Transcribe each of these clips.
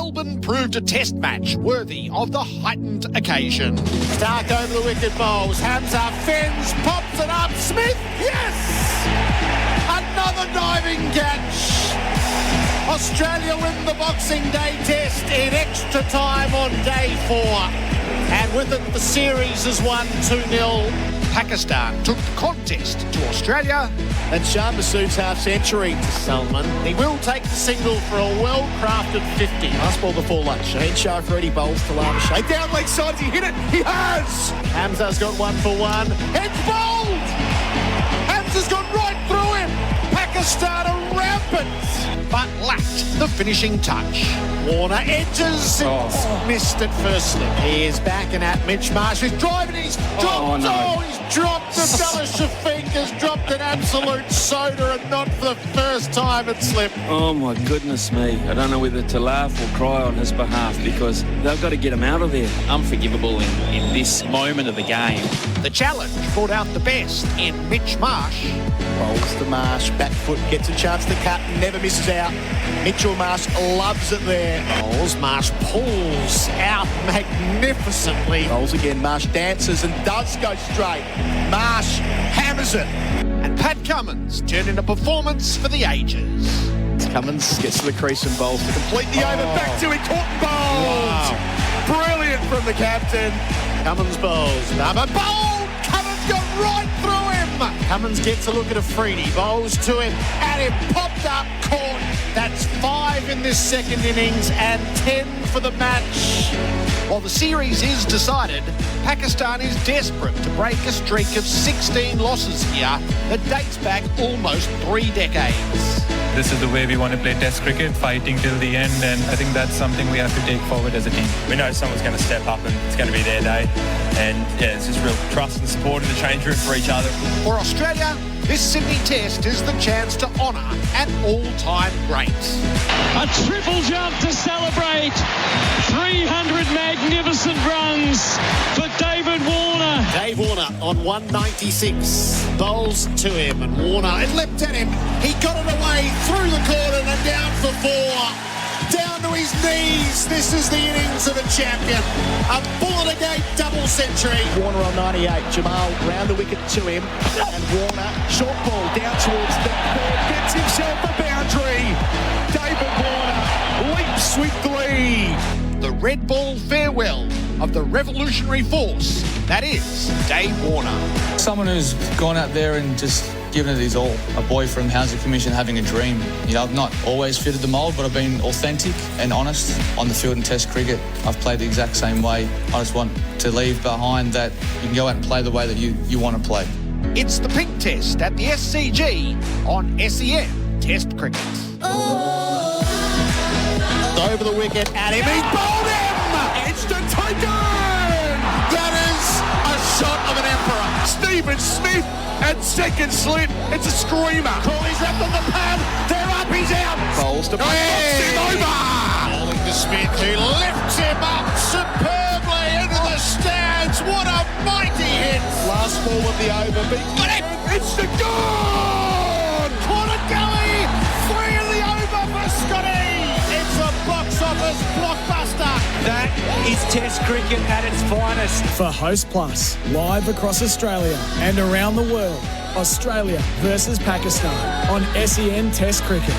Melbourne proved a test match worthy of the heightened occasion. Stark over the wicket bowls. Hamza fends, pops it up. Smith, yes! Another diving catch. Australia win the Boxing Day Test in extra time on day 4. And with it, the series is won 2-0. Pakistan took the contest to Australia. And Shan Masood's half-century to Salman. He will take the single for a well-crafted 50. Last ball before lunch. Shaheen Shah for Eddie Bowles to Lalor. Down leg sides, he hit it. He has! Hamza's got 1 for 1. It's bowled! Hamza's gone right through him. Pakistan are rampant. But lacked the finishing touch. Warner edges and missed it firstly. He is back and at Mitch Marsh. He's driving, he's dropped. He's dropped. Abdullah Shafiq has dropped an absolute soda, and not for the first time it slipped. Oh my goodness me. I don't know whether to laugh or cry on his behalf, because they've got to get him out of there. Unforgivable in this moment of the game. The challenge brought out the best in Mitch Marsh. Bowls to Marsh, back foot, gets a chance to cut, never misses out. Mitchell Marsh loves it there. Bowls, Marsh pulls out magnificently. Bowls again, Marsh dances and does go straight. Marsh hammers it. And Pat Cummins turned in a performance for the ages. Cummins gets to the crease and bowls to complete the over. Back to it, caught and bowled. Wow. Brilliant from the captain. Cummins bowls. Number bowled. Cummins got right through him. Cummins gets a look at Afridi. Bowls to him. At him. Popped up. Caught. That's 5 in this second innings and 10 for the match. While the series is decided, Pakistan is desperate to break a streak of 16 losses here that dates back almost 3 decades. This is the way we want to play Test cricket, fighting till the end, and I think that's something we have to take forward as a team. We know someone's going to step up and it's going to be their day, and yeah, it's just real trust and support in the change room for each other. For Australia, this Sydney Test is the chance to honour an all-time great. A triple jump to celebrate. 300 magnificent runs for David Warner. Dave Warner on 196. Bowls to him and Warner, it leapt at him. He got it away through the corner and down for 4. Down to his knees. This is the innings of a champion. A bullet-a-gate double century. Warner on 98. Jamal round the wicket to him. And Warner, short ball down towards the ball. Gets himself a boundary. David Warner leaps swiftly. The red ball farewell of the revolutionary force that is Dave Warner. Someone who's gone out there and just given it his all. A boy from Housing Commission having a dream. You know, I've not always fitted the mould, but I've been authentic and honest on the field in Test cricket. I've played the exact same way. I just want to leave behind that you can go out and play the way that you want to play. It's the Pink Test at the SCG on SEN Test Cricket. Over the wicket at him. He bowled him! Instant taken! That is a shot of an emperor. Stephen Smith at second slip. It's a screamer. Crawley's wrapped on the pad. They're up. He's out. Bowls to knocks him over. Bowling to Smith, who lifts him up superbly into the stands. What a mighty hit. Last ball of the over. Got it. It's the goal. Corner gully. 3 in the over for Scotty. It's a box office blockbuster. That is Test cricket at its finest. For Host Plus, live across Australia and around the world, Australia versus Pakistan on SEN Test Cricket.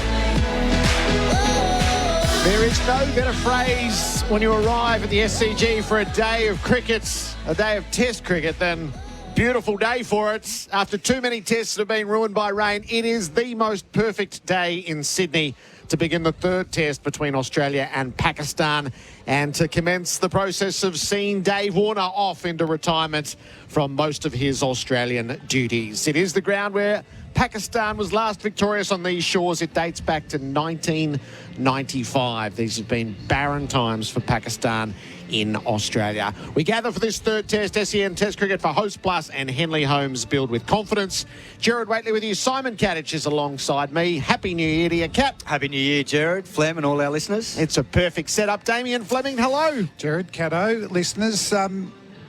There is no better phrase when you arrive at the SCG for a day of cricket, a day of Test cricket, than beautiful day for it. After too many tests that have been ruined by rain, it is the most perfect day in Sydney to begin the 3rd test between Australia and Pakistan and to commence the process of seeing Dave Warner off into retirement from most of his Australian duties. It is the ground where Pakistan was last victorious on these shores. It dates back to 1995. These have been barren times for Pakistan in Australia. We gather for this 3rd test, SEN Test Cricket for Host Plus and Henley Homes Build with Confidence. Gerard Whateley with you. Simon Katich is alongside me. Happy New Year to you, Kat. Happy New Year, Gerard, Flem and all our listeners. It's a perfect setup. Damien, Fleming, hello. Gerard, Caddo, listeners,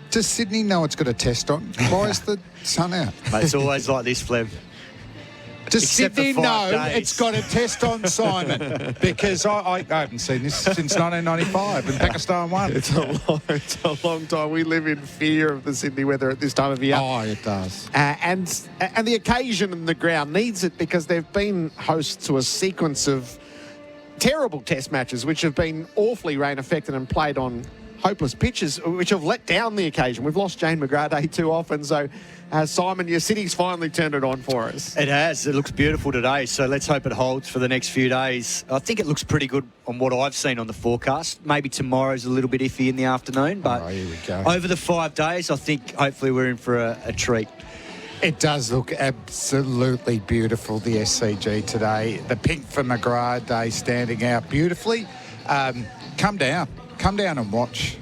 does Sydney know it's got a test on? Why is the sun out? Mate, it's always like this, Flem. Does Sydney know it's got a test on Simon? Because I haven't seen this since 1995 and Pakistan won. It's a long time. We live in fear of the Sydney weather at this time of year. Oh, it does. And the occasion and the ground needs it because they've been host to a sequence of terrible test matches which have been awfully rain affected and played on hopeless pitches, which have let down the occasion. We've lost Jane McGrath Day too often, so Simon, your city's finally turned it on for us. It has. It looks beautiful today, so let's hope it holds for the next few days. I think it looks pretty good on what I've seen on the forecast. Maybe tomorrow's a little bit iffy in the afternoon, but here we go. Over the 5 days, I think hopefully we're in for a treat. It does look absolutely beautiful, the SCG today. The pink for McGrath Day standing out beautifully. Come down and watch.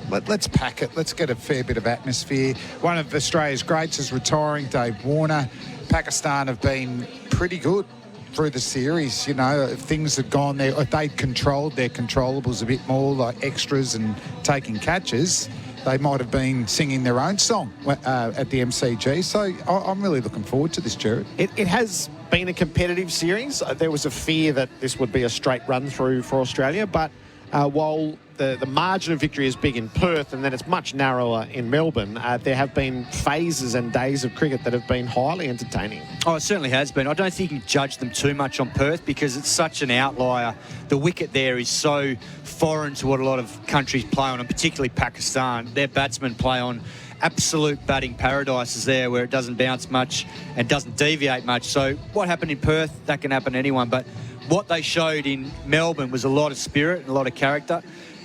Let's pack it. Let's get a fair bit of atmosphere. One of Australia's greats is retiring, Dave Warner. Pakistan have been pretty good through the series. You know, if things had gone there, if they'd controlled their controllables a bit more, like extras and taking catches, they might have been singing their own song at the MCG. So I'm really looking forward to this, Gerard. It has been a competitive series. There was a fear that this would be a straight run through for Australia, but while the margin of victory is big in Perth and then it's much narrower in Melbourne, there have been phases and days of cricket that have been highly entertaining. Oh, it certainly has been. I don't think you can judge them too much on Perth because it's such an outlier. The wicket there is so foreign to what a lot of countries play on, and particularly Pakistan. Their batsmen play on absolute batting paradises there where it doesn't bounce much and doesn't deviate much. So what happened in Perth, that can happen to anyone. But what they showed in Melbourne was a lot of spirit and a lot of character.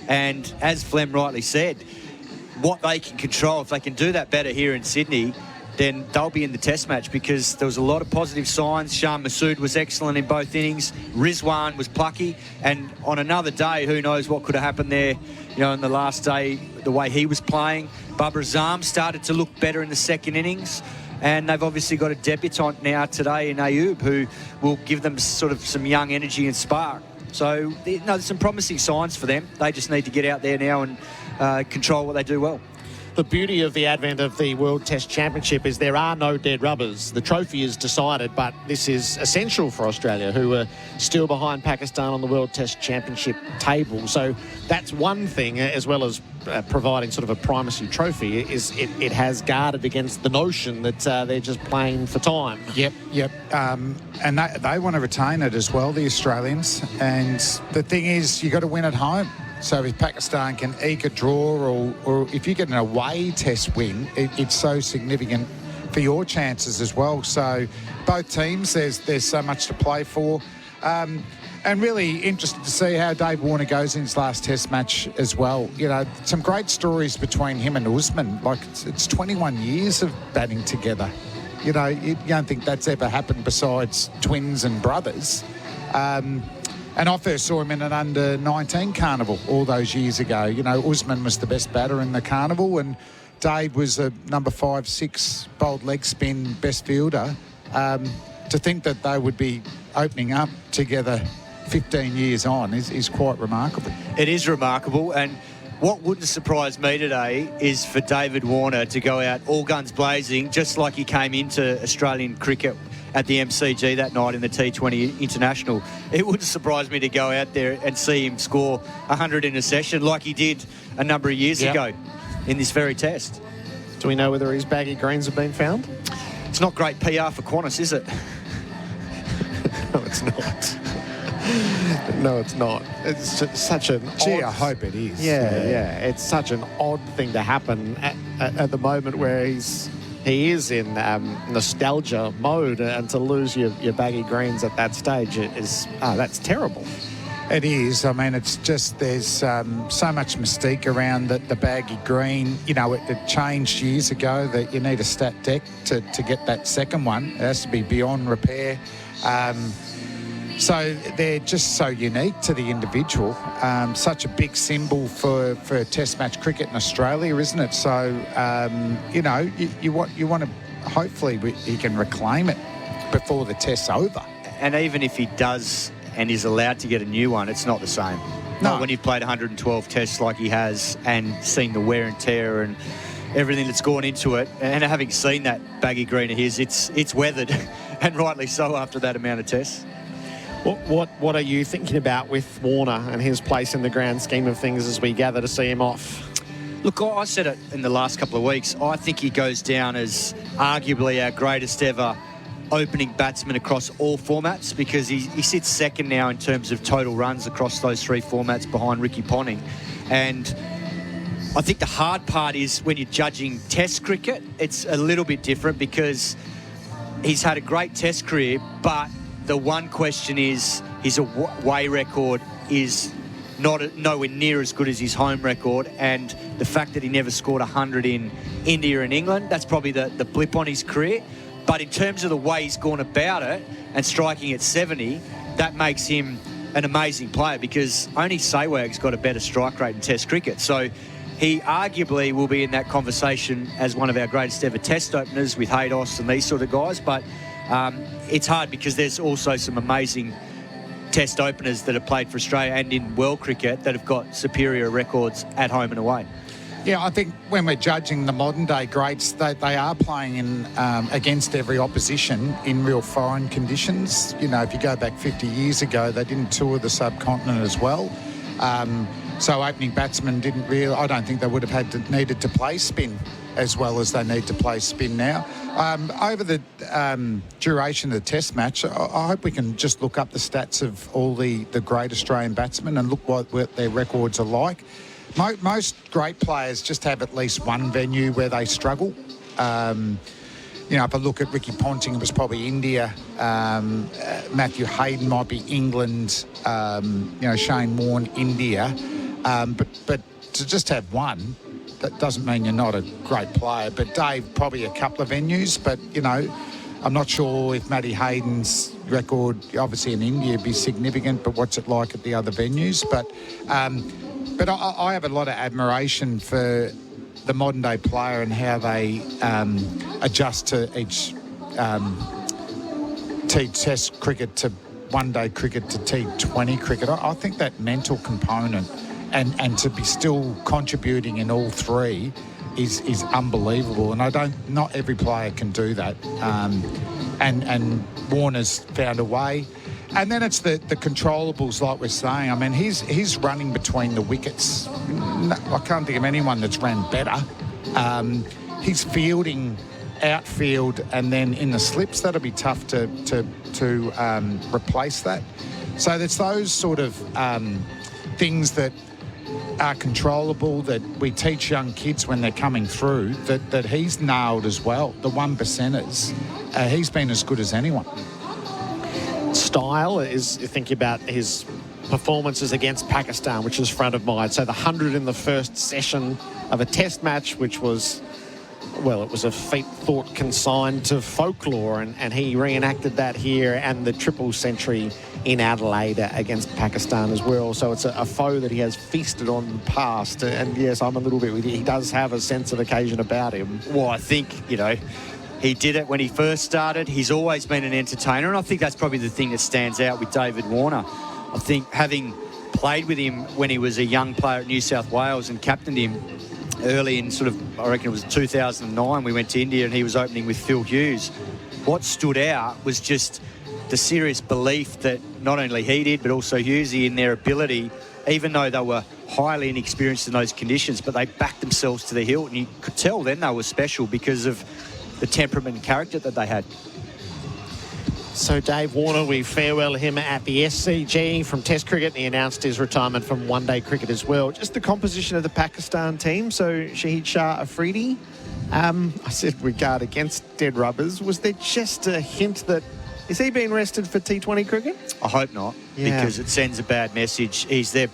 And as Flem rightly said, what they can control, if they can do that better here in Sydney, then they'll be in the test match because there was a lot of positive signs. Shan Masood was excellent in both innings. Rizwan was plucky. And on another day, who knows what could have happened there, you know, in the last day, the way he was playing. Babar Azam started to look better in the second innings. And they've obviously got a debutant now today in Ayub who will give them sort of some young energy and spark. So, there's some promising signs for them. They just need to get out there now and control what they do well. The beauty of the advent of the World Test Championship is there are no dead rubbers. The trophy is decided, but this is essential for Australia, who are still behind Pakistan on the World Test Championship table. So that's one thing, as well as providing sort of a primacy trophy, is it has guarded against the notion that they're just playing for time. Yep. And they want to retain it as well, the Australians. And the thing is, you've got to win at home. So if Pakistan can eke a draw or if you get an away test win, it's so significant for your chances as well. So both teams, there's so much to play for. And really interested to see how Dave Warner goes in his last test match as well. You know, some great stories between him and Usman. Like, it's 21 years of batting together. You know, you don't think that's ever happened besides twins and brothers. And I first saw him in an under-19 carnival all those years ago. You know, Usman was the best batter in the carnival and Dave was a number 5-6 bowled leg spin best fielder. To think that they would be opening up together 15 years on is quite remarkable. It is remarkable, and what wouldn't surprise me today is for David Warner to go out all guns blazing, just like he came into Australian cricket at the MCG that night in the T20 International. It wouldn't surprise me to go out there and see him score 100 in a session like he did a number of years ago in this very test. Do we know whether his baggy greens have been found? It's not great PR for Qantas, is it? No, it's not. No, it's not. It's just such an I hope it is. Yeah. It's such an odd thing to happen at the moment where he is in nostalgia mode, and to lose your baggy greens at that stage that's terrible. It is. I mean, it's just there's so much mystique around the baggy green. You know, it changed years ago that you need a stat deck to get that second one. It has to be beyond repair. So they're just so unique to the individual. Such a big symbol for Test match cricket in Australia, isn't it? So you know, you want to hopefully he can reclaim it before the test's over. And even if he does and is allowed to get a new one, it's not the same. No. Not when you've played 112 tests like he has and seen the wear and tear and everything that's gone into it. And having seen that baggy green of his, it's weathered. and rightly so after that amount of tests. What are you thinking about with Warner and his place in the grand scheme of things as we gather to see him off? Look, I said it in the last couple of weeks. I think he goes down as arguably our greatest ever opening batsman across all formats, because he sits second now in terms of total runs across those three formats behind Ricky Ponting. And I think the hard part is when you're judging Test cricket, it's a little bit different because he's had a great Test career, but the one question is his away record is nowhere near as good as his home record, and the fact that he never scored 100 in India and England, that's probably the blip on his career. But in terms of the way he's gone about it and striking at 70, that makes him an amazing player, because only Sehwag's got a better strike rate in Test cricket. So he arguably will be in that conversation as one of our greatest ever Test openers with Haydos and these sort of guys. But it's hard because there's also some amazing Test openers that have played for Australia and in world cricket that have got superior records at home and away. Yeah, I think when we're judging the modern day greats, they are playing in against every opposition in real foreign conditions. You know, if you go back 50 years ago, they didn't tour the subcontinent as well. So opening batsmen didn't really, I don't think they would have needed to play spin as well as they need to play spin now. Over the duration of the Test match, I hope we can just look up the stats of all the great Australian batsmen and look what their records are like. Most great players just have at least one venue where they struggle. You know, if I look at Ricky Ponting, it was probably India. Matthew Hayden might be England. You know, Shane Warne, India. But to just have one, that doesn't mean you're not a great player. But Dave, probably a couple of venues. But, you know, I'm not sure if Matty Hayden's record, obviously in India, would be significant, but what's it like at the other venues? But I have a lot of admiration for the modern day player and how they adjust to each Test cricket to one-day cricket to T20 cricket. I think that mental component and to be still contributing in all three is unbelievable. And not every player can do that. And Warner's found a way. And then it's the controllables, like we're saying. I mean, he's running between the wickets. I can't think of anyone that's ran better. He's fielding outfield and then in the slips. That'll be tough to replace that. So there's those sort of things that are controllable that we teach young kids when they're coming through that he's nailed as well. The 1%ers, he's been as good as anyone. Style is thinking about his performances against Pakistan, which is front of mind. So the 100 in the first session of a Test match, which was, well, it was a feat thought consigned to folklore, and he reenacted that here, and the triple century in Adelaide against Pakistan as well. So it's a foe that he has feasted on in the past. And yes, I'm a little bit with you. He does have a sense of occasion about him. Well, I think, you know, he did it when he first started. He's always been an entertainer, and I think that's probably the thing that stands out with David Warner. I think having played with him when he was a young player at New South Wales and captained him early in sort of, I reckon it was 2009, we went to India and he was opening with Phil Hughes. What stood out was just the serious belief that not only he did, but also Hughesy in their ability, even though they were highly inexperienced in those conditions, but they backed themselves to the hilt, and you could tell then they were special because of the temperament and character that they had. So Dave Warner, we farewell him at the SCG from Test cricket, and he announced his retirement from one-day cricket as well. Just the composition of the Pakistan team. So Shahid Shah Afridi, I said regard against dead rubbers. Was there just a hint that, is he being rested for T20 cricket? I hope not, because it sends a bad message. He's their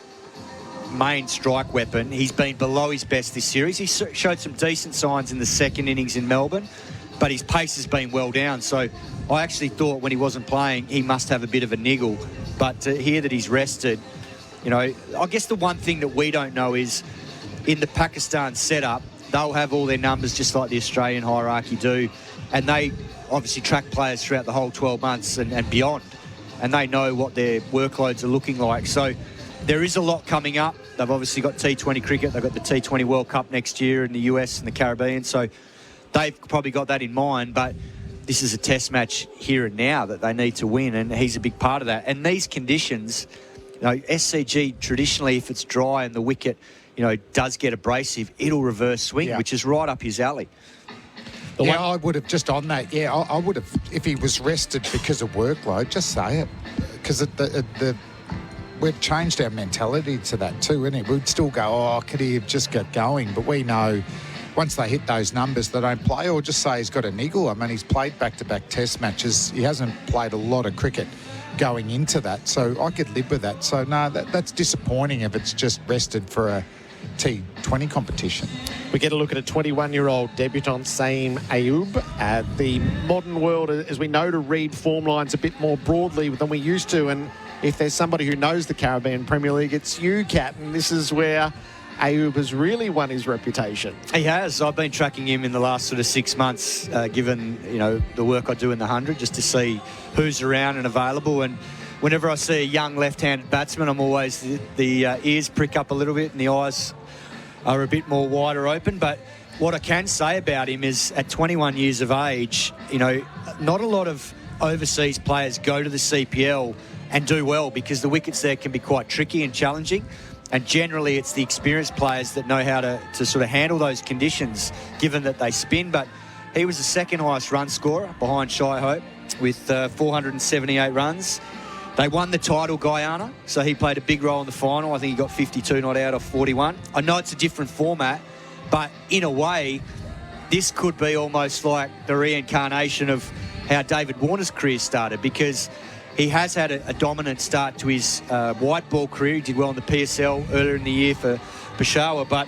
main strike weapon. He's been below his best this series. He showed some decent signs in the second innings in Melbourne, but his pace has been well down. So I actually thought when he wasn't playing, he must have a bit of a niggle. But to hear that he's rested, you know, I guess the one thing that we don't know is in the Pakistan setup, they'll have all their numbers just like the Australian hierarchy do. And they obviously track players throughout the whole 12 months and beyond. And they know what their workloads are looking like. So there is a lot coming up. They've obviously got T20 cricket. They've got the T20 World Cup next year in the US and the Caribbean. So they've probably got that in mind. But this is a test match here and now that they need to win, and he's a big part of that. And these conditions, SCG, traditionally, if it's dry and the wicket, does get abrasive, it'll reverse swing, which is right up his alley. I would have, just on that, I would have, if he was rested because of workload, just say it. Because we've changed our mentality to that too, isn't it? We'd still go, could he have just got going? But we know once they hit those numbers, they don't play, or just say he's got a niggle. I mean, he's played back-to-back test matches. He hasn't played a lot of cricket going into that, so I could live with that. So, no, that's disappointing if it's just rested for a T20 competition. We get a look at a 21-year-old debutant, Saeem Ayub. The modern world, as we know, to read form lines a bit more broadly than we used to, and if there's somebody who knows the Caribbean Premier League, it's you, Kat, and this is where Ayub has really won his reputation. He has. I've been tracking him in the last sort of 6 months, given, the work I do in the 100, just to see who's around and available. And whenever I see a young left-handed batsman, I'm always, the ears prick up a little bit and the eyes are a bit more wider open. But what I can say about him is at 21 years of age, not a lot of overseas players go to the CPL and do well, because the wickets there can be quite tricky and challenging. And generally, it's the experienced players that know how to sort of handle those conditions, given that they spin. But he was the second highest run scorer behind Shai Hope with 478 runs. They won the title, Guyana, so he played a big role in the final. I think he got 52 not out of 41. I know it's a different format, but in a way, this could be almost like the reincarnation of how David Warner's career started, because he has had a dominant start to his white ball career. He did well in the PSL earlier in the year for Peshawar, but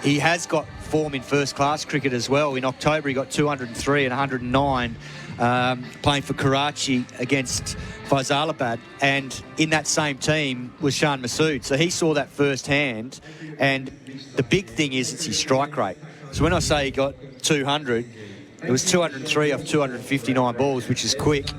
he has got form in first-class cricket as well. In October, he got 203 and 109, playing for Karachi against Faisalabad. And in that same team was Shan Masood. So he saw that firsthand. And the big thing is it's his strike rate. So when I say he got 200, it was 203 off 259 balls, which is quick.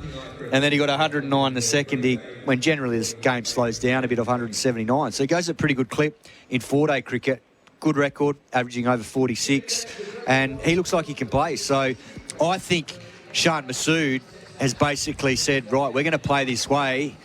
And then he got 109 in the second, when generally this game slows down a bit, of 179. So he goes at a pretty good clip in 4-day cricket. Good record, averaging over 46. And he looks like he can play. So I think Shan Masood has basically said, right, we're going to play this way.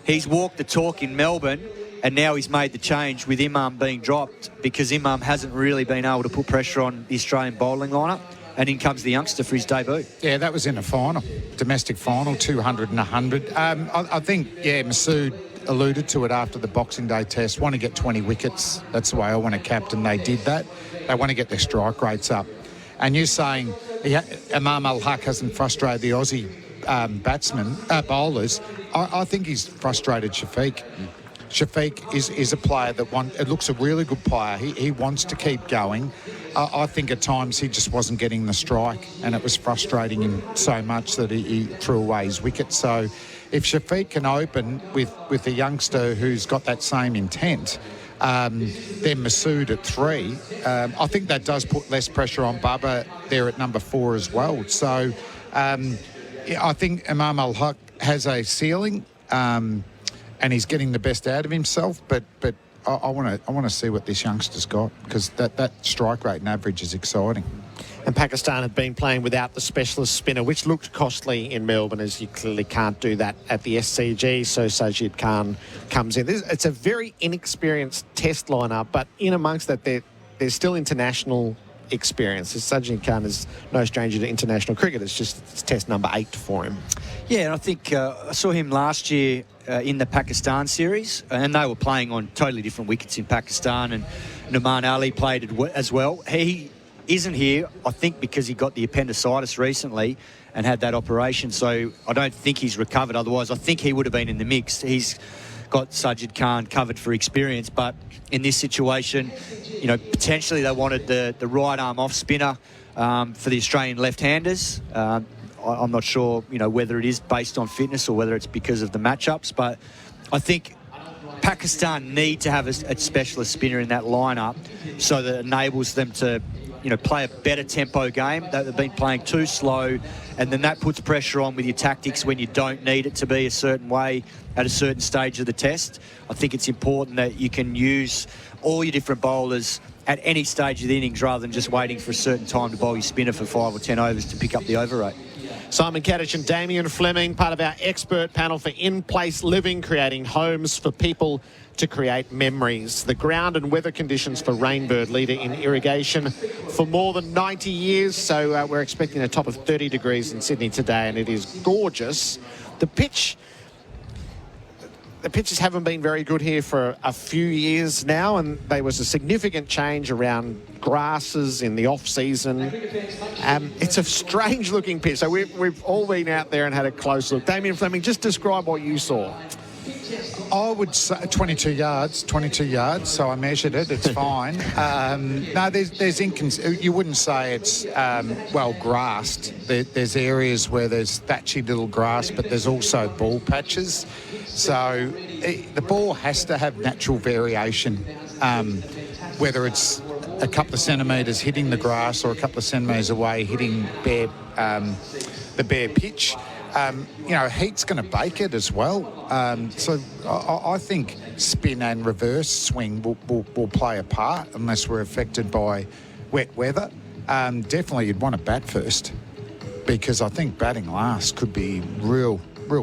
He's walked the talk in Melbourne, and now he's made the change with Imam being dropped, because Imam hasn't really been able to put pressure on the Australian bowling lineup. And in comes the youngster for his debut. Yeah, that was in a final, domestic final, 200 and 100. I think, Masood alluded to it after the Boxing Day test. Want to get 20 wickets. That's the way I want to captain. They did that. They want to get their strike rates up. And you're saying Imam Al-Haq hasn't frustrated the Aussie bowlers. I think he's frustrated Shafiq. Shafiq is a player it looks a really good player. He wants to keep going. I think at times he just wasn't getting the strike, and it was frustrating him so much that he threw away his wicket. So if Shafiq can open with a youngster who's got that same intent, then Masood at 3, I think that does put less pressure on Bubba there at number 4 as well. So I think Imam Al-Haq has a ceiling, and he's getting the best out of himself, but I want to see what this youngster's got, because that strike rate and average is exciting. And Pakistan had been playing without the specialist spinner, which looked costly in Melbourne, as you clearly can't do that at the SCG. So Sajid Khan comes in. It's a very inexperienced test lineup, but in amongst that, there's still international experience. Sajid Khan is no stranger to international cricket. It's test number 8 for him. Yeah, and I think I saw him last year in the Pakistan series, and they were playing on totally different wickets in Pakistan, and Nouman Ali played as well. He isn't here, I think, because he got the appendicitis recently and had that operation, so I don't think he's recovered. Otherwise, I think he would have been in the mix. He's got Sajid Khan covered for experience, but in this situation, potentially they wanted the right arm off spinner for the Australian left-handers. I'm not sure, whether it is based on fitness or whether it's because of the matchups, but I think Pakistan need to have a specialist spinner in that lineup so that it enables them to, play a better tempo game. They've been playing too slow, and then that puts pressure on with your tactics when you don't need it to be a certain way at a certain stage of the test. I think it's important that you can use all your different bowlers at any stage of the innings rather than just waiting for a certain time to bowl your spinner for 5 or 10 overs to pick up the over rate. Simon Katich and Damien Fleming, part of our expert panel for in-place living, creating homes for people to create memories. The ground and weather conditions for Rainbird, leader in irrigation for more than 90 years. So we're expecting a top of 30 degrees in Sydney today, and it is gorgeous. The pitches haven't been very good here for a few years now, and there was a significant change around grasses in the off-season. It's a strange-looking pitch. So we've all been out there and had a close look. Damien Fleming, just describe what you saw. I would say 22 yards, so I measured it, it's fine. No, you wouldn't say it's well grassed. There's areas where there's thatchy little grass, but there's also ball patches. So the ball has to have natural variation, whether it's a couple of centimetres hitting the grass or a couple of centimetres away hitting the bare pitch. Heat's going to bake it as well. So I think spin and reverse swing will play a part unless we're affected by wet weather. Definitely you'd want to bat first, because I think batting last could be real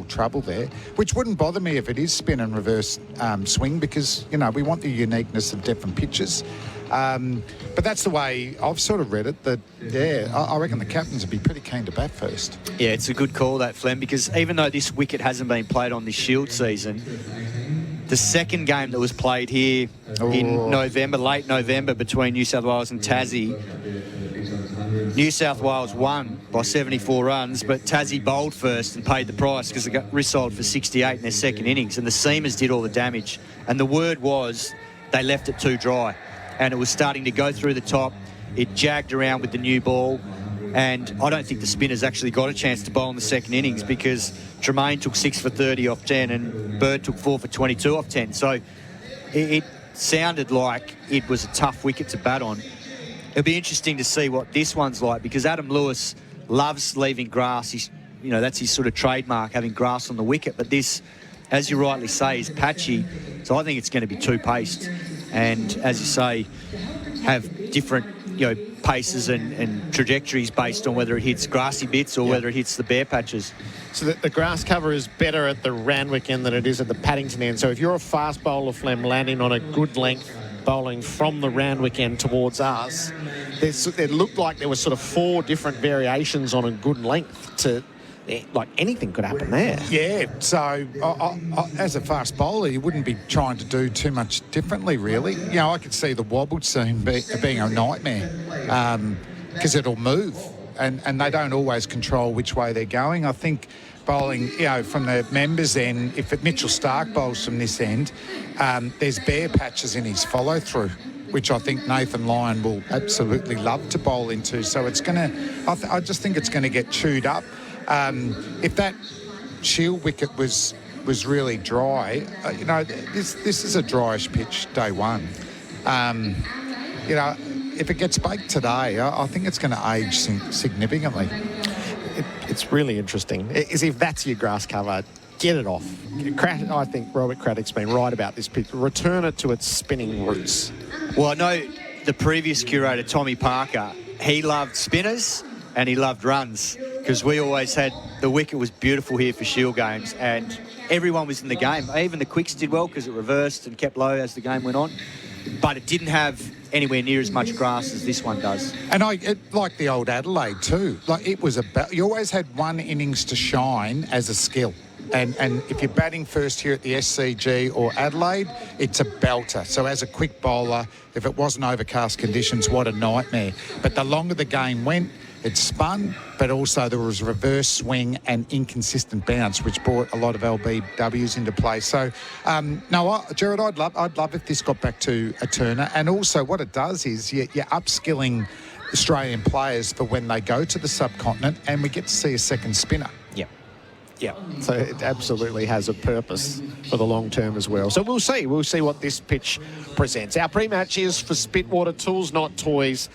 trouble there, which wouldn't bother me if it is spin and reverse swing, because, we want the uniqueness of different pitches. But that's the way I've sort of read it, that, I reckon the captains would be pretty keen to bat first. Yeah, it's a good call, that, Flem, because even though this wicket hasn't been played on this Shield season, the second game that was played here in November, late November, between New South Wales and Tassie, New South Wales won by 74 runs, but Tassie bowled first and paid the price because they got resold for 68 in their second innings, and the seamers did all the damage. And the word was they left it too dry, and it was starting to go through the top. It jagged around with the new ball, and I don't think the spinners actually got a chance to bowl in the second innings, because Tremaine took 6 for 30 off 10 and Bird took 4 for 22 off 10. So it sounded like it was a tough wicket to bat on. It'll be interesting to see what this one's like, because Adam Lewis loves leaving grass. He's, that's his sort of trademark, having grass on the wicket. But this, as you rightly say, is patchy. So I think it's going to be two-paced. And as you say, have different, paces and trajectories based on whether it hits grassy bits or whether it hits the bare patches. So the grass cover is better at the Randwick end than it is at the Paddington end. So if you're a fast bowler, Flem, landing on a good length, bowling from the Randwick end towards us, it looked like there was sort of 4 different variations on a good length to, like, anything could happen there. Yeah, so I, as a fast bowler, you wouldn't be trying to do too much differently, really. I could see the wobble seam being a nightmare, because it'll move, and they don't always control which way they're going. I think bowling, from the members' end, if Mitchell Stark bowls from this end, there's bare patches in his follow-through, which I think Nathan Lyon will absolutely love to bowl into. So it's going to, I just think it's going to get chewed up. If that Shield wicket was really dry, this is a dryish pitch day one. If it gets baked today, I think it's going to age significantly. It's really interesting. If that's your grass cover, get it off. I think Robert Craddock's been right about this pitch. Return it to its spinning roots. Well, I know the previous curator, Tommy Parker, he loved spinners and he loved runs, because we always had, the wicket was beautiful here for Shield games and everyone was in the game. Even the quicks did well because it reversed and kept low as the game went on. But it didn't have anywhere near as much grass as this one does. And like the old Adelaide too. Like, it was you always had one innings to shine as a skill. And if you're batting first here at the SCG or Adelaide, it's a belter. So as a quick bowler, if it wasn't overcast conditions, what a nightmare. But the longer the game went, it spun, but also there was reverse swing and inconsistent bounce, which brought a lot of LBWs into play. So, Gerard, I'd love if this got back to a turner. And also what it does is you're upskilling Australian players for when they go to the subcontinent, and we get to see a second spinner. Yeah, so it absolutely has a purpose for the long term as well. So we'll see what this pitch presents. Our pre-match is for Spitwater Tools, Not Toys,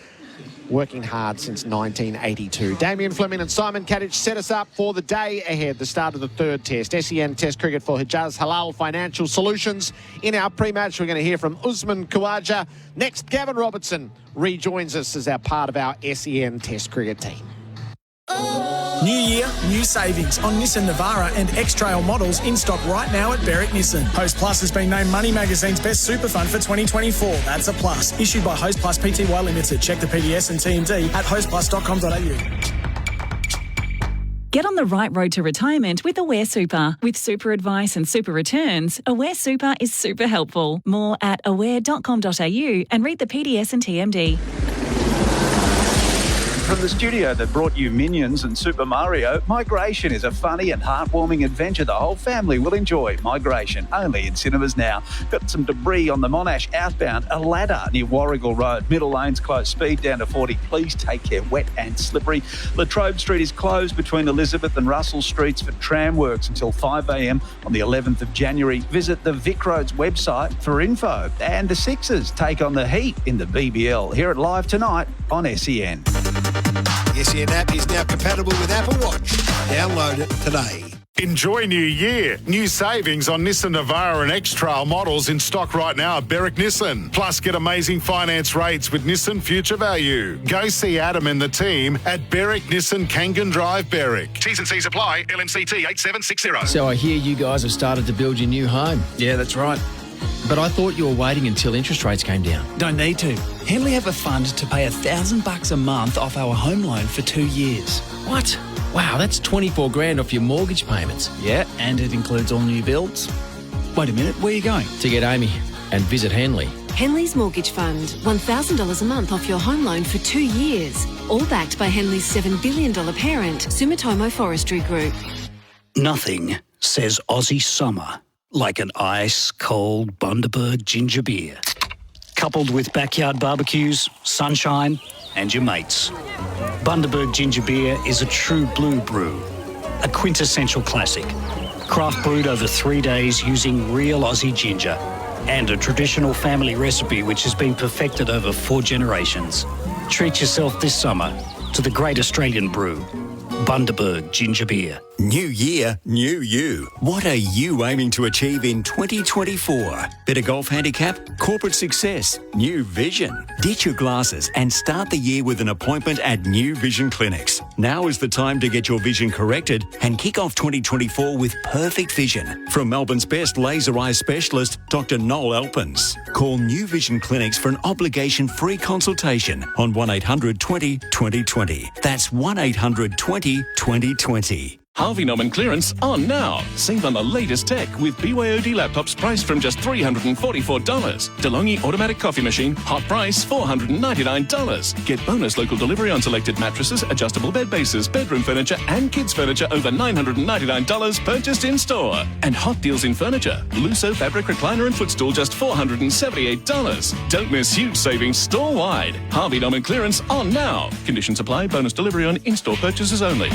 working hard since 1982. Damien Fleming and Simon Katich set us up for the day ahead, the start of the third test. SEN Test Cricket for Hijaz Halal Financial Solutions. In our pre-match, we're going to hear from Usman Khawaja. Next, Gavin Robertson rejoins us as our part of our SEN Test Cricket team. New Year, year, new savings on Nissan Navara and X-Trail models in stock right now at Berwick Nissan. Host Plus has been named Money Magazine's best super fund for 2024. That's a plus. Issued by Host Plus Pty Limited. Check the PDS and TMD at hostplus.com.au. Get on the right road to retirement with Aware Super. With super advice and super returns, Aware Super is super helpful. More at aware.com.au and read the PDS and TMD. From the studio that brought you Minions and Super Mario, Migration is a funny and heartwarming adventure the whole family will enjoy. Migration, only in cinemas now. Got some debris on the Monash outbound, a ladder near Warrigal Road. Middle lanes closed, speed down to 40. Please take care, wet and slippery. Latrobe Street is closed between Elizabeth and Russell Streets for tram works until 5 a.m. on the 11th of January. Visit the Vic Roads website for info. And the Sixers take on the Heat in the BBL. Hear it live tonight on SEN. The SEN app is now compatible with Apple Watch. Download it today. Enjoy New Year. New savings on Nissan Navara and X-Trail models in stock right now at Berwick Nissan. Plus, get amazing finance rates with Nissan Future Value. Go see Adam and the team at Berwick Nissan Kangan Drive, Berwick. T's and C's apply. LMCT 8760. So I hear you guys have started to build your new home. Yeah, that's right. But I thought you were waiting until interest rates came down. Don't need to. Henley have a fund to pay $1,000 a month off our home loan for 2 years. What? Wow, that's 24 grand off your mortgage payments. Yeah, and it includes all new builds. Wait a minute, where are you going? To get Amy and visit Henley. Henley's Mortgage Fund. $1,000 a month off your home loan for 2 years. All backed by Henley's $7 billion parent, Sumitomo Forestry Group. Nothing says Aussie summer like an ice-cold Bundaberg ginger beer. Coupled with backyard barbecues, sunshine, and your mates. Bundaberg ginger beer is a true blue brew, a quintessential classic. Craft brewed over 3 days using real Aussie ginger, and a traditional family recipe which has been perfected over 4 generations. Treat yourself this summer to the great Australian brew, Bundaberg ginger beer. New year, new you. What are you aiming to achieve in 2024? Better golf handicap? Corporate success? New vision? Ditch your glasses and start the year with an appointment at New Vision Clinics. Now is the time to get your vision corrected and kick off 2024 with perfect vision. From Melbourne's best laser eye specialist, Dr. Noel Alpens. Call New Vision Clinics for an obligation-free consultation on 1800 20 2020. That's 1800 20 2020. Harvey Norman clearance on now. Save on the latest tech with BYOD laptops priced from just $344. DeLonghi automatic coffee machine, hot price $499. Get bonus local delivery on selected mattresses, adjustable bed bases, bedroom furniture and kids furniture over $999 purchased in store. And hot deals in furniture. Lusso fabric recliner and footstool just $478. Don't miss huge savings store-wide. Harvey Norman clearance on now. Conditions apply. Bonus delivery on in-store purchases only.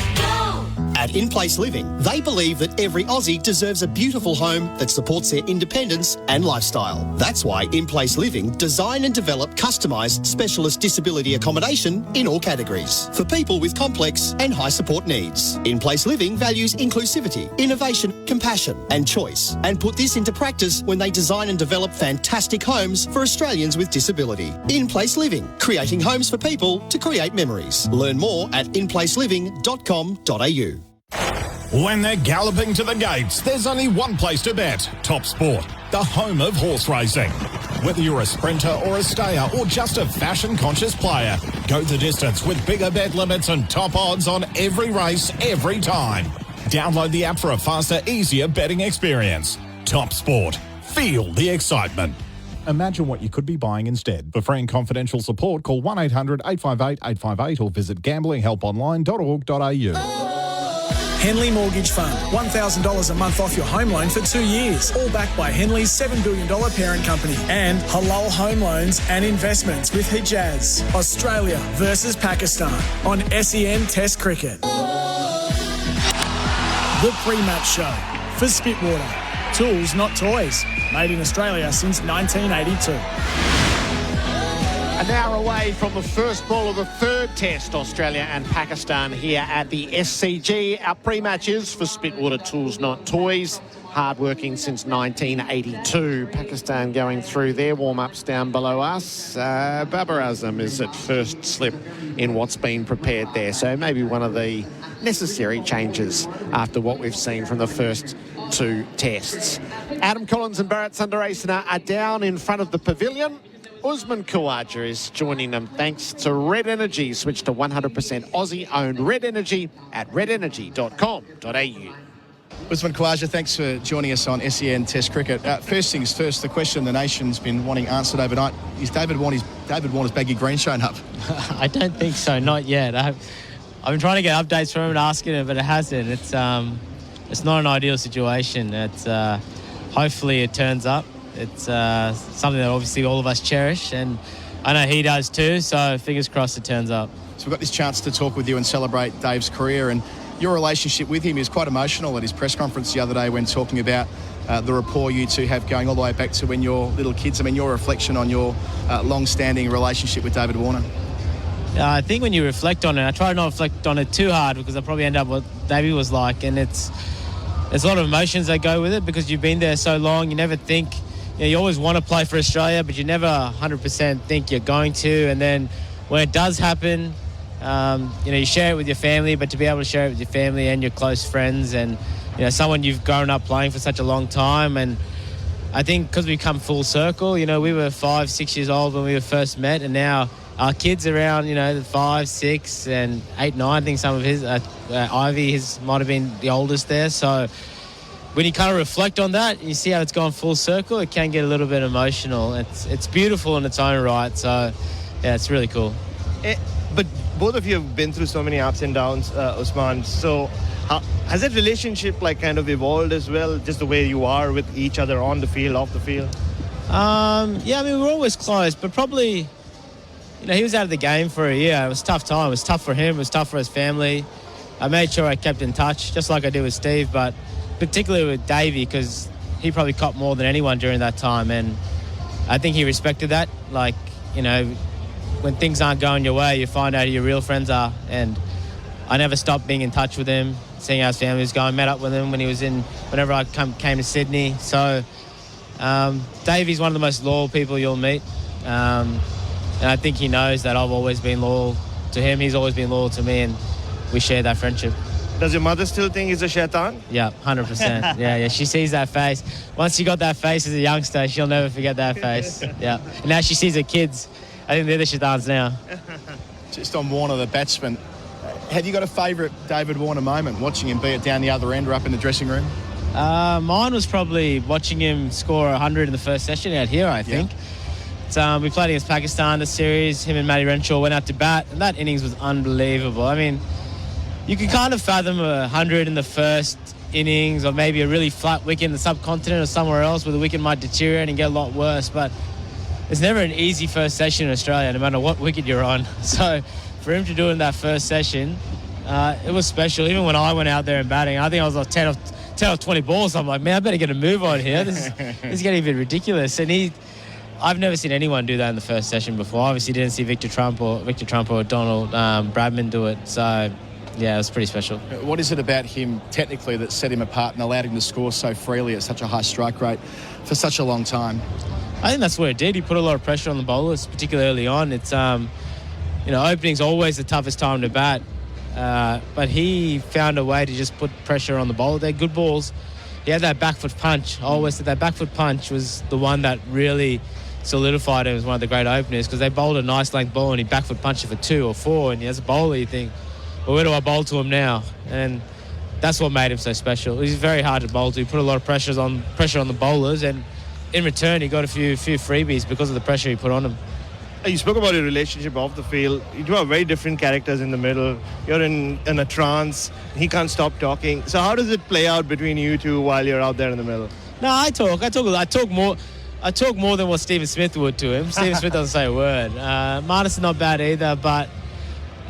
At In Place Living, they believe that every Aussie deserves a beautiful home that supports their independence and lifestyle. That's why In Place Living design and develop customised specialist disability accommodation in all categories for people with complex and high support needs. In Place Living values inclusivity, innovation, compassion and choice, and put this into practice when they design and develop fantastic homes for Australians with disability. In Place Living, creating homes for people to create memories. Learn more at inplaceliving.com.au. When they're galloping to the gates, there's only one place to bet. Top Sport, the home of horse racing. Whether you're a sprinter or a stayer or just a fashion-conscious player, go the distance with bigger bet limits and top odds on every race, every time. Download the app for a faster, easier betting experience. Top Sport. Feel the excitement. Imagine what you could be buying instead. For free and confidential support, call 1-800-858-858 or visit gamblinghelponline.org.au. Henley Mortgage Fund. $1,000 a month off your home loan for 2 years. All backed by Henley's $7 billion parent company. And Halal Home Loans and Investments with Hijaz. Australia versus Pakistan on SEN Test Cricket. The pre-match show for Spitwater. Tools, not toys. Made in Australia since 1982. An hour away from the first ball of the third test, Australia and Pakistan here at the SCG. Our pre-matches for Spitwater Tools, Not Toys. hard-working since 1982. Pakistan going through their warm-ups down below us. Babar Azam is at first slip in what's been prepared there. So maybe one of the necessary changes after what we've seen from the first two tests. Adam Collins and Bharat Sunderasen are down in front of the pavilion. Usman Khawaja is joining them thanks to Red Energy. Switch to 100% Aussie-owned Red Energy at redenergy.com.au. Usman Khawaja, thanks for joining us on SEN Test Cricket. First things first, the question the nation's been wanting answered overnight, is David Warner's baggy green shown up? I don't think so, not yet. I've been trying to get updates from him and asking him, but it hasn't. It's not an ideal situation. It's hopefully it turns up. It's something that obviously all of us cherish, and I know he does too, so fingers crossed it turns up. So we've got this chance to talk with you and celebrate Dave's career, and your relationship with him is quite emotional at his press conference the other day when talking about the rapport you two have going all the way back to when you're little kids. I mean, your reflection on your long-standing relationship with David Warner. I think when you reflect on it, I try to not reflect on it too hard because I probably end up what Davey was like, and there's a lot of emotions that go with it because you've been there so long. You never think, you always want to play for Australia, but you never 100% think you're going to, and then when it does happen, you share it with your family, but to be able to share it with your family and your close friends and someone you've grown up playing for such a long time. And I think because we've come full circle, we were 5-6 years old when we were first met, and now our kids around 5, 6 and 8, 9. I think some of his Ivy might have been the oldest there. So when you kind of reflect on that and you see how it's gone full circle, it can get a little bit emotional. It's beautiful in its own right. So yeah, it's really cool. But both of you have been through so many ups and downs, Usman. So has that relationship kind of evolved as well, just the way you are with each other on the field, off the field? Yeah, I mean, we're always close, but probably, he was out of the game for a year. It was a tough time. It was tough for him. It was tough for his family. I made sure I kept in touch, just like I did with Steve, but particularly with Davey, because he probably copped more than anyone during that time, and I think he respected that. When things aren't going your way, you find out who your real friends are, and I never stopped being in touch with him, seeing how his family was going. Met up with him whenever I came to Sydney. So Davey's one of the most loyal people you'll meet, and I think he knows that I've always been loyal to him. He's always been loyal to me, and we share that friendship. Does your mother still think he's a shaitan? Yeah, 100%. Yeah, she sees that face. Once she got that face as a youngster, she'll never forget that face. Yeah, and now she sees her kids. I think they're the shaitans now. Just on Warner, the batsman, have you got a favourite David Warner moment, watching him, be it down the other end or up in the dressing room? Mine was probably watching him score 100 in the first session out here, I think. Yeah. We played against Pakistan, the series. Him and Matty Renshaw went out to bat, and that innings was unbelievable. I mean, you can kind of fathom 100 in the first innings, or maybe a really flat wicket in the subcontinent or somewhere else where the wicket might deteriorate and get a lot worse, but it's never an easy first session in Australia, no matter what wicket you're on. So for him to do it in that first session, it was special. Even when I went out there and batting, I think I was like 10 off 20 balls. I'm like, man, I better get a move on here. This is getting a bit ridiculous. And I've never seen anyone do that in the first session before. Obviously didn't see Victor Trump or Donald Bradman do it. So yeah, it was pretty special. What is it about him technically that set him apart and allowed him to score so freely at such a high strike rate for such a long time? I think that's what it did. He put a lot of pressure on the bowlers, particularly early on. It's, opening's always the toughest time to bat. But he found a way to just put pressure on the bowler. They're good balls. He had that back foot punch. I always said that back foot punch was the one that really solidified him as one of the great openers, because they bowled a nice length ball and he back foot punched it for 2 or 4. And as a bowler, you think, well, where do I bowl to him now? And that's what made him so special. He's very hard to bowl to. He put a lot of pressure on the bowlers, and in return, he got a few freebies because of the pressure he put on him. You spoke about your relationship off the field. You two are very different characters in the middle. You're in a trance. He can't stop talking. So how does it play out between you two while you're out there in the middle? No, I talk more than what Stephen Smith would to him. Stephen Smith doesn't say a word. Marnus is not bad either, but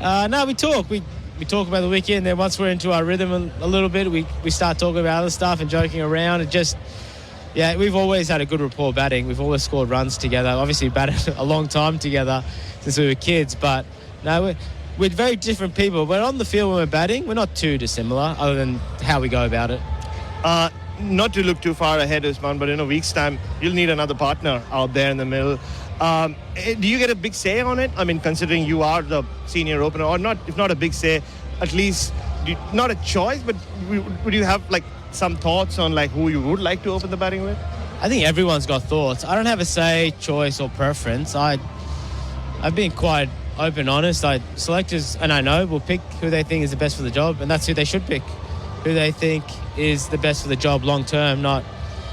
no, we talk. We talk about the wicket, and then once we're into our rhythm a little bit, we start talking about other stuff and joking around. And just, yeah, we've always had a good rapport batting. We've always scored runs together. Obviously, we batted a long time together since we were kids, but no, we're very different people. But on the field when we're batting, we're not too dissimilar, other than how we go about it. not to look too far ahead, Usman, but in a week's time, you'll need another partner out there in the middle. Do you get a big say on it? I mean, considering you are the senior opener, or not, if not a big say, at least not a choice, but would you have like some thoughts on like who you would like to open the batting with? I think everyone's got thoughts. I don't have a say, choice, or preference. I've been quite open and honest. Selectors, and I know, will pick who they think is the best for the job, and that's who they should pick. Who they think is the best for the job long term.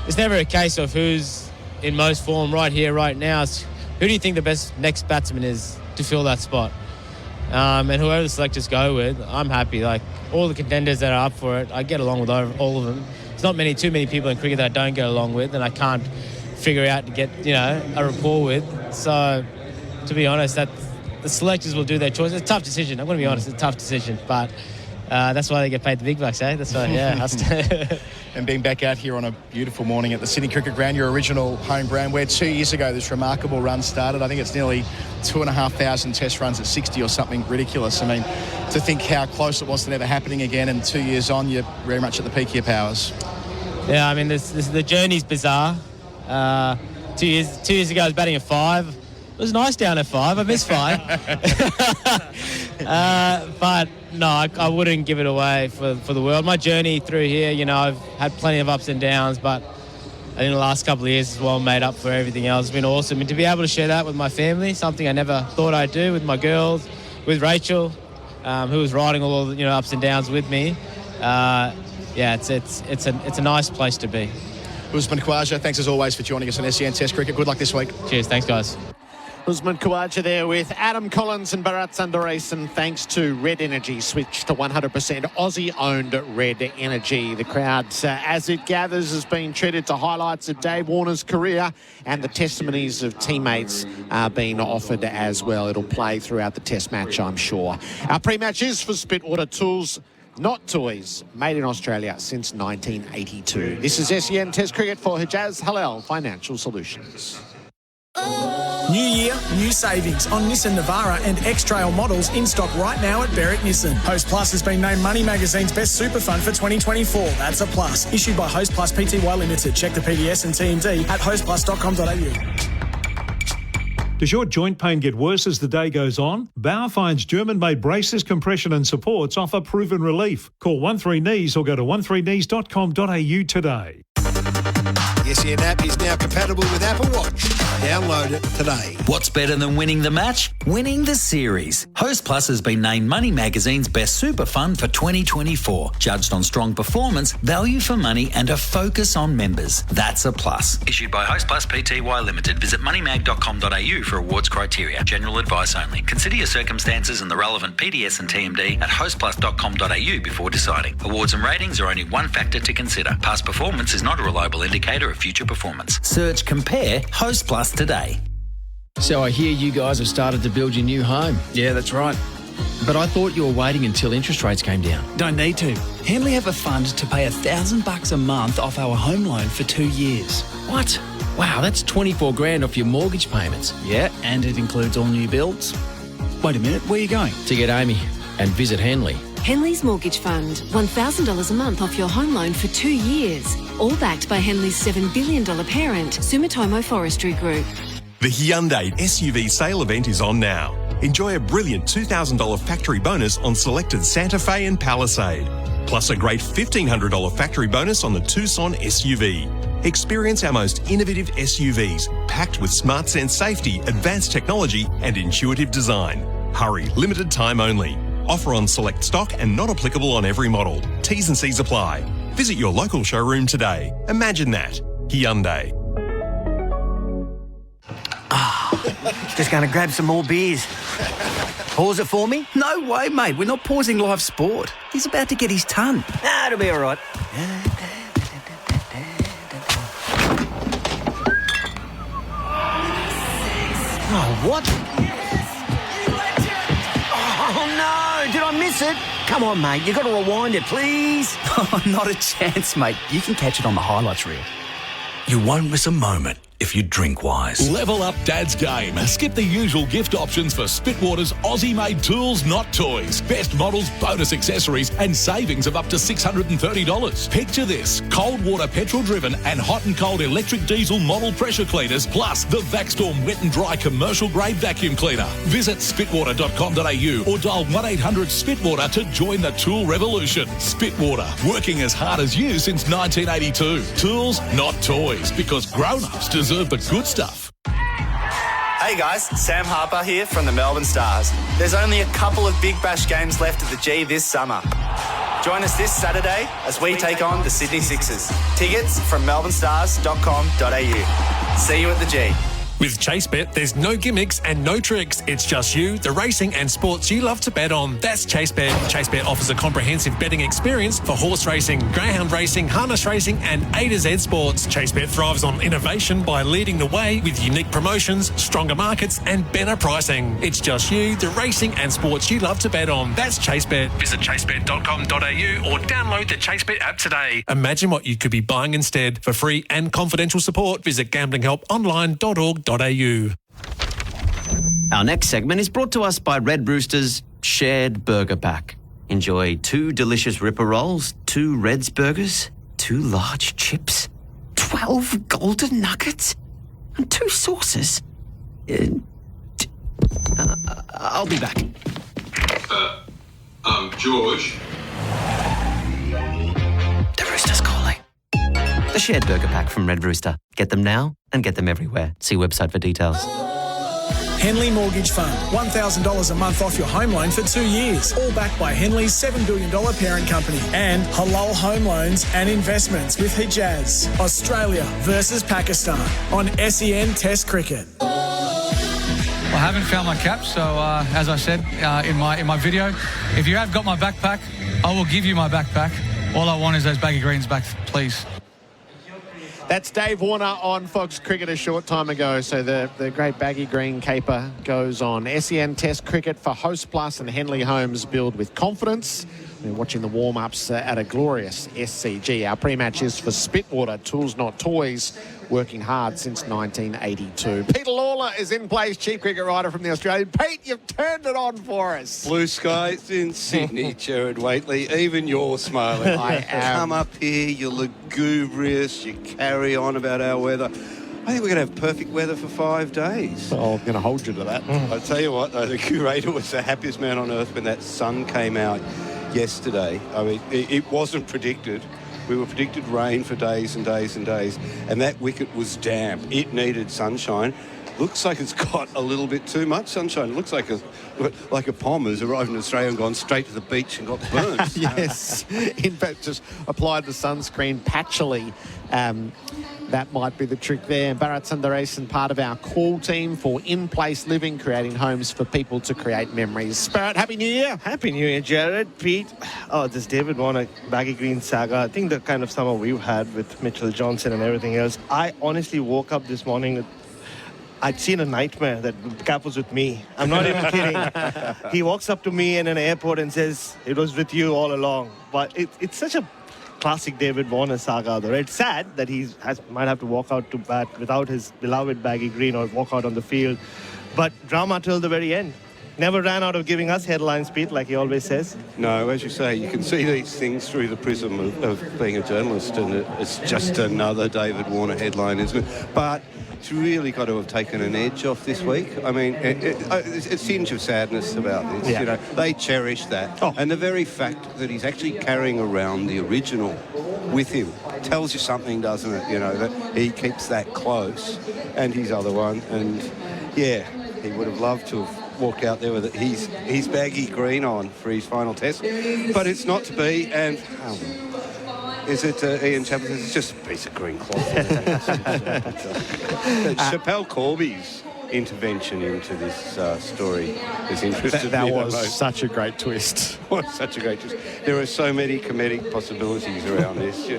It's never a case of who's in most form right here, right now. It's who do you think the best next batsman is to fill that spot? And whoever the selectors go with, I'm happy. Like all the contenders that are up for it, I get along with all of them. There's not too many people in cricket that I don't get along with, and I can't figure out to get a rapport with. So, to be honest, that the selectors will do their choice. It's a tough decision. I'm going to be honest, it's a tough decision, but that's why they get paid the big bucks, eh? That's why, yeah. And being back out here on a beautiful morning at the Sydney Cricket Ground, your original home ground, where 2 years ago this remarkable run started. I think it's nearly 2,500 test runs at 60 or something ridiculous. I mean, to think how close it was to never happening again, and 2 years on, you're very much at the peak of your powers. Yeah, I mean, the journey's bizarre. 2 years ago I was batting at 5. It was nice down at 5. I missed 5. But no, I wouldn't give it away for the world. My journey through here, I've had plenty of ups and downs, but I think the last couple of years has well made up for everything else. It's been awesome. And to be able to share that with my family, something I never thought I'd do, with my girls, with Rachel, who was riding all the ups and downs with me. It's a nice place to be. Usman Khawaja, thanks as always for joining us on SEN Test Cricket. Good luck this week. Cheers, thanks guys. Usman Khawaja there with Adam Collins and Bharat Sunderasen, thanks to Red Energy. Switch to 100% Aussie-owned Red Energy. The crowd, as it gathers, has been treated to highlights of Dave Warner's career, and the testimonies of teammates are being offered as well. It'll play throughout the test match, I'm sure. Our pre-match is for Spitwater Tools, not toys, made in Australia since 1982. This is SEN Test Cricket for Hijaz Halal Financial Solutions. New year, new savings on Nissan Navara and X-Trail models in stock right now at Berwick Nissan. Host Plus has been named Money Magazine's best super fund for 2024. That's a plus. Issued by Host Plus Pty Limited. Check the PDS and TMD at hostplus.com.au. Does your joint pain get worse as the day goes on? Bauer finds German-made braces, compression and supports offer proven relief. Call 13knees or go to 13knees.com.au today. The SEN app is now compatible with Apple Watch. Download it today. What's better than winning the match? Winning the series. Host Plus has been named Money Magazine's best super fund for 2024. Judged on strong performance, value for money and a focus on members. That's a plus. Issued by Host Plus Pty Limited. Visit moneymag.com.au for awards criteria. General advice only. Consider your circumstances and the relevant PDS and TMD at hostplus.com.au before deciding. Awards and ratings are only one factor to consider. Past performance is not a reliable indicator of future performance. Search Compare Host Plus today. So I hear you guys have started to build your new home. Yeah, that's right. But I thought you were waiting until interest rates came down. Don't need to. Henley have a fund to pay $1,000 a month off our home loan for 2 years. What? Wow, that's 24 grand off your mortgage payments. Yeah, and it includes all new builds. Wait a minute, where are you going? To get Amy and visit Henley. Henley's Mortgage Fund. $1,000 a month off your home loan for 2 years. All backed by Henley's $7 billion parent, Sumitomo Forestry Group. The Hyundai SUV sale event is on now. Enjoy a brilliant $2,000 factory bonus on selected Santa Fe and Palisade. Plus a great $1,500 factory bonus on the Tucson SUV. Experience our most innovative SUVs, packed with smart sense safety, advanced technology and intuitive design. Hurry, limited time only. Offer on select stock and not applicable on every model. T's and C's apply. Visit your local showroom today. Imagine that. Hyundai. Just going to grab some more beers. Pause it for me? No way, mate. We're not pausing live sport. He's about to get his ton. Nah, it'll be all right. Oh, what? Oh, no. Did I miss it? Come on, mate. You've got to rewind it, please. Oh, not a chance, mate. You can catch it on the highlights reel. You won't miss a moment if you drink wise. Level up Dad's game. Skip the usual gift options for Spitwater's Aussie-made tools, not toys. Best models, bonus accessories, and savings of up to $630. Picture this: cold water petrol-driven and hot and cold electric diesel model pressure cleaners, plus the Vacstorm wet and dry commercial-grade vacuum cleaner. Visit spitwater.com.au or dial 1-800-SPITWATER to join the tool revolution. Spitwater, working as hard as you since 1982. Tools, not toys, because grown-ups deserve the good stuff. Hey guys, Sam Harper here from the Melbourne Stars. There's only a couple of Big Bash games left at the G this summer. Join us this Saturday as we take on the Sydney Sixers. Tickets from melbournestars.com.au. See you at the G. With ChaseBet, there's no gimmicks and no tricks. It's just you, the racing and sports you love to bet on. That's ChaseBet. ChaseBet offers a comprehensive betting experience for horse racing, greyhound racing, harness racing and A to Z sports. ChaseBet thrives on innovation by leading the way with unique promotions, stronger markets and better pricing. It's just you, the racing and sports you love to bet on. That's ChaseBet. Visit chasebet.com.au or download the ChaseBet app today. Imagine what you could be buying instead. For free and confidential support, visit gamblinghelponline.org.au. Our next segment is brought to us by Red Rooster's Shared Burger Pack. Enjoy 2 delicious Ripper Rolls, 2 Red's Burgers, 2 large chips, 12 golden nuggets, and 2 sauces. I'll be back. George? The Rooster's calling. The Shared Burger Pack from Red Rooster. Get them now and get them everywhere. See website for details. Henley Mortgage Fund. $1,000 a month off your home loan for 2 years. All backed by Henley's $7 billion parent company. And Halal Home Loans and Investments with Hijaz. Australia versus Pakistan on SEN Test Cricket. I haven't found my cap, so as I said in my video, if you have got my backpack, I will give you my backpack. All I want is those baggy greens back, please. That's Dave Warner on Fox Cricket a short time ago. So the great baggy green caper goes on. SEN Test Cricket for Host Plus and Henley Homes build with confidence. We're watching the warm-ups at a glorious SCG. Our pre-match is for Spitwater, tools not toys, working hard since 1982. Peter Lalor is in place, chief cricket writer from the Australian. Pete, you've turned it on for us. Blue skies in Sydney, Gerard, Whateley. Even you're smiling. I am. Come up here, you're lugubrious, you carry on about our weather. I think we're going to have perfect weather for 5 days. Oh, I'm going to hold you to that. I'll tell you what, though, the curator was the happiest man on earth when that sun came out yesterday. I mean, it wasn't predicted. We were predicted rain for days and days and days, and that wicket was damp. It needed sunshine. Looks like it's got a little bit too much sunshine. It looks like a palm has arrived in Australia and gone straight to the beach and got burnt. Yes. In fact, just applied the sunscreen patchily. That might be the trick there. Bharat Sunderasen, part of our call team for in-place living, creating homes for people to create memories. Bharat, Happy New Year. Happy New Year, Gerard, Pete. Oh, this David Warner baggy green saga. I think the kind of summer we've had with Mitchell Johnson and everything else. I honestly woke up this morning with I'd seen a nightmare that Cap was with me. I'm not even kidding. He walks up to me in an airport and says, it was with you all along. But it's such a classic David Warner saga, though. It's sad that he might have to walk out to bat without his beloved baggy green or walk out on the field. But drama till the very end. Never ran out of giving us headlines, Pete, like he always says. No, as you say, you can see these things through the prism of being a journalist, and it's just another David Warner headline, isn't it? But it's really got to have taken an edge off this week. I mean, it's a tinge of sadness about this. Yeah. You know, they cherish that. And the very fact that he's actually carrying around the original with him tells you something, doesn't it? You know, that he keeps that close, and his other one. And, yeah, he would have loved to have walked out there with his baggy green on for his final test. But it's not to be, and... is it Ian Chapman? It's just a piece of green cloth. Chappelle Corby's intervention into this story has interested me. That was such a great twist. Such a great twist. There are so many comedic possibilities around this.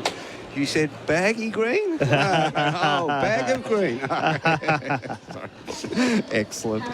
You said baggy green? Bag of green. Excellent.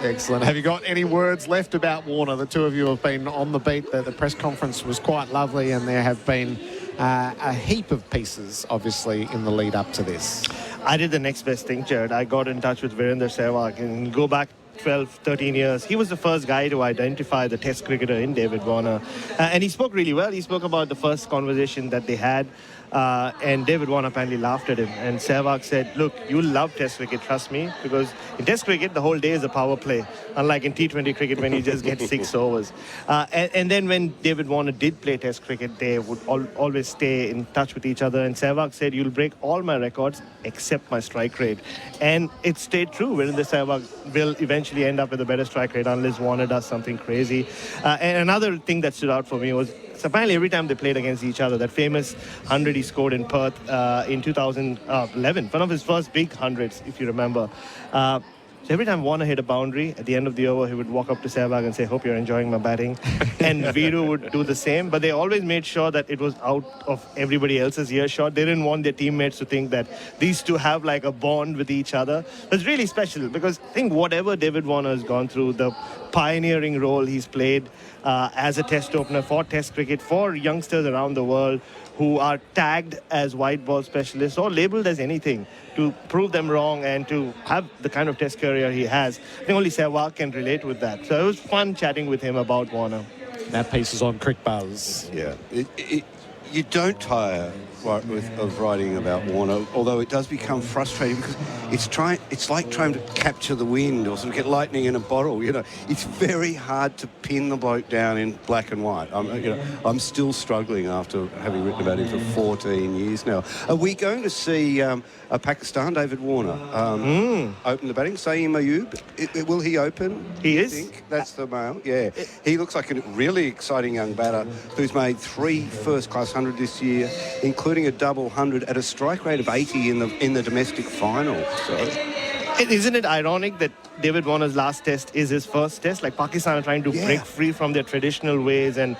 Have you got any words left about Warner? The two of you have been on the beat. The press conference was quite lovely, and there have been a heap of pieces, obviously, in the lead up to this. I did the next best thing, Gerard. I got in touch with Virender Sehwag and go back 12, 13 years. He was the first guy to identify the test cricketer in David Warner. And he spoke really well. He spoke about the first conversation that they had. And David Warner apparently laughed at him. And Sehwag said, look, you love test cricket, trust me, because in test cricket, the whole day is a power play, unlike in T20 cricket when you just get 6 overs. And then when David Warner did play test cricket, they would always stay in touch with each other. And Sehwag said, you'll break all my records except my strike rate. And it stayed true. Virender Sehwag will eventually end up with a better strike rate unless Warner does something crazy. And another thing that stood out for me was, so apparently every time they played against each other, that famous 100 he scored in Perth in 2011, one of his first big hundreds, if you remember. So every time Warner hit a boundary, at the end of the over, he would walk up to Sehwag and say, hope you're enjoying my batting. And Viru would do the same, but they always made sure that it was out of everybody else's earshot. They didn't want their teammates to think that these two have like a bond with each other. It's really special because I think whatever David Warner has gone through, the pioneering role he's played as a test opener for test cricket, for youngsters around the world who are tagged as white ball specialists or labelled as anything, to prove them wrong and to have the kind of test career he has. I think only Sehwag can relate with that. So it was fun chatting with him about Warner. That piece is on Crick Buzz. Yeah. You don't tire of writing about Warner, although it does become frustrating because it's like trying to capture the wind or sort of get lightning in a bottle. You know, it's very hard to pin the bloke down in black and white. I'm still struggling after having written about him for 14 years now. Are we going to see Pakistan, David Warner, open the batting? Saeem Ayub, will he open? He is. Think? That's the male. Yeah, he looks like a really exciting young batter who's made 3 first-class 100 this year, including a double 100 at a strike rate of 80 in the domestic final. So. Isn't it ironic that David Warner's last test is his first test? Like Pakistan are trying to break free from their traditional ways and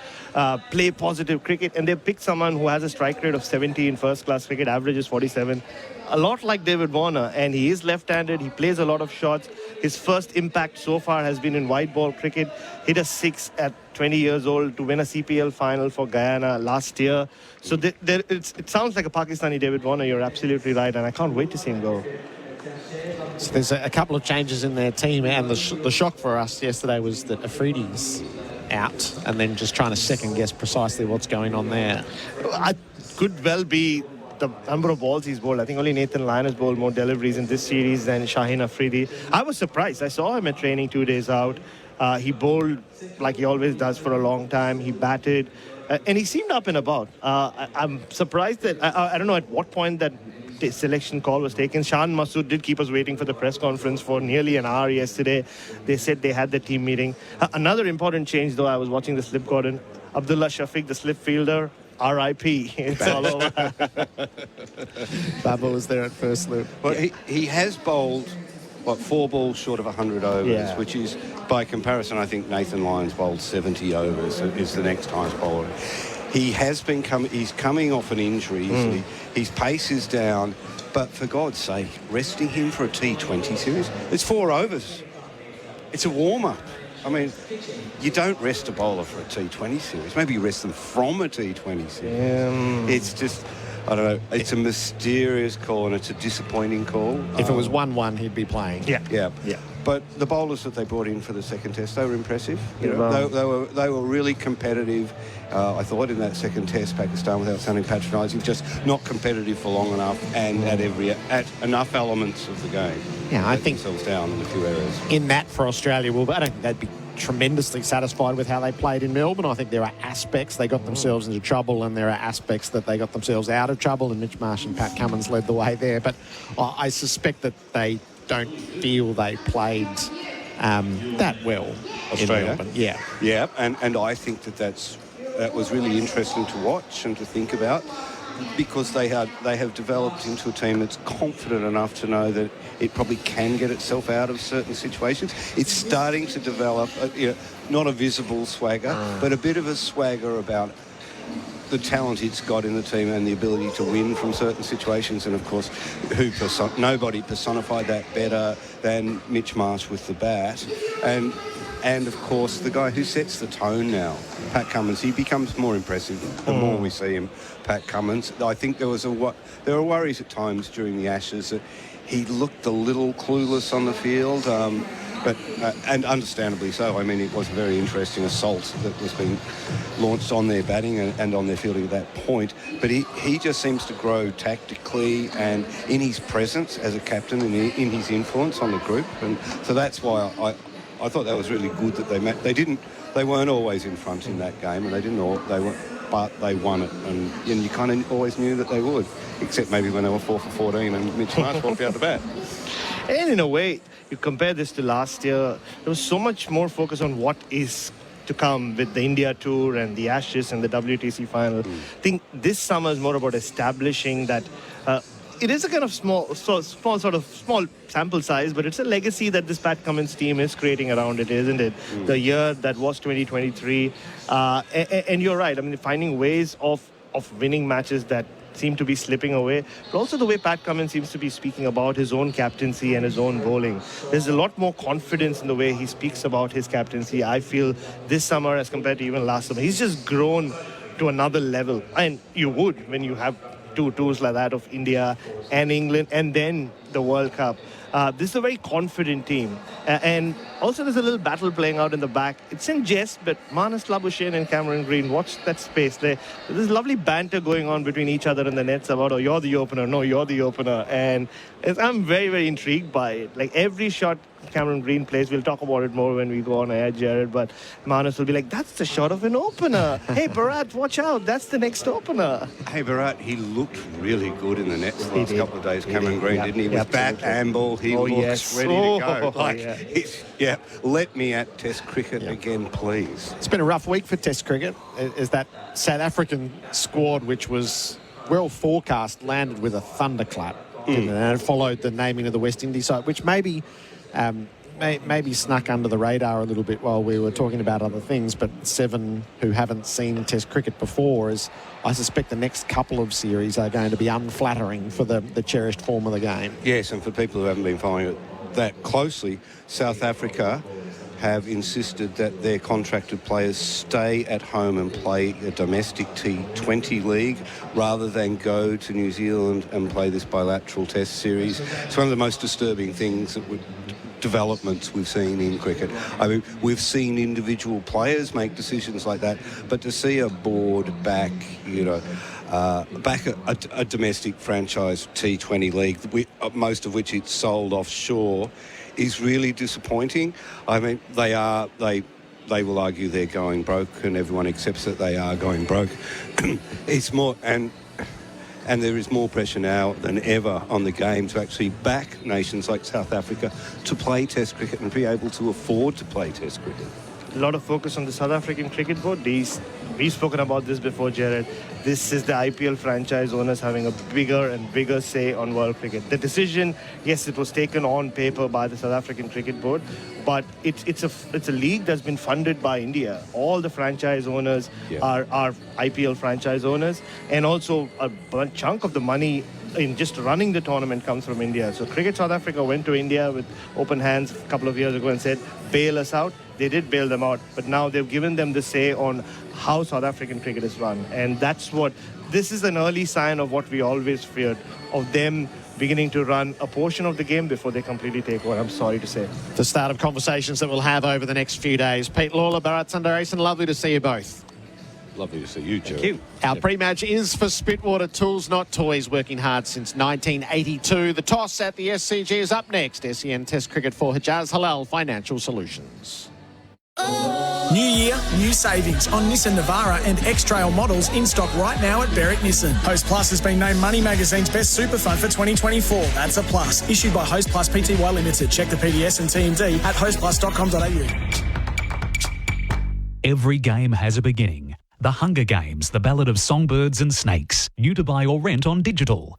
play positive cricket, and they picked someone who has a strike rate of 70 in first-class cricket, average is 47. A lot like David Warner, and he is left-handed. He plays a lot of shots. His first impact so far has been in white ball cricket. Hit a 6 at 20 years old to win a CPL final for Guyana last year. So it sounds like a Pakistani David Warner. You're absolutely right, and I can't wait to see him go. So there's a couple of changes in their team, and the shock for us yesterday was that Afridi's out, and then just trying to second-guess precisely what's going on there. Could well be the number of balls he's bowled. I think only Nathan Lyon has bowled more deliveries in this series than Shaheen Afridi. I was surprised. I saw him at training 2 days out. He bowled like he always does for a long time. He batted, and he seemed up and about. I'm surprised that, I don't know at what point that selection call was taken. Shan Masood did keep us waiting for the press conference for nearly an hour yesterday. They said they had the team meeting. Another important change, though, I was watching the slip Gordon. Abdullah Shafiq, the slip fielder, R.I.P. It's all over. Baba was there at first slip. Well, he has bowled, 4 balls short of 100 overs, which is, by comparison, I think Nathan Lyon's bowled 70 overs, is the next highest bowler. He has been he's coming off an injury. His pace is down, but for God's sake, resting him for a T20 series, it's 4 overs. It's a warm-up. I mean, you don't rest a bowler for a T20 series. Maybe you rest them from a T20 series. It's just, I don't know, it's a mysterious call and it's a disappointing call. If it was 1-1, he'd be playing. Yeah. But the bowlers that they brought in for the second test, they were impressive. You know, they were really competitive. I thought in that second test, Pakistan, without sounding patronising, just not competitive for long enough and at enough elements of the game. Yeah, I think themselves down in a few areas. In that for Australia, I don't think they'd be tremendously satisfied with how they played in Melbourne. I think there are aspects they got themselves into trouble, and there are aspects that they got themselves out of trouble, and Mitch Marsh and Pat Cummins led the way there. But I suspect that they don't feel they played that well. Australia? In Melbourne. Yeah. Yeah, and I think that was really interesting to watch and to think about, because they have developed into a team that's confident enough to know that it probably can get itself out of certain situations. It's starting to develop, not a visible swagger, but a bit of a swagger about the talent it's got in the team and the ability to win from certain situations. And of course, nobody personified that better than Mitch Marsh with the bat. And And, of course, the guy who sets the tone now, Pat Cummins, he becomes more impressive the more we see him, Pat Cummins. I think there were worries at times during the Ashes that he looked a little clueless on the field, and understandably so. I mean, it was a very interesting assault that was being launched on their batting and on their fielding at that point. But he just seems to grow tactically and in his presence as a captain and in his influence on the group. And so that's why I thought that was really good that they weren't always in front in that game, and but they won it, and you kind of always knew that they would, except maybe when they were 4 for 14 and Mitch Marsh walked out the bat. And in a way, you compare this to last year, there was so much more focus on what is to come with the India Tour and the Ashes and the WTC final. I think this summer is more about establishing that it is a kind of small sample size, but it's a legacy that this Pat Cummins team is creating around it, isn't it? The year that was 2023. And you're right. I mean, finding ways of winning matches that seem to be slipping away, but also the way Pat Cummins seems to be speaking about his own captaincy and his own bowling. There's a lot more confidence in the way he speaks about his captaincy, I feel, this summer as compared to even last summer. He's just grown to another level. And you would when you have two tours like that of India and England and then the World Cup. This is a very confident team. And also there's a little battle playing out in the back. It's in jest, but Marnus Labuschagne and Cameron Green, watch that space. There's lovely banter going on between each other in the nets about, oh, you're the opener, no, you're the opener. And I'm very, very intrigued by it. Like every shot Cameron Green plays, we'll talk about it more when we go on air, Gerard, but Marnus will be like, that's the shot of an opener. Hey, Bharat, watch out, that's the next opener. Hey, Bharat, he looked really good in the nets the last couple of days, Cameron Green, didn't he? With bat and ball, he looks ready to go. Let me at Test cricket again, please. It's been a rough week for Test cricket. Is that South African squad, which was well forecast, landed with a thunderclap. And it followed the naming of the West Indies side, which maybe snuck under the radar a little bit while we were talking about other things, but 7 who haven't seen Test cricket before, is I suspect the next couple of series are going to be unflattering for the cherished form of the game. Yes, and for people who haven't been following it that closely, South Africa have insisted that their contracted players stay at home and play a domestic T20 league rather than go to New Zealand and play this bilateral Test series. It's one of the most disturbing things developments we've seen in cricket. I mean, we've seen individual players make decisions like that, but to see a board back, a domestic franchise T20 league, most of which it's sold offshore, is really disappointing. I mean, they will argue they're going broke, and everyone accepts that they are going broke. It's more, and there is more pressure now than ever on the game to actually back nations like South Africa to play Test cricket and be able to afford to play Test cricket. A lot of focus on the South African Cricket Board. We've spoken about this before, Gerard. This is the IPL franchise owners having a bigger and bigger say on world cricket. The decision, yes, it was taken on paper by the South African Cricket Board, but it's a league that's been funded by India. All the franchise owners are IPL franchise owners, and also a chunk of the money in just running the tournament comes from India. So Cricket South Africa went to India with open hands a couple of years ago and said, bail us out. They did bail them out, but now they've given them the say on how South African cricket is run. And this is an early sign of what we always feared, of them beginning to run a portion of the game before they completely take over, I'm sorry to say. The start of conversations that we'll have over the next few days. Pete Lalor, Bharat, Sunderasen, lovely to see you both. Lovely to see you, Joe. Thank you. Our pre-match is for Spitwater Tools, Not Toys, working hard since 1982. The toss at the SCG is up next. SEN Test Cricket for Hijaz Halal Financial Solutions. New year, new savings on Nissan Navara and X-Trail models in stock right now at Berwick Nissan. Host Plus has been named Money Magazine's best super fund for 2024. That's a plus. Issued by Host Plus Pty Limited. Check the PDS and TMD at hostplus.com.au. Every game has a beginning. The Hunger Games, the Ballad of Songbirds and Snakes. New to buy or rent on digital.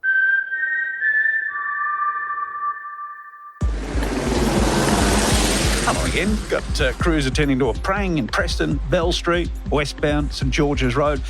Hello, again. Got crews attending to a prang in Preston, Bell Street, westbound St George's Road,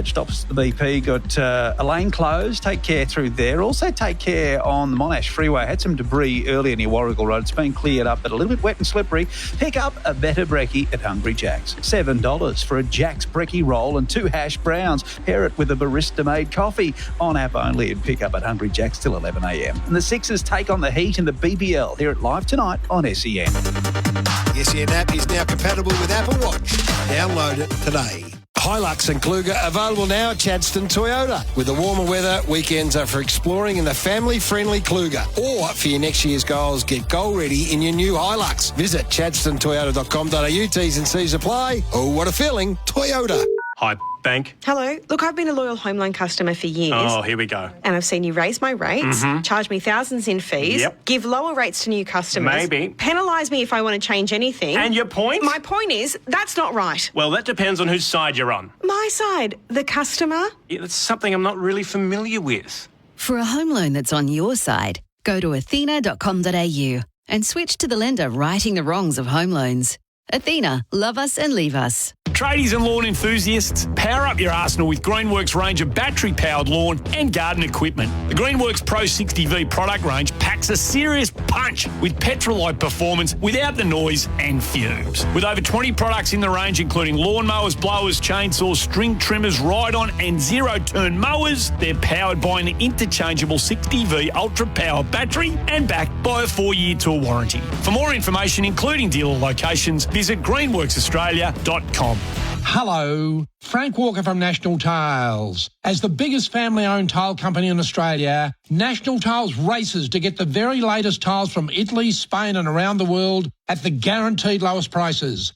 just opposite the BP. Got a lane closed. Take care through there. Also take care on the Monash Freeway. Had some debris earlier near Warrigal Road. It's been cleared up, but a little bit wet and slippery. Pick up a better brekkie at Hungry Jack's. $7 for a Jack's brekkie roll and 2 hash browns. Pair it with a barista-made coffee. On app only and pick up at Hungry Jack's till 11 a.m. And the Sixers take on the Heat in the BBL. Hear it live tonight on SEN. The SEN app is now compatible with Apple Watch. Download it today. Hilux and Kluger available now at Chadstone Toyota. With the warmer weather, weekends are for exploring in the family-friendly Kluger. Or for your next year's goals, get goal-ready in your new Hilux. Visit chadstonetoyota.com.au. T's and C's apply. Oh, what a feeling. Toyota. Hi, bank. Hello. Look, I've been a loyal home loan customer for years. Oh, here we go. And I've seen you raise my rates, charge me thousands in fees, give lower rates to new customers. Maybe. Penalise me if I want to change anything. And your point? My point is, that's not right. Well, that depends on whose side you're on. My side, the customer? Yeah, that's something I'm not really familiar with. For a home loan that's on your side, go to athena.com.au and switch to the lender righting the wrongs of home loans. Athena, love us and leave us. Tradies and lawn enthusiasts, power up your arsenal with Greenworks' range of battery-powered lawn and garden equipment. The Greenworks Pro 60V product range packs a serious punch with petrol-like performance without the noise and fumes. With over 20 products in the range, including lawnmowers, blowers, chainsaws, string trimmers, ride-on and zero-turn mowers, they're powered by an interchangeable 60V ultra-power battery and backed by a 4-year tool warranty. For more information, including dealer locations, visit greenworksaustralia.com. Hello, Frank Walker from National Tiles. As the biggest family-owned tile company in Australia, National Tiles races to get the very latest tiles from Italy, Spain and around the world at the guaranteed lowest prices.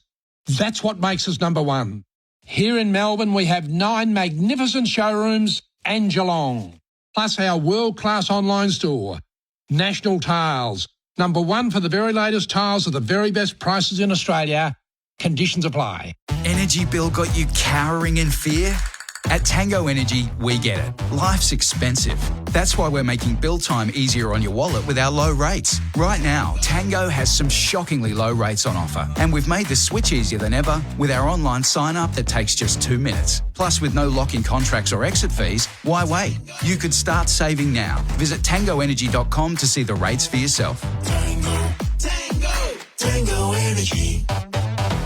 That's what makes us number one. Here in Melbourne, we have 9 magnificent showrooms and Geelong, plus our world-class online store. National Tiles, number one for the very latest tiles at the very best prices in Australia. Conditions apply. Energy bill got you cowering in fear? At Tango Energy, we get it. Life's expensive. That's why we're making bill time easier on your wallet with our low rates. Right now, Tango has some shockingly low rates on offer. And we've made the switch easier than ever with our online sign-up that takes just 2 minutes. Plus, with no lock-in contracts or exit fees, why wait? You could start saving now. Visit tangoenergy.com to see the rates for yourself. Tango Energy.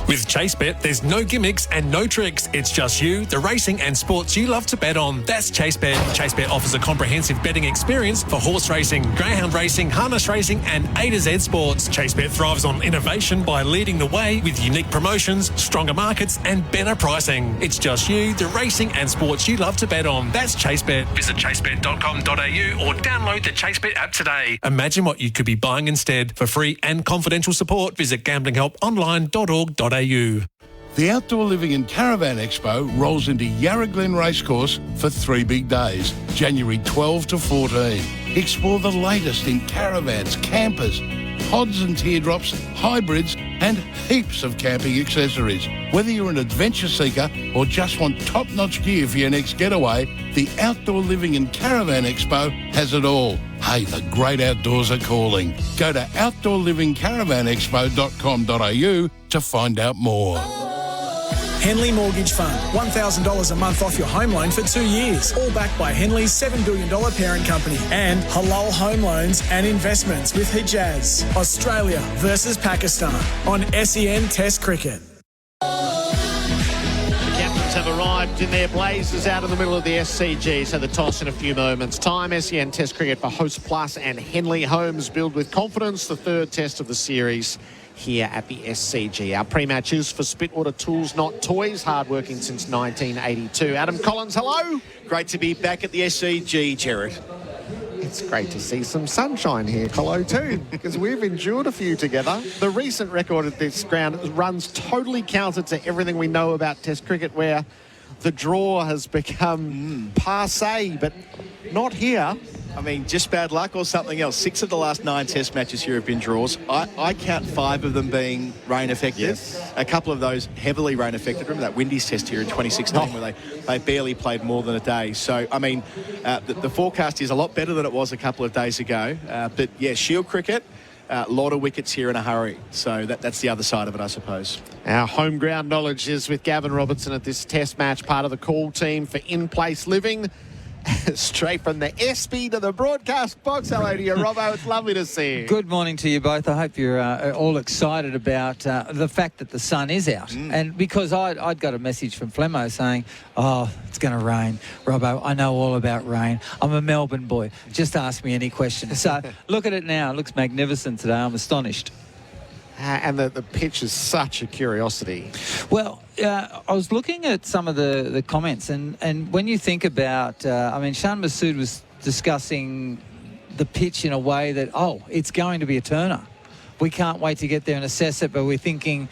With ChaseBet, there's no gimmicks and no tricks. It's just you, the racing and sports you love to bet on. That's ChaseBet. ChaseBet offers a comprehensive betting experience for horse racing, greyhound racing, harness racing and A to Z sports. ChaseBet thrives on innovation by leading the way with unique promotions, stronger markets and better pricing. It's just you, the racing and sports you love to bet on. That's ChaseBet. Visit chasebet.com.au or download the ChaseBet app today. Imagine what you could be buying instead. For free and confidential support, visit gamblinghelponline.org.au. The Outdoor Living and Caravan Expo rolls into Yarra Glen Racecourse for 3 big days, January 12 to 14. Explore the latest in caravans, campers, pods and teardrops, hybrids and heaps of camping accessories. Whether you're an adventure seeker or just want top-notch gear for your next getaway, the Outdoor Living and Caravan Expo has it all. Hey, the great outdoors are calling. Go to outdoorlivingcaravanexpo.com.au to find out more. Henley Mortgage Fund, $1,000 a month off your home loan for 2 years. All backed by Henley's $7 billion parent company. And Halal Home Loans and Investments with Hijaz. Australia versus Pakistan on SEN Test Cricket. Have arrived in their blazers out in the middle of the SCG, so the toss in a few moments. Time, SEN Test Cricket for Host Plus and Henley Homes. Build with confidence, the third test of the series here at the SCG. Our pre-match is for Spitwater Tools, Not Toys, hard-working since 1982. Adam Collins, hello. Great to be back at the SCG, Gerard. It's great to see some sunshine here, hello too, because we've endured a few together. The recent record at this ground runs totally counter to everything we know about Test cricket, where the draw has become passé, but not here. I mean, just bad luck or something else. 6 of the last 9 Test matches here have been draws. I count 5 of them being rain-affected. Yes. A couple of those heavily rain-affected. Remember that Windies Test here in 2016 where they barely played more than a day. So, I mean, the forecast is a lot better than it was a couple of days ago. But, yeah, Shield cricket, A lot of wickets here in a hurry. So that's the other side of it, I suppose. Our home ground knowledge is with Gavin Robertson at this test match, part of the call team for in-place living. Straight from the SB to the broadcast box. Hello to you, Robbo. It's lovely to see you. Good morning to you both. I hope you're all excited about the fact that the sun is out. And because I'd got a message from Flemmo saying, oh, it's going to rain. Robbo, I know all about rain. I'm a Melbourne boy. Just ask me any questions. So look at it now. It looks magnificent today. I'm astonished. And the pitch is such a curiosity. Well, I was looking at some of the comments, and when you think about, Shan Masood was discussing the pitch in a way that, it's going to be a turner. We can't wait to get there and assess it, but we're thinking,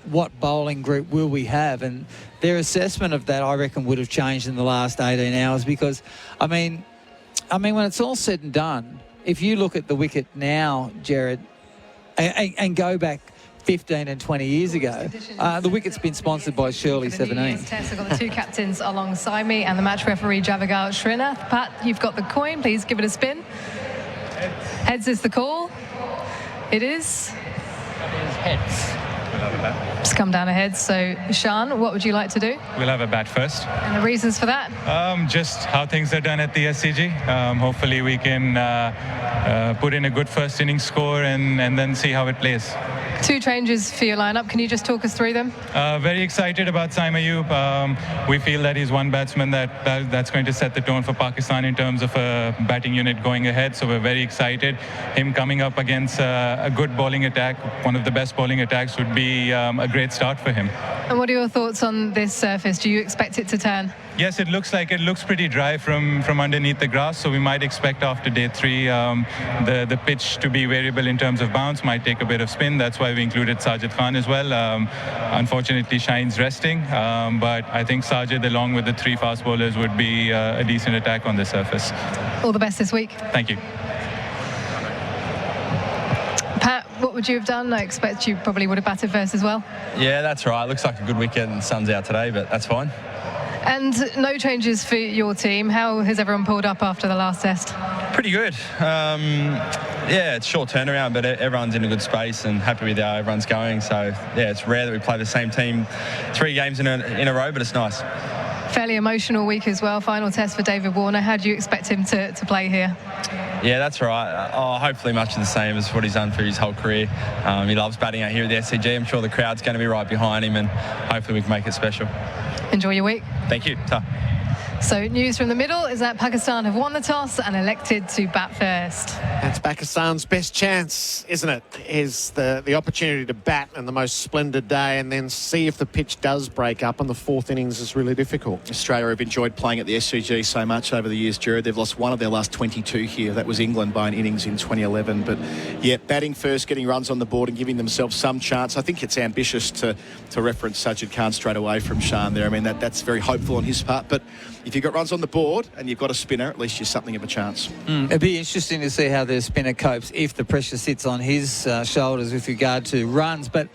what bowling group will we have? And their assessment of that, I reckon, would have changed in the last 18 hours because, when it's all said and done, if you look at the wicket now, Gerard, and go back 15 and 20 years ago, the wicket's been sponsored by Shirley 17. Test, I've got the two captains alongside me and the match referee, Javagal Srinath. Pat, you've got the coin. Please give it a spin. Heads is the call. It is. Heads. Just come down a heads. So, Shan, what would you like to do? We'll have a bat first. And the reasons for that? Just how things are done at the SCG. Hopefully we can put in a good first innings score and then see how it plays. Two changes for your lineup. Can you just talk us through them? Very excited about Saim Ayub. We feel that he's one batsman that's going to set the tone for Pakistan in terms of a batting unit going ahead. So we're very excited. Him coming up against a good bowling attack, one of the best bowling attacks, would be a great start for him. And what are your thoughts on this surface? Do you expect it to turn? Yes, it looks pretty dry from underneath the grass, so we might expect after day 3 the pitch to be variable in terms of bounce, might take a bit of spin. That's why we included Sajid Khan as well. Unfortunately, Shine's resting, but I think Sajid, along with the 3 fast bowlers, would be a decent attack on the surface. All the best this week. Thank you. Pat, what would you have done? I expect you probably would have batted first as well. Yeah, that's right. Looks like a good wicket and the sun's out today, but that's fine. And no changes for your team. How has everyone pulled up after the last test? Pretty good. It's short turnaround, but everyone's in a good space and happy with how everyone's going. So, it's rare that we play the same team 3 games in a row, but it's nice. Fairly emotional week as well. Final test for David Warner. How do you expect him to play here? Yeah, that's right. Hopefully much of the same as what he's done for his whole career. He loves batting out here at the SCG. I'm sure the crowd's going to be right behind him, and hopefully we can make it special. Enjoy your week. Thank you. Ta. So news from the middle is that Pakistan have won the toss and elected to bat first. That's Pakistan's best chance, isn't it? Is the opportunity to bat in the most splendid day and then see if the pitch does break up, and the 4th innings is really difficult. Australia have enjoyed playing at the SCG so much over the years, Gerard. They've lost one of their last 22 here. That was England by an innings in 2011. But, batting first, getting runs on the board and giving themselves some chance. I think it's ambitious to reference Sajid Khan straight away from Shan there. I mean, that's very hopeful on his part. But if you've got runs on the board and you've got a spinner, at least you're something of a chance. It'd be interesting to see how the spinner copes if the pressure sits on his shoulders with regard to runs. But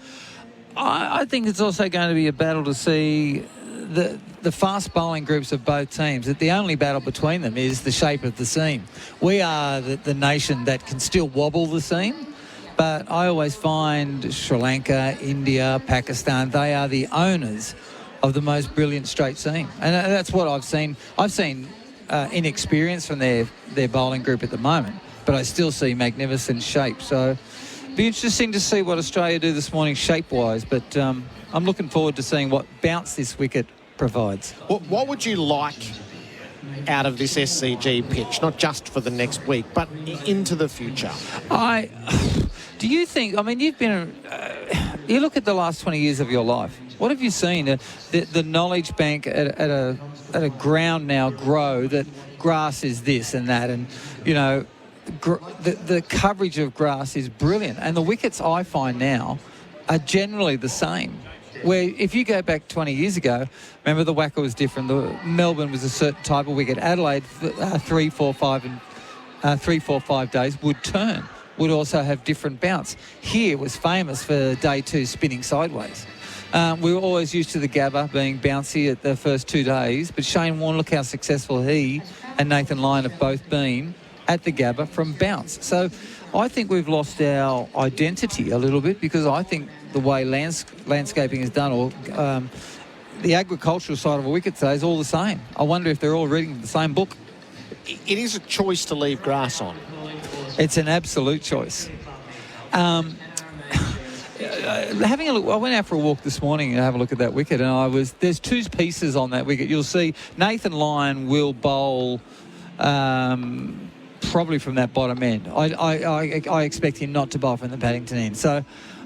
I think it's also going to be a battle to see the fast bowling groups of both teams. That the only battle between them is the shape of the seam. We are the nation that can still wobble the seam. But I always find Sri Lanka, India, Pakistan, they are the owners of the most brilliant straight seam. And that's what I've seen. I've seen inexperience from their bowling group at the moment, but I still see magnificent shape. So it'll be interesting to see what Australia do this morning shape-wise, but I'm looking forward to seeing what bounce this wicket provides. What would you like out of this SCG pitch, not just for the next week, but into the future? Do you think, you've been, you look at the last 20 years of your life, what have you seen? The knowledge bank at a ground now grow that grass is this and that, and, the coverage of grass is brilliant. And the wickets I find now are generally the same. Where if you go back 20 years ago, remember the WACA was different. Melbourne was a certain type of wicket. Adelaide, 3, 4, 5 days would turn, would also have different bounce. Here was famous for day 2 spinning sideways. We were always used to the Gabba being bouncy at the first 2 days, but Shane Warne, look how successful he and Nathan Lyon have both been at the Gabba from bounce. So I think we've lost our identity a little bit because I think the way landscaping is done or the agricultural side of a wicket today is all the same. I wonder if they're all reading the same book. It is a choice to leave grass on. It's an absolute choice. Having a look, I went out for a walk this morning and have a look at that wicket, and there's two pieces on that wicket. You'll see Nathan Lyon will bowl probably from that bottom end. I expect him not to bowl from the Paddington end. So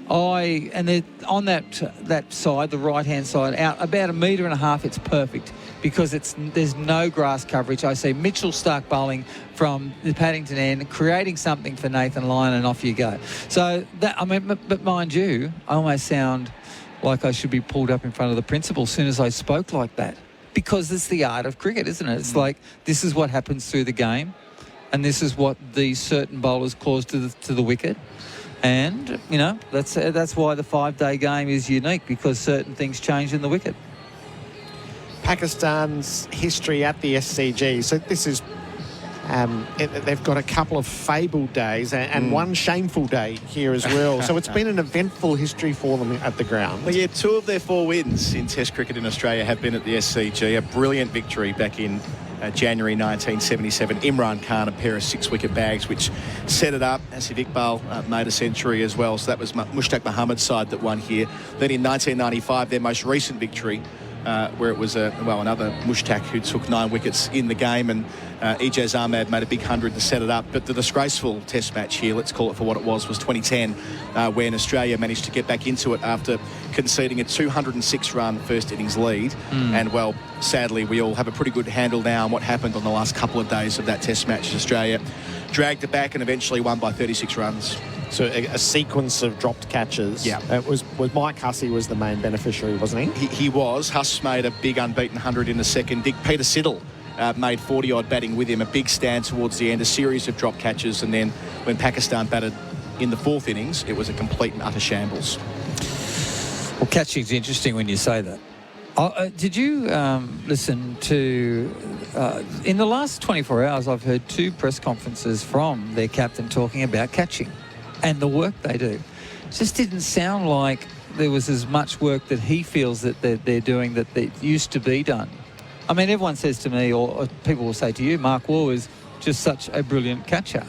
on that side, the right-hand side, out about 1.5 metres, it's perfect because there's no grass coverage. I see Mitchell Stark bowling from the Paddington end, creating something for Nathan Lyon, and off you go. So but mind you, I almost sound like I should be pulled up in front of the principal as soon as I spoke like that, because it's the art of cricket, isn't it? It's like this is what happens through the game, and this is what these certain bowlers cause to the wicket. And, that's why the 5-day game is unique, because certain things change in the wicket. Pakistan's history at the SCG. So this is, they've got a couple of fabled days and one shameful day here as well. So it's been an eventful history for them at the ground. Well, yeah, 2 of their 4 wins in Test cricket in Australia have been at the SCG. A brilliant victory back in January 1977. Imran Khan, a pair of 6-wicket bags, which set it up. Asif Iqbal made a century as well. So that was Mushtaq Mohammed's side that won here. Then in 1995, their most recent victory, where it was another Mushtaq who took 9 wickets in the game, and Ijaz Ahmed made a big 100 to set it up. But the disgraceful Test match here, let's call it for what it was 2010, when Australia managed to get back into it after conceding a 206-run first innings lead. And, sadly, we all have a pretty good handle now on what happened on the last couple of days of that Test match. Australia dragged it back and eventually won by 36 runs. So a sequence of dropped catches. Yeah. Was Mike Hussey was the main beneficiary, wasn't he? He was. Huss made a big unbeaten 100 in the second. Peter Siddle made 40-odd batting with him, a big stand towards the end, a series of drop catches, and then when Pakistan batted in the 4th innings, it was a complete and utter shambles. Well, catching's interesting when you say that. Did you listen to... in the last 24 hours, I've heard 2 press conferences from their captain talking about catching and the work they do. It just didn't sound like there was as much work that he feels that they're doing that used to be done. I mean, everyone says to me, or people will say to you, Mark Waugh is just such a brilliant catcher.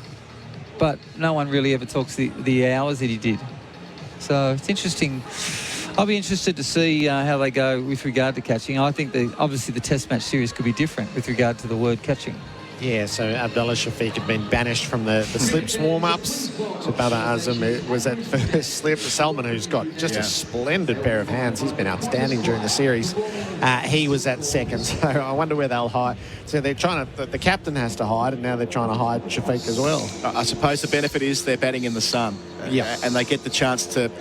But no one really ever talks the hours that he did. So it's interesting. I'll be interested to see how they go with regard to catching. I think obviously the Test match series could be different with regard to the word catching. Yeah, so Abdullah Shafiq had been banished from the slips warm-ups. So Babar Azam was at first slip. Salman, who's got just a splendid pair of hands. He's been outstanding during the series. He was at second, so I wonder where they'll hide. So they're trying to... The captain has to hide, and now they're trying to hide Shafiq as well. I suppose the benefit is they're batting in the sun. And they get the chance to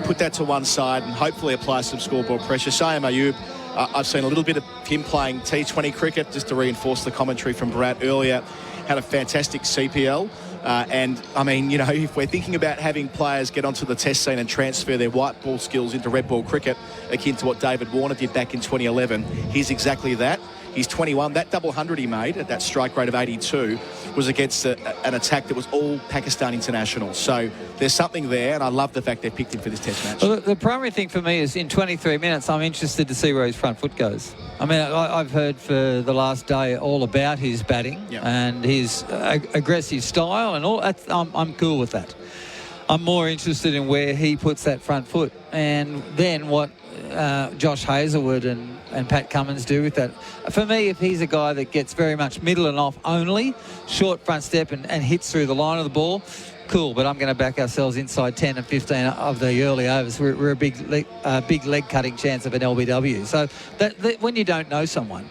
put that to one side and hopefully apply some scoreboard pressure. Sayam Ayub, I've seen a little bit of him playing T20 cricket, just to reinforce the commentary from Bharat earlier. Had a fantastic CPL. And, I mean, if we're thinking about having players get onto the Test scene and transfer their white ball skills into red ball cricket, akin to what David Warner did back in 2011, he's exactly that. He's 21. That double 100 he made at that strike rate of 82 was against an attack that was all Pakistan internationals. So there's something there, and I love the fact they picked him for this Test match. Well, the primary thing for me is in 23 minutes, I'm interested to see where his front foot goes. I mean, I've heard for the last day all about his batting and his aggressive style and all. I'm cool with that. I'm more interested in where he puts that front foot, and then what Josh Hazlewood and Pat Cummins do with that. For me, if he's a guy that gets very much middle and off only, short front step and hits through the line of the ball, cool, but I'm going to back ourselves inside 10 and 15 of the early overs. We're a big leg cutting chance of an LBW. So that when you don't know someone,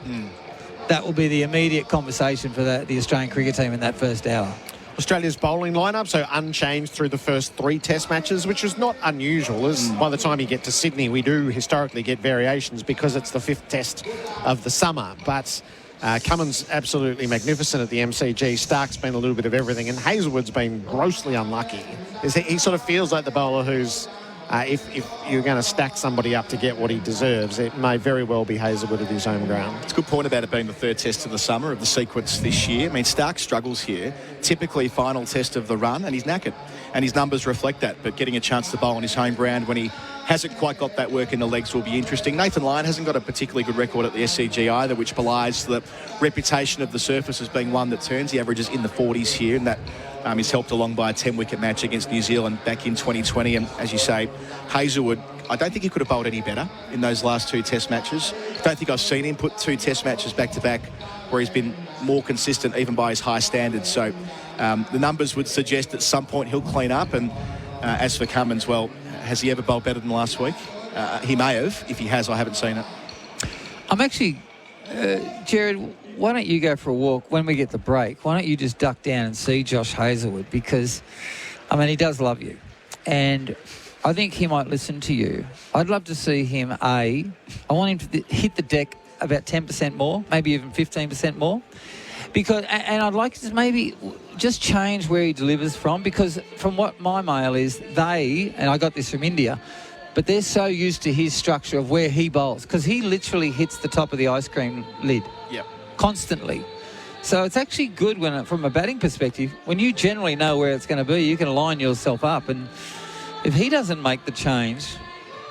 that will be the immediate conversation for the Australian cricket team in that first hour. Australia's bowling lineup, so unchanged through the first 3 Test matches, which is not unusual, as by the time you get to Sydney, we do historically get variations because it's the 5th Test of the summer. But Cummins absolutely magnificent at the MCG. Stark's been a little bit of everything, and Hazlewood's been grossly unlucky. He sort of feels like the bowler who's if you're going to stack somebody up to get what he deserves, it may very well be Hazelwood at his home ground. It's a good point about it being the third test of the summer of the sequence this year. I mean, Stark struggles here. Typically final test of the run, and he's knackered. And his numbers reflect that. But getting a chance to bowl on his home ground when he hasn't quite got that work in the legs will be interesting. Nathan Lyon hasn't got a particularly good record at the SCG either, which belies the reputation of the surface as being one that turns. He averages in the 40s here, and that is helped along by a 10-wicket match against New Zealand back in 2020. And as you say, Hazelwood, I don't think he could have bowled any better in those last 2 test matches. I don't think I've seen him put 2 test matches back-to-back where he's been more consistent even by his high standards. So the numbers would suggest at some point he'll clean up. And as for Cummins, well, has he ever bowled better than last week? He may have. If he has, I haven't seen it. I'm actually, Gerard, why don't you go for a walk when we get the break? Why don't you just duck down and see Josh Hazelwood? Because, I mean, he does love you. And I think he might listen to you. I'd love to see him, I want him to hit the deck about 10% more, maybe even 15% more. Because, and I'd like to maybe just change where he delivers from, because from what my mail is, and I got this from India, but they're so used to his structure of where he bowls, because he literally hits the top of the ice cream lid. Yep. Constantly. So it's actually good when, from a batting perspective, when you generally know where it's going to be, you can line yourself up. And if he doesn't make the change,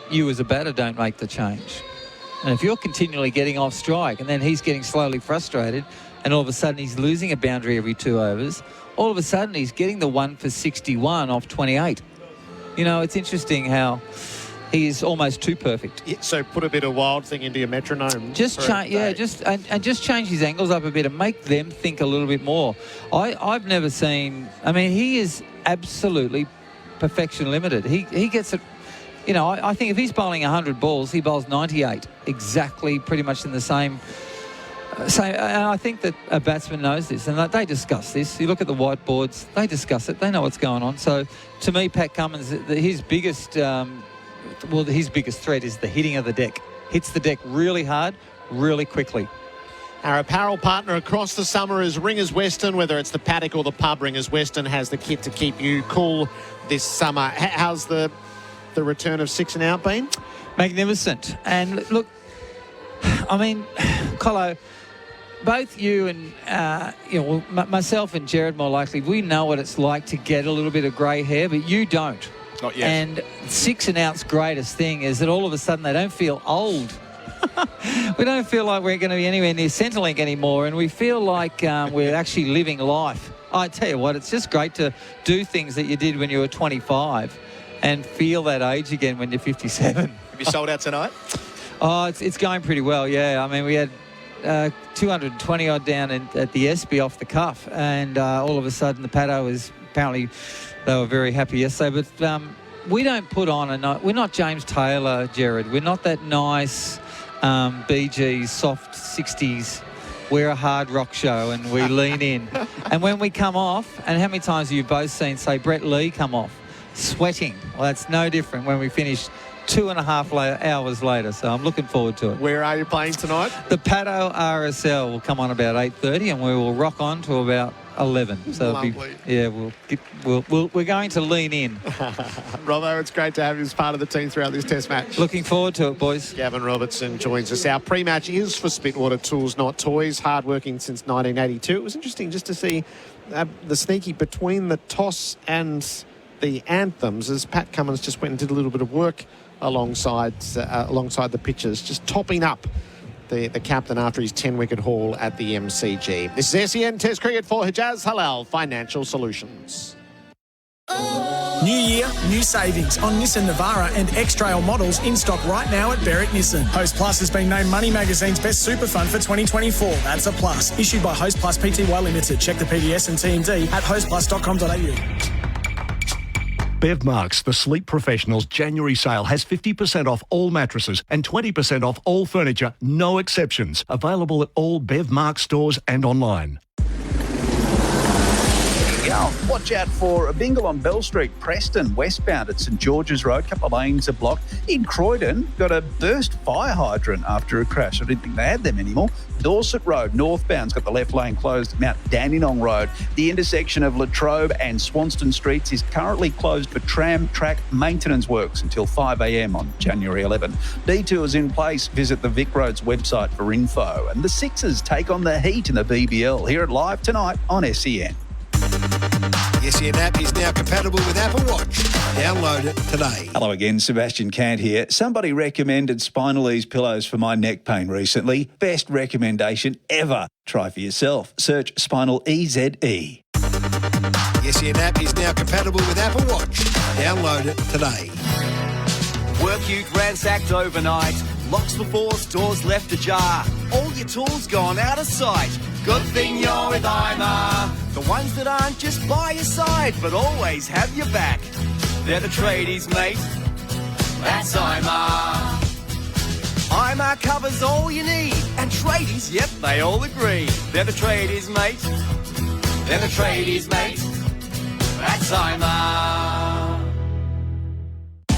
you as a batter don't make the change. And if you're continually getting off strike and then he's getting slowly frustrated and all of a sudden he's losing a boundary every 2 overs, all of a sudden he's getting the 1 for 61 off 28. You know, it's interesting how he is almost too perfect. Yeah, so put a bit of wild thing into your metronome. Just change, just change his angles up a bit and make them think a little bit more. I've never seen. I mean, he is absolutely perfection limited. He gets it. You know, I think if he's bowling 100 balls, he bowls 98 exactly, pretty much in the same. And I think that a batsman knows this, and they discuss this. You look at the whiteboards; they discuss it. They know what's going on. So, to me, Pat Cummins, his biggest threat is the hitting of the deck. Hits the deck really hard, really quickly. Our apparel partner across the summer is Ringers Western. Whether it's the paddock or the pub, Ringers Western has the kit to keep you cool this summer. How's the return of 6 and out been? Magnificent. And look, I mean, Colo, both you and myself and Gerard more likely, we know what it's like to get a little bit of grey hair, but you don't. Not yet. And 6 and out's greatest thing is that all of a sudden they don't feel old. We don't feel like we're going to be anywhere near Centrelink anymore, and we feel like we're actually living life. I tell you what, it's just great to do things that you did when you were 25 and feel that age again when you're 57. Have you sold out tonight? Oh, it's going pretty well, yeah. I mean, we had 220 odd down at the Espy off the cuff, and all of a sudden the paddo was apparently they were very happy yesterday. But we don't put on we're not James Taylor, Gerard. We're not that nice BG soft 60s. We're a hard rock show and we lean in. And when we come off, and how many times have you both seen, say, Brett Lee come off sweating? Well, that's no different when we finish 2.5 hours later, so I'm looking forward to it. Where are you playing tonight? The Paddo RSL will come on about 8:30 and we will rock on to about 11. So we're going to lean in. Robbo, it's great to have you as part of the team throughout this test match. Looking forward to it, boys. Gavin Robertson joins us. Our pre-match is for Spitwater Tools, Not Toys. Hard-working since 1982. It was interesting just to see the sneaky between the toss and the anthems as Pat Cummins just went and did a little bit of work alongside the pitches, just topping up the captain after his 10-wicket haul at the MCG. This is SEN Test Cricket for Hijaz Halal Financial Solutions. New year, new savings on Nissan Navara and X-Trail models in stock right now at Berwick Nissan. Host Plus has been named Money Magazine's best super fund for 2024. That's a plus. Issued by Host Plus Pty Limited. Check the PDS and TMD at hostplus.com.au. Bevmarks, the sleep professionals' January sale has 50% off all mattresses and 20% off all furniture, no exceptions. Available at all Bevmarks stores and online. Go. Now, watch out for a bingle on Bell Street, Preston, westbound at St George's Road. A couple of lanes are blocked. In Croydon, got a burst fire hydrant after a crash. I didn't think they had them anymore. Dorset Road, northbound's got the left lane closed at Mount Dandenong Road. The intersection of Latrobe and Swanston Streets is currently closed for tram track maintenance works until 5 a.m. on January 11. Detours in place. Visit the Vic Roads website for info. And the Sixers take on the Heat in the BBL. Hear it live tonight on SEN. The SEN app is now compatible with Apple Watch. Download it today. Hello again, Sebastian Cant here. Somebody recommended Spinal Ease pillows for my neck pain recently. Best recommendation ever. Try for yourself. Search Spinal EZE. The SEN app is now compatible with Apple Watch. Download it today. Work ute ransacked overnight. Locks before, stores left ajar. All your tools gone out of sight. Good thing you're with IMA. The ones that aren't just by your side, but always have your back. They're the tradies, mate. That's IMA. IMA covers all you need. And tradies, yep, they all agree. They're the tradies, mate. They're the tradies, mate. That's IMA.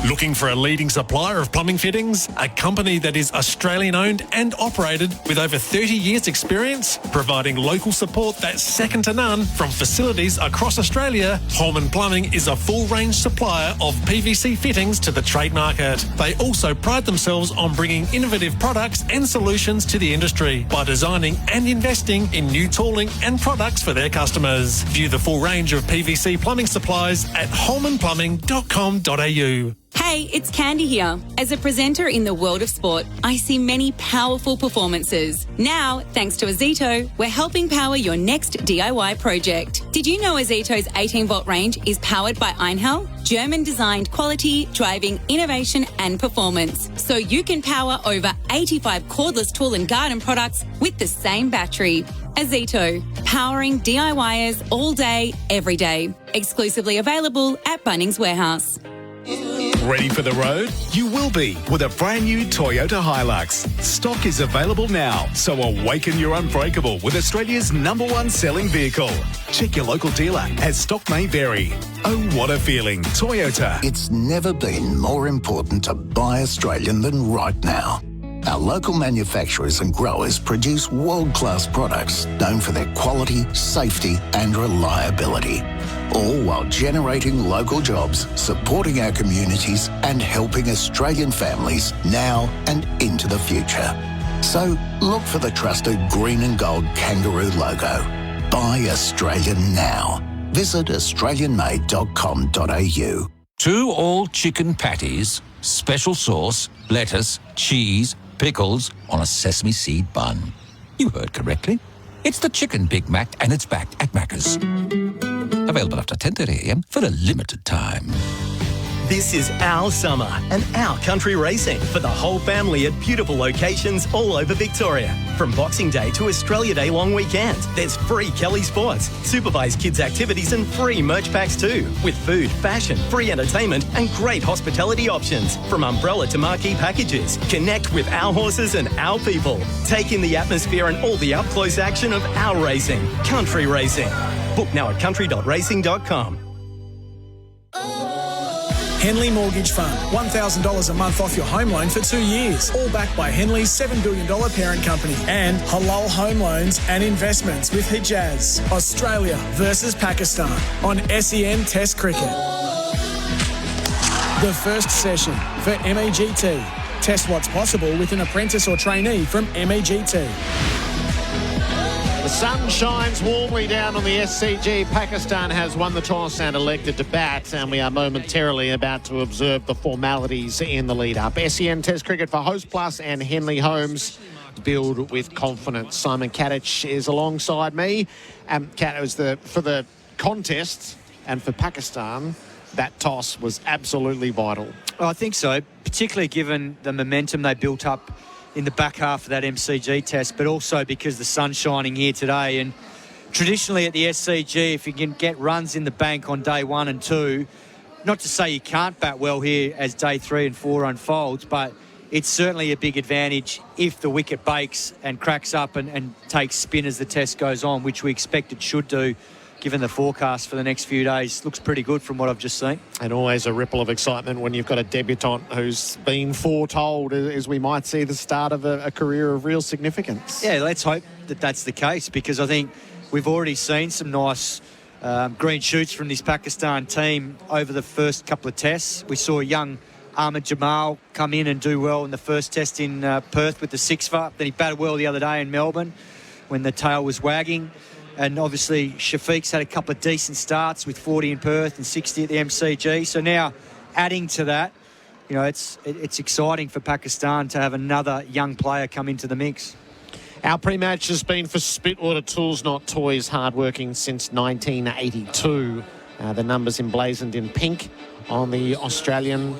Looking for a leading supplier of plumbing fittings? A company that is Australian-owned and operated with over 30 years' experience, providing local support that's second to none from facilities across Australia. Holman Plumbing is a full-range supplier of PVC fittings to the trade market. They also pride themselves on bringing innovative products and solutions to the industry by designing and investing in new tooling and products for their customers. View the full range of PVC plumbing supplies at holmanplumbing.com.au. Hey, it's Candy here. As a presenter in the world of sport, I see many powerful performances. Now, thanks to Azito, we're helping power your next DIY project. Did you know Azito's 18-volt range is powered by Einhell? German-designed quality, driving, innovation and performance. So you can power over 85 cordless tool and garden products with the same battery. Azito, powering DIYers all day, every day. Exclusively available at Bunnings Warehouse. Ready for the road? You will be with a brand new Toyota Hilux. Stock is available now, so awaken your unbreakable with Australia's #1 selling vehicle. Check your local dealer as stock may vary. Oh, what a feeling. Toyota. It's never been more important to buy Australian than right now. Our local manufacturers and growers produce world-class products known for their quality, safety and reliability, all while generating local jobs, supporting our communities and helping Australian families now and into the future. So look for the trusted green and gold kangaroo logo. Buy Australian now. Visit australianmade.com.au. 2 all-chicken patties, special sauce, lettuce, cheese, pickles on a sesame seed bun. You heard correctly. It's the Chicken Big Mac and it's back at Macca's. Available after 10:30 a.m. for a limited time. This is our summer and our country racing for the whole family at beautiful locations all over Victoria. From Boxing Day to Australia Day long weekend, there's free Kelly Sports, supervised kids activities and free merch packs too, with food, fashion, free entertainment and great hospitality options. From umbrella to marquee packages, connect with our horses and our people. Take in the atmosphere and all the up-close action of our racing. Country racing. Book now at country.racing.com. Henley Mortgage Fund, $1,000 a month off your home loan for 2 years. All backed by Henley's $7 billion parent company. And Halal Home Loans and Investments with Hijaz. Australia versus Pakistan on SEN Test Cricket. The first session for MEGT. Test what's possible with an apprentice or trainee from MEGT. The sun shines warmly down on the SCG. Pakistan has won the toss and elected to bat, and we are momentarily about to observe the formalities in the lead-up. SEN Test Cricket for Host Plus and Henley Homes. Build with confidence. Simon Katich is alongside me. Kat, it was for the contest and for Pakistan, that toss was absolutely vital. I think so, particularly given the momentum they built up in the back half of that MCG test, but also because the sun's shining here today. And traditionally at the SCG, if you can get runs in the bank on day 1 and 2, not to say you can't bat well here as day 3 and 4 unfolds, but it's certainly a big advantage if the wicket bakes and cracks up and takes spin as the test goes on, which we expect it should do given the forecast for the next few days, looks pretty good from what I've just seen. And always a ripple of excitement when you've got a debutant who's been foretold as we might see the start of a career of real significance. Yeah, let's hope that that's the case, because I think we've already seen some nice green shoots from this Pakistan team over the first couple of tests. We saw young Ahmed Jamal come in and do well in the first test in Perth with the 6-for. Then he batted well the other day in Melbourne when the tail was wagging. And obviously Shafiq's had a couple of decent starts with 40 in Perth and 60 at the MCG. So now adding to that, you know, it's exciting for Pakistan to have another young player come into the mix. Our pre-match has been for Spitwater Tools, Not Toys, hardworking since 1982. The numbers emblazoned in pink on the Australian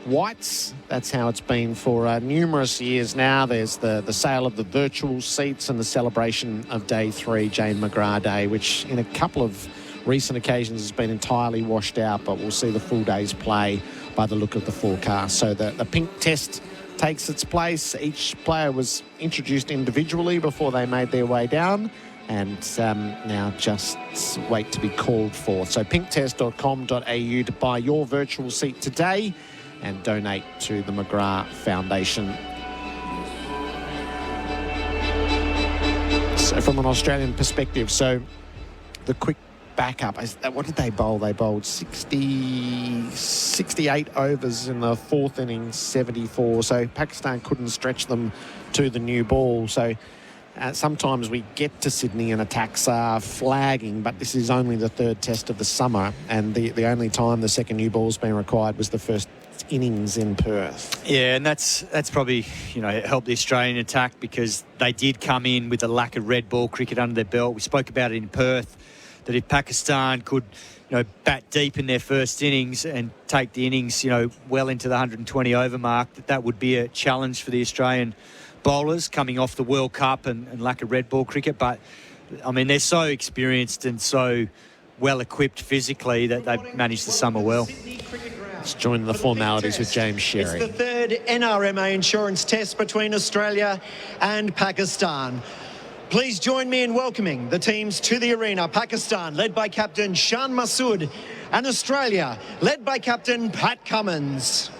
whites. That's how it's been for numerous years now. There's the sale of the virtual seats and the celebration of Day 3, Jane McGrath Day, which in a couple of recent occasions has been entirely washed out, but we'll see the full day's play by the look of the forecast. So the pink test takes its place. Each player was introduced individually before they made their way down, and now just wait to be called for. So pinktest.com.au to buy your virtual seat today and donate to the McGrath Foundation. So from an Australian perspective, so the quick backup, what did they bowl? They bowled 68 overs in the fourth innings, 74. So Pakistan couldn't stretch them to the new ball. So sometimes we get to Sydney and attacks are flagging, but this is only the third test of the summer, and the only time the second new ball's been required was the first innings in Perth. Yeah, and that's probably, you know, helped the Australian attack, because they did come in with a lack of red ball cricket under their belt. We spoke about it in Perth, that if Pakistan could, you know, bat deep in their first innings and take the innings, you know, well into the 120 over mark, that would be a challenge for the Australian bowlers coming off the World Cup and lack of red ball cricket. But I mean, they're so experienced and so well equipped physically that they've managed the summer well. Let's join the formalities with James Sherry. It's the third NRMA insurance test between Australia and Pakistan. Please join me in welcoming the teams to the arena. Pakistan, led by Captain Shan Masood, and Australia, led by Captain Pat Cummins.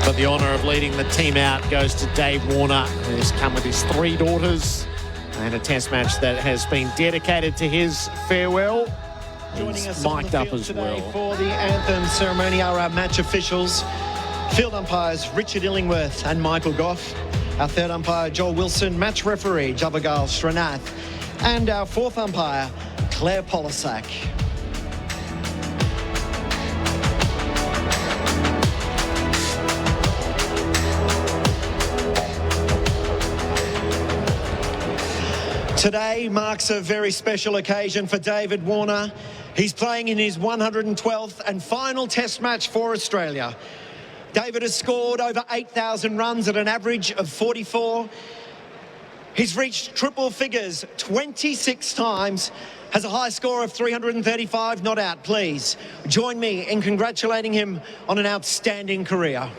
But the honour of leading the team out goes to Dave Warner, who's come with his 3 daughters, and a test match that has been dedicated to his farewell. Joining us mic'd on the up field as today well. for the anthem ceremony are our match officials, field umpires Richard Illingworth and Michael Goff, our third umpire Joel Wilson, match referee Javagal Srinath, and our fourth umpire Claire Polisak. Today marks a very special occasion for David Warner. He's playing in his 112th and final test match for Australia. David has scored over 8,000 runs at an average of 44. He's reached triple figures 26 times, has a high score of 335 not out. Please join me in congratulating him on an outstanding career.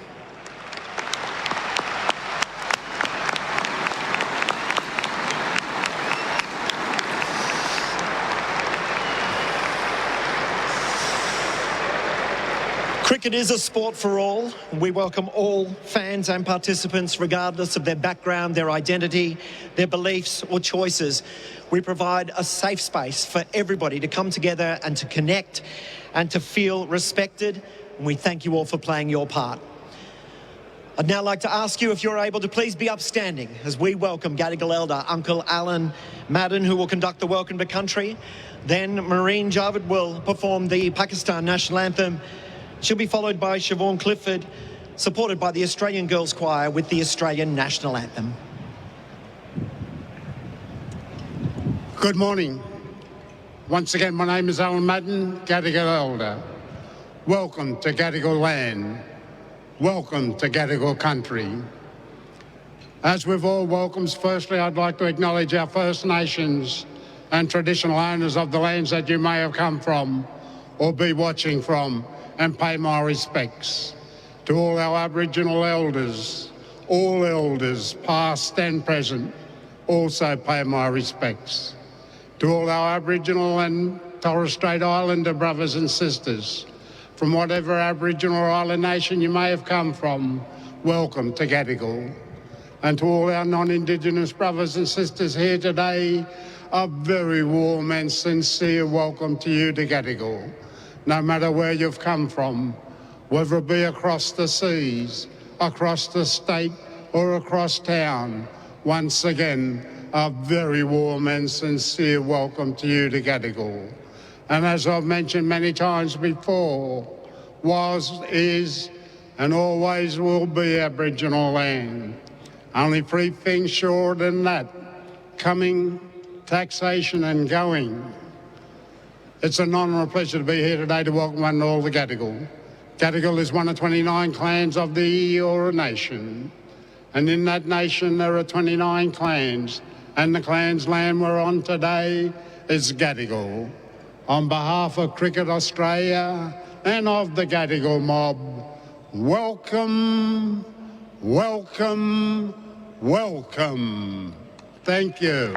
Cricket is a sport for all. We welcome all fans and participants, regardless of their background, their identity, their beliefs or choices. We provide a safe space for everybody to come together and to connect and to feel respected. And we thank you all for playing your part. I'd now like to ask you if you're able to please be upstanding as we welcome Gadigal Elder Uncle Alan Madden, who will conduct the Welcome to Country. Then Marine Javed will perform the Pakistan National Anthem. She'll be followed by Siobhan Clifford, supported by the Australian Girls Choir with the Australian National Anthem. Good morning. Once again, my name is Alan Madden, Gadigal Elder. Welcome to Gadigal land. Welcome to Gadigal country. As with all welcomes, firstly, I'd like to acknowledge our First Nations and traditional owners of the lands that you may have come from or be watching from, and pay my respects to all our Aboriginal elders, all elders, past and present, also pay my respects. To all our Aboriginal and Torres Strait Islander brothers and sisters, from whatever Aboriginal or island nation you may have come from, welcome to Gadigal. And to all our non-Indigenous brothers and sisters here today, a very warm and sincere welcome to you to Gadigal. No matter where you've come from, whether it be across the seas, across the state or across town, once again, a very warm and sincere welcome to you to Gadigal. And as I've mentioned many times before, was, is and always will be Aboriginal land. Only three things short than that: coming, taxation and going. It's an honour and a pleasure to be here today to welcome one and all to Gadigal. Gadigal is one of 29 clans of the Eora Nation. And in that nation there are 29 clans. And the clan's land we're on today is Gadigal. On behalf of Cricket Australia and of the Gadigal mob, welcome, welcome, welcome. Thank you.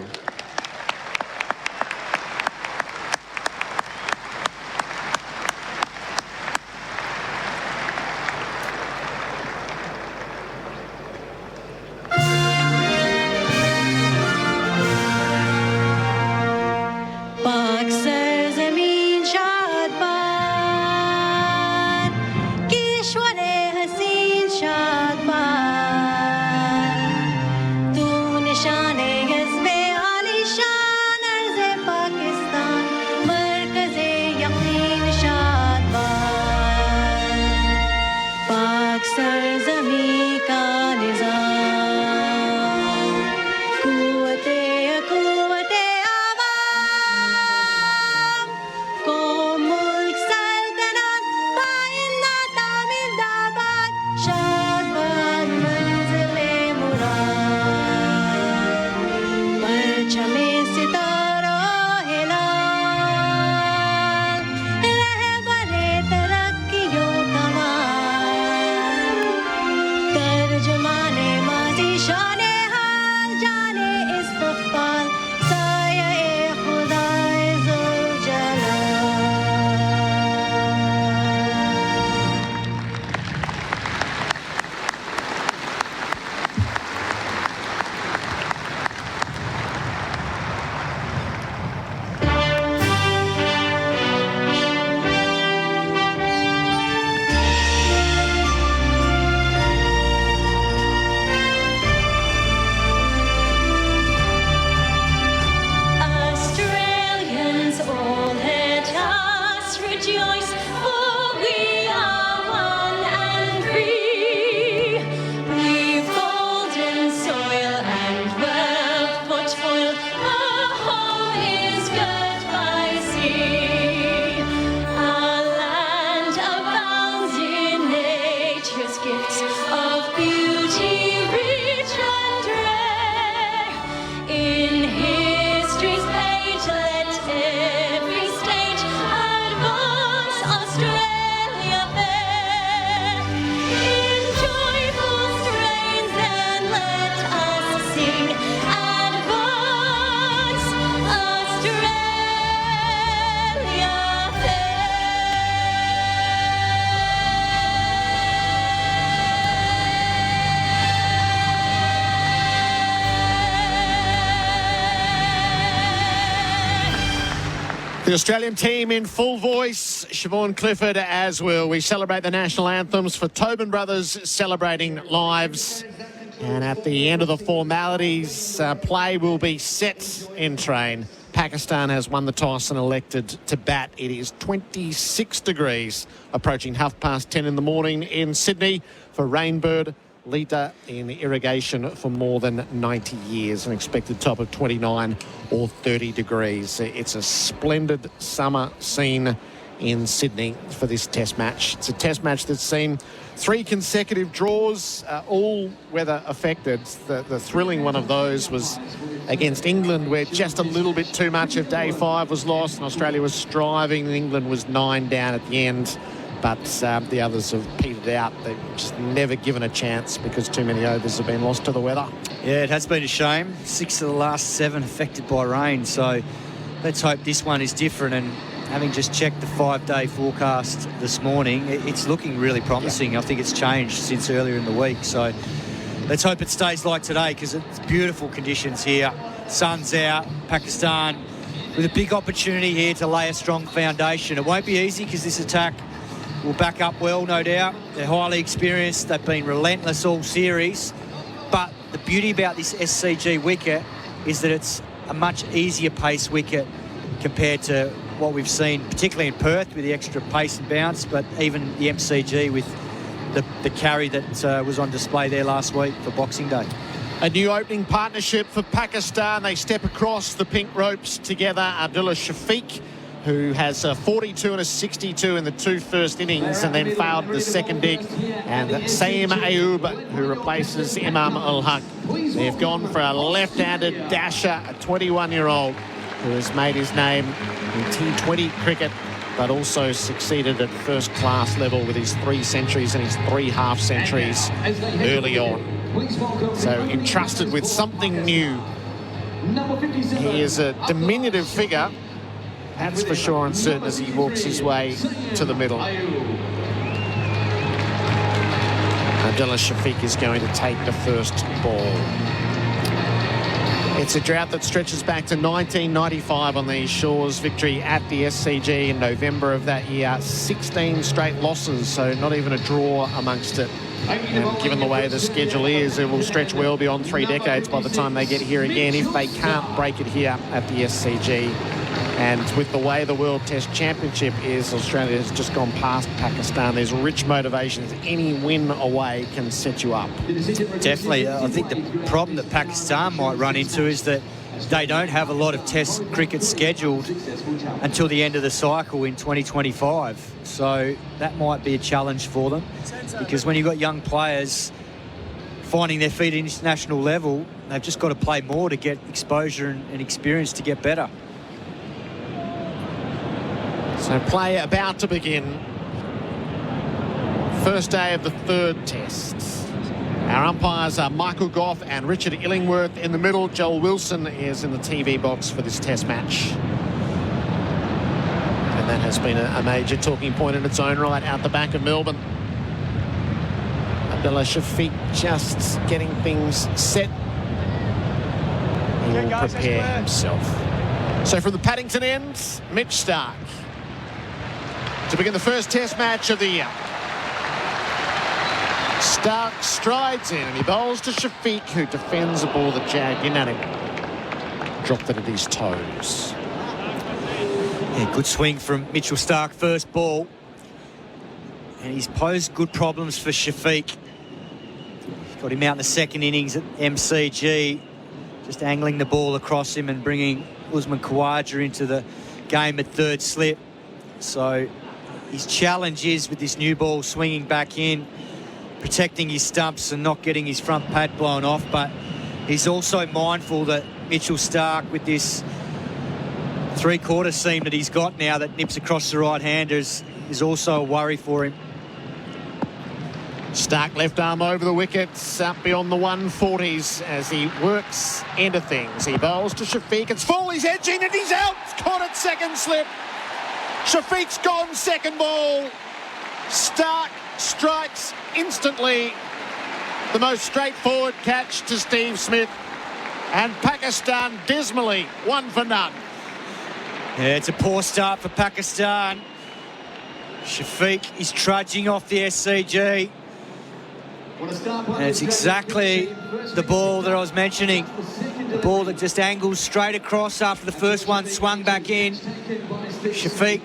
The Australian team in full voice, Siobhan Clifford as well. We celebrate the national anthems for Tobin Brothers celebrating lives. And at the end of the formalities, play will be set in train. Pakistan has won the toss and elected to bat. It is 26 degrees, approaching 10:30 in the morning in Sydney for Rainbird, leader in irrigation for more than 90 years, an expected top of 29 or 30 degrees. It's a splendid summer scene in Sydney for this test match. It's a test match that's seen 3 consecutive draws, all weather affected. The thrilling one of those was against England, where just a little bit too much of day 5 was lost and Australia was striving and England was 9 down at the end. but the others have petered out. They've just never given a chance because too many overs have been lost to the weather. Yeah, it has been a shame. 6 of the last 7 affected by rain, so let's hope this one is different. And having just checked the 5-day forecast this morning, it's looking really promising. I think it's changed since earlier in the week, so let's hope it stays like today because it's beautiful conditions here. Sun's out, Pakistan with a big opportunity here to lay a strong foundation. It won't be easy because this attack will back up well, no doubt. They're highly experienced. They've been relentless all series. But the beauty about this SCG wicket is that it's a much easier pace wicket compared to what we've seen, particularly in Perth with the extra pace and bounce, but even the MCG with the carry that was on display there last week for Boxing Day. A new opening partnership for Pakistan. They step across the pink ropes together. Abdullah Shafiq, who has a 42 and a 62 in the 2 first innings and then fouled the second dig, and Saeem Ayub, who replaces Imam Ul-Haq. They've gone for a left-handed dasher, a 21-year-old who has made his name in T20 cricket, but also succeeded at first-class level with his 3 centuries and his 3 half-centuries early on. So entrusted with something new. He is a diminutive figure, that's for sure and certain, as he walks his way to the middle. Abdullah Shafiq is going to take the first ball. It's a drought that stretches back to 1995 on these shores. Victory at the SCG in November of that year. 16 straight losses, so not even a draw amongst it. And given the way the schedule is, it will stretch well beyond 3 decades by the time they get here again, if they can't break it here at the SCG. And with the way the World Test Championship is, Australia has just gone past Pakistan. There's rich motivations. Any win away can set you up. Definitely. I think the problem that Pakistan might run into is that they don't have a lot of Test cricket scheduled until the end of the cycle in 2025. So that might be a challenge for them, because when you've got young players finding their feet at international level, they've just got to play more to get exposure and experience to get better. So play about to begin. First day of the 3rd test. Our umpires are Michael Goff and Richard Illingworth in the middle. Joel Wilson is in the TV box for this test match. And that has been a major talking point in its own right out the back of Melbourne. Abdullah Shafiq just getting things set. He will prepare himself. So from the Paddington end, Mitch Starc to begin the first test match of the year. Starc strides in and he bowls to Shafiq, who defends a ball that jagged in at him. Dropped it at his toes. Yeah, good swing from Mitchell Starc, first ball. And he's posed good problems for Shafiq. Got him out in the second innings at MCG, just angling the ball across him and bringing Usman Khawaja into the game at 3rd slip. So his challenge is, with this new ball, swinging back in, protecting his stumps and not getting his front pad blown off. But he's also mindful that Mitchell Starc, with this 3/4 seam that he's got now that nips across the right-handers, is also a worry for him. Starc left arm over the wickets, up beyond the 140s as he works into things. He bowls to Shafiq. It's full, he's edging and he's out. It's caught at 2nd slip. Shafiq's gone, 2nd ball. Starc strikes instantly. The most straightforward catch to Steve Smith. And Pakistan dismally 1 for none. Yeah, it's a poor start for Pakistan. Shafiq is trudging off the SCG. And it's exactly the ball that I was mentioning. The ball that just angles straight across after the first one swung back in. Shafiq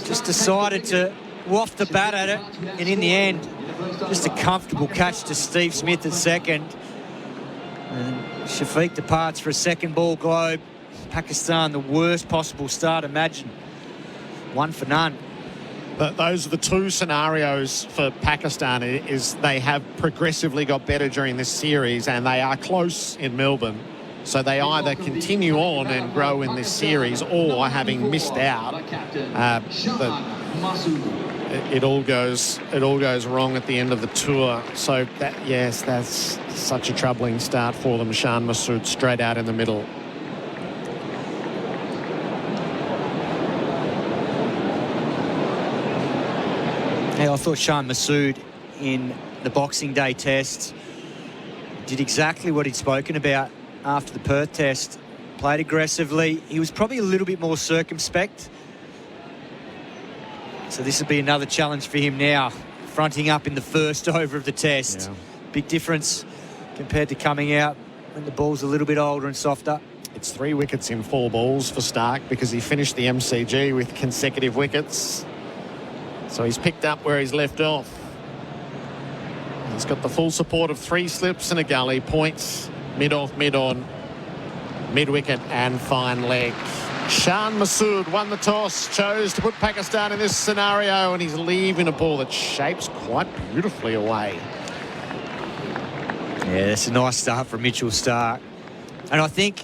just decided to waft the bat at it, and in the end, just a comfortable catch to Steve Smith at 2nd. And Shafiq departs for a 2nd ball globe. Pakistan, the worst possible start, imagine. 1 for none. But those are the 2 scenarios for Pakistan. Is they have progressively got better during this series, and they are close in Melbourne. So they either continue on and grow in this series, or, having missed out, it all goes wrong at the end of the tour. So that's such a troubling start for them. Shan Masood straight out in the middle. Yeah, I thought Shan Masood in the Boxing Day test did exactly what he'd spoken about after the Perth test. Played aggressively. He was probably a little bit more circumspect. So this will be another challenge for him now, fronting up in the first over of the test. Yeah. Big difference compared to coming out when the ball's a little bit older and softer. It's 3 wickets in 4 balls for Stark because he finished the MCG with consecutive wickets. So he's picked up where he's left off. He's got the full support of 3 slips and a gully. Points, mid-off, mid-on, mid-wicket and fine leg. Shan Masood won the toss, chose to put Pakistan in this scenario, and he's leaving a ball that shapes quite beautifully away. Yeah, that's a nice start from Mitchell Stark. And I think,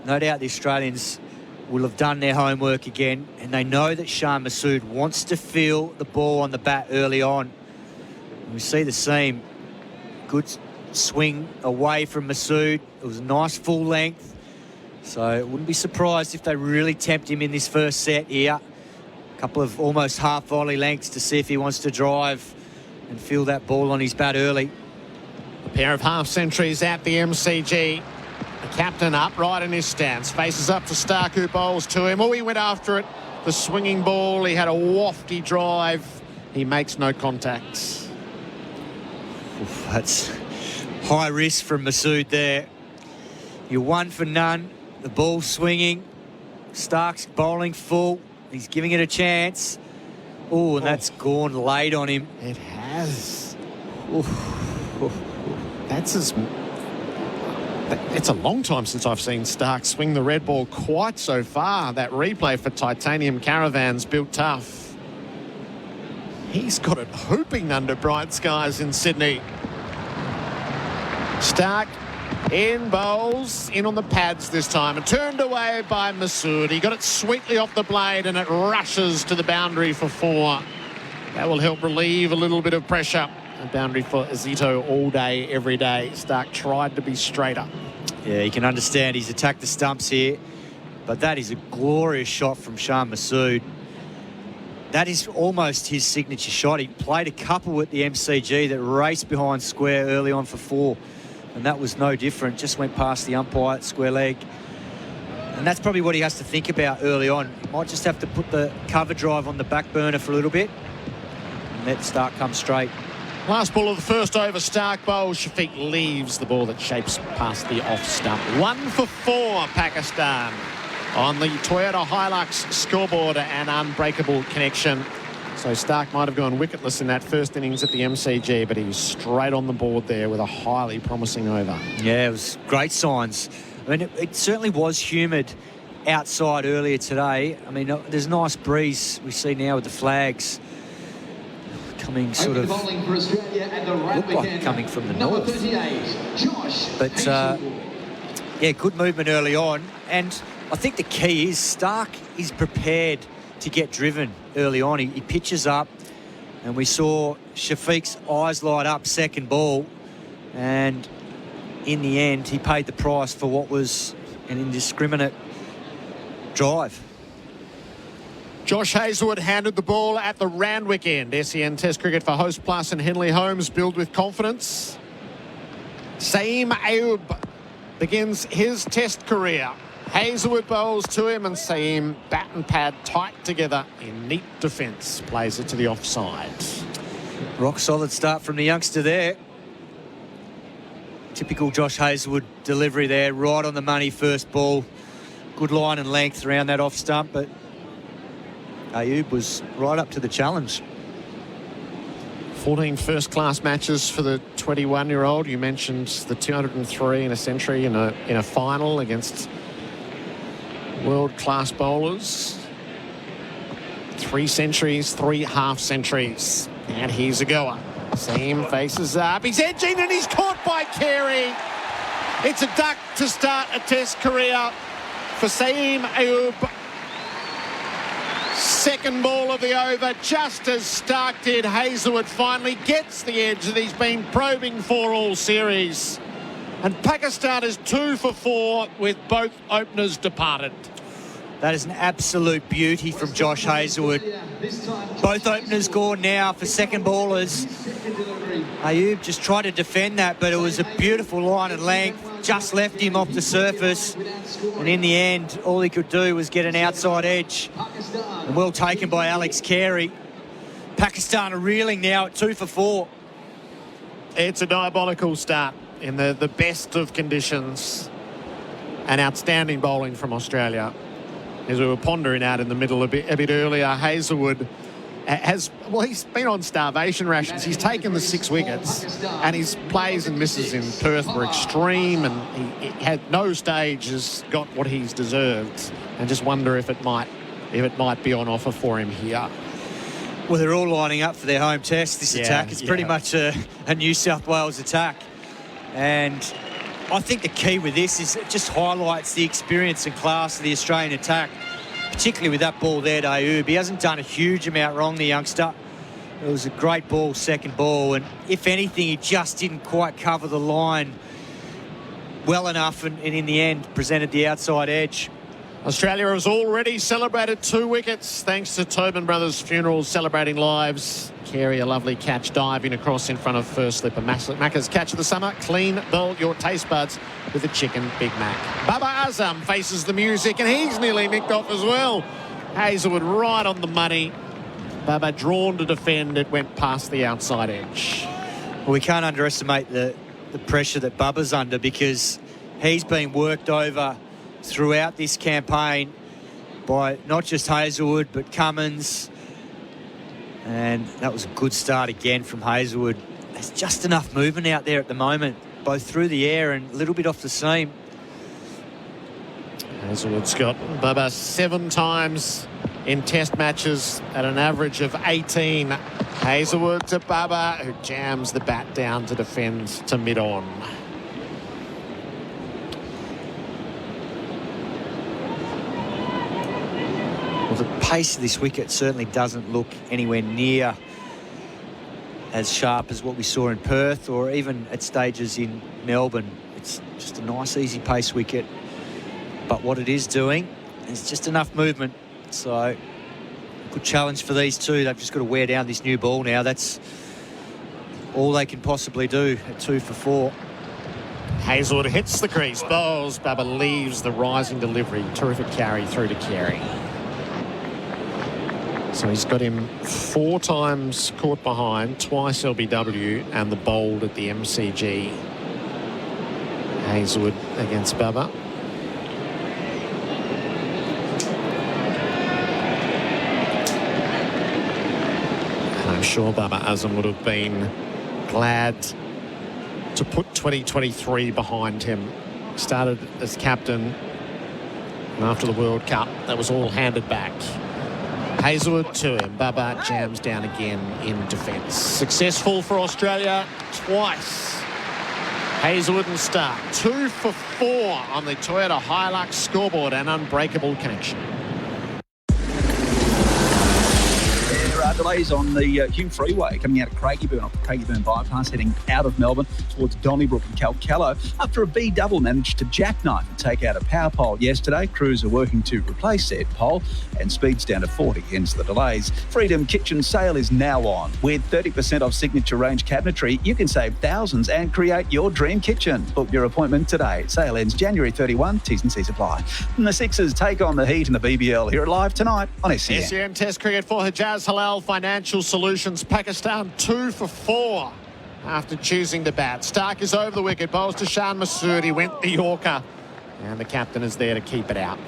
no doubt, the Australians will have done their homework again, and they know that Shan Masood wants to feel the ball on the bat early on. And we see the seam. Good swing away from Masood. It was a nice full length. So I wouldn't be surprised if they really tempt him in this first set here. A couple of almost half volley lengths to see if he wants to drive and feel that ball on his bat early. A pair of half centuries at the MCG. The captain upright in his stance, faces up to Stark, who bowls to him. Oh, he went after it. The swinging ball, he had a wafty drive. He makes no contacts. Oof, that's high risk from Masood there. You're 1 for none. The ball swinging. Stark's bowling full. He's giving it a chance. Oh, and that's gone late on him. It has. It's a long time since I've seen Stark swing the red ball quite so far. That replay for Titanium Caravans built tough. He's got it hooping under bright skies in Sydney. Stark in bowls, in on the pads this time, and turned away by Masood. He got it sweetly off the blade, and it rushes to the boundary for 4. That will help relieve a little bit of pressure. A boundary for Azito all day, every day. Stark tried to be straighter. Yeah, you can understand he's attacked the stumps here, but that is a glorious shot from Shan Masood. That is almost his signature shot. He played a couple at the MCG that raced behind square early on for 4. And that was no different. Just went past the umpire at square leg. And that's probably what he has to think about early on. He might just have to put the cover drive on the back burner for a little bit and let Stark come straight. Last ball of the first over, Stark bowls. Shafiq leaves the ball that shapes past the off stump. 1 for 4, Pakistan on the Toyota Hilux scoreboard and unbreakable connection. So Stark might have gone wicketless in that first innings at the MCG, but he was straight on the board there with a highly promising over. Yeah, it was great signs. I mean, it certainly was humid outside earlier today. I mean, there's a nice breeze we see now with the flags coming sort of, look like coming from the north. But, yeah, good movement early on. And I think the key is Stark is prepared to get driven early on. He pitches up, and we saw Shafiq's eyes light up second ball, and in the end he paid the price for what was an indiscriminate drive. Josh Hazlewood handed the ball at the Randwick end. SEN Test Cricket for Host Plus and Henley Homes, build with confidence. Saeem Ayub begins his Test career. Hazlewood bowls to him, and Saeem, bat and pad tight together in neat defence, plays it to the offside. Rock solid start from the youngster there. Typical Josh Hazlewood delivery there, right on the money first ball. Good line and length around that off stump, but Ayub was right up to the challenge. 14 first-class matches for the 21-year-old. You mentioned the 203 in a century in a final against world-class bowlers. 3 centuries, 3 half-centuries. And here's a goer. Saeem faces up. He's edging and he's caught by Carey. It's a duck to start a Test career for Saeem Ayub. Second ball of the over, just as Stark did. Hazelwood finally gets the edge that he's been probing for all series. And Pakistan is 2 for 4 with both openers departed. That is an absolute beauty from Josh Hazelwood. Both openers gone now for second ballers. Ayub just tried to defend that, but it was a beautiful line and length. Just left him off the surface. And in the end, all he could do was get an outside edge. And well taken by Alex Carey. Pakistan are reeling now at 2 for 4. It's a diabolical start in the best of conditions. And outstanding bowling from Australia. As we were pondering out in the middle a bit earlier, Hazelwood he's been on starvation rations. He's taken the 6 wickets, and his plays and misses in Perth were extreme, and he had no stage has got what he's deserved. And just wonder if it might be on offer for him here. Well, they're all lining up for their home test, this attack. It's pretty much a New South Wales attack. And I think the key with this is it just highlights the experience and class of the Australian attack, particularly with that ball there to Ayub. He hasn't done a huge amount wrong, the youngster. It was a great ball, second ball, and if anything, he just didn't quite cover the line well enough, and in the end presented the outside edge. Australia has already celebrated 2 wickets thanks to Tobin Brothers Funerals celebrating lives. Carey, a lovely catch, diving across in front of first slipper. Macca's catch of the summer. Clean bell your taste buds with a chicken Big Mac. Babar Azam faces the music, and he's nearly nicked off as well. Hazelwood right on the money. Babar drawn to defend. It went past the outside edge. Well, we can't underestimate the pressure that Bubba's under, because he's been worked over throughout this campaign by not just Hazelwood but Cummins, and that was a good start again from Hazelwood. There's just enough movement out there at the moment, both through the air and a little bit off the seam. Hazelwood's got Bubba 7 times in test matches at an average of 18. Hazelwood to Bubba, who jams the bat down to defend to mid-on. Well, the pace of this wicket certainly doesn't look anywhere near as sharp as what we saw in Perth or even at stages in Melbourne. It's just a nice, easy pace wicket. But what it is doing is just enough movement. So, good challenge for these two. They've just got to wear down this new ball now. That's all they can possibly do at 2 for 4. Hazelwood hits the crease, bowls. Bubba leaves the rising delivery. Terrific carry through to Carey. So he's got him 4 times caught behind, twice LBW, and the bowled at the MCG. Hazelwood against Bubba. And I'm sure Bubba Azam would have been glad to put 2023 behind him. Started as captain, and after the World Cup, that was all handed back. Hazelwood to him. Bubba jams down again in defence. Successful for Australia twice. Hazelwood and Stark 2 for 4 on the Toyota Hilux scoreboard, and unbreakable connection. There are delays on the Hume Freeway coming out of Craigieburn off the Craigieburn bypass, heading out of Melbourne towards Donnybrook and Calcallo. After a B-double managed to jackknife and take out a power pole yesterday, crews are working to replace said pole, and speeds down to 40 ends the delays. Freedom Kitchen sale is now on. With 30% off signature range cabinetry, you can save thousands and create your dream kitchen. Book your appointment today. Sale ends January 31. T's and C's apply. And the Sixers take on the Heat in the BBL here at Live tonight on SEN. SEN Test cricket for Hijaz Halal Financial Solutions. Pakistan 2 for 4 after choosing to bat. Stark is over the wicket. Bowls to Shan Masood. He went the Yorker, and the captain is there to keep it out.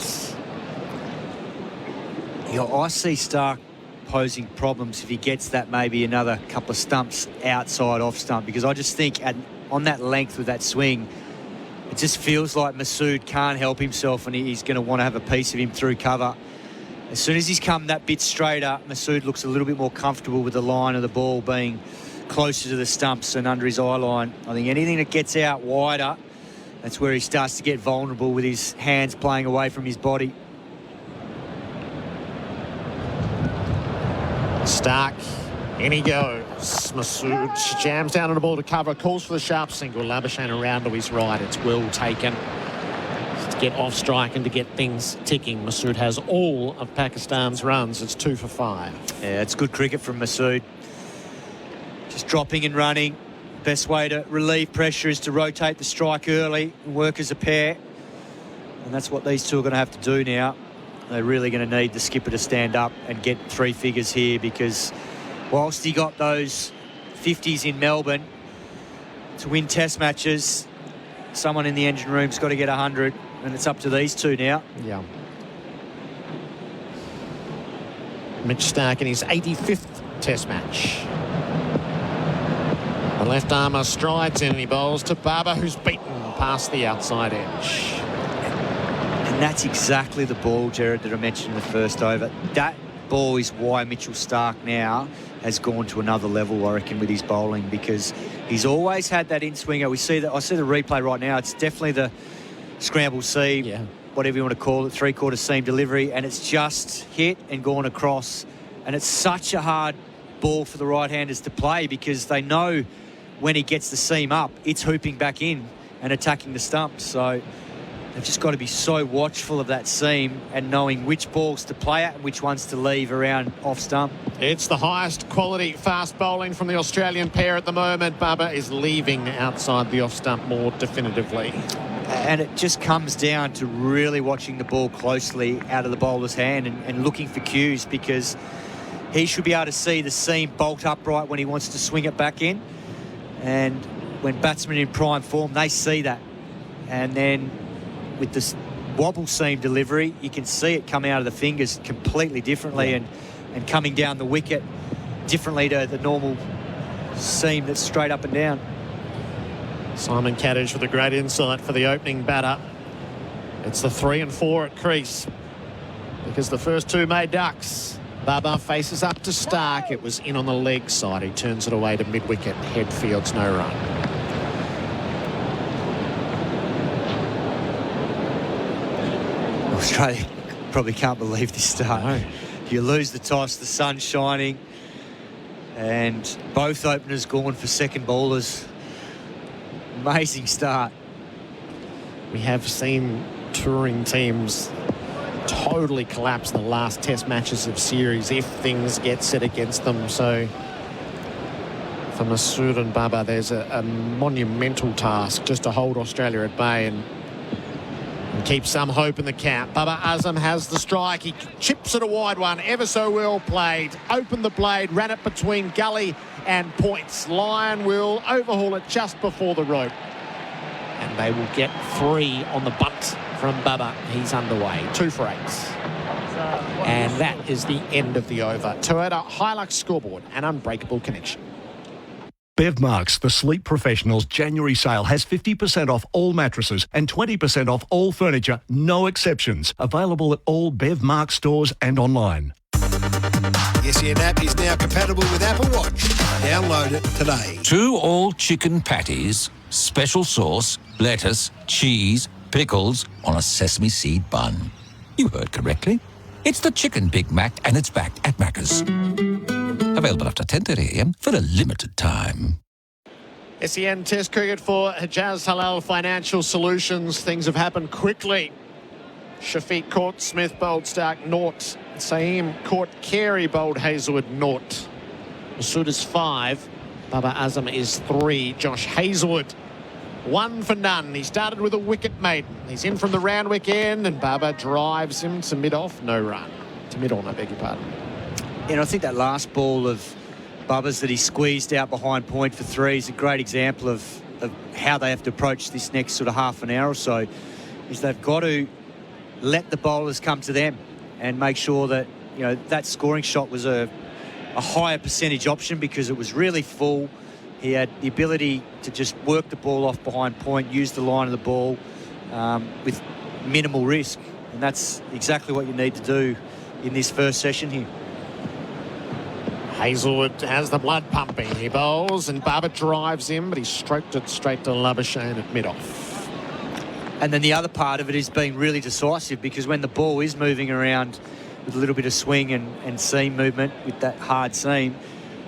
Yeah, I see Stark posing problems if he gets that maybe another couple of stumps outside off stump, because I just think on that length with that swing, it just feels like Masood can't help himself, and he's going to want to have a piece of him through cover. As soon as he's come that bit straighter, Masood looks a little bit more comfortable with the line of the ball being closer to the stumps and under his eye line. I think anything that gets out wider, that's where he starts to get vulnerable with his hands playing away from his body. Stark, in he goes. Masood jams down on the ball to cover, calls for the sharp single. Labuschagne around to his right. It's well taken to get off strike and to get things ticking. Masood has all of Pakistan's runs. It's 2 for 5. Yeah, it's good cricket from Masood. Just dropping and running. Best way to relieve pressure is to rotate the strike early and work as a pair. And that's what these two are going to have to do now. They're really going to need the skipper to stand up and get 3 figures here, because whilst he got those 50s in Melbourne to win test matches, someone in the engine room's got to get 100, and it's up to these two now. Yeah. Mitch Stark in his 85th test match. The left armour strides in and he bowls to Barber, who's beaten past the outside edge. And that's exactly the ball, Gerard, that I mentioned in the first over. That ball is why Mitchell Stark now has gone to another level, I reckon, with his bowling, because he's always had that in-swinger. I see the replay right now. It's definitely the scramble seam, whatever you want to call it, three-quarter seam delivery, and it's just hit and gone across. And it's such a hard ball for the right-handers to play, because they know when he gets the seam up, it's hooping back in and attacking the stumps. So they've just got to be so watchful of that seam and knowing which balls to play at and which ones to leave around off stump. It's the highest quality fast bowling from the Australian pair at the moment. Barber is leaving outside the off stump more definitively. And it just comes down to really watching the ball closely out of the bowler's hand and looking for cues, because he should be able to see the seam bolt upright when he wants to swing it back in. And when batsmen in prime form, they see that. And then with this wobble seam delivery, you can see it come out of the fingers completely differently, and coming down the wicket differently to the normal seam that's straight up and down. Simon Katich with a great insight for the opening batter. It's the 3 and 4 at crease, because the first two made ducks. Baba faces up to Stark. It was in on the leg side. He turns it away to mid-wicket. Head fields no run. Australia probably can't believe this start. No. You lose the toss, the sun's shining, and both openers gone for second bowlers. Amazing start. We have seen touring teams totally collapse in the last test matches of series if things get set against them. So for Masood and Baba, there's a monumental task just to hold Australia at bay and keep some hope in the camp. Baba Azam has the strike. He chips it a wide one. Ever so well played. Opened the blade, ran it between gully and points. Lyon will overhaul it just before the rope. And they will get 3 on the bunt from Baba. He's underway. 2 for 8. And that is the end of the over. Toyota Hilux scoreboard, an unbreakable connection. Bevmarks, the sleep professionals' January sale has 50% off all mattresses and 20% off all furniture, no exceptions. Available at all Bevmarks stores and online. The SEN app is now compatible with Apple Watch. Download it today. 2 all-chicken patties, special sauce, lettuce, cheese, pickles on a sesame seed bun. You heard correctly. It's the Chicken Big Mac, and it's back at Macca's. Available after 10:30 a.m. for a limited time. SEN Test cricket for Hijaz Halal Financial Solutions. Things have happened quickly. Shafiq caught Smith, bowled Stark, naught. Saeem caught Carey, bowled Hazelwood, naught. Masood is 5. Baba Azam is 3. Josh Hazelwood, 1 for none. He started with a wicket maiden. He's in from the Randwick end, and Baba drives him to mid-off, no run. To mid-on, I beg your pardon. And I think that last ball of Bubba's that he squeezed out behind point for 3 is a great example of how they have to approach this next sort of half an hour or so, is they've got to let the bowlers come to them and make sure that, you know, that scoring shot was a higher percentage option because it was really full. He had the ability to just work the ball off behind point, use the line of the ball with minimal risk. And that's exactly what you need to do in this first session here. Hazelwood has the blood pumping. He bowls and Baba drives him, but he stroked it straight to Labuschagne at mid-off. And then the other part of it is being really decisive, because when the ball is moving around with a little bit of swing and seam movement with that hard seam,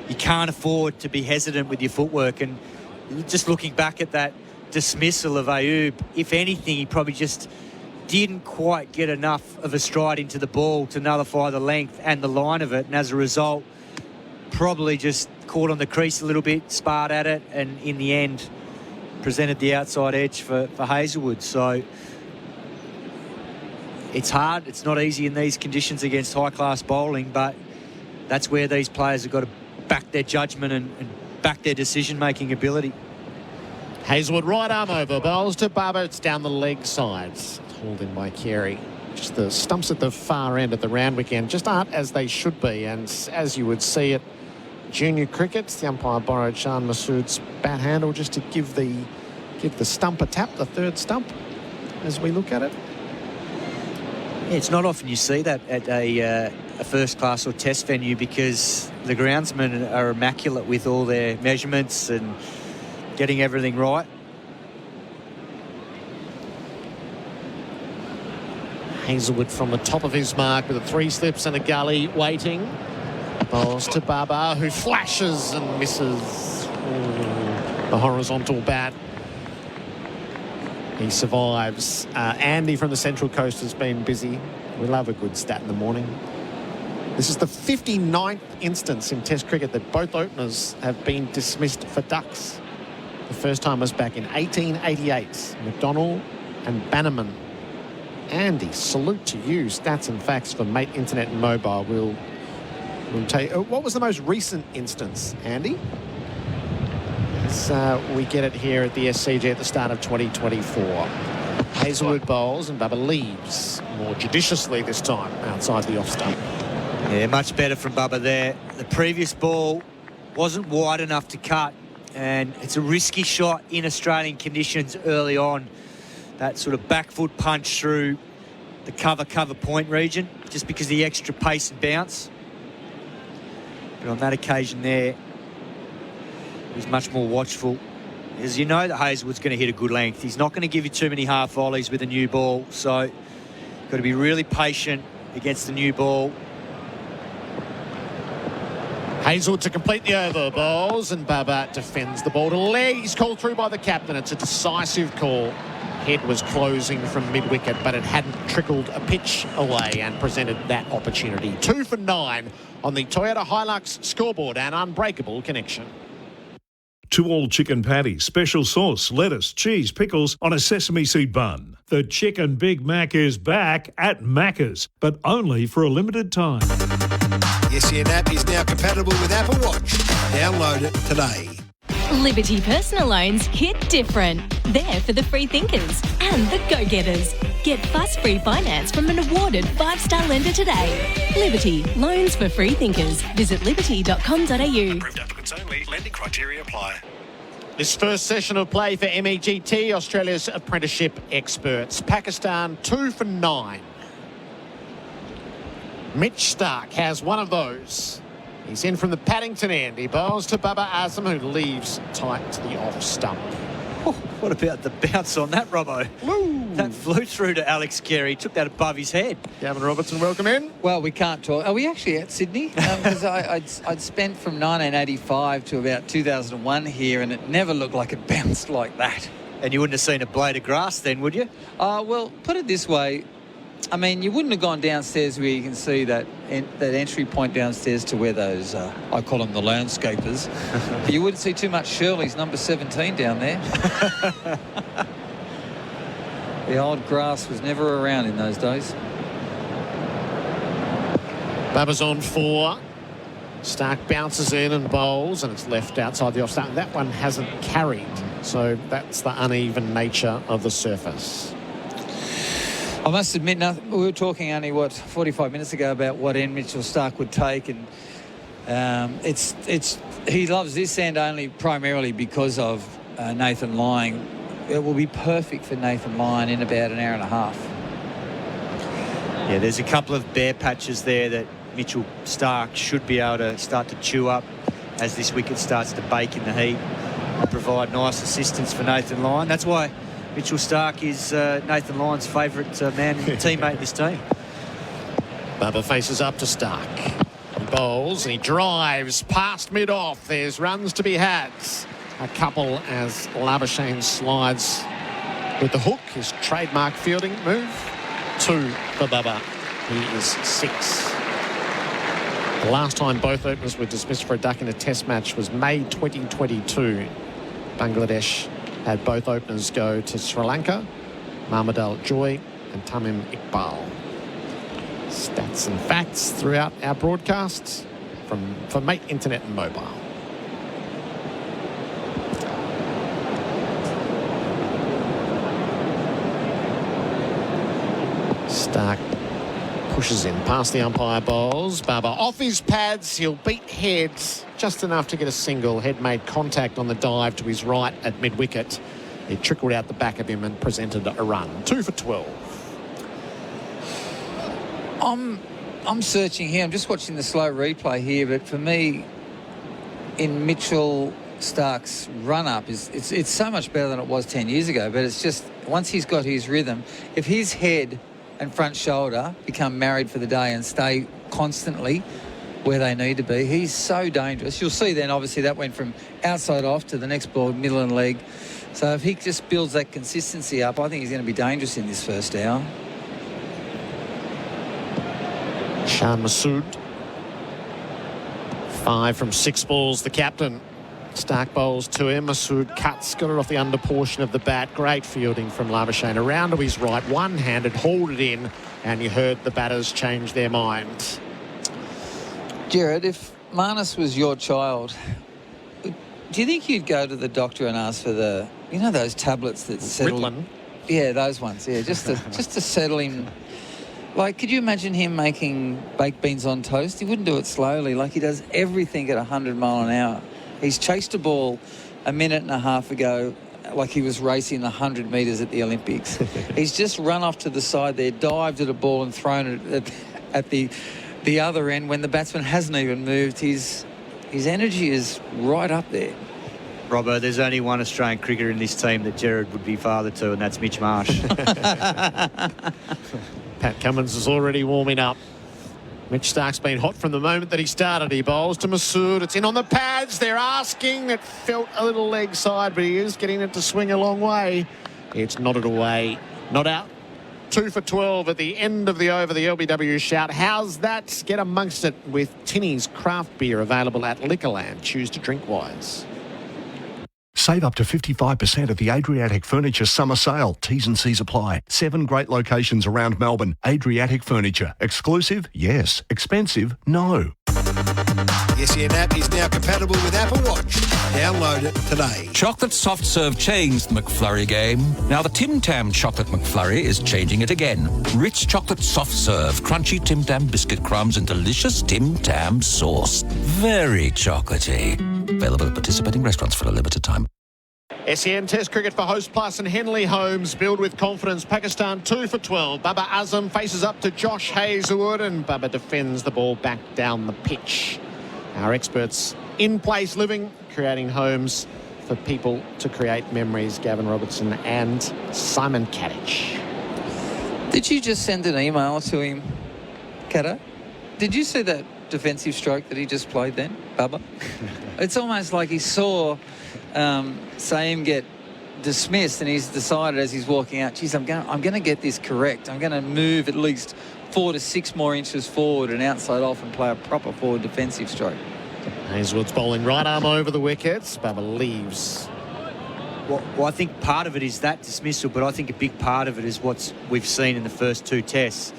you can't afford to be hesitant with your footwork. And just looking back at that dismissal of Ayoub, if anything, he probably just didn't quite get enough of a stride into the ball to nullify the length and the line of it. And as a result, probably just caught on the crease a little bit, sparred at it, and in the end presented the outside edge for Hazlewood. So it's hard. It's not easy in these conditions against high-class bowling, but that's where these players have got to back their judgment and back their decision-making ability. Hazlewood right arm over, bowls to Bharat. It's down the leg sides. Hauled in by Carey. Just the stumps at the far end at the round weekend just aren't as they should be. And as you would see at junior cricket, the umpire borrowed Shan Masood's bat handle just to give the stump a tap, the third stump, as we look at it. Yeah, it's not often you see that at a first-class or test venue because the groundsmen are immaculate with all their measurements and getting everything right. Hazlewood from the top of his mark with a 3 slips and a gully waiting. Bowls to Baba, who flashes and misses. The horizontal bat. He survives. Andy from the Central Coast has been busy. We love a good stat in the morning. This is the 59th instance in Test cricket that both openers have been dismissed for ducks. The first time was back in 1888. McDonnell and Bannerman. Andy, salute to you. Stats and facts for Mate Internet and Mobile. We'll take. What was the most recent instance, Andy? We get it here at the SCG at the start of 2024. Hazlewood bowls and Bubba leaves more judiciously this time outside the off stump. Yeah, much better from Bubba there. The previous ball wasn't wide enough to cut, and it's a risky shot in Australian conditions early on. That sort of back foot punch through the cover point region, just because of the extra pace and bounce. But on that occasion there, he was much more watchful. As you know that Hazlewood's going to hit a good length. He's not going to give you too many half volleys with a new ball, so got to be really patient against the new ball. Hazlewood to complete the over bowls, and Bharat defends the ball to leg. He's called through by the captain. It's a decisive call. Head was closing from mid-wicket, but it hadn't trickled a pitch away and presented that opportunity. 2 for 9 on the Toyota Hilux scoreboard, and unbreakable connection. To all chicken patties, special sauce, lettuce, cheese, pickles on a sesame seed bun. The Chicken Big Mac is back at Macca's, but only for a limited time. The SEN app is now compatible with Apple Watch. Download it today. Liberty personal loans hit different. They're for the free thinkers and the go-getters. Get fuss-free finance from an awarded 5-star lender today. Liberty, loans for free thinkers. Visit liberty.com.au. Approved applicants only. Lending criteria apply. This first session of play for MEGT, Australia's apprenticeship experts. Pakistan 2 for 9. Mitch Starc has one of those. He's in from the Paddington end. He bowls to Baba Azam, who leaves tight to the off stump. Oh, what about the bounce on that, Robbo? Woo. That flew through to Alex Carey. Took that above his head. Gavin Robertson, welcome in. Well, we can't talk. Are we actually at Sydney? Because I'd spent from 1985 to about 2001 here, and it never looked like it bounced like that. And you wouldn't have seen a blade of grass then, would you? Well, put it this way. I mean, you wouldn't have gone downstairs where you can see that entry point downstairs to where those, I call them the landscapers. You wouldn't see too much Shirley's number 17 down there. The old grass was never around in those days. Baba's on 4. Starc bounces in and bowls, and it's left outside the off stump. That one hasn't carried, so that's the uneven nature of the surface. I must admit, we were talking only, 45 minutes ago about what end Mitchell Starc would take, and he loves this end only primarily because of Nathan Lyon. It will be perfect for Nathan Lyon in about an hour and a half. Yeah, there's a couple of bare patches there that Mitchell Starc should be able to start to chew up as this wicket starts to bake in the heat and provide nice assistance for Nathan Lyon. That's why Mitchell Starc is Nathan Lyon's favourite teammate in this team. Bubba faces up to Stark. He bowls and he drives past mid-off. There's runs to be had. A couple as Labuschagne slides with the hook, his trademark fielding move. 2 for Bubba. He is 6. The last time both openers were dismissed for a duck in a test match was May 2022. Bangladesh had both openers go to Sri Lanka, Mahmudal Joy and Tamim Iqbal. Stats and facts throughout our broadcasts for Mate Internet and Mobile. Stark pushes in past the umpire bowls. Bubba off his pads. He'll beat heads just enough to get a single. Head made contact on the dive to his right at mid-wicket. It trickled out the back of him and presented a run. 2 for 12. I'm searching here. I'm just watching the slow replay here, but for me, in Mitchell Stark's run-up, it's so much better than it was 10 years ago, but it's just, once he's got his rhythm, if his head and front shoulder become married for the day and stay constantly where they need to be, he's so dangerous. You'll see then, obviously, that went from outside off to the next ball, middle and leg. So if he just builds that consistency up, I think he's going to be dangerous in this first hour. Shan Masood. 5 from 6 balls, the captain. Stark bowls to him. Masood cuts, got it off the under portion of the bat. Great fielding from Labuschagne. Around to his right, one-handed, hauled it in, and you heard the batters change their mind. Gerard, if Marnus was your child, do you think you'd go to the doctor and ask for the, you know, those tablets that settle? Ritalin? Yeah, those ones. Yeah, just to settle him. Like, could you imagine him making baked beans on toast? He wouldn't do it slowly. Like, he does everything at 100 mile an hour. He's chased a ball a minute and a half ago like he was racing 100 metres at the Olympics. He's just run off to the side there, dived at a ball and thrown it at the other end when the batsman hasn't even moved. His energy is right up there. Robert, there's only one Australian cricketer in this team that Gerard would be father to, and that's Mitch Marsh. Pat Cummins is already warming up. Mitch Stark's been hot from the moment that he started. He bowls to Masood. It's in on the pads. They're asking. It felt a little leg side, but he is getting it to swing a long way. It's nodded away. Not out. 2 for 12 at the end of the over. The LBW shout. How's that? Get amongst it with Tinny's craft beer available at Liquorland. Choose to drink wise. Save up to 55% at the Adriatic Furniture Summer Sale. T's and C's apply. 7 great locations around Melbourne. Adriatic Furniture. Exclusive? Yes. Expensive? No. The SEN app is now compatible with Apple Watch. Download it today. Chocolate soft serve changed the McFlurry game. Now the Tim Tam Chocolate McFlurry is changing it again. Rich chocolate soft serve, crunchy Tim Tam biscuit crumbs and delicious Tim Tam sauce. Very chocolatey. Available at participating restaurants for a limited time. SEN Test Cricket for Host Plus and Henley Holmes. Build with confidence. Pakistan 2 for 12. Baba Azam faces up to Josh Hazlewood and Baba defends the ball back down the pitch. Our experts in place living, creating homes for people to create memories. Gavin Robertson and Simon Katich. Did you just send an email to him, Kato? Did you see that defensive stroke that he just played then, Bubba? It's almost like he saw Saeem get dismissed and he's decided as he's walking out, geez, I'm going to get this correct. I'm going to move at least 4 to 6 more inches forward and outside off and play a proper forward defensive stroke. Hazlewood's bowling right arm over the wickets. Bubba leaves. Well, I think part of it is that dismissal, but I think a big part of it is what we've seen in the first 2 tests.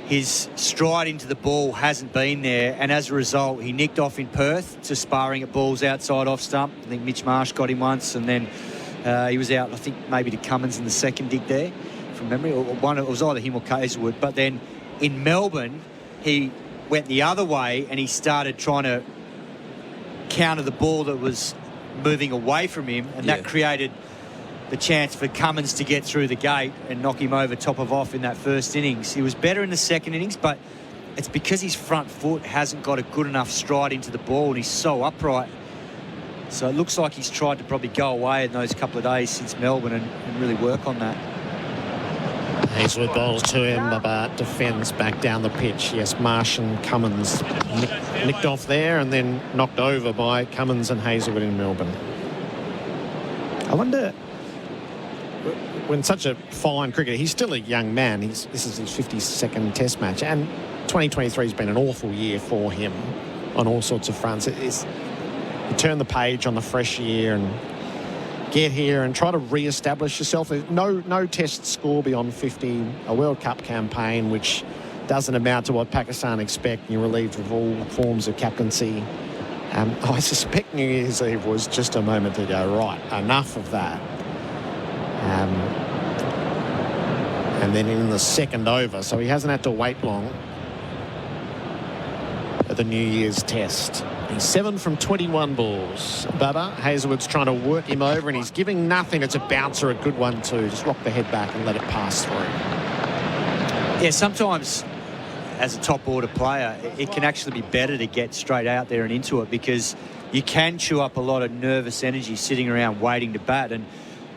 His stride into the ball hasn't been there, and as a result, he nicked off in Perth to sparring at balls outside off stump. I think Mitch Marsh got him once, and then he was out, I think, maybe to Cummins in the second dig there, from memory. Or one, it was either him or Hazlewood. But then in Melbourne, he went the other way, and he started trying to counter the ball that was moving away from him, and that created the chance for Cummins to get through the gate and knock him over top of off in that first innings. He was better in the second innings, but it's because his front foot hasn't got a good enough stride into the ball and he's so upright. So it looks like he's tried to probably go away in those couple of days since Melbourne and really work on that. Hazelwood bowls to him, but defends back down the pitch. Yes, Marsh and Cummins nicked off there and then knocked over by Cummins and Hazelwood in Melbourne. I wonder, when such a fine cricketer, he's still a young man. This is his 52nd Test match, and 2023 has been an awful year for him on all sorts of fronts. You turn the page on the fresh year and get here and try to re-establish yourself. No test score beyond 50, a World Cup campaign which doesn't amount to what Pakistan expect. You're relieved of all forms of captaincy. I suspect New Year's Eve was just a moment to go, right, enough of that. And then in the second over, so he hasn't had to wait long at the New Year's Test. He's 7 from 21 balls. Bubba, Hazelwood's trying to work him over and he's giving nothing. It's a bouncer, a good one too. Just rock the head back and let it pass through. Yeah, sometimes as a top order player, it can actually be better to get straight out there and into it, because you can chew up a lot of nervous energy sitting around waiting to bat. And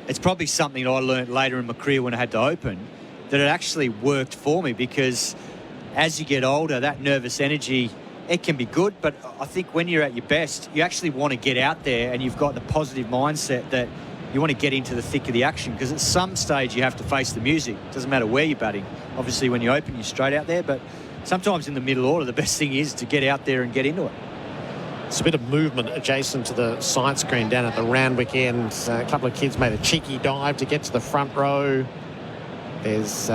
it's probably something that I learned later in my career when I had to open, that it actually worked for me, because as you get older, that nervous energy, it can be good, but I think when you're at your best, you actually want to get out there and you've got the positive mindset that you want to get into the thick of the action, because at some stage you have to face the music. It doesn't matter where you're batting. Obviously, when you open, you're straight out there, but sometimes in the middle order, the best thing is to get out there and get into it. It's a bit of movement adjacent to the side screen down at the Randwick end. A couple of kids made a cheeky dive to get to the front row. There's...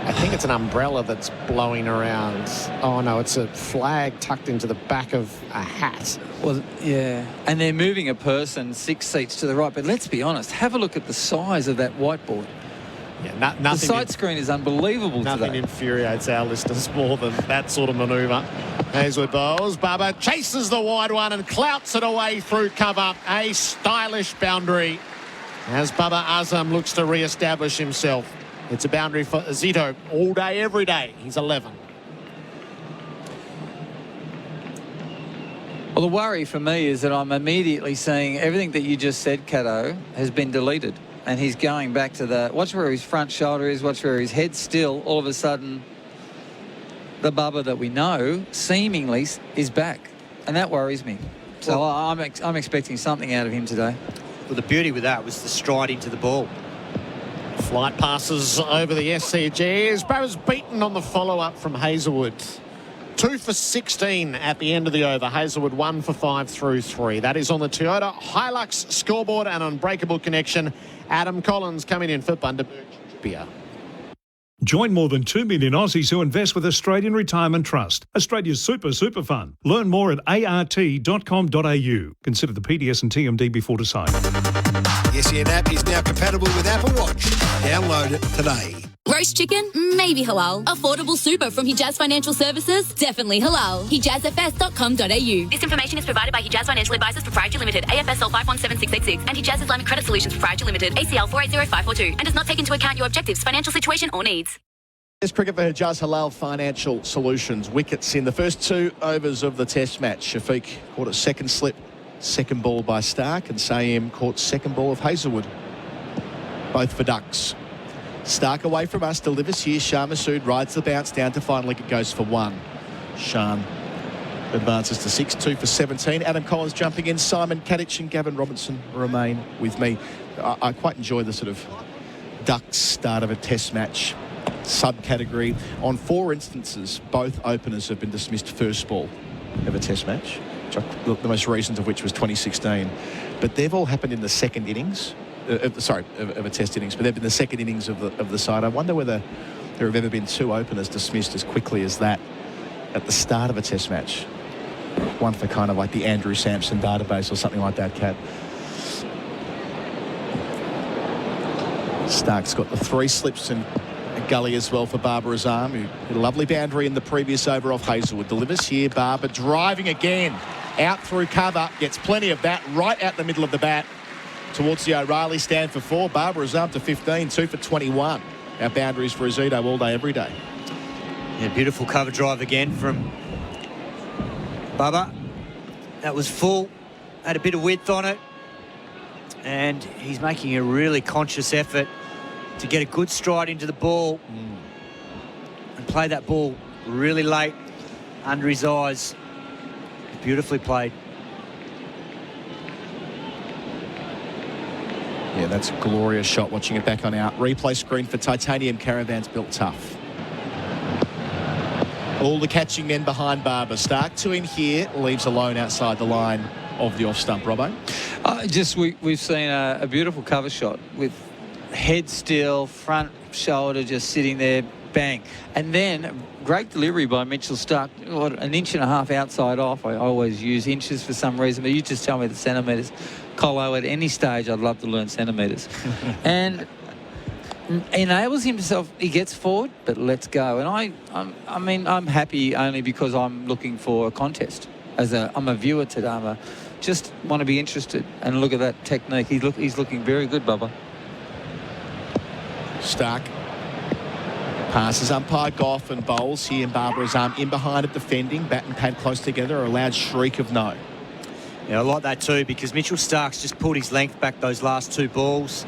I think it's an umbrella that's blowing around. Oh, no, it's a flag tucked into the back of a hat. Well, yeah. And they're moving a person 6 seats to the right. But let's be honest, have a look at the size of that whiteboard. Yeah, nothing. The side screen is unbelievable today. Nothing infuriates our listeners more than that sort of manoeuvre. Hazelwood bowls. Bubba chases the wide one and clouts it away through cover. A stylish boundary as Bubba Azam looks to re-establish himself. It's a boundary for Zito all day, every day. He's 11. Well, the worry for me is that I'm immediately seeing everything that you just said, Cato, has been deleted. And he's going back to the... Watch where his front shoulder is, watch where his head's still. All of a sudden, the Bubba that we know seemingly is back. And that worries me. So I'm expecting something out of him today. Well, the beauty with that was the stride into the ball. Flight passes over the SCG. Bubba's beaten on the follow-up from Hazelwood. 2 for 16 at the end of the over. Hazelwood 1 for 5 through 3. That is on the Toyota Hilux scoreboard and Unbreakable Connection. Adam Collins coming in for Bundaberg Beer. Join more than 2 million Aussies who invest with Australian Retirement Trust, Australia's super fund. Learn more at art.com.au. Consider the PDS and TMD before deciding. The SEN app is now compatible with Apple Watch. Download it today. Roast chicken? Maybe halal. Affordable super from Hijaz Financial Services? Definitely halal. HijazFS.com.au. This information is provided by Hijaz Financial Advisors Proprietary Limited, AFSL 517686, and Hijaz Islamic Credit Solutions Proprietary Limited, ACL 480542, and does not take into account your objectives, financial situation, or needs. There's cricket for Hijaz Halal Financial Solutions. Wickets in the first 2 overs of the Test match. Shafiq caught a second slip, second ball by Stark, and Saeem caught second ball of Hazelwood. Both for ducks. Stark away from us, delivers here. Shah Massoud rides the bounce down to final leg. It goes for 1. Shan advances to 6, 2 for 17. Adam Collins jumping in. Simon Katich and Gavin Robertson remain with me. I quite enjoy the sort of ducks start of a Test match subcategory. On 4 instances, both openers have been dismissed first ball of a Test match, the most recent of which was 2016. But they've all happened in the second innings. Of a Test innings, but they've been the second innings of the side. I wonder whether there have ever been 2 openers dismissed as quickly as that at the start of a Test match. One for kind of like the Andrew Sampson database or something like that, Kat. Stark's got the 3 slips and a gully as well for Barbara Azam, who hit a lovely boundary in the previous over off Hazelwood. Delivers here, Barbara driving again out through cover, gets plenty of that right out the middle of the bat. Towards the O'Reilly stand for 4. Barbara Azam to 15, 2 for 21. Our boundaries for Azito all day, every day. Yeah, beautiful cover drive again from Bubba. That was full, had a bit of width on it, and he's making a really conscious effort to get a good stride into the ball and play that ball really late under his eyes. Beautifully played. Yeah, that's a glorious shot watching it back on our replay screen for Titanium Caravans built tough. All the catching men behind Barber. Stark to in here, leaves alone outside the line of the off stump, Robbo. We've seen a beautiful cover shot with head still, front shoulder just sitting there, bang. And then great delivery by Mitchell Stark, an inch and a half outside off. I always use inches for some reason, but you just tell me the centimetres. Colo, at any stage, I'd love to learn centimetres. And enables himself, he gets forward, but lets go. And I'm happy only because I'm looking for a contest. I'm a viewer today. I just want to be interested and look at that technique. He's looking very good, Bubba. Stark passes. Umpire Goff and bowls here in Barbara's arm in behind it defending. Bat and pad close together. A loud shriek of no. Yeah, I like that too, because Mitchell Stark's just pulled his length back those last two balls.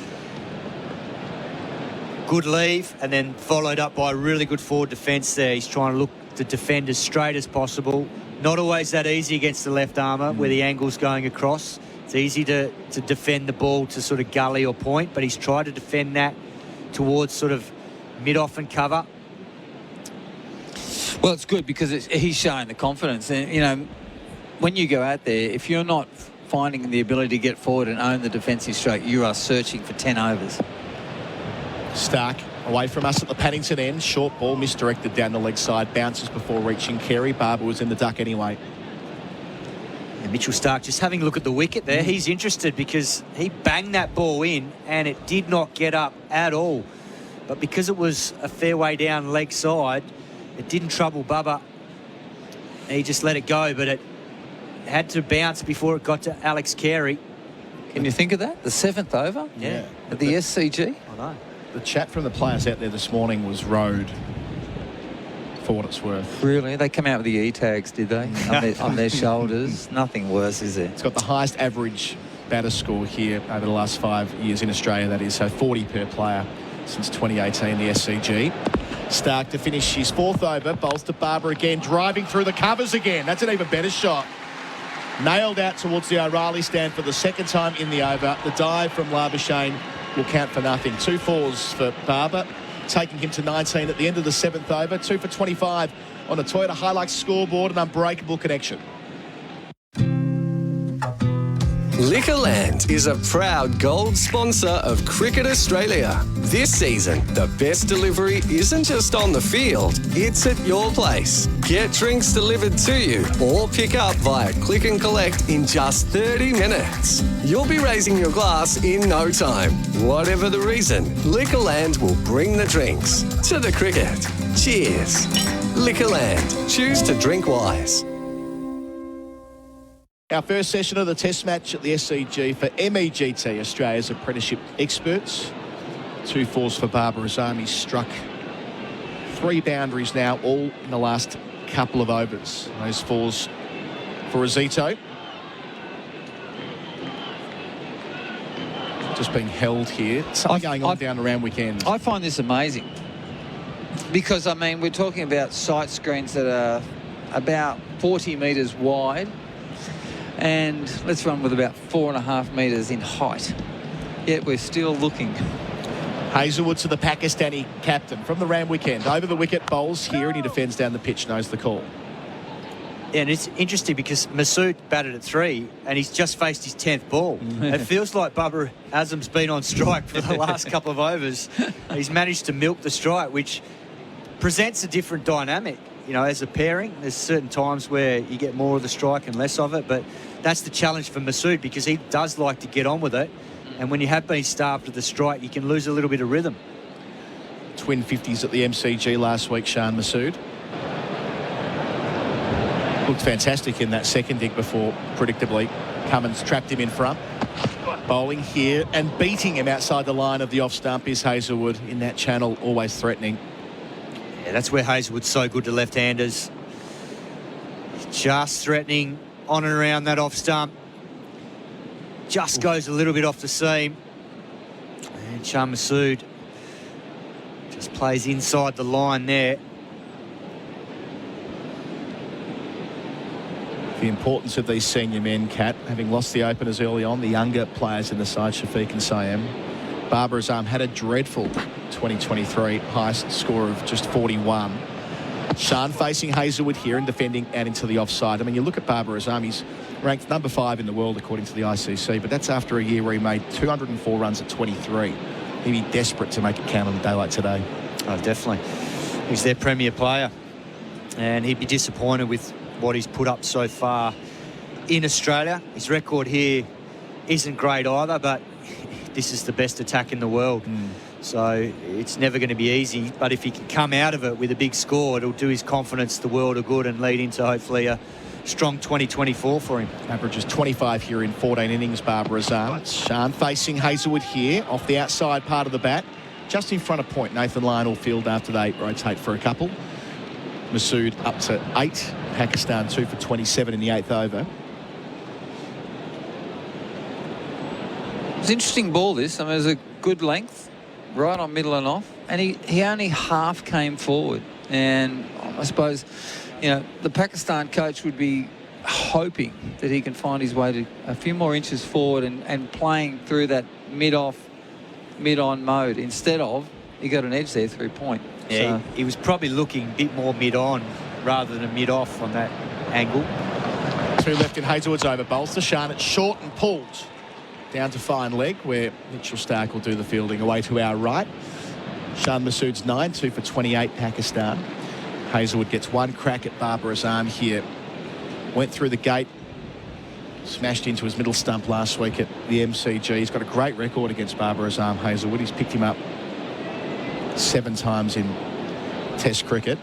Good leave, and then followed up by a really good forward defence there. He's trying to look to defend as straight as possible. Not always that easy against the left armour where the angle's going across. It's easy to defend the ball to sort of gully or point, but he's tried to defend that towards sort of mid-off and cover. Well, it's good because he's showing the confidence. And, you know, when you go out there, if you're not finding the ability to get forward and own the defensive stroke, you are searching for 10 overs. Stark away from us at the Paddington end. Short ball misdirected down the leg side. Bounces before reaching Carey. Barber was in the duck anyway. And Mitchell Stark just having a look at the wicket there. He's interested because he banged that ball in and it did not get up at all. But because it was a fair way down leg side, it didn't trouble Bubba. He just let it go, but it had to bounce before it got to Alex Carey. Can you think of that? The 7th over? Yeah. At the SCG? I know. The chat from the players out there this morning was road, for what it's worth. Really? They come out with the E-tags, did they? on their shoulders? Nothing worse, is there? It's got the highest average batter score here over the last 5 years in Australia, that is. So 40 per player since 2018, the SCG. Stark to finish his 4th over. Bowls to Barber again, driving through the covers again. That's an even better shot. Nailed out towards the O'Reilly stand for the 2nd time in the over. The dive from Labuschagne will count for nothing. 2 fours for Barber, taking him to 19 at the end of the 7th over. 2 for 25 on a Toyota Hilux scoreboard, an unbreakable connection. Liquorland is a proud gold sponsor of Cricket Australia. This season, the best delivery isn't just on the field, it's at your place. Get drinks delivered to you or pick up via click and collect in just 30 minutes. You'll be raising your glass in no time. Whatever the reason, Liquorland will bring the drinks to the cricket. Cheers. Liquorland. Choose to drink wise. Our first session of the test match at the SCG for MEGT, Australia's apprenticeship experts. 2 fours for Barber Azami. Struck 3 boundaries now, all in the last couple of overs. Those 4s for Azito. Just being held here. Something going on down around weekend. I find this amazing because, I mean, we're talking about sight screens that are about 40 metres wide, and let's run with about 4.5 metres in height. Yet we're still looking. Hazelwood to the Pakistani captain from the Randwick end. Over the wicket, bowls here, and he defends down the pitch, knows the call. Yeah, and it's interesting because Masood batted at 3 and he's just faced his 10th ball. It feels like Babar Azam's been on strike for the last couple of overs. He's managed to milk the strike, which presents a different dynamic. You know, as a pairing, there's certain times where you get more of the strike and less of it, but that's the challenge for Masood because he does like to get on with it. And when you have been starved with the strike, you can lose a little bit of rhythm. Twin 50s at the MCG last week, Shan Masood. Looked fantastic in that second dig before, predictably, Cummins trapped him in front. Bowling here and beating him outside the line of the off stump is Hazelwood in that channel, always threatening. Yeah, that's where Hazelwood's so good to left-handers. Just threatening on and around that off stump. Just goes a little bit off the seam. And Shah Masood Plays inside the line there. The importance of these senior men, Kat, having lost the openers early on, the younger players in the side, Shafiq and Sayem. Barbara Azam had a dreadful 2023, highest score of just 41. Shan facing Hazelwood here and defending out into the offside. I mean, you look at Barbara Azam, he's ranked number 5 in the world according to the ICC, but that's after a year where he made 204 runs at 23. He'd be desperate to make it count on a day like today. Oh, definitely. He's their premier player, and he'd be disappointed with what he's put up so far in Australia. His record here isn't great either, but this is the best attack in the world. So it's never going to be easy, but if he can come out of it with a big score, it'll do his confidence the world of good and lead into hopefully a strong 2024 for him. Averages 25 here in 14 innings, Barbara Azam. Shan facing Hazelwood here off the outside part of the bat, just in front of point. Nathan Lyon will field after they rotate for a couple. Masood up to 8. Pakistan 2 for 27 in the 8th over. It's an interesting ball, this. I mean, it was a good length, right on middle and off, and he only half came forward. And I suppose, you know, the Pakistan coach would be hoping that he can find his way to a few more inches forward and playing through that mid-off, mid-on mode instead of he got an edge there through point. Yeah, he was probably looking a bit more mid-on rather than mid-off on that angle. 2 left in Hazelwood's over. Bolster. Shan, it's short and pulled down to fine leg, where Mitchell Stark will do the fielding away to our right. Shan Masood's 9, 2 for 28, Pakistan. Hazelwood gets one crack at Barbara Azam here. Went through the gate, smashed into his middle stump last week at the MCG. He's got a great record against Barbara Azam, Hazelwood. He's picked him up 7 times in Test cricket.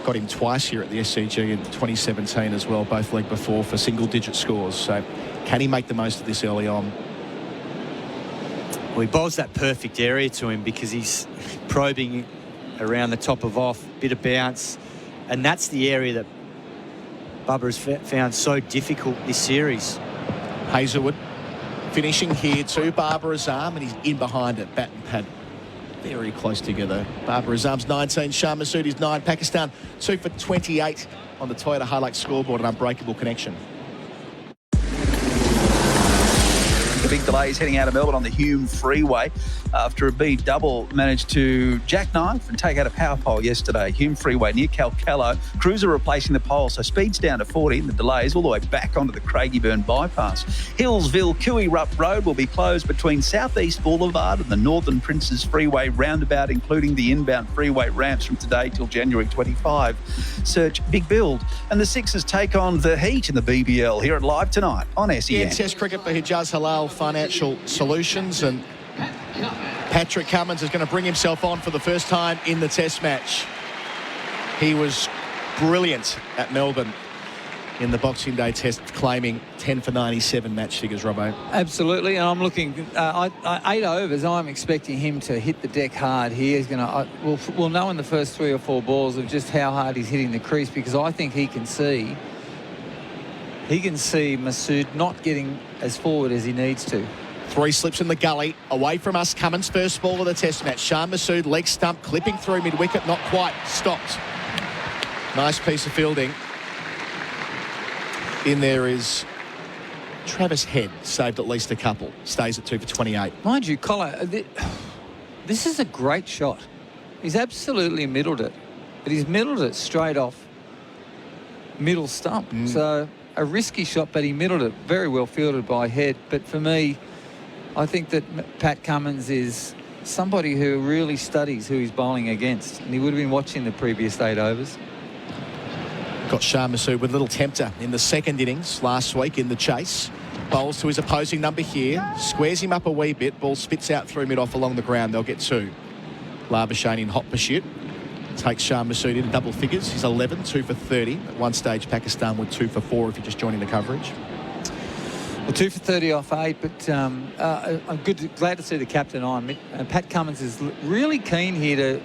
Got him twice here at the SCG in 2017 as well, both leg before, for single-digit scores. So can he make the most of this early on? Well, he bowls that perfect area to him because he's probing around the top of off, bit of bounce, and that's the area that Bubba has found so difficult this series. Hazelwood finishing here to Barbara Azam, and he's in behind it, bat and pad very close together. Barbara Azam's 19, Shah Massoodi's 9. Pakistan 2 for 28 on the Toyota Hilux scoreboard, an unbreakable connection. The big delays heading out of Melbourne on the Hume Freeway after a B double managed to jackknife and take out a power pole yesterday. Hume Freeway near Calcallo. Crews are replacing the pole, so speed's down to 40 and the delays all the way back onto the Craigieburn bypass. Hillsville Cooey-Rupp Road will be closed between Southeast Boulevard and the Northern Princes Freeway roundabout, including the inbound freeway ramps from today till January 25. Search Big Build. And the Sixers take on the Heat in the BBL here at Live tonight on SEN. Yeah, Test cricket for Hijaz Halal Financial Solutions, and Patrick Cummins is going to bring himself on for the first time in the Test match. He was brilliant at Melbourne in the Boxing Day Test, claiming 10 for 97 match figures, Robbo. Absolutely, and I'm looking 8 overs. I'm expecting him to hit the deck hard here. He's going to. We'll know in the first 3 or 4 balls of just how hard he's hitting the crease, because I think he can see Masood not getting as forward as he needs to. 3 slips in the gully. Away from us, Cummins' first ball of the Test match. Shah Masood, leg stump, clipping through mid-wicket, not quite, stopped. Nice piece of fielding. In there is Travis Head, saved at least a couple. Stays at 2 for 28. Mind you, Collar, this is a great shot. He's absolutely middled it, but he's middled it straight off middle stump. So a risky shot, but he middled it. Very well fielded by Head. But for me, I think that Pat Cummins is somebody who really studies who he's bowling against, and he would have been watching the previous 8 overs. Got Shah Masood with a little tempter in the second innings last week in the chase. Bowls to his opposing number here. Squares him up a wee bit. Ball spits out through mid-off along the ground. They'll get 2. Labuschagne in hot pursuit. Takes Shah Masood into double figures. He's 11, 2 for 30. At one stage, Pakistan were 2 for 4 if you're just joining the coverage. Well, 2 for 30 off 8, but I'm glad to see the captain on. Pat Cummins is really keen here to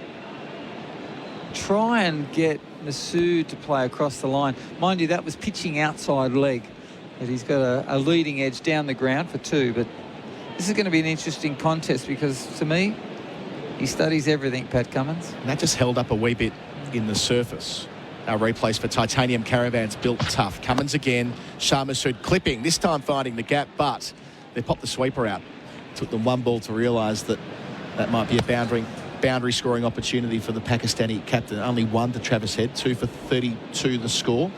try and get Masood to play across the line. Mind you, that was pitching outside leg. But he's got a leading edge down the ground for 2. But this is going to be an interesting contest because, to me, He studies everything, Pat Cummins. And that just held up a wee bit in the surface. Our replays for Titanium Caravans built tough. Cummins again. Shah Massoud clipping, this time finding the gap, but they popped the sweeper out. Took them one ball to realise that might be a boundary scoring opportunity for the Pakistani captain. Only one to Travis Head, 2 for 32 the score.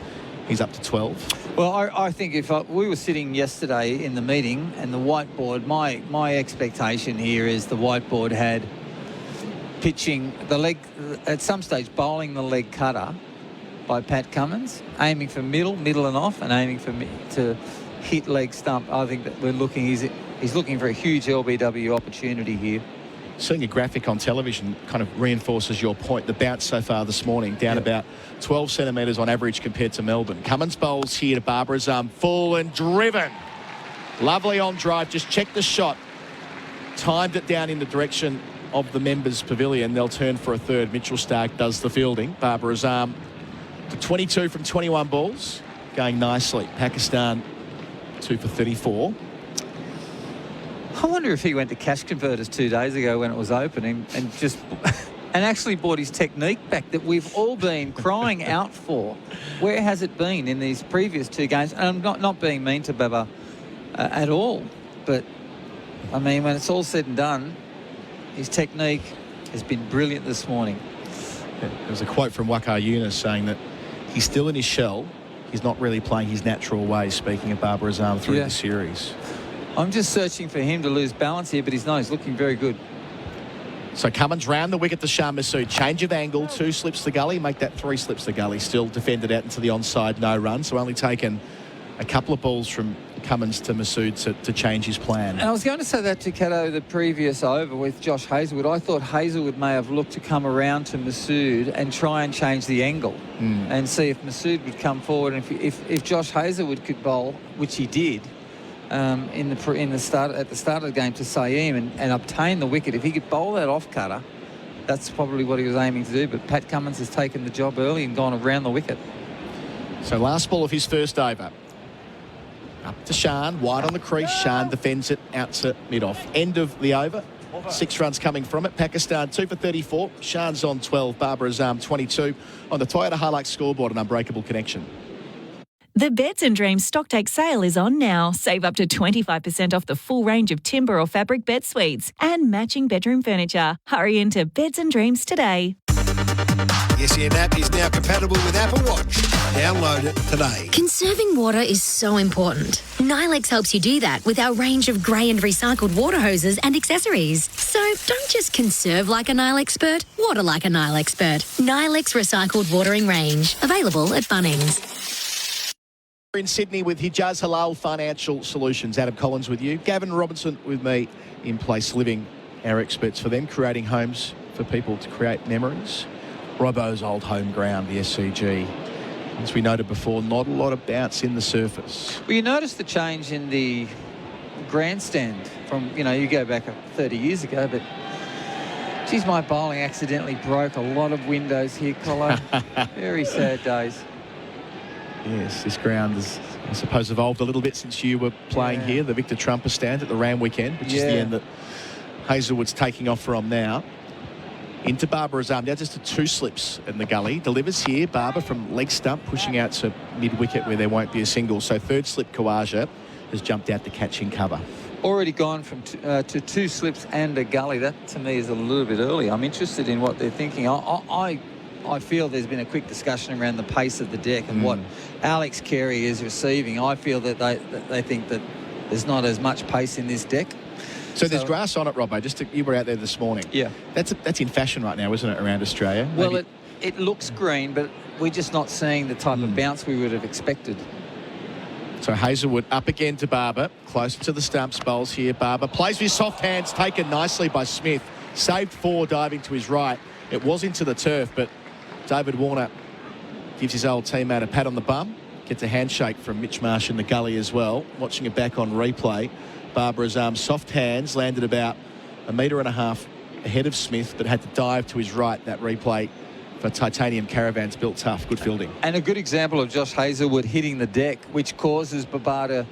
He's up to 12. Well, I think if we were sitting yesterday in the meeting and the whiteboard, my expectation here is the whiteboard had pitching the leg, at some stage bowling the leg cutter by Pat Cummins, aiming for middle and off, and aiming to hit leg stump. I think that he's looking for a huge LBW opportunity here. Seeing a graphic on television kind of reinforces your point. The bounce so far this morning down about 12 centimetres on average compared to Melbourne. Cummins bowls here to Barbara's full and driven. Lovely on drive. Just check the shot. Timed it down in the direction of the members' pavilion. They'll turn for a third. Mitchell Stark does the fielding. Barbara's to 22 from 21 balls. Going nicely. Pakistan 2 for 34. I wonder if he went to Cash Converters 2 days ago when it was open and just and actually brought his technique back that we've all been crying out for. Where has it been in these previous 2 games? And I'm not being mean to Baba at all, but I mean, when it's all said and done, his technique has been brilliant this morning. There was a quote from Waqar Younis saying that he's still in his shell. He's not really playing his natural way, speaking of Barbara Azam through the series. I'm just searching for him to lose balance here, but he's looking very good. So Cummins round the wicket to Shah Massoud. Change of angle, 2 slips the gully, make that 3 slips the gully. Still defended out into the onside, no run. So only taken a couple of balls from Cummins to Massoud to change his plan. And I was going to say that to Cato the previous over with Josh Hazlewood. I thought Hazlewood may have looked to come around to Massoud and try and change the angle and see if Massoud would come forward. And if Josh Hazlewood could bowl, which he did, at the start of the game to Saeem and obtain the wicket. If he could bowl that off cutter, that's probably what he was aiming to do. But Pat Cummins has taken the job early and gone around the wicket. So last ball of his first over. Up to Shan, wide on the crease. Shan defends it out to mid-off. End of the over. 6 runs coming from it. Pakistan 2 for 34. Shan's on 12. Barbara Azam 22 on the Toyota Hilux scoreboard, an unbreakable connection. The Beds and Dreams Stocktake sale is on now. Save up to 25% off the full range of timber or fabric bed suites and matching bedroom furniture. Hurry into Beds and Dreams today. The SEN app is now compatible with Apple Watch. Download it today. Conserving water is so important. Nylex helps you do that with our range of grey and recycled water hoses and accessories. So don't just conserve like a Nile expert, water like a Nile expert. Nylex Recycled Watering Range. Available at Bunnings. In Sydney with Hijaz Halal Financial Solutions. Adam Collins with you. Gavin Robertson with me in Place Living, our experts for them, creating homes for people to create memories. Robbo's old home ground, the SCG. As we noted before, not a lot of bounce in the surface. Well, you notice the change in the grandstand from, you go back 30 years ago, but geez, my bowling accidentally broke a lot of windows here, Collo. Very sad days. Yes, this ground has, I suppose, evolved a little bit since you were playing here, the Victor Trumper stand at the Ram weekend, which is the end that Hazlewood's taking off from now. Into Barbara Azam, now just 2 slips in the gully. Delivers here, Barbara from leg stump, pushing out to mid-wicket where there won't be a single. So 3rd slip, Khawaja has jumped out to catch in cover. Already gone from to 2 slips and a gully. That, to me, is a little bit early. I'm interested in what they're thinking. I feel there's been a quick discussion around the pace of the deck and what Alex Carey is receiving. I feel that they think that there's not as much pace in this deck. So there's grass on it, Robbo. You were out there this morning. Yeah. That's in fashion right now, isn't it, around Australia? Well, it looks green, but we're just not seeing the type of bounce we would have expected. So Hazlewood up again to Barber, closer to the stumps, bowls here. Barber plays with soft hands, taken nicely by Smith. Saved 4, diving to his right. It was into the turf, but David Warner gives his old teammate a pat on the bum. Gets a handshake from Mitch Marsh in the gully as well. Watching it back on replay, Barbara's soft hands landed about 1.5 metres ahead of Smith, but had to dive to his right. That replay for Titanium Caravans built tough. Good fielding. And a good example of Josh Hazlewood hitting the deck, which causes Bharat to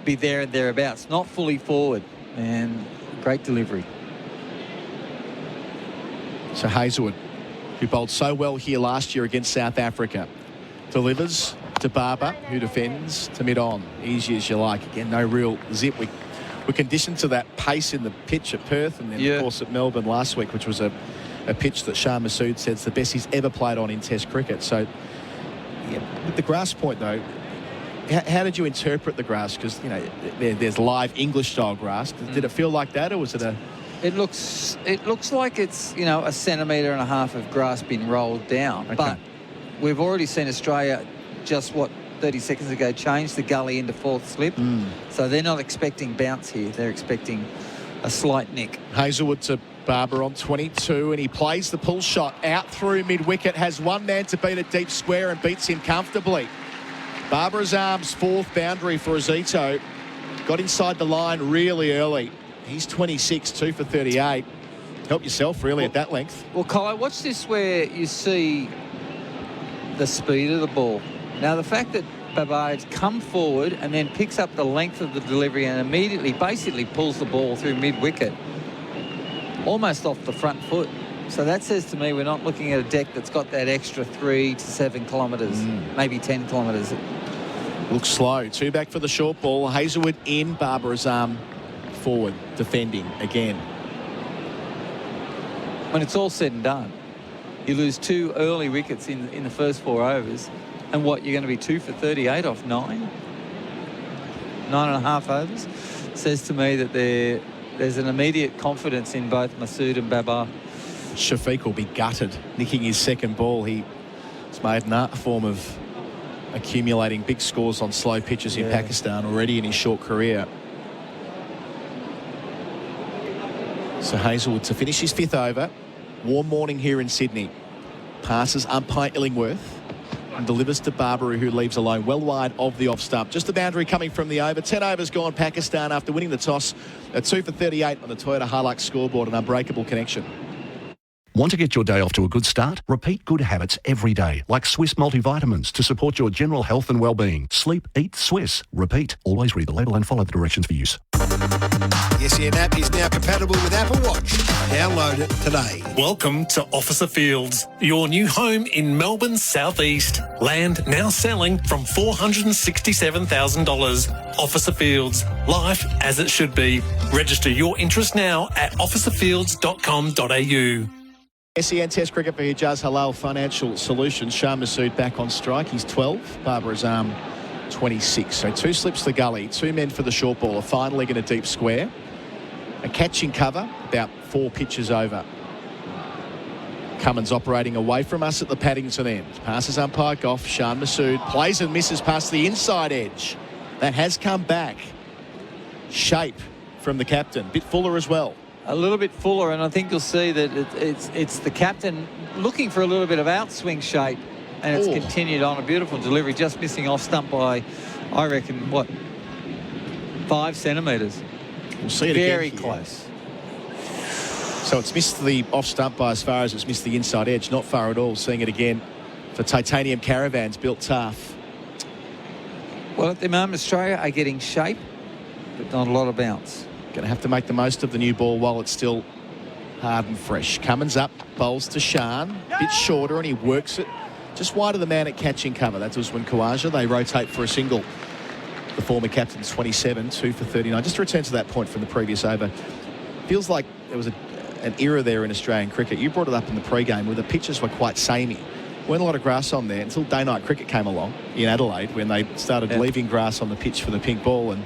be there and thereabouts, not fully forward. And great delivery. So Hazelwood, who bowled so well here last year against South Africa, delivers to Barber, who defends to mid-on. Easy as you like. Again, no real zip. We're conditioned to that pace in the pitch at Perth and then, of course, at Melbourne last week, which was a pitch that Shah Massoud said is the best he's ever played on in Test cricket. So, with the grass point, though, how did you interpret the grass? Because, you know, there's live English-style grass. Did it feel like that, or was it a... It looks like it's, you know, 1.5 centimetre of grass being rolled down. Okay. But we've already seen Australia just, 30 seconds ago, change the gully into fourth slip. So they're not expecting bounce here. They're expecting a slight nick. Hazelwood to Barber on 22, and he plays the pull shot out through mid-wicket, has one man to beat at deep square and beats him comfortably. Barber Azam's fourth boundary for Azito. Got inside the line really early. He's 26, 2 for 38. Help yourself, really, at that length. Well, Kyle, watch this where you see the speed of the ball. Now, the fact that Babar's come forward and then picks up the length of the delivery and immediately basically pulls the ball through mid-wicket, almost off the front foot. So that says to me we're not looking at a deck that's got that extra 3 to 7 kilometres, maybe 10 kilometres. Looks slow. 2 back for the short ball. Hazelwood in, Barber Azam forward, defending again. When it's all said and done, you lose 2 early wickets in the first 4 overs, and what, you're going to be 2 for 38 off 9.5 overs? Says to me that there's an immediate confidence in both Masood and Babar. Shafiq will be gutted, nicking his second ball. He's made an art form of accumulating big scores on slow pitches in Pakistan already in his short career. So Hazelwood to finish his 5th over. Warm morning here in Sydney. Passes umpire Illingworth and delivers to Barbaru, who leaves alone well wide of the off stump. Just the boundary coming from the over. 10 overs gone Pakistan after winning the toss at 2 for 38 on the Toyota Hilux scoreboard. An unbreakable connection. Want to get your day off to a good start? Repeat good habits every day, like Swiss multivitamins to support your general health and well-being. Sleep, eat Swiss. Repeat. Always read the label and follow the directions for use. The SEN app is now compatible with Apple Watch. Download it today. Welcome to Officer Fields, your new home in Melbourne's southeast. Land now selling from $467,000. Officer Fields, life as it should be. Register your interest now at officerfields.com.au. SEN Test cricket for Hijaz Halal Financial Solutions. Shah Massoud back on strike. He's 12. Barber Azam 26. So 2 slips the gully. 2 men for the short ball. A fine leg in a deep square. A catching cover about 4 pitches over. Cummins operating away from us at the Paddington end. Passes umpire Goff. Shah Massoud plays and misses past the inside edge. That has come back. Shape from the captain. Bit fuller as well. A little bit fuller, and I think you'll see that it's the captain looking for a little bit of outswing shape, and it's continued on. A beautiful delivery, just missing off stump by, I reckon, 5 centimetres. We'll see it very again. Very close. So it's missed the off stump by as far as it's missed the inside edge. Not far at all. Seeing it again for titanium caravans built tough. Well, at the moment, Australia are getting shape, but not a lot of bounce. Going to have to make the most of the new ball while it's still hard and fresh. Cummins up, bowls to Shan. Bit shorter, and he works it just wide of the man at catching cover. That was when Khawaja. They rotate for a single. The former captain's 27, 2 for 39. Just to return to that point from the previous over. Feels like there was an era there in Australian cricket. You brought it up in the pre-game where the pitches were quite samey. Weren't a lot of grass on there until day-night cricket came along in Adelaide when they started leaving grass on the pitch for the pink ball, and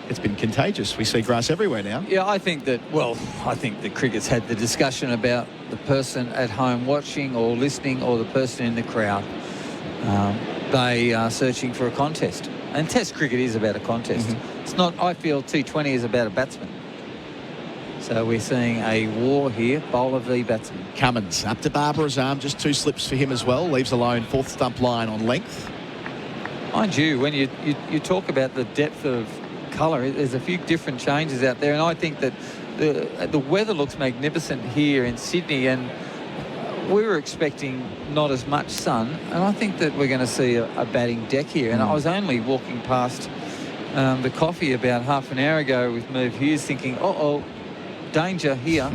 it's been contagious. We see grass everywhere now. Yeah, I think that cricket's had the discussion about the person at home watching or listening or the person in the crowd. They are searching for a contest. And Test cricket is about a contest. It's not, I feel T20 is about a batsman. So we're seeing a war here, bowler v batsman. Cummins up to Barber Azam, just 2 slips for him as well. Leaves alone 4th stump line on length. Mind you, when you talk about the depth of colour, there's a few different changes out there, and I think that the weather looks magnificent here in Sydney, and we were expecting not as much sun, and I think that we're going to see a batting deck here. And I was only walking past the coffee about half an hour ago with Merv Hughes thinking, danger here.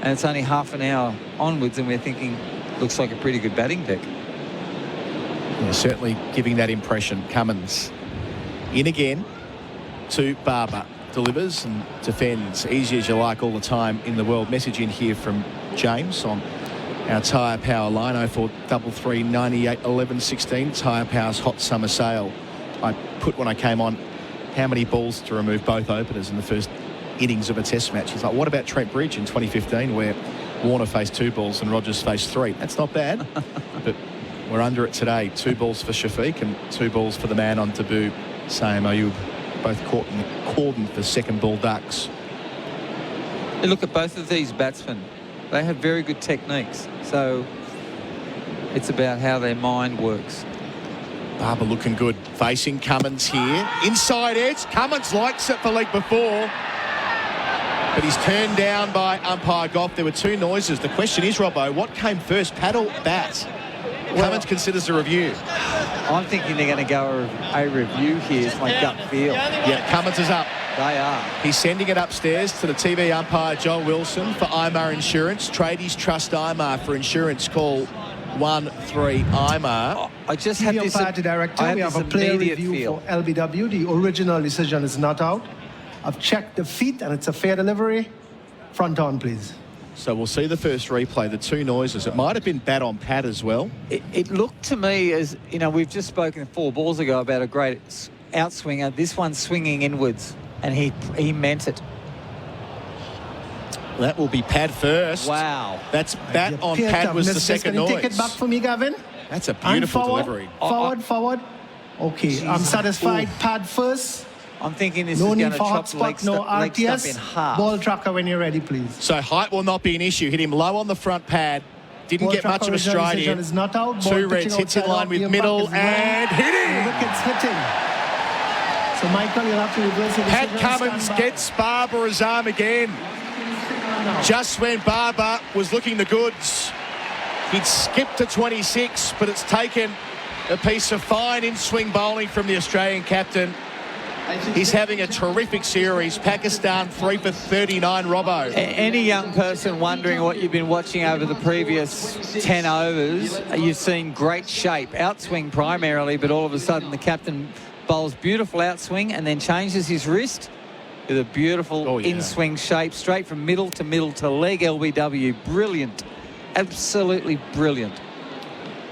And it's only half an hour onwards, and we're thinking, looks like a pretty good batting deck. Yeah, certainly giving that impression. Cummins in again to Barber. Delivers and defends. Easy as you like all the time in the world. Message in here from James on our Tyre Power line, 0433 98 11 16. Tyre Power's hot summer sale. I put when I came on how many balls to remove both openers in the first innings of a test match. He's like, what about Trent Bridge in 2015 where Warner faced 2 balls and Rogers faced 3? That's not bad. But we're under it today. 2 balls for Shafiq and 2 balls for the man on debut, Saeem Ayub. Both caught in the cordon for second ball ducks. You look at both of these batsmen. They have very good techniques. So it's about how their mind works. Barber looking good. Facing Cummins here. Inside edge. Cummins likes it for leg before. But he's turned down by umpire Goff. There were 2 noises. The question is, Robbo, what came first, pad or bat? Cummins considers a review. I'm thinking they're going to go a review here. It's my gut feel. Yeah, Cummins is up. They are. He's sending it upstairs to the TV umpire, Joel Wilson, for IMAR Insurance. Tradies trust IMAR for insurance. Call 13 IMAR. I just have this umpire to director. We have a player review for LBW. The original decision is not out. I've checked the feet and it's a fair delivery. Front on, please. So we'll see the first replay, the 2 noises. It might have been bat on pad as well. It looked to me as, you know, we've just spoken 4 balls ago about a great outswinger. This one's swinging inwards, and he meant it. That will be pad first. Wow. That's bat on pad was the second noise. Take it back for me, Gavin. That's a beautiful forward, delivery. Forward. Okay, Jesus. I'm satisfied. Pad first. I'm thinking this no is going need to for chop hot spot, no leg stump RTS. in half. Ball tracker when you're ready, please. So height will not be an issue. Hit him low on the front pad. Didn't get much of a stride in. Is not out. 2 reds, hits in line with middle and hitting. Wickets hitting. So Michael, you'll have to reverse it. Pat Cummins gets Barber his arm again. Just when Barber was looking the goods, he'd skipped to 26, but it's taken a piece of fine in-swing bowling from the Australian captain. He's having a terrific series. Pakistan 3 for 39, Robbo. Any young person wondering what you've been watching over the previous 10 overs, you've seen great shape. Outswing primarily, but all of a sudden the captain bowls beautiful outswing and then changes his wrist with a beautiful in-swing shape, straight from middle to leg LBW. Brilliant. Absolutely brilliant.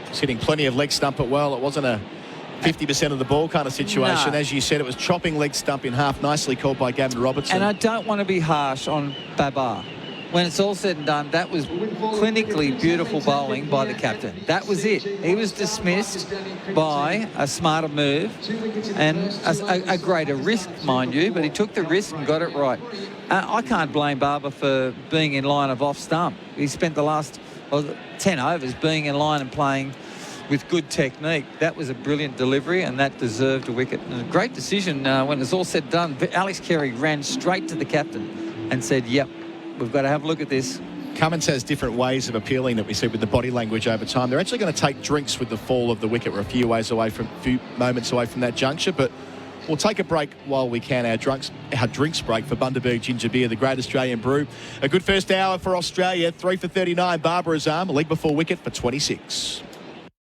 He's hitting plenty of leg stump at well. It wasn't a 50% of the ball kind of situation. No. As you said, it was chopping leg stump in half. Nicely called by Gavin Robertson. And I don't want to be harsh on Babar. When it's all said and done, that was clinically beautiful bowling by the captain. That was it. He was dismissed by a smarter move and a greater risk, mind you, but he took the risk and got it right. I can't blame Barber for being in line of off stump. He spent the last 10 overs being in line and playing with good technique. That was a brilliant delivery and that deserved a wicket. And a great decision when it's all said and done. Alex Carey ran straight to the captain and said, yep, we've got to have a look at this. Cummins has different ways of appealing that we see with the body language over time. They're actually going to take drinks with the fall of the wicket. We're a few moments away from that juncture, but we'll take a break while we can. Our drinks break for Bundaberg Ginger Beer, the great Australian brew. A good first hour for Australia. 3 for 39. Barbara Azam, a leg before wicket for 26.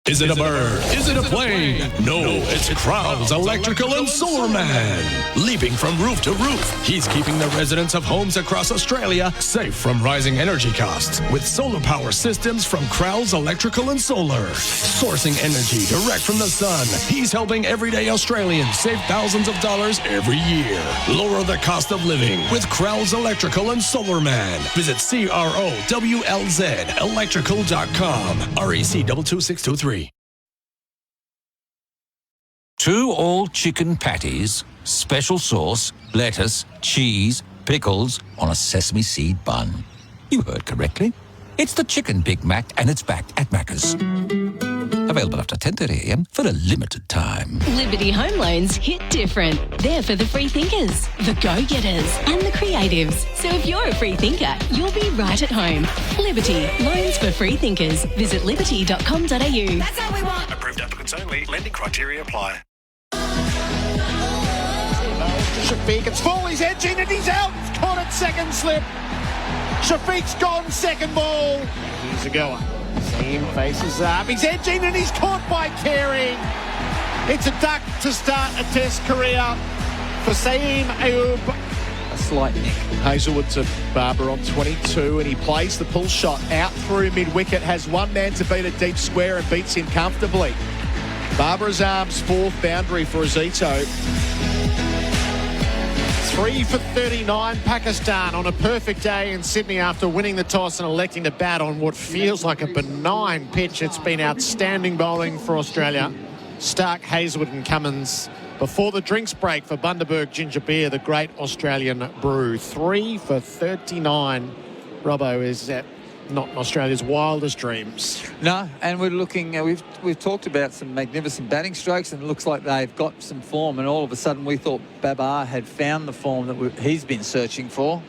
Is it a bird? Is it a plane? No, it's Crowell's Electrical and Solar Man. Leaping from roof to roof, he's keeping the residents of homes across Australia safe from rising energy costs with solar power systems from Crowell's Electrical and Solar. Sourcing energy direct from the sun, he's helping everyday Australians save thousands of dollars every year. Lower the cost of living with Crowell's Electrical and Solar Man. Visit CROWLZ electrical.com. REC 22623. 2 all-chicken patties, special sauce, lettuce, cheese, pickles on a sesame seed bun. You heard correctly. It's the Chicken Big Mac, and it's back at Macca's. Available after 10:30 a.m. for a limited time. Liberty Home Loans hit different. They're for the free thinkers, the go-getters and the creatives. So if you're a free thinker, you'll be right at home. Liberty, loans for free thinkers. Visit liberty.com.au. That's how we want. Approved applicants only. Lending criteria apply. Shafiq, it's full, he's edging and he's out. It's caught at second slip. Shafiq's gone, second ball. Here's a goer. Saeem faces up. He's edging and he's caught by Carey. It's a duck to start a Test career for Saeem Ayub. A slight nick. Hazelwood to Barber on 22, and he plays the pull shot out through mid-wicket, has one man to beat a deep square and beats him comfortably. Barbara's arms, fourth boundary for Azito. 3 for 39, Pakistan on a perfect day in Sydney after winning the toss and electing to bat on what feels like a benign pitch. It's been outstanding bowling for Australia. Stark, Hazelwood and Cummins before the drinks break for Bundaberg Ginger Beer, the great Australian brew. 3 for 39. Robbo, is that not Australia's wildest dreams? No, and we're looking, we've talked about some magnificent batting strokes, and it looks like they've got some form, and all of a sudden we thought Babar had found the form that he's been searching for.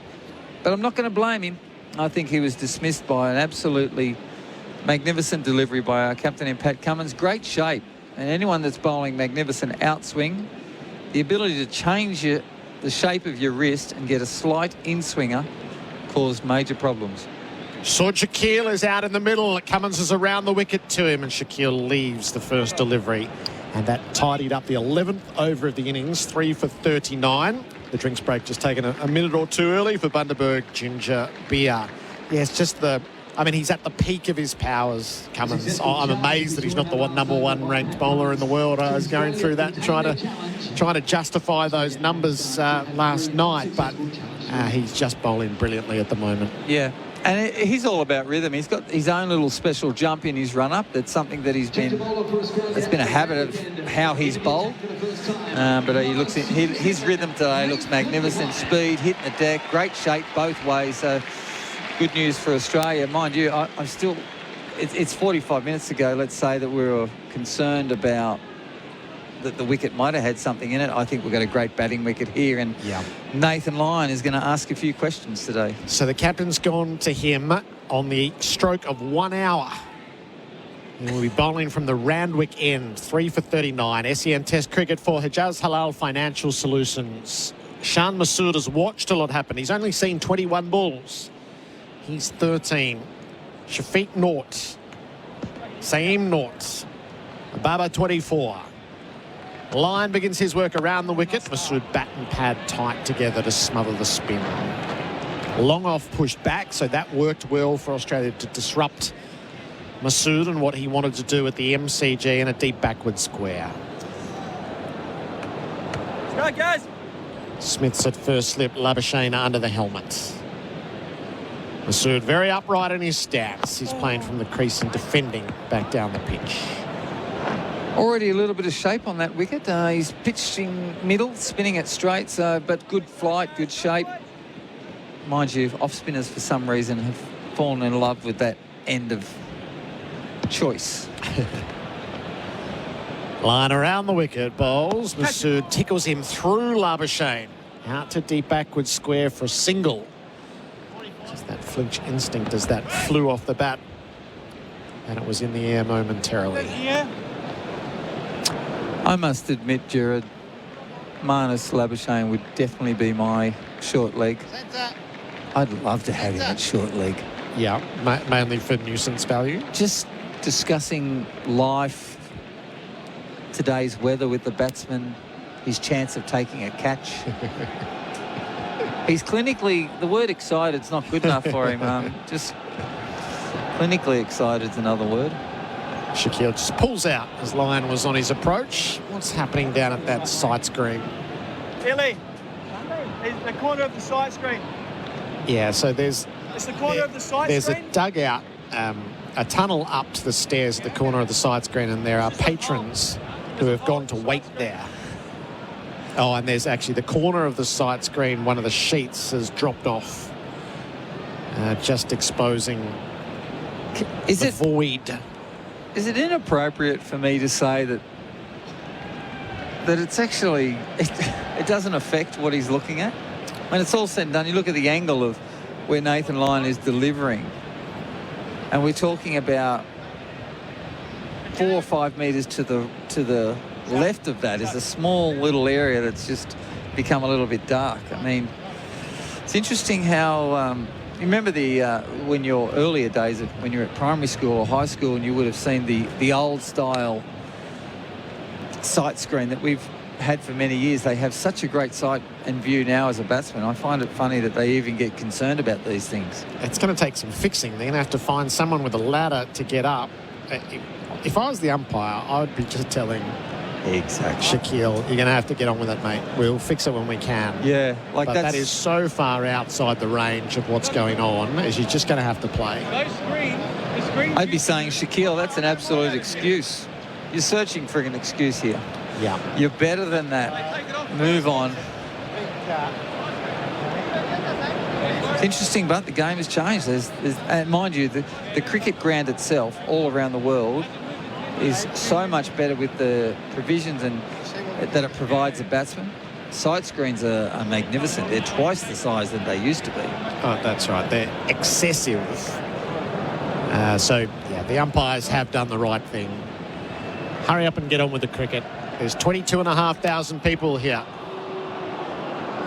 But I'm not going to blame him. I think he was dismissed by an absolutely magnificent delivery by our captain in Pat Cummins. Great shape. And anyone that's bowling magnificent outswing, the ability to change the shape of your wrist and get a slight in-swinger caused major problems. So Shaquille is out in the middle. Cummins is around the wicket to him, and Shaquille leaves the first delivery. And that tidied up the 11th over of the innings, 3 for 39. The drinks break just taken a minute or two early for Bundaberg Ginger Beer. Yeah, it's just he's at the peak of his powers, Cummins. I'm amazed that he's not the number one ranked bowler in the world. I was going through that and trying to justify those numbers last night, but he's just bowling brilliantly at the moment. Yeah. And he's all about rhythm. He's got his own little special jump in his run-up. That's something that it's been a habit of how he's bowled. But he looks his rhythm today looks magnificent. Speed, hitting the deck, great shape both ways. So good news for Australia. Mind you, I'm still. It's 45 minutes ago. Let's say that we were concerned about that the wicket might have had something in it. I think we've got a great batting wicket here, and Nathan Lyon is going to ask a few questions today. So the captain's gone to him on the stroke of 1 hour. He will be bowling from the Randwick end, 3 for 39. SEN Test cricket for Hijaz Halal Financial Solutions. Shan Masood has watched a lot happen. He's only seen 21 balls. He's 13. Shafiq naught. Saeem naught. Baba 24. Lyon begins his work around the wicket. Masood bat and pad tight together to smother the spin. Long off pushed back, so that worked well for Australia to disrupt Masood and what he wanted to do at the MCG in a deep backward square. Let's go, guys. Smith's at first slip, Labuschagne under the helmet. Masood very upright in his stance. He's playing from the crease and defending back down the pitch. Already a little bit of shape on that wicket. He's pitching middle, spinning it straight, but good flight, good shape. Mind you, off-spinners for some reason have fallen in love with that end of choice. Line around the wicket, bowls. Masood tickles him through Labuschagne. Out to deep backward square for a single. Just that flinch instinct as that flew off the bat. And it was in the air momentarily. I must admit, Gerard, Marnus Labuschagne would definitely be my short leg. I'd love to have him at short leg. Yeah, mainly for nuisance value. Just discussing life, today's weather with the batsman, his chance of taking a catch. He's clinically, the word excited is not good enough for him. Just clinically excited is another word. Shaquille just pulls out as Lyon was on his approach. What's happening down at that side screen? Tilly, it's the corner of the side screen. Yeah, so it's the corner of the side there's screen. a dugout, a tunnel up to the stairs at the corner of the side screen, and there are patrons who have gone to wait there. Oh, and there's actually the corner of the side screen, one of the sheets has dropped off, just exposing the void. Is it inappropriate for me to say that it's actually, it doesn't affect what he's looking at? When it's all said and done, you look at the angle of where Nathan Lyon is delivering, and we're talking about 4 or 5 metres to the left of that is a small little area that's just become a little bit dark. I mean, it's interesting how remember when your earlier days, when you're at primary school or high school, and you would have seen the old style sight screen that we've had for many years. They have such a great sight and view now as a batsman. I find it funny that they even get concerned about these things. It's going to take some fixing. They're going to have to find someone with a ladder to get up. If I was the umpire, I would be just telling Shaquille, you're going to have to get on with it, mate. We'll fix it when we can. Yeah, but that is so far outside the range of what's going on, is you're just going to have to play. I'd be saying, Shaquille, that's an absolute excuse. You're searching for an excuse here. Yeah. You're better than that. Move on. It's interesting, but the game has changed. And mind you, the cricket ground itself, all around the world, is so much better with the provisions and that it provides a batsman. Side screens are magnificent. They're twice the size that they used to be. Oh, that's right. They're excessive. So, yeah, the umpires have done the right thing. Hurry up and get on with the cricket. There's 22,500 people here.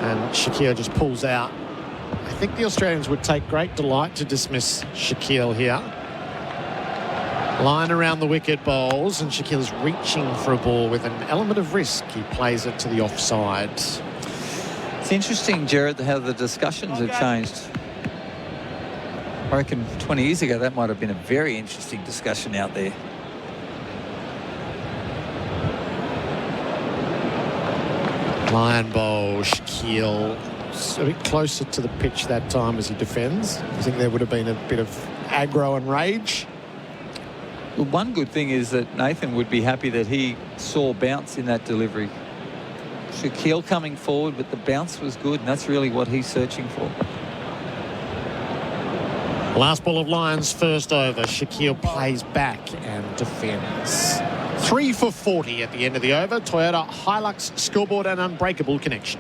And Shaquille just pulls out. I think the Australians would take great delight to dismiss Shaquille here. Line around the wicket bowls, and Shaquille's reaching for a ball with an element of risk. He plays it to the offside. It's interesting, Gerard, how the discussions have changed. I reckon 20 years ago that might have been a very interesting discussion out there. Line bowl, Shaquille, a bit closer to the pitch that time as he defends. I think there would have been a bit of aggro and rage. Well, one good thing is that Nathan would be happy that he saw bounce in that delivery. Shaquille coming forward, but the bounce was good, and that's really what he's searching for. Last ball of Lions, first over. Shaquille plays back and defends. 3 for 40 at the end of the over. Toyota Hilux scoreboard and unbreakable connection.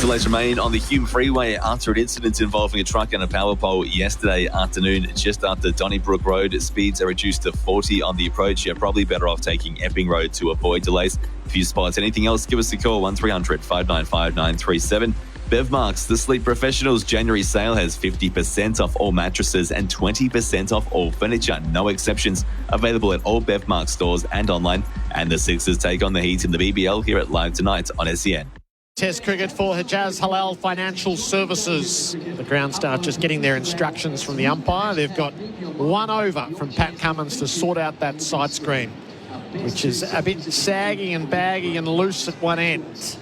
Delays remain on the Hume Freeway after an incident involving a truck and a power pole yesterday afternoon just after Donnybrook Road. Speeds are reduced to 40 on the approach. You're probably better off taking Epping Road to avoid delays. If you spot anything else, give us a call, 1300 595 937. Bevmarks, the Sleep Professionals January sale has 50% off all mattresses and 20% off all furniture, no exceptions. Available at all Bevmarks stores and online. And the Sixers take on the Heat in the BBL here at Live Tonight on SEN. Test cricket for Hijaz Halal Financial Services. The ground staff just getting their instructions from the umpire. They've got 1 over from Pat Cummins to sort out that side screen, which is a bit saggy and baggy and loose at one end.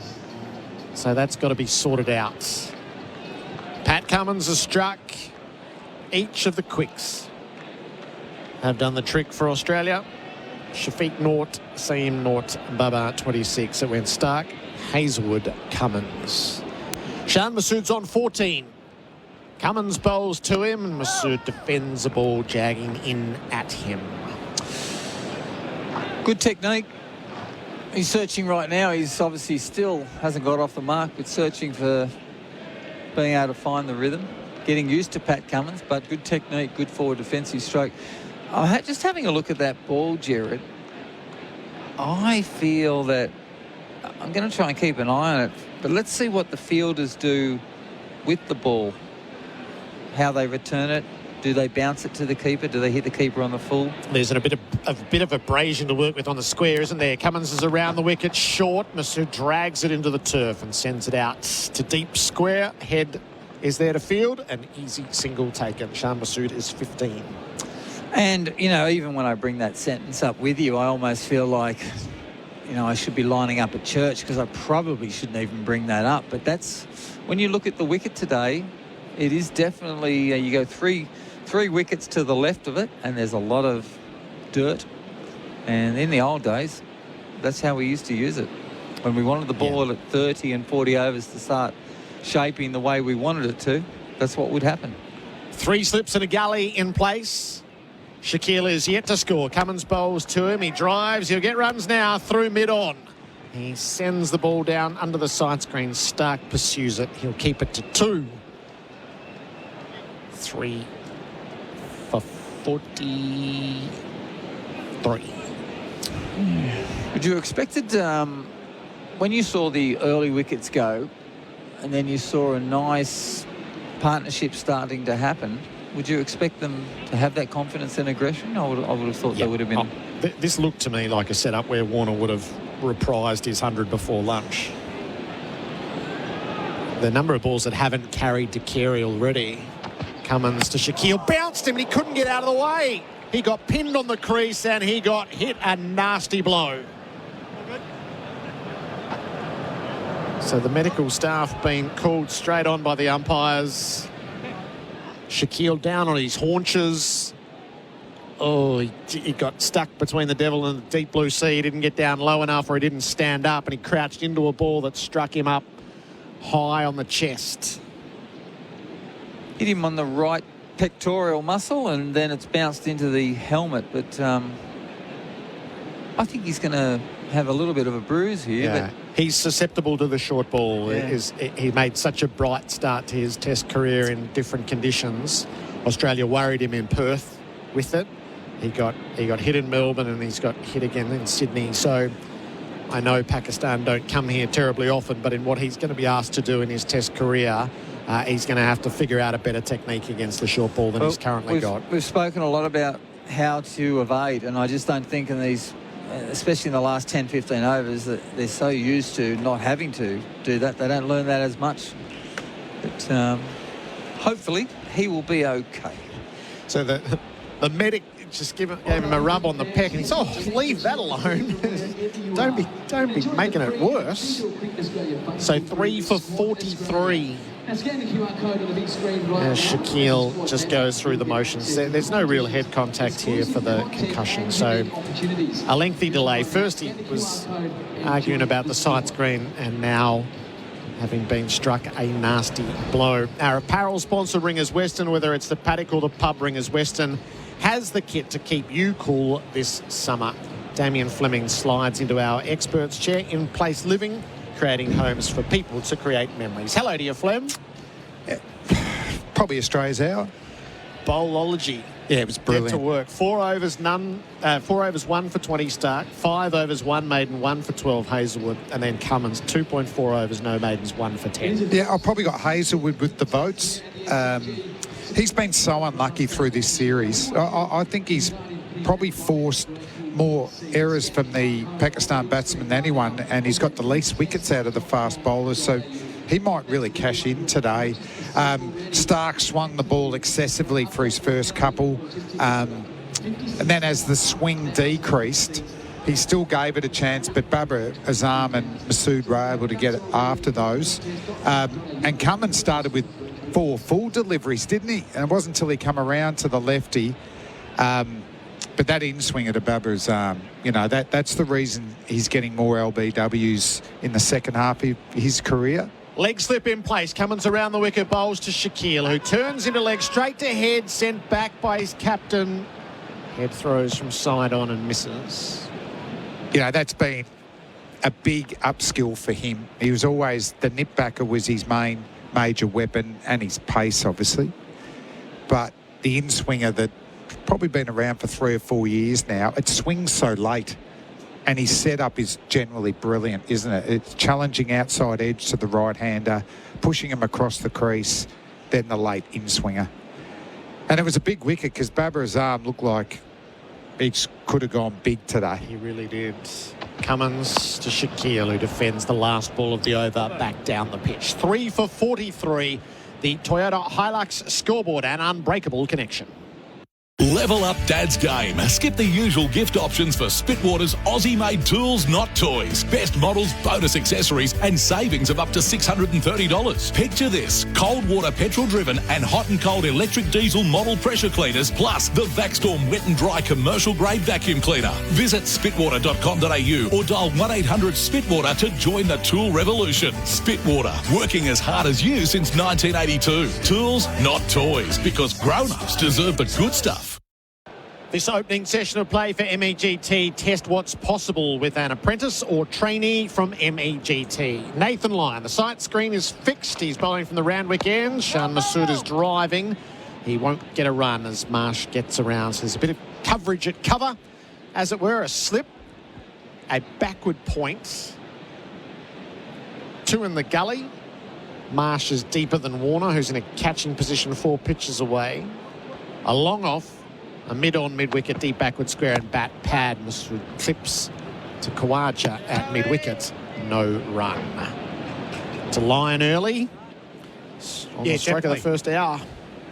So that's got to be sorted out. Pat Cummins has struck. Each of the quicks have done the trick for Australia. Shafiq 0, Saeem 0, Baba 26. It went Stark, Hazelwood, Cummins. Shan Masood's on 14. Cummins bowls to him and Masood defends the ball, jagging in at him. Good technique. He's searching right now. He's obviously still hasn't got off the mark, but searching for being able to find the rhythm. Getting used to Pat Cummins, but good technique, good forward defensive stroke. Just having a look at that ball, Gerard, I feel that I'm going to try and keep an eye on it, but let's see what the fielders do with the ball, how they return it. Do they bounce it to the keeper? Do they hit the keeper on the full? There's a bit of abrasion to work with on the square, isn't there? Cummins is around the wicket, short. Masood drags it into the turf and sends it out to deep square. Head is there to field. An easy single taken. Shan Masood is 15. And, you know, even when I bring that sentence up with you, I almost feel like, you know, I should be lining up at church because I probably shouldn't even bring that up. But that's, when you look at the wicket today, it is definitely, you go three wickets to the left of it, and there's a lot of dirt. And in the old days, that's how we used to use it. When we wanted the ball at 30 and 40 overs to start shaping the way we wanted it to, that's what would happen. 3 slips and a gully in place. Shaquille is yet to score. Cummins bowls to him. He drives. He'll get runs now through mid-on. He sends the ball down under the side screen. Stark pursues it. He'll keep it to 2. 3 for 43. Would you expected, when you saw the early wickets go, and then you saw a nice partnership starting to happen, would you expect them to have that confidence and aggression? I would have thought they would have been. This looked to me like a setup where Warner would have reprised his 100 before lunch. The number of balls that haven't carried to Carey already. Cummins to Shaquille, bounced him and he couldn't get out of the way. He got pinned on the crease and he got hit a nasty blow. So the medical staff being called straight on by the umpires. Shaquille down on his haunches. Oh, he got stuck between the devil and the deep blue sea. He didn't get down low enough, or he didn't stand up, and he crouched into a ball that struck him up high on the chest. Hit him on the right pectoral muscle, and then it's bounced into the helmet. But I think he's going to have a little bit of a bruise here. Yeah. But he's susceptible to the short ball. Yeah. He made such a bright start to his Test career in different conditions. Australia worried him in Perth with it. He got hit in Melbourne, and he's got hit again in Sydney. So I know Pakistan don't come here terribly often, but in what he's going to be asked to do in his Test career, he's going to have to figure out a better technique against the short ball than he's currently got. We've spoken a lot about how to evade, and I just don't think in these, especially in the last 10, 15 overs, that they're so used to not having to do that. They don't learn that as much. But hopefully he will be okay. So the medic just gave him a rub on the peck, and he said, "Oh, leave that alone. don't be making it worse." So 3 for 43. As Shaquille just goes through the motions. There's no real head contact here for the concussion, so a lengthy delay. First he was arguing about the side screen, and now having been struck a nasty blow. Our apparel sponsor, Ringers Western, whether it's the paddock or the pub, Ringers Western has the kit to keep you cool this summer. Damien Fleming slides into our experts chair. In place living, creating homes for people to create memories. Hello to you, Flem. Probably Australia's hour. Bowlology. Yeah, it was brilliant. Get to work. 4 overs, 1 for 20 Stark, 5 overs, 1 maiden, 1 for 12 Hazelwood, and then Cummins, 2.4 overs, no maidens, 1 for 10. Yeah, I've probably got Hazelwood with the votes. He's been so unlucky through this series. I think he's probably forced more errors from the Pakistan batsman than anyone, and he's got the least wickets out of the fast bowlers, so he might really cash in today. Stark swung the ball excessively for his first couple, and then as the swing decreased, he still gave it a chance, but Babar Azam and Masood were able to get after those. And Cummins started with 4 full deliveries, didn't he? And it wasn't until he come around to the lefty. But that in-swinger to Babar Azam, that's the reason he's getting more LBWs in the second half of his career. Leg slip in place. Cummins around the wicket, bowls to Shaquille, who turns into leg straight to head, sent back by his captain. Head throws from side on and misses. That's been a big upskill for him. He was always, the nip backer was his main major weapon, and his pace, obviously. But the in-swinger that probably been around for 3 or 4 years now, it swings so late, and his setup is generally brilliant, isn't it? It's challenging outside edge to the right-hander, pushing him across the crease, then the late in-swinger. And it was a big wicket because Babar Azam looked like he could have gone big today. He really did. Cummins to Shaquille, who defends the last ball of the over back down the pitch. 3 for 43. The Toyota Hilux scoreboard and unbreakable connection. Level up Dad's game. Skip the usual gift options for Spitwater's Aussie-made tools, not toys. Best models, bonus accessories, and savings of up to $630. Picture this: cold water petrol-driven and hot and cold electric diesel model pressure cleaners, plus the Vacstorm wet and dry commercial-grade vacuum cleaner. Visit spitwater.com.au or dial 1-800-SPITWATER to join the tool revolution. Spitwater, working as hard as you since 1982. Tools, not toys, because grown-ups deserve the good stuff. This opening session of play for MEGT, test what's possible with an apprentice or trainee from MEGT. Nathan Lyon, the sight screen is fixed. He's bowling from the Randwick end. Shan Masood is driving. He won't get a run as Marsh gets around. So there's a bit of coverage at cover, as it were, a slip, a backward point. 2 in the gully. Marsh is deeper than Warner, who's in a catching position 4 pitches away. A long off, a mid-on, mid-wicket, deep backward square and bat pad. Masood clips to Khawaja at mid-wicket. No run. To Lyon early. On the stroke of the first hour.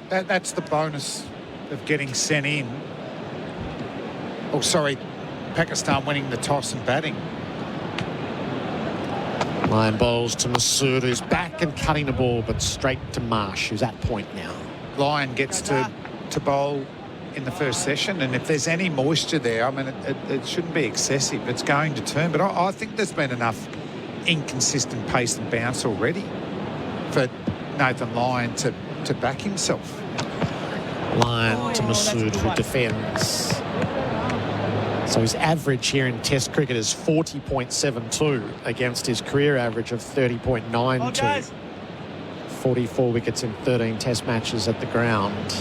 That's the bonus of getting sent in. Oh, sorry, Pakistan winning the toss and batting. Lyon bowls to Masood, who's back and cutting the ball, but straight to Marsh, who's at point now. Lyon gets to bowl in the first session, and if there's any moisture there, I mean, it shouldn't be excessive. It's going to turn, but I think there's been enough inconsistent pace and bounce already for Nathan Lyon to back himself. Lyon to Masood, who defends. So his average here in Test cricket is 40.72 against his career average of 30.92. 44 wickets in 13 Test matches at the ground,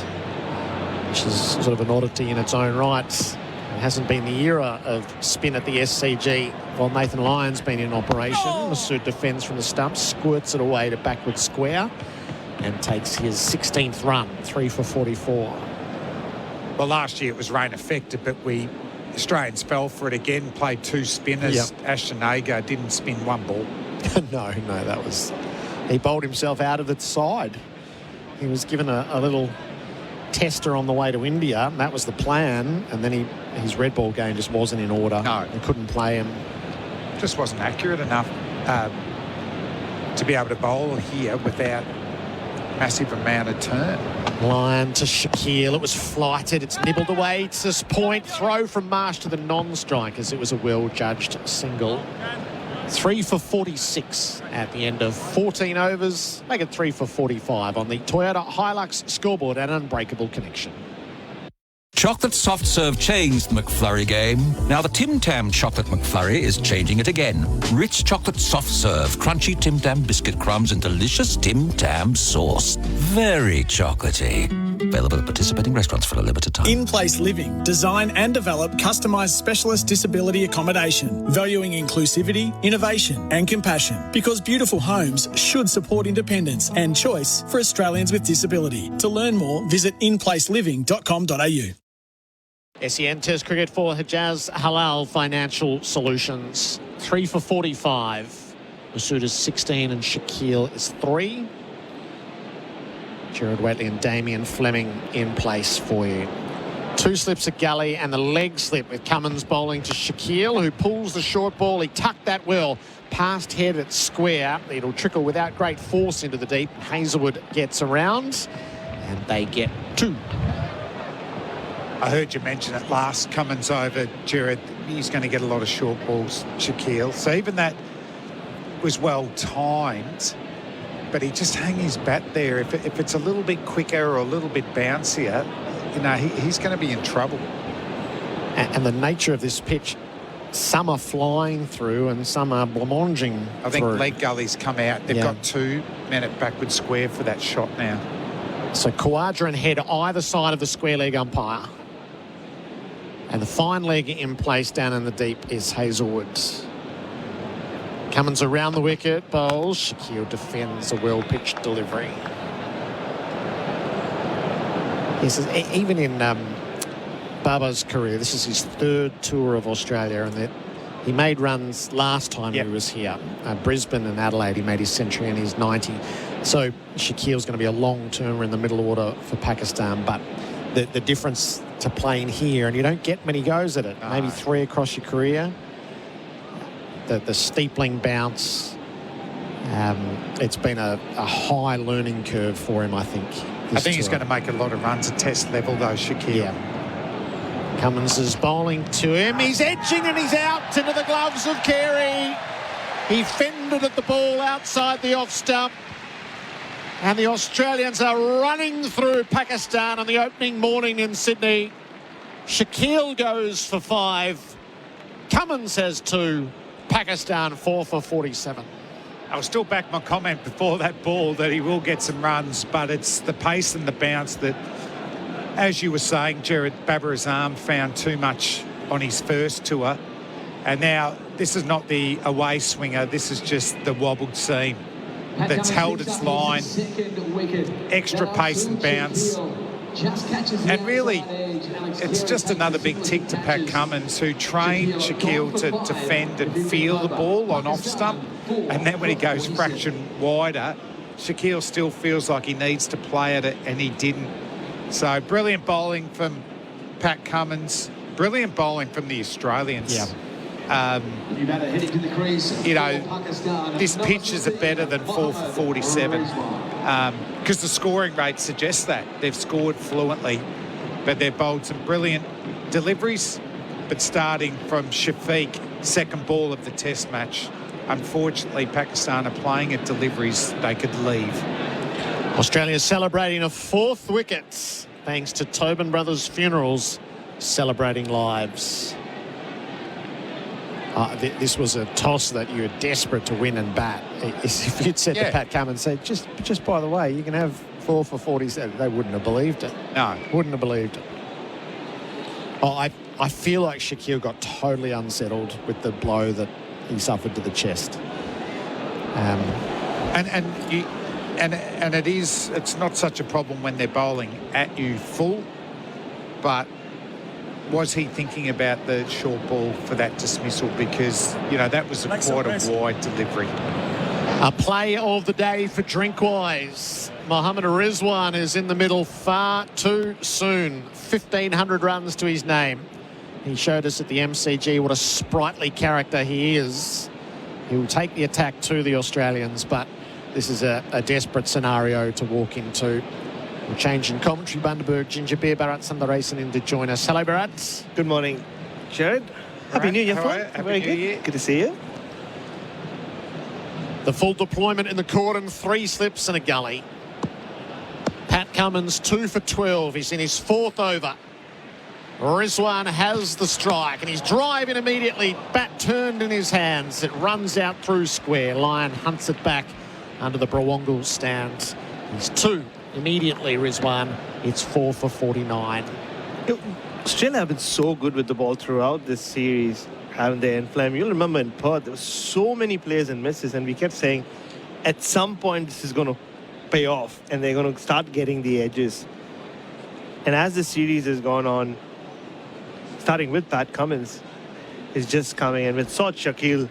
which is sort of an oddity in its own right. It hasn't been the era of spin at the SCG while Nathan Lyon's been in operation. Masood defends from the stumps, squirts it away to backward square and takes his 16th run, 3 for 44. Well, last year it was rain affected, but Australians fell for it again, played 2 spinners. Yep. Ashton Agar didn't spin 1 ball. No, that was... He bowled himself out of its side. He was given a little tester on the way to India, and that was the plan, and then his red ball game just wasn't in order. No. He couldn't play him. Just wasn't accurate enough to be able to bowl here without massive amount of turn. Lyon to Shakeel. It was flighted. It's nibbled away to this point. Throw from Marsh to the non-strikers. It was a well-judged single. 3 for 46 at the end of 14 overs. Make it 3 for 45 on the Toyota Hilux scoreboard and Unbreakable connection. Chocolate soft serve changed the McFlurry game. Now the Tim Tam Chocolate McFlurry is changing it again. Rich chocolate soft serve, crunchy Tim Tam biscuit crumbs and delicious Tim Tam sauce. Very chocolatey. Available at participating restaurants for a limited time. In-Place Living. Design and develop customised specialist disability accommodation, valuing inclusivity, innovation and compassion. Because beautiful homes should support independence and choice for Australians with disability. To learn more, visit inplaceliving.com.au. SEN Test cricket for Hijaz Halal Financial Solutions. 3 for 45. Masood is 16 and Shakeel is 3. Gerard, Whateley and Damien Fleming in place for you. 2 slips at gully and the leg slip with Cummins bowling to Shakeel, who pulls the short ball. He tucked that well past head at square. It'll trickle without great force into the deep. Hazelwood gets around and they get 2. I heard you mention it last. Cummins over, Gerard. He's going to get a lot of short balls, Shakeel. So even that was well timed, but he just hung his bat there. If it's a little bit quicker or a little bit bouncier, he's going to be in trouble. And the nature of this pitch, some are flying through and some are blancmanging through. I think leg gully's come out. They've got 2 men at backward square for that shot now. So Khawaja and head either side of the square leg umpire. And the fine leg in place down in the deep is Hazelwood. Cummins around the wicket, bowls. Shakeel defends a well-pitched delivery. Yes, even in Baba's career, this is his 3rd tour of Australia, and he made runs last time he was here. Brisbane and Adelaide, he made his century and he's 90. So Shakeel's going to be a long-termer in the middle order for Pakistan, but the difference to playing here, and you don't get many goes at it, maybe 3 across your career. The steepling bounce, it's been a high learning curve for him, I think. I think he's going to make a lot of runs at Test level, though, Shakeel. Yeah. Cummins is bowling to him. He's edging and he's out into the gloves of Carey. He fended at the ball outside the off stump. And the Australians are running through Pakistan on the opening morning in Sydney. Shakeel goes for 5. Cummins has 2. Pakistan 4 for 47. I'll still back my comment before that ball that he will get some runs, but it's the pace and the bounce that, as you were saying, Gerard, Babar's arm found too much on his first tour. And now this is not the away swinger. This is just the wobbled seam. that's held its line, extra pace and bounce. And really, it's just another big tick to Pat Cummins, who trained Shaquille to defend and feel the ball on off stump. And then when he goes fraction wider, Shaquille still feels like he needs to play at it, and he didn't. So brilliant bowling from Pat Cummins, brilliant bowling from the Australians. Yeah. You know, this pitch is better than 4 for 47 because the scoring rate suggests that. They've scored fluently, but they've bowled some brilliant deliveries. But starting from Shafiq, second ball of the test match, unfortunately, Pakistan are playing at deliveries they could leave. Australia celebrating a 4th wicket thanks to Tobin Brothers Funerals, celebrating lives. This was a toss that you were desperate to win and bat. If you'd said to Pat Cummins, say, just by the way, you can have 4 for 47, they wouldn't have believed it. No. Wouldn't have believed it. Oh, I feel like Shaquille got totally unsettled with the blow that he suffered to the chest. And it's not such a problem when they're bowling at you full, but was he thinking about the short ball for that dismissal? Because, you know, that was quite a wide delivery. A play of the day for Drinkwise. Mohammad Rizwan is in the middle far too soon. 1,500 runs to his name. He showed us at the MCG what a sprightly character he is. He will take the attack to the Australians, but this is a desperate scenario to walk into. We'll change in commentary. Bundaberg, Ginger Beer, Bharat, Sunderasen in to join us. Hello, Bharat. Good morning, Gerard. Happy New Year, Very good. Good to see you. The full deployment in the cordon, 3 slips and a gully. Pat Cummins 2 for 12. He's in his 4th over. Rizwan has the strike and he's driving immediately. Bat turned in his hands. It runs out through square. Lyon hunts it back under the Brawongle stand. He's 2 immediately, Rizwan. It's 4 for 49. Australia have been so good with the ball throughout this series, haven't they? And Fleming, you'll remember in Perth, there were so many plays and misses, and we kept saying, at some point, this is going to pay off, and they're going to start getting the edges. And as the series has gone on, starting with Pat Cummins, is just coming. And with saw Shaquille,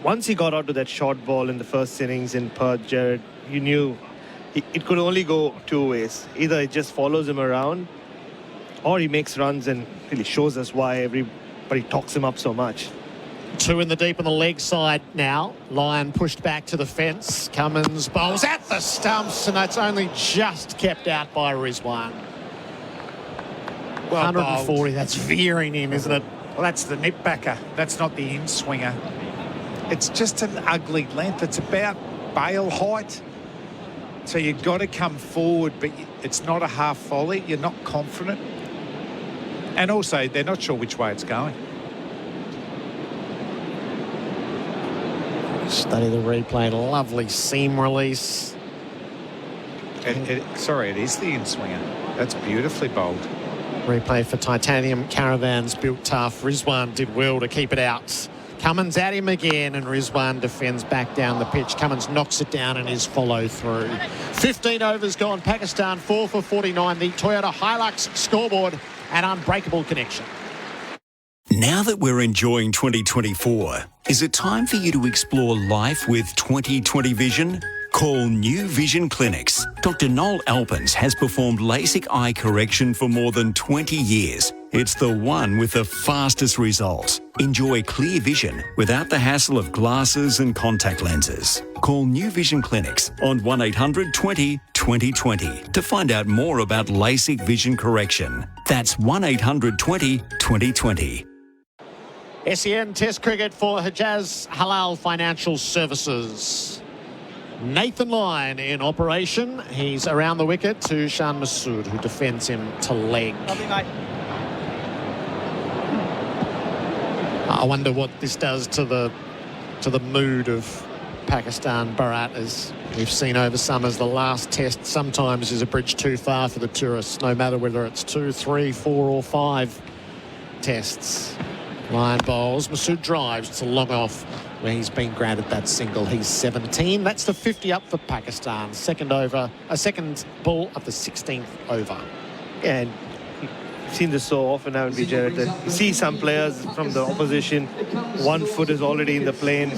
once he got out to that short ball in the first innings in Perth, Gerard, you knew it could only go 2 ways. Either it just follows him around, or he makes runs and really shows us why everybody talks him up so much. 2 in the deep on the leg side now. Lyon pushed back to the fence. Cummins bowls at the stumps, and that's only just kept out by Rizwan. Well, 140, bowled. that's veering him, isn't it? Well, that's the nip backer. That's not the in swinger. It's just an ugly length. It's about bail height. So you've got to come forward, but it's not a half volley. You're not confident. And also, they're not sure which way it's going. Study the replay. Lovely seam release. Sorry, it is the in swinger. That's beautifully bowled. Replay for Titanium Caravans, built tough. Rizwan did well to keep it out. Cummins at him again, and Rizwan defends back down the pitch. Cummins knocks it down in his follow through. 15 overs gone. Pakistan 4 for 49. The Toyota Hilux scoreboard, an unbreakable connection. Now that we're enjoying 2024, is it time for you to explore life with 20/20 vision? Call New Vision Clinics. Dr. Noel Alpens has performed LASIK eye correction for more than 20 years. It's the one with the fastest results. Enjoy clear vision without the hassle of glasses and contact lenses. Call New Vision Clinics on 1800 20 2020 to find out more about LASIK vision correction. That's 1800 20 2020. SEN Test Cricket for Hijaz Halal Financial Services. Nathan Lyon in operation. He's around the wicket to Shan Masood, who defends him to leg. Lovely, mate. I wonder what this does to the mood of Pakistan, Bharat, as we've seen over summers. The last test sometimes is a bridge too far for the tourists, no matter whether it's 2, 3, 4 or 5 tests. Line bowls. Masood drives. It's a long off where he's been granted that single. He's 17. That's the 50 up for Pakistan. Second ball of the 16th over. Yeah, and you've seen this so often, haven't we, Gerard? That you see some players from the opposition, one foot is already in the plane.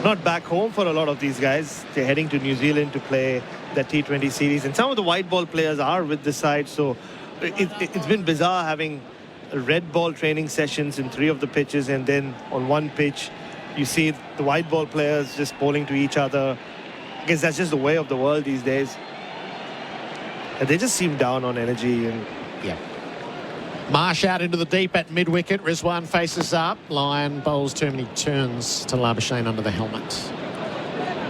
Not back home for a lot of these guys. They're heading to New Zealand to play that T20 series. And some of the white ball players are with the side. So it's been bizarre having red ball training sessions in 3 of the pitches, and then on one pitch you see the white ball players just bowling to each other. I guess that's just the way of the world these days. And they just seem down on energy. And yeah. Marsh out into the deep at mid-wicket. Rizwan faces up. Lyon bowls too many turns to Labuschagne under the helmet.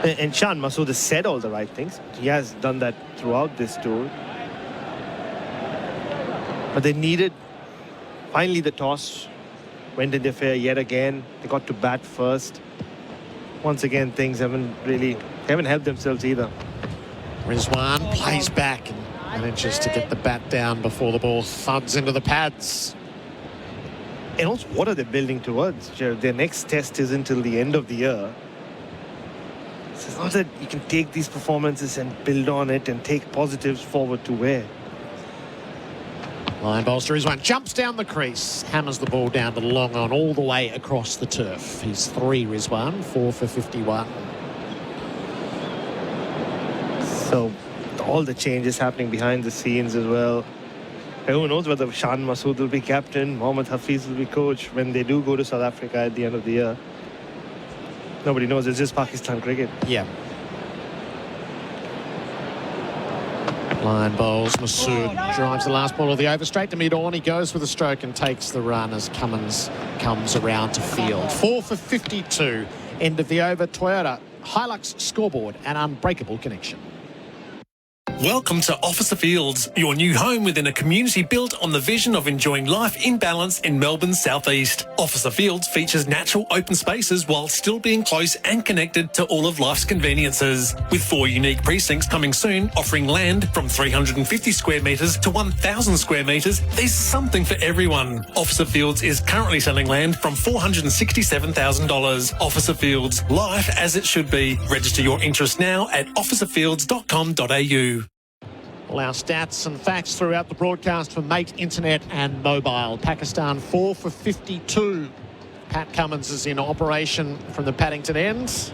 And Shan Masood has said all the right things. He has done that throughout this tour. But they needed, finally the toss went in their favour yet again. They got to bat first. Once again, things haven't helped themselves either. Rizwan plays back and manages to get the bat down before the ball thuds into the pads. And also, what are they building towards, Gerard? Their next test is until the end of the year. So it's not that you can take these performances and build on it and take positives forward to where. Line bowls to Rizwan, jumps down the crease, hammers the ball down to long on all the way across the turf. He's 3, Rizwan, 4 for 51. So all the changes happening behind the scenes as well. And who knows whether Shan Masood will be captain, Mohammad Hafiz will be coach when they do go to South Africa at the end of the year. Nobody knows. It's just Pakistan cricket. Yeah. Line bowls. Masood drives the last ball of the over straight to mid-on. He goes with a stroke and takes the run as Cummins comes around to field. 4 for 52. End of the over. Toyota Hilux scoreboard, an unbreakable connection. Welcome to Officer Fields, your new home within a community built on the vision of enjoying life in balance in Melbourne's southeast. Officer Fields features natural open spaces while still being close and connected to all of life's conveniences. With 4 unique precincts coming soon, offering land from 350 square metres to 1,000 square metres, there's something for everyone. Officer Fields is currently selling land from $467,000. Officer Fields, life as it should be. Register your interest now at officerfields.com.au. All our stats and facts throughout the broadcast for Mate Internet and Mobile. Pakistan 4 for 52. Pat Cummins is in operation from the Paddington end.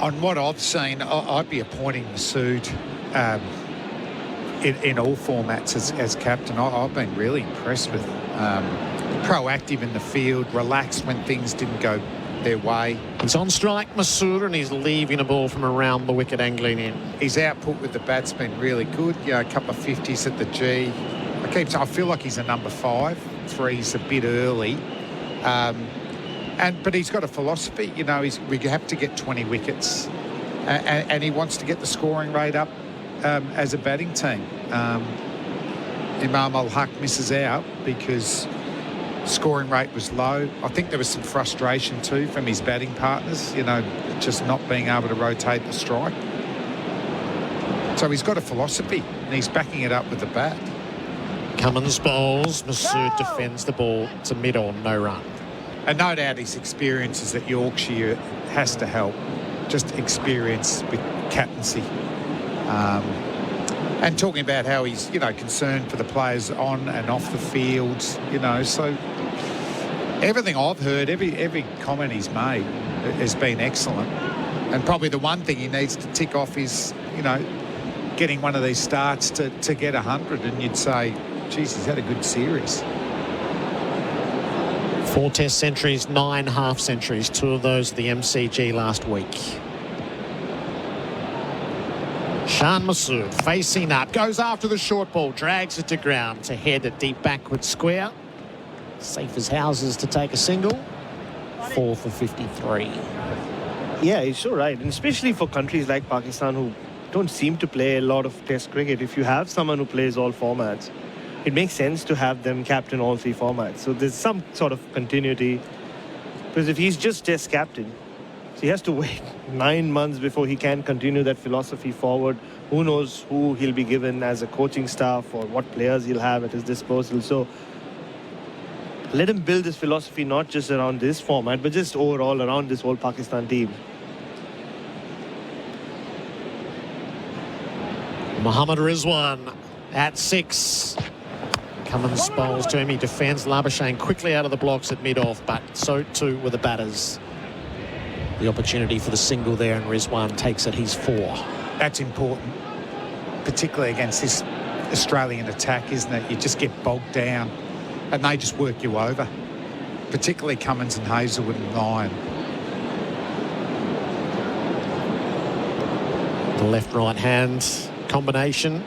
On what I've seen, I'd be appointing Masood in all formats as captain. I've been really impressed with proactive in the field, relaxed when things didn't go their way. He's on strike, Masood, and he's leaving a ball from around the wicket, angling in. His output with the bat's been really good. You know, a couple of 50s at the G. I feel like he's a number 5. 3's a bit early. But he's got a philosophy. You know, we have to get 20 wickets. And he wants to get the scoring rate up as a batting team. Imam Ul-Haq misses out because scoring rate was low. I think there was some frustration too from his batting partners, you know, just not being able to rotate the strike. So he's got a philosophy and he's backing it up with the bat. Cummins bowls, Masood defends the ball to mid-on, no run. And no doubt his experiences at Yorkshire has to help. Just experience with captaincy. And talking about how he's, you know, concerned for the players on and off the field, you know, so everything I've heard, every comment he's made has been excellent. And probably the one thing he needs to tick off is, you know, getting one of these starts to get 100, and you'd say, geez, he's had a good series. 4 test centuries, 9 half centuries, 2 of those at the MCG last week. Shan Masood facing up, goes after the short ball, drags it to ground to head a deep backward square. Safe as houses to take a single. 4 for 53. Yeah, he's so right. And especially for countries like Pakistan who don't seem to play a lot of test cricket, if you have someone who plays all formats, it makes sense to have them captain all 3 formats. So there's some sort of continuity. Because if he's just test captain, so he has to wait 9 months before he can continue that philosophy forward. Who knows who he'll be given as a coaching staff or what players he'll have at his disposal. So let him build his philosophy not just around this format, but just overall around this whole Pakistan team. Mohammad Rizwan at 6. Cummins bowls to him. He defends. Labuschagne quickly out of the blocks at mid-off, but so too were the batters. The opportunity for the single there, and Rizwan takes it. He's 4. That's important, particularly against this Australian attack, isn't it? You just get bogged down and they just work you over, particularly Cummins and Hazelwood and Lyon. The left-right hand combination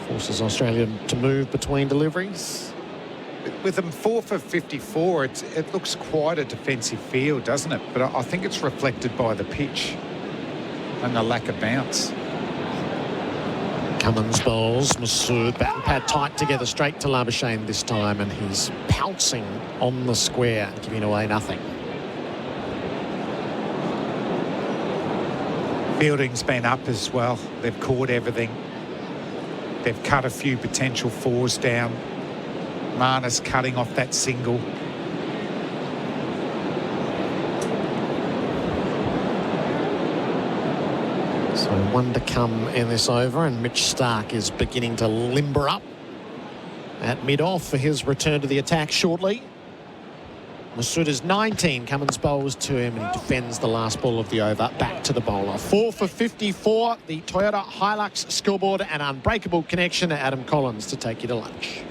forces Australia to move between deliveries. With them 4 for 54, it looks quite a defensive field, doesn't it? But I think it's reflected by the pitch and the lack of bounce. Cummins bowls. Masood, bat and pad tight together, straight to Labuschagne this time, and he's pouncing on the square, giving away nothing. Fielding's been up as well. They've caught everything. They've cut a few potential 4s down. Marnus cutting off that single. So 1 to come in this over, and Mitch Stark is beginning to limber up at mid-off for his return to the attack shortly. Masood is 19. Cummins bowls to him and he defends the last ball of the over. Back to the bowler. 4 for 54. The Toyota Hilux scoreboard and unbreakable connection. Adam Collins to take you to lunch.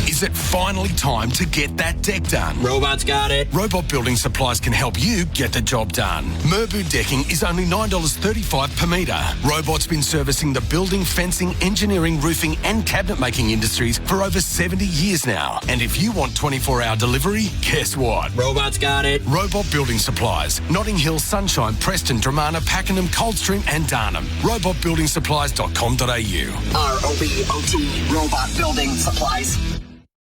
Is it finally time to get that deck done? Robot's got it. Robot Building Supplies can help you get the job done. Merbu decking is only $9.35 per metre. Robot's been servicing the building, fencing, engineering, roofing and cabinet making industries for over 70 years now. And if you want 24-hour delivery, guess what? Robot's got it. Robot Building Supplies. Notting Hill, Sunshine, Preston, Dramana, Pakenham, Coldstream and Darnham. robotbuildingSupplies.com.au. ROBOT Robot Building Supplies.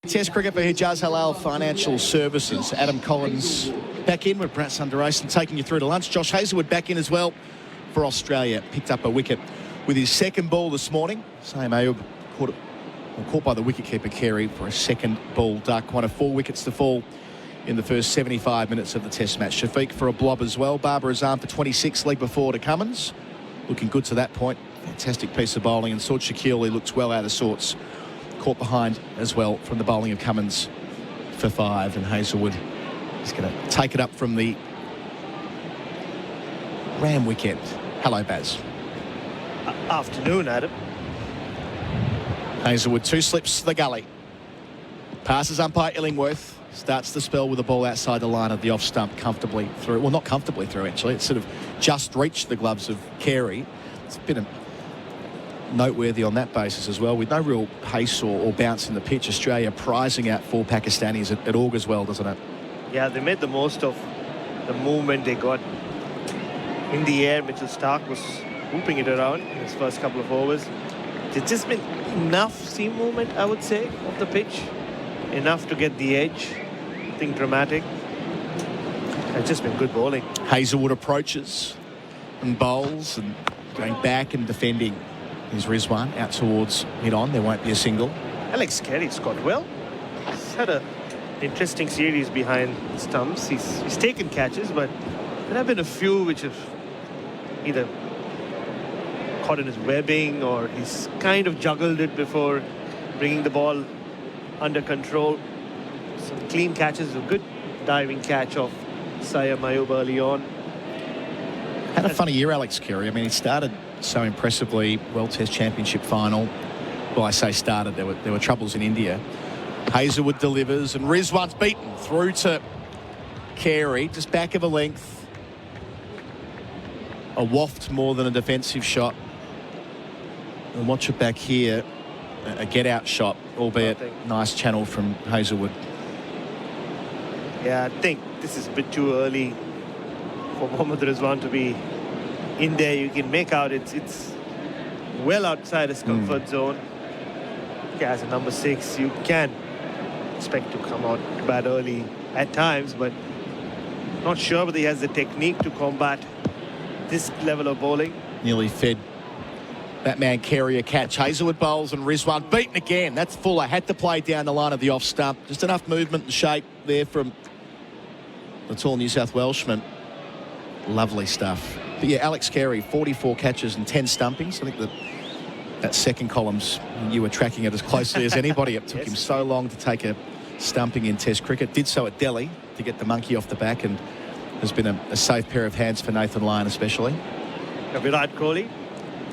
Test cricket for Hijaz Halal Financial Services. Adam Collins back in with Sunderasen taking you through to lunch. Josh Hazlewood back in as well for Australia. Picked up a wicket with his second ball this morning. Same Ayub caught by the wicketkeeper Carey for a second ball duck. One of 4 wickets to fall in the first 75 minutes of the Test match. Shafiq for a blob as well. Barbara Azam for 26, leg before to Cummins. Looking good to that point. Fantastic piece of bowling. And Saud Shakil, he looks well out of sorts. Caught behind as well from the bowling of Cummins for 5, and Hazelwood is going to take it up from the Ram wicket. Hello, Baz. Afternoon, Adam. Hazelwood 2 slips to the gully. Passes umpire Illingworth. Starts the spell with the ball outside the line of the off stump, comfortably through. Well, not comfortably through, actually. It's sort of just reached the gloves of Carey. It's been noteworthy on that basis as well, with no real pace or bounce in the pitch. Australia prizing out 4 Pakistanis. It augurs well, doesn't it? Yeah, they made the most of the movement they got in the air. Mitchell Stark was whooping it around in his first couple of overs. There's just been enough seam movement, I would say, of the pitch. Enough to get the edge. Nothing dramatic. It's just been good bowling. Hazelwood approaches and bowls and going back and defending. Here's Rizwan out towards mid-on. There won't be a single. Alex Carey scored well. He's had an interesting series behind stumps. He's taken catches, but there have been a few which have either caught in his webbing or he's kind of juggled it before bringing the ball under control. Some clean catches, a good diving catch of Syed Mayub early on. Had a funny year, Alex Carey. I mean, he started so impressively. World Test Championship final. Well, I say started. There were troubles in India. Hazelwood delivers, and Rizwan's beaten through to Carey, just back of a length. A waft more than a defensive shot. And watch it back here. A get-out shot, albeit nice channel from Hazelwood. Yeah, I think this is a bit too early for Mohammad Rizwan to be in there. You can make out it's well outside his comfort zone. Yeah, as a number 6, you can expect to come out bad early at times, but not sure whether he has the technique to combat this level of bowling. Nearly fed that man Carey a catch. Hazelwood bowls and Rizwan beaten again. That's Fuller. Had to play down the line of the off stump. Just enough movement and shape there from the tall New South Welshman. Lovely stuff. But yeah, Alex Carey, 44 catches and 10 stumpings. I think that second column's, you were tracking it as closely as anybody. It took him so long to take a stumping in Test cricket. Did so at Delhi to get the monkey off the back, and has been a safe pair of hands for Nathan Lyon especially. Virat Kohli.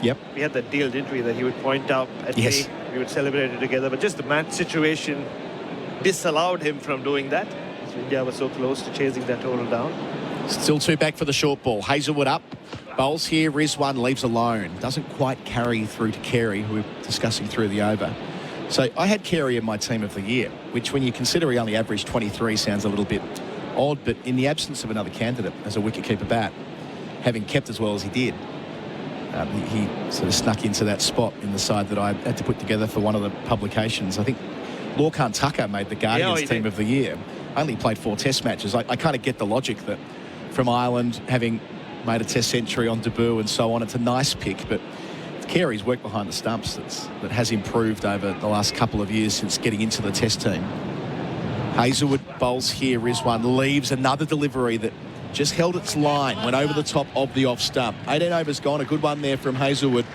Yep. We had that deal, didn't we, that he would point out at me, we would celebrate it together, but just the match situation disallowed him from doing that. So India was so close to chasing that total down. Still 2 back for the short ball. Hazelwood up. Bowls here. Rizwan leaves alone. Doesn't quite carry through to Carey, who we're discussing through the over. So I had Carey in my team of the year, which when you consider he only averaged 23 sounds a little bit odd, but in the absence of another candidate as a wicketkeeper bat, having kept as well as he did, he sort of snuck into that spot in the side that I had to put together for one of the publications. I think Lorcan Tucker made the Guardians team of the year. Only played 4 test matches. I kind of get the logic that from Ireland, having made a test century on debut and so on, it's a nice pick, but Carey's work behind the stumps that has improved over the last couple of years since getting into the test team. Hazelwood bowls here. Rizwan leaves another delivery that just held its line, went over the top of the off stump. 18 overs gone. A good one there from Hazelwood.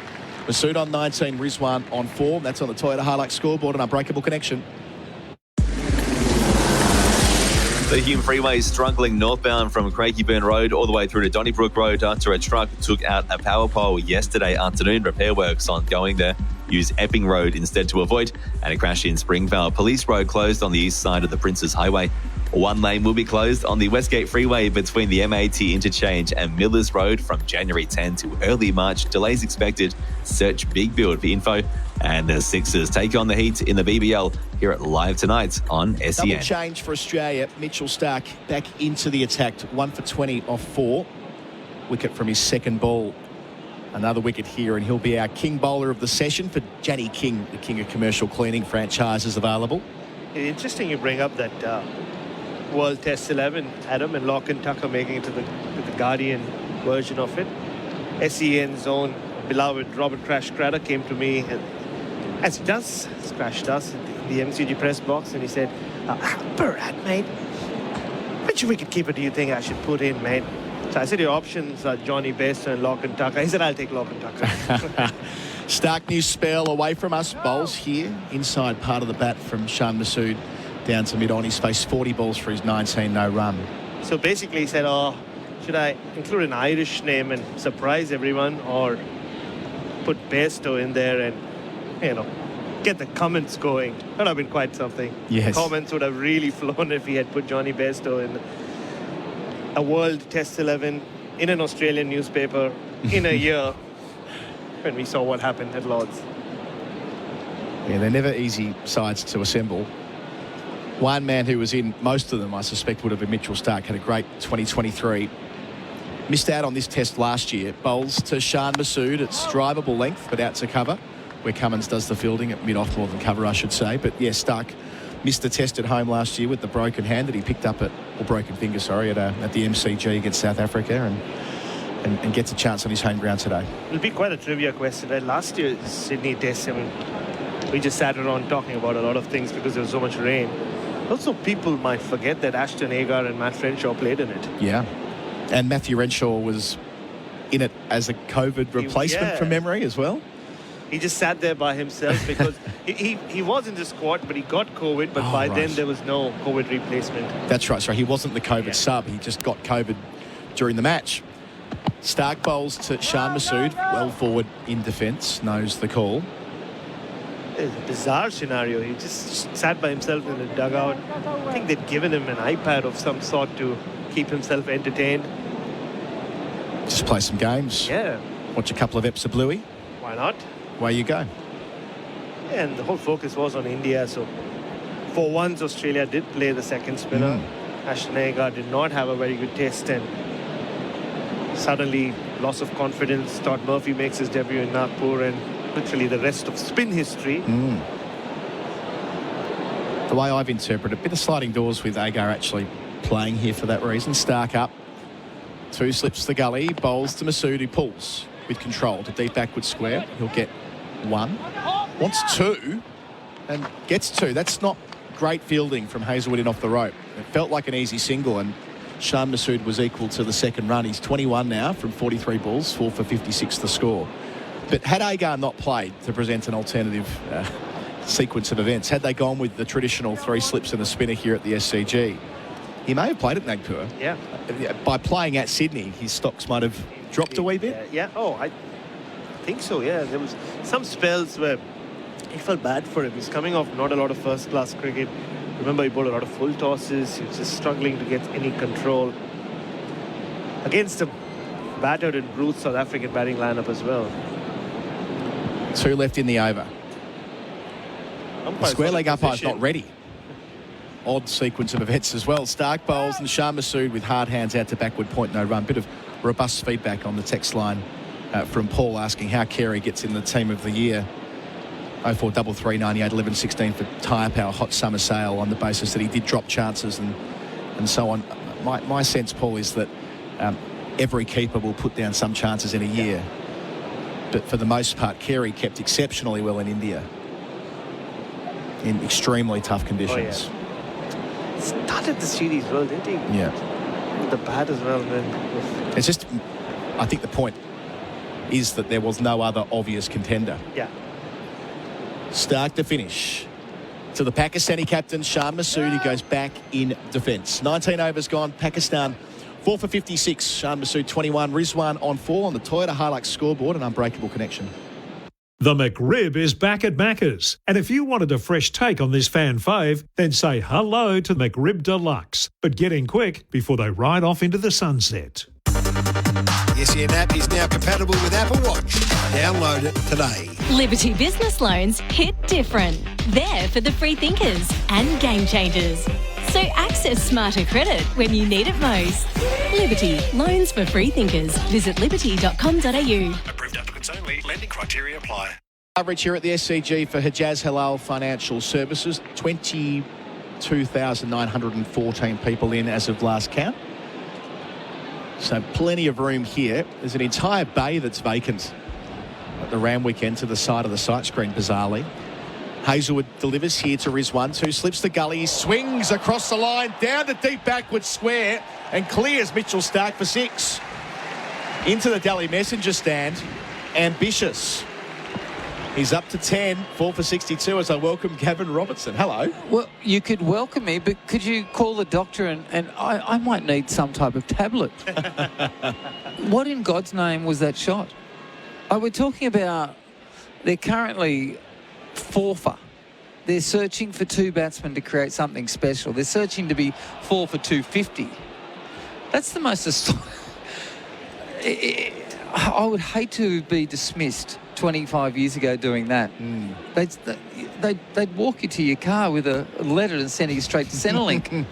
Masood on 19, Rizwan on 4. That's on the Toyota Hilux scoreboard, an unbreakable connection. The Hume Freeway is struggling northbound from Craigieburn Road all the way through to Donnybrook Road after a truck took out a power pole yesterday afternoon. Repair works ongoing there. Use Epping Road instead to avoid. And a crash in Springvale. Police Road closed on the east side of the Princes Highway. One lane will be closed on the Westgate Freeway between the MAT interchange and Millers Road from January 10 to early March. Delays expected. Search Big Build for info. And the Sixers take on the Heat in the BBL. Hear it live tonight on SEN. Double change for Australia. Mitchell Starc back into the attack. 1 for 20 off 4. Wicket from his second ball. Another wicket here, and he'll be our king bowler of the session for Janny King, the king of commercial cleaning franchises available. Interesting you bring up that World Test 11, Adam, and Lorcan Tucker making it to the Guardian version of it. SEN's own beloved Robert Crash Craddock came to me, as he does, as Crash does, in the MCG press box, and he said, Bharat, mate, which wicketkeeper do you think I should put in, mate? So I said, your options are Johnny Bairstow and Lorcan Tucker. He said, I'll take Lorcan Tucker. Starc new spell away from us. Bowls here. Inside part of the bat from Shan Masood down to mid-on. He's faced 40 balls for his 19 no run. So basically he said, should I include an Irish name and surprise everyone, or put Bairstow in there and, get the comments going? That would have been quite something. Yes. The comments would have really flown if he had put Johnny Bairstow in a World Test 11 in an Australian newspaper in a year when we saw what happened at Lord's. Yeah, they're never easy sides to assemble. One man who was in most of them, I suspect, would have been Mitchell Starc. Had a great 2023. Missed out on this test last year. Bowls to Shan Masood at drivable length, but out to cover, where Cummins does the fielding at mid-off more than cover, I should say. But yeah, Starc missed the test at home last year with the broken hand that he picked up or broken finger, sorry, at the MCG against South Africa, and gets a chance on his home ground today. It'll be quite a trivia question. Last year's Sydney Test, we just sat around talking about a lot of things because there was so much rain. Also, people might forget that Ashton Agar and Matt Renshaw played in it. Yeah, and Matthew Renshaw was in it as a COVID replacement from memory as well. He just sat there by himself because he was in the squad, but he got COVID, but by then there was no COVID replacement. That's right. So he wasn't the COVID sub. He just got COVID during the match. Starc bowls to Shan Masood, well forward in defence, knows the call. It's a bizarre scenario. He just sat by himself in the dugout. I think they'd given him an iPad of some sort to keep himself entertained. Just play some games. Yeah. Watch a couple of eps of Bluey. Why not? Away you go. And the whole focus was on India, so for once Australia did play the second spinner. Ashton Agar did not have a very good test, and suddenly loss of confidence. Todd Murphy makes his debut in Nagpur, and literally the rest of spin history. The way I've interpreted, a bit of sliding doors with Agar actually playing here for that reason. Starc up, 2 slips the gully, bowls to Masood, who pulls. with control to deep backward square. He'll get 1. Wants 2 and gets 2. That's not great fielding from Hazelwood in off the rope. It felt like an easy single, and Shan Masood was equal to the second run. He's 21 now from 43 balls, 4 for 56 the score. But had Agar not played to present an alternative sequence of events, had they gone with the traditional 3 slips and a spinner here at the SCG, he may have played at Nagpur. Yeah. By playing at Sydney, his stocks might have dropped a wee bit. Yeah. Oh, I think so, yeah. There was some spells where he felt bad for him. He's coming off not a lot of first-class cricket. Remember, he bowled a lot of full tosses. He was just struggling to get any control against a battered and bruised South African batting lineup as well. 2 left in the over. The square leg umpire's not ready. Odd sequence of events as well. Stark bowls and Shah Masood with hard hands out to backward point, no run. Bit of robust feedback on the text line from Paul asking how Carey gets in the team of the year. 0433 98 11 16 for tyre power, hot summer sale, on the basis that he did drop chances and so on. My sense, Paul, is that every keeper will put down some chances in a year. But for the most part, Carey kept exceptionally well in India in extremely tough conditions. Oh, yeah. Started the series well, didn't he? Yeah. With the bat as well. Then. It's just, I think the point is that there was no other obvious contender. Yeah. Stark to finish. To the Pakistani captain, Shah Masood, who goes back in defence. 19 overs gone. Pakistan 4 for 56. Shah Masood 21. Rizwan on 4 on the Toyota Hilux scoreboard. An unbreakable connection. The McRib is back at Macca's. And if you wanted a fresh take on this fan fave, then say hello to McRib Deluxe. But get in quick before they ride off into the sunset. The SEN app is now compatible with Apple Watch. Download it today. Liberty Business Loans hit different. They're for the free thinkers and game changers. So access smarter credit when you need it most. Liberty, loans for free thinkers. Visit liberty.com.au. Approved applicants only. Lending criteria apply. Coverage here at the SCG for Hijaz Halal Financial Services. 22,914 people in as of last count. So plenty of room here. There's an entire bay that's vacant at the Randwick end to the side of the sight screen, bizarrely. Hazelwood delivers here to Rizwan, 2 slips the gully, swings across the line, down to deep backward square, and clears Mitchell Stark for 6. Into the Delhi Messenger stand, ambitious. He's up to 10, 4 for 62 as I welcome Gavin Robertson. Hello. Well, you could welcome me, but could you call the doctor and I might need some type of tablet. What in God's name was that shot? We're talking about, they're currently 4 for. They're searching for 2 batsmen to create something special. They're searching to be 4 for 250. That's the most I would hate to be dismissed 25 years ago doing that. They'd walk you to your car with a letter and send you straight to Centrelink.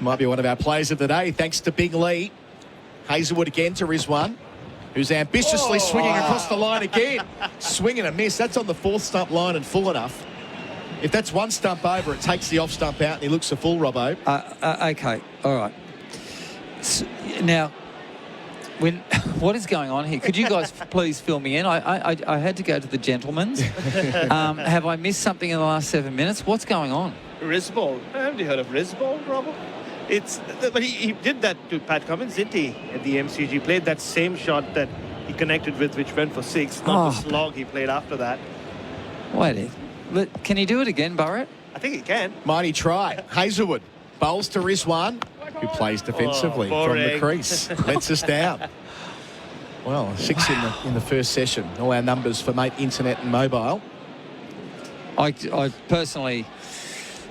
Might be one of our players of the day, thanks to Big Lee. Hazelwood again to Rizwan, who's ambitiously swinging across the line again. Swing and a miss. That's on the 4th stump line and full enough. If that's 1 stump over, it takes the off stump out and he looks a full, Robbo. Okay, all right. Now, what is going on here? Could you guys please fill me in? I had to go to the gentleman's. Have I missed something in the last 7 minutes? What's going on? Rizball. Haven't you heard of Rizball, Robert? But he did that to Pat Cummins, didn't he? At the MCG, played that same shot that he connected with, which went for 6. Not the slog he played after that. Wait, can he do it again, Bharat? I think he can. Mighty try. Hazelwood bowls to Rizwan, who plays defensively from the crease. Lets us down. Well, 6 in the first session. All our numbers for mate internet and mobile. I personally,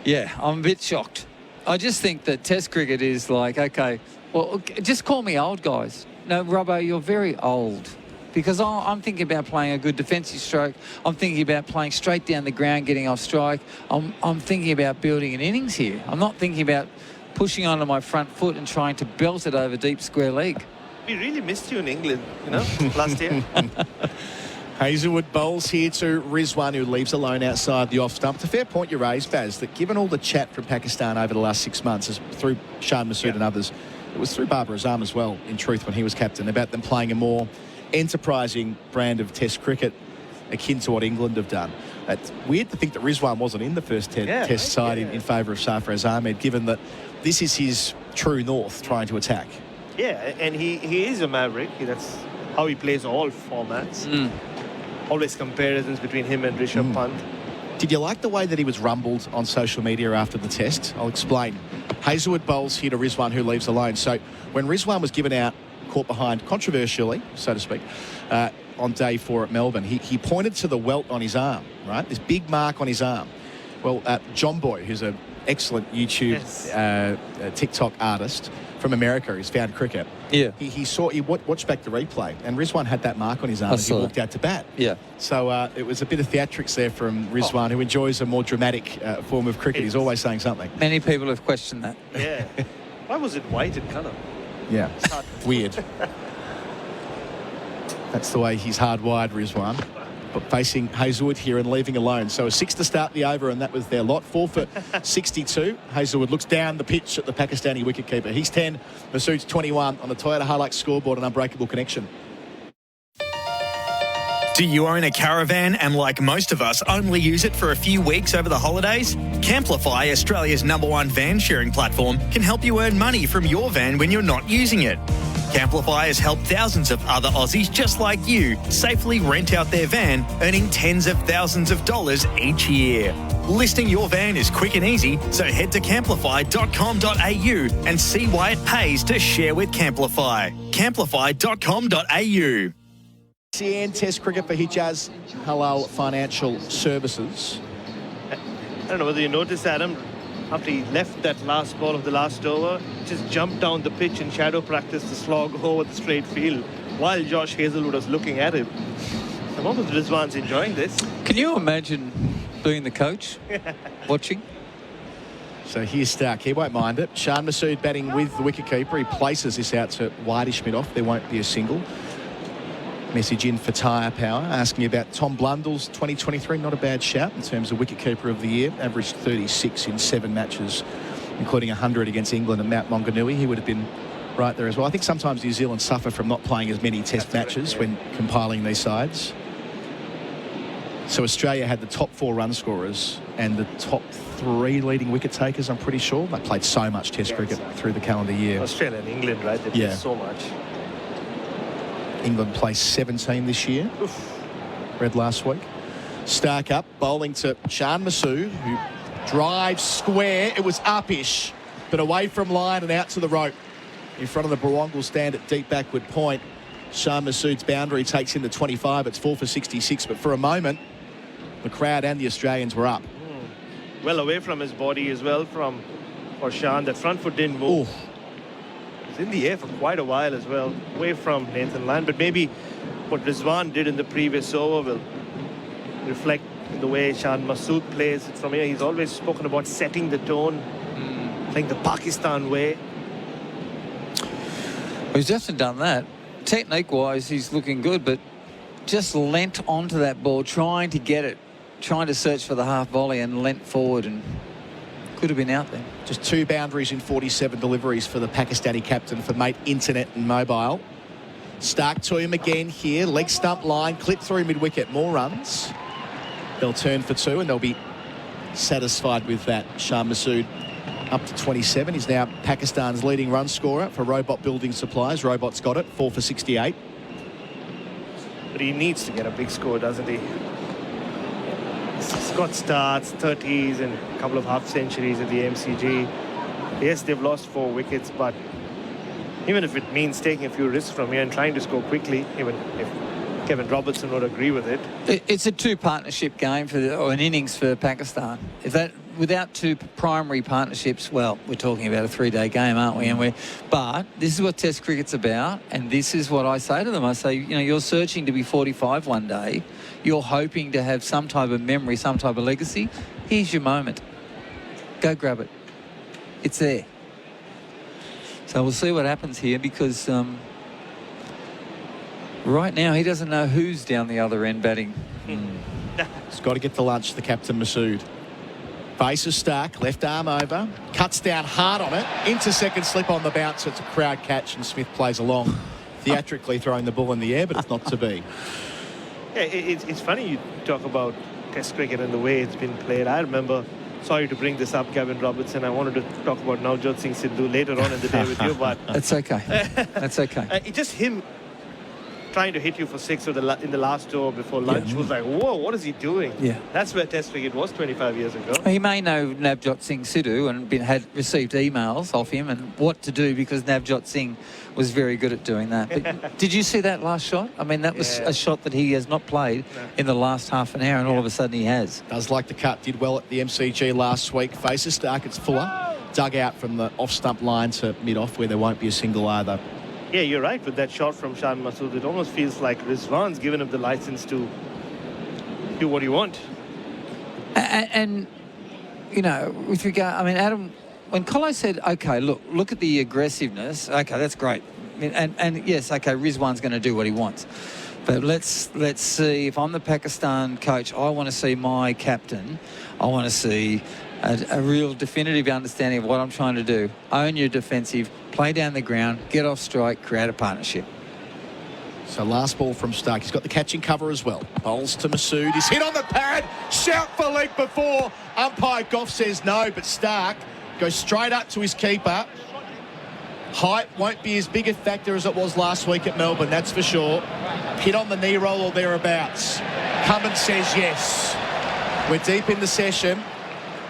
I'm a bit shocked. I just think that Test cricket is like, okay, well, just call me old, guys. No, Robbo, you're very old. Because I'm thinking about playing a good defensive stroke. I'm thinking about playing straight down the ground, getting off strike. I'm thinking about building an innings here. I'm not thinking about pushing onto my front foot and trying to belt it over deep square leg. We really missed you in England, last year. Hazelwood bowls here to Rizwan, who leaves alone outside the off stump. It's a fair point you raised, Baz, that given all the chat from Pakistan over the last 6 months, through Shan Masood and others, it was through Babar Azam as well, in truth, when he was captain, about them playing a more enterprising brand of Test cricket akin to what England have done. It's weird to think that Rizwan wasn't in the first Test side in favour of Sarfraz Ahmed, given that this is his true north, trying to attack. Yeah, and he is a maverick. That's how he plays all formats. Always comparisons between him and Rishabh Pant. Did you like the way that he was rumbled on social media after the Test? I'll explain. Hazelwood bowls here to Rizwan, who leaves alone. So when Rizwan was given out, caught behind controversially, so to speak, on day 4 at Melbourne, he pointed to the welt on his arm, right? This big mark on his arm. Well, John Boy, who's an excellent YouTube TikTok artist from America, who's found cricket. Yeah. He watched back the replay, and Rizwan had that mark on his arm as he walked out to bat. Yeah. So it was a bit of theatrics there from Rizwan, who enjoys a more dramatic form of cricket. He's always saying something. Many people have questioned that. Yeah. Why was it white in colour? Yeah. Weird. That's the way he's hardwired, Rizwan. But facing Hazelwood here and leaving alone. So a 6 to start the over, and that was their lot. 4 for 62. Hazelwood looks down the pitch at the Pakistani wicketkeeper. He's 10, Masood's 21 on the Toyota Hilux scoreboard, an unbreakable connection. Do you own a caravan and, like most of us, only use it for a few weeks over the holidays? Camplify, Australia's #1 van sharing platform, can help you earn money from your van when you're not using it. Camplify has helped thousands of other Aussies just like you safely rent out their van, earning tens of thousands of dollars each year. Listing your van is quick and easy, so head to camplify.com.au and see why it pays to share with Camplify. Camplify.com.au. SEN Test cricket for Hijaz Halal Financial Services. I don't know whether you noticed, Adam, after he left that last ball of the last over, just jumped down the pitch in shadow practice to slog over the straight field while Josh Hazelwood was looking at him. Some of the Rizwan's enjoying this. Can you imagine being the coach, watching? So here's Stark. He won't mind it. Shan Masood batting with the wicketkeeper. He places this out to Whitey mid-off. There won't be a single. Message in for tyre power, asking about Tom Blundell's 2023. Not a bad shout in terms of wicketkeeper of the year. Averaged 36 in 7 matches, including 100 against England and Mount Maunganui. He would have been right there as well. I think sometimes New Zealand suffer from not playing as many Test matches when compiling these sides. So Australia had the top 4 run scorers and the top 3 leading wicket takers, I'm pretty sure. They played so much Test cricket through the calendar year. Australia and England, right? They played so much. England placed 17 this year. Read last week. Stark up, bowling to Shan Masood, who drives square. It was uppish, but away from line and out to the rope. In front of the Barongal stand at deep backward point. Shan Masood's boundary takes in the 25. It's 4 for 66, but for a moment, the crowd and the Australians were up. Well away from his body as well for Shan. That front foot didn't move. In the air for quite a while as well, away from Nathan Lyon, but maybe what Rizwan did in the previous over will reflect in the way Shan Masood plays it from here. He's always spoken about setting the tone, playing the Pakistan way. Well, he's definitely done that. Technique-wise, he's looking good, but just leant onto that ball, trying to get it, trying to search for the half volley and leant forward and could have been out there. Just 2 boundaries in 47 deliveries for the Pakistani captain for mate internet and mobile. Stark to him again here. Leg stump line, clip through mid-wicket. More runs. They'll turn for 2 and they'll be satisfied with that. Shan Masood up to 27. He's now Pakistan's leading run scorer for Robot Building Supplies. Robot's got it, 4 for 68. But he needs to get a big score, doesn't he? He's got starts, 30s and a couple of half-centuries at the MCG. Yes, they've lost 4 wickets, but even if it means taking a few risks from here and trying to score quickly, even if Kevin Robertson would agree with it. It's a 2 partnership game or an innings for Pakistan. If that without 2 primary partnerships, well, we're talking about a 3-day game, aren't we? But this is what Test cricket's about, and this is what I say to them. I say, you know, you're searching to be 45 one day. You're hoping to have some type of memory, some type of legacy. Here's your moment. Go grab it. It's there. So we'll see what happens here because right now he doesn't know who's down the other end batting. He's got to get to lunch, the captain Masood. Faces Stark, left arm over, cuts down hard on it, into second slip on the bounce. It's a crowd catch and Smith plays along theatrically throwing the ball in the air, but it's not to be. Yeah, it's funny you talk about Test cricket and the way it's been played. I remember, sorry to bring this up, Gavin Robertson, I wanted to talk about Navjot Singh Sidhu later on in the day with you, but... That's okay. That's okay. It's just him trying to hit you for 6 in the last over before lunch was like, whoa, what is he doing? Yeah. That's where Test cricket was 25 years ago. He may know Navjot Singh Sidhu and had received emails off him and what to do because Navjot Singh was very good at doing that. But did you see that last shot? I mean, that was a shot that he has not played in the last half an hour, and all of a sudden he has. Does like the cut, did well at the MCG last week. Faces Stark, it's Fuller. Dug out from the off-stump line to mid-off where there won't be a single either. Yeah, you're right. With that shot from Shan Masood, it almost feels like Rizwan's given him the license to do what you want. And you know, with regard, I mean, Adam, when Colo said, okay, look at the aggressiveness, okay, that's great. And yes, okay, Rizwan's going to do what he wants. But let's see, if I'm the Pakistan coach, I want to see my captain, I want to see a real definitive understanding of what I'm trying to do. Own your defensive, play down the ground, get off strike, create a partnership. So last ball from Stark. He's got the catching cover as well. Bowls to Masood. He's hit on the pad. Shout for leg before. Umpire Goff says no, but Stark goes straight up to his keeper. Height won't be as big a factor as it was last week at Melbourne, that's for sure. Hit on the knee roll or thereabouts. Cummins says yes. We're deep in the session.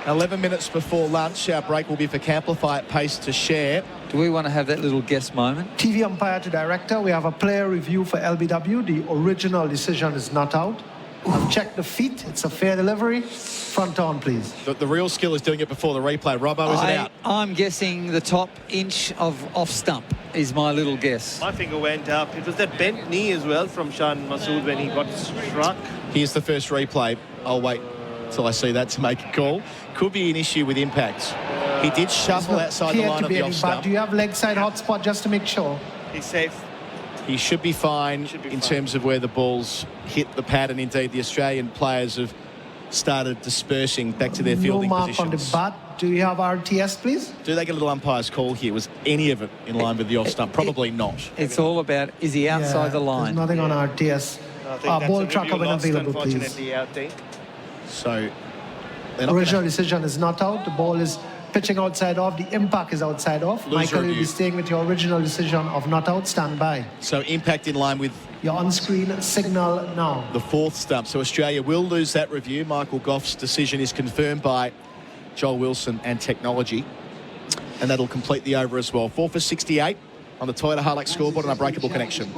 11 minutes before lunch. Our break will be for Camplify at pace to share. Do we want to have that little guest moment? TV umpire to director, we have a player review for LBW. The original decision is not out. I've checked the feet. It's a fair delivery. Front on, please. The real skill is doing it before the replay. Robbo, is it out? I'm guessing the top inch of off stump is my little guess. My finger went up. It was that bent knee as well from Shan Masood when he got struck. Here's the first replay. I'll wait till I see that to make a call. Could be an issue with impact. He did shuffle outside the line of the off stump. Do you have leg side hotspot just to make sure? He's safe. He should be fine in terms of where the balls hit the pad, and indeed the Australian players have started dispersing back to their fielding mark positions. On the bat. Do you have RTS, please? Do they get a little umpire's call here? Was any of it in line with the off stump? Probably not. It's all about, is he outside the line? There's nothing on RTS. Ball tracker when available, please. So, original decision is not out. The ball is pitching outside off. The impact is outside off. Michael, you'll be staying with your original decision of not out. Stand by. So impact in line with your on-screen signal now. The fourth stump. So Australia will lose that review. Michael Goff's decision is confirmed by Joel Wilson and technology. And that'll complete the over as well. 4 for 68 on the Toyota Hilux scoreboard and Unbreakable Connection.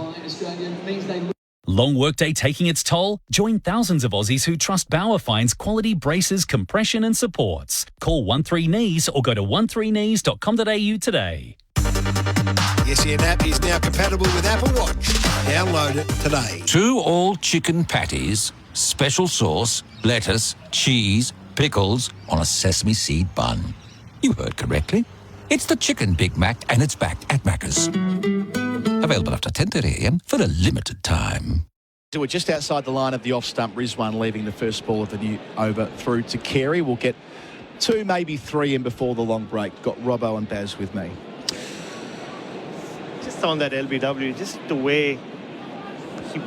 Long workday taking its toll? Join thousands of Aussies who trust Bauerfein's quality braces, compression and supports. Call 13Knees or go to 13knees.com.au today. The SEN app is now compatible with Apple Watch. Download it today. 2 all-chicken patties, special sauce, lettuce, cheese, pickles on a sesame seed bun. You heard correctly. It's the Chicken Big Mac and it's back at Macca's. Available after 10:30am for a limited time. So we're just outside the line of the off-stump. Rizwan leaving the first ball of the new over through to Carey. We'll get 2, maybe 3 in before the long break. Got Robbo and Baz with me. Just on that LBW, just the way he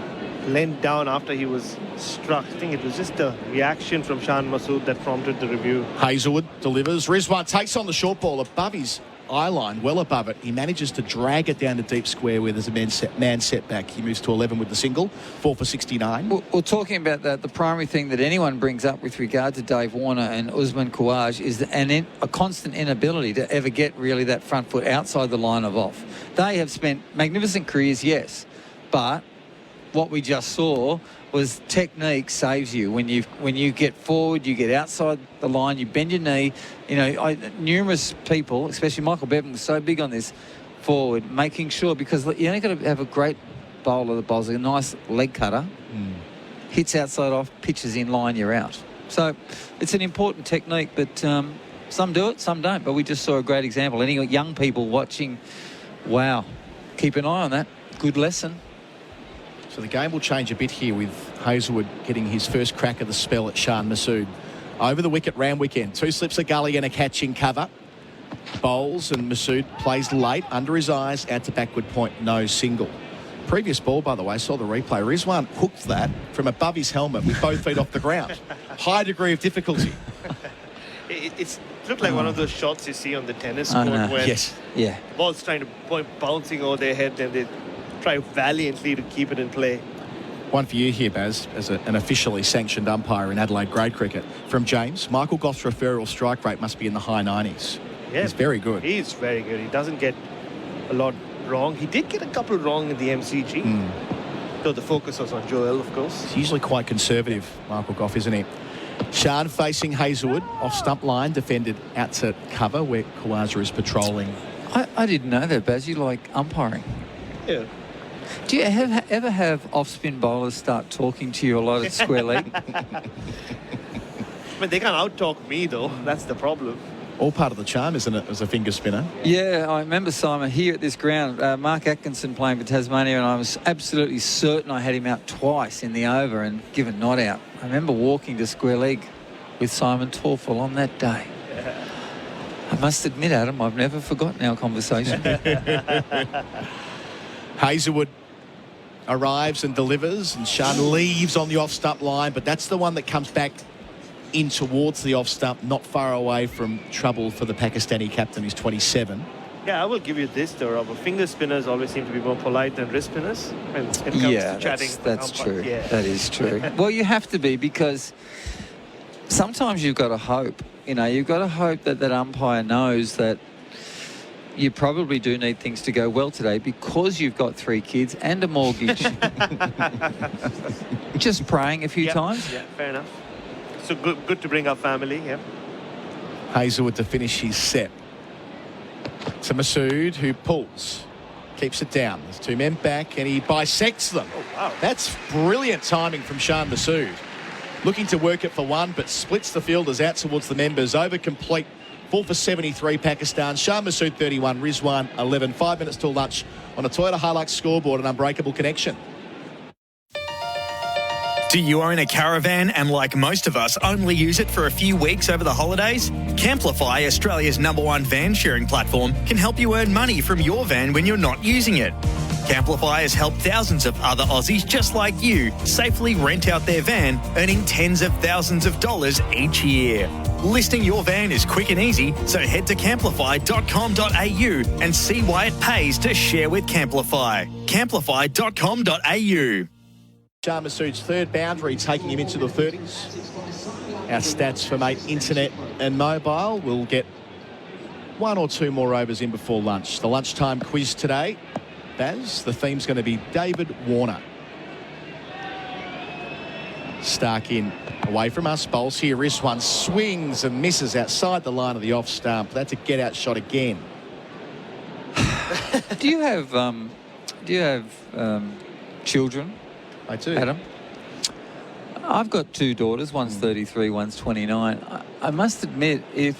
leant down after he was struck. I think it was just a reaction from Shan Masood that prompted the review. Hazelwood delivers. Rizwan takes on the short ball above his eye line, well above it. He manages to drag it down to deep square where there's a man set back. He moves to 11 with the single. 4 for 69. Well, talking about that, the primary thing that anyone brings up with regard to Dave Warner and Usman Khawaja is a constant inability to ever get really that front foot outside the line of off. They have spent magnificent careers, yes, but what we just saw was technique saves you. When you get forward, you get outside the line, you bend your knee. You know, numerous people, especially Michael Bevan, was so big on this forward, making sure, because you only got to have a great bowler that bowls a nice leg cutter, hits outside off, pitches in line, you're out. So it's an important technique, but some do it, some don't. But we just saw a great example. Any young people watching, wow, keep an eye on that. Good lesson. So the game will change a bit here with Hazelwood getting his first crack of the spell at Shan Masood. Over the wicket, Randwick end. 2 slips a gully and a catching cover. Bowls and Masood plays late, under his eyes, out to backward point, no single. Previous ball, by the way, I saw the replay. Rizwan hooked that from above his helmet with both feet off the ground. High degree of difficulty. It looked like one of those shots you see on the tennis court where the ball's trying to bouncing over their head, and they try valiantly to keep it in play. One for you here, Baz, as an officially sanctioned umpire in Adelaide grade cricket. From James, Michael Goff's referral strike rate must be in the high 90s. Yeah, he's very good. He's very good. He doesn't get a lot wrong. He did get a couple wrong in the MCG. Though the focus was on Joel, of course. He's usually quite conservative, Michael Goff, isn't he? Shan facing Hazelwood, off stump line, defended out to cover where Kawaja is patrolling. I didn't know that, Baz. You like umpiring? Yeah. Do you ever have off-spin bowlers start talking to you a lot at square leg? I mean, they can't out-talk me, though. That's the problem. All part of the charm, isn't it, as a finger spinner? Yeah, I remember, Simon, here at this ground, Mark Atkinson playing for Tasmania, and I was absolutely certain I had him out twice in the over and given not out. I remember walking to square leg with Simon Torfel on that day. I must admit, Adam, I've never forgotten our conversation. Hazelwood arrives and delivers, and Shan leaves on the off-stump line, but that's the one that comes back in towards the off-stump, not far away from trouble for the Pakistani captain, who's 27. Yeah, I will give you this, though, Robert. Finger spinners always seem to be more polite than wrist spinners when it comes to chatting. That's true. Yeah. That is true. Well, you have to be, because sometimes you've got to hope. You know, you've got to hope that that umpire knows that you probably do need things to go well today because you've got 3 kids and a mortgage. Just praying a few times. Yeah, fair enough. So good to bring up family, yeah. Hazelwood to finish his set. To Masood, who pulls. Keeps it down. There's 2 men back, and he bisects them. Oh, wow. That's brilliant timing from Shan Masood. Looking to work it for one, but splits the fielders out towards the members. Over complete. 4 for 73, Pakistan. Shan Masood 31, Rizwan 11. 5 minutes till lunch on a Toyota Hilux scoreboard, an unbreakable connection. Do you own a caravan and, like most of us, only use it for a few weeks over the holidays? Camplify, Australia's #1 van sharing platform, can help you earn money from your van when you're not using it. Camplify has helped thousands of other Aussies just like you safely rent out their van, earning tens of thousands of dollars each year. Listing your van is quick and easy, so head to camplify.com.au and see why it pays to share with Camplify. Camplify.com.au. Shan Masood's 3rd boundary, taking him into the 30s. Our stats for mate internet and mobile. We'll get 1 or 2 more overs in before lunch. The lunchtime quiz today, Baz, the theme's going to be David Warner. Stark in away from us. Bowls here. Rizwan swings and misses outside the line of the off stump. That's a get out shot again. Do you have children? I do. Adam? I've got 2 daughters. One's 33, one's 29. I must admit, if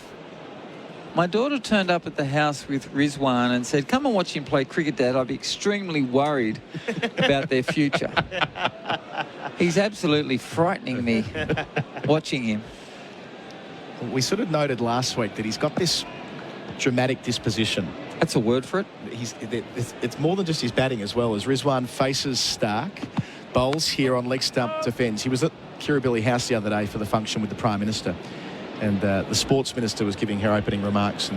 my daughter turned up at the house with Rizwan and said, "Come and watch him play cricket, Dad," I'd be extremely worried about their future. He's absolutely frightening me watching him. We sort of noted last week that he's got this dramatic disposition. That's a word for it. It's more than just his batting as well. As Rizwan faces Stark, bowls here on leg stump defence. He was at Kirribilli House the other day for the function with the Prime Minister, and the Sports Minister was giving her opening remarks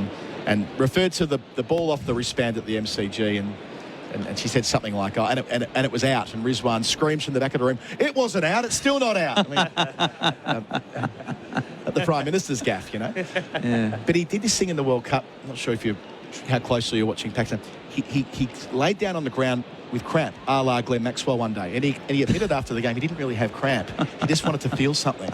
and referred to the ball off the wristband at the MCG, and she said something like, "Oh, and it was out." And Rizwan screams from the back of the room, "It wasn't out. It's still not out." I mean, at the Prime Minister's gaff, you know. Yeah. But he did this thing in the World Cup. I'm not sure how closely you're watching Pakistan. He laid down on the ground with cramp, a la Glenn Maxwell one day, and he admitted after the game he didn't really have cramp. He just wanted to feel something.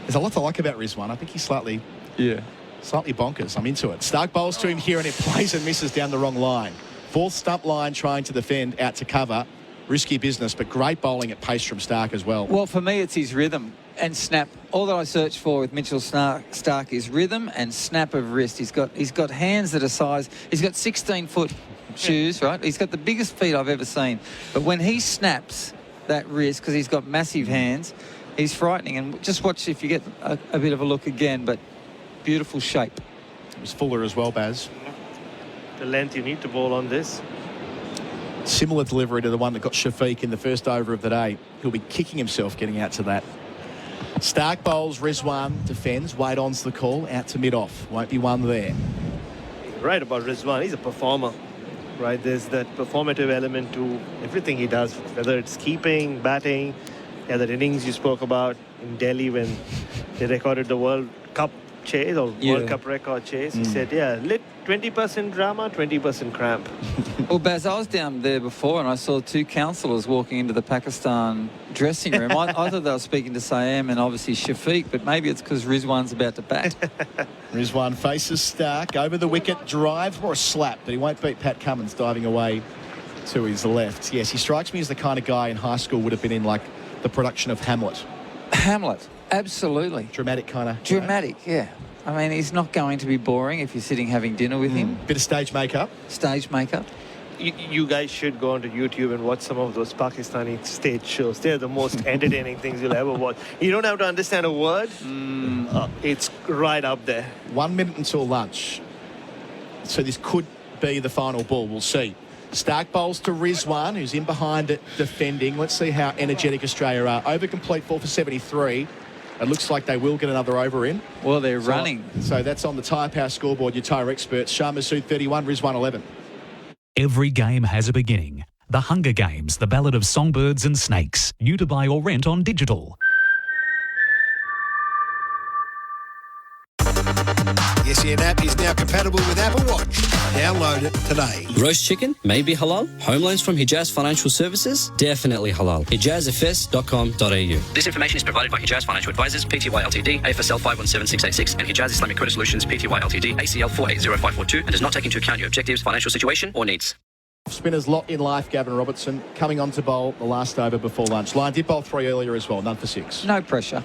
There's a lot to like about Rizwan. I think he's slightly bonkers. I'm into it. Stark bowls to him here, and it plays and misses down the wrong line. 4th stump line, trying to defend out to cover. Risky business, but great bowling at pace from Stark as well. Well, for me, it's his rhythm and snap. All that I search for with Mitchell Stark is rhythm and snap of wrist. He's got hands that are size. He's got 16-foot shoes, right? He's got the biggest feet I've ever seen. But when he snaps that wrist, because he's got massive hands, he's frightening. And just watch if you get a bit of a look again, but beautiful shape. It was Fuller as well, Baz. The length you need to bowl on this. Similar delivery to the one that got Shafiq in the first over of the day. He'll be kicking himself getting out to that. Stark bowls, Rizwan defends. Wade on's the call, out to mid-off. Won't be one there. Right about Rizwan, he's a performer. Right, there's that performative element to everything he does, whether it's keeping, batting. Yeah, that innings you spoke about in Delhi when they recorded the World Cup chase or World Cup record chase. He said, 20% drama, 20% cramp. Well, Baz, I was down there before and I saw two counsellors walking into the Pakistan dressing room. I thought they were speaking to Sayyam and obviously Shafiq, but maybe it's because Rizwan's about to bat. Rizwan faces Stark over the wicket, drive or a slap, but he won't beat Pat Cummins diving away to his left. Yes, he strikes me as the kind of guy in high school would have been in like the production of Hamlet. Hamlet, absolutely. Dramatic kind of. Dramatic, yeah. I mean, he's not going to be boring if you're sitting having dinner with him. Bit of stage makeup. Stage makeup. You guys should go onto YouTube and watch some of those Pakistani stage shows. They're the most entertaining things you'll ever watch. You don't have to understand a word. It's right up there. 1 minute until lunch. So this could be the final ball. We'll see. Stark bowls to Rizwan, who's in behind it defending. Let's see how energetic Australia are. Over complete 4 for 73. It looks like they will get another over in. Well, they're running. So that's on the Tyre Power scoreboard, your tyre experts. Shah Massoud 31, Rizwan 11. Every game has a beginning. The Hunger Games, the Ballad of Songbirds and Snakes. You to buy or rent on digital. The SEN app is now compatible with Apple Watch. Download it today. Roast chicken, maybe halal. Home loans from Hijaz Financial Services, definitely halal. HijazFS.com.au. This information is provided by Hijaz Financial Advisors, Pty Ltd, AFSL 517686, and Hijaz Islamic Credit Solutions, Pty Ltd, ACL 480542, and does not take into account your objectives, financial situation, or needs. Spinners lot in life, Gavin Robertson, coming on to bowl the last over before lunch. Lyon did bowl 3 earlier as well, none for 6. No pressure.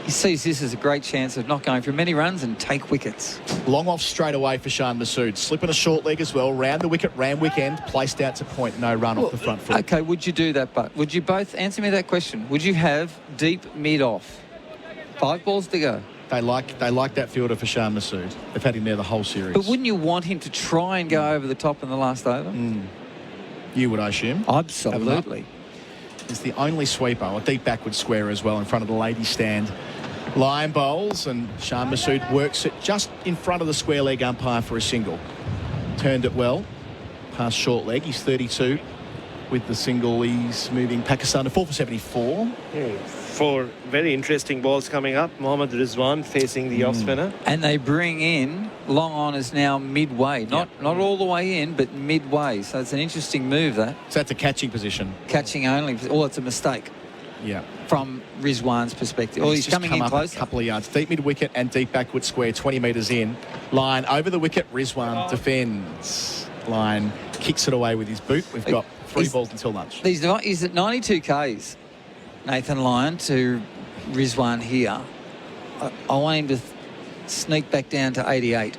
He sees this as a great chance of not going for many runs and take wickets. Long off straight away for Shan Massoud. Slipping a short leg as well. Round the wicket, Randwick end, placed out to point. No run off the front foot. Okay, would you do that, but would you both answer me that question? Would you have deep mid-off? 5 balls to go. They like that fielder for Shan Massoud. They've had him there the whole series. But wouldn't you want him to try and go over the top in the last over? You would, I assume. Absolutely. He's the only sweeper, or deep backward square as well, in front of the ladies' stand. Lion bowls, and Shan Massoud works it just in front of the square leg umpire for a single. Turned it well, past short leg. He's 32 with the single. He's moving Pakistan to 4 for 74. 4 very interesting balls coming up. Mohammad Rizwan facing the off spinner. And they bring in long on is now midway. Not all the way in, but midway. So it's an interesting move, that. So that's a catching position. Catching only. Oh, it's a mistake. Yeah. From Rizwan's perspective. He's coming in close. A couple of yards. Deep mid-wicket and deep backward square, 20 metres in. Line over the wicket. Rizwan defends. Line kicks it away with his boot. We've got 3 balls until lunch. He's at 92 Ks, Nathan Lyon, to Rizwan here. I want him to sneak back down to 88.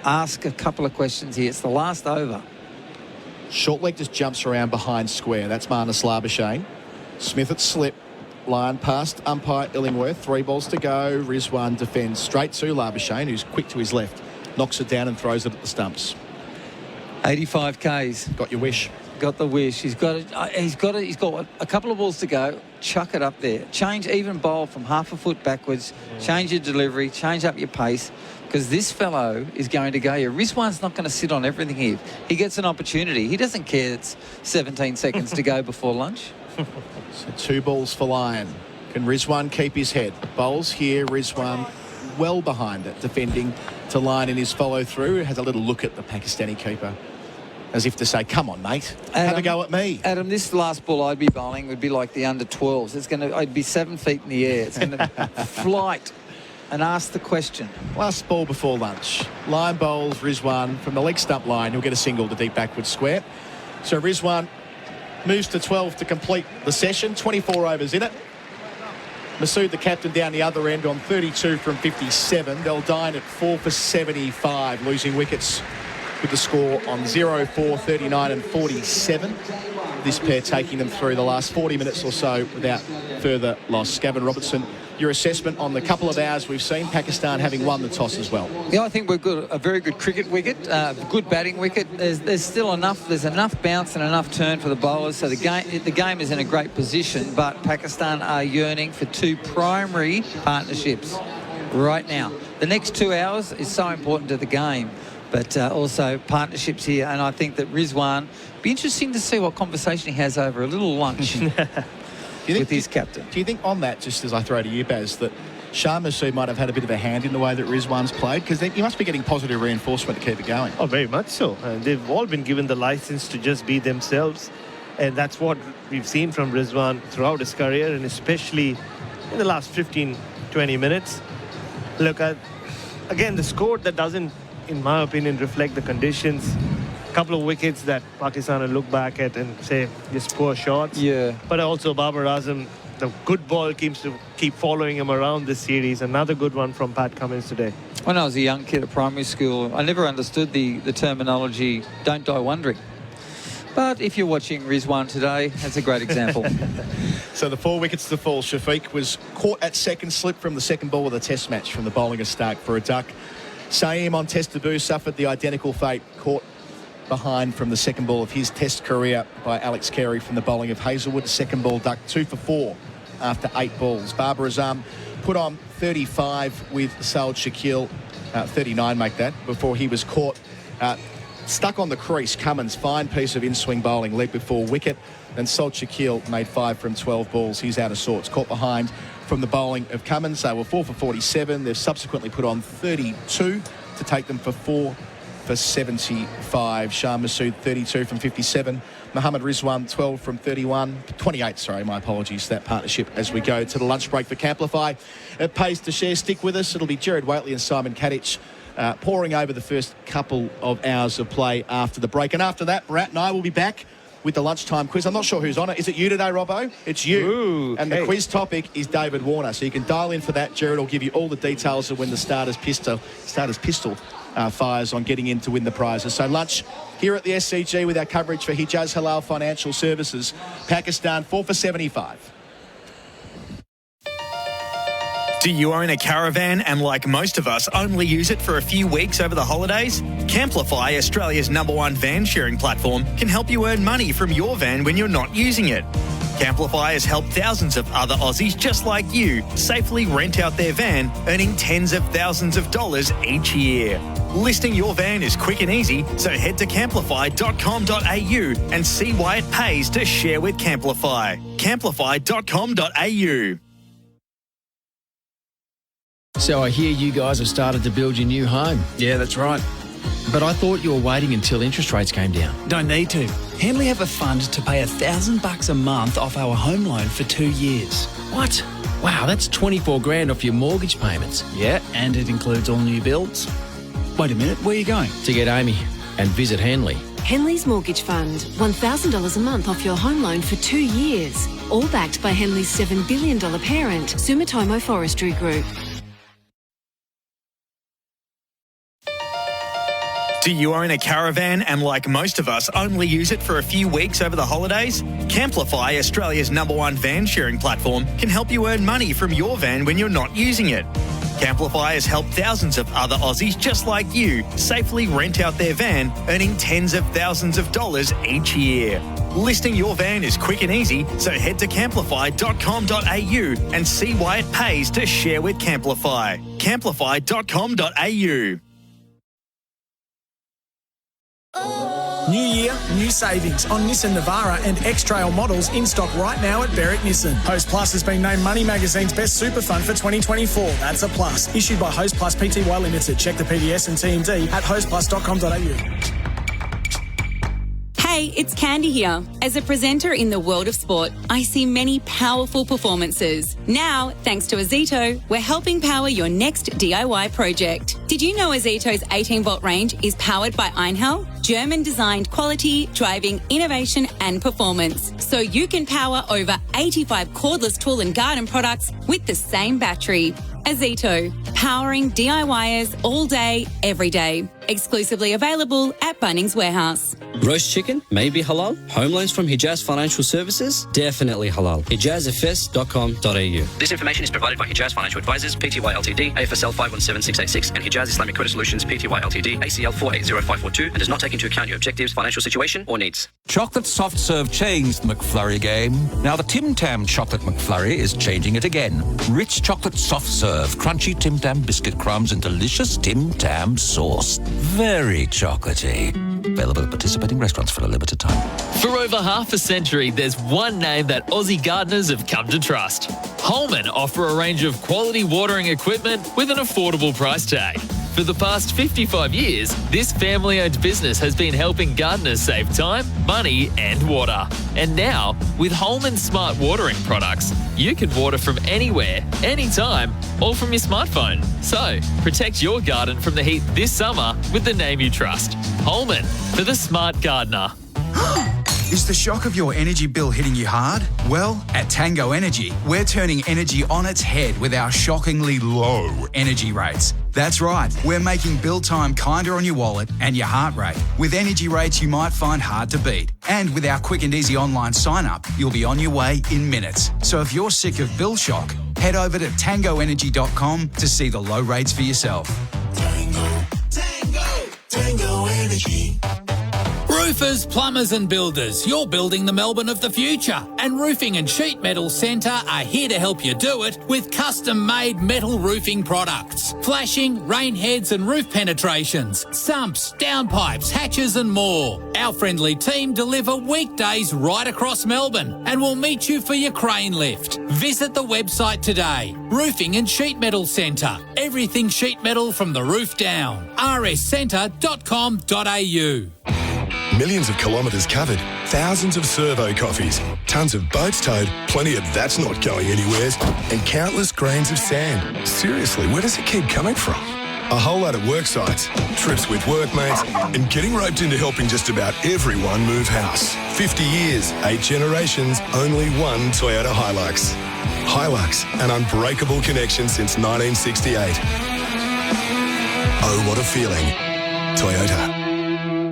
Ask a couple of questions here. It's the last over. Short leg just jumps around behind square. That's Marnus Labuschagne. Smith at slip. Line past umpire Illingworth. 3 balls to go. Rizwan defends straight to Labuschagne, who's quick to his left. Knocks it down and throws it at the stumps. 85 Ks. Got your wish. Got the wish. He's got a couple of balls to go. Chuck it up there. Change even bowl from half a foot backwards. Change your delivery. Change up your pace. Because this fellow is going to go here. Rizwan's not going to sit on everything here. He gets an opportunity. He doesn't care it's 17 seconds to go before lunch. So 2 balls for Lyon. Can Rizwan keep his head? Bowls here. Rizwan well behind it, defending to Lyon in his follow-through. Has a little look at the Pakistani keeper, as if to say, come on, mate, have a go at me. Adam, this last ball I'd be bowling would be like the under-12s. I'd be 7 feet in the air. It's going to flight and ask the question. Last ball before lunch. Lyon bowls Rizwan from the leg stump line. He'll get a single to deep backward square. So Rizwan moves to 12 to complete the session. 24 overs in it. Massoud, the captain, down the other end on 32 from 57. They'll dine at 4 for 75, losing wickets with the score on 0, 4, 39 and 47. This pair taking them through the last 40 minutes or so without further loss. Gavin Robertson your assessment on the couple of hours we've seen, Pakistan having won the toss as well. Yeah, I think we've got a very good cricket wicket, good batting wicket. There's still enough bounce and enough turn for the bowlers, so the game is in a great position, but Pakistan are yearning for two primary partnerships right now. The next 2 hours is so important to the game, but also partnerships here, and I think that Rizwan, be interesting to see what conversation he has over a little lunch with his captain. Do you think on that, just as I throw to you, Baz, that Shah Massoud might have had a bit of a hand in the way that Rizwan's played? Because he must be getting positive reinforcement to keep it going. Oh, very much so. They've all been given the license to just be themselves. And that's what we've seen from Rizwan throughout his career, and especially in the last 15, 20 minutes. Look, again, the score that doesn't, in my opinion, reflect the conditions. A couple of wickets that Pakistan will look back at and say, just poor shots. Yeah. But also Babar Azam, the good ball keeps to keep following him around this series. Another good one from Pat Cummins today. When I was a young kid at primary school, I never understood the terminology, don't die wondering. But if you're watching Rizwan today, that's a great example. So the 4 wickets to fall. Shafiq was caught at second slip from the second ball of the test match from the bowling of Stark for a duck. Saeem on test debut suffered the identical fate, caught behind from the second ball of his test career by Alex Carey from the bowling of Hazelwood. Second ball duck 2 for 4 after 8 balls. Babar Azam put on 35 with Saud Shakil, 39 make that, before he was caught stuck on the crease. Cummins, fine piece of in-swing bowling, leg before wicket. And Saud Shakil made 5 from 12 balls. He's out of sorts. Caught behind from the bowling of Cummins. They were 4 for 47. They've subsequently put on 32 to take them for 4 for 75. Shah Massoud 32 from 57. Mohammad Rizwan 12 from 28, sorry, my apologies, that partnership as we go to the lunch break for Camplify. It pays to share. Stick with us. It'll be Gerard, Whateley and Simon Katich pouring over the first couple of hours of play after the break. And after that, Bharat and I will be back with the lunchtime quiz. I'm not sure who's on it. Is it you today, Robbo? It's you. Ooh, and the quiz topic is David Warner. So you can dial in for that. Gerard will give you all the details of when the starter's pistol fires on getting in to win the prizes. So lunch here at the SCG with our coverage for Hijaz Halal Financial Services. Pakistan 4 for 75. Do you own a caravan and, like most of us, only use it for a few weeks over the holidays? Camplify, Australia's #1 van sharing platform, can help you earn money from your van when you're not using it. Camplify has helped thousands of other Aussies just like you safely rent out their van, earning tens of thousands of dollars each year. Listing your van is quick and easy, so head to camplify.com.au and see why it pays to share with Camplify. Camplify.com.au. So I hear you guys have started to build your new home. Yeah, that's right. But I thought you were waiting until interest rates came down. Don't need to. Henley have a fund to pay $1,000 a month off our home loan for 2 years. What? Wow, that's 24 grand off your mortgage payments. Yeah, and it includes all new builds. Wait a minute, where are you going? To get Amy and visit Henley. Henley's Mortgage Fund. $1,000 a month off your home loan for 2 years. All backed by Henley's $7 billion parent, Sumitomo Forestry Group. Do you own a caravan and, like most of us, only use it for a few weeks over the holidays? Camplify, Australia's #1 van sharing platform, can help you earn money from your van when you're not using it. Camplify has helped thousands of other Aussies just like you safely rent out their van, earning tens of thousands of dollars each year. Listing your van is quick and easy, so head to camplify.com.au and see why it pays to share with Camplify. Camplify.com.au. New year, new savings on Nissan Navara and X-Trail models in stock right now at Berwick Nissan. Host Plus has been named Money Magazine's best super fund for 2024. That's a plus. Issued by Host Plus Pty Limited. Check the PDS and TMD at hostplus.com.au. Hey, it's Candy here. As a presenter in the world of sport, I see many powerful performances. Now, thanks to Azito, we're helping power your next DIY project. Did you know Azito's 18-volt range is powered by Einhell? German-designed quality, driving, innovation and performance. So you can power over 85 cordless tool and garden products with the same battery. Azito, powering DIYers all day, every day. exclusively available at Bunnings Warehouse. Roast chicken, maybe halal. Home loans from Hijaz Financial Services, definitely halal. HijazFS.com.au. This information is provided by Hijaz Financial Advisors, Pty Ltd, AFSL 517686, and Hijaz Islamic Credit Solutions, Pty Ltd, ACL 480542, and does not take into account your objectives, financial situation, or needs. Chocolate soft serve changed the McFlurry game. Now the Tim Tam Chocolate McFlurry is changing it again. Rich chocolate soft serve, crunchy Tim Tam biscuit crumbs, and delicious Tim Tam sauce. Very chocolatey. Available at participating restaurants for a limited time. For over half a century, there's one name that Aussie gardeners have come to trust. Holman offer a range of quality watering equipment with an affordable price tag. For the past 55 years, this family-owned business has been helping gardeners save time, money and water. And now, with Holman Smart Watering products, you can water from anywhere, anytime, all from your smartphone. So, protect your garden from the heat this summer with the name you trust. Holman, for the smart gardener. Is the shock of your energy bill hitting you hard? Well, at Tango Energy, we're turning energy on its head with our shockingly low energy rates. That's right, we're making bill time kinder on your wallet and your heart rate, with energy rates you might find hard to beat. And with our quick and easy online sign-up, you'll be on your way in minutes. So if you're sick of bill shock, head over to tangoenergy.com to see the low rates for yourself. Tango Energy. Roofers, plumbers and builders, you're building the Melbourne of the future. And Roofing and Sheet Metal Centre are here to help you do it with custom-made metal roofing products. Flashing, rain heads and roof penetrations, sumps, downpipes, hatches and more. Our friendly team deliver weekdays right across Melbourne and will meet you for your crane lift. Visit the website today. Roofing and Sheet Metal Centre. Everything sheet metal from the roof down. rscentre.com.au. Millions of kilometres covered, thousands of servo coffees, tons of boats towed, plenty of that's not going anywheres, and countless grains of sand. Seriously, where does it keep coming from? A whole lot of work sites, trips with workmates, and getting roped into helping just about everyone move house. 50 years, 8 generations, only one Toyota Hilux. Hilux, an unbreakable connection since 1968. Oh, what a feeling. Toyota.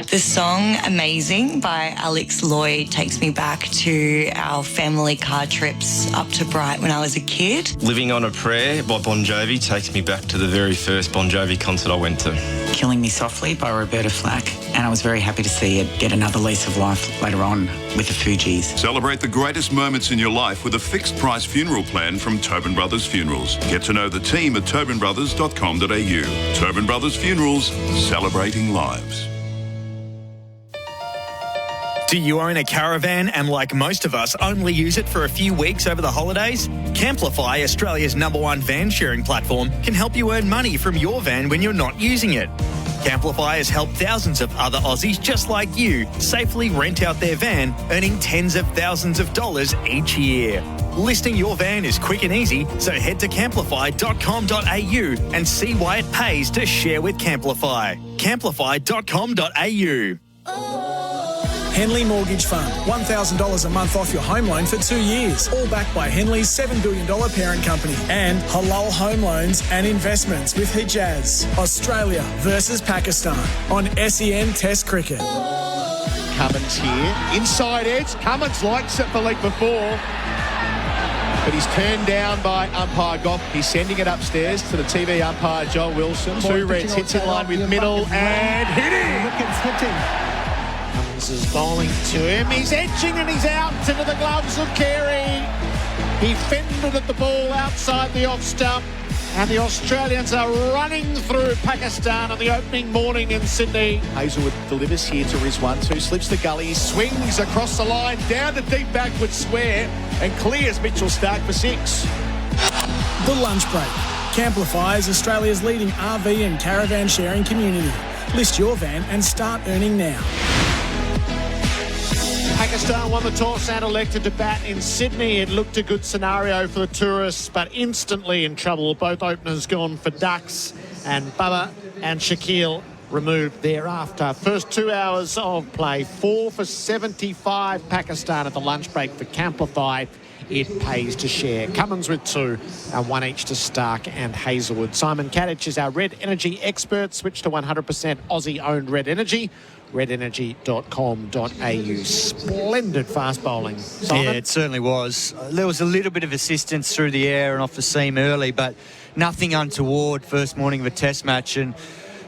The song Amazing by Alex Lloyd takes me back to our family car trips up to Bright when I was a kid. Living on a Prayer by Bon Jovi takes me back to the very first Bon Jovi concert I went to. Killing Me Softly by Roberta Flack, and I was very happy to see it get another lease of life later on with the Fugees. Celebrate the greatest moments in your life with a fixed price funeral plan from Tobin Brothers Funerals. Get to know the team at tobinbrothers.com.au. Tobin Brothers Funerals, celebrating lives. Do you own a caravan and, like most of us, only use it for a few weeks over the holidays? Camplify, Australia's #1 van sharing platform, can help you earn money from your van when you're not using it. Camplify has helped thousands of other Aussies just like you safely rent out their van, earning tens of thousands of dollars each year. Listing your van is quick and easy, so head to camplify.com.au and see why it pays to share with Camplify. Camplify.com.au. Henley Mortgage Fund, $1,000 a month off your home loan for 2 years, all backed by Henley's $7 billion parent company. And Halal Home Loans and Investments with Hijaz. Australia versus Pakistan on SEN Test Cricket. Cummins here, inside edge. Cummins likes it the leg before, but he's turned down by umpire Goff. He's sending it upstairs to the TV umpire Joel Wilson. Two reds, hits in line with middle and hitting. Wickets hitting. Cummins is bowling to him. He's edging and he's out into the gloves of Carey. He fended at the ball outside the off stump. And the Australians are running through Pakistan on the opening morning in Sydney. Hazelwood delivers here to Rizwan, who slips the gully, swings across the line, down to deep backward square, and clears Mitchell Stark for 6. The Lunch Break. Camplify is Australia's leading RV and caravan sharing community. List your van and start earning now. Pakistan won the toss and elected to bat in Sydney. It looked a good scenario for the tourists, but instantly in trouble. Both openers gone for ducks, and Baba and Shakil removed thereafter. First 2 hours of play, 4 for 75 Pakistan at the lunch break for Camplify. it pays to share. Cummins with 2 and 1 each to Stark and Hazelwood. Simon Katich is our Red Energy expert. Switch to 100% Aussie-owned Red Energy. redenergy.com.au. Splendid fast bowling, Simon. Yeah, it certainly was. There was a little bit of assistance through the air and off the seam early, but nothing untoward first morning of a test match. And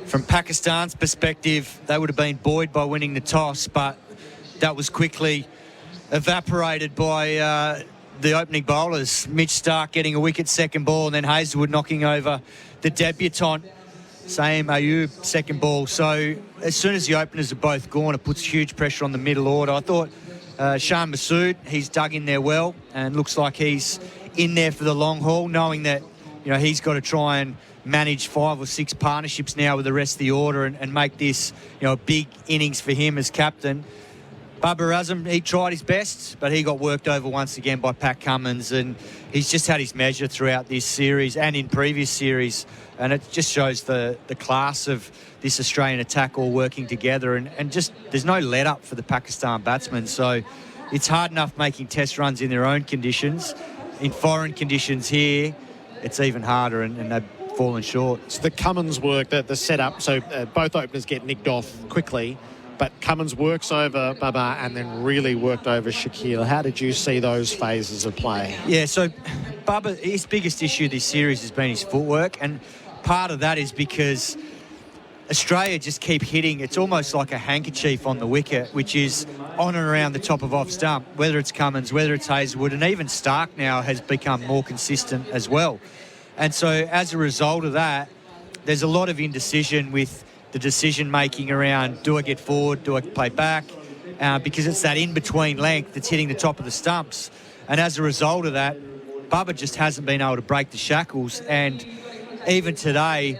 from Pakistan's perspective, they would have been buoyed by winning the toss, but that was quickly evaporated by the opening bowlers. Mitch Stark getting a wicket second ball, and then Hazelwood knocking over the debutant. Same Ayub second ball. So as soon as the openers are both gone, it puts huge pressure on the middle order. I thought Shan Masood, he's dug in there well and looks like he's in there for the long haul, knowing that he's got to try and manage 5 or 6 partnerships now with the rest of the order and make this a big innings for him as captain. Babar Azam, he tried his best, but he got worked over once again by Pat Cummins, and he's just had his measure throughout this series and in previous series, and it just shows the class of this Australian attack all working together, and just there's no let-up for the Pakistan batsmen, so it's hard enough making test runs in their own conditions. In foreign conditions here, it's even harder, and they've fallen short. It's the Cummins work, the setup, so both openers get nicked off quickly, but Cummins works over Babar and then really worked over Shakil. How did you see those phases of play? Yeah, so Babar, his biggest issue this series has been his footwork, and part of that is because Australia just keep hitting. It's almost like a handkerchief on the wicket, which is on and around the top of off stump, whether it's Cummins, whether it's Hazelwood, and even Stark now has become more consistent as well. And so as a result of that, there's a lot of indecision with the decision-making around, do I get forward, do I play back? Because it's that in-between length that's hitting the top of the stumps. And as a result of that, Bubba just hasn't been able to break the shackles. And even today,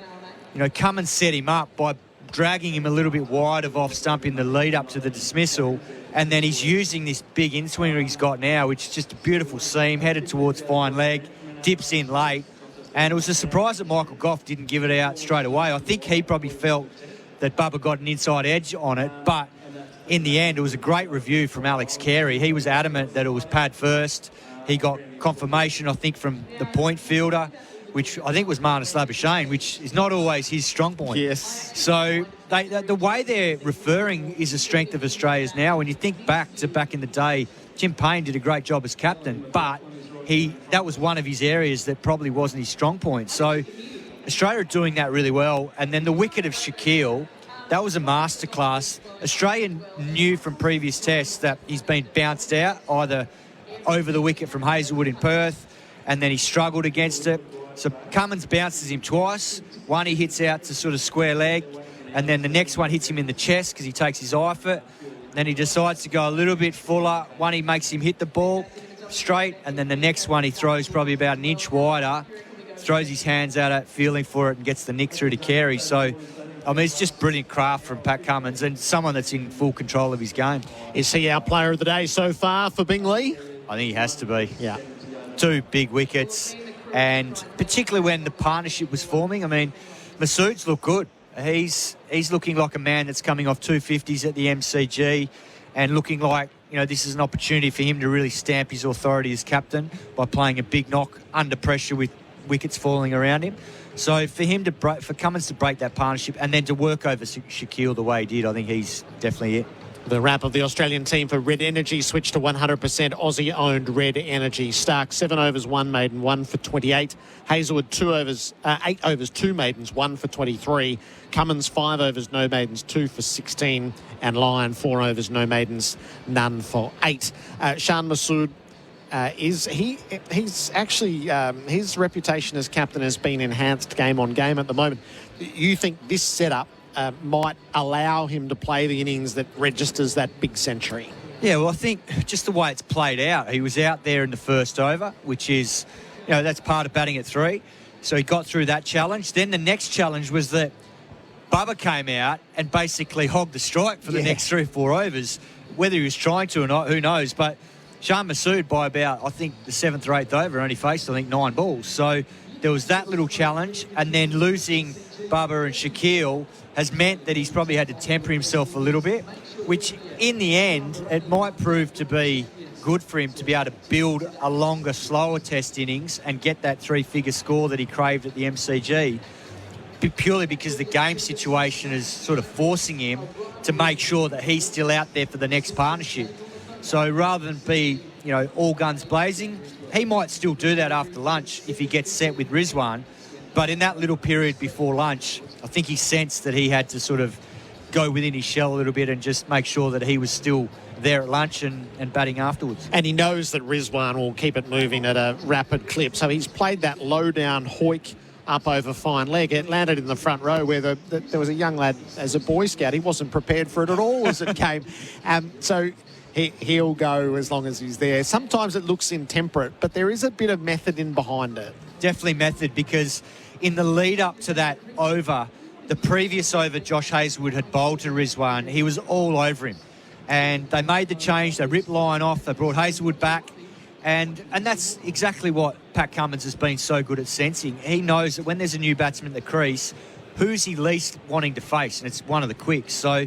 Cummins set him up by dragging him a little bit wide of off-stump in the lead-up to the dismissal. And then he's using this big in-swinger he's got now, which is just a beautiful seam, headed towards fine leg, dips in late. And it was a surprise that Michael Goff didn't give it out straight away. I think he probably felt that Bubba got an inside edge on it, but in the end, it was a great review from Alex Carey. He was adamant that it was pad first. He got confirmation, I think, from the point fielder, which I think was Marnus Labuschagne, which is not always his strong point. Yes. So the way they're referring is a strength of Australia's now. When you think back in the day, Jim Payne did a great job as captain, but that was one of his areas that probably wasn't his strong point. So Australia are doing that really well. And then the wicket of Shakil, that was a masterclass. Australia knew from previous tests that he's been bounced out, either over the wicket from Hazelwood in Perth, and then he struggled against it. So Cummins bounces him twice. One he hits out to sort of square leg, and then the next one hits him in the chest because he takes his eye for it. Then he decides to go a little bit fuller. One he makes him hit the ball straight, and then the next one he throws probably about an inch wider, throws his hands at it, feeling for it, and gets the nick through to Carey. So, I mean, it's just brilliant craft from Pat Cummins and someone that's in full control of his game. Is he our player of the day so far for Bingley? I think he has to be. Yeah. 2 big wickets, and particularly when the partnership was forming. I mean, Masood's looked good. He's looking like a man that's coming off 250s at the MCG and looking like, this is an opportunity for him to really stamp his authority as captain by playing a big knock under pressure with wickets falling around him. So for Cummins to break that partnership and then to work over Shakil the way he did, I think he's definitely it. The wrap of the Australian team for Red Energy switched to 100% Aussie-owned Red Energy. Stark, 7 overs, 1 maiden, 1 for 28. Hazelwood, 8 overs, 2 maidens, 1 for 23. Cummins, 5 overs, no maidens, 2 for 16. And Lyon, 4 overs, no maidens, none for 8. Shan Masood, he's actually his reputation as captain has been enhanced game on game at the moment. You think this setup might allow him to play the innings that registers that big century? Yeah, well, I think just the way it's played out, he was out there in the first over, which is, that's part of batting at 3. So he got through that challenge. Then the next challenge was that Bubba came out and basically hogged the strike for the next 3 or 4 overs. Whether he was trying to or not, who knows? But Shan Masood, by about, I think, the 7th or 8th over, only faced, 9 balls. So there was that little challenge. And then losing Bubba and Shakil has meant that he's probably had to temper himself a little bit, which in the end, it might prove to be good for him to be able to build a longer, slower test innings and get that three-figure score that he craved at the MCG, purely because the game situation is sort of forcing him to make sure that he's still out there for the next partnership. So rather than be, all guns blazing, he might still do that after lunch if he gets set with Rizwan. But in that little period before lunch, I think he sensed that he had to sort of go within his shell a little bit and just make sure that he was still there at lunch and batting afterwards. And he knows that Rizwan will keep it moving at a rapid clip. So he's played that low-down hoik up over fine leg. It landed in the front row where there was a young lad as a Boy Scout. He wasn't prepared for it at all as it came. So he'll go as long as he's there. Sometimes it looks intemperate, but there is a bit of method in behind it. Definitely method, because in the lead up to that over, the previous over Josh Hazlewood had bowled to Rizwan. He was all over him. And they made the change. They ripped Lyon off. They brought Hazlewood back. And that's exactly what Pat Cummins has been so good at sensing. He knows that when there's a new batsman in the crease, who's he least wanting to face? And it's one of the quicks. So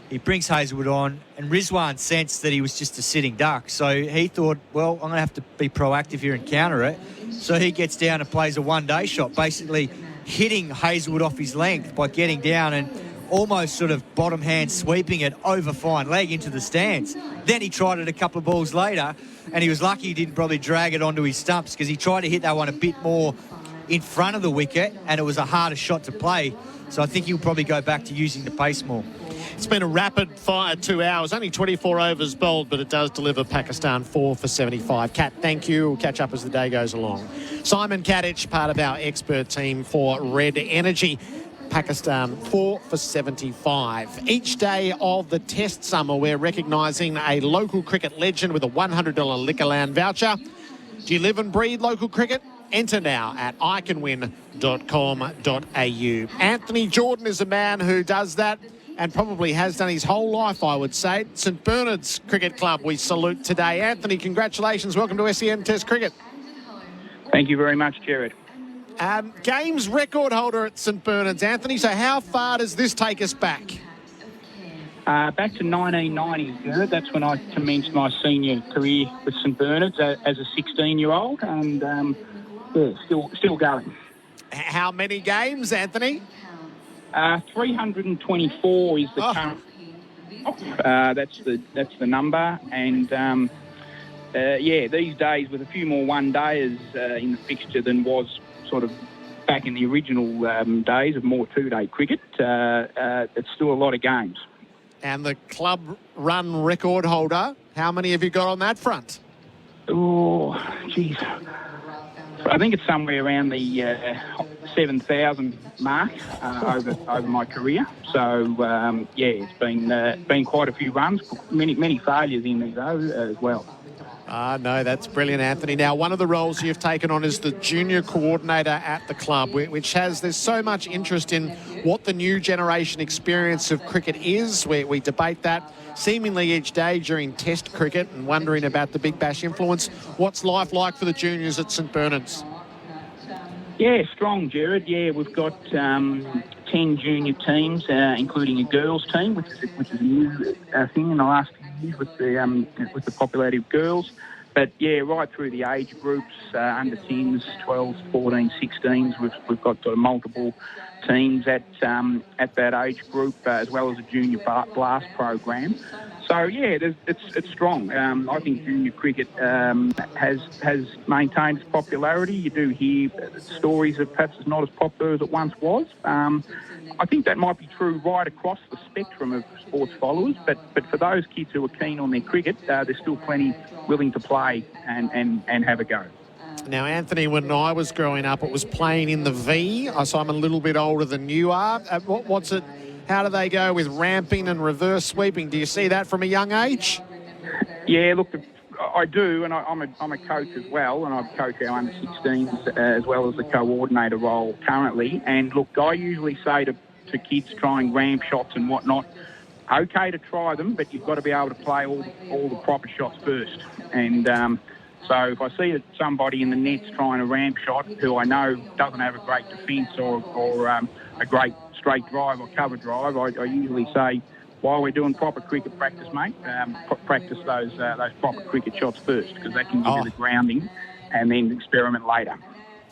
he brings Hazlewood on, and Rizwan sensed that he was just a sitting duck. So he thought, well, I'm going to have to be proactive here and counter it. So he gets down and plays a one-day shot, basically hitting Hazlewood off his length by getting down and almost sort of bottom hand sweeping it over fine leg into the stands. Then he tried it a couple of balls later, and he was lucky he didn't probably drag it onto his stumps, because he tried to hit that one a bit more in front of the wicket, and it was a harder shot to play. So I think he'll probably go back to using the pace more. It's been a rapid-fire 2 hours, only 24 overs bowled, but it does deliver Pakistan 4 for 75. Kat, thank you. We'll catch up as the day goes along. Simon Katich, part of our expert team for Red Energy. Pakistan 4 for 75. Each day of the Test summer, we're recognising a local cricket legend with a $100 Liquorland voucher. Do you live and breathe local cricket? Enter now at iCanWin.com.au. Anthony Jordan is a man who does that and probably has done his whole life, I would say. St Bernard's Cricket Club we salute today. Anthony, congratulations. Welcome to SEN Test Cricket. Thank you very much, Gerard. Games record holder at St Bernard's, Anthony. So how far does this take us back? Back to 1990, Gerard. That's when I commenced my senior career with St Bernard's as a 16-year-old, and still going. How many games, Anthony? 324 is the current. That's the number, and these days with a few more one-dayers in the fixture than was sort of back in the original days of more two-day cricket, it's still a lot of games. And the club run record holder, how many have you got on that front? Oh, geez. I think it's somewhere around the 7,000 mark over my career. So, it's been quite a few runs, many failures in there, though, as well. No, that's brilliant, Anthony. Now, one of the roles you've taken on is the junior coordinator at the club, there's so much interest in what the new generation experience of cricket is. We debate that seemingly each day during Test cricket and wondering about the Big Bash influence. What's life like for the juniors at St Bernard's? Yeah, strong, Gerard. Yeah, we've got 10 junior teams, including a girls' team, which is a new thing in the last few years with the popularity of girls. But yeah, right through the age groups, under 10s, 12s, 14s, 16s, we've got sort of multiple teams at that age group, as well as a junior blast program. So yeah, it's strong. I think junior cricket has maintained its popularity. You do hear stories of perhaps it's not as popular as it once was. I think that might be true right across the spectrum of sports followers, but for those kids who are keen on their cricket, there's still plenty willing to play and have a go. Now, Anthony, when I was growing up, it was playing in the V, so I'm a little bit older than you are. What's it? How do they go with ramping and reverse sweeping? Do you see that from a young age? Yeah, look, I do, and I'm a coach as well, and I coach our under-16s as well as the coordinator role currently. And look, I usually say to kids trying ramp shots and whatnot, okay to try them, but you've got to be able to play all the proper shots first. And so if I see somebody in the nets trying a ramp shot who I know doesn't have a great defence or a great straight drive or cover drive, I usually say, while we're doing proper cricket practice, mate, practice those proper cricket shots first, because that can give you the grounding, and then experiment later.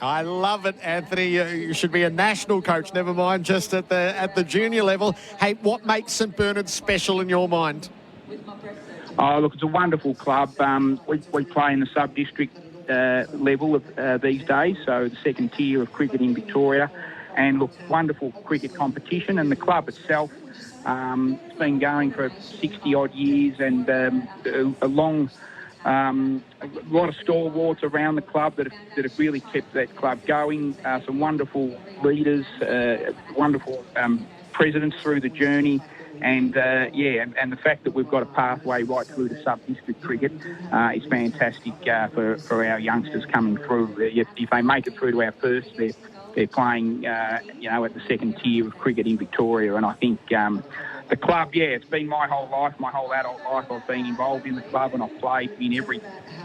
I love it, Anthony. You should be a national coach, never mind just at the junior level. Hey, what makes St Bernard's special in your mind? Oh, look, it's a wonderful club. We play in the sub-district level these days, so the second tier of cricket in Victoria. And look, wonderful cricket competition, and the club itself, it's been going for 60-odd years, and a lot of stalwarts around the club that have really kept that club going. Some wonderful leaders, wonderful presidents through the journey. And the fact that we've got a pathway right through to sub-district cricket is fantastic for our youngsters coming through. If they make it through to our first, they're playing, at the second tier of cricket in Victoria. And I think the club, it's been my whole life, my whole adult life. I've been involved in the club, and I've played in every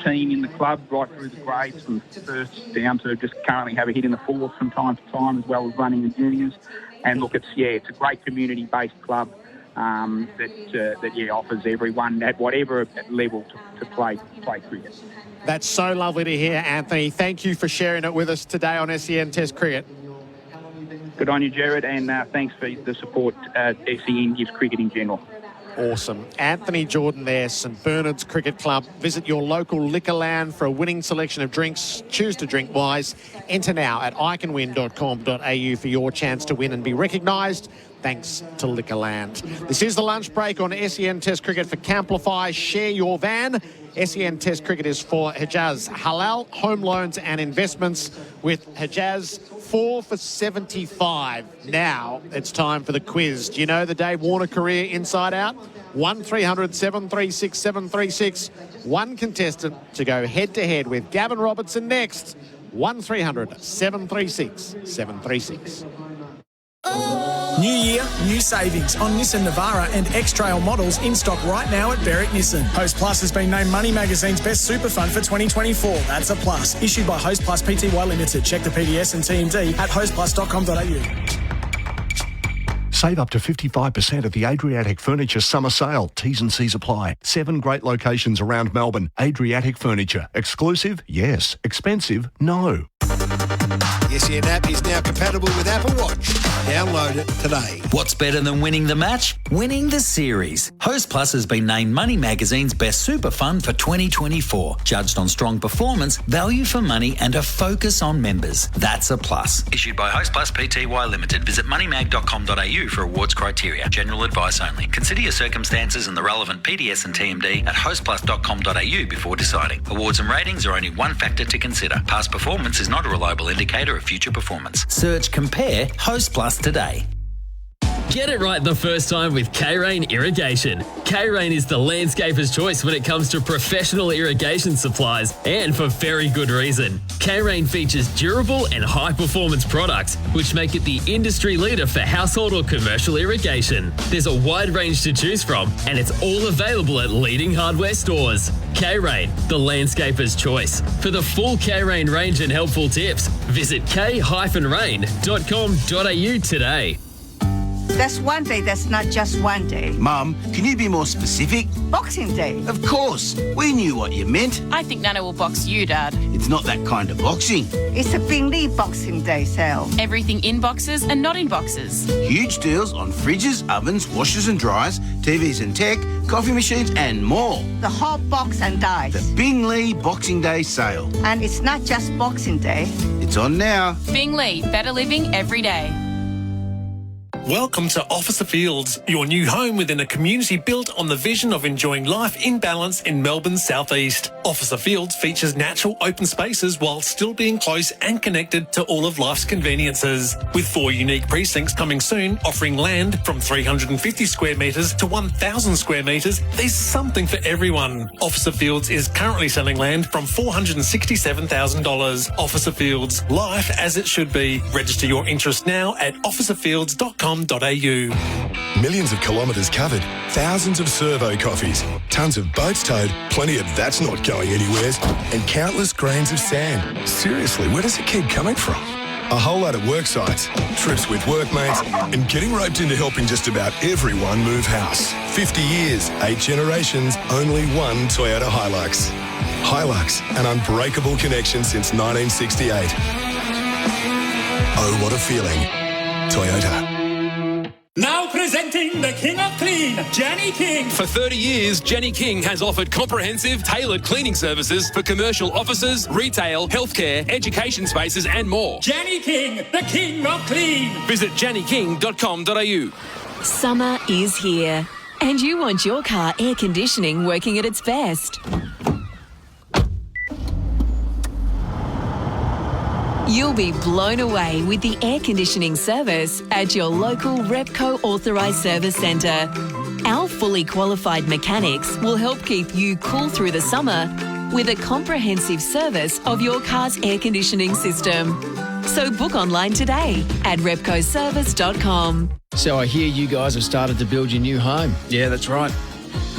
team in the club, right through the grades, from first down to just currently have a hit in the fourth from time to time, as well as running the juniors. And look, it's a great community-based club. That offers everyone at whatever level to play cricket. That's so lovely to hear, Anthony. Thank you for sharing it with us today on SEN Test Cricket. Good on you, Gerard, and thanks for the support SEN gives cricket in general. Awesome. Anthony Jordan there, St Bernard's Cricket Club. Visit your local Liquorland for a winning selection of drinks. Choose to drink wise. Enter now at iCanWin.com.au for your chance to win and be recognised. Thanks to Liquorland. This is the lunch break on SEN Test Cricket for Camplify. Share your van. SEN Test Cricket is for Hijaz Halal Home Loans and Investments with Hijaz 4 for 75. Now it's time for the quiz. Do you know the Dave Warner career inside out? 1300 736 736. One contestant to go head-to-head with Gavin Robertson next. 1300 736 736. New year, new savings on Nissan Navara and X-Trail models in stock right now at Berwick Nissan. Host Plus has been named Money Magazine's best super fund for 2024. That's a plus. Issued by Host Plus Pty Limited. Check the PDS and TMD at hostplus.com.au. Save up to 55% at the Adriatic Furniture Summer Sale. T's and C's apply. 7 great locations around Melbourne. Adriatic Furniture. Exclusive? Yes. Expensive? No. The SEN app is now compatible with Apple Watch. Download it today. What's better than winning the match? Winning the series. Host Plus has been named Money Magazine's best super fund for 2024. Judged on strong performance, value for money and a focus on members. That's a plus. Issued by Host Plus Pty Limited. Visit moneymag.com.au for awards criteria. General advice only. Consider your circumstances and the relevant PDS and TMD at hostplus.com.au before deciding. Awards and ratings are only one factor to consider. Past performance is not a reliable indicator of future performance. Search Compare Host Plus today. Get it right the first time with K-Rain Irrigation. K-Rain is the landscaper's choice when it comes to professional irrigation supplies, and for very good reason. K-Rain features durable and high-performance products, which make it the industry leader for household or commercial irrigation. There's a wide range to choose from, and it's all available at leading hardware stores. K-Rain, the landscaper's choice. For the full K-Rain range and helpful tips, visit k-rain.com.au today. That's one day, that's not just one day. Mum, can you be more specific? Boxing Day. Of course. We knew what you meant. I think Nana will box you, Dad. It's not that kind of boxing. It's a Bingley Boxing Day sale. Everything in boxes and not in boxes. Huge deals on fridges, ovens, washers and dryers, TVs and tech, coffee machines and more. The whole box and dice. The Bingley Boxing Day sale. And it's not just Boxing Day. It's on now. Bingley, better living every day. Welcome to Officer Fields, your new home within a community built on the vision of enjoying life in balance in Melbourne's southeast. Officer Fields features natural open spaces while still being close and connected to all of life's conveniences. With 4 unique precincts coming soon, offering land from 350 square metres to 1,000 square metres, there's something for everyone. Officer Fields is currently selling land from $467,000. Officer Fields, life as it should be. Register your interest now at officerfields.com. Millions of kilometres covered, thousands of servo coffees, tons of boats towed, plenty of that's not going anywhere, and countless grains of sand. Seriously, where does it keep coming from? a whole lot of work sites, trips with workmates, and getting roped into helping just about everyone move house. 50 years, 8 generations, only one Toyota Hilux. Hilux, an unbreakable connection since 1968. Oh, what a feeling. Toyota. Now presenting the King of Clean, Jenny King. For 30 years, Jenny King has offered comprehensive, tailored cleaning services for commercial offices, retail, healthcare, education spaces and more. Jenny King, the King of Clean. Visit jennyking.com.au. Summer is here, and you want your car air conditioning working at its best. You'll be blown away with the air conditioning service at your local Repco authorised service centre. Our fully qualified mechanics will help keep you cool through the summer with a comprehensive service of your car's air conditioning system. So book online today at repcoservice.com. So I hear you guys have started to build your new home. Yeah, that's right.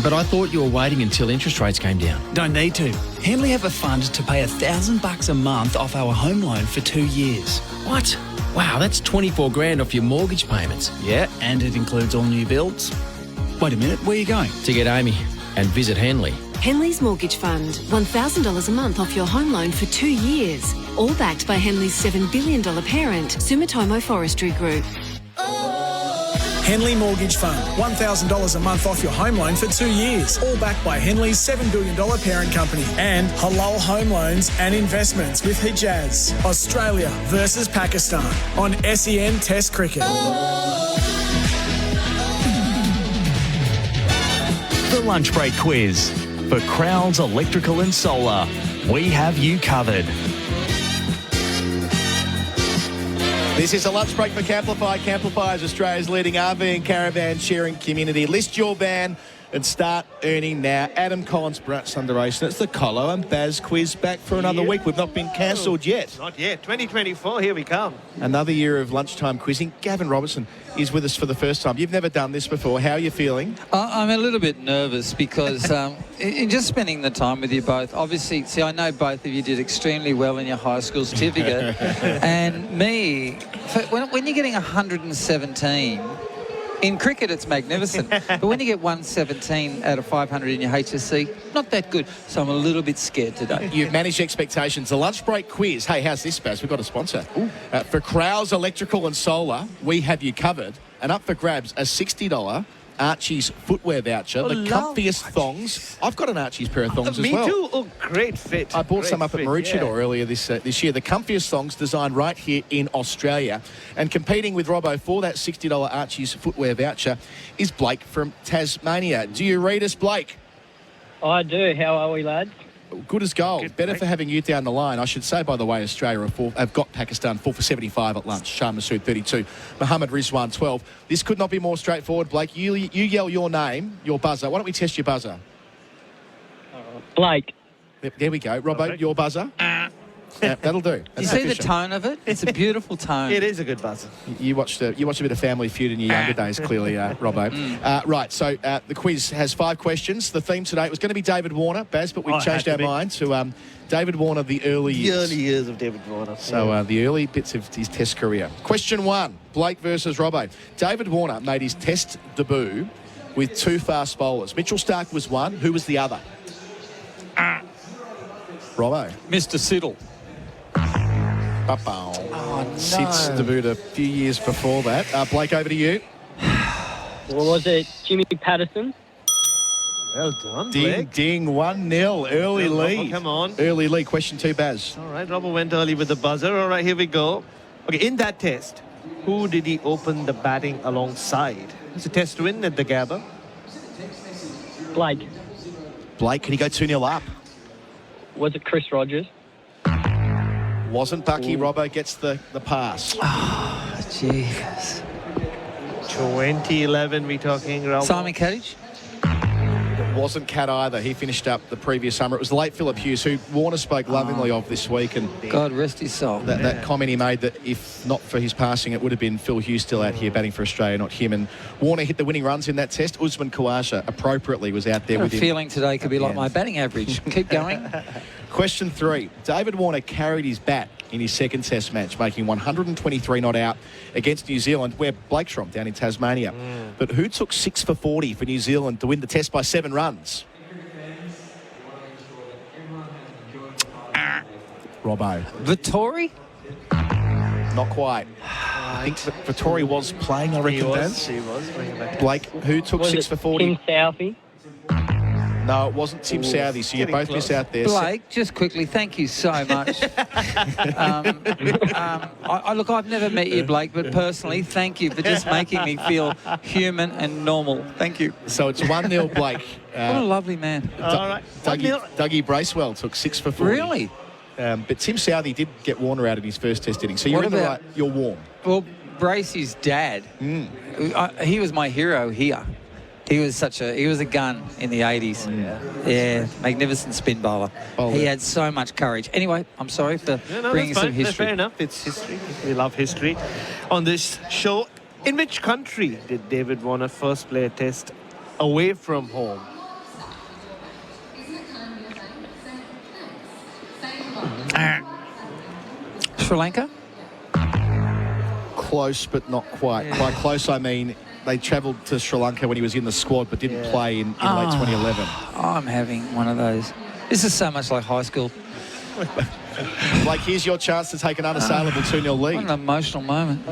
But I thought you were waiting until interest rates came down. Don't need to. Henley have a fund to pay $1,000 a month off our home loan for 2 years. What? Wow, that's 24 grand off your mortgage payments. Yeah, and it includes all new builds. Wait a minute, where are you going? To get Amy and visit Henley. Henley's Mortgage Fund. $1,000 a month off your home loan for 2 years. All backed by Henley's $7 billion parent, Sumitomo Forestry Group. Henley Mortgage Fund. $1,000 a month off your home loan for 2 years. All backed by Henley's $7 billion parent company. And Halal Home Loans and Investments with Hijaz. Australia versus Pakistan on SEN Test Cricket. The Lunch Break Quiz. For Crowds Electrical and Solar, we have you covered. This is a lunch break for Camplify. Camplify is Australia's leading RV and caravan sharing community. List your van and start earning now. Adam Collins, Bharat, Sunderasen. It's the Colo and Baz quiz back for another week. We've not been cancelled yet. Not yet. 2024, here we come. Another year of lunchtime quizzing. Gavin Robertson is with us for the first time. You've never done this before. How are you feeling? I'm a little bit nervous because in just spending the time with you both, obviously, see, I know both of you did extremely well in your high school certificate. And me, when you're getting 117... In cricket, it's magnificent. But when you get 117 out of 500 in your HSC, not that good. So I'm a little bit scared today. You've managed expectations. The lunch break quiz. Hey, how's this, Baz? We've got a sponsor. For Crowds Electrical and Solar, we have you covered. And up for grabs, a $60 Archie's footwear voucher. The comfiest thongs. I've got an Archie's pair of thongs as well. Me too. Oh, great fit. I bought some up at Maroochydore earlier this year. The comfiest thongs designed right here in Australia. And competing with Robbo for that $60 Archie's footwear voucher is Blake from Tasmania. Do you read us, Blake? I do. How are we, lads? Good as gold. Better for having you down the line. I should say, by the way, Australia have got Pakistan 4 for 75 at lunch. Shah Massoud 32. Mohammed Rizwan 12. This could not be more straightforward, Blake. You yell your name, your buzzer. Why don't we test your buzzer? Blake. There we go. Robbo, your buzzer. That'll do. You see the tone of it? It's a beautiful tone. It is a good buzzer. You watched a bit of Family Feud in your younger days, clearly, Robbo. Right, so the quiz has 5 questions. The theme today was going to be David Warner, Baz, but we've changed our mind to David Warner, the early years. The early years of David Warner. So the early bits of his Test career. Question 1, Blake versus Robbo. David Warner made his Test debut with 2 fast bowlers. Mitchell Starc was one. Who was the other? Robbo. Mr. Siddle. Oh, no. Sid's debuted a few years before that. Blake, over to you. What was it? Jimmy Patterson? Well done, Ding, Blake. ding, 1-0. Early lead. Come on. Early lead. Question 2, Baz. All right, Robbo went early with the buzzer. All right, here we go. Okay, in that Test, who did he open the batting alongside? It's a Test win at the Gabba. Blake. Blake, can he go 2-0 up? Was it Chris Rogers? Wasn't Bucky. Robbo gets the pass. Oh, Jesus. 2011, we talking, Robbo. Simon Katich? It wasn't Cat either. He finished up the previous summer. It was the late Philip Hughes, who Warner spoke lovingly of this week. And God rest his soul. That comment he made that if not for his passing, it would have been Phil Hughes still out here batting for Australia, not him. And Warner hit the winning runs in that Test. Usman Khawaja appropriately was out there with him. Feeling today could be like my batting average. Keep going. Question 3. David Warner carried his bat in his second Test match, making 123 not out against New Zealand, where Blake's from, down in Tasmania. But who took 6 for 40 for New Zealand to win the Test by 7 runs? Robbo. Vittori? Not quite. I think Vittori was playing, I reckon, Daz. He was. Blake, who took 6 for 40? Tim Southey? No, it wasn't Tim Southey, so you both miss out there. Blake, just quickly, thank you so much. Look, I've never met you, Blake, but personally, thank you for just making me feel human and normal. Thank you. So it's 1-0 Blake. What a lovely man. All right. Dougie Bracewell took 6 for 40. Really? But Tim Southey did get Warner out in his first Test inning. So you're you're warm. Well, Bracey's dad, he was my hero here. He was a gun in the 80s. Yeah, magnificent spin bowler. He had so much courage. Anyway, I'm sorry for bringing some history. Fair enough, it's history. We love history. On this show, in which country did David Warner first play a Test away from home? Sri Lanka? Close, but not quite. By close, I mean they travelled to Sri Lanka when he was in the squad, but didn't play in late 2011. I'm having one of those. This is so much like high school. Like, here's your chance to take an unassailable 2-0 lead. What an emotional moment.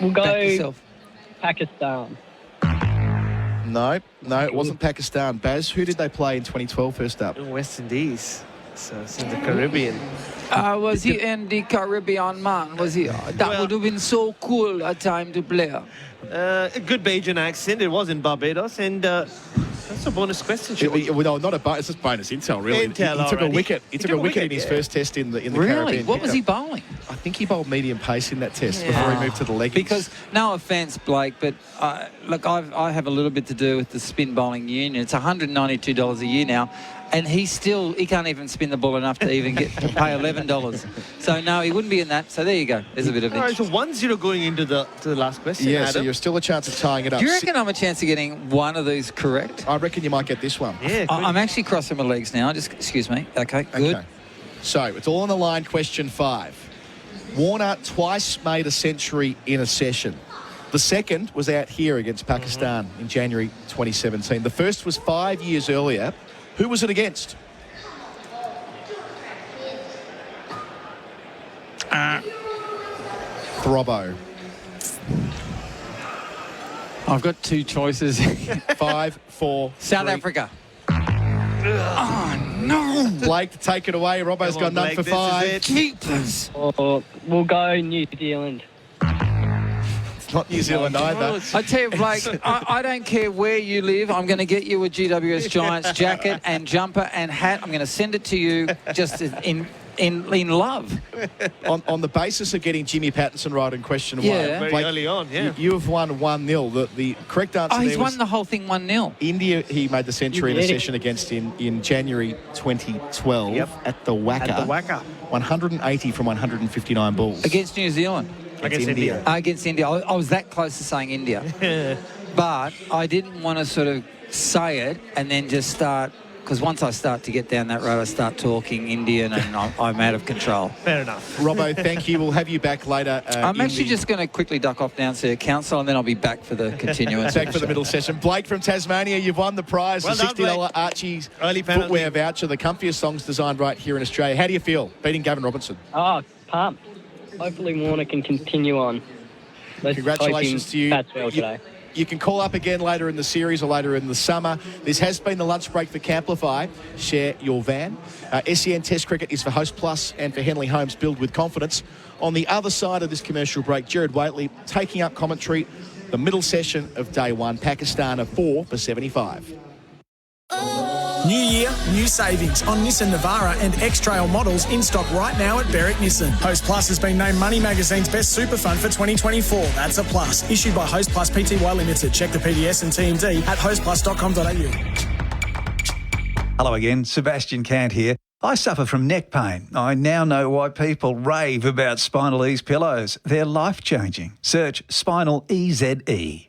We'll go Pakistan. No, it wasn't Pakistan. Baz, who did they play in 2012 first up? West Indies. So it's in the Caribbean. Was he in the Caribbean, man? Was he? That would have been so cool a time to play. A good Bajan accent. It was in Barbados, and that's a bonus question. No, not a bonus. It's just bonus intel, really. He took a wicket. He took a wicket in his first Test in the Caribbean. Really? What was he bowling? I think he bowled medium pace in that Test before he moved to the leggings. Because, no offence, Blake, but look, I have a little bit to do with the spin bowling union. It's $192 a year now. And he can't even spin the ball enough to even get to pay $11. So, no, he wouldn't be in that. So, there you go. There's a bit of All right, so 1-0 going into the last question, Yeah, Adam. so you're still a chance of tying it up. Do you reckon I'm a chance of getting one of these correct? I reckon you might get this one. Yeah, I'm actually crossing my legs now. Just, excuse me. Okay, good. Okay. So, it's all on the line, question 5. Warner twice made a century in a session. The second was out here against Pakistan in January 2017. The first was 5 years earlier. Who was it against? Throbbo. I've got 2 choices. 5, 4, South 3. Africa. Oh, no. Blake, take it away. Robbo's got none for 5. Keepers. We'll go New Zealand. Not New Zealand either. I tell you, Blake, I don't care where you live. I'm going to get you a GWS Giants jacket and jumper and hat. I'm going to send it to you just in love. On the basis of getting Jimmy Pattinson right in question 1. Very early on, You have won 1-0. The correct answer he's there won was the whole thing 1-0. India, he made the century in a session against in January 2012 at the Wacker. 180 from 159 balls. Against New Zealand. Against India. Against India. I was that close to saying India. But I didn't want to sort of say it and then just start, because once I start to get down that road, I start talking Indian and I'm out of control. Fair enough. Robbo, thank you. We'll have you back later. I'm actually just going to quickly duck off downstairs council and then I'll be back for the continuance. Back for the middle session. Blake from Tasmania, you've won the prize, Well the done, $60 Blake. Archie's Early penalty. footwear voucher, the comfiest songs designed right here in Australia. How do you feel beating Gavin Robertson? Oh, pumped. Hopefully Warner can continue on. Congratulations to you. That's well today. You can call up again later in the series or later in the summer. This has been the lunch break for Camplify. Share your van. SEN Test Cricket is for Host Plus and for Henley Homes. Build with confidence. On the other side of this commercial break, Gerard Whateley taking up commentary. The middle session of day 1. Pakistan are 4 for 75. New year, new savings on Nissan Navara and X-Trail models in stock right now at Berwick Nissan. Host Plus has been named Money Magazine's best super fund for 2024. That's a plus. Issued by Host Plus Pty Limited. Check the PDS and TMD at hostplus.com.au. Hello again, Sebastian Cant here. I suffer from neck pain. I now know why people rave about Spinal Ease pillows. They're life-changing. Search Spinal EZE.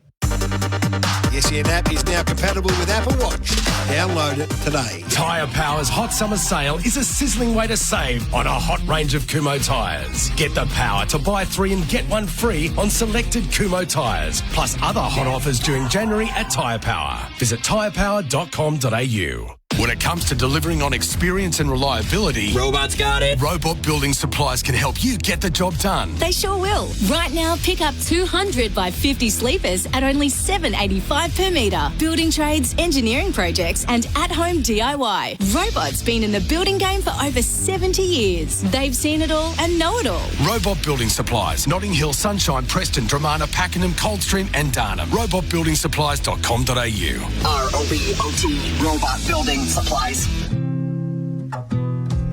The SEN app is now compatible with Apple Watch. Download it today. Tyre Power's hot summer sale is a sizzling way to save on a hot range of Kumho tyres. Get the power to buy 3 and get 1 free on selected Kumho tyres, plus other hot offers during January at Tyre Power. Visit tyrepower.com.au. When it comes to delivering on experience and reliability, Robots got it. Robot Building Supplies can help you get the job done. They sure will. Right now, pick up 200 by 50 sleepers at only $7.85 per metre. Building trades, engineering projects and at-home DIY. Robot's been in the building game for over 70 years. They've seen it all and know it all. Robot Building Supplies, Notting Hill, Sunshine, Preston, Dramana, Pakenham, Coldstream and Darnham. robotbuildingsupplies.com.au. ROBOT, Robot Building Supplies.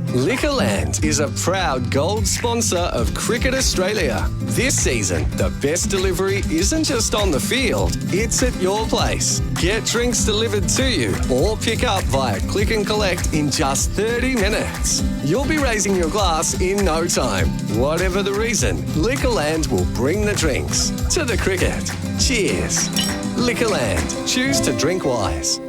Liquorland is a proud gold sponsor of Cricket Australia. This season, the best delivery isn't just on the field, it's at your place. Get drinks delivered to you or pick up via click and collect in just 30 minutes. You'll be raising your glass in no time. Whatever the reason, Liquorland will bring the drinks to the cricket. Cheers. Liquorland. Choose to drink wise.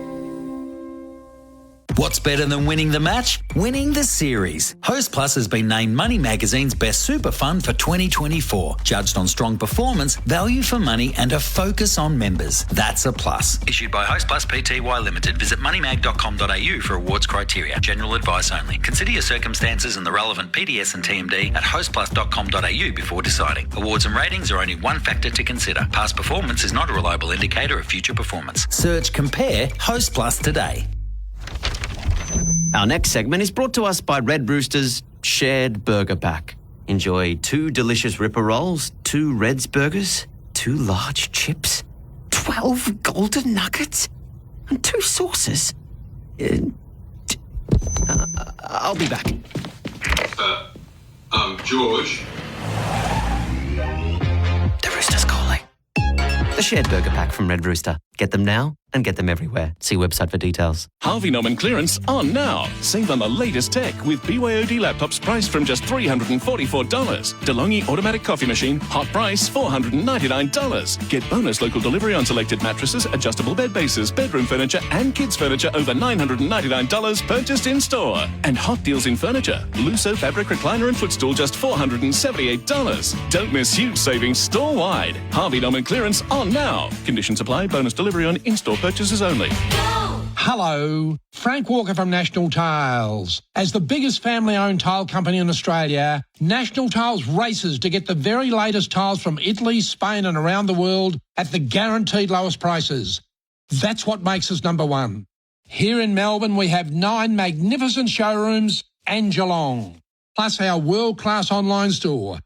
What's better than winning the match? Winning the series. Host Plus has been named Money Magazine's Best Super Fund for 2024. Judged on strong performance, value for money and a focus on members. That's a plus. Issued by Host Plus Pty Limited. Visit moneymag.com.au for awards criteria. General advice only. Consider your circumstances and the relevant PDS and TMD at hostplus.com.au before deciding. Awards and ratings are only one factor to consider. Past performance is not a reliable indicator of future performance. Search Compare Host Plus today. Our next segment is brought to us by Red Rooster's Shared Burger Pack. Enjoy 2 delicious Ripper Rolls, 2 Red's Burgers, 2 large chips, 12 golden nuggets, and 2 sauces. I'll be back. George. The Rooster's calling. The Shared Burger Pack from Red Rooster. Get them now and get them everywhere. See website for details. Harvey Norman clearance on now. Save on the latest tech with BYOD laptops priced from just $344. DeLonghi automatic coffee machine, hot price $499. Get bonus local delivery on selected mattresses, adjustable bed bases, bedroom furniture and kids furniture over $999 purchased in store. And hot deals in furniture. Lusso fabric recliner and footstool just $478. Don't miss huge savings store-wide. Harvey Norman clearance on now. Conditions apply. Bonus delivery on in-store purchases only. Hello, Frank Walker from National Tiles. As the biggest family-owned tile company in Australia, National Tiles races to get the very latest tiles from Italy, Spain and around the world at the guaranteed lowest prices. That's what makes us number one. Here in Melbourne, we have 9 magnificent showrooms and Geelong, plus our world-class online store.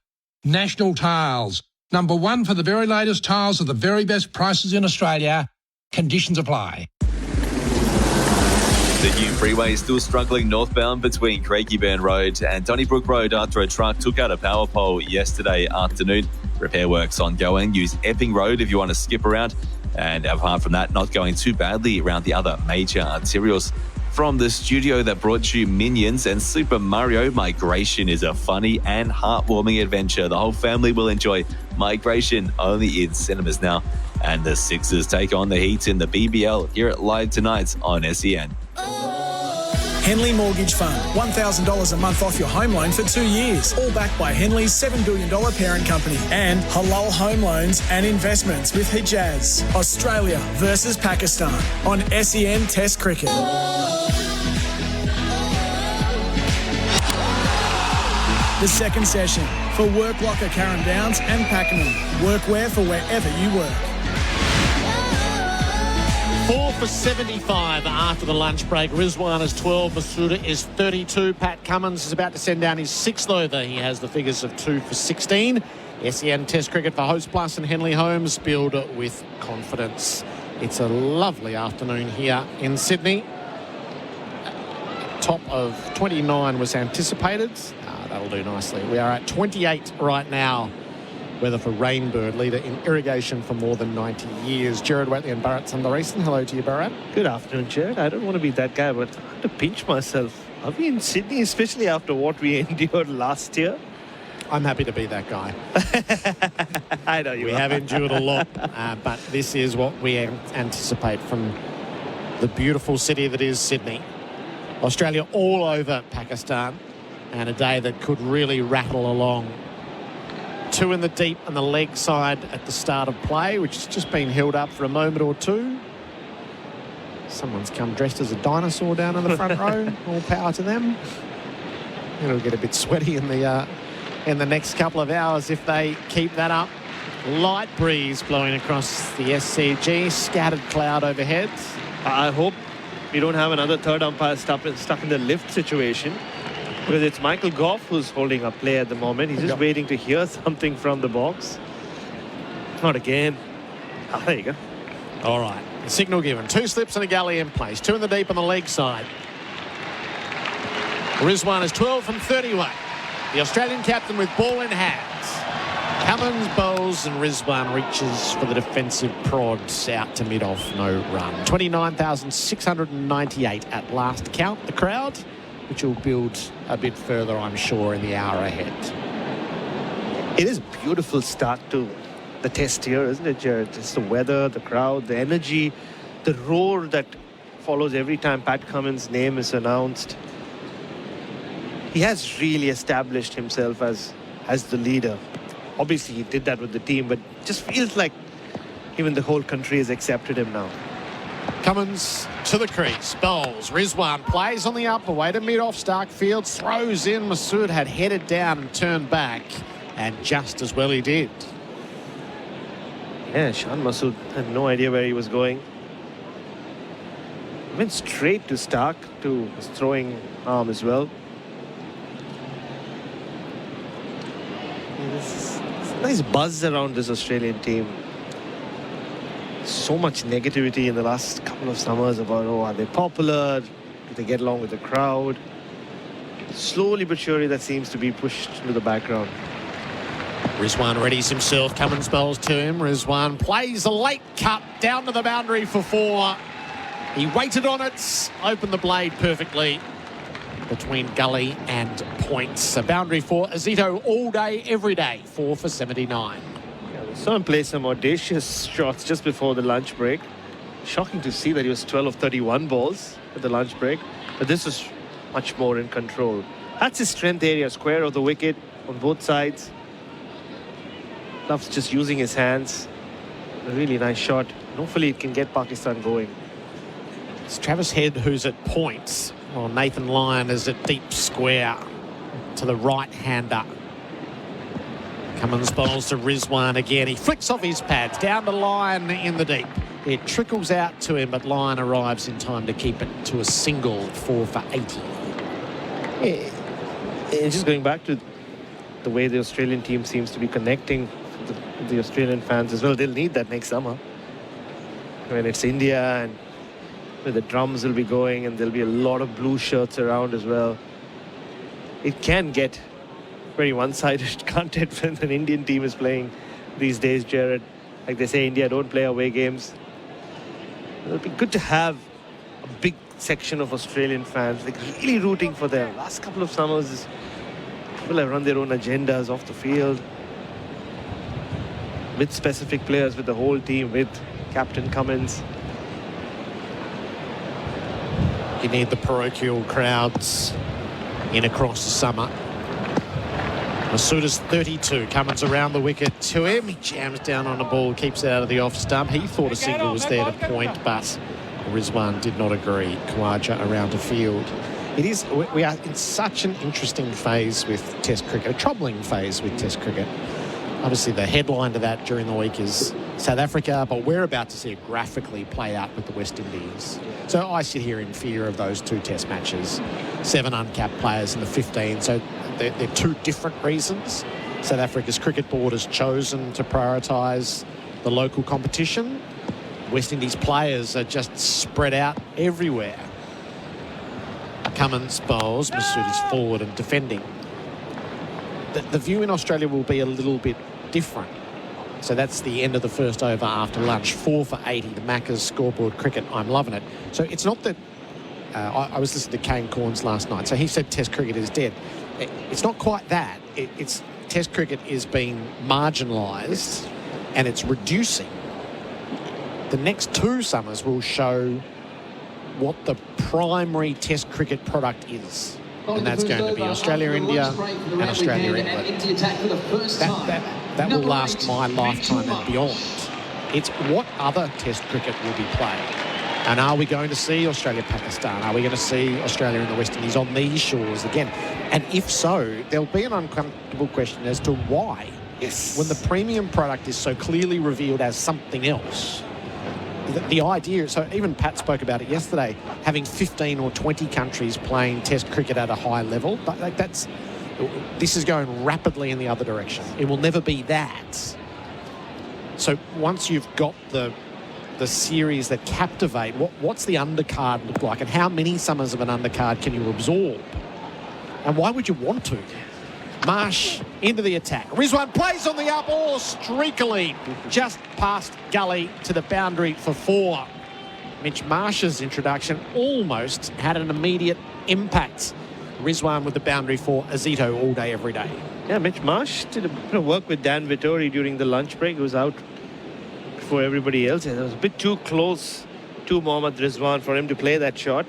National Tiles, number one for the very latest tiles at the very best prices in Australia. Conditions apply. The new freeway is still struggling northbound between Craigieburn Road and Donnybrook Road after a truck took out a power pole yesterday afternoon. Repair works ongoing. Use Epping Road if you want to skip around. And apart from that, not going too badly around the other major arterials. From the studio that brought you Minions and Super Mario, Migration is a funny and heartwarming adventure the whole family will enjoy. Migration only in cinemas now. And the Sixers take on the Heat in the BBL. Hear it live tonight on SEN. Henley Mortgage Fund. $1,000 a month off your home loan for 2 years. All backed by Henley's $7 billion parent company. And Halal Home Loans and Investments with Hijaz. Australia versus Pakistan on SEN Test Cricket. The second session for Work Locker Karen Downs and Pakenham. Workwear for wherever you work. 4 for 75 after the lunch break. Rizwan is 12, Masuda is 32. Pat Cummins is about to send down his 6th over. He has the figures of 2 for 16. SEN Test Cricket for Host Plus and Henley Homes. Build with confidence. It's a lovely afternoon here in Sydney. Top of 29 was anticipated. That'll do nicely. We are at 28 right now. Weather for Rainbird, leader in irrigation for more than 90 years. Gerard, Whateley and Bharat Sunderasen. Hello to you, Bharat. Good afternoon, Gerard. I don't want to be that guy, but I have to pinch myself. Are we in Sydney, especially after what we endured last year? I'm happy to be that guy. I know you We are. have endured a lot, but this is what we anticipate from the beautiful city that is Sydney. Australia all over Pakistan, and a day that could really rattle along. 2 in the deep on the leg side at the start of play, which has just been held up for a moment or two. Someone's come dressed as a dinosaur down in the front row. All power to them. It'll get a bit sweaty in the next couple of hours if they keep that up. Light breeze blowing across the SCG. Scattered cloud overhead. I hope we don't have another third umpire stuck in the lift situation, because it's Michael Goff who's holding up play at the moment. He's just waiting to hear something from the box. Not again. There you go. All right. The signal given. 2 slips and a gully in place. 2 in the deep on the leg side. Rizwan is 12 from 30 away. The Australian captain with ball in hands. Cummins bowls and Rizwan reaches for the defensive prods out to mid-off, no run. 29,698 at last count, the crowd, which will build a bit further, I'm sure, in the hour ahead. It is a beautiful start to the test here, isn't it, Gerard? It's the weather, the crowd, the energy, the roar that follows every time Pat Cummins' name is announced. He has really established himself as the leader. Obviously, he did that with the team, but it just feels like even the whole country has accepted him now. Cummins to the crease, bowls. Rizwan plays on the up, away to mid-off. Starkfield throws in. Masood had headed down and turned back, and just as well he did. Yeah, Shan Masood had no idea where he was going. Went straight to Stark, to his throwing arm as well. There's a nice buzz around this Australian team. So much negativity in the last couple of summers about, oh, are they popular? Do they get along with the crowd? Slowly but surely that seems to be pushed to the background. Rizwan readies himself. Cummins bowls to him. Rizwan plays a late cut down to the boundary for 4. He waited on it, opened the blade perfectly between gully and points. A boundary for Azito all day, every day. 4 for 79. Saw him play some audacious shots just before the lunch break. Shocking to see that he was 12 of 31 balls at the lunch break, but this was much more in control. That's his strength area, square of the wicket on both sides. Loves just using his hands. A really nice shot. Hopefully it can get Pakistan going. It's Travis Head who's at points, while Nathan Lyon is at deep square to the right-hander. Cummins bowls to Rizwan again. He flicks off his pads, down to Lyon in the deep. It trickles out to him, but Lyon arrives in time to keep it to a single. 4 for 80. Yeah, and just going back to the way the Australian team seems to be connecting with the Australian fans as well. They'll need that next summer when it's India, and where the drums will be going, and there'll be a lot of blue shirts around as well. It can get very one-sided, can't it, when an Indian team is playing these days, Gerard? Like they say, India don't play away games. It'll be good to have a big section of Australian fans like really rooting for them. Last couple of summers, people have run their own agendas off the field with specific players, with the whole team, with Captain Cummins. You need the parochial crowds in across the summer. Masood is 32. Cummins around the wicket to him. He jams down on the ball, keeps it out of the off stump. He thought a single was there to point, but Rizwan did not agree. Khawaja around the field. It is, we are in such an interesting phase with Test cricket, a troubling phase with Test cricket. Obviously, the headline to that during the week is South Africa, but we're about to see it graphically play out with the West Indies. So I sit here in fear of those 2 Test matches. 7 uncapped players in the 15, so they're 2 different reasons. South Africa's cricket board has chosen to prioritise the local competition. West Indies players are just spread out everywhere. Cummins bowls, Masood is forward and defending. The view in Australia will be a little bit different. So that's the end of the first over after lunch. 4 for 80, the Macca's scoreboard cricket. I'm loving it. So it's not that... I was listening to Kane Corns last night, so he said Test cricket is dead. It's not quite that. It's Test cricket is being marginalised and it's reducing, the next 2 summers will show what the primary Test cricket product is. And that's going to be Australia-India and Australia-England. That will last my lifetime and beyond. It's what other Test cricket will be played. And are we going to see Australia-Pakistan? Are we going to see Australia and the West Indies on these shores again? And if so, there'll be an uncomfortable question as to why. Yes. When the premium product is so clearly revealed as something else. The idea, so even Pat spoke about it yesterday, having 15 or 20 countries playing Test cricket at a high level, but like this is going rapidly in the other direction. It will never be that. So once you've got the series that captivate, what's the undercard look like, and how many summers of an undercard can you absorb? And why would you want to? Marsh into the attack. Rizwan plays on the up or streakily just past gully to the boundary for 4. Mitch Marsh's introduction almost had an immediate impact. Rizwan with the boundary for Azito all day, every day. Yeah, Mitch Marsh did a bit of work with Dan Vittori during the lunch break. He was out before everybody else, and it was a bit too close to Mohammad Rizwan for him to play that shot.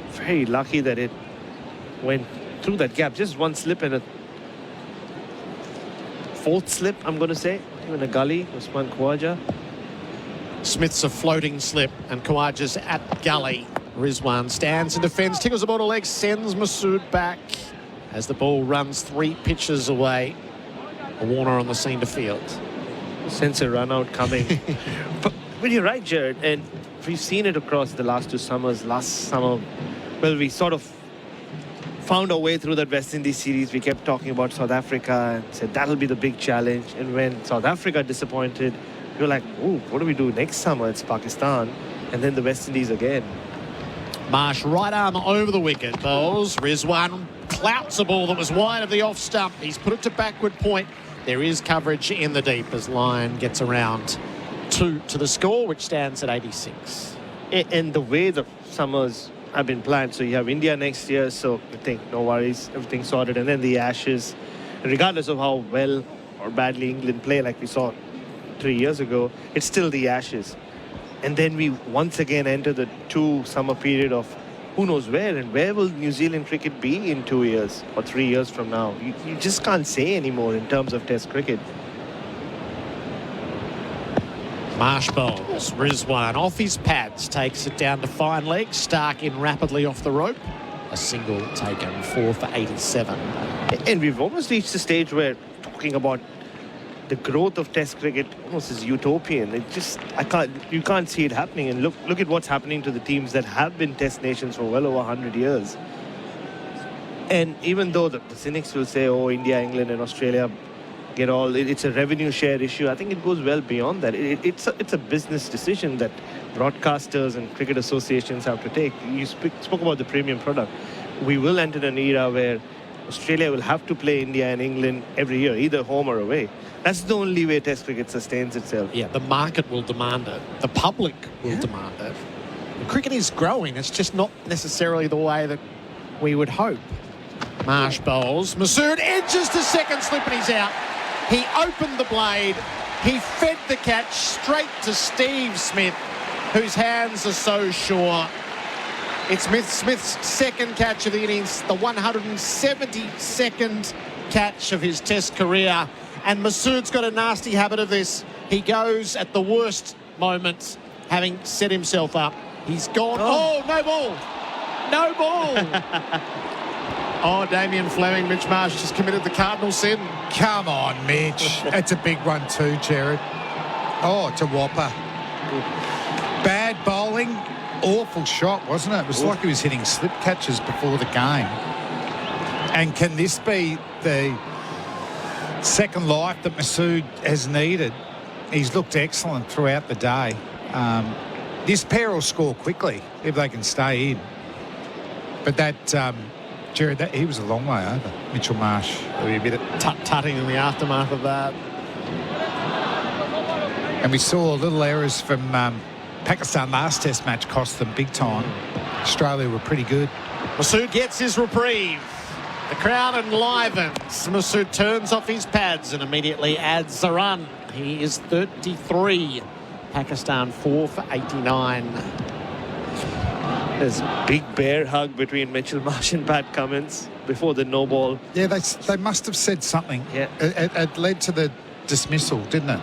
Very lucky that it went through that gap. Just one slip and a 4th slip, I'm going to say. Even a gully, Usman Khawaja. Smith's a floating slip and Khawaja's at gully. Rizwan stands and defends, tickles the ball to legs, sends Masood back as the ball runs 3 pitches away. A Warner on the scene to field. Sense a run out coming. But you're right, Gerard, and we've seen it across the last 2 summers. Last summer, well, we sort of found our way through that West Indies series. We kept talking about South Africa and said that'll be the big challenge. And when South Africa disappointed, we were like, oh, what do we do next summer? It's Pakistan. And then the West Indies again. Marsh right arm over the wicket. Bowls. Rizwan clouts a ball that was wide of the off stump. He's put it to backward point. There is coverage in the deep as Lyon gets around 2 to the score, which stands at 86. And the way the summers have been planned, so you have India next year, so I think no worries, everything's sorted. And then the Ashes, regardless of how well or badly England play, like we saw 3 years ago, it's still the Ashes. And then we once again enter the 2 summer period of who knows where, and where will New Zealand cricket be in 2 years or 3 years from now? You just can't say anymore in terms of Test cricket. Marsh bowls. Rizwan off his pads, takes it down to fine legs. Stark in rapidly off the rope. A single taken, 4 for 87. And we've almost reached the stage where talking about the growth of Test cricket almost is utopian. It just, you can't see it happening. And look at what's happening to the teams that have been Test nations for well over 100 years. And even though the cynics will say, oh, India, England and Australia get all, it's a revenue share issue, I think it goes well beyond that. It's a business decision that broadcasters and cricket associations have to take. You spoke about the premium product. We will enter an era where Australia will have to play India and England every year, either home or away. That's the only way Test cricket sustains itself. Yeah, the market will demand it. The public will demand it. The cricket is growing. It's just not necessarily the way that we would hope. Marsh bowls. Masood edges to second slip and he's out. He opened the blade. He fed the catch straight to Steve Smith, whose hands are so sure. It's Smith's second catch of the innings, the 172nd catch of his Test career. And Masood's got a nasty habit of this. He goes at the worst moment, having set himself up. He's gone. Oh, no ball. No ball. Oh, Damien Fleming, Mitch Marsh just committed the cardinal sin. Come on, Mitch. It's a big one too, Gerard. Oh, it's a whopper. Bad bowling. Awful shot, wasn't it? It was like he was hitting slip catches before the game. And can this be the second life that Masood has needed? He's looked excellent throughout the day. This pair will score quickly if they can stay in. But that, Gerard, he was a long way over. Mitchell Marsh. A bit of tut-tutting in the aftermath of that. And we saw little errors from Pakistan last Test match cost them big time. Australia were pretty good. Masood gets his reprieve. The crowd enlivens. Masood turns off his pads and immediately adds a run. He is 33. Pakistan 4 for 89. There's a big bear hug between Mitchell Marsh and Pat Cummins before the no ball. Yeah, they must have said something. Yeah. It led to the dismissal, didn't it?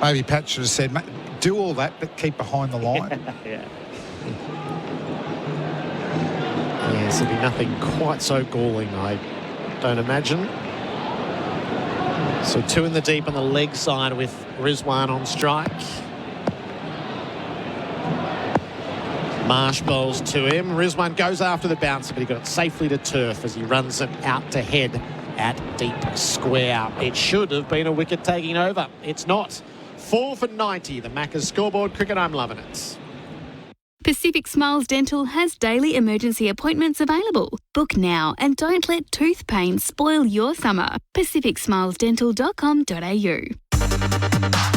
Maybe Pat should have said, "Mate, do all that, but keep behind the line." Yeah. Yes, it'll be nothing quite so galling, I don't imagine. So 2 in the deep on the leg side with Rizwan on strike. Marsh bowls to him. Rizwan goes after the bouncer, but he got it safely to turf as he runs it out to head at deep square. It should have been a wicket taking over. It's not. 4 for 90. The Macca's scoreboard cricket. I'm loving it. Pacific Smiles Dental has daily emergency appointments available. Book now and don't let tooth pain spoil your summer. pacificsmilesdental.com.au.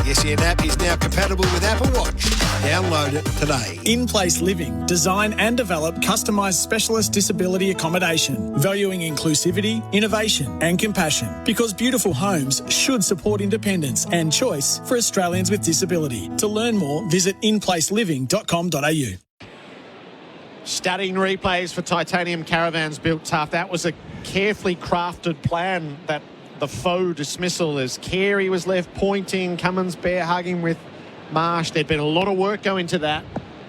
The SEN app is now compatible with Apple Watch. Download it today. In Place Living, design and develop customised specialist disability accommodation, valuing inclusivity, innovation and compassion. Because beautiful homes should support independence and choice for Australians with disability. To learn more, visit inplaceliving.com.au. Studying replays for titanium caravans built tough. That was a carefully crafted plan, that the faux dismissal, as Carey was left pointing, Cummins bear hugging with Marsh. There'd been a lot of work go into that.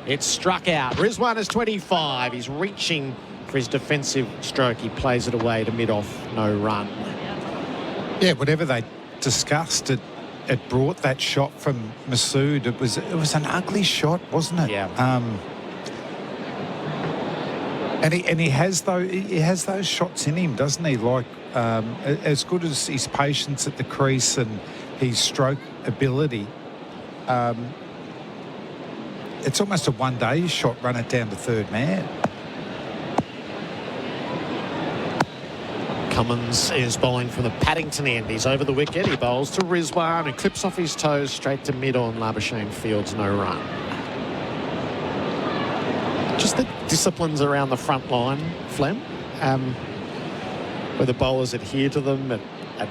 It struck out. Rizwan is 25. He's reaching for his defensive stroke. He plays it away to mid-off, no run. Yeah, whatever they discussed, it brought that shot from Masood. It was an ugly shot, wasn't it? Yeah. And he has those shots in him, doesn't he? Like as good as his patience at the crease and his stroke ability, it's almost a one-day shot. Run it down to third man. Cummins is bowling from the Paddington end. He's over the wicket. He bowls to Rizwan, who clips off his toes straight to mid on. Labuschagne fields, no run. Just the disciplines around the front line, Flem, where the bowlers adhere to them at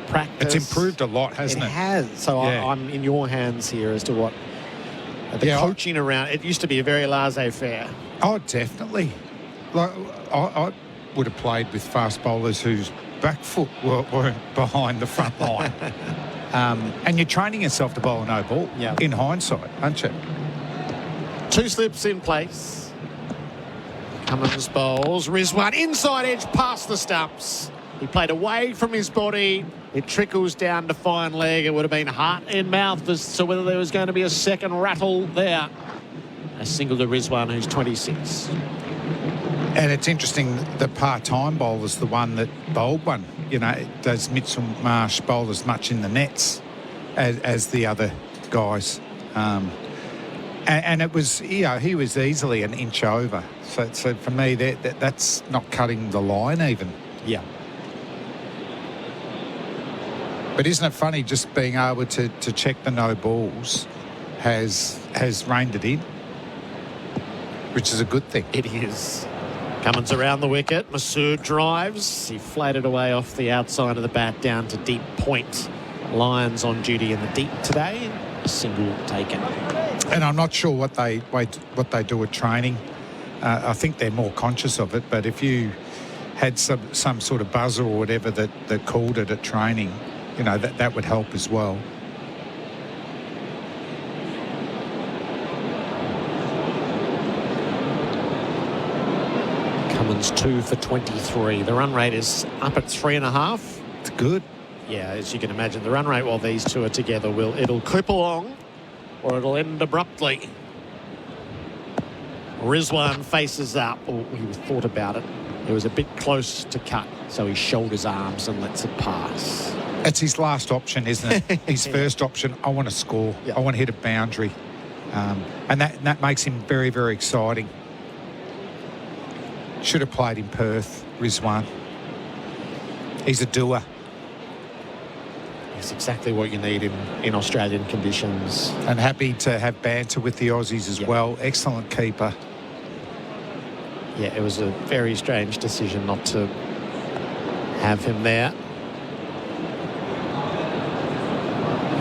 practice. It's improved a lot, hasn't it? It has. So yeah. I'm in your hands here as to what the coaching around. It used to be a very laissez-faire. Oh, definitely. Like I would have played with fast bowlers whose back foot weren't behind the front line. And you're training yourself to bowl a no ball in hindsight, aren't you? 2 slips in place. Cummins bowls. Rizwan inside edge past the stumps. He played away from his body. It trickles down to fine leg. It would have been heart in mouth as to whether there was going to be a second rattle there. A single to Rizwan, who's 26. And it's interesting, the part-time bowler's the one that bowled one. You know, does Mitchell Marsh bowl as much in the nets as the other guys? And it was, he was easily an inch over. So for me, that's not cutting the line even. Yeah. But isn't it funny, just being able to check the no balls has reined it in, which is a good thing. It is. Cummins around the wicket. Masood drives. He flatted away off the outside of the bat down to deep point. Lions on duty in the deep today. A single taken. And I'm not sure what they do at training. I think they're more conscious of it. But if you had some sort of buzzer or whatever that called it at training, that would help as well. Cummins 2 for 23. The run rate is up at 3.5. It's good. Yeah, as you can imagine, the run rate while these two are together it'll clip along or it'll end abruptly. Rizwan faces up. Oh, he thought about it. It was a bit close to cut, so he shoulders arms and lets it pass. It's his last option, isn't it? His first option, I want to score. Yep. I want to hit a boundary. And that makes him very, very exciting. Should have played in Perth, Rizwan. He's a doer. It's exactly what you need in Australian conditions. And happy to have banter with the Aussies as well. Excellent keeper. Yeah, it was a very strange decision not to have him there.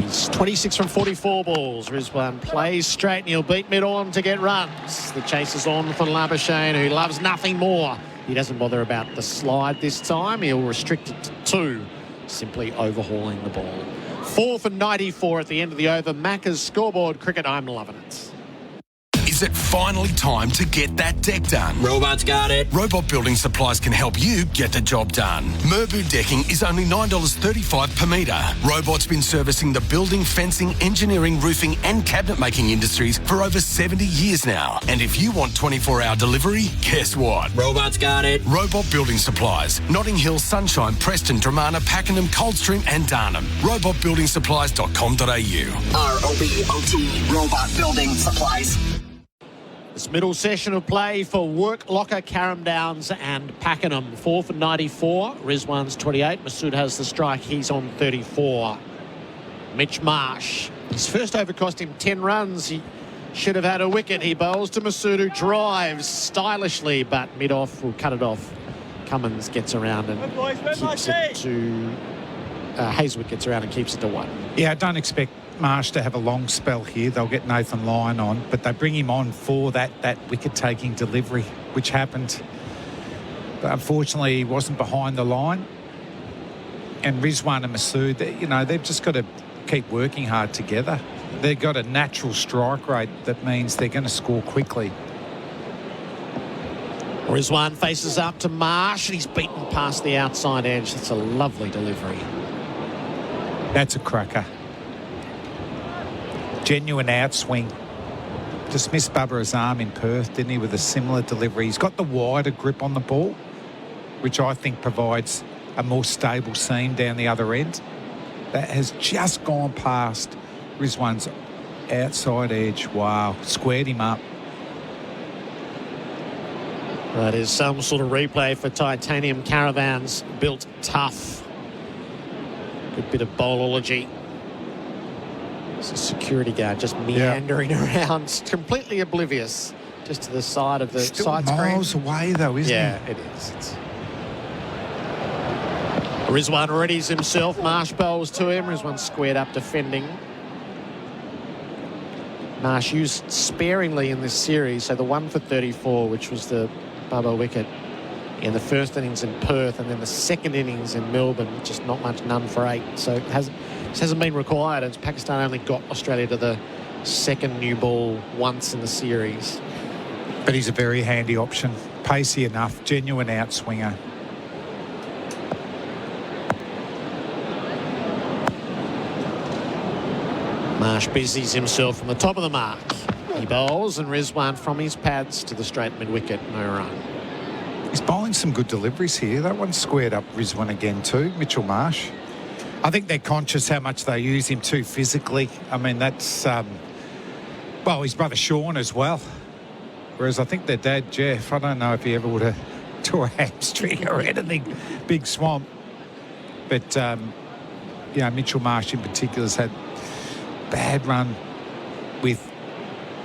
He's 26 from 44 balls. Rizwan plays straight and he'll beat mid-on to get runs. The chase is on for Labuschagne, who loves nothing more. He doesn't bother about the slide this time. He'll restrict it to 2, simply overhauling the ball. 4 for 94 at the end of the over. Macca's scoreboard cricket. I'm loving it. Is it finally time to get that deck done? Robot's got it. Robot Building Supplies can help you get the job done. Merbu decking is only $9.35 per metre. Robot's been servicing the building, fencing, engineering, roofing and cabinet making industries for over 70 years now. And if you want 24-hour delivery, guess what? Robot's got it. Robot Building Supplies. Notting Hill, Sunshine, Preston, Dramana, Pakenham, Coldstream and Darnham. robotbuildingSupplies.com.au. ROBOT Robot Building Supplies. This middle session of play for Work Locker, Carrum Downs and Pakenham. 4 for 94. Rizwan's 28. Masood has the strike. He's on 34. Mitch Marsh. His first over cost him 10 runs. He should have had a wicket. He bowls to Masood, who drives stylishly, but mid-off will cut it off. Cummins gets around and keeps it to... Hazelwood gets around and keeps it to 1. Yeah, I don't expect Marsh to have a long spell here. They'll get Nathan Lyon on, but they bring him on for that wicket-taking delivery, which happened. But unfortunately, he wasn't behind the line. And Rizwan and Masood, they've just got to keep working hard together. They've got a natural strike rate that means they're going to score quickly. Rizwan faces up to Marsh and he's beaten past the outside edge. That's a lovely delivery. That's a cracker. Genuine outswing. Just missed Barbara's arm in Perth, didn't he, with a similar delivery. He's got the wider grip on the ball, which I think provides a more stable seam down the other end. That has just gone past Rizwan's outside edge. Wow, squared him up. That is some sort of replay for Titanium Caravans. Built tough. Good bit of bowlology. It's a security guard just meandering around, completely oblivious, just to the side of the side screen. Miles away, though, isn't it? Yeah, it is. Rizwan readies himself. Marsh bowls to him. Rizwan squared up defending. Marsh used sparingly in this series, so the 1 for 34, which was the Bubba wicket in the first innings in Perth, and then the second innings in Melbourne, just not much, none for 8. So it hasn't been required, and Pakistan only got Australia to the second new ball once in the series. But he's a very handy option. Pacey enough, genuine outswinger. Marsh busies himself from the top of the mark. He bowls, and Rizwan from his pads to the straight mid-wicket, no run. He's bowling some good deliveries here. That one's squared up Rizwan again too, Mitchell Marsh. I think they're conscious how much they use him too physically. I mean, that's, his brother Sean as well. Whereas I think their dad, Jeff, I don't know if he ever would have tore a hamstring or anything. Big swamp. But, Mitchell Marsh in particular has had bad run with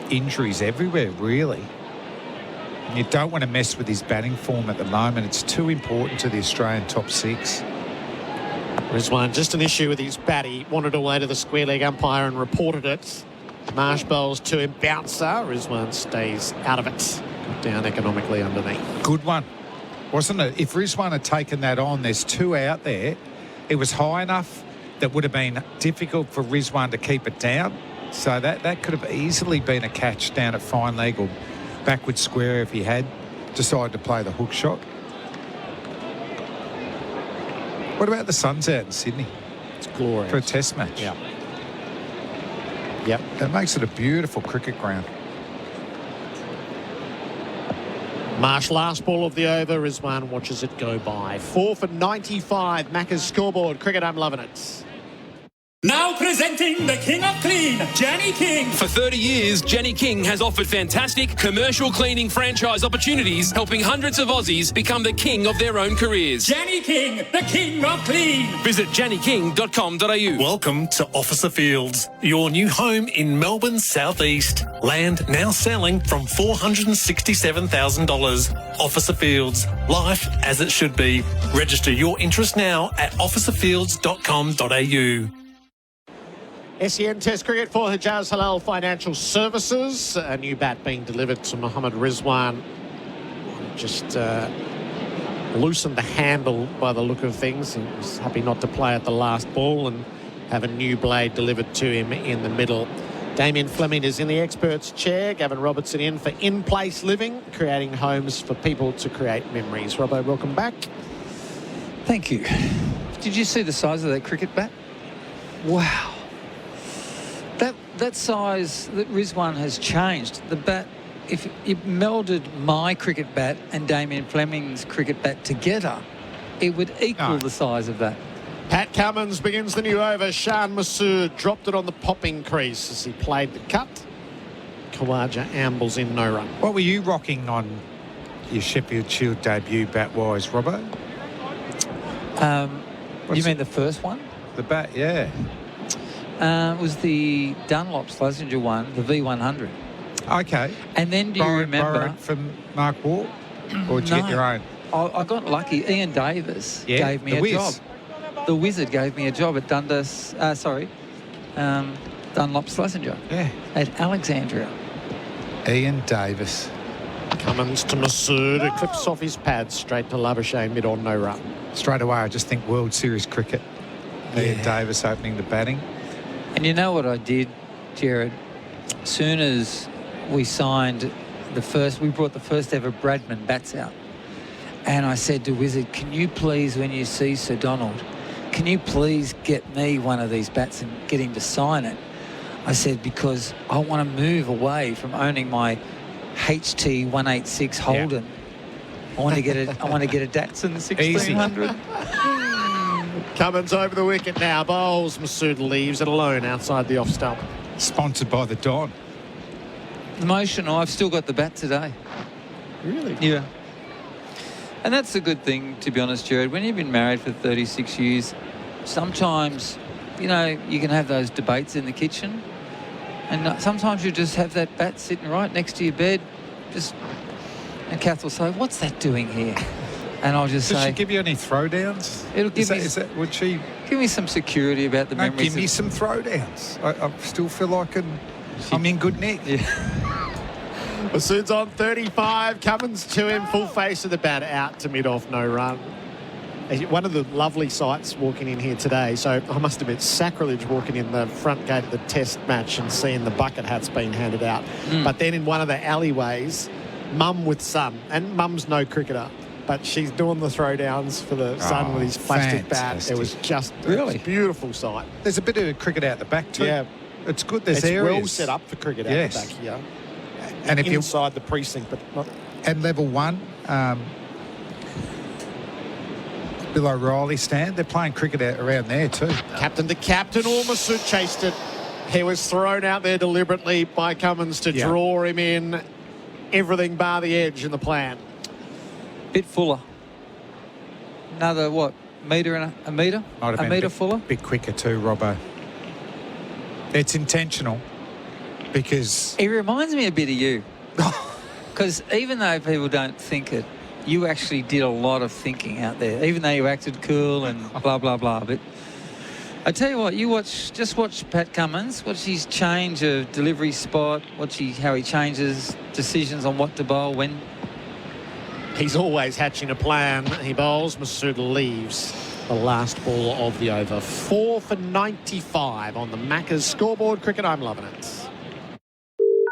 injuries everywhere, really. And you don't want to mess with his batting form at the moment. It's too important to the Australian top 6. Rizwan, just an issue with his bat. He wanted away to the square leg umpire and reported it. Marsh bowls to him, bouncer. Rizwan stays out of it. Down economically underneath. Good one, wasn't it? If Rizwan had taken that on, there's 2 out there. It was high enough that would have been difficult for Rizwan to keep it down. So that could have easily been a catch down at fine leg or backward square if he had decided to play the hook shot. What about the sun's out in Sydney? It's glorious. For a test match. Yeah. Yep. That makes it a beautiful cricket ground. Marsh, last ball of the over. Rizwan watches it go by. 4 for 95. Macca's scoreboard. Cricket, I'm loving it. Now presenting the King of Clean, Jenny King. For 30 years, Jenny King has offered fantastic commercial cleaning franchise opportunities, helping hundreds of Aussies become the king of their own careers. Jenny King, the King of Clean. Visit jennyking.com.au. Welcome to Officer Fields, your new home in Melbourne's southeast. Land now selling from $467,000. Officer Fields, life as it should be. Register your interest now at officerfields.com.au. SEN Test Cricket for Hijaz Halal Financial Services. A new bat being delivered to Mohammad Rizwan. Just loosened the handle by the look of things. He was happy not to play at the last ball and have a new blade delivered to him in the middle. Damien Fleming is in the experts chair. Gavin Robertson in for in-place living, creating homes for people to create memories. Robbo, welcome back. Thank you. Did you see the size of that cricket bat? Wow. That size that Rizwan has changed. The bat, if you melded my cricket bat and Damien Fleming's cricket bat together, it would equal the size of that. Pat Cummins begins the new over. Shan Masood dropped it on the popping crease as he played the cut. Khawaja ambles in, no run. What were you rocking on your Sheffield Shield debut bat-wise, Robbo? You mean the first one? The bat, yeah. It was the Dunlop Schlesinger one, the V100. Okay. And then do you remember... Borrowed from Mark Waugh? Or did you get your own? I got lucky. Ian Davis gave me a job. The Wizard gave me a job at Dunlop Schlesinger. Yeah. At Alexandria. Ian Davis. Cummins to Masood, who clips off his pads straight to Labuschagne mid-on, no run. Straight away, I just think World Series cricket. Ian Davis opening the batting. And you know what I did, Gerard? As soon as we signed we brought the first ever Bradman bats out. And I said to Wizard, can you please, when you see Sir Donald, can you please get me one of these bats and get him to sign it? I said, because I want to move away from owning my HT 186 Holden. Yeah. I want to get a Datsun 1600. Cummins over the wicket now. Bowls. Masood leaves it alone outside the off stump. Sponsored by the Don. Emotional. I've still got the bat today. Really? Yeah. And that's a good thing, to be honest, Gerard. When you've been married for 36 years, sometimes, you know, you can have those debates in the kitchen. And sometimes you just have that bat sitting right next to your bed. And Kath will say, what's that doing here? And I'll just say... Does she give you any throwdowns? It'll give me... Would she... Give me some security about the memories. Give me some throwdowns. I still feel like I'm in good nick. Yeah. Masood's on 35. Cummins to him, full face of the bat, out to mid-off, no run. One of the lovely sights walking in here today, so I must admit, sacrilege walking in the front gate of the test match and seeing the bucket hats being handed out. But then in one of the alleyways, mum with son, and mum's no cricketer, but she's doing the throwdowns for the son with his plastic bat. It was just a beautiful sight. There's a bit of cricket out the back too. Yeah. It's good. There's it's areas. well set up for cricket out the back here. And if inside the precinct, but not... At level 1, Bill O'Reilly stand. They're playing cricket around there too. Captain to captain, Masood chased it. He was thrown out there deliberately by Cummins to draw him in. Everything bar the edge in the plan. Bit fuller. Another, what, metre and a metre? Might have a metre fuller? Bit quicker too, Robbo. It's intentional because... It reminds me a bit of you. Because even though people don't think it, you actually did a lot of thinking out there, even though you acted cool and blah, blah, blah. But I tell you what, just watch Pat Cummins, watch his change of delivery spot, watch how he changes decisions on what to bowl, when. He's always hatching a plan. He bowls, Masood leaves the last ball of the over. 4 for 95 on the Macca's scoreboard. Cricket, I'm loving it.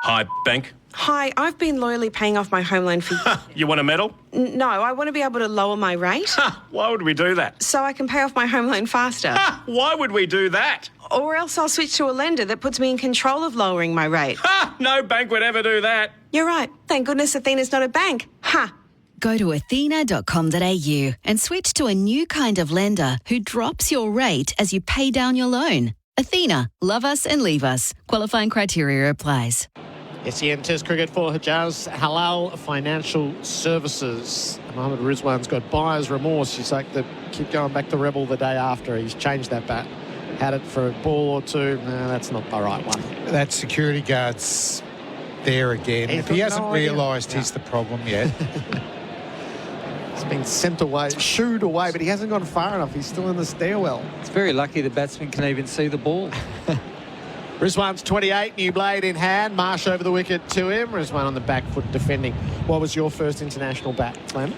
Hi, bank. Hi, I've been loyally paying off my home loan for... You want a medal? No, I want to be able to lower my rate. Why would we do that? So I can pay off my home loan faster. Why would we do that? Or else I'll switch to a lender that puts me in control of lowering my rate. No bank would ever do that. You're right. Thank goodness Athena's not a bank. Ha! Go to athena.com.au and switch to a new kind of lender who drops your rate as you pay down your loan. Athena, love us and leave us. Qualifying criteria applies. SEN Test cricket for Hijaz Halal Financial Services. Mohammed Rizwan's got buyer's remorse. He's like the kid going back to Rebel the day after. He's changed that bat. Had it for a ball or two. No, that's not the right one. That security guard's there again. If he hasn't realised he's the problem yet. He's been sent away, shooed away, but he hasn't gone far enough. He's still in the stairwell. It's very lucky the batsman can even see the ball. Rizwan's 28, new blade in hand. Marsh over the wicket to him. Rizwan on the back foot defending. What was your first international bat, Flem?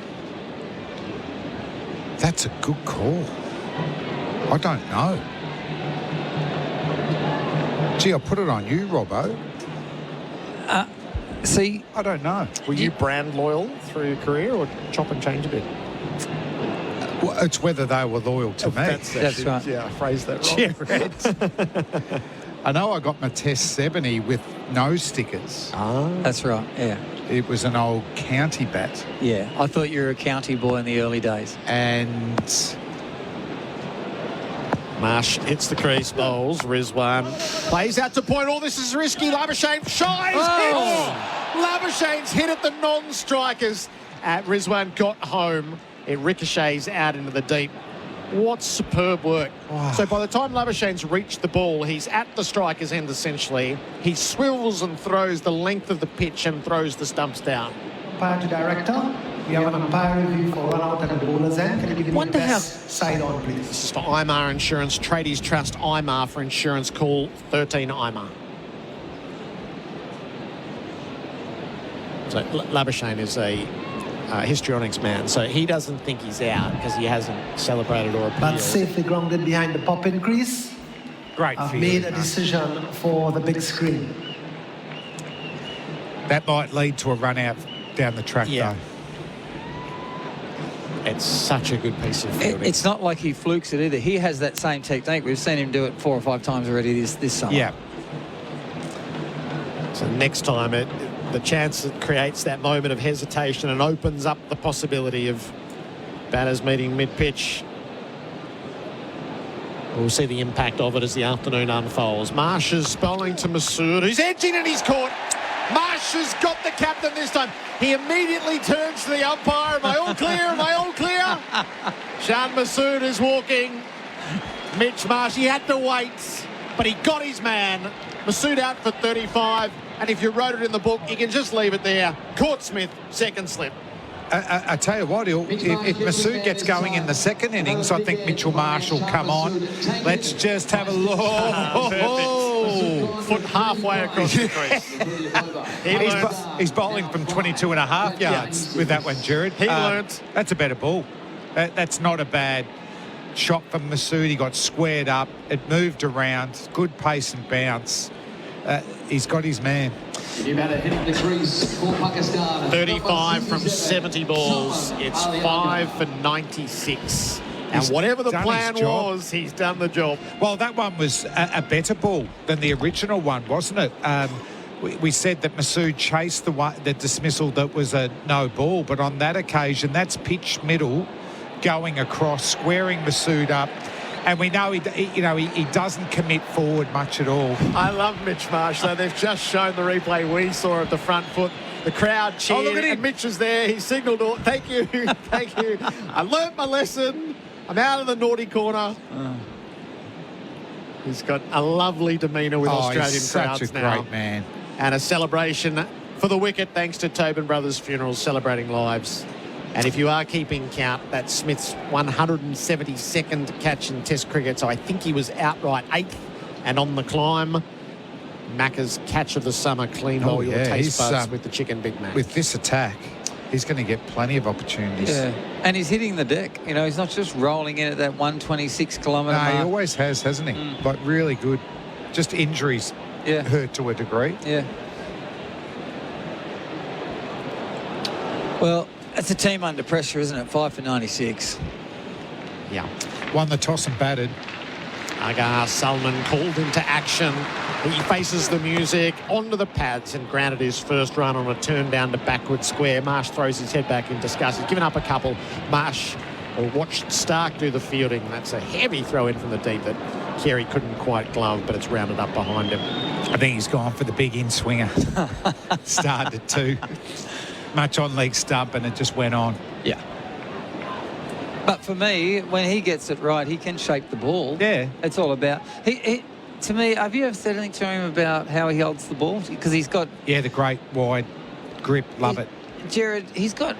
That's a good call. I don't know. Gee, I'll put it on you, Robbo. See, I don't know. Were you brand loyal through your career or chop and change a bit? Well, it's whether they were loyal to me. That's right. Yeah, I phrased that wrong. I know I got my Test 70 with no stickers. That's right, yeah. It was an old county bat. Yeah, I thought you were a county boy in the early days. And Marsh hits the crease, bowls. Rizwan plays out to point. All this is risky. Labuschagne shies. Labuschagne's hit at the non-strikers. Rizwan got home. It ricochets out into the deep. What superb work. Wow. So by the time Labuschagne's reached the ball, he's at the striker's end essentially. He swivels and throws the length of the pitch and throws the stumps down. Umpire to director. We have an umpire review for run out at the bowler's end. Can you give me the best side on, please? This is for IMAR Insurance, Tradies Trust IMAR for insurance. Call 13 IMAR. So Labuschagne is a histrionics man, so he doesn't think he's out because he hasn't celebrated or appealed. But safely grounded behind the pop-in crease. Great I've feeling, made a decision for the big screen. That might lead to a run out down the track, though. It's such a good piece of fielding. It's not like he flukes it either. He has that same technique. We've seen him do it 4 or 5 times already this summer. Yeah. So next time, the chance it creates that moment of hesitation and opens up the possibility of batters meeting mid-pitch. We'll see the impact of it as the afternoon unfolds. Marsh is bowling to Masood, who's edging and he's caught. Marsh has got the captain this time. He immediately turns to the umpire. Am I all clear? Am I all clear? Shan Masood is walking. Mitch Marsh, he had to wait, but he got his man. Masood out for 35. And if you wrote it in the book, you can just leave it there. Caught Smith, second slip. I tell you what, if Masood gets going in the second innings, I think Mitchell Marsh will come on. Let's just have a look. Foot halfway across the crease. He's bowling from 22 and a half yards with that one, Gerard. He learnt. That's a better ball. That's not a bad shot from Masood. He got squared up. It moved around. Good pace and bounce. He's got his man. 35 from 70 balls. It's 5 for 96. And whatever the plan was, he's done the job. Well, that one was a better ball than the original one, wasn't it? We said that Masood chased the dismissal that was a no ball, but on that occasion, that's pitch middle, going across, squaring Masood up. And we know he doesn't commit forward much at all. I love Mitch Marsh. So they've just shown the replay we saw at the front foot. The crowd cheered. Look at him. And Mitch is there. He signalled, thank you, thank you. I learnt my lesson. I'm out of the naughty corner. He's got a lovely demeanour with Australian he's crowds such a now. great man. And a celebration for the wicket thanks to Tobin Brothers Funerals, celebrating lives. And if you are keeping count, that's Smith's 172nd catch in Test cricket. So I think he was outright 8th and on the climb. Macca's catch of the summer, clean bowl your taste buds with the Chicken Big Mac. With this attack, he's going to get plenty of opportunities. Yeah, and he's hitting the deck. You know, he's not just rolling in at that 126 kilometre mark. He always has, hasn't he? Like, really good. Just injuries hurt to a degree. Yeah. Well, it's a team under pressure, isn't it? 5 for 96. Yeah. Won the toss and batted. Agar Salman called into action. He faces the music onto the pads and grounded his first run on a turn down to backward square. Marsh throws his head back in disgust. He's given up a couple. Marsh Or watched Stark do the fielding. That's a heavy throw in from the deep that Carey couldn't quite glove, but it's rounded up behind him. I think he's gone for the big in-swinger. Started too much on leg stump and it just went on. Yeah. But for me, when he gets it right, he can shape the ball. Yeah. It's all about... To me, have you ever said anything to him about how he holds the ball? Because he's got... Yeah, the great wide grip. Love it. Gerard, he's got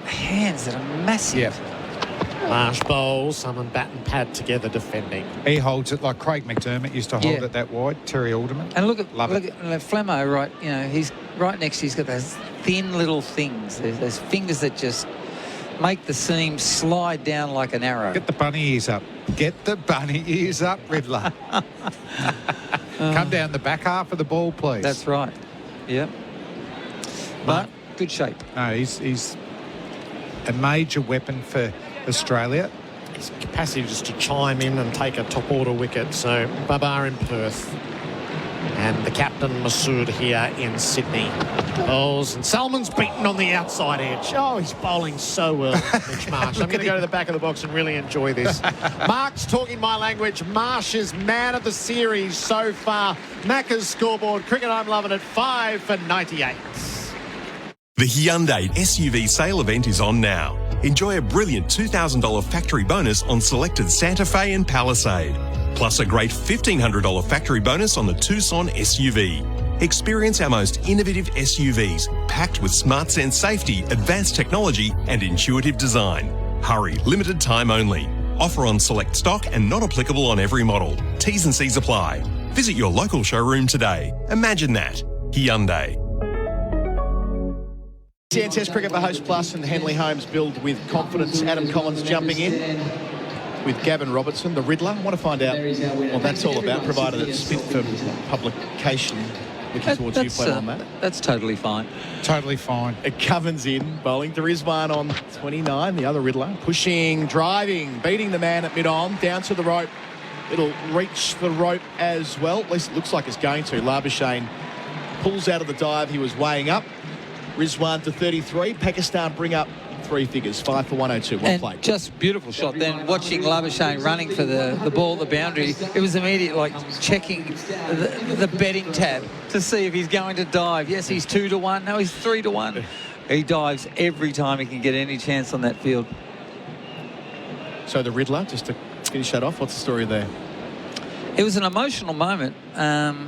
hands that are massive. Yeah. Marsh bowls, someone bat and pad together defending. He holds it like Craig McDermott used to hold it that wide. Terry Alderman. And look at Flemmo, right? You know, he's right next to. He's got those thin little things. Those fingers that just make the seam slide down like an arrow. Get the bunny ears up. Get the bunny ears up, Riddler. Come down the back half of the ball, please. That's right. Yep. But good shape. No, he's a major weapon for Australia. His capacity just to chime in and take a top order wicket. So Babar in Perth and the captain Masood here in Sydney. Bowls and Salman's beaten on the outside edge. Oh, he's bowling so well, Mitch Marsh. I'm going to go to the back of the box and really enjoy this. Mark's talking my language. Marsh is man of the series so far. Macca's scoreboard. Cricket, I'm loving it. 5 for 98. The Hyundai SUV sale event is on now. Enjoy a brilliant $2,000 factory bonus on selected Santa Fe and Palisade, plus a great $1,500 factory bonus on the Tucson SUV. Experience our most innovative SUVs, packed with smart sense safety, advanced technology and intuitive design. Hurry, limited time only. Offer on select stock and not applicable on every model. T's and C's apply. Visit your local showroom today. Imagine that. Hyundai. SEN Test Cricket for Host Plus and Henley Holmes build with confidence. Adam Collins jumping in with Gavin Robertson, the Riddler. I want to find out what that's all about, provided it's fit for publication. Looking towards you playing on that. That's totally fine. Totally fine. Coven's in, bowling to Rizwan on 29, the other Riddler. Pushing, driving, beating the man at mid-on, down to the rope. It'll reach the rope as well. At least it looks like it's going to. Labuschagne pulls out of the dive he was weighing up. Rizwan to 33. Pakistan bring up 3 figures. 5 for 102. Well played. Just beautiful shot. Then watching Labuschagne running for the ball at the boundary, it was immediate, like checking the betting tab to see if he's going to dive. Yes, he's 2 to 1. No, he's 3 to 1. He dives every time he can get any chance on that field. So the Riddler, just to finish that off, what's the story there? It was an emotional moment. I'll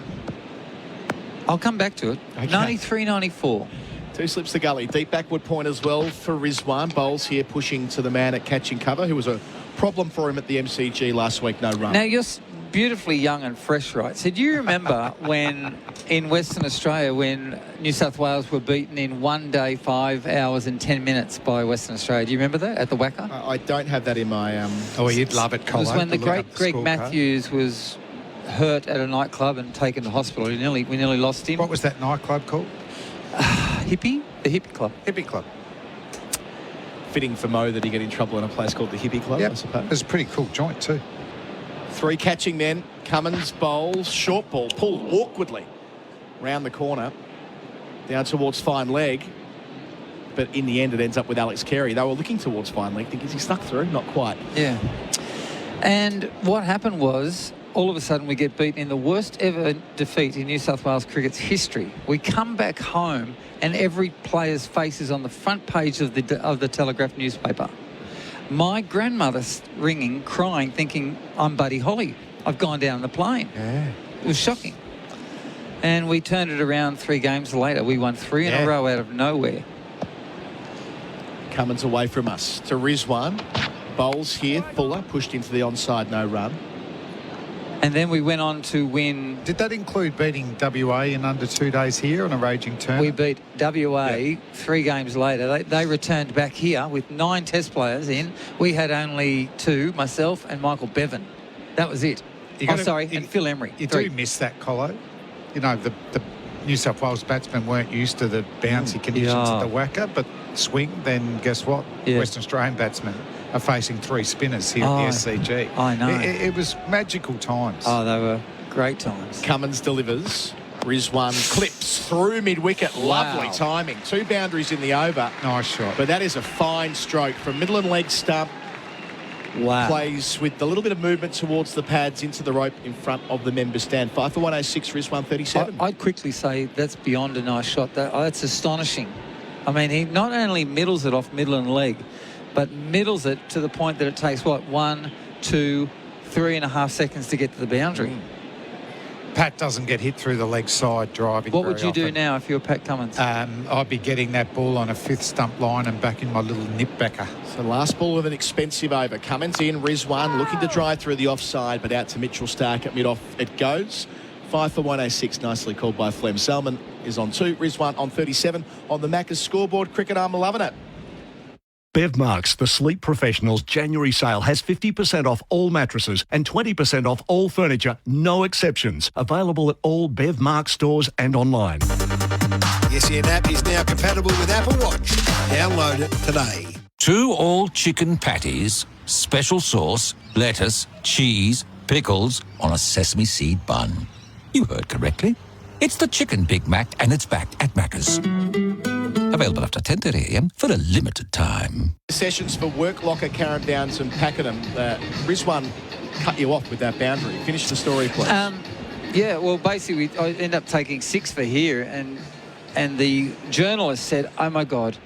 come back to it. Okay. 93-94. 2 slips the gully. Deep backward point as well for Rizwan. Bowls here pushing to the man at catching cover, who was a problem for him at the MCG last week. No run. Now, you're beautifully young and fresh, right? So do you remember when in Western Australia, when New South Wales were beaten in 1 day, 5 hours and 10 minutes by Western Australia? Do you remember that at the Wacker? I don't have that in my... Oh, you'd love it, Colo. It was when the great Greg Matthews was hurt at a nightclub and taken to hospital. We nearly lost him. What was that nightclub called? Hippie? The Hippie Club. Hippie Club. Fitting for Mo that he get in trouble in a place called the Hippie Club, I suppose. It was a pretty cool joint too. 3 catching men. Cummins bowls. Short ball. Pulled awkwardly round the corner. Down towards fine leg. But in the end, it ends up with Alex Carey. They were looking towards fine leg. Thinking, is he stuck through? Not quite. Yeah. And what happened was, all of a sudden we get beaten in the worst ever defeat in New South Wales cricket's history. We come back home and every player's face is on the front page of the Telegraph newspaper. My grandmother's ringing, crying, thinking, I'm Buddy Holly. I've gone down the plane. Yeah. It was shocking. And we turned it around 3 games later. We won 3 in a row out of nowhere. Cummins away from us to Rizwan. Bowls here. Fuller pushed into the onside, no run. And then we went on to win. Did that include beating WA in under 2 days here on a raging turn? We beat WA 3 games later. They returned back here with 9 test players in. We had only 2, myself and Michael Bevan. That was it. And Phil Emery. You 3. Do miss that, Colo. You know, the New South Wales batsmen weren't used to the bouncy conditions at the Wacker, but swing, then guess what? Western Australian batsmen are facing 3 spinners here at the SCG. I know. It was magical times. Oh, they were great times. Cummins delivers. Rizwan clips through mid-wicket. Lovely timing. 2 boundaries in the over. Nice shot. But that is a fine stroke from middle and leg stump Wow. Plays with a little bit of movement towards the pads into the rope in front of the member stand. 5 for 106, Riz 137. I'd quickly say that's beyond a nice shot. That's astonishing. I mean, he not only middles it off middle and leg, but middles it to the point that it takes, 1, 2, 3.5 seconds to get to the boundary. Pat doesn't get hit through the leg side driving. What would you do now if you were Pat Cummins? I'd be getting that ball on a 5th stump line and back in my little nip backer. So last ball of an expensive over. Cummins in, Riz 1, looking to drive through the offside, but out to Mitchell Stark at mid-off it goes. 5 for 106, nicely called by Flem. Salmon is on 2, Riz 1 on 37 on the Macca's scoreboard. Cricket, I'm loving it. Bevmarks, the sleep professionals' January sale has 50% off all mattresses and 20% off all furniture, no exceptions. Available at all Bevmarks stores and online. The SEN app is now compatible with Apple Watch. Download it today. 2 all-chicken patties, special sauce, lettuce, cheese, pickles on a sesame seed bun. You heard correctly. It's the Chicken Big Mac, and it's back at Macca's. Available after 10:30 a.m. for a limited time. Sessions for Work Locker, Karen Downs and Pakenham. Riz 1 cut you off with that boundary. Finish the story, please. Yeah, well, basically, I ended up taking 6 for here, and the journalist said, "Oh my God,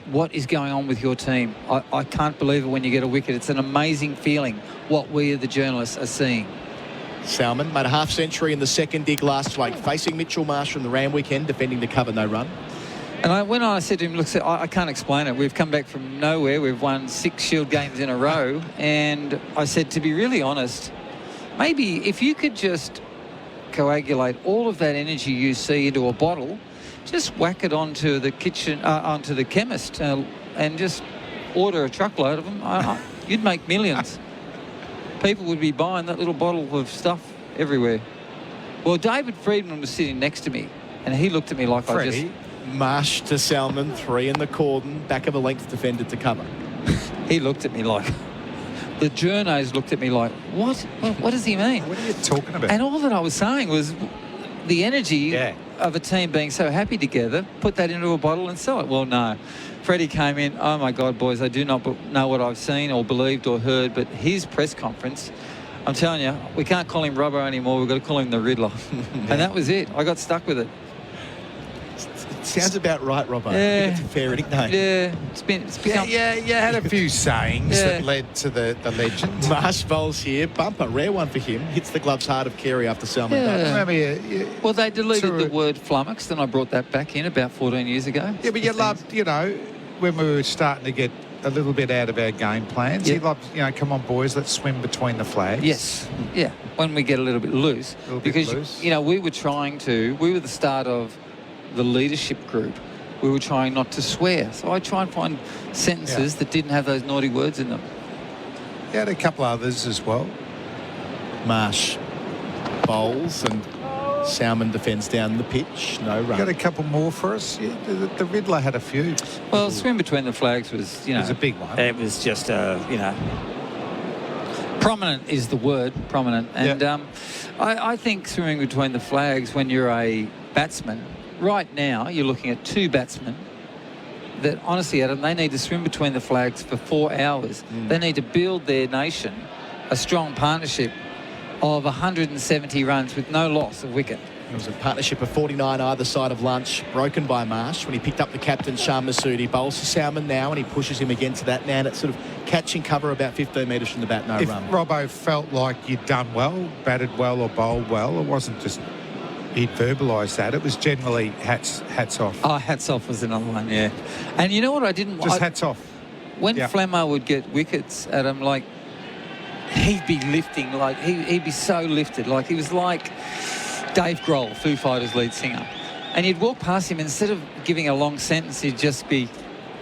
what is going on with your team? I can't believe it when you get a wicket. It's an amazing feeling what we, the journalists, are seeing." Salmon made a half-century in the second dig last week, facing Mitchell Marsh from the Randwick end, defending the cover, no run. And when I said to him, look, I can't explain it. We've come back from nowhere. We've won 6 Shield games in a row. And I said, to be really honest, maybe if you could just coagulate all of that energy you see into a bottle, just whack it onto the kitchen, onto the chemist, and just order a truckload of them, you'd make millions. People would be buying that little bottle of stuff everywhere. Well, David Friedman was sitting next to me, and he looked at me like I just... Marsh to Salmon, 3 in the cordon, back of a length defended to cover. He looked at me like... The journos looked at me like, what? What does he mean? What are you talking about? And all that I was saying was the energy of a team being so happy together, put that into a bottle and sell it. Well, no. Freddie came in, oh my God, boys, I do not know what I've seen or believed or heard, but his press conference, I'm telling you, we can't call him Robbo anymore, we've got to call him the Riddler. And that was it. I got stuck with it. Sounds about right, Robbo. Yeah. It's a fair nickname. Yeah, it's become... Yeah, you had a few sayings that led to the legend. Marsh bowls here, bumper, rare one for him. Hits the gloves hard of Carey after Salmon. Yeah. Well, they deleted the word flummoxed, and I brought that back in about 14 years ago. Yeah, but you loved, when we were starting to get a little bit out of our game plans, you loved, come on, boys, let's swim between the flags. Yes, yeah, when we get a little bit loose. Because, we were the start of the leadership group. We were trying not to swear. So I try and find sentences that didn't have those naughty words in them. You had a couple others as well. Marsh bowls and Salmon defends down the pitch. No run. You got a couple more for us? Yeah, the Riddler had a few. Well, swim between the flags was, It was a big one. It was just, prominent is the word, prominent. And I think swimming between the flags when you're a batsman, right now you're looking at 2 batsmen that, honestly, Adam, they need to swim between the flags for 4 hours. They need to build their nation a strong partnership of 170 runs with no loss of wicket. It was a partnership of 49 either side of lunch, broken by Marsh when he picked up the captain, Shah Massoudi. Bowls to Salmon now, and he pushes him again to that man. It's sort of catching cover about 15 metres from the bat, no run. If Robbo felt like you'd done well, batted well or bowled well, it wasn't just he'd verbalised that. It was generally hats off. Oh, hats off was another one, yeah. And you know what I didn't... Just hats off. When Flemmo would get wickets at him, like, he'd be lifting, like, he'd be so lifted. Like, he was like Dave Grohl, Foo Fighters lead singer. And you'd walk past him, instead of giving a long sentence, he'd just be,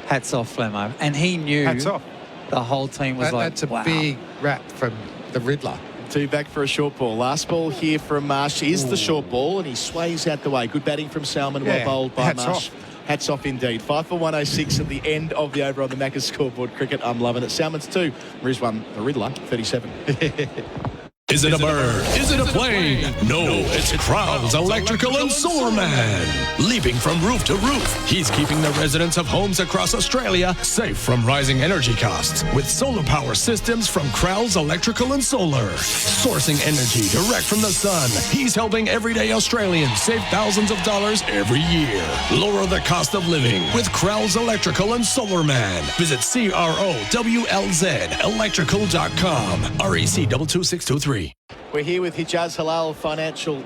hats off, Flemmo. And he knew... Hats off. The whole team was like, that's a big rap from the Riddler. 2 back for a short ball. Last ball here from Marsh is the short ball, and he sways out the way. Good batting from Salmon, well bowled by Marsh. Hats off indeed. 5 for 106 at the end of the over on the Macca's scoreboard. Cricket, I'm loving it. Salmon's 2, Riz 1, the Riddler, 37. Is it a bird? Is it a plane? No, it's Crowell's Electrical and Solar Man. Leaping from roof to roof, he's keeping the residents of homes across Australia safe from rising energy costs with solar power systems from Crowell's Electrical and Solar. Sourcing energy direct from the sun, he's helping everyday Australians save thousands of dollars every year. Lower the cost of living with Crowell's Electrical and Solar Man. Visit CROWLZ electrical.com. REC 22623. We're here with Hijaz Halal Financial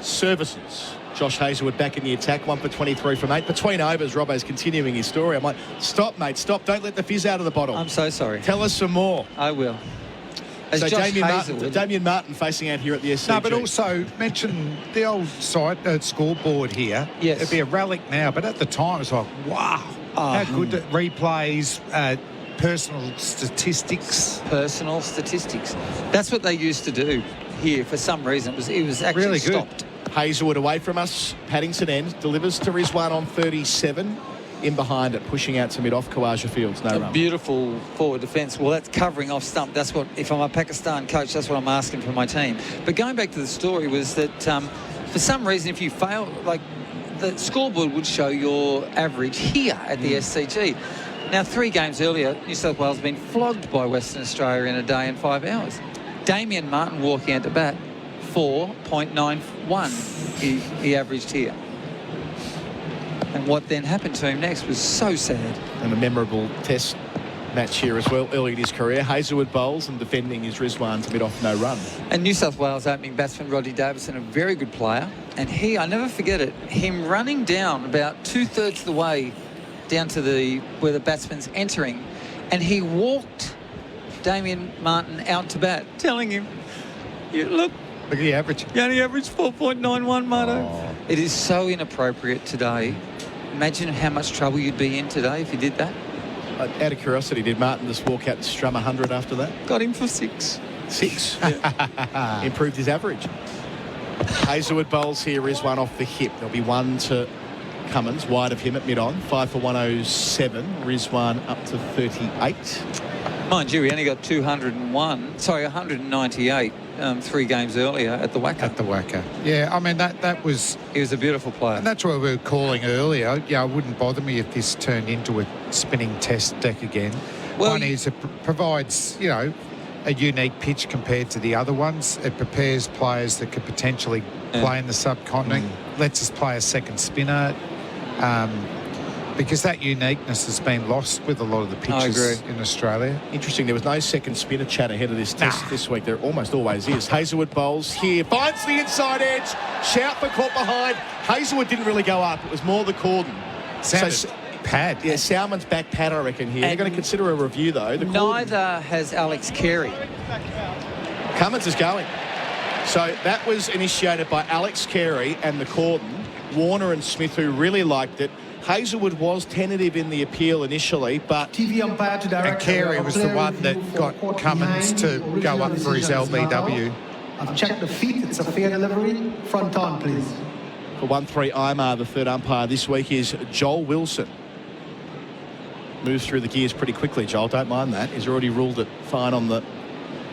Services. Josh Hazelwood back in the attack, 1 for 23 from 8. Between overs, Robbo's continuing his story. I'm like, stop, mate, stop. Don't let the fizz out of the bottle. I'm so sorry. Tell us some more. I will. So Damien Martin facing out here at the SCG. No, but also mention the old scoreboard here. Yes. It'd be a relic now, but at the time it's like, wow, how good that replays, personal statistics. Personal statistics. That's what they used to do here for some reason. It was actually really good. stopped. Hazelwood away from us. Paddington end. Delivers to Rizwan on 37. In behind it, pushing out to mid-off Kawaja Fields. No run. Beautiful forward defence. Well, that's covering off stump. That's what, if I'm a Pakistan coach, that's what I'm asking for my team. But going back to the story was that for some reason, if you fail, like the scoreboard would show your average here at the SCG. Now, 3 games earlier, New South Wales has been flogged by Western Australia in a day and 5 hours. Damien Martin walking out to bat, 4.91 he averaged here. And what then happened to him next was so sad. And a memorable test match here as well, early in his career. Hazelwood bowls and defending his Rizwan to mid-off no run. And New South Wales opening batsman Rodney Davison, a very good player. And he, I never forget it, him running down about 2/3 of the way down to where the batsman's entering, and he walked Damien Martin out to bat, telling him, look at the average. You only averaged 4.91, Marto. Oh. It is so inappropriate today. Imagine how much trouble you'd be in today if you did that. Out of curiosity, did Martin just walk out and strum 100 after that? Got him for 6. 6? Yeah. Improved his average. Hazelwood bowls here is one off the hip. There'll be one to Cummins, wide of him at mid-on. 5 for 107. Rizwan up to 38. Mind you, he only got 198 3 games earlier at the Wacker. At the Wacker. Yeah, I mean, that was... He was a beautiful player. And that's what we were calling earlier. Yeah, it wouldn't bother me if this turned into a spinning test deck again. Well, one is it provides, a unique pitch compared to the other ones. It prepares players that could potentially play in the subcontinent. Lets us play a second spinner. Because that uniqueness has been lost with a lot of the pitches in Australia. Interesting, there was no second spinner chat ahead of this test this week. There almost always is. Hazelwood bowls here, finds the inside edge, shout for caught behind. Hazelwood didn't really go up, it was more the cordon. Pad. Yeah, Salmon's back pad, I reckon, here. They're going to consider a review, though. Neither has Alex Carey. Cummins is going. So that was initiated by Alex Carey and the cordon. Warner and Smith, who really liked it. Hazelwood was tentative in the appeal initially, but... TV umpire to director. And Carey was the one that got Cummins to go up for his LBW. I've checked the feet. It's a fair delivery. Front on, please. For 1-3 Imar, the third umpire this week is Joel Wilson. Moves through the gears pretty quickly, Joel. Don't mind that. He's already ruled it fine on the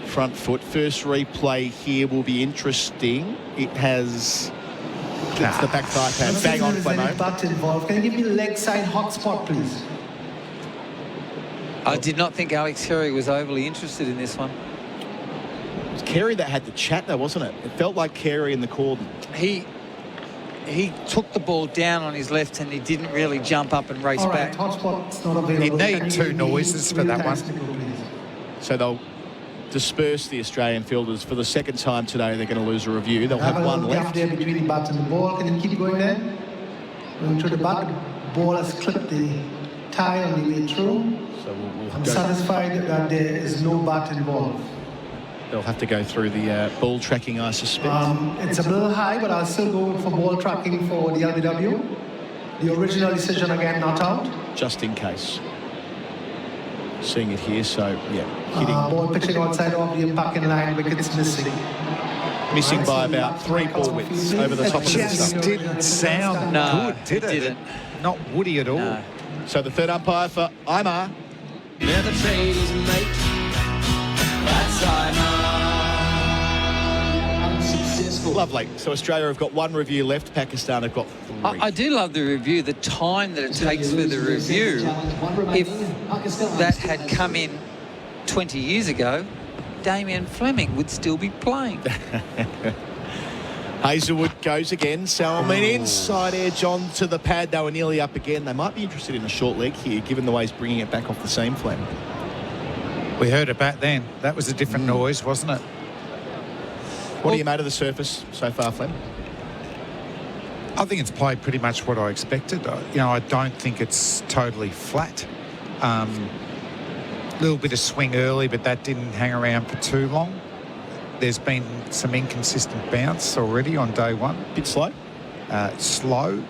front foot. First replay here will be interesting. It has... It's the back thigh pad. Bang on, Fleming. Butt involved. Can you give me the leg side hot spot, please? I did not think Alex Carey was overly interested in this one. It was Carey that had the chat, though, wasn't it? It felt like Carey in the cordon. He took the ball down on his left and he didn't really jump up and race back. Hot spot's not available. He'd need 2 noises for that one. So they'll disperse the Australian fielders for the second time today. They're going to lose a review. They'll have one left. There between the bat and the ball. Can you keep going there? Going to the bat. The ball has clipped the tie on the way through. So I'm satisfied that there is no bat involved. They'll have to go through the ball tracking, I suspect. It's a little high, but I'll still go for ball tracking for the LBW. The original decision again not out. Just in case. Seeing it here, so yeah, hitting. Ball pitching outside of the impact in line, wickets missing. Missing by about 3 ball widths over the top of the just didn't sound good, did it? Didn't. Not woody at all. No. So the third umpire for Imar. They're the tradies, mate. That's Imar. Lovely. So Australia have got one review left. Pakistan have got 3. I do love the review, the time that it takes for the review. If that had come in 20 years ago, Damien Fleming would still be playing. Hazelwood goes again. Salmon inside edge onto the pad. They were nearly up again. They might be interested in a short leg here, given the way he's bringing it back off the seam, Flem. We heard it back then. That was a different noise, wasn't it? What do you made of the surface so far, Flem? I think it's played pretty much what I expected. I don't think it's totally flat. Little bit of swing early, but that didn't hang around for too long. There's been some inconsistent bounce already on day one. Bit slow? Slow.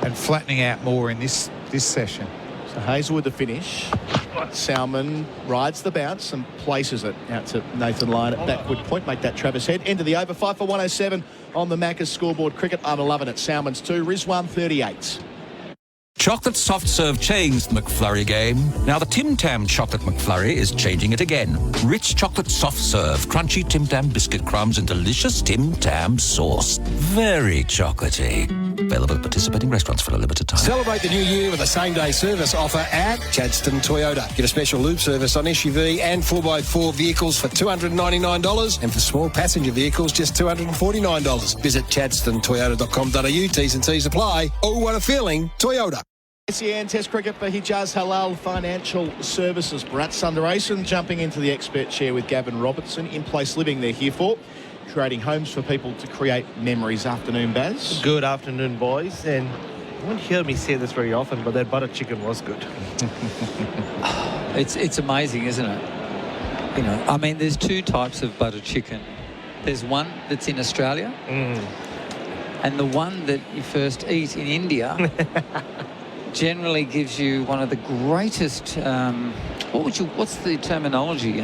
And flattening out more in this session. So Hazelwood the finish. Salmon rides the bounce and places it out to Nathan Lyon at backward point. Make that Travis Head. End of the over. 5 for 107 on the Macca's scoreboard. Cricket, I'm 11 at Salmon's 2. Rizwan 38. Chocolate soft serve changed the McFlurry game. Now the Tim Tam Chocolate McFlurry is changing it again. Rich chocolate soft serve, crunchy Tim Tam biscuit crumbs and delicious Tim Tam sauce. Very chocolatey. Available at participating restaurants for a limited time. Celebrate the new year with a same-day service offer at Chadstone Toyota. Get a special lube service on SUV and 4x4 vehicles for $299 and for small passenger vehicles just $249. Visit chadstonetoyota.com.au. T's and C's apply. Oh, what a feeling. Toyota. SEN Test Cricket for Hijaz Halal Financial Services. Bharat Sunderasen jumping into the expert chair with Gavin Robertson. In-place living they're here for. Creating homes for people to create memories. Afternoon, Baz. Good afternoon, boys. And you won't hear me say this very often, but that butter chicken was good. It's amazing, isn't it? I mean, there's two types of butter chicken. There's one that's in Australia, and the one that you first eat in India generally gives you one of the greatest. What's the terminology?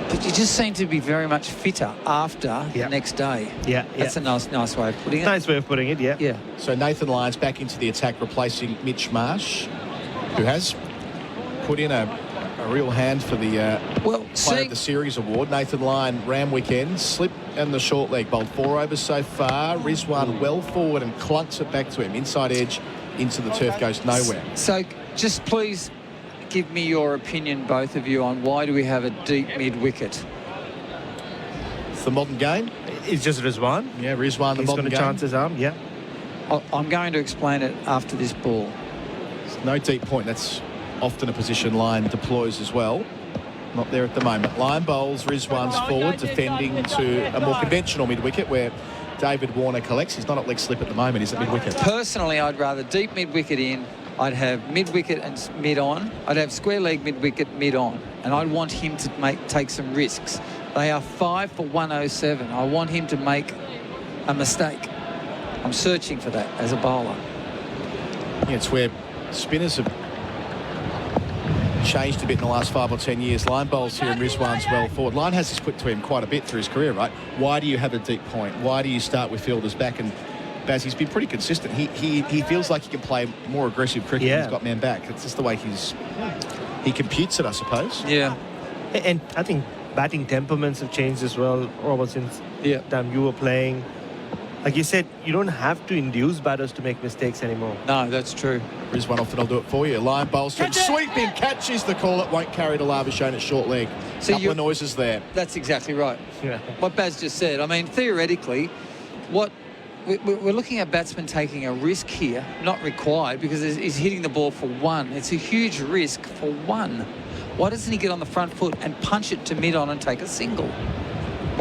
But you just seem to be very much fitter after the next day. Yeah, That's a nice way of putting it. Nice way of putting it, yeah. Yeah. So Nathan Lyon's back into the attack, replacing Mitch Marsh, who has put in a real hand for the Player of the Series award. Nathan Lyon, Ram weekend, slip and the short leg, bowled 4 overs so far. Rizwan well forward and clunks it back to him. Inside edge into the turf, goes nowhere. So just please give me your opinion, both of you, on why do we have a deep mid-wicket? It's the modern game. It's just Rizwan. Yeah, Rizwan, the He's modern going to game. chance his arm, yeah. I'm going to explain it after this ball. It's no deep point. That's often a position Lyon deploys as well. Not there at the moment. Lyon bowls, Rizwan's forward, defending to a more conventional mid-wicket where David Warner collects. He's not at leg slip at the moment. He's at mid-wicket. Personally, I'd rather deep mid-wicket in. I'd have mid-wicket and mid-on. I'd have square leg mid-wicket mid-on. And I'd want him to take some risks. They are 5 for 107. I want him to make a mistake. I'm searching for that as a bowler. Yeah, it's where spinners have changed a bit in the last 5 or 10 years. Lyon bowls here and Rizwan's well forward. Lyon has this put to him quite a bit through his career, right? Why do you have a deep point? Why do you start with fielders back? And Baz, he's been pretty consistent. He feels like he can play more aggressive cricket when he's got man back. It's just the way he computes it, I suppose. Yeah. And I think batting temperaments have changed as well, Robert, since the time you were playing. Like you said, you don't have to induce batters to make mistakes anymore. No, that's true. Rizwan often will do it for you. Lyon bowls to him. Sweeping catch is the call. It won't carry to Labuschagne at short leg. Couple of noises there. That's exactly right. Yeah. What Baz just said. I mean, theoretically, we're looking at batsmen taking a risk here, not required, because he's hitting the ball for one. It's a huge risk for one. Why doesn't he get on the front foot and punch it to mid-on and take a single?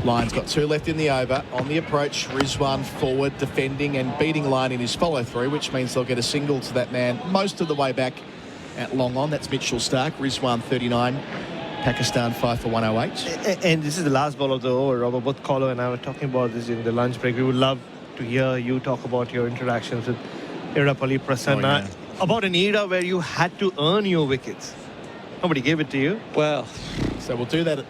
Lyon's got 2 left in the over. On the approach, Rizwan forward, defending and beating Lyon in his follow-through, which means they'll get a single to that man most of the way back at long on. That's Mitchell Stark. Rizwan 39. Pakistan 5 for 108. And this is the last ball of the over, Robert. Both Collar and I were talking about this in the lunch break. We would love to hear you talk about your interactions with Irapalli Prasanna. About an era where you had to earn your wickets. Nobody gave it to you. Well, so we'll do that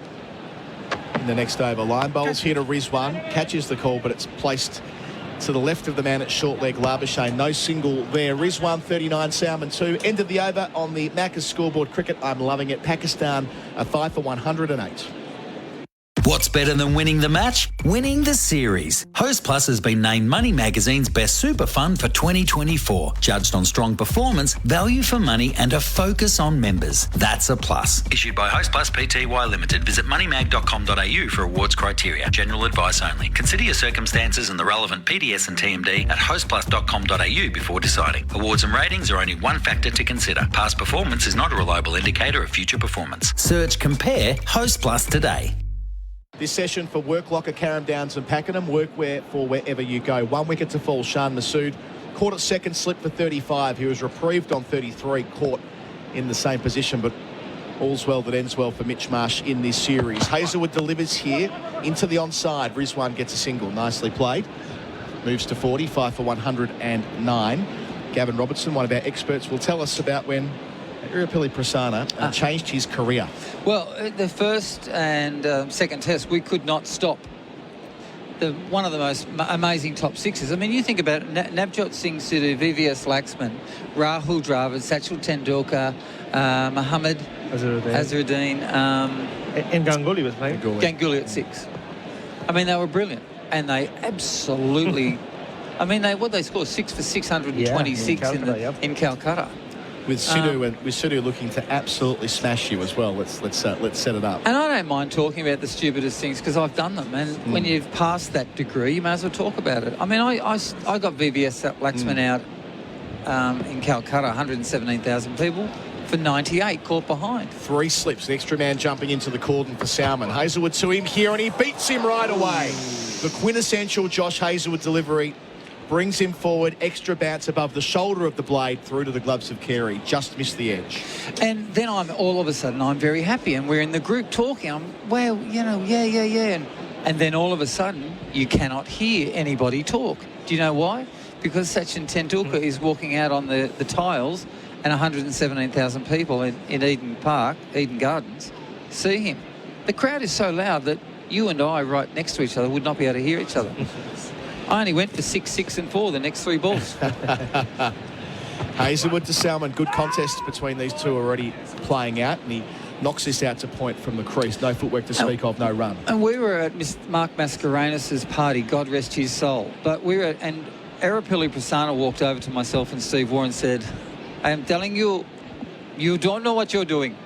in the next over. Lyon bowls here to Rizwan. Catches the call, but it's placed to the left of the man at short leg, Labuschagne. No single there. Rizwan 39, Salmon 2. End of the over on the Macca's scoreboard. Cricket, I'm loving it. Pakistan 5 for 108. What's better than winning the match? Winning the series. Host Plus has been named Money Magazine's Best Super Fund for 2024. Judged on strong performance, value for money and a focus on members. That's a plus. Issued by Host Plus Pty Limited. Visit moneymag.com.au for awards criteria. General advice only. Consider your circumstances and the relevant PDS and TMD at hostplus.com.au before deciding. Awards and ratings are only one factor to consider. Past performance is not a reliable indicator of future performance. Search Compare Host Plus today. This session for Work Locker, Carrum Downs and Pakenham. Workwear for wherever you go. 1 wicket to fall. Shan Masood caught at second slip for 35. He was reprieved on 33, caught in the same position, but all's well that ends well for Mitch Marsh in this series. Hazelwood delivers here into the onside. Rizwan gets a single. Nicely played. Moves to 40, 5 for 109. Gavin Robertson, one of our experts, will tell us about when Irapilli Prasanna changed his career. Well, the first and second test, we could not stop one of the most amazing top sixes. I mean, you think about it, Navjot Singh Sidhu, VVS Laxman, Rahul Dravid, Sachal Tendulkar, Mohammad Azharuddin. And Ganguly was playing. Ganguly at 6. I mean, they were brilliant. And they absolutely... I mean, they scored 6 for 626 in Calcutta. With Sidhu looking to absolutely smash you as well. Let's set it up. And I don't mind talking about the stupidest things because I've done them. And when you've passed that degree, you may as well talk about it. I mean, I got VVS Laxman out in Calcutta, 117,000 people, for 98, caught behind. 3 slips, the extra man jumping into the cordon for Salmon. Hazelwood to him here, and he beats him right away. The quintessential Josh Hazelwood delivery brings him forward, extra bounce above the shoulder of the blade through to the gloves of Carey. Just missed the edge. And then all of a sudden, I'm very happy. And we're in the group talking. Well, yeah. And then all of a sudden, you cannot hear anybody talk. Do you know why? Because Sachin Tendulkar is walking out on the tiles and 117,000 people in Eden Gardens see him. The crowd is so loud that you and I, right next to each other, would not be able to hear each other. I only went for 6, 6 and 4 the next 3 balls. Hazelwood to Salmon. Good contest between these two already playing out, and he knocks this out to point from the crease. No footwork to speak of, no run. And we were at Mark Mascarenhas' party, God rest his soul. But and Irapilli Prasanna walked over to myself and Steve Waugh and said, I am telling you, you don't know what you're doing.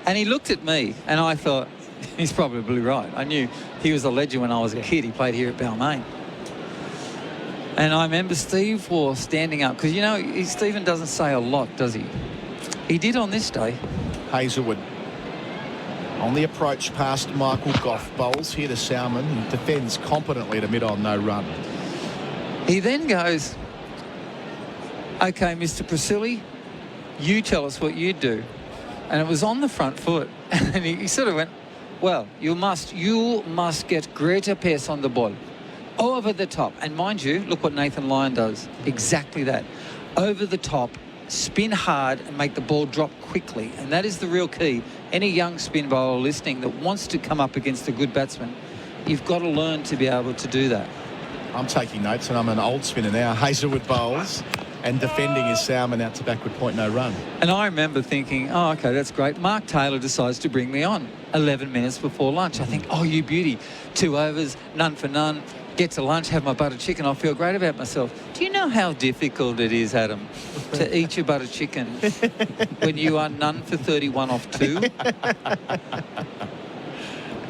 And he looked at me and I thought, he's probably right. I knew he was a legend when I was a kid. He played here at Balmain. And I remember Steve Waugh standing up, because, Stephen doesn't say a lot, does he? He did on this day. Hazelwood on the approach past Michael Goff. Bowls here to Salmon, who defends competently to mid-on, no run. He then goes, OK, Mr. Priscilli, you tell us what you do. And it was on the front foot. And he sort of went, well, you must get greater pace on the ball. Over the top. And mind you, look what Nathan Lyon does. Exactly that. Over the top, spin hard and make the ball drop quickly. And that is the real key. Any young spin bowler listening that wants to come up against a good batsman, you've got to learn to be able to do that. I'm taking notes, and I'm an old spinner now. Hazelwood bowls, and defending is Salmon out to backward point, no run. And I remember thinking, oh, OK, that's great. Mark Taylor decides to bring me on 11 minutes before lunch. I think, oh, you beauty. 2 overs, none for none. Get to lunch, have my butter chicken. I'll feel great about myself. Do you know how difficult it is, Adam, to eat your butter chicken when you are none for 31 off 2?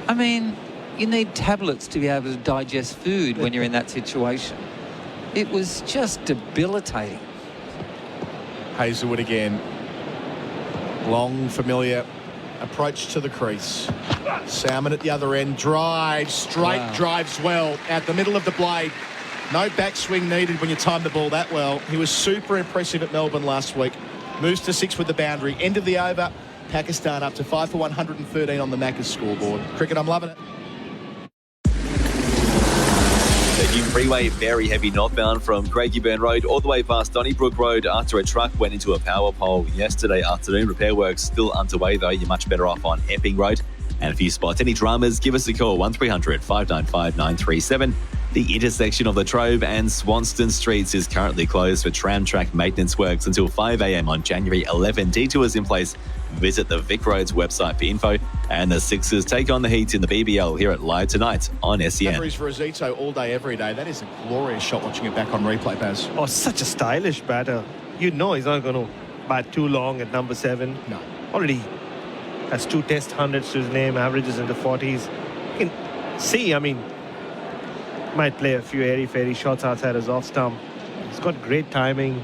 I mean, you need tablets to be able to digest food when you're in that situation. It was just debilitating. Hazelwood again. Long, familiar approach to the crease. Salmon at the other end. Drives, straight drives well out the middle of the blade. No backswing needed when you time the ball that well. He was super impressive at Melbourne last week. Moves to 6 with the boundary. End of the over. Pakistan up to 5 for 113 on the Macca's scoreboard. Cricket, I'm loving it. The new freeway very heavy northbound from Craigieburn Road all the way past Donnybrook Road after a truck went into a power pole yesterday afternoon. Repair works still underway though. You're much better off on Epping Road. And if you spot any dramas, give us a call, 1300 595 937. The intersection of Latrobe and Swanston Streets is currently closed for tram track maintenance works until 5 a.m. on January 11. Detours in place. Visit the Vic Roads website for info. And the Sixers take on the Heat in the BBL here at Live tonight on SEN. Memories for Rosito all day, every day. That is a glorious shot watching it back on replay, Baz. Oh, such a stylish batter. You know he's not going to bat too long at number 7. No. Already has 2 test hundreds to his name, averages in the 40s. You can see, might play a few airy-fairy shots outside his off stump. He's got great timing,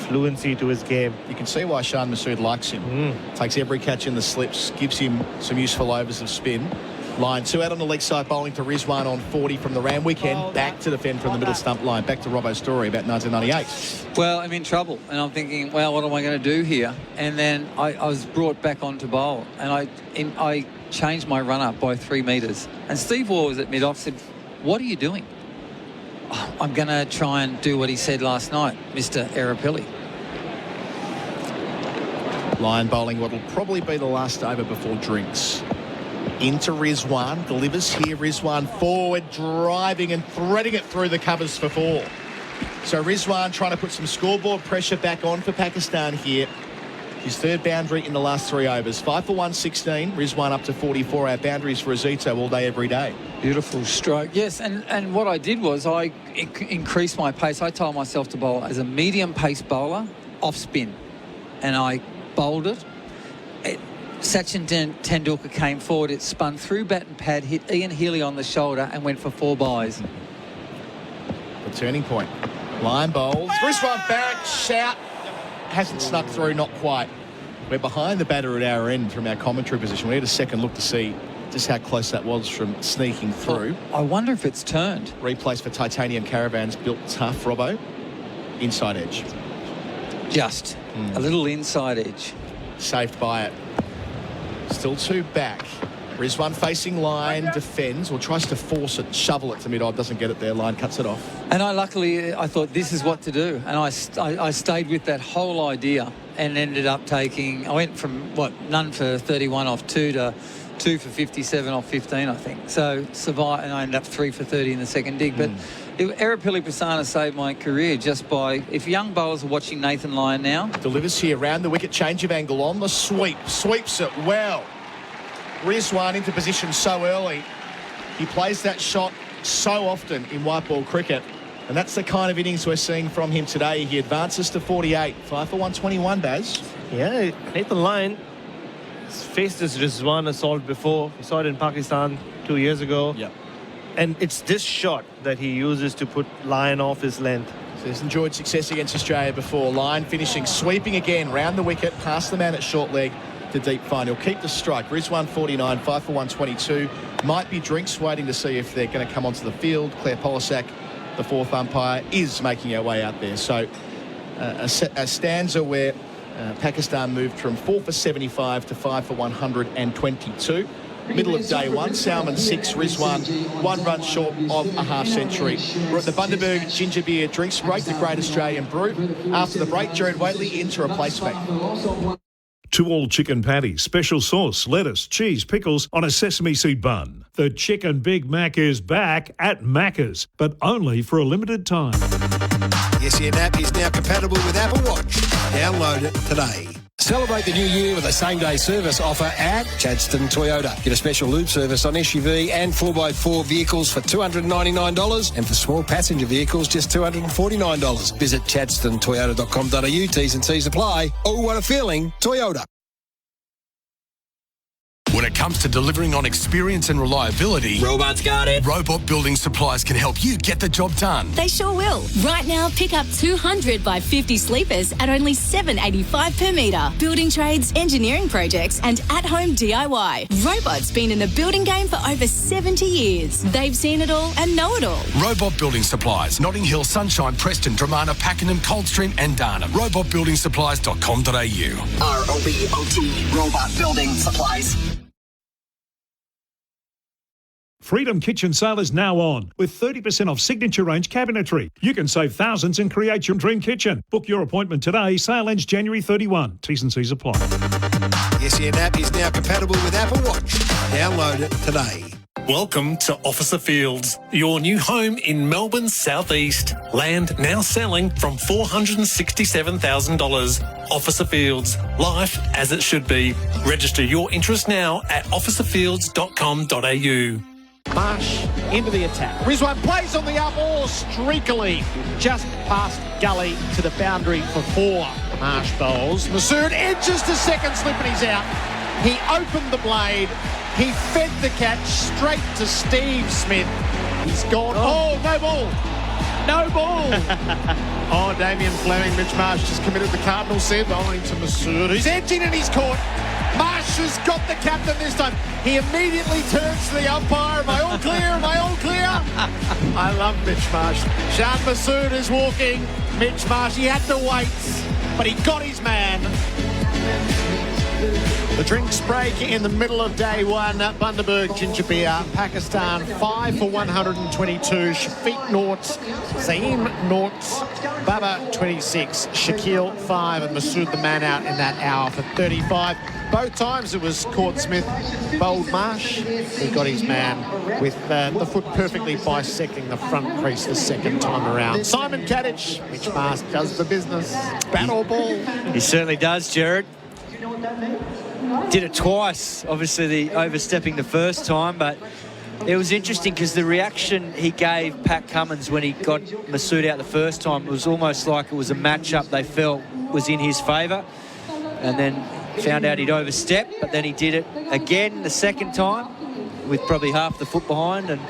fluency to his game. You can see why Shan Masood likes him. Takes every catch in the slips, gives him some useful overs of spin. Line 2 out on the leg side, bowling to Rizwan on 40 from the Ram weekend. Back to defend from the middle stump line. Back to Robbo's story about 1998. Well, I'm in trouble, and I'm thinking, well, what am I going to do here? And then I was brought back onto bowl, and I changed my run-up by 3 metres. And Steve Waugh was at mid-off, said, what are you doing? Oh, I'm going to try and do what he said last night, Mr. Arapilli. Line bowling what will probably be the last over before drinks. Into Rizwan, delivers here. Rizwan forward, driving and threading it through the covers for 4. So Rizwan trying to put some scoreboard pressure back on for Pakistan here. His 3rd boundary in the last 3 overs. 5 for 116. Rizwan up to 44. Our boundaries for Rosito all day, every day. Beautiful stroke. Yes, and what I did was I increased my pace. I told myself to bowl as a medium pace bowler off spin, and I bowled it. Sachin Tendulkar came forward. It spun through bat and pad, hit Ian Healy on the shoulder, and went for 4 byes. The turning point. Line bowls. Rizwan back. Shout. Hasn't snuck through, not quite. We're behind the batter at our end from our commentary position. We had a second look to see just how close that was from sneaking through. I wonder if it's turned. Replays for Titanium Caravans, built tough, Robbo. Inside edge. Just a little inside edge. Saved by it. Still 2 back. Rizwan facing line, defends, or tries to force it, shovel it to mid-on, doesn't get it there, line cuts it off. And I thought this is what to do. And I stayed with that whole idea and ended up I went from, none for 31 off 2 to 2 for 57 off 15, I think. So survived, and I ended up 3 for 30 in the second dig. But Arapilli Prasanna saved my career just by, if young bowlers are watching Nathan Lyon now. Delivers here, round the wicket, change of angle on the sweep, sweeps it well. Rizwan into position so early. He plays that shot so often in white ball cricket. And that's the kind of innings we're seeing from him today. He advances to 48. 5 for 121, Baz. Yeah, Nathan Lyon has faced this Rizwan assault before. We saw it in Pakistan 2 years ago. Yep. And it's this shot that he uses to put Lyon off his length. So he's enjoyed success against Australia before. Lyon finishing, sweeping again, round the wicket, past the man at short leg to deep fine. He'll keep the strike. Rizwan 49, 5 for 122. Might be drinks, waiting to see if they're going to come onto the field. Claire Polisak, the 4th umpire, is making our way out there. So a stanza where Pakistan moved from 4 for 75 to 5 for 122. Middle of day 1, Salman 6, Rizwan 1 run short of a half century. We're at the Bundaberg Ginger Beer Drinks Break, the Great Australian Brew. After the break, Gerard Whateley in to replace me. 2 all chicken patties, special sauce, lettuce, cheese, pickles on a sesame seed bun. The Chicken Big Mac is back at Macca's, but only for a limited time. The SEN app is now compatible with Apple Watch. Download it today. Celebrate the new year with a same-day service offer at Chadstone Toyota. Get a special lube service on SUV and 4x4 vehicles for $299, and for small passenger vehicles, just $249. Visit chadstonetoyota.com.au. T's and C's apply. Oh, what a feeling. Toyota. When it comes to delivering on experience and reliability, Robots got it. Robot Building Supplies can help you get the job done. They sure will. Right now, pick up 200 by 50 sleepers at only $7.85 per metre. Building trades, engineering projects and at-home DIY. Robot's been in the building game for over 70 years. They've seen it all and know it all. Robot Building Supplies, Notting Hill, Sunshine, Preston, Dramana, Pakenham, Coldstream and Darnham. robotbuildingsupplies.com.au. ROBOT, Robot Building Supplies. Freedom Kitchen sale is now on with 30% off signature range cabinetry. You can save thousands and create your dream kitchen. Book your appointment today. Sale ends January 31. T's and C's apply. The SEN app is now compatible with Apple Watch. Download it today. Welcome to Officer Fields, your new home in Melbourne's southeast. Land now selling from $467,000. Officer Fields, life as it should be. Register your interest now at officerfields.com.au. Marsh into the attack. Rizwan plays on the up all streakily, just past gully to the boundary for 4. Marsh bowls. Masood edges to second slip and he's out. He opened the blade. He fed the catch straight to Steve Smith. He's gone. Oh, no ball. No ball. Oh, Damien Fleming. Mitch Marsh just committed the cardinal sin, bowling to Masood, who's edging and he's caught. Marsh has got the captain this time. He immediately turns to the umpire. Am I all clear? Am I all clear? I love Mitch Marsh. Shan Masood is walking. Mitch Marsh, he had to wait, but he got his man. The drinks break in the middle of day one. Bundaberg Ginger Beer, Pakistan 5 for 122. Shafiq naught, Zaim naught, Baba 26, Shaquille 5, and Masood the man out in that hour for 35. Both times it was Court Smith bowled Marsh. He got his man with the foot perfectly bisecting the front crease the second time around. Simon Katich, Mitch Marsh does the business. Bat or ball? He certainly does, Gerard. Did it twice, obviously the overstepping the first time, but it was interesting because the reaction he gave Pat Cummins when he got Masood out the first time, it was almost like it was a matchup they felt was in his favour, and then found out he'd overstepped, but then he did it again the second time with probably half the foot behind, and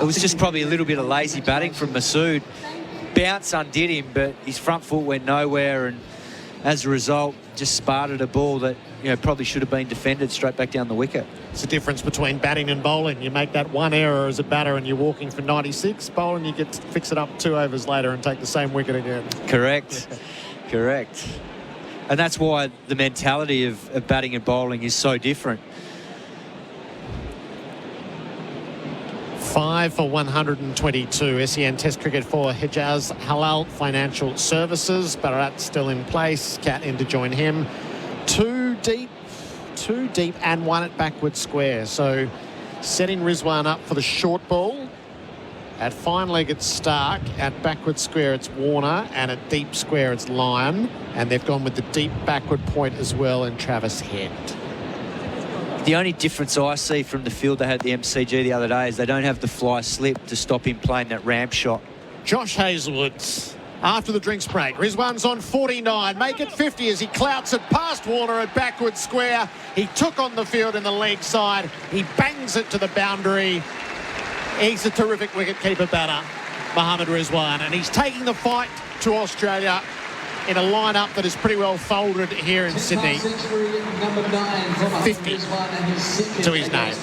it was just probably a little bit of lazy batting from Masood. Bounce undid him, but his front foot went nowhere, and as a result just sparted a ball that probably should have been defended straight back down the wicket. It's the difference between batting and bowling. You make that one error as a batter and you're walking for 96. Bowling, you get to fix it up 2 overs later and take the same wicket again. Correct. Correct. And that's why the mentality of batting and bowling is so different. 5 for 122. SEN Test cricket for Hijaz Halal Financial Services. Bharat still in place. Cat in to join him. 2 deep and 1 at backward square. So setting Rizwan up for the short ball. At fine leg it's Stark. At backward square it's Warner. And at deep square it's Lyon. And they've gone with the deep backward point as well in Travis Head. The only difference I see from the field they had at the MCG the other day is they don't have the fly slip to stop him playing that ramp shot. Josh Hazlewood after the drinks break. Rizwan's on 49. Make it 50 as he clouts it past Warner at backward square. He took on the field in the leg side. He bangs it to the boundary. He's a terrific wicketkeeper batter, Mohammad Rizwan, and he's taking the fight to Australia in a lineup that is pretty well folded here in Sydney. 50 to his name.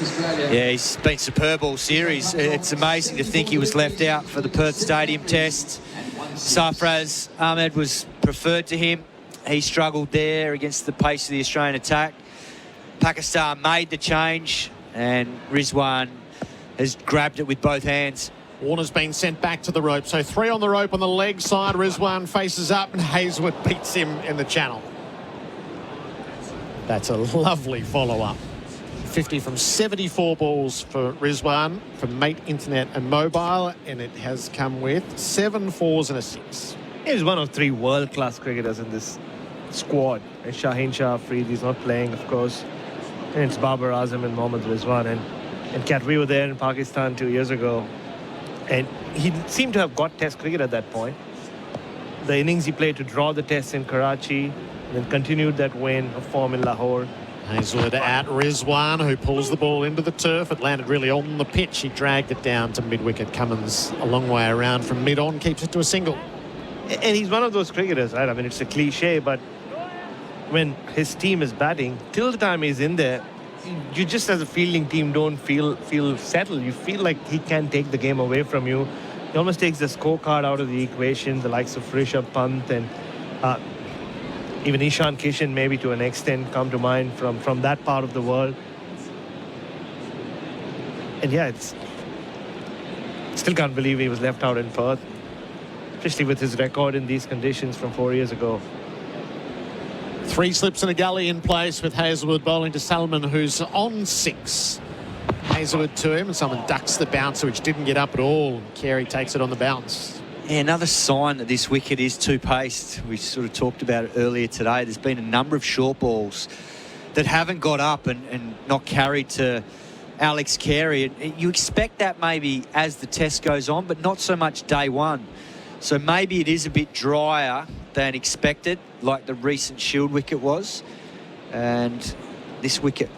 Yeah, he's been superb all series. It's amazing to think he was left out for the Perth Stadium Test. Sarfraz Ahmed was preferred to him. He struggled there against the pace of the Australian attack. Pakistan made the change and Rizwan has grabbed it with both hands. Warner's been sent back to the rope. So 3 on the rope on the leg side. Rizwan faces up and Hazlewood beats him in the channel. That's a lovely follow-up. 50 from 74 balls for Rizwan from Mate Internet and Mobile, and it has come with 7 4s and a 6. He's one of 3 world-class cricketers in this squad. Shaheen Shah Afridi's not playing, of course. And it's Babar Azam and Mohammad Rizwan. And Kat, we were there in Pakistan 2 years ago. And he seemed to have got Test cricket at that point. The innings he played to draw the Test in Karachi, and then continued that win of form in Lahore. Hazlewood at Rizwan, who pulls the ball into the turf. It landed really on the pitch. He dragged it down to mid-wicket. Cummins a long way around from mid-on, keeps it to a single. And he's one of those cricketers, right? I mean, it's a cliche, but when his team is batting, till the time he's in there, you just as a fielding team don't feel settled. You feel like he can take the game away from you. He almost takes the scorecard out of the equation, the likes of Rishabh Pant and even Ishan Kishan maybe to an extent come to mind from that part of the world. And yeah, still can't believe he was left out in Perth, especially with his record in these conditions from 4 years ago. 3 slips and a gully in place with Hazlewood bowling to Salman, who's on 6. Hazelwood to him, and someone ducks the bouncer, which didn't get up at all. Carey takes it on the bounce. Yeah, another sign that this wicket is two-paced. We sort of talked about it earlier today. There's been a number of short balls that haven't got up and not carried to Alex Carey. You expect that maybe as the test goes on, but not so much day one. So maybe it is a bit drier than expected, like the recent Shield wicket was. And this wicket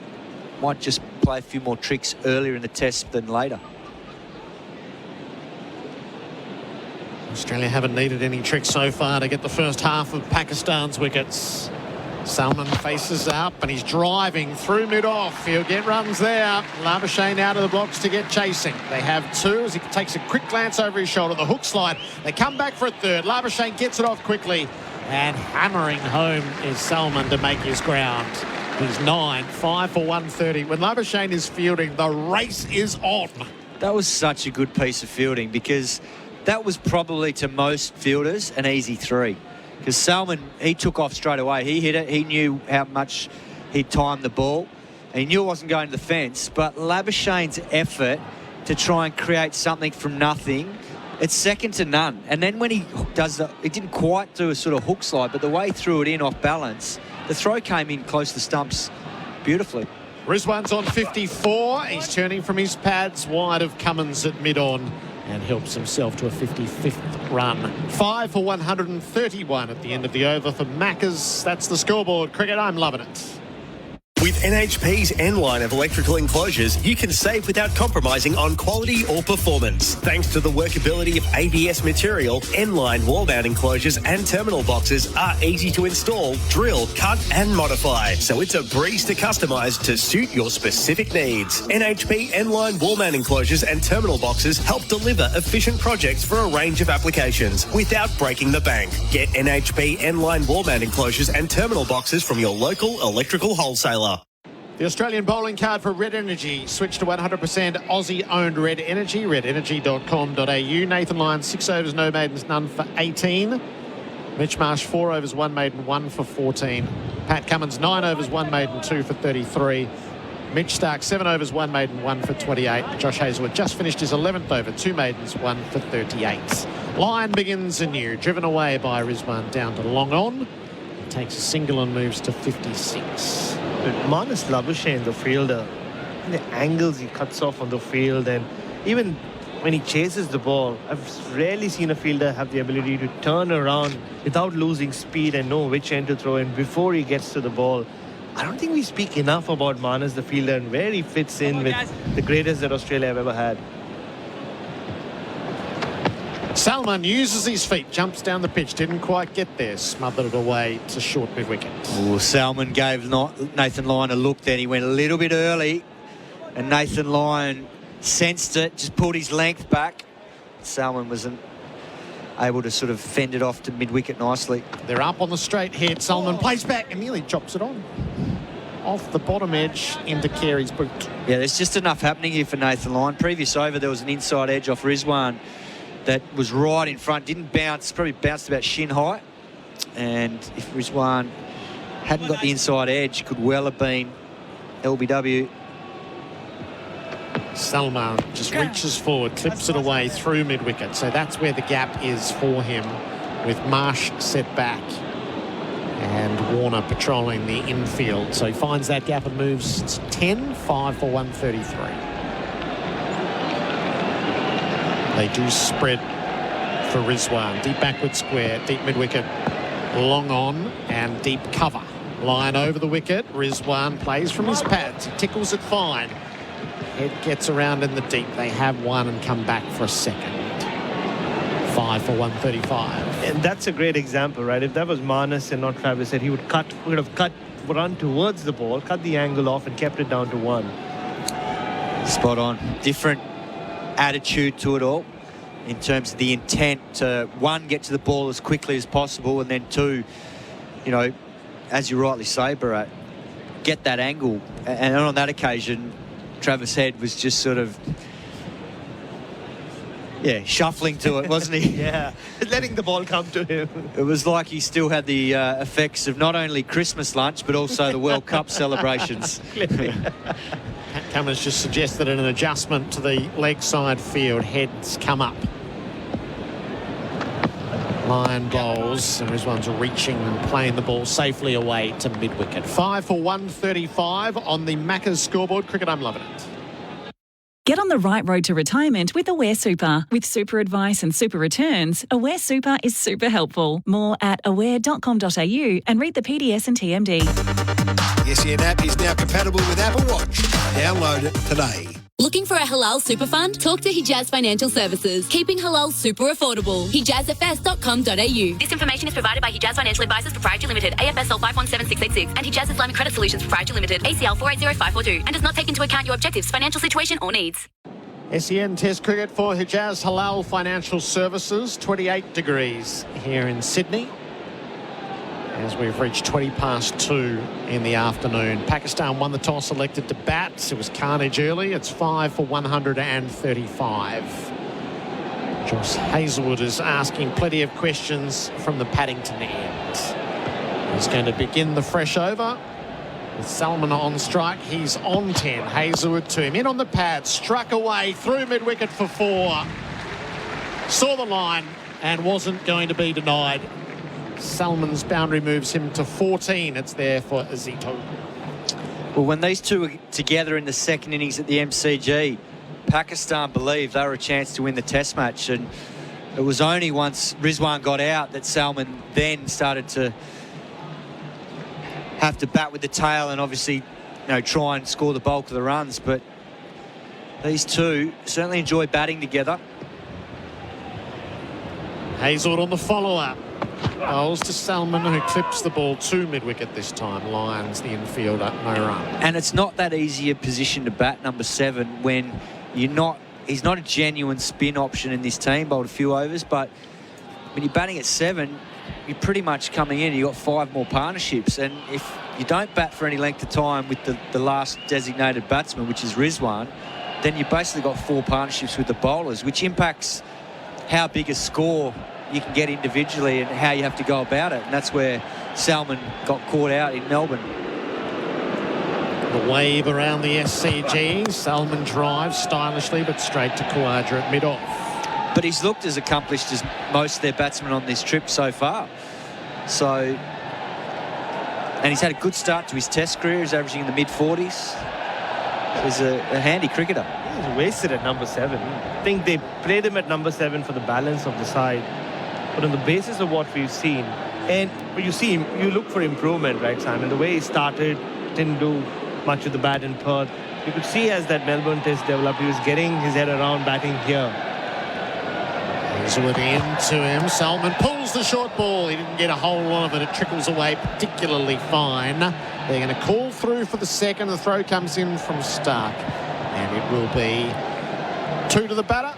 might just play a few more tricks earlier in the test than later. Australia haven't needed any tricks so far to get the first half of Pakistan's wickets. Salman faces up and he's driving through mid-off. He'll get runs there. Labuschagne out of the blocks to get chasing. They have two as he takes a quick glance over his shoulder. The hook slide. They come back for a third. Labuschagne gets it off quickly. And hammering home is Salman to make his ground. He's 9, 5 for 130. When Labuschagne is fielding, the race is on. That was such a good piece of fielding because that was probably to most fielders an easy 3. Because Salman, he took off straight away. He hit it. He knew how much he'd timed the ball. And he knew it wasn't going to the fence. But Labuschagne's effort to try and create something from nothing, it's second to none. And then when he does it didn't quite do a sort of hook slide, but the way he threw it in off balance, the throw came in close to the stumps beautifully. Rizwan's on 54. He's turning from his pads wide of Cummins at mid-on and helps himself to a 55th run. 5 for 131 at the end of the over for Maccas. That's the scoreboard. Cricket, I'm loving it. With NHP's N line of electrical enclosures, you can save without compromising on quality or performance. Thanks to the workability of ABS material, N-line wall mount enclosures and terminal boxes are easy to install, drill, cut and modify. So it's a breeze to customise to suit your specific needs. NHP N-line wall mount enclosures and terminal boxes help deliver efficient projects for a range of applications without breaking the bank. Get NHP N-line wall mount enclosures and terminal boxes from your local electrical wholesaler. The Australian bowling card for Red Energy. Switch to 100% Aussie-owned Red Energy. redenergy.com.au. Nathan Lyon, 6 overs, no maidens, none for 18. Mitch Marsh, 4 overs, 1 maiden, 1 for 14. Pat Cummins, 9 overs, 1 maiden, 2 for 33. Mitch Stark, 7 overs, 1 maiden, 1 for 28. Josh Hazelwood just finished his 11th over, 2 maidens, 1 for 38. Lyon begins anew, driven away by Rizwan down to long on. He takes a single and moves to 56. But Marnus Labuschagne, the fielder, the angles he cuts off on the field, and even when he chases the ball, I've rarely seen a fielder have the ability to turn around without losing speed and know which end to throw in before he gets to the ball. I don't think we speak enough about Marnus, the fielder, and where he fits in with the greatest that Australia have ever had. Salman uses his feet, jumps down the pitch, didn't quite get there, smothered it away to short mid-wicket. Oh, Salman gave Nathan Lyon a look then. He went a little bit early and Nathan Lyon sensed it, just pulled his length back. Salman wasn't able to sort of fend it off to mid-wicket nicely. They're up on the straight head. Salman plays back and nearly chops it on. Off the bottom edge into Carey's boot. Yeah, there's just enough happening here for Nathan Lyon. Previous over, there was an inside edge off Rizwan that was right in front, didn't bounce, probably bounced about shin height. And if Rizwan hadn't got the inside edge, could well have been LBW. Salman just reaches forward, clips it away through mid-wicket. So that's where the gap is for him, with Marsh set back and Warner patrolling the infield. So he finds that gap and moves to 10, 5 for 133. They do spread for Rizwan. Deep backward square, deep mid-wicket, long on and deep cover. Line over the wicket. Rizwan plays from his pads. He tickles it fine. Head gets around in the deep. They have one and come back for a second. 5 for 135. And that's a great example, right? If that was Marnus and not Travis Head, he would have run towards the ball, cut the angle off and kept it down to 1. Spot on. Different attitude to it all in terms of the intent to, 1, get to the ball as quickly as possible, and then 2, you know, as you rightly say, Bharat, get that angle. And on that occasion, Travis Head was just sort of shuffling to it, wasn't he? Yeah, letting the ball come to him. It was like he still had the effects of not only Christmas lunch, but also the World Cup celebrations. Pat Cummins just suggested an adjustment to the leg side field. Heads come up. Lion bowls, and Rizwan's reaching and playing the ball safely away to mid-wicket. 5 for 135 on the Macca's scoreboard. Cricket, I'm loving it. Get on the right road to retirement with Aware Super. With super advice and super returns, Aware Super is super helpful. More at aware.com.au and read the PDS and TMD. The SEN app is now compatible with Apple Watch. Download it today. Looking for a halal super fund? Talk to Hijaz Financial Services. Keeping halal super affordable. HijazFS.com.au. This information is provided by Hijaz Financial Advisors Proprietary Limited, AFSL 517666, and Hijaz Islamic Credit Solutions Proprietary Limited, ACL 480542, and does not take into account your objectives, financial situation, or needs. SEN Test cricket for Hijaz Halal Financial Services. 28 degrees here in Sydney, as we've reached 20 past 2 in the afternoon. Pakistan won the toss, elected to bat. It was carnage early. It's 5 for 135. Josh Hazlewood is asking plenty of questions from the Paddington end. He's going to begin the fresh over with Salman on strike. He's on 10. Hazlewood to him. In on the pad. Struck away through mid-wicket for 4. Saw the line and wasn't going to be denied. Salman's boundary moves him to 14. It's there for Azito. Well, when these two were together in the second innings at the MCG, Pakistan believed they were a chance to win the Test match, and it was only once Rizwan got out that Salman then started to have to bat with the tail and obviously, try and score the bulk of the runs. But these two certainly enjoy batting together. Hazlewood on the follow-up. Bowls to Salman, who clips the ball to mid-wicket this time. Lions, the infielder, no run. And it's not that easy a position to bat, number 7, when he's not a genuine spin option in this team, bowled a few overs, but when you're batting at 7, you're pretty much coming in, you've got 5 more partnerships, and if you don't bat for any length of time with the last designated batsman, which is Rizwan, then you've basically got 4 partnerships with the bowlers, which impacts how big a score you can get individually and how you have to go about it. And that's where Salman got caught out in Melbourne. The wave around the SCG. Salman drives stylishly, but straight to Khawaja at mid-off. But he's looked as accomplished as most of their batsmen on this trip so far. And he's had a good start to his Test career. He's averaging in the mid-40s. He's a handy cricketer. He's wasted at number 7. I think they played him at number 7 for the balance of the side. But on the basis of what we've seen, and you see him, you look for improvement, right, Simon? The way he started, didn't do much with the bat in Perth. You could see as that Melbourne Test developed, he was getting his head around batting here. Hazlewood into him. Salman pulls the short ball. He didn't get a whole lot of it. It trickles away particularly fine. They're going to call through for the second. The throw comes in from Stark. And it will be 2 to the batter.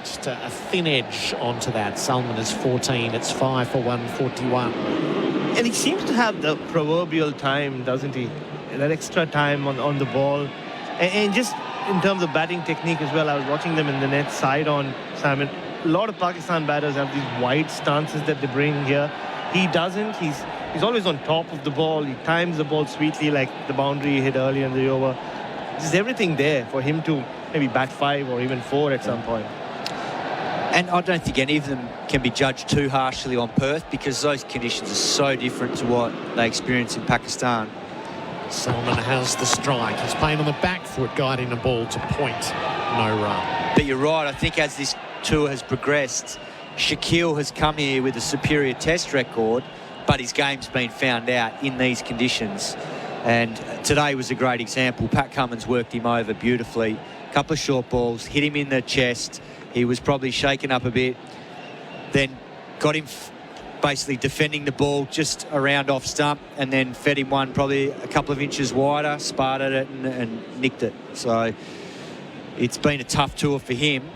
Just a thin edge onto that. Salman is 14. It's 5 for 141. And he seems to have the proverbial time, doesn't he? That extra time on the ball. And just in terms of batting technique as well, I was watching them in the net side on, Simon. A lot of Pakistan batters have these wide stances that they bring here. He doesn't. He's always on top of the ball. He times the ball sweetly, like the boundary he hit earlier in the over. There's everything there for him to maybe bat 5 or even 4 at some point. And I don't think any of them can be judged too harshly on Perth because those conditions are so different to what they experience in Pakistan. Salman has the strike. He's playing on the back foot, guiding the ball to point. No run. But you're right. I think as this tour has progressed, Shaquille has come here with a superior Test record, but his game's been found out in these conditions. And today was a great example. Pat Cummins worked him over beautifully. A couple of short balls, hit him in the chest. He was probably shaken up a bit. Then got him basically defending the ball just around off stump and then fed him one probably a couple of inches wider, sparred at it and nicked it. So it's been a tough tour for him,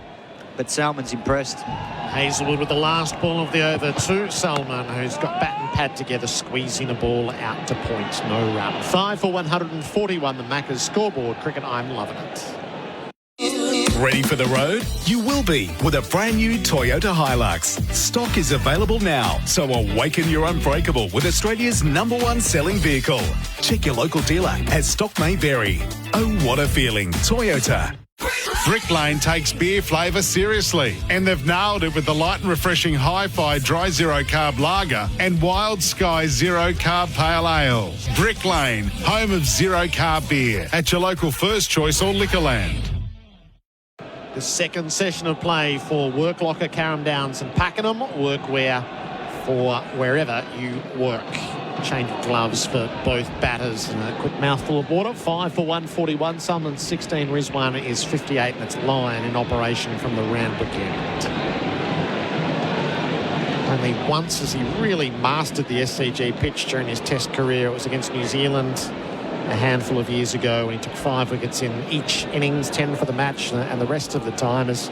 but Salman's impressed. Hazlewood with the last ball of the over to Salman, who's got bat and pad together, squeezing the ball out to point. No run. 5 for 141, the Macca's scoreboard. Cricket, I'm loving it. Ready for the road? You will be with a brand new Toyota Hilux. Stock is available now, so awaken your unbreakable with Australia's #1 selling vehicle. Check your local dealer as stock may vary. Oh, what a feeling. Toyota. Brick Lane takes beer flavour seriously, and they've nailed it with the light and refreshing Hi-Fi Dry Zero Carb Lager and Wild Sky Zero Carb Pale Ale. Brick Lane, home of zero carb beer, at your local First Choice or Liquorland. The second session of play for Work Locker, Carrum Downs and Pakenham. Workwear for wherever you work. Change of gloves for both batters. And a quick mouthful of water. 5 for 141. Summon's 16. Rizwan is 58. And it's Lion in operation from the Randwick end. Only once has he really mastered the SCG pitch during his Test career. It was against New Zealand a handful of years ago when he took 5 wickets in each innings, 10 for the match, and the rest of the time it's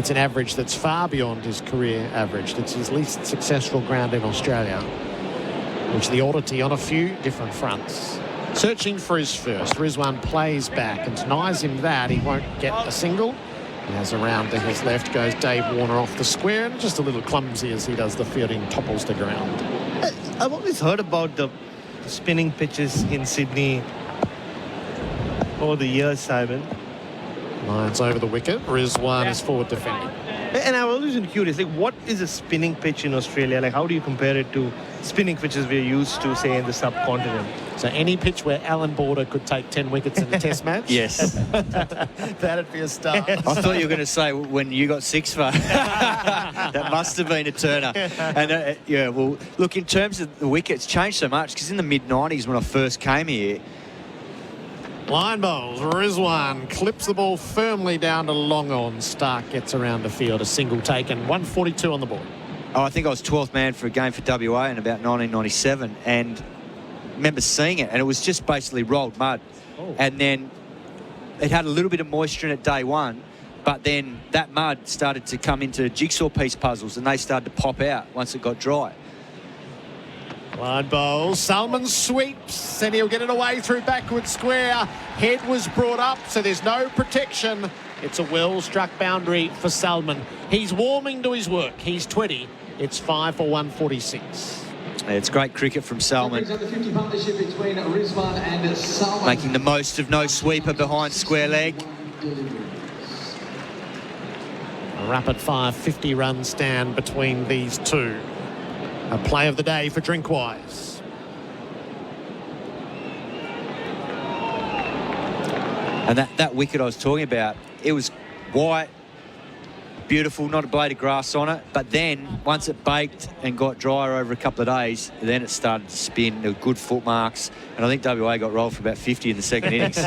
an average that's far beyond his career average. It's his least successful ground in Australia, which the oddity on a few different fronts. Searching for his first. Rizwan plays back and denies him that. He won't get a single. He has a round to his left, goes Dave Warner off the square, and just a little clumsy as he does the fielding, topples the ground. I've always heard about the spinning pitches in Sydney over the years, Simon. Lions over the wicket. Rizwan is forward defending. And I've always been curious, like, what is a spinning pitch in Australia? Like, how do you compare it to spinning pitches we're used to, say, in the subcontinent? So any pitch where Alan Border could take 10 wickets in a Test match? Yes. That'd be a start. I thought you were going to say when you got 6 for. That must have been a turner. And yeah, well, look, in terms of the wickets, changed so much because in the mid-90s when I first came here, line bowls. Rizwan clips the ball firmly down to long on. Stark gets around the field. A single taken. 142 on the board. I think I was 12th man for a game for WA in about 1997 and remember seeing it, and it was just basically rolled mud. Oh. And then it had a little bit of moisture in it day one, but then that mud started to come into jigsaw piece puzzles and they started to pop out once it got dry. Line bowl. Salman sweeps and he'll get it away through backward square. Head was brought up, so there's no protection. It's a well-struck boundary for Salman. He's warming to his work. He's 20. It's 5 for 146. It's great cricket from Salman. Making the most of no sweeper behind square leg. A rapid-fire 50-run stand between these two. A play of the day for Drinkwise. And that wicket I was talking about, it was white, beautiful, not a blade of grass on it. But then, once it baked and got drier over a couple of days, then it started to spin. There were good foot marks. And I think WA got rolled for about 50 in the second innings.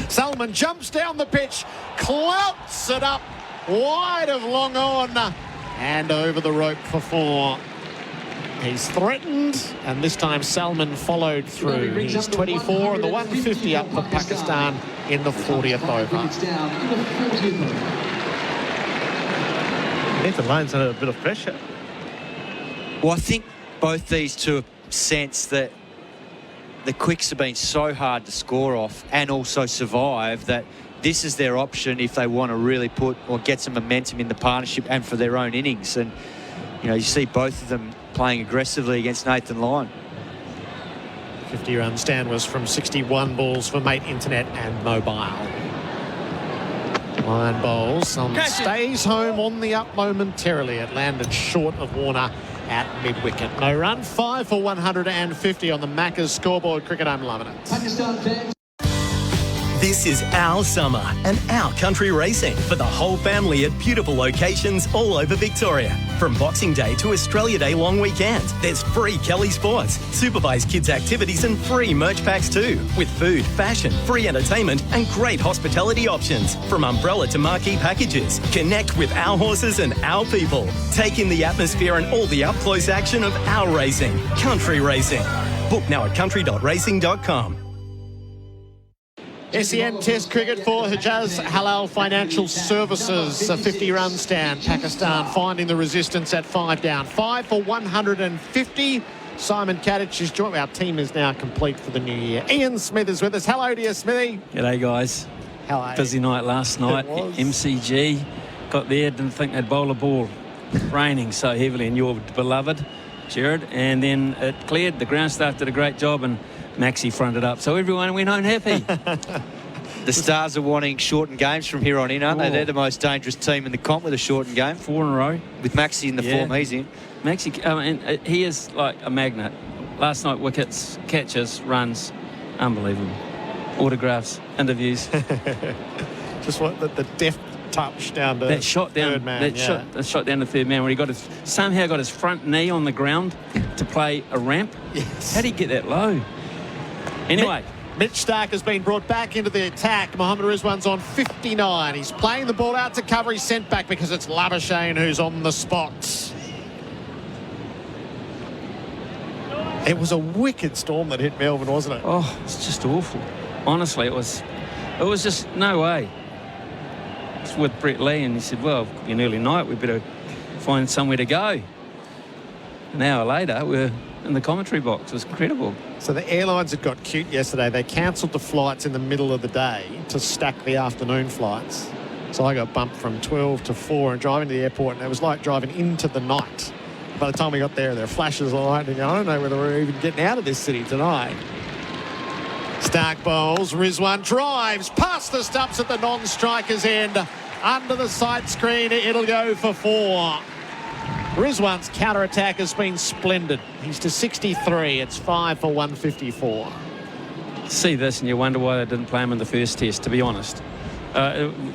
Salman jumps down the pitch, clouts it up, wide of long on, and over the rope for 4. He's threatened, and this time Salman followed through. He's 24 and the 150 up for Pakistan in the 40th over. I think the Lions under a bit of pressure. Well, I think both these two sense that the quicks have been so hard to score off and also survive that this is their option if they want to really put or get some momentum in the partnership and for their own innings. And, you know, you see both of them playing aggressively against Nathan Lyon. 50-run stand was from 61 balls for Mate Internet and Mobile. Line bowls. Stays home on the up momentarily. It landed short of Warner at mid-wicket. No run. 5 for 150 on the Macca's scoreboard. Cricket, I'm loving it. This is our summer and our country racing for the whole family at beautiful locations all over Victoria. From Boxing Day to Australia Day long weekend, there's free Kelly Sports, supervised kids activities and free merch packs too, with food, fashion, free entertainment and great hospitality options. From umbrella to marquee packages, connect with our horses and our people. Take in the atmosphere and all the up-close action of our racing. Country racing. Book now at country.racing.com. SEN Test cricket for Hijaz Halal Financial Services. A 50-run stand. Pakistan finding the resistance at 5 down. 5 for 150. Simon Katich is joined. Our team is now complete for the new year. Ian Smith is with us. Hello to you, Smithy. G'day, guys. Busy night last night. MCG got there, didn't think they'd bowl a ball. Raining so heavily, and your beloved, Gerard. And then it cleared. The ground staff did a great job, and Maxi fronted up. So everyone went home happy. The Stars are wanting shortened games from here on in, aren't they? They're the most dangerous team in the comp with a shortened game. 4 in a row. With Maxi in the form he's in. Maxi, and he is like a magnet. Last night, wickets, catches, runs. Unbelievable. Autographs, interviews. Just what the deft touch down to that shot down, third man. That shot down to third man where he somehow got his front knee on the ground to play a ramp. Yes. How do you get that low? Anyway. Mitch Stark has been brought back into the attack. Mohammad Rizwan's on 59. He's playing the ball out to cover. He's sent back because it's Labuschagne who's on the spot. It was a wicked storm that hit Melbourne, wasn't it? Oh, it's just awful. Honestly, it was just no way. It's with Brett Lee, and he said, well, it'll be an early night, we better find somewhere to go. An hour later, we're in the commentary box. It was incredible. So the airlines had got cute yesterday. They cancelled the flights in the middle of the day to stack the afternoon flights. So I got bumped from 12 to 4 and driving to the airport, and it was like driving into the night. By the time we got there were flashes of lightning. I don't know whether we're even getting out of this city tonight. Stark bowls. Rizwan drives past the stumps at the non-striker's end. Under the sight screen, it'll go for 4. Rizwan's counter-attack has been splendid. He's to 63. It's 5 for 154. See this and you wonder why they didn't play him in the first test, to be honest.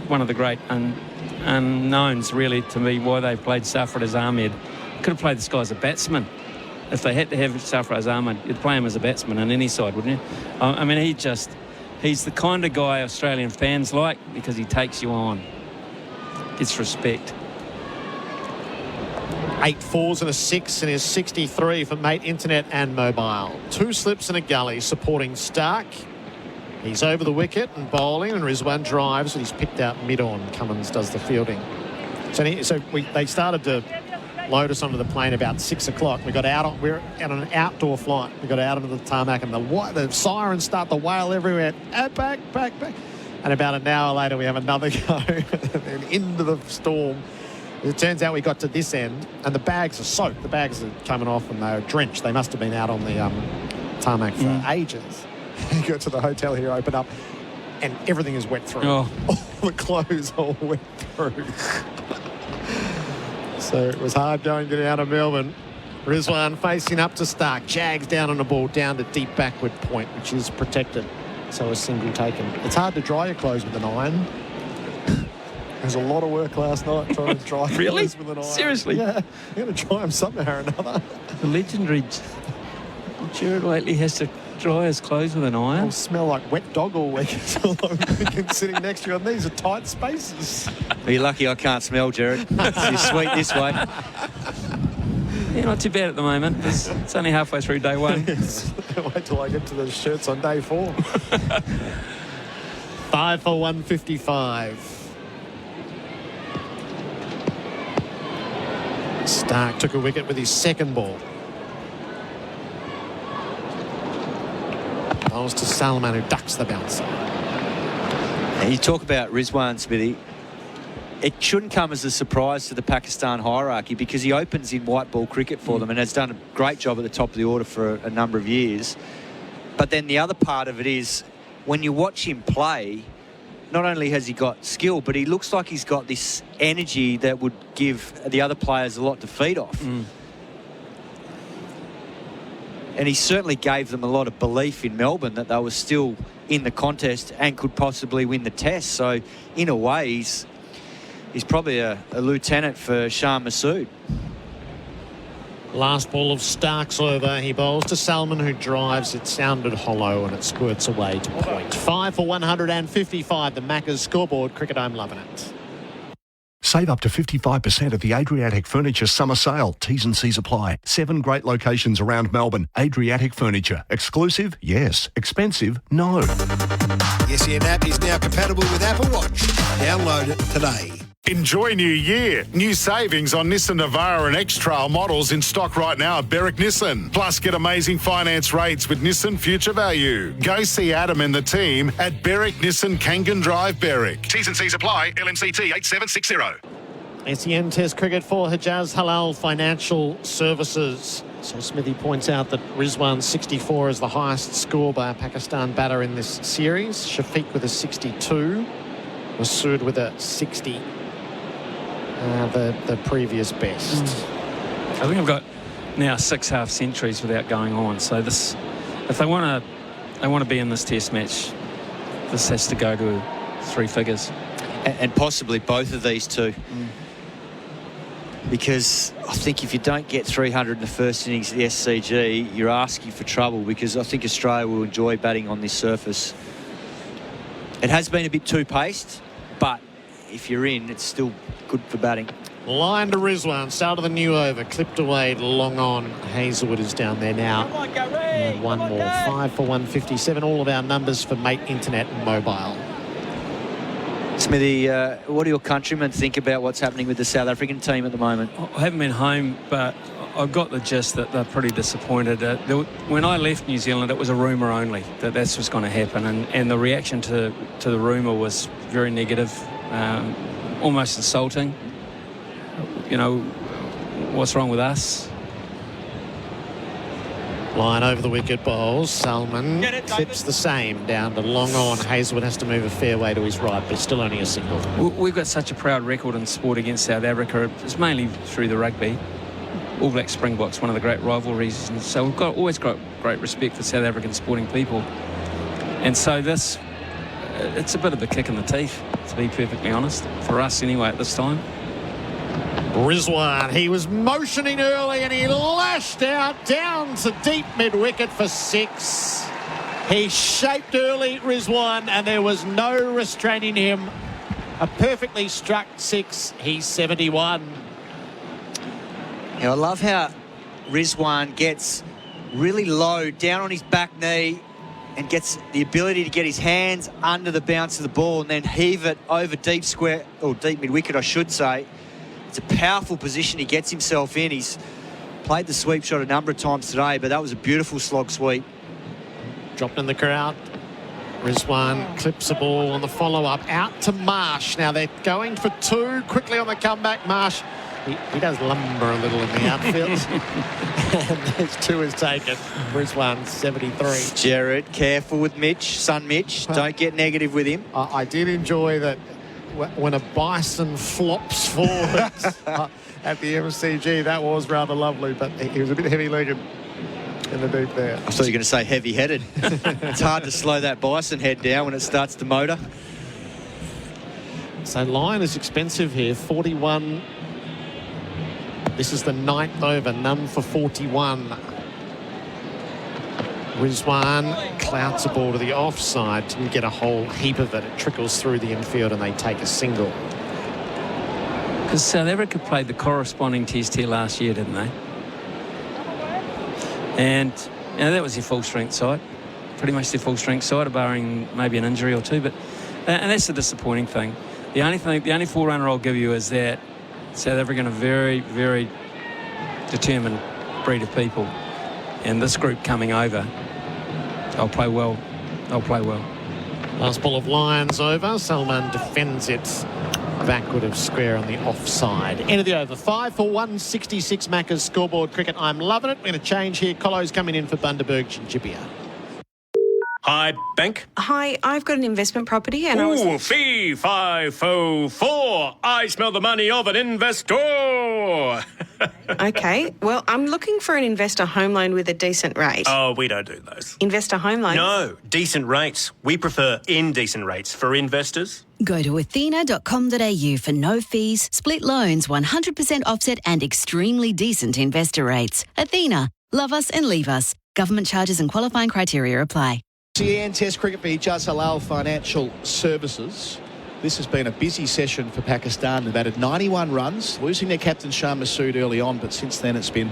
One of the great unknowns, really, to me, why they played Sarfaraz Ahmed. Could have played this guy as a batsman. If they had to have Sarfaraz Ahmed, you'd play him as a batsman on any side, wouldn't you? I mean, he's the kind of guy Australian fans like because he takes you on. Gets respect. 8 fours and a 6 and his 63 for Mate Internet and Mobile. 2 slips and a gully supporting Stark. He's over the wicket and bowling, and Rizwan drives, and he's picked out mid-on. Cummins does the fielding. So they started to load us onto the plane about 6 o'clock. We're on an outdoor flight. We got out onto the tarmac, and the sirens start to wail everywhere. Back. And about an hour later, we have another go and into the storm. It turns out we got to this end, and the bags are soaked. The bags are coming off, and they're drenched. They must have been out on the tarmac for ages. You got to the hotel here, open up, and everything is wet through. Oh. All the clothes are wet through. So it was hard getting out of Melbourne. Rizwan facing up to Stark. Jags down on the ball, down to deep backward point, which is protected. So a single taken. It's hard to dry your clothes with an iron. There's a lot of work last night trying to dry clothes with an iron. Seriously? Yeah. You're going to dry them somehow or another. The legendary Gerard Whateley has to dry his clothes with an iron. It'll smell like wet dog all week. Sitting next to you, and these are tight spaces. Well, you're lucky I can't smell, Gerard. You're sweet this way. Yeah, not too bad at the moment. It's only halfway through day 1. Wait till I get to the shirts on day 4. 5 for 155. Stark took a wicket with his second ball. Bowls to Salman, who ducks the bouncer. And you talk about Rizwan, Smithy. It shouldn't come as a surprise to the Pakistan hierarchy because he opens in white ball cricket for them and has done a great job at the top of the order for a number of years. But then the other part of it is when you watch him play, not only has he got skill, but he looks like he's got this energy that would give the other players a lot to feed off. And he certainly gave them a lot of belief in Melbourne that they were still in the contest and could possibly win the test. So in a way, he's probably a lieutenant for Shan Masood. Last ball of Stark's over. He bowls to Salman, who drives. It sounded hollow and it squirts away to point. 5 for 155. The Maccas scoreboard. Cricket Home loving it. Save up to 55% at the Adriatic Furniture Summer Sale. T's and C's apply. 7 great locations around Melbourne. Adriatic Furniture. Exclusive? Yes. Expensive? No. The SEN app is now compatible with Apple Watch. Download it today. Enjoy New Year. New savings on Nissan Navara and X-Trail models in stock right now at Berwick Nissan. Plus, get amazing finance rates with Nissan Future Value. Go see Adam and the team at Berwick Nissan Kangan Drive, Berwick. T's and C's apply. LMCT 8760. SEN Test cricket for Hijaz Halal Financial Services. So Smithy points out that Rizwan 64 is the highest score by a Pakistan batter in this series. Shafiq with a 62. Masood with a 60. The previous best. I think I've got now 6 half centuries without going on. So this, if they want to be in this Test match, this has to go to 3 figures, and possibly both of these two. Because I think if you don't get 300 in the first innings at the SCG, you're asking for trouble, because I think Australia will enjoy batting on this surface. It has been a bit too paced, but if you're in, it's still good for batting. Line to Rizwan, start of the new over, clipped away, long on. Hazelwood is down there now. And one more, 5 for 157. All of our numbers for Mate Internet and Mobile. Smithy, what do your countrymen think about what's happening with the South African team at the moment? I haven't been home, but I've got the gist that they're pretty disappointed. When I left New Zealand, it was a rumour only that that's what's going to happen, and the reaction to the rumour was very negative, almost insulting. You know, what's wrong with us? Line over the wicket bowls. Salman clips the same down to long on. Hazelwood has to move a fair way to his right, but still only a single. We've got such a proud record in sport against South Africa. It's mainly through the rugby. All Black Springboks, one of the great rivalries, and so we've always got great respect for South African sporting people. And so this, it's a bit of a kick in the teeth, to be perfectly honest, for us anyway at this time. Rizwan, he was motioning early and he lashed out down to deep mid-wicket for 6. He shaped early, Rizwan, and there was no restraining him. A perfectly struck 6. He's 71. I love how Rizwan gets really low, down on his back knee, and gets the ability to get his hands under the bounce of the ball and then heave it over deep square, or deep mid-wicket, I should say. It's a powerful position he gets himself in. He's played the sweep shot a number of times today, but that was a beautiful slog sweep. Dropped in the crowd. Rizwan clips the ball on the follow-up out to Marsh. Now they're going for 2 quickly on the comeback. Marsh, he does lumber a little in the outfield. And there's 2 is taken. Rizwan 73. Gerard, careful with Mitch, son Mitch. Don't get negative with him. I did enjoy that when a bison flops forward at the MCG. That was rather lovely, but he was a bit heavy-legged in the deep there. I thought you were going to say heavy-headed. It's hard to slow that bison head down when it starts to motor. So line is expensive here, 41. This is the 9th over, none for 41. Rizwan clouts a ball to the offside, didn't get a whole heap of it. It trickles through the infield and they take a single. Because South Africa played the corresponding test here last year, didn't they? And that was their full-strength side. Pretty much their full-strength side, barring maybe an injury or 2. But and that's the disappointing thing. The only forerunner I'll give you is that South Africa are very, very determined breed of people. And this group coming over, they'll play well. They'll play well. Last ball of Lions over. Salman defends it backward of square on the offside. End of the over. 5 for 166 Macca's scoreboard cricket. I'm loving it. We're going to change here. Colo's coming in for Bundaberg Jinjibia. Hi, bank. Hi, I've got an investment property and Ooh, fee, fi, fo, 4. I smell the money of an investor. Okay, well, I'm looking for an investor home loan with a decent rate. Oh, we don't do those. Investor home loans? No, decent rates. We prefer indecent rates for investors. Go to athena.com.au for no fees, split loans, 100% offset and extremely decent investor rates. Athena. Love us and leave us. Government charges and qualifying criteria apply. SEN Test cricket for Hijaz Halal Financial Services. This has been a busy session for Pakistan. They've added 91 runs, losing their captain Shah Masood early on, but since then it's been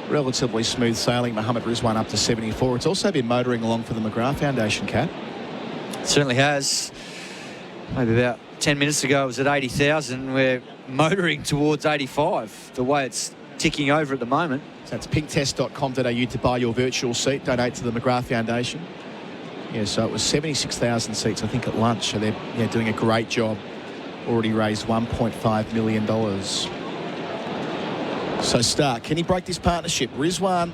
relatively smooth sailing. Mohammad Rizwan up to 74. It's also been motoring along for the McGrath Foundation, Kat. It certainly has. Maybe about 10 minutes ago it was at 80,000. We're motoring towards 85, the way it's ticking over at the moment. So that's pinktest.com.au to buy your virtual seat. Donate to the McGrath Foundation. Yeah, so it was 76,000 seats, I think, at lunch. So they're doing a great job. Already raised $1.5 million. So Stark, can he break this partnership? Rizwan,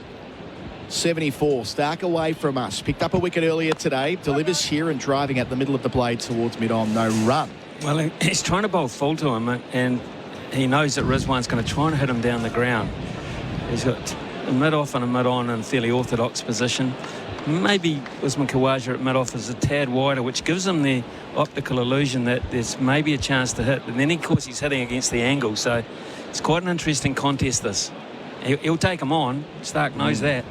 74. Stark away from us. Picked up a wicket earlier today. Delivers here and driving at the middle of the blade towards mid-on. No run. Well, he's trying to bowl full to him, and he knows that Rizwan's going to try and hit him down the ground. He's got a mid-off and a mid-on in a fairly orthodox position. Maybe Usman Khawaja at mid-off is a tad wider, which gives him the optical illusion that there's maybe a chance to hit. And then, of course, he's hitting against the angle. So it's quite an interesting contest, this. He'll take him on. Stark knows that.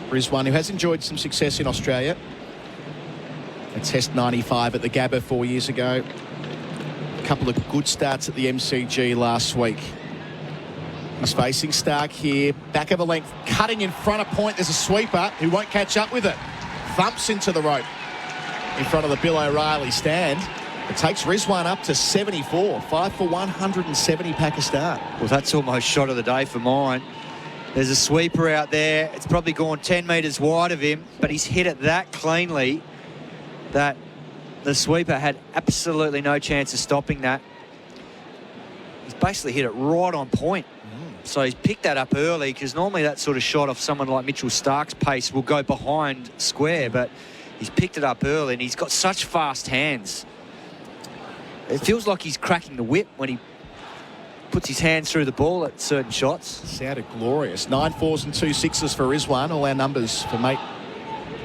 Rizwan, who has enjoyed some success in Australia. A Test 95 at the Gabba 4 years ago. A couple of good starts at the MCG last week. He's facing Stark here. Back of a length, cutting in front of point. There's a sweeper who won't catch up with it. Thumps into the rope in front of the Bill O'Reilly stand. It takes Rizwan up to 74. 5 for 170 Pakistan. Well, that's almost shot of the day for mine. There's a sweeper out there. It's probably gone 10 metres wide of him, but he's hit it that cleanly that the sweeper had absolutely no chance of stopping that. He's basically hit it right on point. So he's picked that up early, because normally that sort of shot off someone like Mitchell Stark's pace will go behind square, but he's picked it up early, and he's got such fast hands. It feels like he's cracking the whip when he puts his hands through the ball at certain shots. Sounded glorious. 9 4s and 2 6s for Rizwan. All our numbers for Mate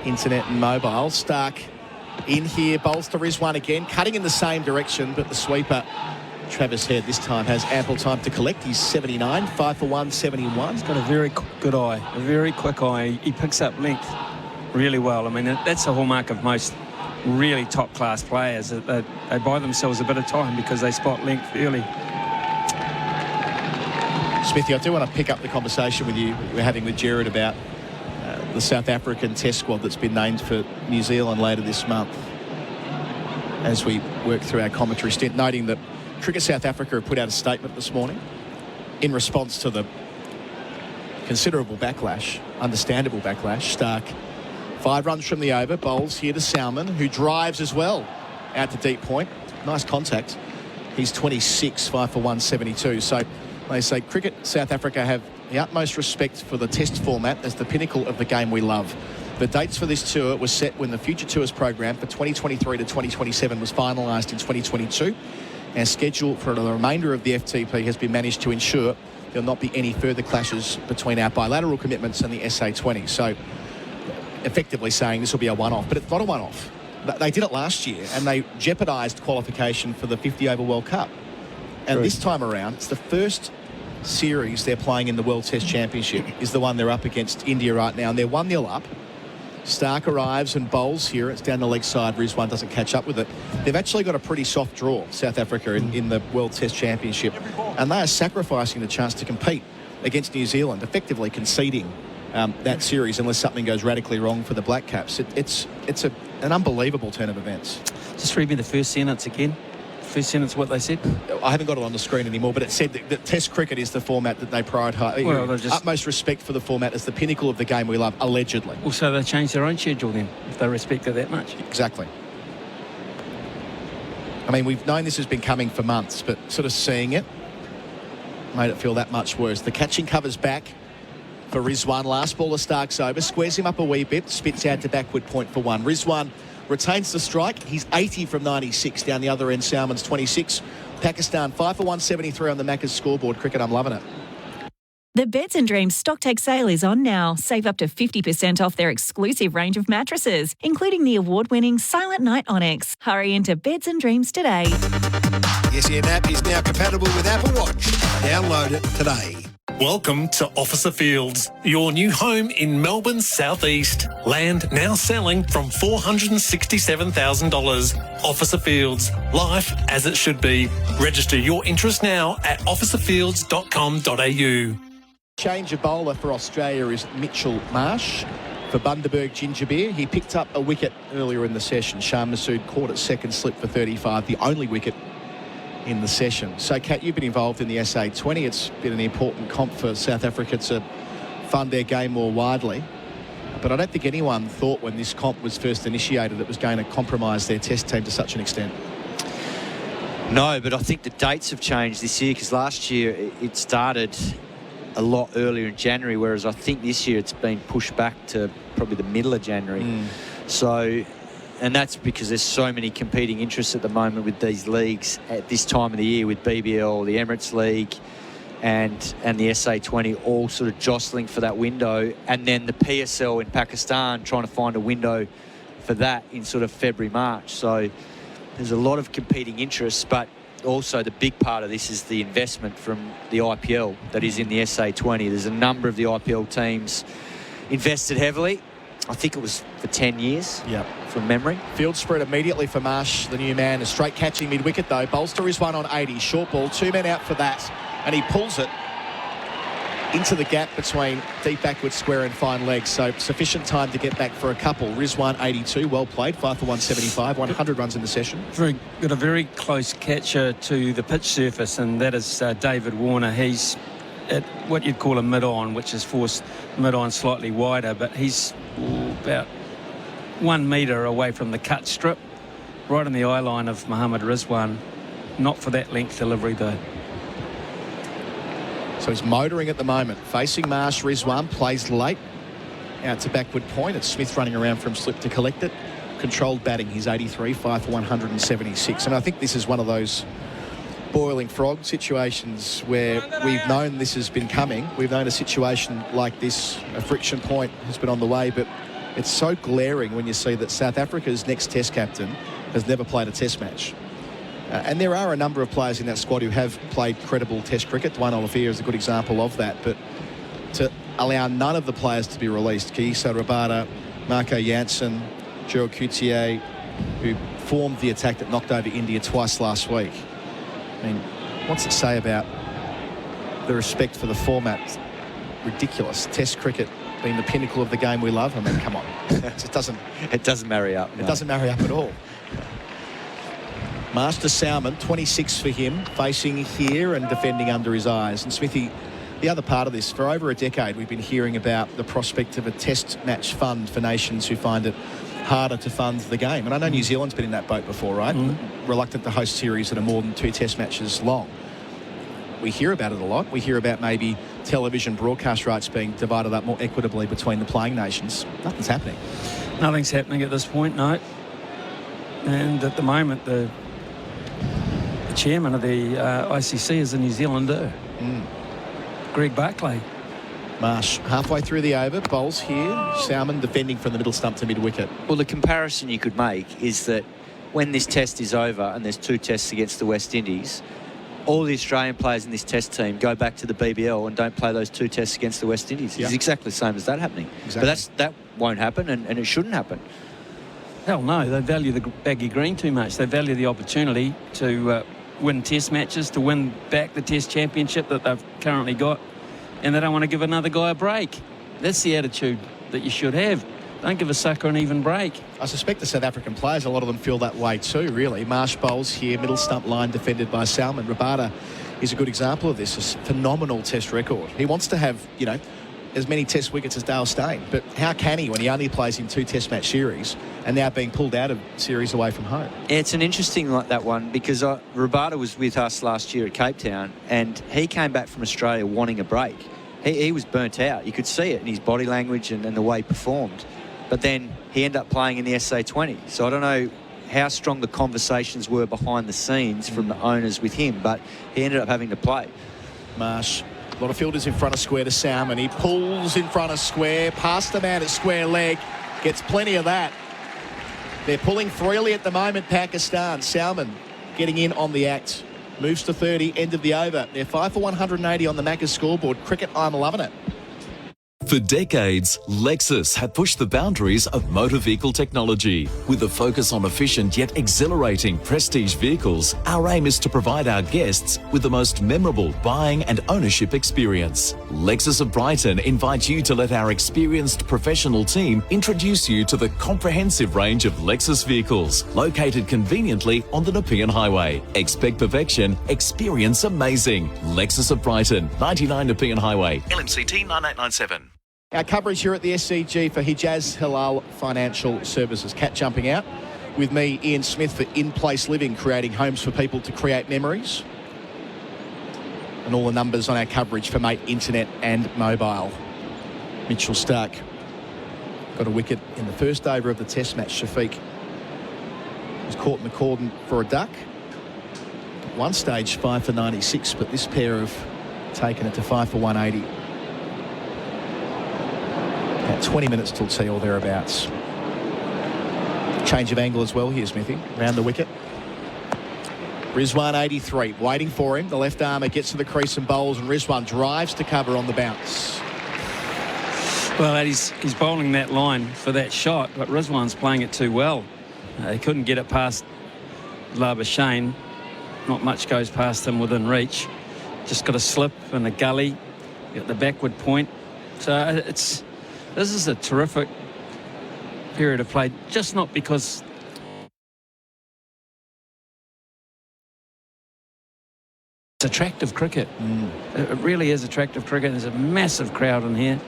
Internet and Mobile. Stark in here, bowls to Rizwan again, cutting in the same direction, but the sweeper, Travis Head, this time has ample time to collect. He's 79, 5 for 171. He's got a very good eye, a very quick eye. He picks up length really well. I mean, that's a hallmark of most really top-class players. They buy themselves a bit of time because they spot length early. Smithy, I do want to pick up the conversation with you we're having with Gerard about the South African Test squad that's been named for New Zealand later this month. As we work through our commentary stint, noting that Cricket South Africa have put out a statement this morning in response to the considerable backlash, understandable backlash. Stark, 5 runs from the over, bowls here to Salmon, who drives as well out to deep point. Nice contact. He's 26, 5 for 172. So they say Cricket South Africa have the utmost respect for the Test format as the pinnacle of the game we love. The dates for this tour were set when the Future Tours program for 2023 to 2027 was finalised in 2022. Our schedule for the remainder of the FTP has been managed to ensure there will not be any further clashes between our bilateral commitments and the SA20. So effectively saying this will be a one-off, but it's not a one-off. They did it last year and they jeopardised qualification for the 50 over World Cup. And this time around, it's the first series they're playing in the World Test Championship is the one they're up against India right now, and they're 1-0 up. Stark arrives and bowls here. It's down the leg side. Rizwan doesn't catch up with it. They've actually got a pretty soft draw, South Africa, in the World Test Championship. And they are sacrificing the chance to compete against New Zealand, effectively conceding that series unless something goes radically wrong for the Black Caps. It's an unbelievable turn of events. Just read me the first sentence again. First sentence, what they said? I haven't got it on the screen anymore, but it said that Test cricket is the format that they prioritise. Well, utmost respect for the format as the pinnacle of the game we love, allegedly. Well, so they changed their own schedule then, if they respect it that much. Exactly. I mean, we've known this has been coming for months, but sort of seeing it made it feel that much worse. The catching cover's back for Rizwan. Last ball of Stark's over. Squares him up a wee bit. Spits out to backward point for 1. Rizwan retains the strike. He's 80 from 96. Down the other end, Salman's 26. Pakistan 5 for 173 on the Macca's scoreboard. Cricket, I'm loving it. The Beds and Dreams Stocktake sale is on now. Save up to 50% off their exclusive range of mattresses, including the award-winning Silent Night Onyx. Hurry into Beds and Dreams today. The SEN app is now compatible with Apple Watch. Download it today. Welcome to Officer Fields, your new home in Melbourne's southeast. Land now selling from $467,000. Officer Fields, life as it should be. Register your interest now at officerfields.com.au. Change of bowler for Australia is Mitchell Marsh. for Bundaberg Gingerbeer. He picked up a wicket earlier in the session. Shah Massoud caught at second slip for 35, the only wicket in the session. So, Kat, you've been involved in the SA20. It's been an important comp for South Africa to fund their game more widely. But I don't think anyone thought when this comp was first initiated it was going to compromise their test team to such an extent. No, but I think the dates have changed this year, because last year it started a lot earlier in January, whereas I think this year it's been pushed back to probably the middle of January. So, and that's because there's so many competing interests at the moment with these leagues at this time of the year, with BBL, the Emirates League, and the SA20 all sort of jostling for that window, and then the PSL in Pakistan trying to find a window for that in sort of February, March. So there's a lot of competing interests, but also the big part of this is the investment from the IPL that is in the SA20. There's a number of the IPL teams invested heavily. I think it was for 10 years, from memory. Field spread immediately for Marsh, the new man. A straight catching mid-wicket, though. Bolster is one on 80. Short ball, 2 men out for that. And he pulls it into the gap between deep backward square and fine legs. So sufficient time to get back for a couple. Rizwan 82, well played, 5 for 175, 100 runs in the session. Got a very close catcher to the pitch surface, and that is David Warner. He's at what you'd call a mid-on, which is forced mid-on slightly wider, but he's about 1 metre away from the cut strip, right on the eye line of Mohammad Rizwan. Not for that length delivery, though. So he's motoring at the moment. Facing Marsh, Rizwan plays late. Out to backward point. It's Smith running around from slip to collect it. Controlled batting. He's 83, 5 for 176. And I think this is one of those boiling frog situations where we've known this has been coming. We've known a situation like this, a friction point has been on the way, but it's so glaring when you see that South Africa's next test captain has never played a test match. And there are a number of players in that squad who have played credible test cricket. Dwayne Olivier is a good example of that. But to allow none of the players to be released, Kisa Rabada, Marco Jansen, Gerard Coutier, who formed the attack that knocked over India twice last week. I mean, what's it say about the respect for the format? Ridiculous. Test cricket being the pinnacle of the game we love. I mean, come on. It doesn't marry up. It doesn't marry up at all. Master Salmon, 26 for him, facing here and defending under his eyes. And Smithy, the other part of this, for over a decade we've been hearing about the prospect of a test match fund for nations who find it harder to fund the game. And I know New Zealand's been in that boat before, right? Reluctant to host series that are more than 2 test matches long. We hear about it a lot. We hear about maybe television broadcast rights being divided up more equitably between the playing nations. Nothing's happening. Nothing's happening at this point, no. And at the moment, the chairman of the ICC is a New Zealander, Greg Barclay. Marsh halfway through the over, bowls here. Salmon defending from the middle stump to mid-wicket. Well, the comparison you could make is that when this test is over and there's 2 tests against the West Indies, all the Australian players in this test team go back to the BBL and don't play those 2 tests against the West Indies. It's exactly the same as that happening. Exactly. But that won't happen, and it shouldn't happen. Hell no, they value the baggy green too much. They value the opportunity to win test matches, to win back the test championship that they've currently got, and they don't want to give another guy a break. That's the attitude that you should have. Don't give a sucker an even break. I suspect the South African players, a lot of them feel that way too, really. Marsh bowls here, middle stump line defended by Salmon. Rabada is a good example of this, a phenomenal test record. He wants to have, you know, as many test wickets as Dale Steyn, but how can he when he only plays in 2 test match series and now being pulled out of series away from home? Yeah, it's an interesting like that one, because Rabada was with us last year at Cape Town, and he came back from Australia wanting a break. He was burnt out. You could see it in his body language and the way he performed. But then he ended up playing in the SA20. So I don't know how strong the conversations were behind the scenes from the owners with him, but he ended up having to play. Marsh, a lot of fielders in front of square to Salmon. He pulls in front of square, past the man at square leg, gets plenty of that. They're pulling freely at the moment, Pakistan. Salmon getting in on the act. Moves to 30, end of the over. They're 5 for 180 on the Macca's scoreboard. Cricket, I'm loving it. For decades, Lexus have pushed the boundaries of motor vehicle technology. With a focus on efficient yet exhilarating prestige vehicles, our aim is to provide our guests with the most memorable buying and ownership experience. Lexus of Brighton invite you to let our experienced professional team introduce you to the comprehensive range of Lexus vehicles, located conveniently on the Nepean Highway. Expect perfection, experience amazing. Lexus of Brighton, 99 Nepean Highway, LMCT 9897. Our coverage here at the SCG for Hijaz Halal Financial Services. Cat jumping out with me, Ian Smith, for In-Place Living, creating homes for people to create memories. And all the numbers on our coverage for Mate Internet and Mobile. Mitchell Stark got a wicket in the first over of the Test match. Shafiq was caught in the cordon for a duck. At one stage, 5 for 96, but this pair have taken it to 5 for 180. About 20 minutes till tea or thereabouts. Change of angle as well here, Smithy. Round the wicket. Rizwan 83, waiting for him. The left armour gets to the crease and bowls, and Rizwan drives to cover on the bounce. Well, he's bowling that line for that shot, but Rizwan's playing it too well. He couldn't get it past Labuschagne. Not much goes past him within reach. Just got a slip and a gully. Got the backward point. So this is a terrific period of play, just not because it's attractive cricket. It really is attractive cricket. There's a massive crowd in here.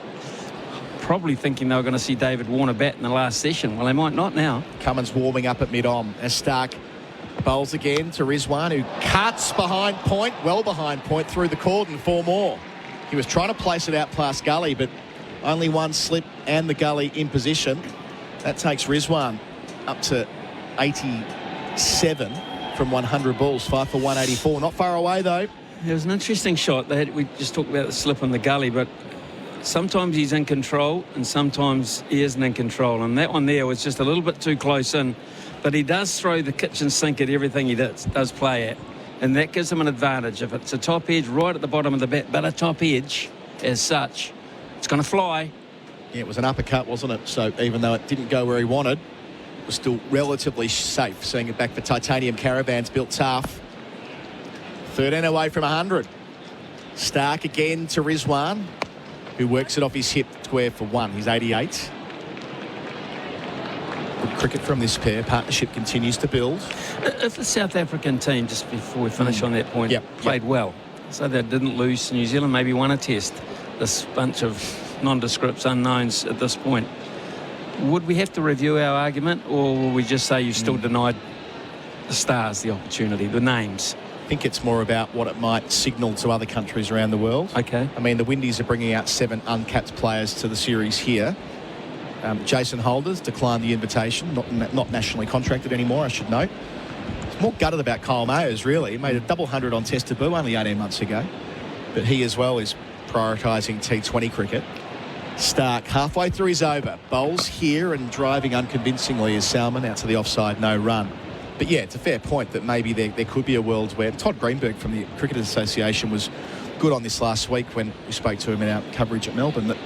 Probably thinking they were going to see David Warner bat in the last session. Well, they might not now. Cummins warming up at mid-on as Stark bowls again to Rizwan, who cuts behind point, well behind point, through the cordon, 4 more. He was trying to place it out past gully, but only one slip and the gully in position. That takes Rizwan up to 87 from 100 balls, 5 for 184. Not far away, though. It was an interesting shot. We just talked about the slip and the gully, but sometimes he's in control and sometimes he isn't in control. And that one there was just a little bit too close in. But he does throw the kitchen sink at everything he does play at. And that gives him an advantage. If it's a top edge right at the bottom of the bat, but a top edge as such, it's going to fly. Yeah, it was an uppercut, wasn't it? So even though it didn't go where he wanted, it was still relatively safe. Seeing it back for Titanium Caravans, built tough. 13 away from 100. Stark again to Rizwan, who works it off his hip square for 1. He's 88. Good cricket from this pair. Partnership continues to build. If the South African team, just before we finish on that point, played well, so they didn't lose, New Zealand maybe won a test, this bunch of nondescripts, unknowns at this point, would we have to review our argument, or will we just say you still denied the stars the opportunity, the names? I think it's more about what it might signal to other countries around the world. Okay. I mean, the Windies are bringing out 7 uncapped players to the series here. Jason Holders declined the invitation, not nationally contracted anymore, I should note. It's more gutted about Kyle Mayers, really. He made a double 100 on Test debut only 18 months ago. But he as well is prioritising T20 cricket. Stark halfway through his over, bowls here and driving unconvincingly as Salman out to the offside, no run. But yeah, it's a fair point that maybe there could be a world where Todd Greenberg from the Cricketers Association was good on this last week when we spoke to him in our coverage at Melbourne, that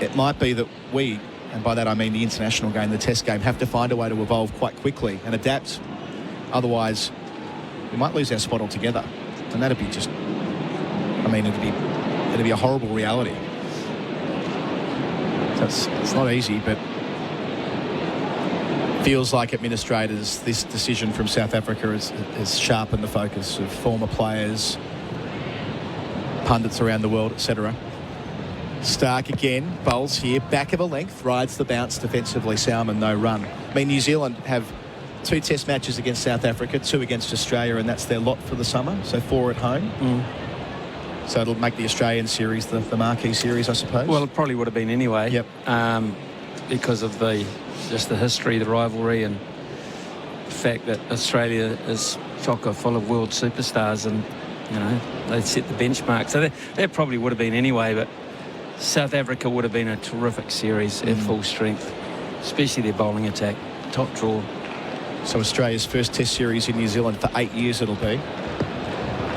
it might be that we, and by that I mean the international game, the Test game, have to find a way to evolve quite quickly and adapt. Otherwise, we might lose our spot altogether. And that'd be just, I mean, it'd be a horrible reality. It's not easy, but feels like administrators, this decision from South Africa has sharpened the focus of former players, pundits around the world, etc. Stark again, bowls here, back of a length, rides the bounce defensively, Salman, no run. I mean, New Zealand have 2 Test matches against South Africa, 2 against Australia, and that's their lot for the summer, so 4 at home. So it'll make the Australian series the marquee series, I suppose. Well, it probably would have been anyway. Yep. Because of just the history, the rivalry, and the fact that Australia is chocker full of world superstars, and they set the benchmark. So that probably would have been anyway. But South Africa would have been a terrific series at full strength, especially their bowling attack, top draw. So Australia's first Test series in New Zealand for 8 years it'll be.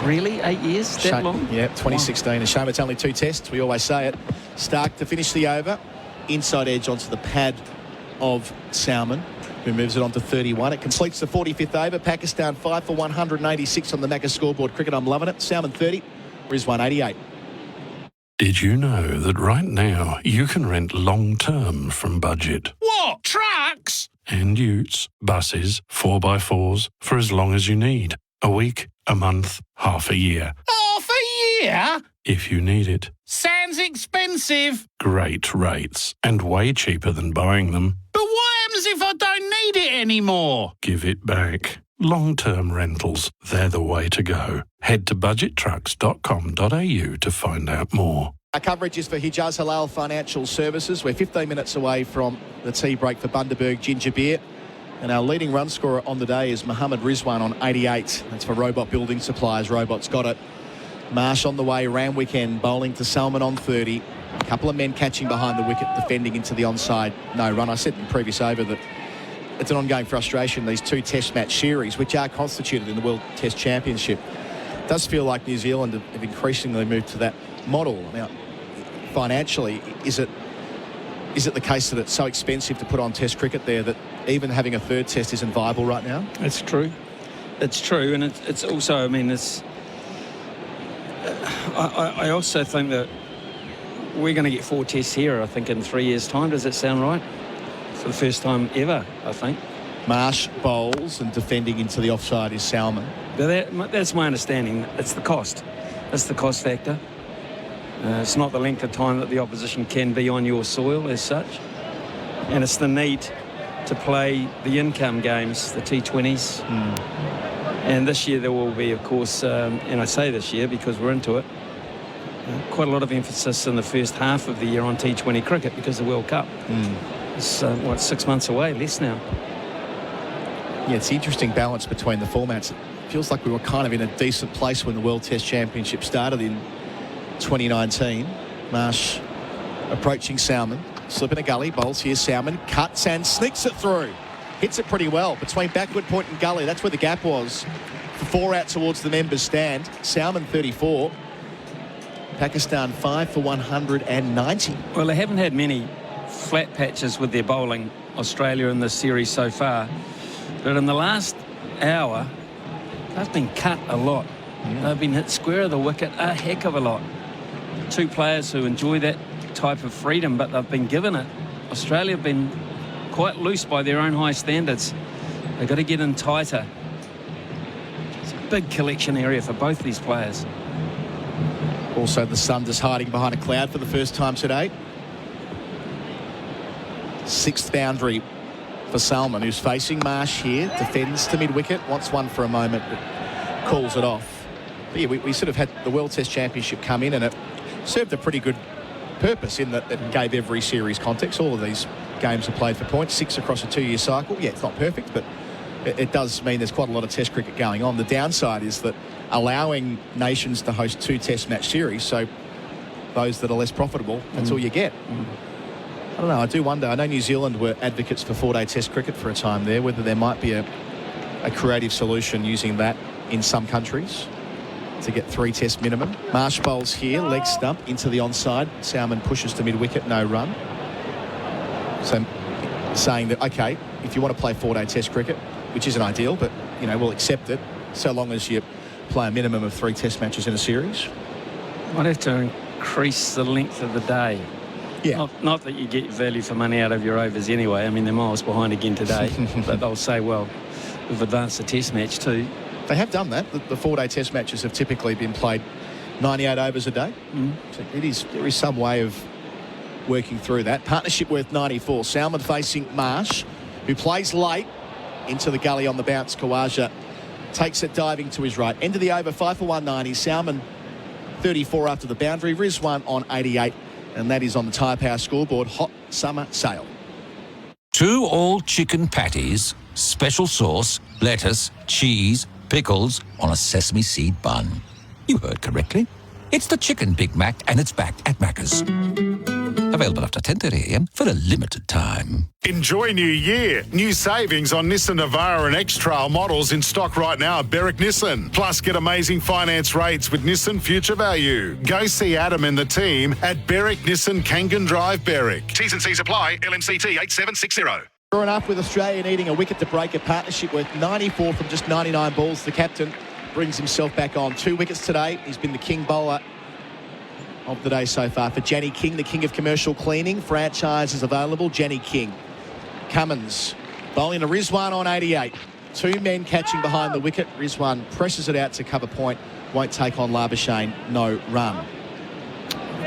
Really? 8 years? That long? Yeah, 2016. A shame it's only 2 tests. We always say it. Stark to finish the over. Inside edge onto the pad of Salmon, who moves it on to 31. It completes the 45th over. Pakistan 5 for 186 on the Macca scoreboard. Cricket, I'm loving it. Salmon 30, Rizwan 88. Did you know that right now you can rent long-term from Budget? What? Trucks? And utes, buses, 4x4s for as long as you need. A week, a month, half a year. Half a year? If you need it. Sounds expensive. Great rates and way cheaper than buying them. But what happens if I don't need it anymore? Give it back. Long-term rentals, they're the way to go. Head to budgettrucks.com.au to find out more. Our coverage is for Hijaz Halal Financial Services. We're 15 minutes away from the tea break for Bundaberg Ginger Beer. And our leading run scorer on the day is Mohammed Rizwan on 88. That's for Robot Building Supplies. Robot's got it. Marsh on the way, Ram Weekend bowling to Salmon on 30. A couple of men catching behind the wicket, defending into the onside no run. I said in the previous over that it's an ongoing frustration, these 2 test match series, which are constituted in the World Test Championship. It does feel like New Zealand have increasingly moved to that model. Now, financially, is it the case that it's so expensive to put on test cricket there that even having a 3rd test isn't viable right now? It's true. It's true. And it's also, I mean, I also think that we're going to get 4 tests here, I think, in 3 years' time. Does that sound right? For the first time ever, I think. Marsh bowls and defending into the offside is Salmon. But that's my understanding. It's the cost. That's the cost factor. It's not the length of time that the opposition can be on your soil as such. And it's the need to play the income games, the T20s. And this year there will be, of course, and I say this year because we're into it, quite a lot of emphasis in the first half of the year on T20 cricket because of the World Cup. It's, 6 months away, less now. Yeah, it's the interesting balance between the formats. It feels like we were kind of in a decent place when the World Test Championship started in 2019. Marsh approaching Salmon, slipping a gully, bowls here, Salmon, cuts and sneaks it through. Hits it pretty well between backward point and gully. That's where the gap was. 4 out towards the members' stand. Salmon 34. Pakistan 5 for 190. Well, they haven't had many flat patches with their bowling, Australia, in this series so far. But in the last hour, they've been cut a lot. They've been hit square of the wicket a heck of a lot. 2 players who enjoy that type of freedom, but they've been given it. Australia have been quite loose by their own high standards. They've got to get in tighter. It's a big collection area for both these players. Also, the sun just hiding behind a cloud for the first time today. 6th boundary for Salmon, who's facing Marsh here. Defends to mid-wicket, wants one for a moment, but calls it off. But yeah, we sort of had the World Test Championship come in, and it served a pretty good purpose in that it gave every series context. All of these games are played for points, 6 across a 2-year cycle. Yeah, it's not perfect, but it does mean there's quite a lot of test cricket going on. The downside is that allowing nations to host 2 test match series, so those that are less profitable, that's all you get. I don't know, I do wonder. I know New Zealand were advocates for 4-day test cricket for a time there, whether there might be a creative solution using that in some countries to get 3 test minimum. Marsh bowls here, leg stump into the onside. Salmon pushes to mid-wicket, no run. So saying that, OK, if you want to play 4-day test cricket, which isn't ideal, but, you know, we'll accept it so long as you play a minimum of 3 test matches in a series. Might have to increase the length of the day. Yeah. Not that you get value for money out of your overs anyway. I mean, they're miles behind again today. But they'll say, well, we've advanced the test match too. They have done that. The 4-day test matches have typically been played 98 overs a day. So there is some way of working through that. Partnership worth 94. Salmon facing Marsh, who plays late into the gully on the bounce. Khawaja takes it diving to his right. End of the over, 5 for 190. Salmon 34 after the boundary. Rizwan on 88. And that is on the Tyre Power scoreboard. Hot summer sale. 2 all-chicken patties, special sauce, lettuce, cheese, pickles on a sesame seed bun. You heard correctly. It's the Chicken Big Mac, and it's back at Macca's. Available after 10:30am for a limited time. Enjoy New Year. New savings on Nissan Navara and X-Trail models in stock right now at Berwick Nissan. Plus, get amazing finance rates with Nissan Future Value. Go see Adam and the team at Berwick Nissan Kangan Drive, Berwick. T's and C's apply. LMCT 8760. Growing up with Australia needing a wicket to break a partnership worth 94 from just 99 balls, the captain brings himself back on. 2 wickets today. He's been the king bowler of the day so far. For Jenny King, the king of commercial cleaning, franchise is available. Jenny King. Cummins bowling to Rizwan on 88. 2 men catching behind the wicket. Rizwan presses it out to cover point. Won't take on Labuschagne. No run.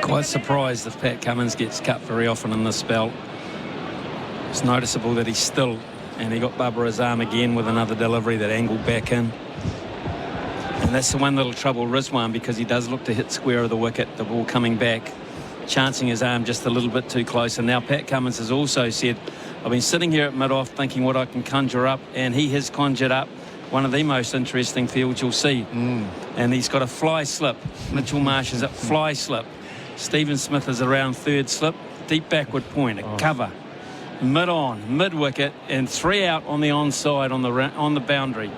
Quite surprised if Pat Cummins gets cut very often in this spell. It's noticeable that he's still, and he got Babar Azam again with another delivery that angled back in. And that's the one little trouble Rizwan, because he does look to hit square of the wicket, the ball coming back, chancing his arm just a little bit too close. And now Pat Cummins has also said, I've been sitting here at mid-off thinking what I can conjure up, and he has conjured up one of the most interesting fields you'll see. And he's got a fly slip. Mitchell Marsh is at fly slip. Stephen Smith is around third slip, deep backward point, a cover. Mid-on, mid-wicket, and 3 out on the onside on the boundary.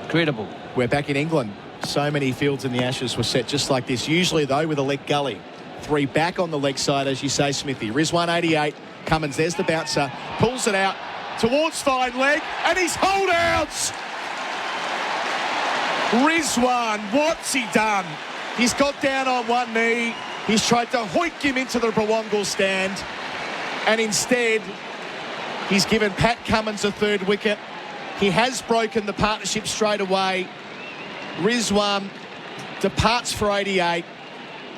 Incredible. We're back in England. So many fields in the Ashes were set just like this. Usually, though, with a leg gully. 3 back on the leg side, as you say, Smithy. Rizwan 88. Cummins, there's the bouncer. Pulls it out towards fine leg, and he's hold outs. Rizwan, what's he done? He's got down on one knee. He's tried to hoik him into the Brawongal stand, and instead, he's given Pat Cummins a 3rd wicket. He has broken the partnership straight away. Rizwan departs for 88.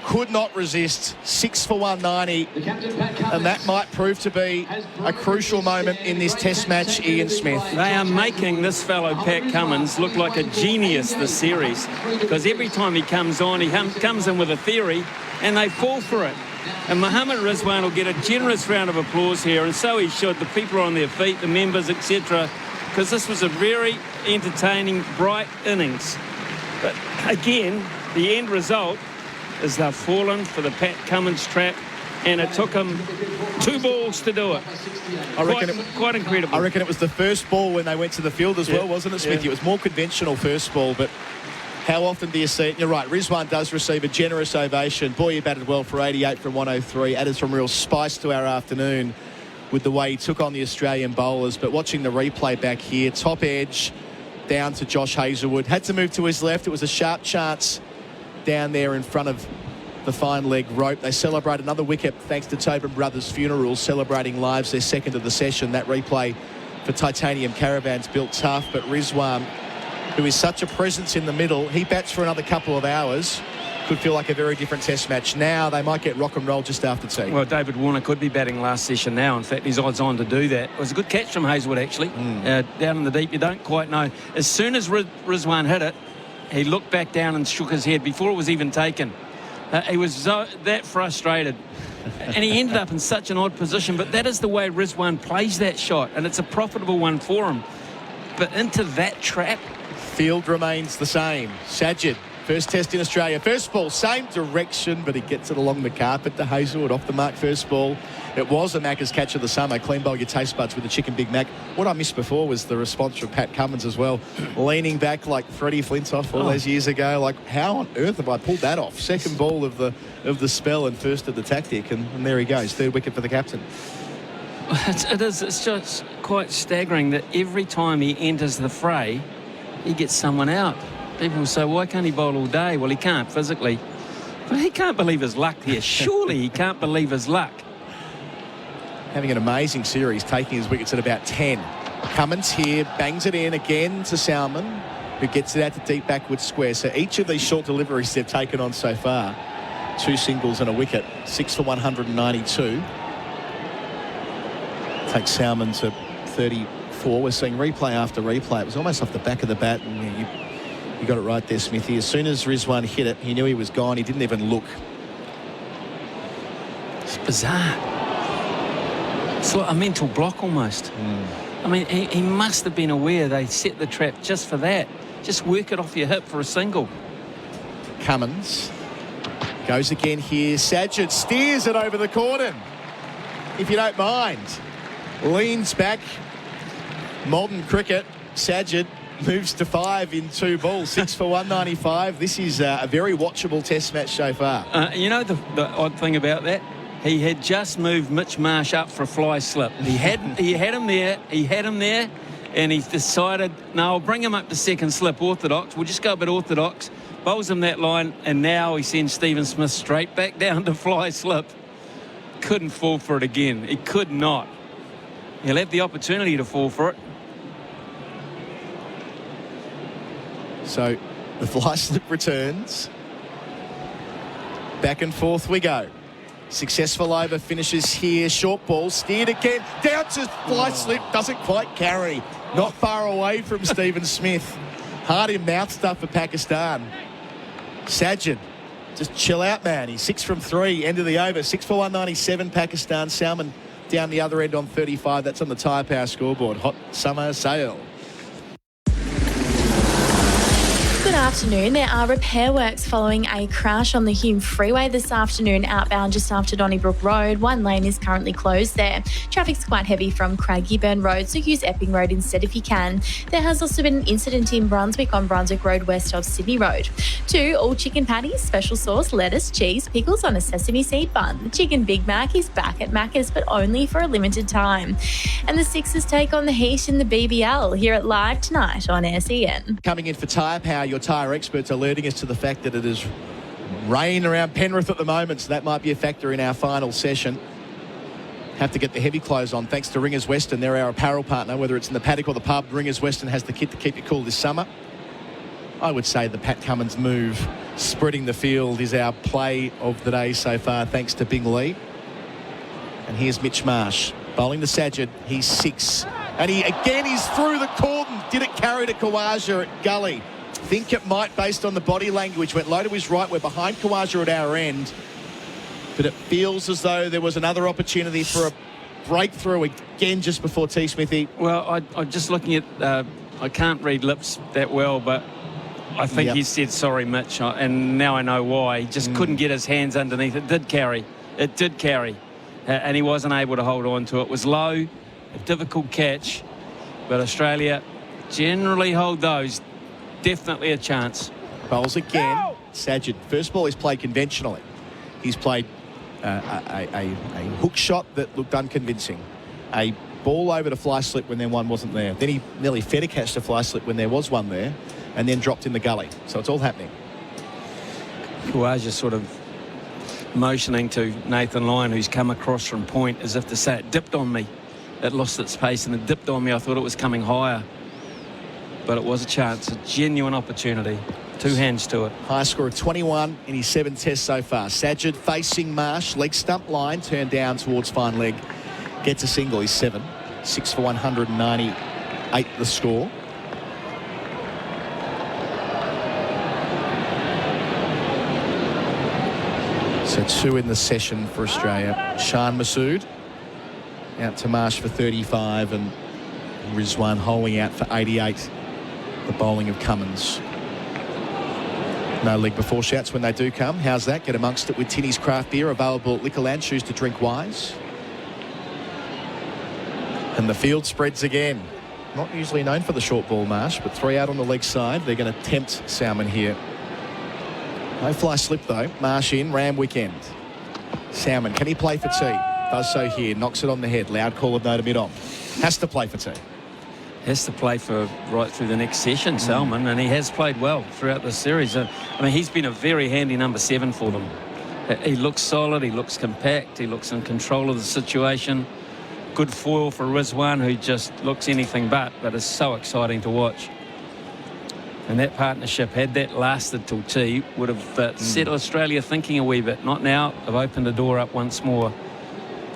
Could not resist. 6 for 190. And that might prove to be a crucial moment in this test match, Ian Smith. They are making this fellow Pat Cummins look like a genius this series, because every time he comes on, he comes in with a theory and they fall for it. And Mohammad Rizwan will get a generous round of applause here, and so he should. The people are on their feet, the members, etc., because this was a very entertaining, bright innings. But again, the end result is they've fallen for the Pat Cummins trap, and it took him 2 balls to do it. I reckon quite incredible. I reckon it was the first ball when they went to the field as well, wasn't it, Smithy? It was more conventional first ball, but how often do you see it? You're right, Rizwan does receive a generous ovation. Boy, he batted well for 88 from 103. Added some real spice to our afternoon with the way he took on the Australian bowlers. But watching the replay back here, top edge down to Josh Hazlewood. Had to move to his left. It was a sharp chance down there in front of the fine leg rope. They celebrate another wicket thanks to Tobin Brothers Funerals, celebrating lives, their 2nd of the session. That replay for Titanium Caravans built tough, but Rizwan, who is such a presence in the middle, he bats for another couple of hours. Could feel like a very different test match. Now they might get rock and roll just after tea. Well, David Warner could be batting last session now. In fact, he's odds on to do that. It was a good catch from Hazlewood, actually. Down in the deep, you don't quite know. As soon as Rizwan hit it, he looked back down and shook his head before it was even taken. He was that frustrated. And he ended up in such an odd position. But that is the way Rizwan plays that shot, and it's a profitable one for him. But into that trap. Field remains the same. Sajid, first test in Australia. First ball, same direction, but he gets it along the carpet to Hazlewood. Off the mark, first ball. It was a Macca's catch of the summer. Clean bowl your taste buds with the Chicken Big Mac. What I missed before was the response from Pat Cummins as well. Leaning back like Freddie Flintoff all those years ago. Like, how on earth have I pulled that off? 2nd ball of the spell and 1st of the tactic. And there he goes. 3rd wicket for the captain. It's just quite staggering that every time he enters the fray, he gets someone out. People will say, why can't he bowl all day? Well, he can't physically. But he can't believe his luck here. Surely he can't believe his luck. Having an amazing series, taking his wickets at about 10. Cummins here, bangs it in again to Salman, who gets it out to deep backward square. So each of these short deliveries they've taken on so far, 2 singles and a wicket, 6 for 192. Takes Salman to 34. We're seeing replay after replay. It was almost off the back of the bat, and you got it right there, Smithy. As soon as Rizwan hit it, he knew he was gone. He didn't even look. It's bizarre. It's like a mental block almost. I mean, he must have been aware they set the trap just for that. Just work it off your hip for a single. Cummins goes again here. Sajid steers it over the cordon. if you don't mind. Leans back. Modern cricket. Sajid moves to 5 in 2 balls. 6 for 195. This is a very watchable test match so far. You know the odd thing about that? He had just moved Mitch Marsh up for a fly slip. He had him there, and he's decided, no, I'll bring him up to second slip, orthodox. We'll just go a bit orthodox. Bowls him that line, and now he sends Stephen Smith straight back down to fly slip. Couldn't fall for it again. He could not. He'll have the opportunity to fall for it. So the fly slip returns. Back and forth we go. Successful over finishes here. Short ball steered again. Down to fly slip. Doesn't quite carry. Not far away from Stephen Smith. Hard in mouth stuff for Pakistan. Sajid, just chill out, man. He's 6 from 3. End of the over. 6 for 197 Pakistan. Salmon down the other end on 35. That's on the Tyre Power scoreboard. Hot summer sale. Good afternoon. There are repair works following a crash on the Hume Freeway this afternoon outbound just after Donnybrook Road. One lane is currently closed there. Traffic's quite heavy from Craigieburn Road, so use Epping Road instead if you can. There has also been an incident in Brunswick on Brunswick Road west of Sydney Road. 2 all chicken patties, special sauce, lettuce, cheese, pickles on a sesame seed bun. The Chicken Big Mac is back at Macca's, but only for a limited time. And the Sixers take on the Heat in the BBL. Hear it live tonight on SEN. Coming in for Tyre Power, your tyre experts alerting us to the fact that it is rain around Penrith at the moment, so that might be a factor in our final session. Have to get the heavy clothes on thanks to Ringers Western. They're our apparel partner, whether it's in the paddock or the pub. Ringers Western has the kit to keep you cool this summer. I would say the Pat Cummins move, spreading the field, is our play of the day so far, thanks to Bing Lee. And here's Mitch Marsh bowling the Sajid. He's 6, and he's through the cordon. Did it carry to Khawaja at Gully? Think it might, based on the body language. Went low to his right. We're behind Khawaja at our end, but it feels as though there was another opportunity for a breakthrough again just before T. Smithy. Well, I'm just looking at I can't read lips that well, but I think he said sorry, Mitch, and now I know why. He just couldn't get his hands underneath. It did carry, and he wasn't able to hold on to it. It was low, a difficult catch, but Australia generally hold those. Definitely a chance. Bowls again. No! Sajid, first ball he's played conventionally. He's played a hook shot that looked unconvincing. A ball over to fly slip when then one wasn't there. Then he nearly fed a catch to fly slip when there was one there, and then dropped in the gully. So it's all happening. Khawaja sort of motioning to Nathan Lyon, who's come across from point, as if to say, it dipped on me. It lost its pace and it dipped on me. I thought it was coming higher. But it was a chance, a genuine opportunity. 2 hands to it. High score of 21 in his 7 tests so far. Sajid facing Marsh, leg stump line, turned down towards fine leg. Gets a single, he's 7. 6 for 198 the score. So 2 in the session for Australia. Shan Masood out to Marsh for 35 and Rizwan holding out for 88. The bowling of Cummins. No leg before shouts when they do come. How's that? Get amongst it with Tinny's Craft Beer, available at Liquorland. Choose to drink wise. And the field spreads again. Not usually known for the short ball, Marsh, but 3 out on the leg side. They're going to tempt Salmon here. No fly slip though. Marsh in, Randwick end. Salmon, can he play for T? Does so here. Knocks it on the head. Loud call of no to mid-on. Has to play for T. Has to play for right through the next session, Salmon, and he has played well throughout the series. I mean, he's been a very handy number 7 for them. He looks solid, he looks compact, he looks in control of the situation. Good foil for Rizwan, who just looks anything but is so exciting to watch. And that partnership, had that lasted till T, would have set Australia thinking a wee bit. Not now. They've opened the door up once more.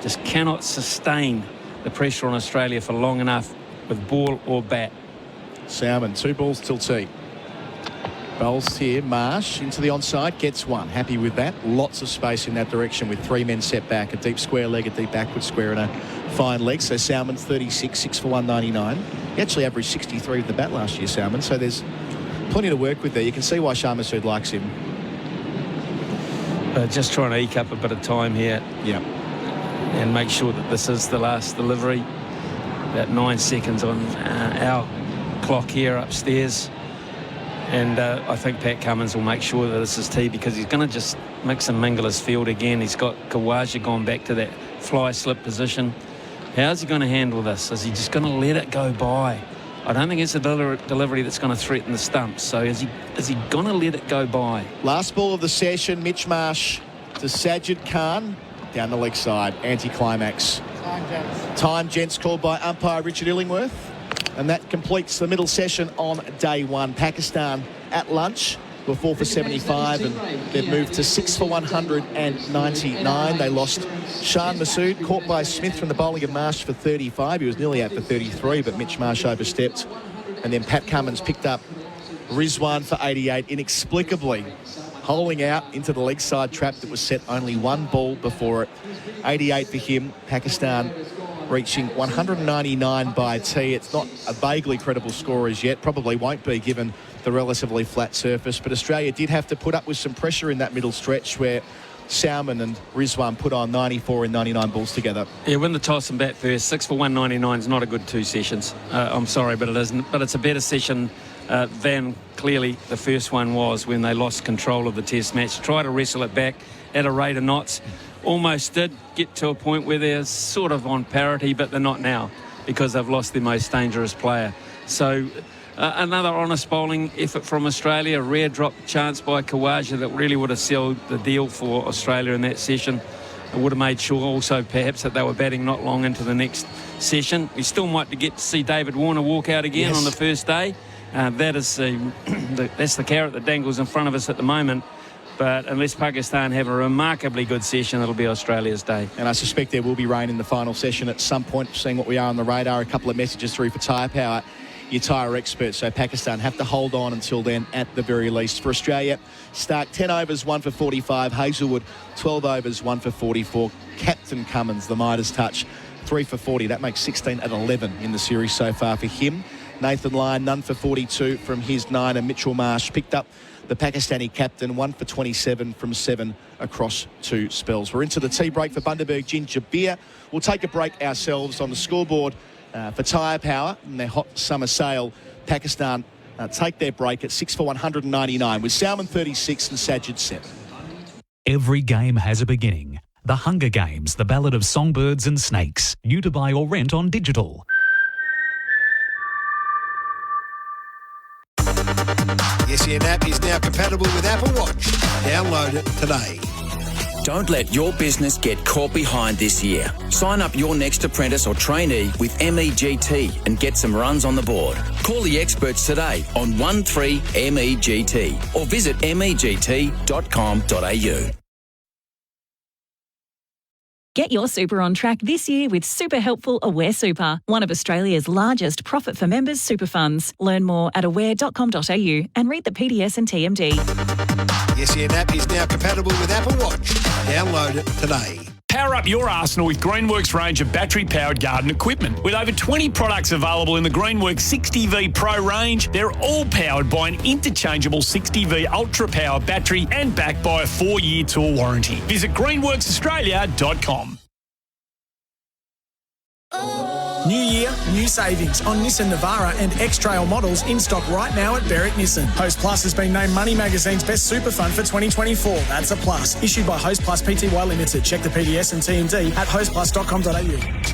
Just cannot sustain the pressure on Australia for long enough with ball or bat. Salmon, 2 balls till T. Bowls here. Marsh into the onside, gets 1. Happy with that. Lots of space in that direction with 3 men set back. A deep square leg, a deep backward square, and a fine leg. So Salmon 36, 6 for 199. He actually averaged 63 with the bat last year, Salmon. So there's plenty to work with there. You can see why Shah Masood likes him. Just trying to eke up a bit of time here. Yeah. and make sure that this is the last delivery. About 9 seconds on our clock here upstairs. And I think Pat Cummins will make sure that this is tee, because he's going to just mix and mingle his field again. He's got Kawaja gone back to that fly slip position. How's he going to handle this? Is he just going to let it go by? I don't think it's a delivery that's going to threaten the stumps. So is he going to let it go by? Last ball of the session, Mitch Marsh to Sajid Khan down the leg side. Anticlimax. Time, gents, called by umpire Richard Illingworth. And that completes the middle session on day one. Pakistan at lunch were 4 for 75 and they've moved to 6 for 199. They lost Shan Masood, caught by Smith from the bowling of Marsh for 35. He was nearly out for 33, but Mitch Marsh overstepped. And then Pat Cummins picked up Rizwan for 88, inexplicably holing out into the leg side trap that was set only one ball before it. 88 for him. Pakistan reaching 199 by tee. It's not a vaguely credible score as yet. Probably won't be given the relatively flat surface. But Australia did have to put up with some pressure in that middle stretch where Salman and Rizwan put on 94 and 99 balls together. Yeah, win the toss and bat first. 6 for 199 is not a good 2 sessions. I'm sorry, but it isn't. But it's a better session than clearly the first one was when they lost control of the test match. Try to wrestle it back at a rate of knots. Almost did get to a point where they're sort of on parity, but they're not now because they've lost their most dangerous player. So another honest bowling effort from Australia. A rare drop chance by Kawaja that really would have sealed the deal for Australia in that session. It would have made sure also perhaps that they were batting not long into the next session. We still might get to see David Warner walk out again on the first day. That is that's the carrot that dangles in front of us at the moment. But unless Pakistan have a remarkably good session, it'll be Australia's day. And I suspect there will be rain in the final session at some point, seeing what we are on the radar. A couple of messages through for tyre power, your tyre experts. So Pakistan have to hold on until then at the very least. For Australia, Stark 10 overs, 1 for 45. Hazelwood 12 overs, 1 for 44. Captain Cummins, the Midas touch, 3 for 40. That makes 16 at 11 in the series so far for him. Nathan Lyon, none for 42 from his 9. And Mitchell Marsh picked up the Pakistani captain, 1 for 27 from 7 across 2 spells. We're into the tea break for Bundaberg Ginger Beer. We'll take a break ourselves on the scoreboard for tyre power and their hot summer sale. Pakistan take their break at 6 for 199 with Salman 36 and Sajid 7. Every game has a beginning. The Hunger Games, the Ballad of Songbirds and Snakes. New to buy or rent on digital. The SEN app is now compatible with Apple Watch. Download it today. Don't let your business get caught behind this year. Sign up your next apprentice or trainee with MEGT and get some runs on the board. Call the experts today on 13MEGT or visit MEGT.com.au. Get your super on track this year with super helpful Aware Super, one of Australia's largest profit for members super funds. Learn more at aware.com.au and read the PDS and TMD. The SEN app is now compatible with Apple Watch. Download it today. Power up your arsenal with Greenworks range of battery-powered garden equipment. With over 20 products available in the Greenworks 60V Pro range, they're all powered by an interchangeable 60V Ultra Power battery and backed by a 4-year tool warranty. Visit greenworksaustralia.com. New year, new savings on Nissan Navara and X-Trail models in stock right now at Berwick Nissan. Host Plus has been named Money Magazine's best super fund for 2024. That's a plus. Issued by Host Plus Pty Limited. Check the PDS and TMD at hostplus.com.au.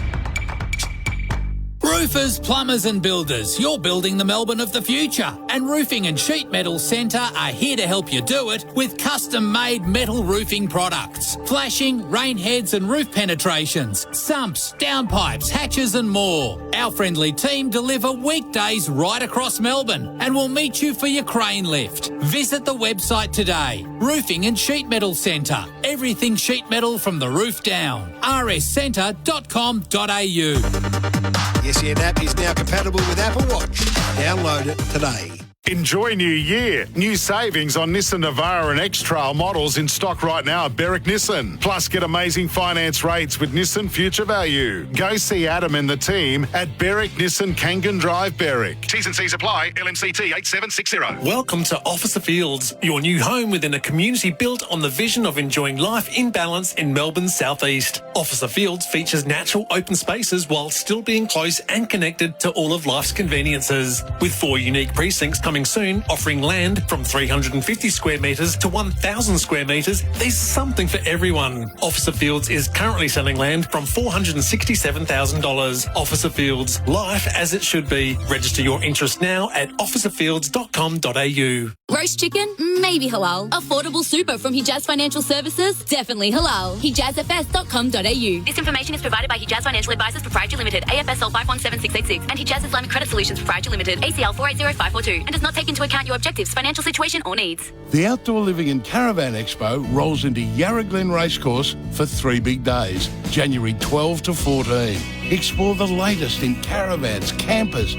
Roofers, plumbers and builders, you're building the Melbourne of the future. And Roofing and Sheet Metal Centre are here to help you do it with custom-made metal roofing products. Flashing, rain heads and roof penetrations, sumps, downpipes, hatches and more. Our friendly team deliver weekdays right across Melbourne and will meet you for your crane lift. Visit the website today. Roofing and Sheet Metal Centre. Everything sheet metal from the roof down. rscentre.com.au. The SEN app is now compatible with Apple Watch. Download it today. Enjoy New Year. New savings on Nissan Navara and X-Trail models in stock right now at Berwick Nissan. Plus, get amazing finance rates with Nissan Future Value. Go see Adam and the team at Berwick Nissan Kangan Drive, Berwick. T's and C's apply. LMCT 8760. Welcome to Officer Fields, your new home within a community built on the vision of enjoying life in balance in Melbourne's southeast. Officer Fields features natural open spaces while still being close and connected to all of life's conveniences. With 4 unique precincts coming soon, offering land from 350 square metres to 1,000 square metres, there's something for everyone. Officer Fields is currently selling land from $467,000. Officer Fields, life as it should be. Register your interest now at officerfields.com.au. Roast chicken? Maybe halal. Affordable super from Hijaz Financial Services? Definitely halal. HijazFS.com.au. This information is provided by Hijaz Financial Advisors Proprietary Limited, AFSL 517686, and Hijaz Islamic Credit Solutions Proprietary Limited, ACL 480542, and does not take into account your objectives, financial situation or needs. The Outdoor Living and Caravan Expo rolls into Yarra Glen Racecourse for 3 big days, January 12 to 14. Explore the latest in caravans, campers,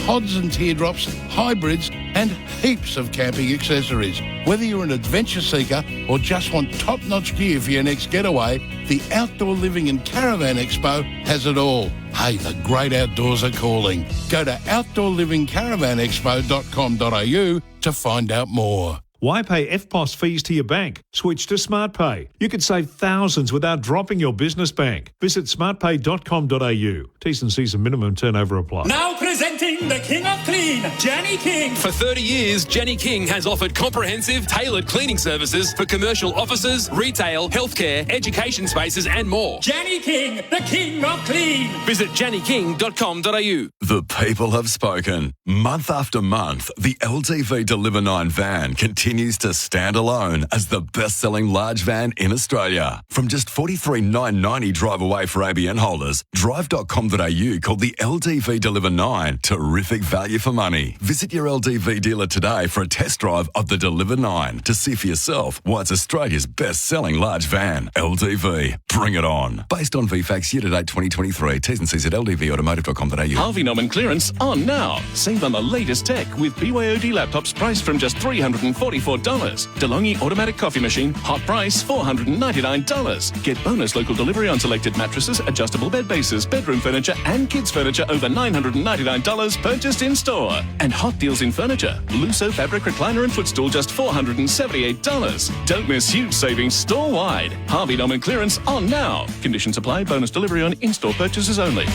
pods and teardrops, hybrids, and heaps of camping accessories. Whether you're an adventure seeker or just want top-notch gear for your next getaway, the Outdoor Living and Caravan Expo has it all. Hey, the great outdoors are calling. Go to outdoorlivingcaravanexpo.com.au to find out more. Why pay FPOS fees to your bank? Switch to SmartPay. You could save thousands without dropping your business bank. Visit smartpay.com.au. T's and C's and minimum turnover apply. Now presenting the King of Clean, Jenny King. For 30 years, Jenny King has offered comprehensive, tailored cleaning services for commercial offices, retail, healthcare, education spaces and more. Jenny King, the King of Clean. Visit jennyking.com.au. The people have spoken. Month after month, the LTV Deliver 9 van continues to stand alone as the best-selling large van in Australia. From just $43,990 drive away for ABN holders, drive.com.au called the LTV Deliver 9. Terrific value for money. Visit your LTV dealer today for a test drive of the Deliver 9 to see for yourself why it's Australia's best-selling large van. LTV. Bring it on. Based on VFAX year-to-date 2023. T's and C's at ldvautomotive.com.au. Harvey Norman clearance on now. Save on the latest tech with BYOD laptops priced from just $344. DeLonghi automatic coffee machine, hot price $499. Get bonus local delivery on selected mattresses, adjustable bed bases, bedroom furniture and kids furniture over $999 purchased in store. And hot deals in furniture. Lusso fabric recliner and footstool just $478. Don't miss huge savings store-wide. Harvey Norman clearance on now. Conditions apply. Bonus delivery on in-store purchases only.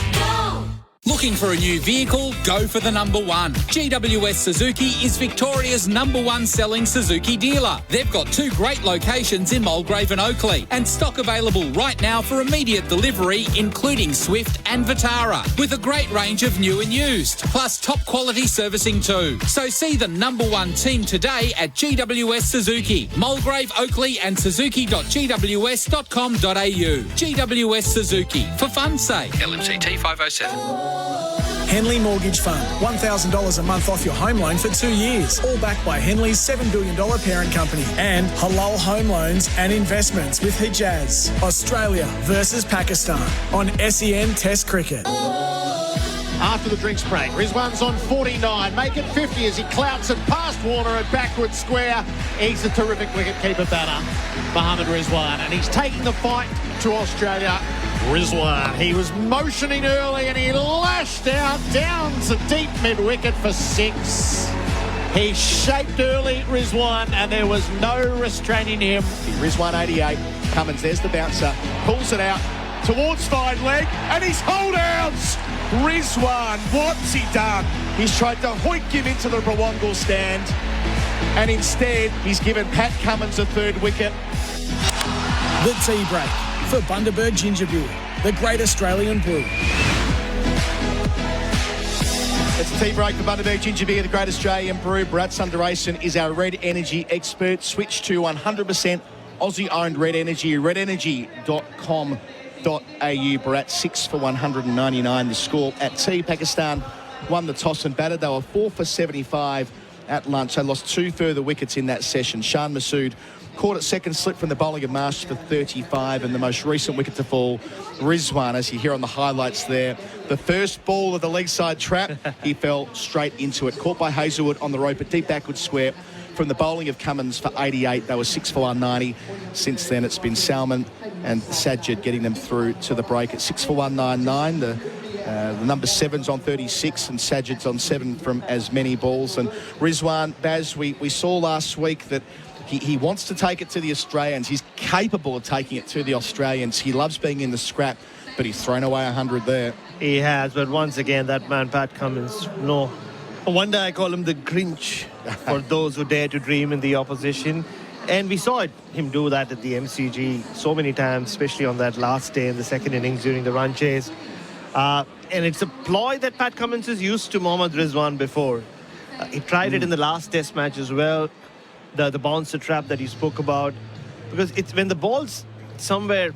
Looking for a new vehicle? Go for the number one. GWS Suzuki is Victoria's number one selling Suzuki dealer. They've got 2 great locations in Mulgrave and Oakley, and stock available right now for immediate delivery, including Swift and Vitara, with a great range of new and used, plus top quality servicing too. So see the number one team today at GWS Suzuki, Mulgrave, Oakley and suzuki.gws.com.au. GWS Suzuki, for fun's sake. LMCT 507. Henley Mortgage Fund, $1,000 a month off your home loan for 2 years, all backed by Henley's $7 billion parent company. And Halal Home Loans and Investments with Hijaz, Australia versus Pakistan on SEN Test Cricket. After the drinks break, Rizwan's on 49, make it 50 as he clouts it past Warner at backward square. He's a terrific wicketkeeper batter, Mohammad Rizwan, and he's taking the fight to Australia. Rizwan, he was motioning early and he lashed out down to deep mid-wicket for 6. He shaped early, Rizwan, and there was no restraining him. Rizwan 88, Cummins, there's the bouncer, pulls it out towards fine leg, and he's hold outs. Rizwan, what's he done? He's tried to hoik him into the Rawongal stand, and instead he's given Pat Cummins a 3rd wicket. The tea break for Bundaberg Ginger Beer, the great Australian brew. It's a tea break for Bundaberg Ginger Beer, the great Australian brew. Bharat Sunderasen is our red energy expert. Switch to 100% Aussie-owned red energy, redenergy.com.au. Bharat 6 for 199. The score at tea. Pakistan won the toss and batted. They were 4 for 75 at lunch. They lost 2 further wickets in that session. Shan Masood caught at second slip from the bowling of Marsh for 35, and the most recent wicket to fall, Rizwan, as you hear on the highlights there. The first ball of the leg side trap, he fell straight into it. Caught by Hazelwood on the rope, but deep backward square from the bowling of Cummins for 88. They were 6 for 190. Since then, it's been Salman and Sajid getting them through to the break at 6 for 199. The number 7's on 36 and Sajid's on 7 from as many balls. And Rizwan, Baz, we saw last week that he wants to take it to the Australians. He's capable of taking it to the Australians. He loves being in the scrap, but he's thrown away 100 there. He has, but once again, that man, Pat Cummins, no wonder I call him the Grinch for those who dare to dream in the opposition. And we saw him do that at the MCG so many times, especially on that last day in the second innings during the run chase. And it's a ploy that Pat Cummins has used to Mohammad Rizwan before. He tried it in the last test match as well. The bouncer trap that you spoke about, because it's when the ball's somewhere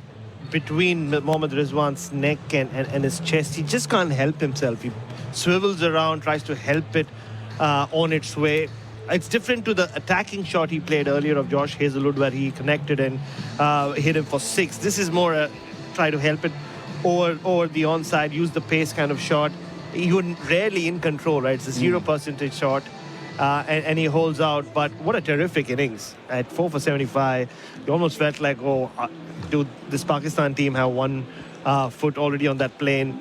between Mohammad Rizwan's neck and his chest, he just can't help himself. He swivels around, tries to help it on its way. It's different to the attacking shot he played earlier of Josh Hazlewood, where he connected and hit him for 6. This is more a try to help it over the onside, use the pace kind of shot. He would rarely in control, right? It's a 0% shot. And he holds out, but what a terrific innings. At 4 for 75, you almost felt like, dude, this Pakistan team have one foot already on that plane.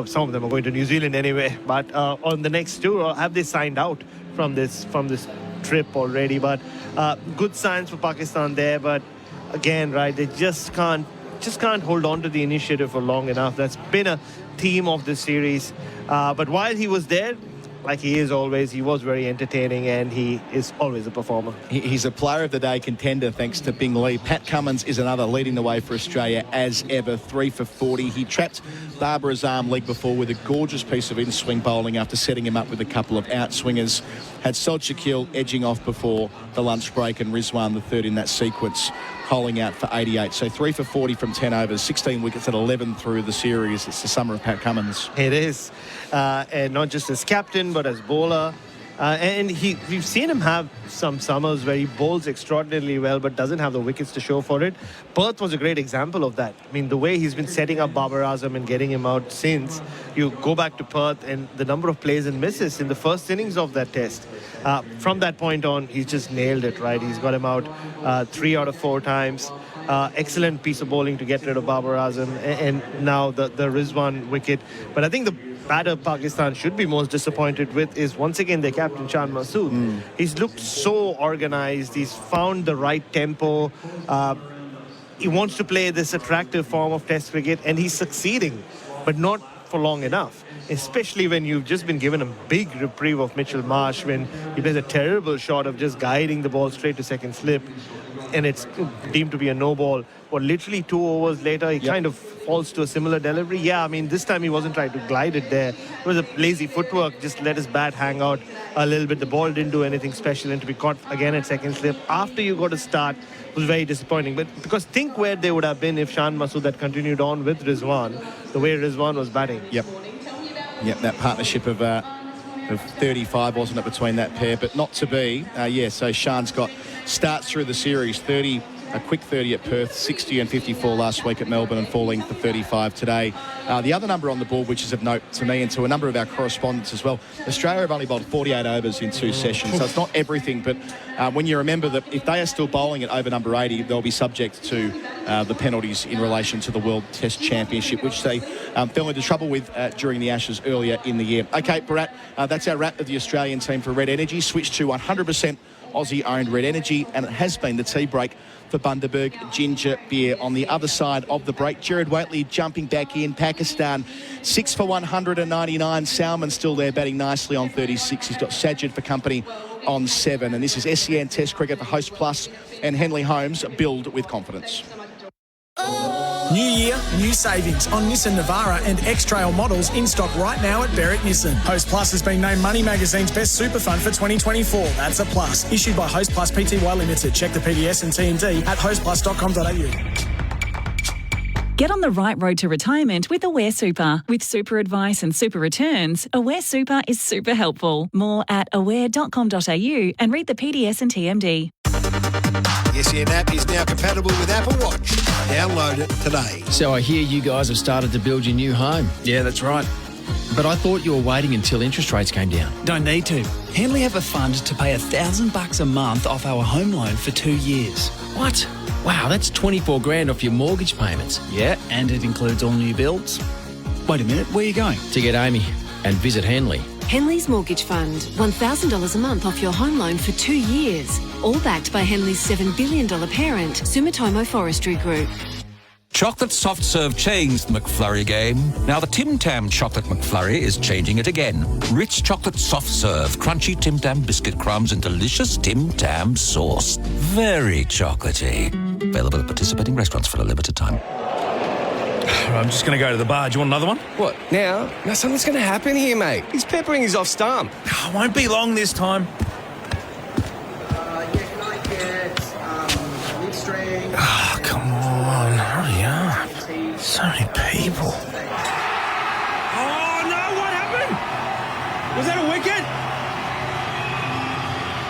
Some of them are going to New Zealand anyway, but on the next two, have they signed out from this trip already? But good signs for Pakistan there, but again, right, they just can't hold on to the initiative for long enough. That's been a theme of this series. But while he was there, like he is always, he was very entertaining, and he is always a performer. He's a player of the day contender thanks to Bing Lee. Pat Cummins is another leading the way for Australia as ever, 3 for 40. He trapped Babar Azam league before with a gorgeous piece of in-swing bowling after setting him up with a couple of out-swingers. Had Sol Shakil edging off before the lunch break, and Rizwan the third in that sequence, holing out for 88. So 3 for 40 from 10 overs, 16 wickets at 11 through the series. It's the summer of Pat Cummins. It is. And not just as captain, but as bowler. And we've seen him have some summers where he bowls extraordinarily well, but doesn't have the wickets to show for it. Perth was a great example of that. I mean, the way he's been setting up Babar Azam and getting him out since, you go back to Perth and the number of plays and misses in the first innings of that test. From that point on, he's just nailed it, right? He's got him out 3 out of 4 times. Excellent piece of bowling to get rid of Babar Azam, and now the Rizwan wicket. But I think the batter Pakistan should be most disappointed with is once again their captain Shan Masood. He's looked so organized. He's found the right tempo. He wants to play this attractive form of Test cricket, and he's succeeding, but not for long enough. Especially when you've just been given a big reprieve of Mitchell Marsh, when he plays a terrible shot of just guiding the ball straight to second slip, and it's deemed to be a no ball. But literally 2 overs later, he kind of falls to a similar delivery. Yeah, I mean, this time he wasn't trying to glide it there. It was a lazy footwork, just let his bat hang out a little bit. The ball didn't do anything special, and to be caught again at second slip after you got a start was very disappointing. But because think where they would have been if Shan Masood had continued on with Rizwan, the way Rizwan was batting. Yep, that partnership of 35, wasn't it, between that pair, but not to be. So Shan's got starts through the series, 30, a quick 30 at Perth, 60 and 54 last week at Melbourne, and falling for 35 today. The other number on the board, which is of note to me and to a number of our correspondents as well, Australia have only bowled 48 overs in 2 sessions, so it's not everything, but when you remember that if they are still bowling at over number 80, they'll be subject to the penalties in relation to the World Test Championship, which they fell into trouble with during the Ashes earlier in the year. Okay, Bharat, that's our wrap of the Australian team for Red Energy. Switch to 100% Aussie-owned Red Energy, and it has been the tea break for Bundaberg Ginger Beer. On the other side of the break, Gerard Whateley jumping back in. Pakistan 6 for 199. Salman still there batting nicely on 36. He's got Sajid for company on 7. And this is SEN Test Cricket for Host Plus and Henley Holmes. Build with confidence. New year, new savings on Nissan Navara and X-Trail models in stock right now at Bharat Nissan. Host Plus has been named Money Magazine's best super fund for 2024. That's a plus. Issued by Host Plus Pty Limited. Check the PDS and TND at hostplus.com.au. Get on the right road to retirement with Aware Super. With super advice and super returns, Aware Super is super helpful. More at aware.com.au and read the PDS and TMD. The SEN app is now compatible with Apple Watch. Download it today. So I hear you guys have started to build your new home. Yeah, that's right. But I thought you were waiting until interest rates came down. Don't need to. Henley have a fund to pay $1,000 a month off our home loan for 2 years. What? Wow, that's 24 grand off your mortgage payments. Yeah, and it includes all new builds. Wait a minute, where are you going? To get Amy and visit Henley. Henley's Mortgage Fund. $1,000 a month off your home loan for 2 years. All backed by Henley's $7 billion parent, Sumitomo Forestry Group. Chocolate soft serve changed the McFlurry game. Now the Tim Tam Chocolate McFlurry is changing it again. Rich chocolate soft serve, crunchy Tim Tam biscuit crumbs and delicious Tim Tam sauce. Very chocolatey. Available at participating restaurants for a limited time. I'm just going to go to the bar. Do you want another one? What, now? Now something's going to happen here, mate. He's peppering his off stump. Oh, won't be long this time. Can I get mid-string? Oh, come on. Hurry up. So many people. Oh, no, what happened? Was that a wicket?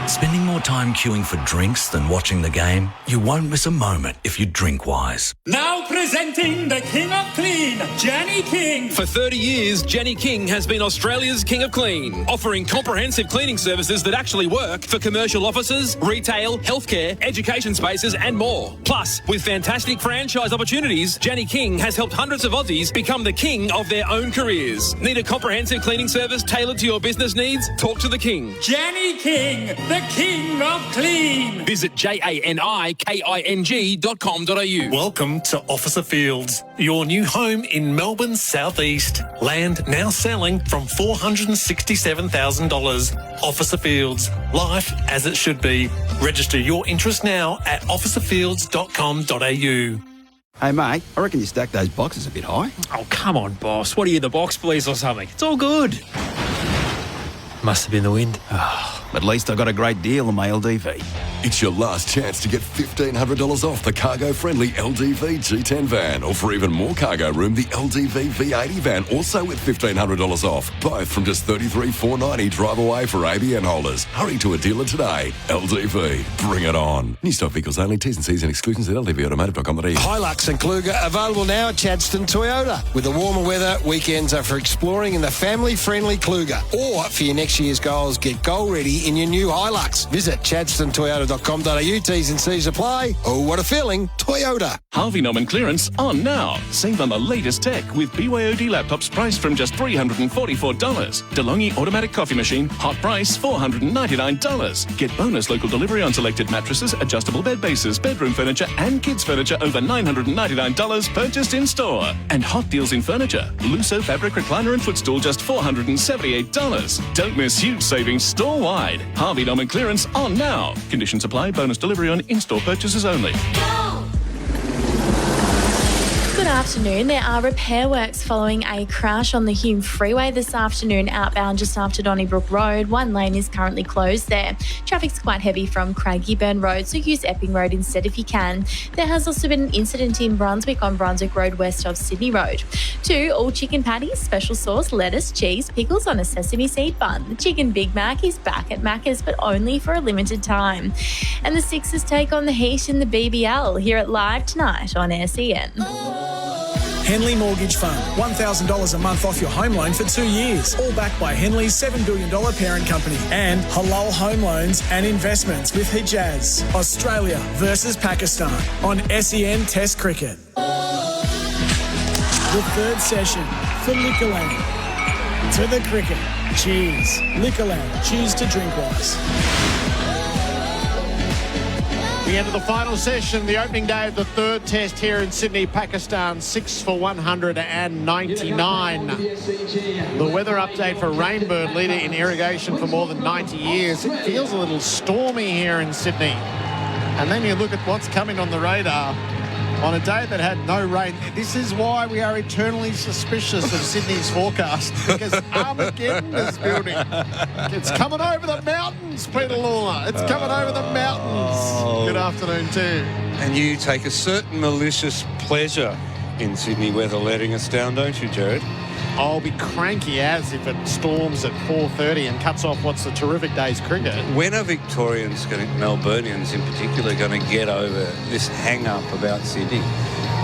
Spending more time queuing for drinks than watching the game? You won't miss a moment if you drink wise. Now presenting the King of Clean, Jenny King. For 30 years, Jenny King has been Australia's King of Clean, offering comprehensive cleaning services that actually work for commercial offices, retail, healthcare, education spaces and more. Plus, with fantastic franchise opportunities, Jenny King has helped hundreds of Aussies become the king of their own careers. Need a comprehensive cleaning service tailored to your business needs? Talk to the King. Jenny King, the King of Clean. Visit janinking.com.au. Welcome to Officer Fields, your new home in Melbourne's southeast. Land now selling from $467,000. Officer Fields, life as it should be. Register your interest now at officerfields.com.au. Hey, mate, I reckon you stacked those boxes a bit high. Oh, come on, boss. What are you, the box police or something? It's all good. Must have been the wind. At least I got a great deal on my LDV. It's your last chance to get $1,500 off the cargo-friendly LDV G10 van, or for even more cargo room, the LDV V80 van, also with $1,500 off. Both from just $33,490 drive away for ABN holders. Hurry to a dealer today. LDV, bring it on. New stock vehicles only. T's and C's and exclusions at ldvautomotive.com.au. Hilux and Kluger available now at Chadstone Toyota. With the warmer weather, weekends are for exploring in the family-friendly Kluger. Or for your next year's goals, get goal ready in your new Hilux. Visit chadstonetoyota.com.au. T's and C's apply. Oh, what a feeling. Toyota. Harvey Norman clearance on now. Save on the latest tech with BYOD laptops priced from just $344. DeLonghi automatic coffee machine, hot price $499. Get bonus local delivery on selected mattresses, adjustable bed bases, bedroom furniture and kids furniture over $999 purchased in store. And hot deals in furniture. Lusso fabric recliner and footstool just $478. Don't miss huge savings store-wide. Harvey Norman clearance on now. Conditions apply. Bonus delivery on in-store purchases only. Good afternoon. There are repair works following a crash on the Hume Freeway this afternoon, outbound just after Donnybrook Road. One lane is currently closed there. Traffic's quite heavy from Craigieburn Road, so use Epping Road instead if you can. There has also been an incident in Brunswick on Brunswick Road west of Sydney Road. 2 all chicken patties, special sauce, lettuce, cheese, pickles on a sesame seed bun. The Chicken Big Mac is back at Macca's, but only for a limited time. And the Sixers take on the Heat in the BBL. Hear it live tonight on SEN. Henley Mortgage Fund. $1,000 a month off your home loan for 2 years. All backed by Henley's $7 billion parent company. And Halal Home Loans and Investments with Hijaz. Australia versus Pakistan on SEN Test Cricket. The third session for Liquorland. To the cricket. Cheers. Liquorland. Choose to drink wise. The end of the final session, the opening day of the third test here in Sydney, Pakistan, 6 for 199. The weather update for Rainbird, leader in irrigation for more than 90 years. It feels a little stormy here in Sydney. And then you look at what's coming on the radar. On a day that had no rain. This is why we are eternally suspicious of Sydney's forecast, because Armageddon is building. It's coming over the mountains, Peter Lawler. It's coming over the mountains. Good afternoon, too. And you take a certain malicious pleasure in Sydney weather letting us down, don't you, Gerard? I'll be cranky as if it storms at 4:30 and cuts off what's a terrific day's cricket. When are Victorians, Melburnians in particular, going to get over this hang-up about Sydney?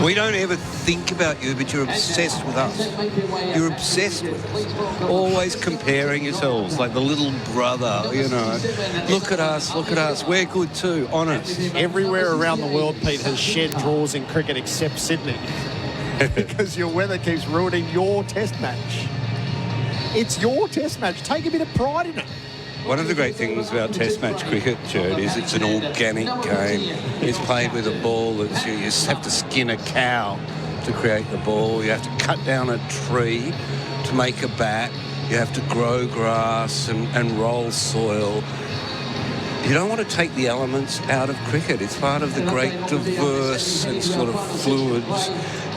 We don't ever think about you, but you're obsessed with us. You're obsessed with us. Always comparing yourselves like the little brother, you know. Look at us. We're good too, honest. Everywhere around the world, Pete, has shed draws in cricket except Sydney. Because your weather keeps ruining your test match. It's your test match. Take a bit of pride in it. One of the great things about Test match cricket, Gerard, is it's an organic game. It's played with a ball that you just have to skin a cow to create the ball. You have to cut down a tree to make a bat. You have to grow grass and roll soil. You don't want to take the elements out of cricket. It's part of the great diverse and sort of fluid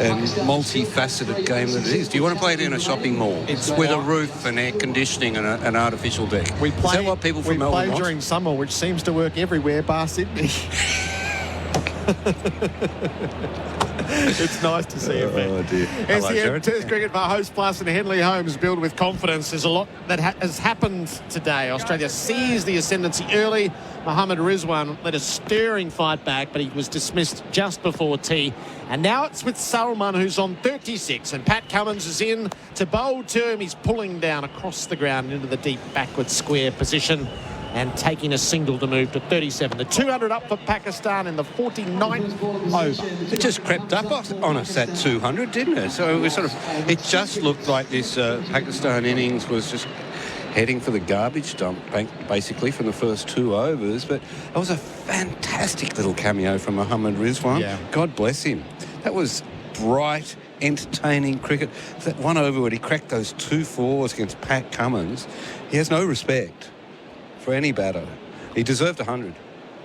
and multifaceted game that it is. Do you want to play it in a shopping mall? It's with a roof and air conditioning and an artificial deck. We play, is that what people from Melbourne play during summer, which seems to work everywhere bar Sydney. It's nice to see it. Oh, dear. SEN Test Cricket for Host Plus and Henley Homes, build with confidence. There's a lot that has happened today. Australia seized the ascendancy early. Mohammad Rizwan led a stirring fight back, but he was dismissed just before tea. And now it's with Salman, who's on 36, and Pat Cummins is in to bowl to him. He's pulling down across the ground into the deep backward square position and taking a single to move to 37. The 200 up for Pakistan in the 49th over. It just crept up on us, that 200, didn't it? So it was it just looked like this Pakistan innings was just heading for the garbage dump, basically, from the first 2 overs. But that was a fantastic little cameo from Mohammad Rizwan. Yeah. God bless him. That was bright, entertaining cricket. That one over when he cracked those 2 fours against Pat Cummins, he has no respect for any batter. He deserved 100.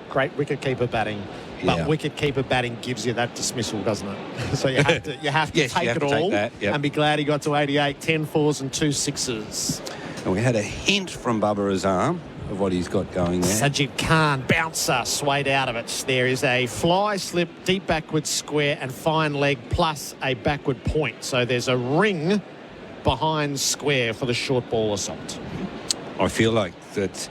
Great wicket-keeper batting. But wicket-keeper batting gives you that dismissal, doesn't it? So you have to, Yes, take you have it to all take that, yep. and be glad he got to 88, 10 fours and 2 sixes. And we had a hint from Babar Azam of what he's got going there. Sajid Khan, bouncer, swayed out of it. There is a fly slip, deep backward square and fine leg plus a backward point. So there's a ring behind square for the short ball assault. I feel like that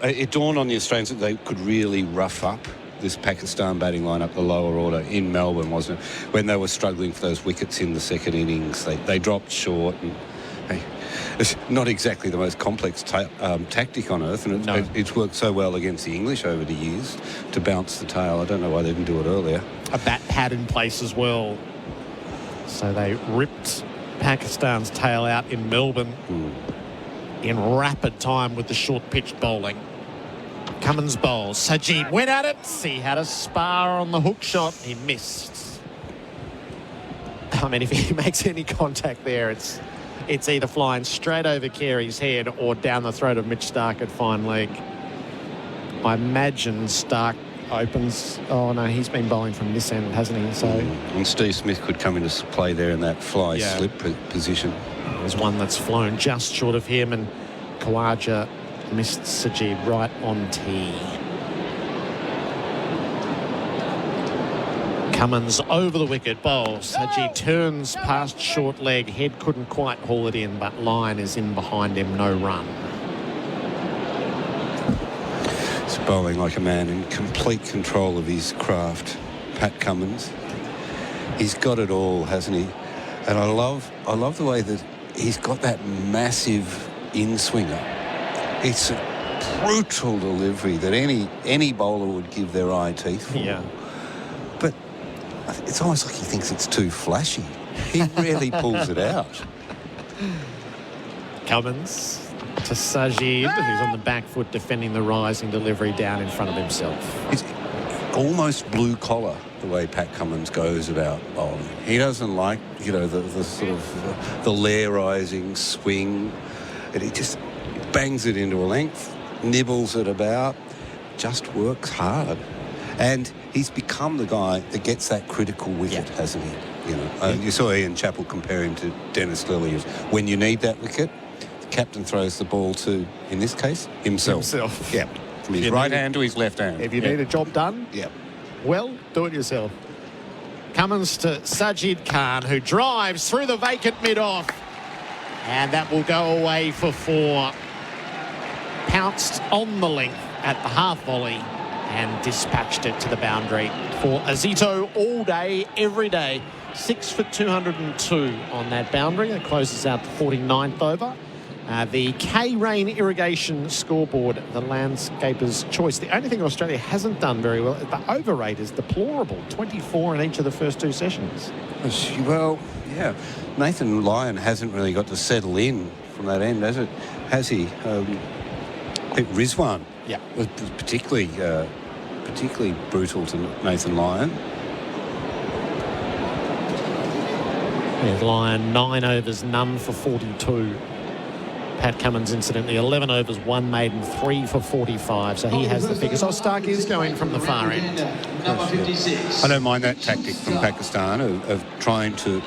it dawned on the Australians that they could really rough up this Pakistan batting lineup, the lower order in Melbourne, wasn't it? When they were struggling for those wickets in the second innings, they dropped short. And it's not exactly the most complex tactic on earth, and it's worked so well against the English over the years to bounce the tail. I don't know why they didn't do it earlier. A bat pad in place as well. So they ripped Pakistan's tail out in Melbourne in rapid time with the short-pitched bowling. Cummins bowls. Sajid went at it. He had a spar on the hook shot. He missed. I mean, if he makes any contact there, it's either flying straight over Carey's head or down the throat of Mitch Stark at fine leg. I imagine Stark opens. Oh, no, he's been bowling from this end, hasn't he? So and Steve Smith could come into play there in that fly slip position. There's one that's flown just short of him, and Khawaja missed Sajid right on tee. Cummins over the wicket, bowls. Sajid turns past short leg. Head couldn't quite haul it in, but line is in behind him. No run. He's bowling like a man in complete control of his craft, Pat Cummins. He's got it all, hasn't he? And I love the way that he's got that massive in-swinger. It's a brutal delivery that any bowler would give their eye teeth for. Yeah. But it's almost like he thinks it's too flashy. He really pulls it out. Cummins to Sajid, who's on the back foot defending the rising delivery down in front of himself. It's almost blue collar the way Pat Cummins goes about bowling. He doesn't like, the sort of the lair-rising swing. And he just bangs it into a length, nibbles it about, just works hard. And he's become the guy that gets that critical wicket, hasn't he? You saw Ian Chappell compare him to Dennis Lilly. When you need that wicket, the captain throws the ball to, in this case, himself. Yeah, from his right hand to his left hand. If you need a job done, well, do it yourself. Cummins to Sajid Khan, who drives through the vacant mid-off. And that will go away for 4. Pounced on the length at the half volley and dispatched it to the boundary for Azito all day, every day. 6 for 202 on that boundary. It closes out the 49th over. The K-Rain Irrigation Scoreboard, the landscaper's choice. The only thing Australia hasn't done very well, the over rate is deplorable. 24 in each of the first 2 sessions. Well, yeah. Nathan Lyon hasn't really got to settle in from that end, has he? I think Rizwan was particularly brutal to Nathan Lyon. Yeah, Lyon, 9 overs, none for 42. Pat Cummins, incidentally, 11 overs, 1 maiden, 3 for 45. So he has the figures. Stark is going from the far end. I don't mind that tactic from Pakistan of trying to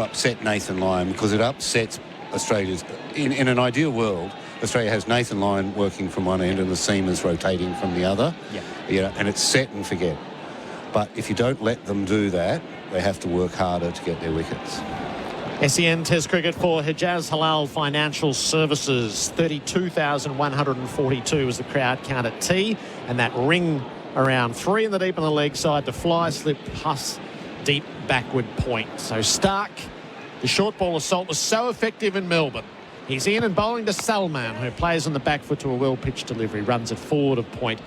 upset Nathan Lyon, because it upsets Australia's. In an ideal world, Australia has Nathan Lyon working from one end and the seamers rotating from the other. And it's set and forget. But if you don't let them do that, they have to work harder to get their wickets. SEN Test cricket for Hijaz Halal Financial Services. 32,142 was the crowd count at tee. And that ring around 3 in the deep on the leg side to fly, slip, pass, deep backward point. So Stark, the short ball assault was so effective in Melbourne. He's in and bowling to Salman, who plays on the back foot to a well-pitched delivery, runs it forward of point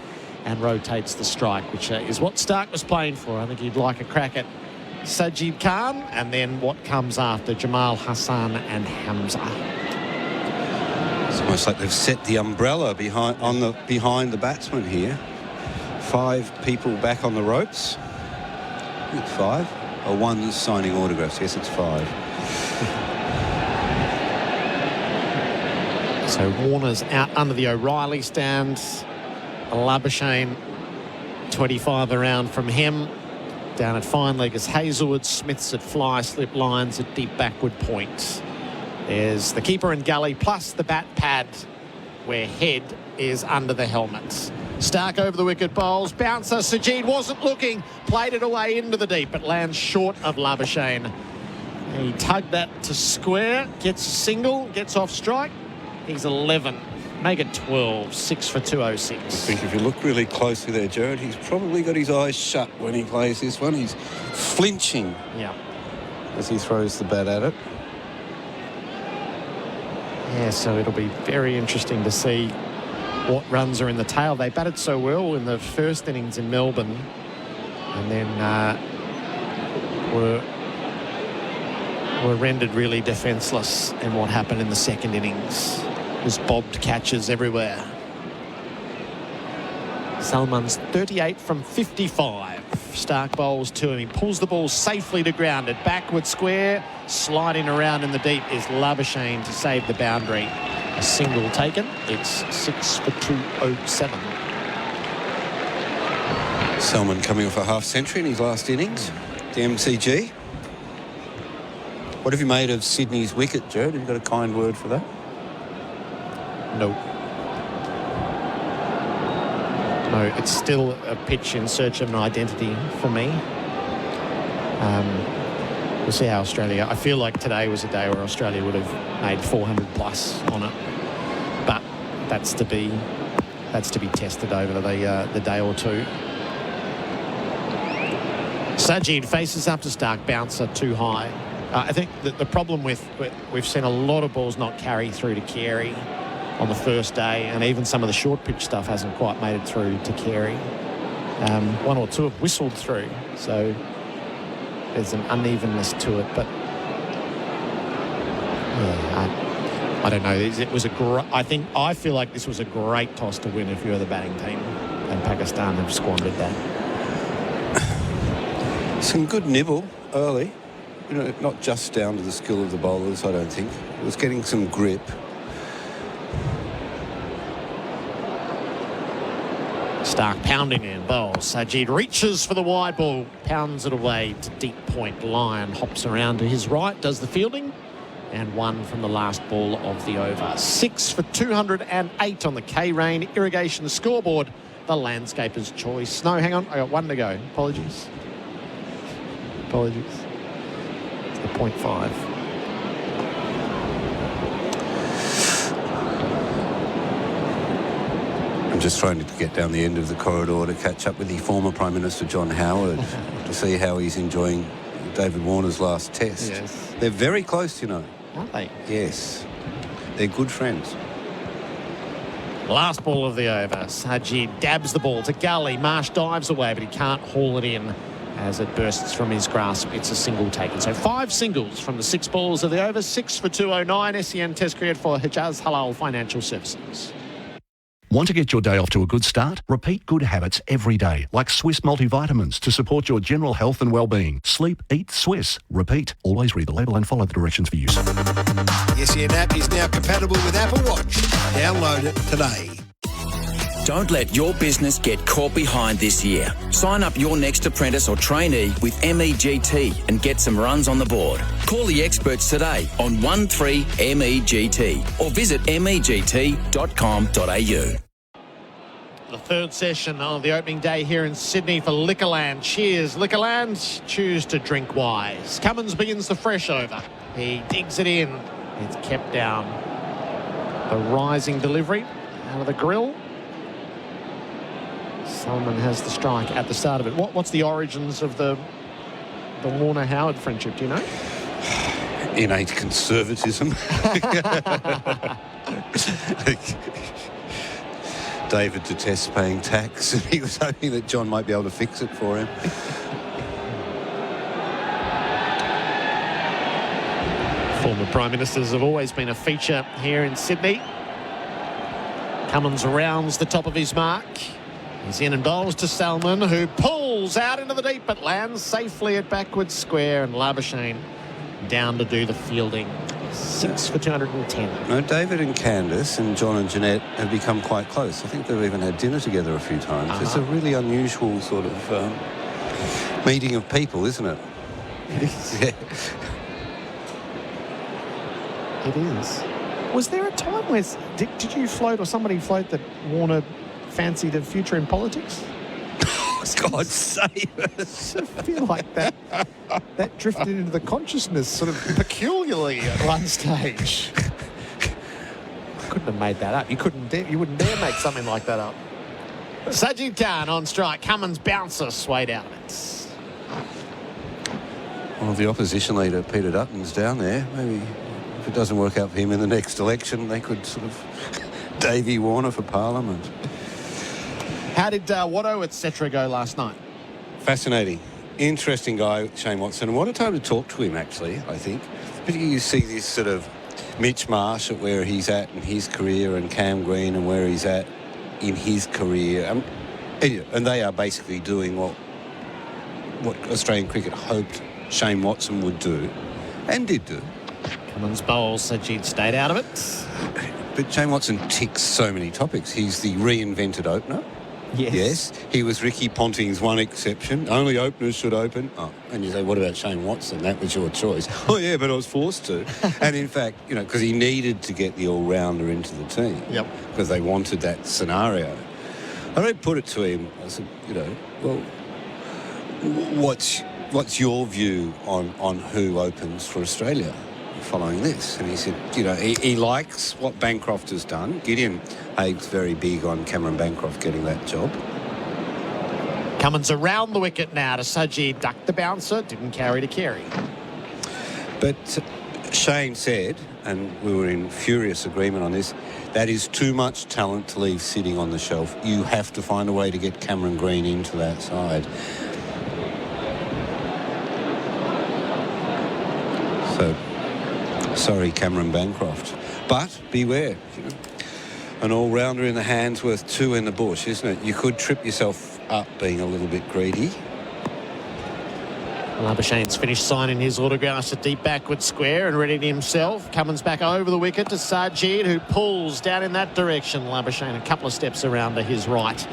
and rotates the strike, which is what Stark was playing for. I think he'd like a crack at Sajid Khan, and then what comes after, Jamal Hassan and Hamza. It's almost like they've set the umbrella behind the batsman here. 5 people back on the ropes. It's 5. Or 1's signing autographs. Yes, it's 5. So Warner's out under the O'Reilly stand. Labuschagne 25 around from him. Down at fine leg is Hazelwood. Smith's at fly, slip, lines at deep backward point. There's the keeper and gully, plus the bat pad, where head is under the helmet. Stark over the wicket, bowls. Bouncer, Sajid wasn't looking. Played it away into the deep, but lands short of Labuschagne. He tugged that to square, gets a single, gets off strike. He's 11. Make it 12, 6 for 206. I think if you look really closely there, Gerard, he's probably got his eyes shut when he plays this one. He's flinching as he throws the bat at it. Yeah, so it'll be very interesting to see what runs are in the tail. They batted so well in the first innings in Melbourne, and then were rendered really defenceless in what happened in the second innings. Was bobbed catches everywhere. Salman's 38 from 55. Stark bowls to him. He pulls the ball safely to ground. At backward square, sliding around in the deep is Labuschagne to save the boundary. A single taken. It's 6 for 207. Salman coming off a half century in his last innings. The MCG. What have you made of Sydney's wicket, Gerard? Have you got a kind word for that? No. No, it's still a pitch in search of an identity for me. We'll see how Australia... I feel like today was a day where Australia would have made 400 plus on it. But that's to be tested over the day or two. Sajid faces up to Stark, bouncer too high. I think that the problem with we've seen a lot of balls not carry through to Carey on the first day, and even some of the short pitch stuff hasn't quite made it through to Carey. 1 or 2 have whistled through, so there's an unevenness to it. But I don't know. It was I feel like this was a great toss to win if you're the batting team, and Pakistan have squandered that. Some good nibble early. You know, not just down to the skill of the bowlers, I don't think. It was getting some grip. Stark pounding in, bowls. Sajid reaches for the wide ball, pounds it away to deep point. Lyon hops around to his right, does the fielding, and 1 from the last ball of the over. 6 for 208 on the K-Rain Irrigation Scoreboard. The landscaper's choice. No, hang on, I got 1 to go. Apologies. Apologies. It's the 0.5. I'm just trying to get down the end of the corridor to catch up with the former Prime Minister John Howard to see how he's enjoying David Warner's last test. Yes. They're very close, you know. Aren't they? Yes. They're good friends. Last ball of the over. Sajid dabs the ball to Gully. Marsh dives away, but he can't haul it in as it bursts from his grasp. It's a single taken. So 5 singles from the 6 balls of the over. 6 for 209. SEN Test cricket for Hijaz Halal Financial Services. Want to get your day off to a good start? Repeat good habits every day, like Swiss multivitamins to support your general health and well-being. Sleep, eat Swiss. Repeat. Always read the label and follow the directions for use. The SEN app is now compatible with Apple Watch. Download it today. Don't let your business get caught behind this year. Sign up your next apprentice or trainee with MEGT and get some runs on the board. Call the experts today on 13MEGT or visit MEGT.com.au. The third session of the opening day here in Sydney for Liquorland. Cheers, Liquorland. Choose to drink wise. Cummins begins the fresh over. He digs it in. It's kept down. The rising delivery out of the grill. Solomon has the strike at the start of it. What's the origins of the Warner-Howard friendship, do you know? Innate conservatism. David detests paying tax, and he was hoping that John might be able to fix it for him. Former Prime Ministers have always been a feature here in Sydney. Cummins rounds the top of his mark. He's in and bowls to Salmon, who pulls out into the deep but lands safely at backward square, and Labuschagne down to do the fielding. 6 for 210. No, David and Candice and John and Jeanette have become quite close. I think they've even had dinner together a few times. It's a really unusual sort of meeting of people, isn't it? It is. Yeah. It is. Was there a time where did you float or somebody float that Warner fancied a future in politics? God save us. I feel like that drifted into the consciousness sort of peculiarly at one stage. Couldn't have made that up. You wouldn't dare make something like that up. Sajid Khan on strike. Cummins bouncer swayed out of it. Well, the opposition leader, Peter Dutton's down there. Maybe if it doesn't work out for him in the next election, they could sort of Davey Warner for Parliament. How did Watto, etc. go last night? Fascinating. Interesting guy, Shane Watson. And what a time to talk to him, actually, I think. Particularly you see this sort of Mitch Marsh at where he's at in his career and Cam Green and where he's at in his career. And they are basically doing what Australian cricket hoped Shane Watson would do and did do. Cummins bowls, Sajid stayed out of it. But Shane Watson ticks so many topics. He's the reinvented opener. Yes. He was Ricky Ponting's one exception. Only openers should open. Oh, and you say, what about Shane Watson? That was your choice. Oh, yeah, but I was forced to. And in fact, because he needed to get the all-rounder into the team. Yep. Because they wanted that scenario. I put it to him. I said, well, what's your view on who opens for Australia following this? And he said, he likes what Bancroft has done. Gideon Haig's very big on Cameron Bancroft getting that job. Cummins around the wicket now to Sajid, ducked the bouncer, didn't carry to Carey. But Shane said, and we were in furious agreement on this, that is too much talent to leave sitting on the shelf. You have to find a way to get Cameron Green into that side. So, sorry, Cameron Bancroft. But beware, an all-rounder in the hand's worth 2 in the bush, isn't it? You could trip yourself up being a little bit greedy. Labuschagne's finished signing his autographs at deep backward square and ready to himself. Cummins back over the wicket to Sajid, who pulls down in that direction. Labuschagne a couple of steps around to his right.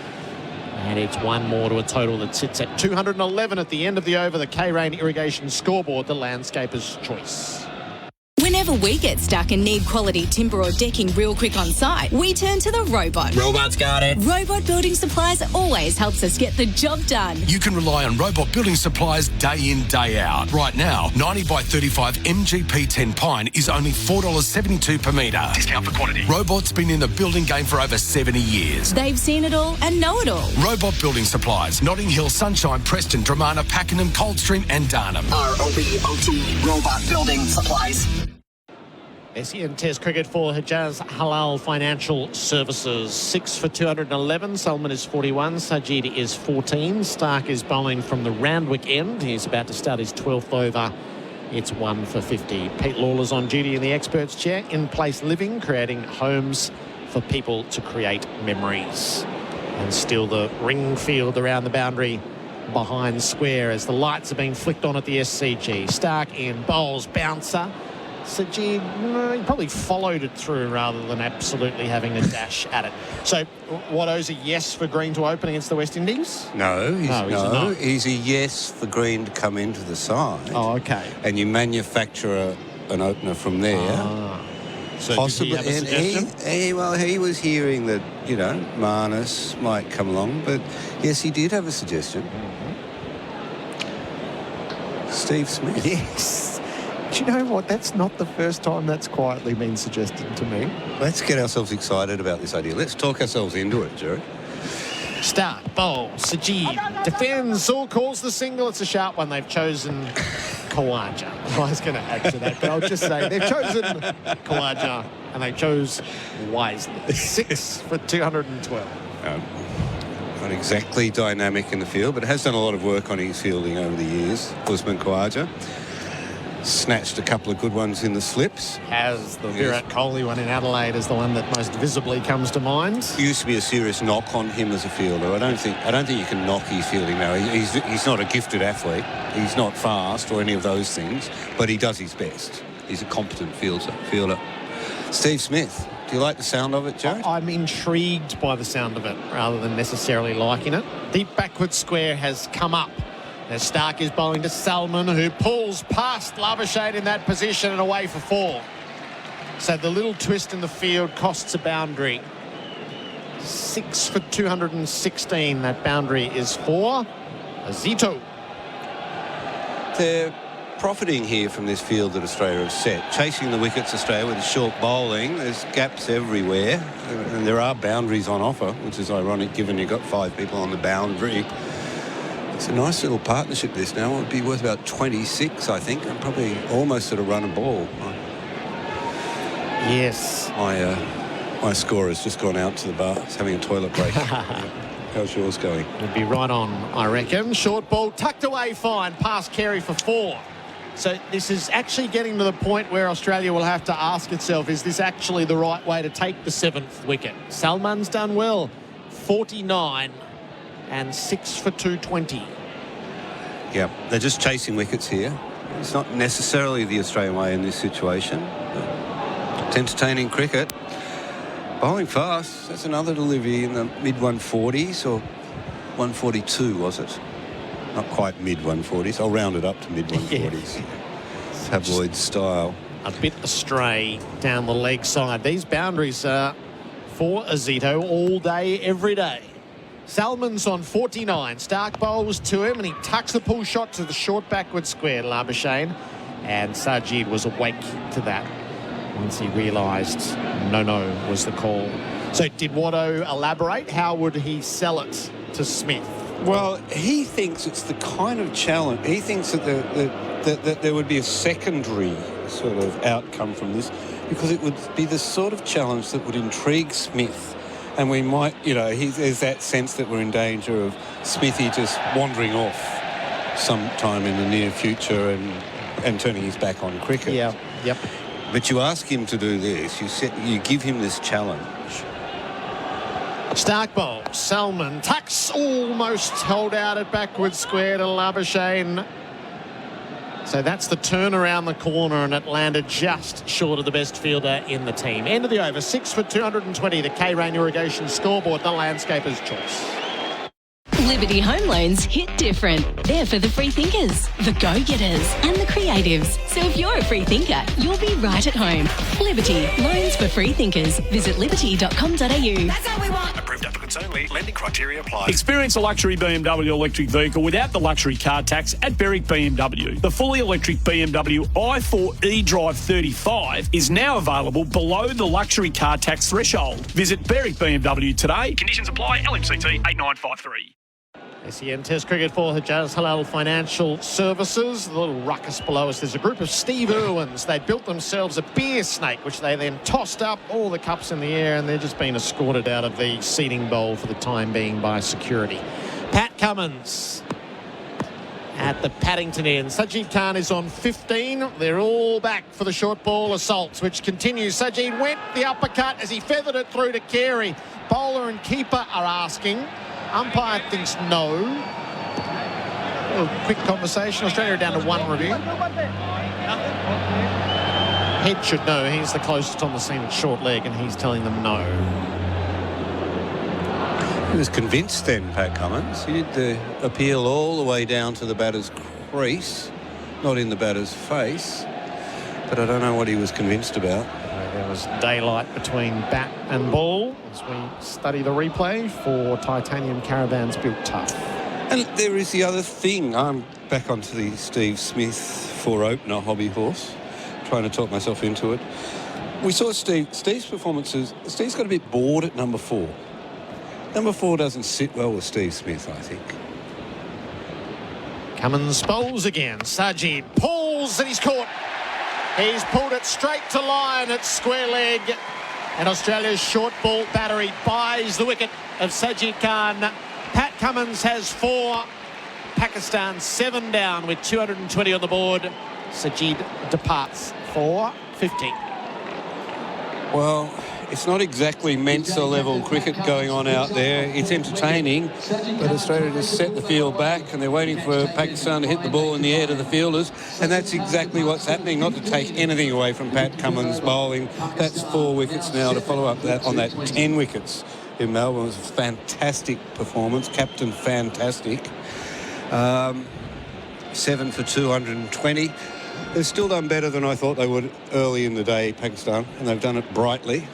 And it's one more to a total that sits at 211 at the end of the over. The K-Rain Irrigation scoreboard, the landscaper's choice. Whenever Whenever we get stuck and need quality timber or decking real quick on site, we turn to the robot. Robot's got it. Robot Building Supplies always helps us get the job done. You can rely on Robot Building Supplies day in, day out. Right now, 90 by 35 MGP 10 pine is only $4.72 per metre. Discount for quantity. Robot's been in the building game for over 70 years. They've seen it all and know it all. Robot Building Supplies, Notting Hill, Sunshine, Preston, Dramana, Pakenham, Coldstream and Darnham. ROBOT Robot Building Supplies. SEN Test cricket for Hijaz Halal Financial Services. 6 for 211. Salman is 41. Sajid is 14. Stark is bowling from the Randwick end. He's about to start his 12th over. It's 1 for 50. Pete Lawler's on duty in the experts chair. In place living, creating homes for people to create memories. And still the ring field around the boundary behind square as the lights are being flicked on at the SCG. Stark in, bowls, bouncer. Sajid, he probably followed it through rather than absolutely having a dash at it. So, Watto's a yes for Green to open against the West Indies? No, he's a yes for Green to come into the side. Oh, okay. And you manufacture an opener from there. So possibly, did he have a suggestion? He was hearing that, Marnus might come along, but yes, he did have a suggestion. Steve Smith. Yes. Do you know what? That's not the first time that's quietly been suggested to me. Let's get ourselves excited about this idea. Let's talk ourselves into it, Gerard. Start, bowl, Sajid defends, Saul calls the single. It's a sharp one. They've chosen Khawaja. I was going to add to that, but I'll just say they've chosen Khawaja and they chose wisely. 6 for 212. Not exactly dynamic in the field, but has done a lot of work on his fielding over the years. Usman Khawaja snatched a couple of good ones in the slips. Has the Virat Kohli one in Adelaide is the one that most visibly comes to mind. Used to be a serious knock on him as a fielder. I don't think you can knock his fielding now. He's not a gifted athlete. He's not fast or any of those things, but he does his best. He's a competent fielder. Steve Smith. Do you like the sound of it, Joe? I'm intrigued by the sound of it rather than necessarily liking it. Deep backward square has come up. As Stark is bowling to Salman, who pulls past Labuschagne in that position and away for 4. So the little twist in the field costs a boundary. 6 for 216. That boundary is for Azito. They're profiting here from this field that Australia have set. Chasing the wickets, Australia, with short bowling. There's gaps everywhere. And there are boundaries on offer, which is ironic given you've got 5 people on the boundary. It's a nice little partnership, this now. It would be worth about 26, I think, and probably almost at a run a ball. Yes. My scorer has just gone out to the bar. He's having a toilet break. How's yours going? It'd be right on, I reckon. Short ball tucked away fine, past Carey for 4. So this is actually getting to the point where Australia will have to ask itself, is this actually the right way to take the 7th wicket? Salman's done well. 49. And 6 for 220. Yeah, they're just chasing wickets here. It's not necessarily the Australian way in this situation. It's entertaining cricket. Bowling fast. That's another delivery in the mid-140s or 142, was it? Not quite mid-140s. I'll round it up to mid-140s. Tabloid style. A bit astray down the leg side. These boundaries are for Azito all day, every day. Salman's on 49. Stark bowls to him and he tucks the pull shot to the short backward square, Labuschagne. And Sajid was awake to that once he realised no was the call. So did Watto elaborate? How would he sell it to Smith? Well, he thinks it's the kind of challenge. He thinks that that there would be a secondary sort of outcome from this because it would be the sort of challenge that would intrigue Smith. And we might, there's that sense that we're in danger of Smithy just wandering off sometime in the near future and turning his back on cricket. Yeah, yep. But you ask him to do this, you give him this challenge. Stark bowl, Salman tucks, almost held out at backward square to Labuschagne. So that's the turn around the corner and it landed just short of the best fielder in the team. End of the over, 6 for 220. The K-Rain Irrigation scoreboard, the landscaper's choice. Liberty Home Loans hit different. They're for the free thinkers, the go-getters and the creatives. So if you're a free thinker, you'll be right at home. Liberty, loans for free thinkers. Visit liberty.com.au. That's how we want. Approved applicants only. Lending criteria apply. Experience a luxury BMW electric vehicle without the luxury car tax at Berwick BMW. The fully electric BMW i4 eDrive 35 is now available below the luxury car tax threshold. Visit Berwick BMW today. Conditions apply. LMCT 8953. SEN Test Cricket for Hijaz Halal Financial Services. The little ruckus below us, there's a group of Steve Irwins. They built themselves a beer snake, which they then tossed up, all the cups in the air, and they're just being escorted out of the seating bowl for the time being by security. Pat Cummins at the Paddington end. Sajid Khan is on 15. They're all back for the short ball assaults, which continues. Sajid went the uppercut as he feathered it through to Carey. Bowler and keeper are asking. Umpire thinks no. A little quick conversation. Australia are down to 1 review. Head should know. He's the closest on the scene at short leg, and he's telling them no. He was convinced then, Pat Cummins. He did the appeal all the way down to the batter's crease, not in the batter's face. But I don't know what he was convinced about. There was daylight between bat and ball as we study the replay for Titanium Caravans Built Tough. And there is the other thing. I'm back onto the Steve Smith 4-opener hobby horse, trying to talk myself into it. We saw Steve's performances. Steve's got a bit bored at number 4. Number 4 doesn't sit well with Steve Smith, I think. Cummins bowls again. Sajid pulls and he's caught. He's pulled it straight to line at square leg. And Australia's short ball battery buys the wicket of Sajid Khan. Pat Cummins has 4. Pakistan 7 down with 220 on the board. Sajid departs for 50. Well, it's not exactly Mensa level cricket going on out there. It's entertaining, but Australia just set the field back and they're waiting for Pakistan to hit the ball in the air to the fielders, and that's exactly what's happening. Not to take anything away from Pat Cummins' bowling. That's 4 wickets now to follow up that on that 10 wickets in Melbourne. It was a fantastic performance, captain fantastic. 7 for 220. They've still done better than I thought they would early in the day, Pakistan, and they've done it brightly.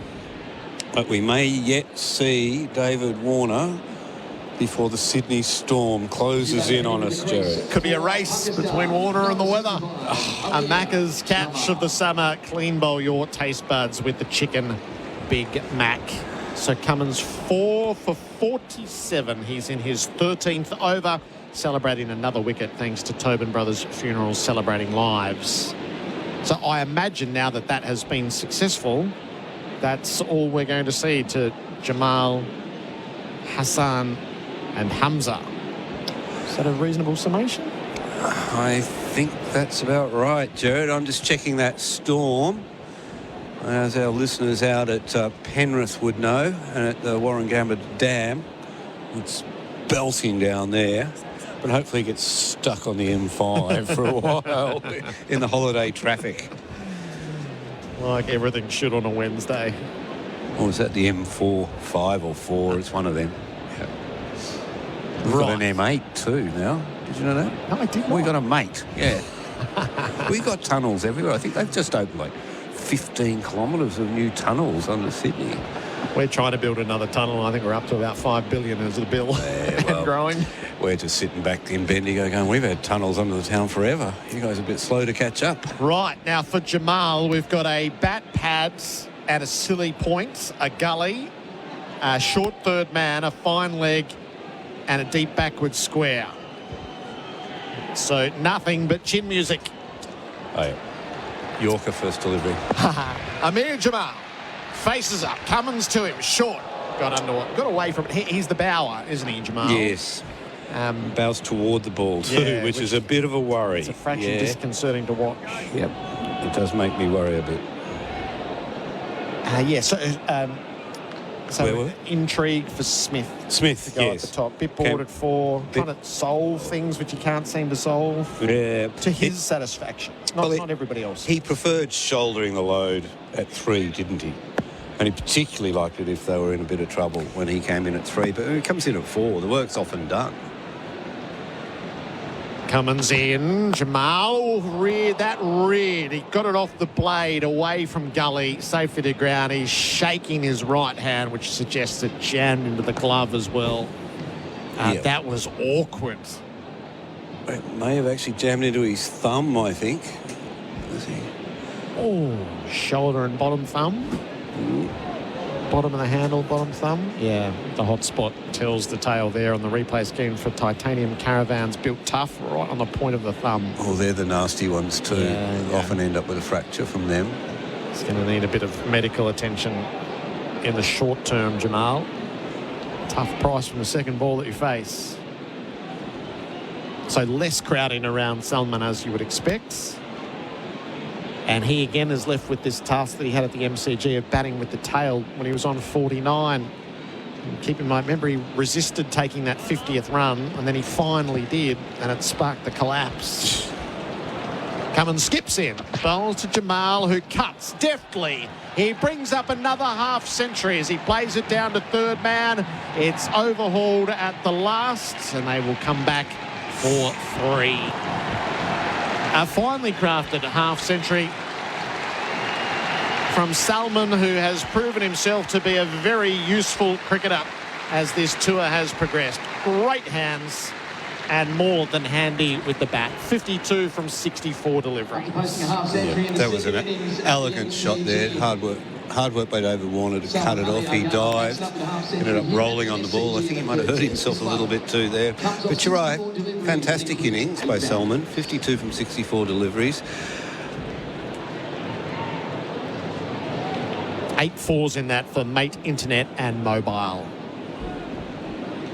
But we may yet see David Warner before the Sydney Storm closes in on us, Gerard. Could be a race between Warner and the weather. A Macca's catch of the summer. Clean bowl your taste buds with the chicken Big Mac. So Cummins 4 for 47. He's in his 13th over, celebrating another wicket thanks to Tobin Brothers Funerals celebrating lives. So I imagine now that that has been successful, that's all we're going to see to Jamal, Hassan and Hamza. Is that a reasonable summation? I think that's about right, Gerard. I'm just checking that Storm. As our listeners out at Penrith would know, and at the Warrangamba Dam, it's belting down there. But hopefully it gets stuck on the M5 for a while in the holiday traffic. Like everything should on a Wednesday. Or is that the M4, 5 or 4? It's one of them. Yeah. We've got an M8 too now. Did you know that? No, I didn't. We got a mate, yeah. We got tunnels everywhere. I think they've just opened like 15 kilometres of new tunnels under Sydney. We're trying to build another tunnel. I think we're up to about $5 billion as the bill and growing. We're just sitting back in Bendigo going, we've had tunnels under the town forever. You guys are a bit slow to catch up. Right, now for Jamal, we've got a bat pads at a silly point, a gully, a short third man, a fine leg and a deep backward square. So nothing but chin music. Oh, yeah. Yorker first delivery. Amir Jamal faces up, Cummins to him, short, got away from it. He's the bower, isn't he, Jamal? Yes. Bows toward the ball too, which is a bit of a worry. It's a fraction disconcerting to watch. Yep, it does make me worry a bit. So intrigue for Smith. Smith, to go at the top. Bit bored at 4, trying to solve things which he can't seem to solve. Yeah. To his satisfaction. Not everybody else. He preferred shouldering the load at 3, didn't he? And he particularly liked it if they were in a bit of trouble when he came in at 3. But when he comes in at 4, the work's often done. Cummins in. Jamal reared. He got it off the blade away from Gully, safely to ground. He's shaking his right hand, which suggests it jammed into the glove as well. That was awkward. It may have actually jammed into his thumb, I think. Oh, shoulder and bottom thumb. Bottom of the handle, bottom thumb. Yeah, the hot spot tells the tale there on the replay scheme for titanium caravans built tough, right on the point of the thumb. Oh, they're the nasty ones too. Yeah. Often end up with a fracture from them. It's going to need a bit of medical attention in the short term, Jamal. Tough price from the second ball that you face. So less crowding around Salman as you would expect. And he again is left with this task that he had at the MCG of batting with the tail when he was on 49. And keep in mind, remember, he resisted taking that 50th run, and then he finally did, and it sparked the collapse. Cummins skips in, bowls to Jamal, who cuts deftly. He brings up another half century as he plays it down to third man. It's overhauled at the last, and they will come back for 3. A finely crafted half century from Salman, who has proven himself to be a very useful cricketer as this tour has progressed. Great hands and more than handy with the bat. 52 from 64 deliveries. That was an elegant shot there. Hard work by David Warner to cut it off. He dived, ended up rolling on the ball. I think he might have hurt himself a little bit too there. But you're right, fantastic innings by Salman. 52 from 64 deliveries. 8 fours in that for Mate, Internet and Mobile.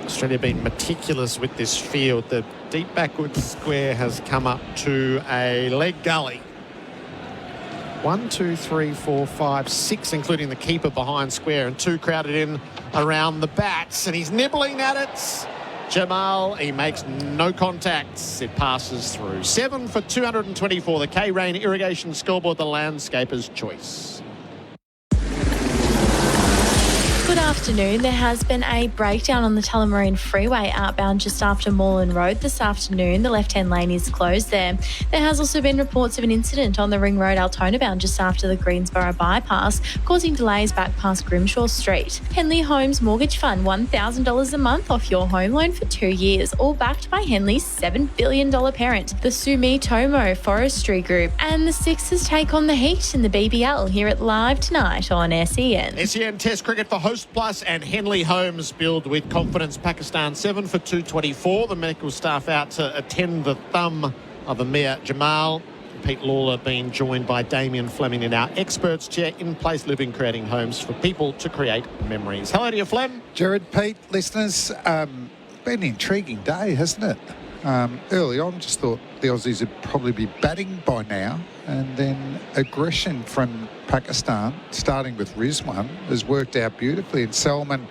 Australia been meticulous with this field. The deep backward square has come up to a leg gully. 1, 2, 3, 4, 5, 6, including the keeper behind square, and 2 crowded in around the bats, and he's nibbling at it. Jamal, he makes no contacts. It passes through. 7 for 224. The K-Rain Irrigation Scoreboard, the landscaper's choice. Good afternoon. There has been a breakdown on the Tullamarine Freeway outbound just after Moreland Road this afternoon. The left-hand lane is closed there. There has also been reports of an incident on the Ring Road Altona bound just after the Greensboro bypass, causing delays back past Grimshaw Street. Henley Homes Mortgage Fund, $1,000 a month off your home loan for 2 years, all backed by Henley's $7 billion parent, the Sumitomo Forestry Group. And the Sixers take on the Heat in the BBL. Hear it live tonight on SEN. SEN Test Cricket for Host Plus and Henley Homes build with confidence. Pakistan 7 for 224. The medical staff out to attend the thumb of Amir Jamal. Pete Lawler being joined by Damien Fleming in our experts chair, in place living, creating homes for people to create memories. Hello to you, Flem. Gerard, Pete, listeners, been an intriguing day, hasn't it? Early on, just thought the Aussies would probably be batting by now, and then aggression from Pakistan, starting with Rizwan, has worked out beautifully. And Salman,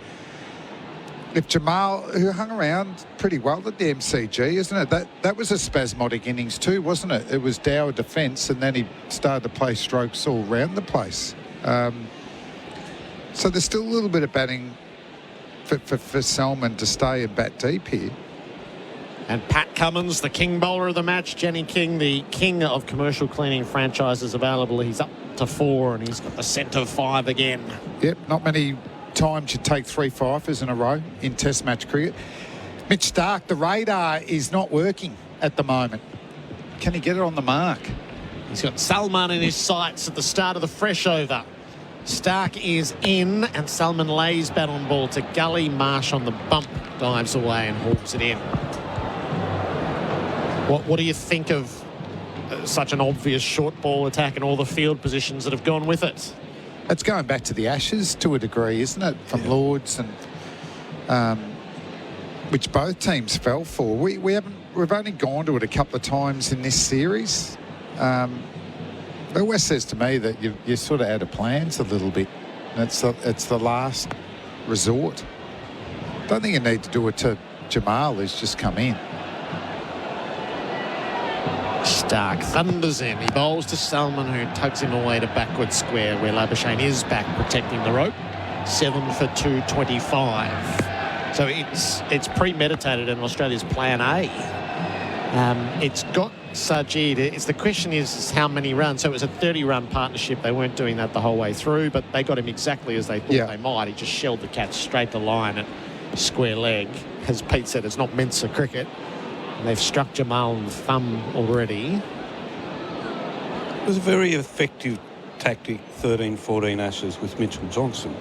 if Jamal, who hung around pretty well at the MCG, isn't it? That was a spasmodic innings too, wasn't it? It was dour defence, and then he started to play strokes all round the place. So there's still a little bit of batting for Salman to stay and bat deep here. And Pat Cummins, the king bowler of the match. Jenny King, the king of commercial cleaning franchises available. He's up to 4 and he's got the centre 5 again. Yep, not many times you take 3 fifers in a row in Test match cricket. Mitch Starc, the radar is not working at the moment. Can he get it on the mark? He's got Salman in his sights at the start of the fresh over. Starc is in, and Salman lays bat on ball to Gully. Marsh on the bump, dives away and hauls it in. What do you think of such an obvious short ball attack and all the field positions that have gone with it? It's going back to the Ashes to a degree, isn't it? From Lords, and which both teams fell for. We've only gone to it a couple of times in this series. It always says to me that you're sort of out of plans a little bit. It's the last resort. Don't think you need to do it to Jamal, who's just come in. Stark thunders in. He bowls to Salman, who tugs him away to backward square, where Labuschagne is back protecting the rope. 7 for 225. So it's premeditated in Australia's plan A. It's got Sajid. The question is how many runs. So it was a 30-run partnership. They weren't doing that the whole way through, but they got him exactly as they thought they might. He just shelled the catch straight to line at square leg. As Pete said, it's not Mensa cricket. And they've struck Jamal on the thumb already. It was a very effective tactic, 13-14 Ashes with Mitchell Johnson.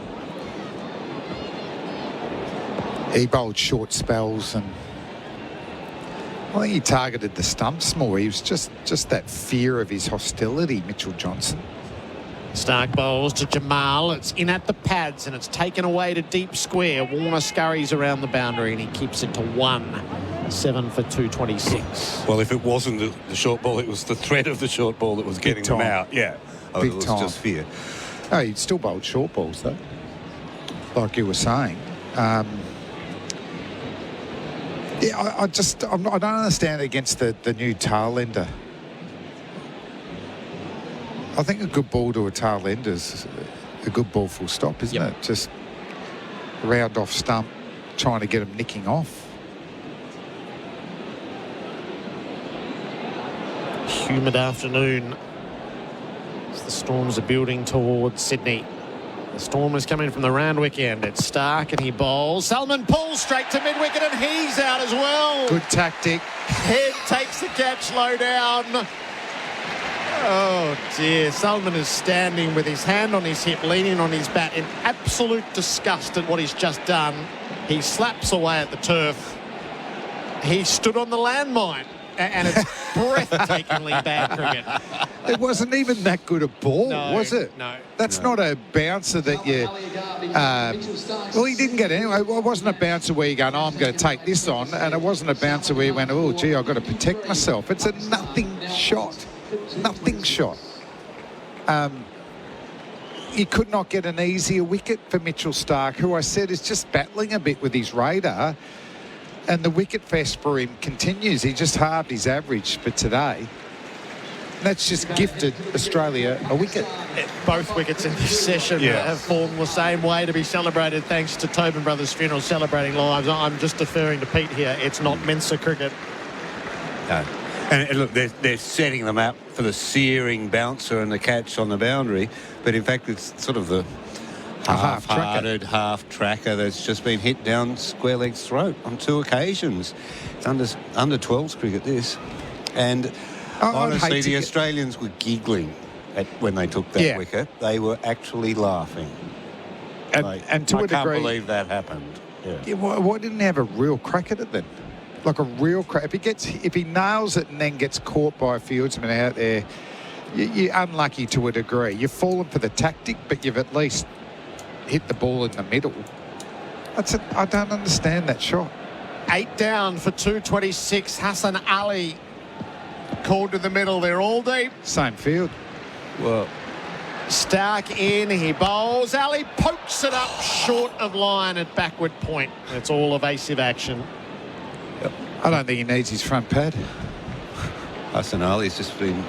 He bowled short spells, and I think he targeted the stumps more. He was just that fear of his hostility, Mitchell Johnson. Stark bowls to Jamal. It's in at the pads and it's taken away to deep square. Warner scurries around the boundary and he keeps it to 1. 7 for 226. Well, if it wasn't the short ball, it was the threat of the short ball that was getting them out. Yeah. Big it was time. just fear. Oh, he'd still bowled short balls, though, like you were saying. I don't understand against the new tail ender. I think a good ball to a tail ender is a good ball full stop, isn't it? Just round off stump, trying to get him nicking off. Humid afternoon as the storms are building towards Sydney. The storm is coming from the Randwick end. It's Stark and he bowls. Salman pulls straight to mid-wicket and he's out as well. Good tactic. Head takes the catch low down. Oh dear, Salman is standing with his hand on his hip, leaning on his bat in absolute disgust at what he's just done. He slaps away at the turf. He stood on the landmine. And it's breathtakingly bad cricket. It wasn't even that good a ball, was it? No. That's not a bouncer that you... well, he didn't get it anyway. Well, it wasn't a bouncer where you're going, oh, I'm going to take this on. And it wasn't a bouncer where you went, oh, gee, I've got to protect myself. It's a nothing shot. Nothing shot. You could not get an easier wicket for Mitchell Stark, who I said is just battling a bit with his radar. And the wicket fest for him continues. He just halved his average for today. And that's just gifted Australia a wicket. Both wickets in this session have fallen the same way to be celebrated thanks to Tobin Brothers Funeral celebrating lives. I'm just deferring to Pete here. It's not Mensa cricket. No. And look, they're setting them up for the searing bouncer and the catch on the boundary. But in fact, it's sort of the half-hearted half-tracker that's just been hit down square leg's throat on 2 occasions. It's under 12s cricket, this. And honestly, the Australians were giggling when they took that wicket. They were actually laughing. And to a degree, I can't believe that happened. Yeah, why didn't he have a real crack at it then? Like a real crack. If he nails it and then gets caught by a fieldsman out there, you're unlucky to a degree. You've fallen for the tactic, but you've at least hit the ball in the middle. I don't understand that shot. 8 down for 226. Hassan Ali called to the middle. They're all deep. Same field. Well, Stark in. He bowls. Ali pokes it up short of line at backward point. It's all evasive action. Yep. I don't think he needs his front pad. Hassan Ali's just been...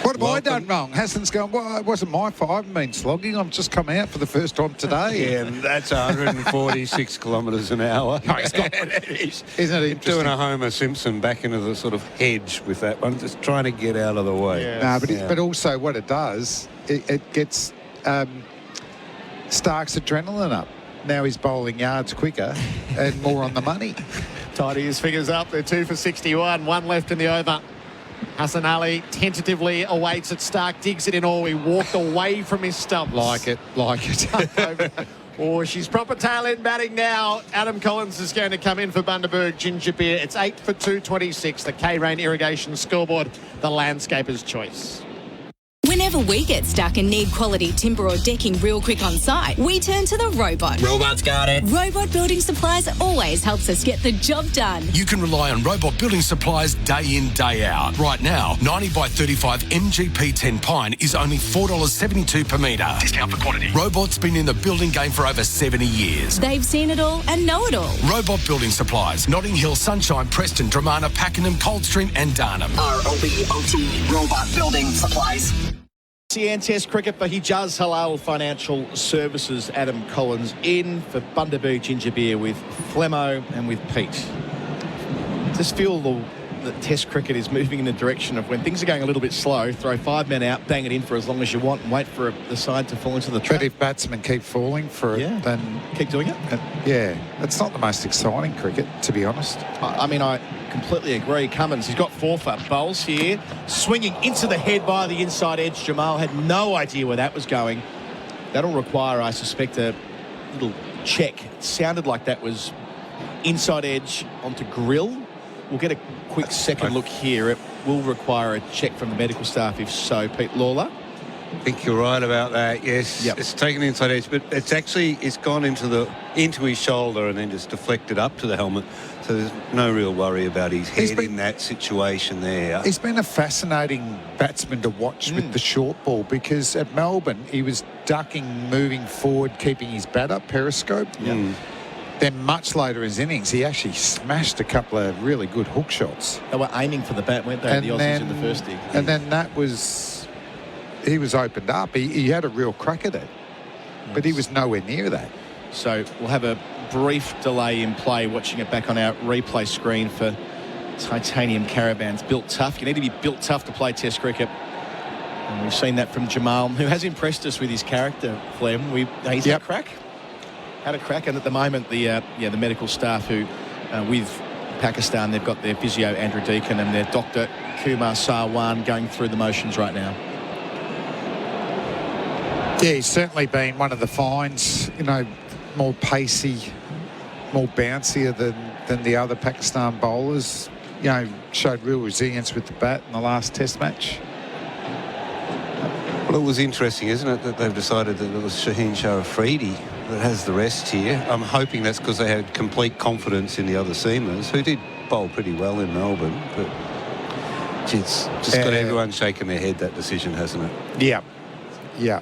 What have I done wrong? Hassan's going, well, it wasn't my fault. I haven't been slogging. I've just come out for the first time today. Yeah, and that's 146 kilometres an hour. Oh, he's got Isn't it interesting? Doing a Homer Simpson back into the sort of hedge with that one, just trying to get out of the way. Yeah. No, but also what it does, it gets Stark's adrenaline up. Now he's bowling yards quicker and more on the money. Tidy his fingers up. They're 2 for 61. 1 left in the over. Hassan Ali tentatively awaits it. Stark digs it in all. He walked away from his stumps. Like it. Oh, she's proper tail end batting now. Adam Collins is going to come in for Bundaberg Ginger Beer. It's 8 for 226. The K-Rain Irrigation scoreboard, the landscaper's choice. Whenever we get stuck and need quality timber or decking real quick on site, we turn to the robot. Robot's got it. Robot Building Supplies always helps us get the job done. You can rely on Robot Building Supplies day in, day out. Right now, 90 by 35 MGP 10 pine is only $4.72 per metre. Discount for quantity. Robot's been in the building game for over 70 years. They've seen it all and know it all. Robot Building Supplies, Notting Hill, Sunshine, Preston, Dramana, Pakenham, Coldstream and Darnham. ROBOT Robot Building Supplies. SEN Test cricket for Hijaz Halal Financial Services. Adam Collins in for Bundaberg Ginger Beer with Flemo and with Pete. Just feel that Test cricket is moving in the direction of when things are going a little bit slow, throw 5 men out, bang it in for as long as you want and wait for the side to fall into the trap. But if batsmen keep falling for it, then... Keep doing it? Yeah. It's not the most exciting cricket, to be honest. I mean, I completely agree. Cummins, he's got 4 for bowls here. Swinging into the head by the inside edge. Jamal had no idea where that was going. That'll require, I suspect, a little check. It sounded like that was inside edge onto grill. We'll get a quick second look here. It will require a check from the medical staff if so. Pete Lalor. I think you're right about that, yes. Yep. It's taken inside edge, but it's gone into his shoulder and then just deflected up to the helmet. So there's no real worry about his head in that situation there. He's been a fascinating batsman to watch with the short ball, because at Melbourne he was ducking, moving forward, keeping his bat up, periscope. Then much later in his innings, he actually smashed a couple of really good hook shots. They were aiming for the bat, weren't they, the Aussies in the first dig? And then he was opened up. He had a real crack at it, but he was nowhere near that. So we'll have a brief delay in play, watching it back on our replay screen for Titanium Caravans. Built tough. You need to be built tough to play Test cricket. And we've seen that from Jamal, who has impressed us with his character, Flem. He's had a crack. Had a crack, and at the moment the medical staff who with Pakistan, they've got their physio Andrew Deacon and their doctor Kumar Sarwan going through the motions right now. Yeah, he's certainly been one of the finds, more pacey, more bouncier than the other Pakistan bowlers. Showed real resilience with the bat in the last Test match. Well, it was interesting, isn't it, that they've decided that it was Shaheen Shah Afridi that has the rest here. I'm hoping that's because they had complete confidence in the other seamers, who did bowl pretty well in Melbourne, but it's just got everyone shaking their head, that decision, hasn't it? Yeah.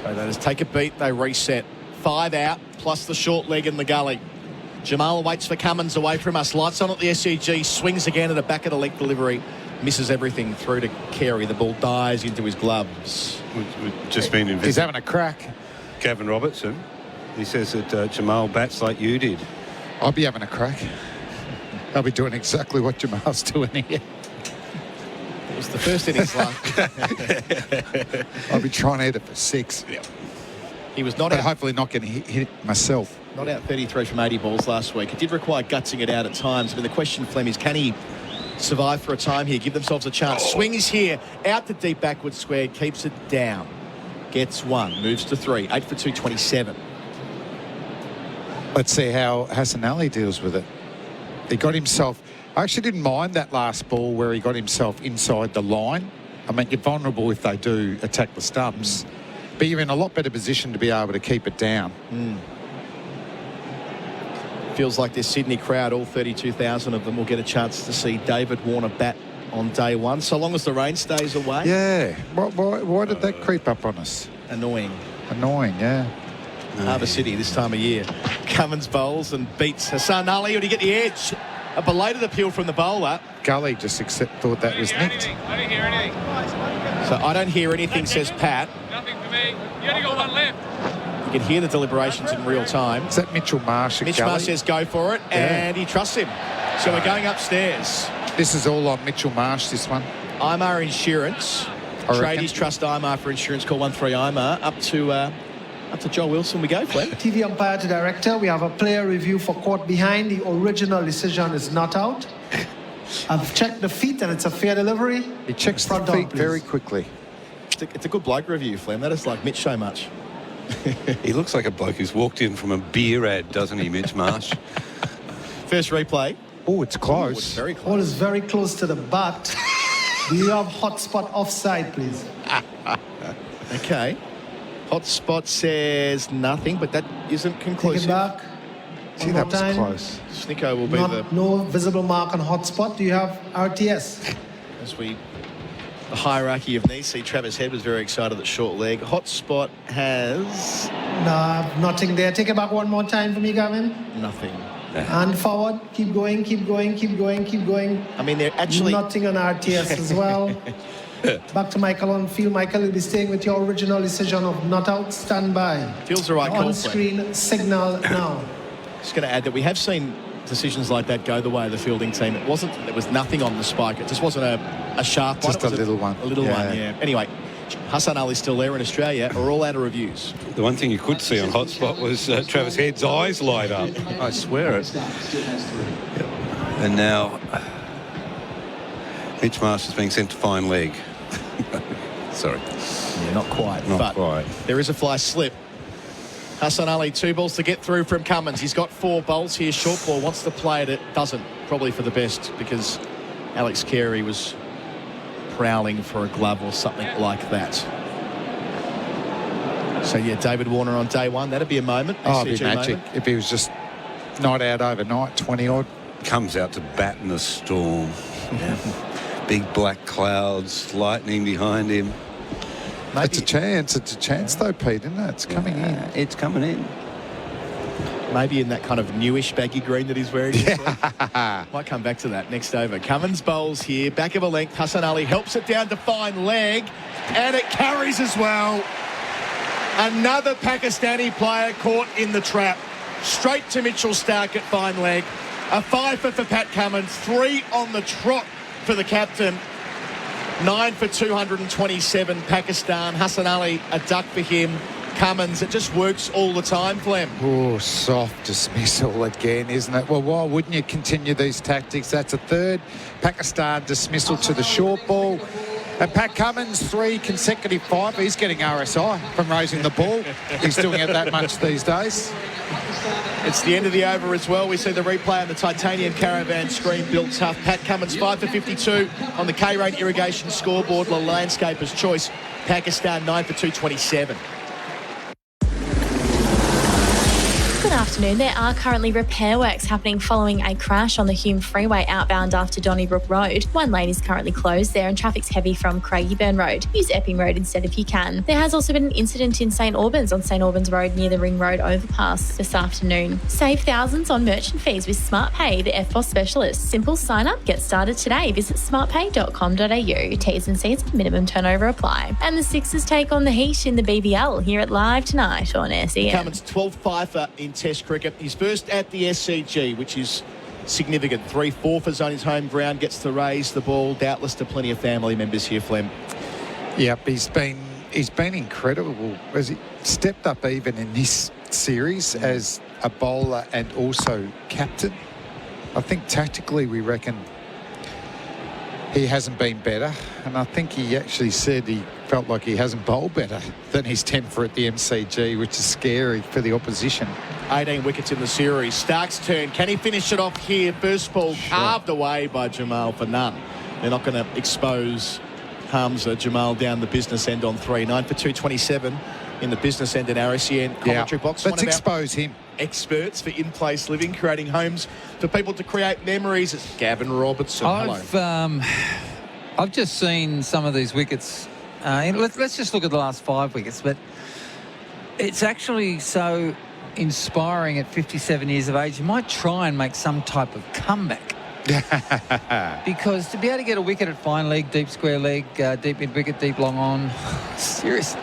So they just take a beat, they reset. 5 out, plus the short leg in the gully. Jamal waits for Cummins away from us. Lights on at the SCG, swings again at the back of the leg delivery. Misses everything through to Carey. The ball dives into his gloves. We've just been in. He's having a crack. Gavin Robertson. He says that Jamal bats like you did. I'll be having a crack. I'll be doing exactly what Jamal's doing here. It was the first innings last. I'll be trying to hit it for 6. Yeah. He was not out. Hopefully not going to hit it myself. Not out 33 from 80 balls last week. It did require gutsing it out at times. But the question, Flem, is can he survive for a time here, give themselves a chance? Swings here, out to deep backward square, keeps it down. Gets 1, moves to 3, 8 for 227. Let's see how Hassan Ali deals with it. He got himself... I actually didn't mind that last ball where he got himself inside the line. I mean, you're vulnerable if they do attack the stumps, but you're in a lot better position to be able to keep it down. Feels like this Sydney crowd, all 32,000 of them, will get a chance to see David Warner bat on day 1, so long as the rain stays away. Yeah. Why did that creep up on us? Annoying, yeah. Harbour City this time of year. Cummins bowls and beats Hassan Ali. Would he get the edge? A belated appeal from the bowler. Gully just thought that was nicked. I didn't hear anything. So I don't hear anything, says Pat. Nothing for me. You only got 1 left. You can hear the deliberations in real time. Is that Mitchell Marsh? Mitch Marsh says go for it, and he trusts him. So we're going upstairs. This is all on Mitchell Marsh, this one. IMAR Insurance. Tradies trust IMAR for insurance. Call 13-IMAR. Up to Joel Wilson we go, Flem. TV umpire to director. We have a player review for caught behind. The original decision is not out. I've checked the feet and it's a fair delivery. He checks the feet very quickly. It's a good bloke review, Flem. That is like Mitch so much. He looks like a bloke who's walked in from a beer ad, doesn't he, Mitch Marsh? First replay. Oh, it's close. It's very close. Ball is very close to the bat. Do you have hotspot offside, please? Okay. Hotspot says nothing, but that isn't conclusive. Take it back. See, that was close. Snicko will be No visible mark on hotspot. Do you have RTS? As the hierarchy of knees see, Travis Head was very excited at short leg. Hotspot has... No, nothing there. Take it back one more time for me, Gavin. Nothing. And forward. Keep going, keep going, keep going, keep going. I mean, they're actually... Nothing on RTS as well. Back to Michael on field. Michael, you'll be staying with your original decision of not out, stand by. Feels the right call. On-screen signal now. Just going to add that we have seen decisions like that go the way of the fielding team. There was nothing on the spike. It just wasn't a sharp one. Just a little one. A little one, yeah. Anyway, Hassan Ali's still there in Australia. We're all out of reviews. The one thing you could see on hotspot was Travis Head's eyes light up. I swear it. And now Mitch Marshall's being sent to fine leg. Sorry. Yeah, not quite. Not quite. There is a fly slip. Hassan Ali, 2 balls to get through from Cummins. He's got 4 bowls here. Short ball wants to play it. It doesn't. Probably for the best because Alex Carey was prowling for a glove or something like that. So, yeah, David Warner on day 1. That'd be a moment. Oh, it'd be magic moment. if he was just not out overnight, 20-odd. Comes out to bat in the storm. Big black clouds, lightning behind him. Maybe. It's a chance though, Pete, isn't it? It's coming in. It's coming in. Maybe in that kind of newish baggy green that he's wearing. Might come back to that next over. Cummins bowls here, back of a length. Hassan Ali helps it down to fine leg, and it carries as well. Another Pakistani player caught in the trap. Straight to Mitchell Stark at fine leg. A 5 for Pat Cummins, 3 on the trot for the captain. 9 for 227 Pakistan. Hassan Ali, a duck for him. Cummins, it just works all the time, Flem. Oh, soft dismissal again, isn't it? Well, why wouldn't you continue these tactics? That's a 3rd Pakistan dismissal to the short ball. And Pat Cummins, 3 consecutive 5. He's getting RSI from raising the ball. He's doing it that much these days. It's the end of the over as well. We see the replay on the titanium caravan screen built tough. Pat Cummins 5 for 52 on the K-Rain irrigation scoreboard. The landscaper's choice. Pakistan 9 for 227. Good afternoon. There are currently repair works happening following a crash on the Hume Freeway outbound after Donnybrook Road. One lane is currently closed there and traffic's heavy from Craigieburn Road. Use Epping Road instead if you can. There has also been an incident in St Albans on St Albans Road near the Ring Road overpass this afternoon. Save thousands on merchant fees with SmartPay, the FBOS specialist. Simple sign up, get started today. Visit smartpay.com.au. T's and C's, minimum turnover apply. And the Sixers take on the Heat in the BBL. Hear it live tonight on SEN. Cummins 12-5 in Test cricket. He's first at the SCG, which is significant. 3-4 for on his home ground. Gets to raise the ball. Doubtless to plenty of family members here, Flem. Yep, he's been incredible. As he stepped up even in this series as a bowler and also captain. I think tactically we reckon he hasn't been better, and I think he actually said he felt like he hasn't bowled better than his 10th at the MCG, which is scary for the opposition. 18 wickets in the series. Stark's turn. Can he finish it off here? First ball carved away by Jamal for none. They're not going to expose Hamza. Jamal down the business end on 3. 9 for 227 in the business end in our SEN commentary box. Let's expose him. Experts for in-place living, creating homes for people to create memories. It's Gavin Robertson. Hello. I've just seen some of these wickets. Let's just look at the last 5 wickets, but it's actually so inspiring at 57 years of age. You might try and make some type of comeback. Because to be able to get a wicket at fine leg, deep square leg, deep mid wicket, deep long on, seriously.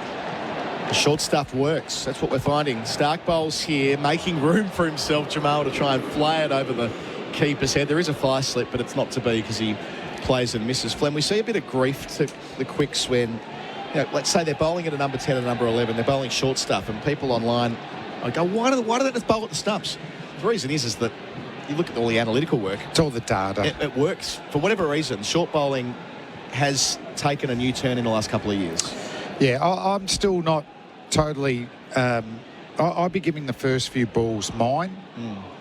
The short stuff works. That's what we're finding. Stark bowls here, making room for himself, Jamal, to try and fly it over the keeper's head. There is a fly slip, but it's not to be because he plays and misses. Flem, we see a bit of grief to the quicks when, let's say they're bowling at a number 10 and number 11. They're bowling short stuff, and people online go, why do they just bowl at the stumps? The reason is that you look at all the analytical work. It's all the data. It works. For whatever reason, short bowling has taken a new turn in the last couple of years. Yeah, I'm still not totally... I'll be giving the first few balls mine,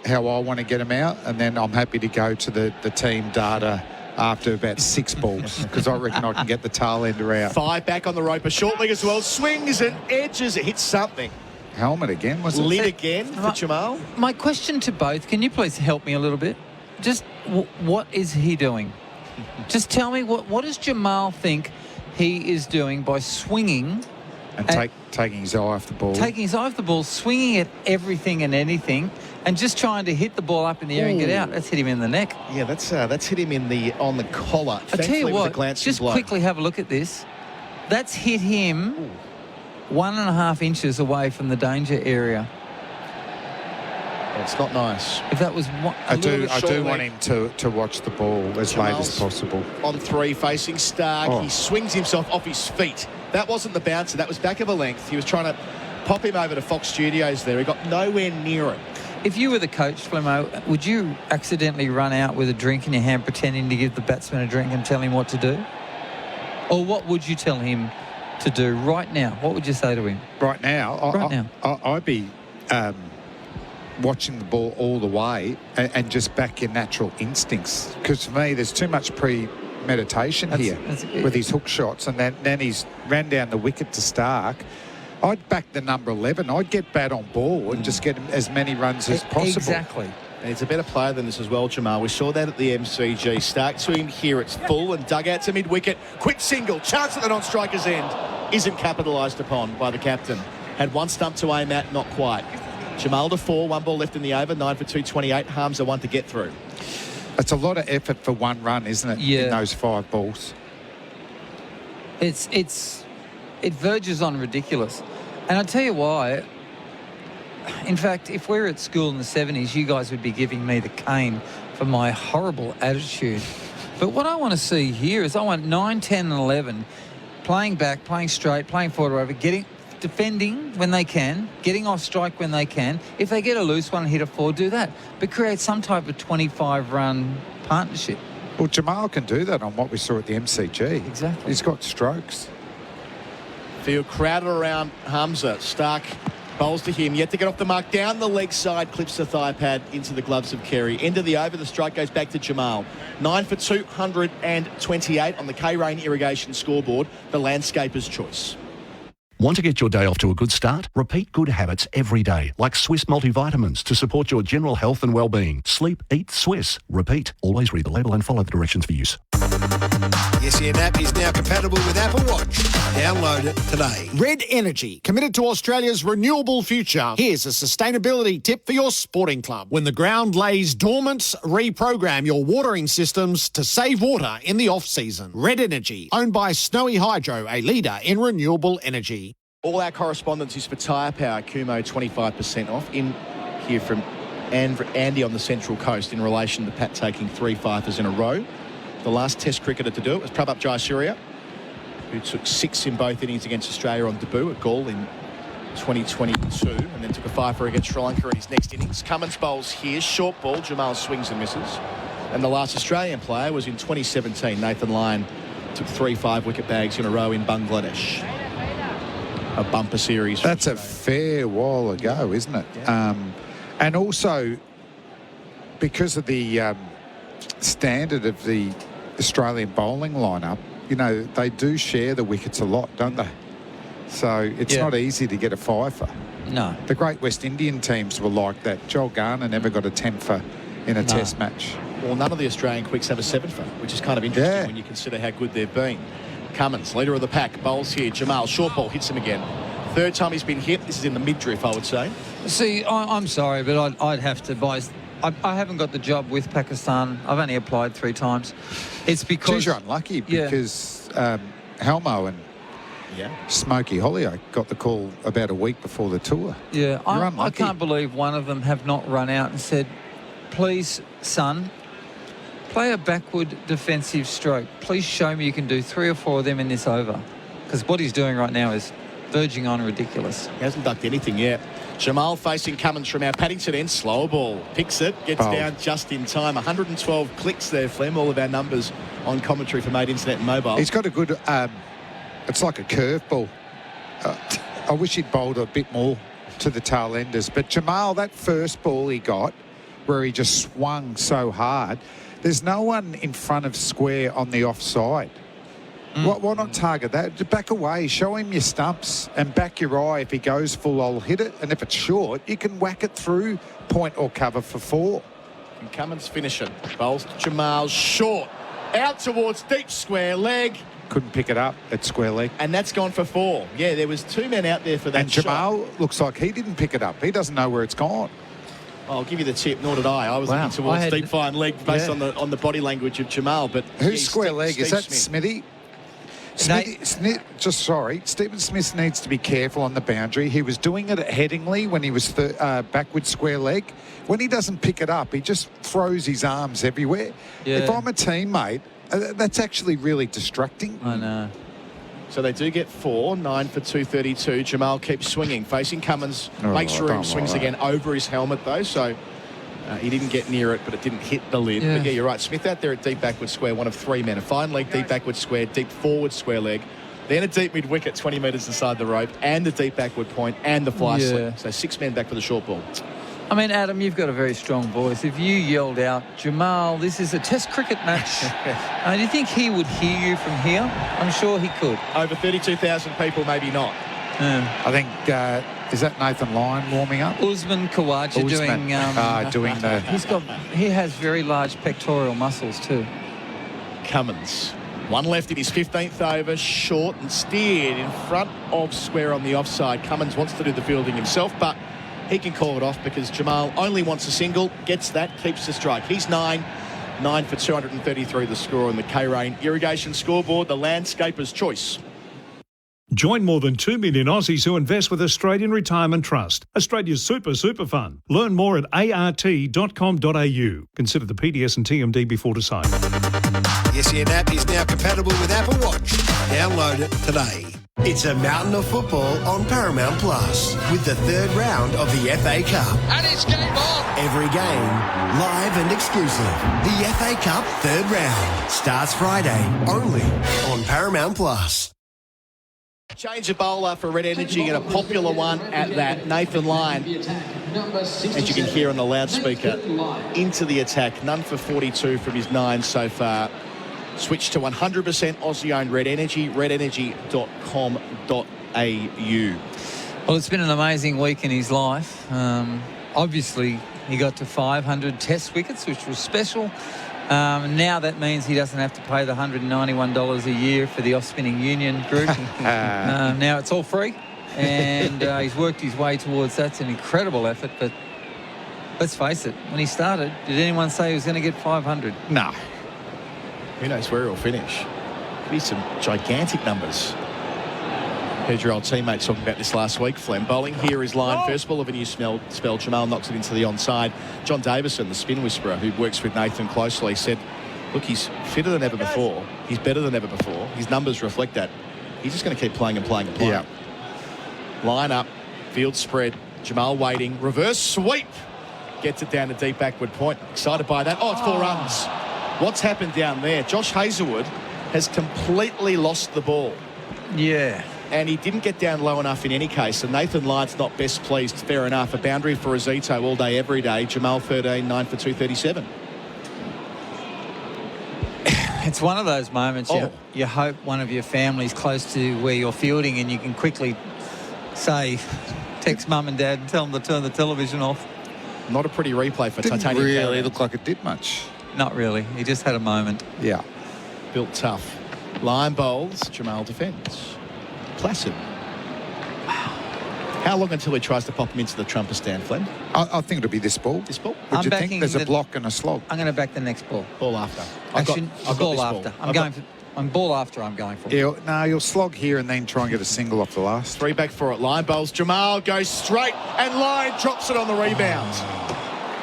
how I want to get them out, and then I'm happy to go to the team data after about 6 balls because I reckon I can get the tail ender out. 5 back on the rope. A short leg as well. Swings and edges. It hits something. Helmet again, was it? Lid again for Jamal. My question to both, can you please help me a little bit? Just what is he doing? Just tell me, what does Jamal think he is doing by swinging? And taking his eye off the ball. Taking his eye off the ball, swinging at everything and anything, and just trying to hit the ball up in the air and get out. That's hit him in the neck. Yeah, that's hit him on the collar. I tell you what, just quickly have a look at this. That's hit him 1.5 inches away from the danger area. It's not nice. If that was I do want him to watch the ball as late as possible. On 3, facing Stark. He swings himself off his feet. That wasn't the bouncer. That was back of a length. He was trying to pop him over to Fox Studios there. He got nowhere near it. If you were the coach, Flemo, would you accidentally run out with a drink in your hand pretending to give the batsman a drink and tell him what to do? Or what would you tell him to do right now? What would you say to him? Right now? I'd be watching the ball all the way and just back your natural instincts. Because for me, there's too much premeditation here with his hook shots. And then he's ran down the wicket to Stark. I'd back the number 11. I'd get bat on ball and just get as many runs as possible. Exactly. And he's a better player than this as well, Jamal. We saw that at the MCG. Stark to him here. It's full and dug out to mid-wicket. Quick single. Chance at the non-striker's end. Isn't capitalised upon by the captain. Had one stump to aim at, not quite. Jamal to 4, 1 ball left in the over, 9 for 228. Harms are 1 to get through. It's a lot of effort for 1 run, isn't it? Yeah. In those 5 balls. It verges on ridiculous. And I'll tell you why. In fact, if we were at school in the 70s, you guys would be giving me the cane for my horrible attitude. But what I want to see here is I want 9, 10 and 11 playing back, playing straight, playing forward, over, defending when they can, getting off strike when they can. If they get a loose one and hit a 4, do that. But create some type of 25-run partnership. Well, Jamal can do that on what we saw at the MCG. Exactly. He's got strokes. Field crowded around Hamza. Stark bowls to him. Yet to get off the mark. Down the leg side. Clips the thigh pad into the gloves of Kerry. End of the over. The strike goes back to Jamal. 9 for 228 on the K-Rain Irrigation scoreboard. The landscaper's choice. Want to get your day off to a good start? Repeat good habits every day, like Swiss multivitamins to support your general health and well-being. Sleep, eat Swiss. Repeat. Always read the label and follow the directions for use. The SEN app is now compatible with Apple Watch. Download it today. Red Energy, committed to Australia's renewable future. Here's a sustainability tip for your sporting club. When the ground lays dormant, reprogram your watering systems to save water in the off-season. Red Energy, owned by Snowy Hydro, a leader in renewable energy. All our correspondence is for Tyre Power. Kumo 25% off. In here from Andy on the Central Coast in relation to Pat taking 3 fifers in a row. The last Test cricketer to do it was Prabhat Jayasuriya, who took 6 in both innings against Australia on debut at Gaul in 2022, and then took a fifer against Sri Lanka in his next innings. Cummins bowls here, short ball. Jamal swings and misses. And the last Australian player was in 2017. Nathan Lyon took 3 5-wicket bags in a row in Bangladesh. A bumper series. That's a fair while ago, isn't it? Yeah. And also, because of the standard of the Australian bowling lineup, you know, they do share the wickets a lot, don't they? So it's not easy to get a fifer. No. The great West Indian teams were like that. Joel Garner never got a 10fer in a Test match. Well, none of the Australian quicks have a 7fer, which is kind of interesting when you consider how good they've been. Cummins, leader of the pack, bowls here. Jamal, short ball, hits him again. Third time he's been hit. This is in the midriff, I would say. See, I'm sorry, but I'd have to buy... I haven't got the job with Pakistan. I've only applied 3 times. It's because... You're unlucky because Helmo and Smokey Hollyoak got the call about a week before the tour. Yeah, I can't believe one of them have not run out and said, please, son, play a backward defensive stroke. Please show me you can do 3 or 4 of them in this over. Because what he's doing right now is verging on ridiculous. He hasn't ducked anything yet. Jamal facing Cummins from our Paddington end. Slower ball. Picks it. Gets down just in time. 112 clicks there, Flem. All of our numbers on commentary for Made Internet and Mobile. He's got a good... it's like a curveball. I wish he'd bowled a bit more to the tail enders. But Jamal, that first ball he got, where he just swung so hard, There's no one in front of square on the offside. Why not target that? Back away, show him your stumps and back your eye. If he goes full, I'll hit it. And if it's short, you can whack it through point or cover for 4. And Cummins finish it. Bowls to Jamal, short. Out towards deep square leg. Couldn't pick it up at square leg. And that's gone for 4. Yeah, there was 2 men out there for that shot. And Jamal looks like he didn't pick it up. He doesn't know where it's gone. I'll give you the tip, nor did I. I was looking towards deep fine leg based on the body language of Jamal. But who's square leg? Is that Smithy? Stephen Smith needs to be careful on the boundary. He was doing it at Headingley when he was backward square leg. When he doesn't pick it up, he just throws his arms everywhere. Yeah. If I'm a teammate, that's actually really distracting. I know. So they do get 4, 9 for 232. Jamal keeps swinging, facing Cummins. Makes room, swings again over his helmet though. So he didn't get near it, but it didn't hit the lid. Yeah. But yeah, you're right. Smith out there at deep backward square, one of 3 men. A fine leg, deep backward square, deep forward square leg. Then a deep mid wicket, 20 metres inside the rope, and the deep backward point, and the fly slip. So 6 men back for the short ball. I mean, Adam, you've got a very strong voice. If you yelled out, Jamal, this is a test cricket match, do you think he would hear you from here? I'm sure he could. Over 32,000 people, maybe not. I think, is that Nathan Lyon warming up? Usman Khawaja doing the... He has very large pectoral muscles too. Cummins. 1 left in his 15th over, short and steered in front of square on the offside. Cummins wants to do the fielding himself, but he can call it off because Jamal only wants a single, gets that, keeps the strike. He's 9 for 233 the score on the K-Rain Irrigation scoreboard, the landscaper's choice. Join more than 2 million Aussies who invest with Australian Retirement Trust, Australia's super fund. Learn more at art.com.au. Consider the PDS and TMD before deciding. The SEN app is now compatible with Apple Watch. Download it today. It's a mountain of football on Paramount Plus with the 3rd round of the FA Cup. And it's game on. Every game, live and exclusive. The FA Cup 3rd round starts Friday only on Paramount Plus. Change of bowler for Red Energy and a popular one at that. Nathan Lyon, as you can hear on the loudspeaker, into the attack. None for 42 from his 9 so far. Switch to 100% Aussie-owned Red Energy, redenergy.com.au. Well, it's been an amazing week in his life. Obviously, he got to 500 test wickets, which was special. Now that means he doesn't have to pay the $191 a year for the off-spinning union group. Now it's all free, and he's worked his way towards that. It's an incredible effort, but let's face it, when he started, did anyone say he was going to get 500? No. Who knows where he'll finish? Could be some gigantic numbers. Heard your old teammates talking about this last week, Flem. Bowling here is line. First ball of a new spell. Jamal knocks it into the onside. John Davison, the spin whisperer, who works with Nathan closely, said, look, he's fitter than ever before. He's better than ever before. His numbers reflect that. He's just going to keep playing and playing and playing. Yeah. Line up, field spread. Jamal waiting. Reverse sweep. Gets it down to deep backward point. Excited by that. Oh, it's 4 runs. What's happened down there? Josh Hazlewood has completely lost the ball. Yeah. And he didn't get down low enough in any case. And Nathan Lyon's not best pleased. Fair enough. A boundary for Azito all day, every day. Jamal 13, 9 for 237. It's one of those moments you hope one of your family's close to where you're fielding and you can quickly say, text mum and dad and tell them to turn the television off. Not a pretty replay for Didn't Titanium. really Caravan. look like it did much. Not really. He just had a moment. Yeah. Built tough. Lyon bowls. Jamal defends. Placid. How long until he tries to pop him into the trumper stand, Flem? I think it'll be this ball. This ball? What do you think? There's a block and a slog. I'm going to back the next ball. Ball after. Ball after. I'm ball after I'm going for. Yeah, you'll slog here and then try and get a single off the last. 3 back for it. Lyon bowls. Jamal goes straight and Lyon drops it on the rebound.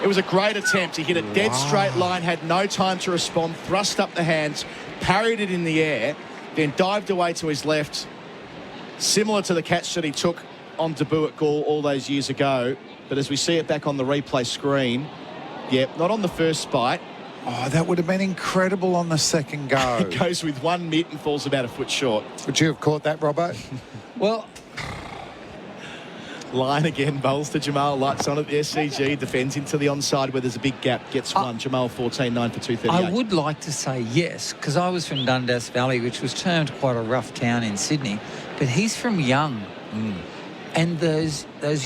It was a great attempt. He hit it dead straight. Lyon had no time to respond. Thrust up the hands, parried it in the air, then dived away to his left. Similar to the catch that he took on debut at Gaul all those years ago. But as we see it back on the replay screen, not on the first bite. Oh, that would have been incredible on the second go. It goes with 1 mitt and falls about a foot short. Would you have caught that, Robbo? Well, line again. Bowls to Jamal. Lights on at the SCG. Defends into the onside where there's a big gap. Gets one. Jamal 14, 9 for 238. I would like to say yes, because I was from Dundas Valley, which was termed quite a rough town in Sydney. But he's from Young. And those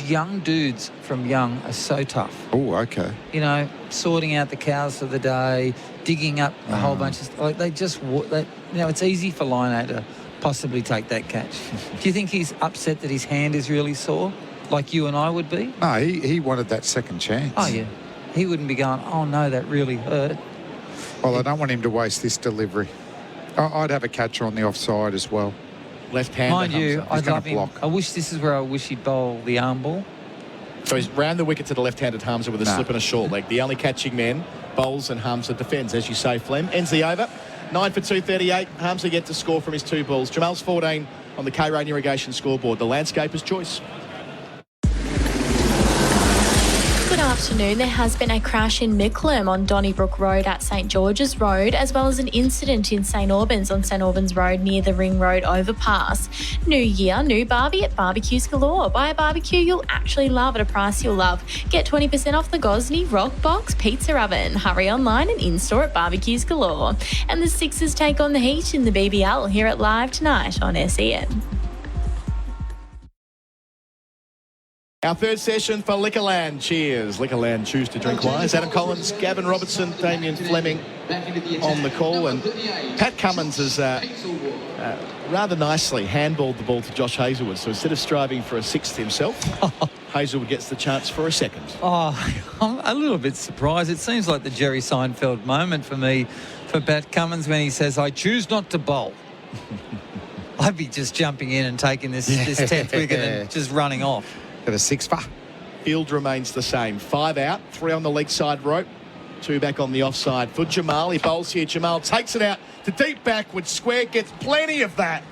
young dudes from Young are so tough. Oh, okay. You know, sorting out the cows for the day, digging up a whole bunch of stuff. Like it's easy for Line to possibly take that catch. Do you think he's upset that his hand is really sore, like you and I would be? No, he wanted that second chance. Oh, yeah. He wouldn't be going, oh, no, that really hurt. Well, I don't want him to waste this delivery. I'd have a catcher on the offside as well. Left-hander. Mind you, I'd love him. I wish this is where I wish he'd bowl the arm ball. So he's round the wicket to the left-handed Hamza with a slip and a short leg. The only catching man bowls and Hamza defends, as you say, Flem. Ends the over. 9 for 238. Hamza yet to score from his 2 balls. Jamal's 14 on the K-Rain Irrigation scoreboard. The landscaper's choice. Good afternoon. There has been a crash in Mickleham on Donnybrook Road at St George's Road, as well as an incident in St Albans on St Albans Road near the Ring Road overpass. New year, new Barbie at Barbecues Galore. Buy a barbecue you'll actually love at a price you'll love. Get 20% off the Gosney Rock Box Pizza Oven. Hurry online and in-store at Barbecues Galore. And the Sixers take on the Heat in the BBL here at Live tonight on SEN. Our third session for Liquorland. Cheers. Liquorland, choose to drink wise. Adam Collins, Gavin Robertson, Damien Fleming on the call. And Pat Cummins has rather nicely handballed the ball to Josh Hazlewood. So instead of striving for a sixth himself, Hazlewood gets the chance for a second. Oh, I'm a little bit surprised. It seems like the Jerry Seinfeld moment for me, for Pat Cummins, when he says, I choose not to bowl. I'd be just jumping in and taking this 10th wicket and just running off. Got a 6 for. Field remains the same. 5 out, 3 on the leg side rope, 2 back on the offside. For Jamal, he bowls here. Jamal takes it out to deep backward square, gets plenty of that.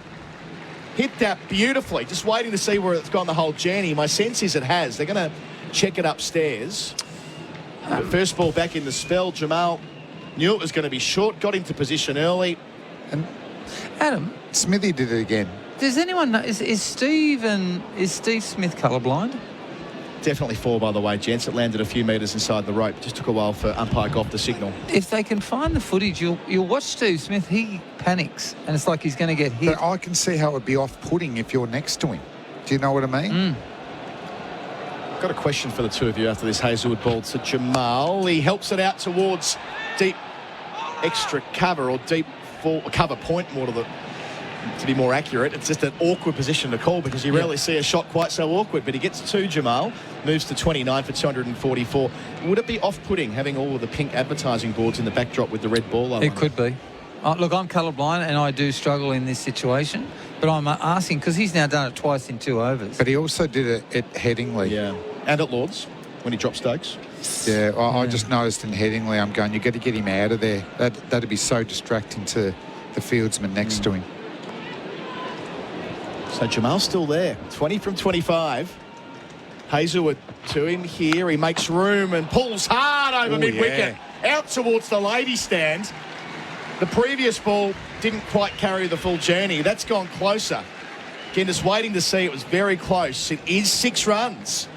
Hit that beautifully. Just waiting to see where it's gone the whole journey. My sense is it has. They're going to check it upstairs. First ball back in the spell. Jamal knew it was going to be short, got into position early. And Adam, Smithy did it again. Does anyone know, is Steve Smith colourblind? Definitely 4, by the way, gents. It landed a few metres inside the rope. Just took a while for umpire Goff to signal. If they can find the footage, you'll watch Steve Smith. He panics, and it's like he's going to get hit. But I can see how it would be off-putting if you're next to him. Do you know what I mean? I've got a question for the two of you after this Hazlewood ball to Jamal. He helps it out towards deep extra cover, or deep cover point, more to be more accurate. It's just an awkward position to call because you rarely see a shot quite so awkward, but he gets 2, Jamal, moves to 29 for 244. Would it be off-putting having all of the pink advertising boards in the backdrop with the red ball? It could be. Look, I'm colourblind and I do struggle in this situation, but I'm asking because he's now done it twice in 2 overs. But he also did it at Headingley. Yeah, and at Lords when he dropped Stokes. Yeah, I just noticed in Headingley, I'm going, you've got to get him out of there. That'd be so distracting to the fieldsman next to him. So Jamal's still there, 20 from 25. Hazlewood to him here. He makes room and pulls hard over mid-wicket. Out towards the lady stand. The previous ball didn't quite carry the full journey. That's gone closer. Again, just waiting to see. It was very close. It is 6 runs.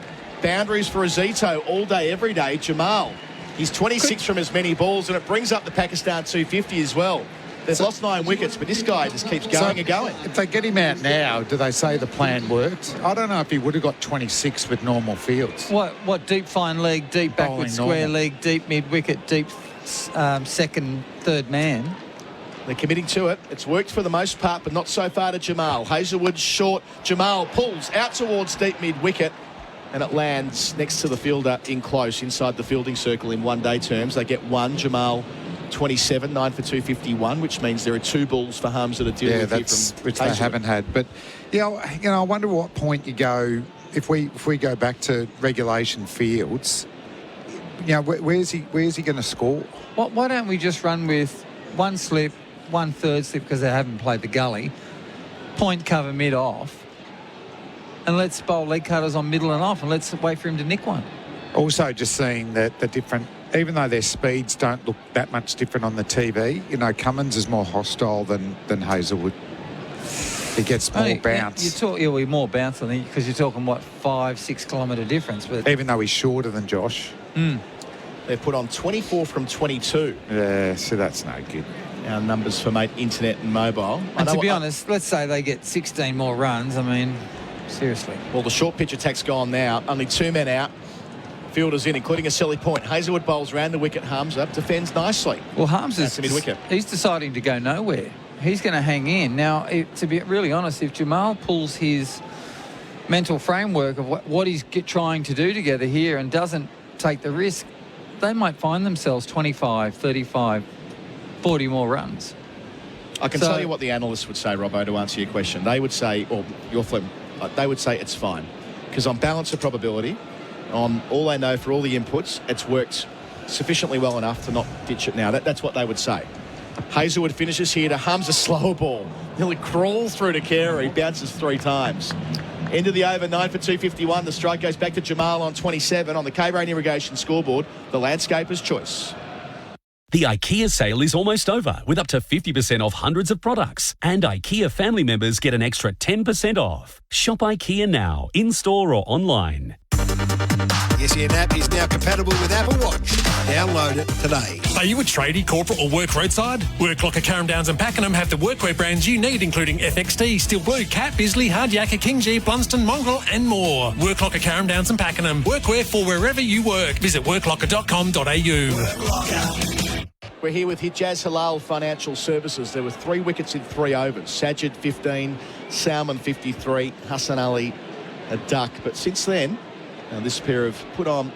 Boundaries for Azito all day, every day. Jamal, he's 26 from as many balls, and it brings up the Pakistan 250 as well. They've lost 9 wickets, but this guy just keeps going and going. If they get him out now, do they say the plan worked? I don't know if he would have got 26 with normal fields. What deep fine leg, deep backward square leg, deep mid-wicket, deep second, third man? They're committing to it. It's worked for the most part, but not so far to Jamal. Hazlewood short. Jamal pulls out towards deep mid-wicket, and it lands next to the fielder in close, inside the fielding circle in one-day terms. They get 1. Jamal 27, 9 for 251, which means there are 2 balls for Hamza to deal with here from which they haven't had. But I wonder what point you go if we go back to regulation fields. Where's he going to score? Why don't we just run with 1 slip, 1 third slip because they haven't played the gully, point cover mid off, and let's bowl leg cutters on middle and off, and let's wait for him to nick one. Also, just seeing that the different. Even though their speeds don't look that much different on the TV, Cummins is more hostile than Hazlewood. he gets more bounce. More bounce, I think, because you're talking, 5-6 kilometre difference. But even though he's shorter than Josh. They've put on 24 from 22. Yeah, so that's no good. Our numbers for Mate Internet and Mobile. And to be honest, let's say they get 16 more runs. I mean, seriously. Well, the short pitch attack's gone now. Only 2 men out. Fielders in, including a silly point. Hazelwood bowls round the wicket. Hamza defends nicely. Well, Hamza's mid-wicket. He's deciding to go nowhere. He's going to hang in. Now, to be really honest, if Jamal pulls his mental framework of what he's trying to do together here and doesn't take the risk, they might find themselves 25, 35, 40 more runs. I can tell you what the analysts would say, Robbo, to answer your question. They would say, or your Flem, they would say it's fine. Because on balance of probability, on all they know for all the inputs, it's worked sufficiently well enough to not ditch it now. That's what they would say. Hazelwood finishes here to Hamza, slow ball. Nearly crawls through to Carey, bounces 3 times. End of the over, 9 for 251. The strike goes back to Jamal on 27 on the K-Rain Irrigation scoreboard. The landscaper's choice. The IKEA sale is almost over with up to 50% off hundreds of products. And IKEA family members get an extra 10% off. Shop IKEA now, in-store or online. The SEN app is now compatible with Apple Watch. Download it today. Are you a tradie, corporate or work roadside? Work Locker, Carrum Downs and Pakenham have the workwear brands you need, including FXT, Steel Blue, Cat, Bisley, Hard Yakka, King G, Blunston, Mongrel and more. Work Locker, Carrum Downs and Pakenham. Workwear for wherever you work. Visit worklocker.com.au. We're here with Hijaz Halal Financial Services. There were 3 wickets in 3 overs. Sajid 15, Salman 53, Hassan Ali a duck. But since then, this pair have put on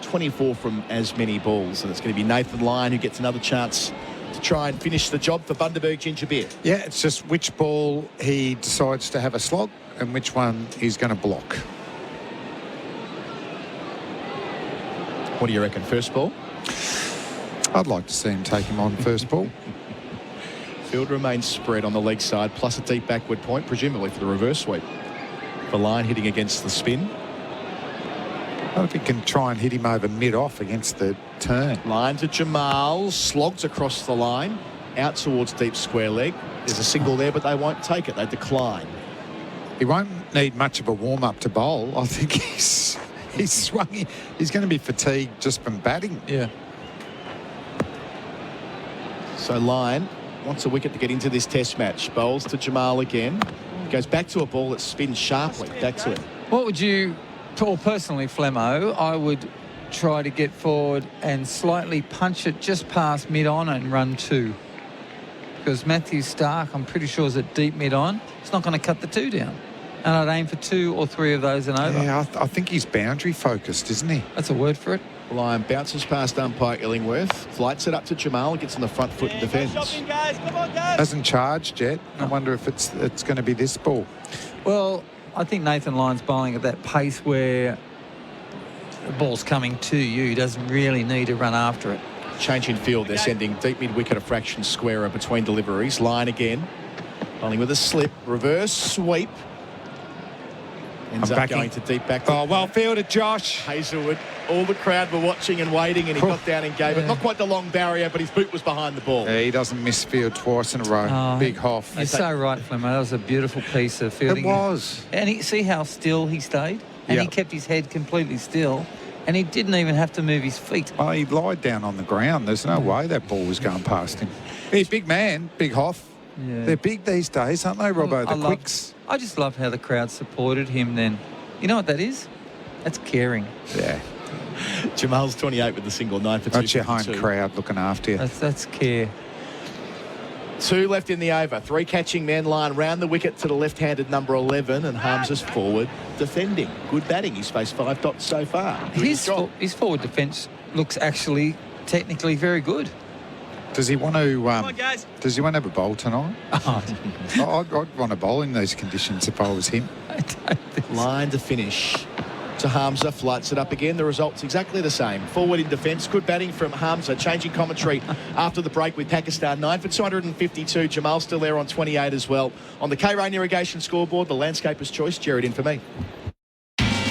24 from as many balls, and it's going to be Nathan Lyon who gets another chance to try and finish the job for Bundaberg Ginger Beer. Yeah, it's just which ball he decides to have a slog and which one he's going to block. What do you reckon, first ball? I'd like to see him take him on first ball. Field remains spread on the leg side, plus a deep backward point, presumably for the reverse sweep. For Lyon hitting against the spin. I don't know if he can try and hit him over mid-off against the turn. Line to Jamal, slogs across the line, out towards deep square leg. There's a single there, but they won't take it. They decline. He won't need much of a warm-up to bowl. I think he's swung. He's going to be fatigued just from batting. Yeah. So Lyon wants a wicket to get into this test match. Bowls to Jamal again. Goes back to a ball that spins sharply. Back to him. What would you... Or personally, Flemmo, I would try to get forward and slightly punch it just past mid-on and run 2. Because Matthew Stark, I'm pretty sure, is at deep mid-on. It's not going to cut the 2 down. And I'd aim for 2 or 3 of those and over. Yeah, I think he's boundary-focused, isn't he? That's a word for it. Lyon bounces past umpire Illingworth, flights it up to Jamal, gets on the front foot and defends. Hasn't charged yet. I wonder if it's going to be this ball. Well, I think Nathan Lyon's bowling at that pace where the ball's coming to you. He doesn't really need to run after it. Change in field. They're sending deep mid-wicket, a fraction squarer between deliveries. Lyon again, bowling with a slip, reverse sweep. Ends up going to deep back. Oh, well fielded, Josh. Hazelwood. All the crowd were watching and waiting, and he got down and gave it. Not quite the long barrier, but his boot was behind the ball. Yeah, he doesn't miss field twice in a row. Big Hoff. You're so right, Flemmo. That was a beautiful piece of fielding. It was. And see how still he stayed? And he kept his head completely still. And he didn't even have to move his feet. Oh, he lied down on the ground. There's no way that ball was going past him. He's a big man, Big Hoff. Yeah. They're big these days, aren't they, Robbo? The quicks. I just love how the crowd supported him then. You know what that is? That's caring. Yeah. Jamal's 28 with the single, 9 for 2. That's your home crowd looking after you. That's care. 2 left in the over. 3 catching men. Line round the wicket to the left-handed number 11, and Hamza's forward defending. Good batting. He's faced 5 dots so far. His forward defence looks actually technically very good. Does he want to? Does he want to have a bowl tonight? I'd want to bowl in these conditions if I was him. I don't think Line to finish. To Hamza, flights it up again. The result's exactly the same. Forward in defence. Good batting from Hamza. Changing commentary after the break with Pakistan. 9 for 252. Jamal still there on 28 as well. On the K-Rain Irrigation scoreboard, the landscaper's choice. Gerard in for me.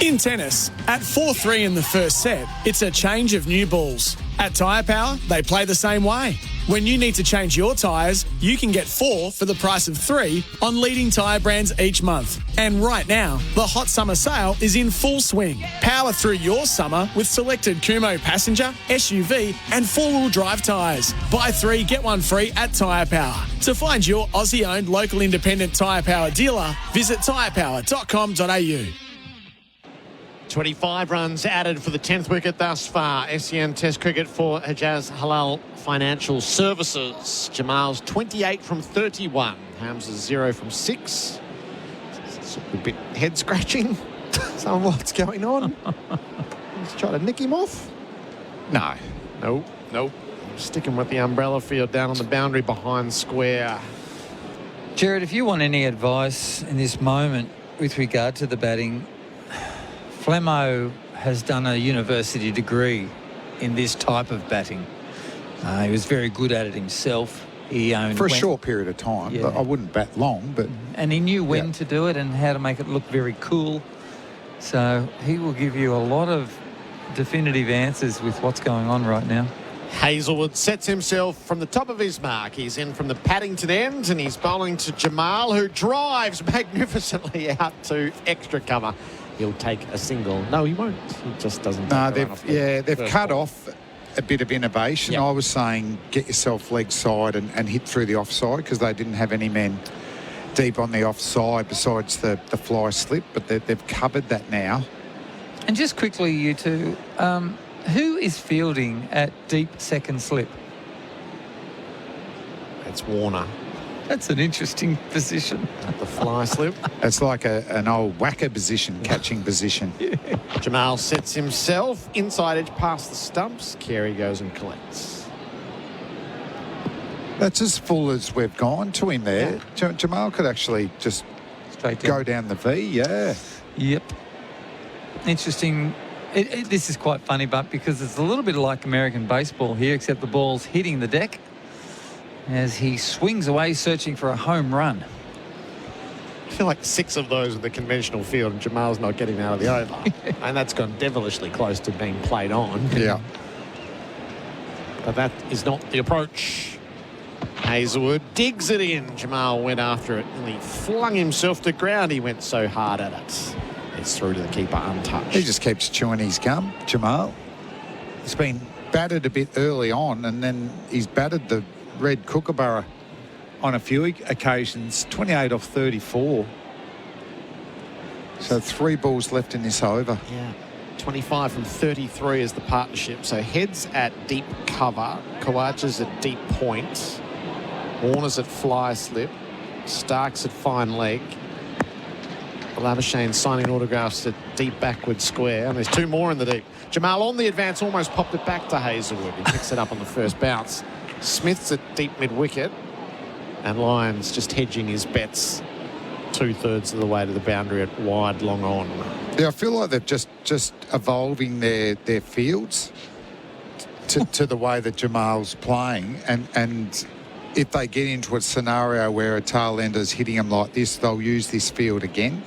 In tennis, at 4-3 in the first set, it's a change of new balls. At Tyre Power, they play the same way. When you need to change your tyres, you can get 4 for the price of 3 on leading tyre brands each month. And right now, the hot summer sale is in full swing. Power through your summer with selected Kumho passenger, SUV and 4-wheel drive tyres. Buy 3, get 1 free at Tyre Power. To find your Aussie-owned local independent Tyre Power dealer, visit tyrepower.com.au. 25 runs added for the 10th wicket thus far. SEN Test cricket for Hijaz Halal Financial Services. Jamal's 28 from 31. Hamza's 0 from 6. It's a bit head-scratching. Some of what's going on. Let's try to nick him off. Nope. Sticking with the umbrella field down on the boundary behind square. Gerard, if you want any advice in this moment with regard to the batting, Fleming has done a university degree in this type of batting. He was very good at it himself. He for a short period of time. Yeah. But I wouldn't bat long, but and he knew when to do it and how to make it look very cool. So he will give you a lot of definitive answers with what's going on right now. Hazlewood sets himself from the top of his mark. He's in from the Paddington end and he's bowling to Jamal, who drives magnificently out to extra cover. He'll take a single. No, he won't. He just doesn't. No, they've cut off a bit of innovation. Yep. I was saying get yourself leg side and hit through the offside because they didn't have any men deep on the offside besides the fly slip, but they've covered that now. And just quickly, you two, who is fielding at deep second slip? It's Warner. That's an interesting position. At the fly slip. It's like an old whacker position, catching position. Yeah. Jamal sets himself inside edge past the stumps. Carey goes and collects. That's as full as we've gone to him there. Yeah. Jamal could actually just go down the V, yeah. Yep. Interesting. This is quite funny, but because it's a little bit like American baseball here, except the ball's hitting the deck as he swings away searching for a home run. I feel like 6 of those in the conventional field and Jamal's not getting out of the over. And that's gone devilishly close to being played on. Yeah. But that is not the approach. Hazlewood digs it in. Jamal went after it and he flung himself to ground. He went so hard at it. It's through to the keeper untouched. He just keeps chewing his gum, Jamal. He's been batted a bit early on and then he's batted the red kookaburra on a few occasions. 28 off 34. So 3 balls left in this over. Yeah. 25 from 33 is the partnership. So heads at deep cover. Kawacha's at deep point. Warner's at fly slip. Stark's at fine leg. Labuschagne signing autographs at deep backward square. And there's 2 more in the deep. Jamal on the advance almost popped it back to Hazlewood. He picks it up on the first bounce. Smith's at deep mid-wicket. And Lyons just hedging his bets 2/3 of the way to the boundary at wide long on. Yeah, I feel like they're just evolving their fields to the way that Jamal's playing. And if they get into a scenario where a tail ender's hitting them like this, they'll use this field again.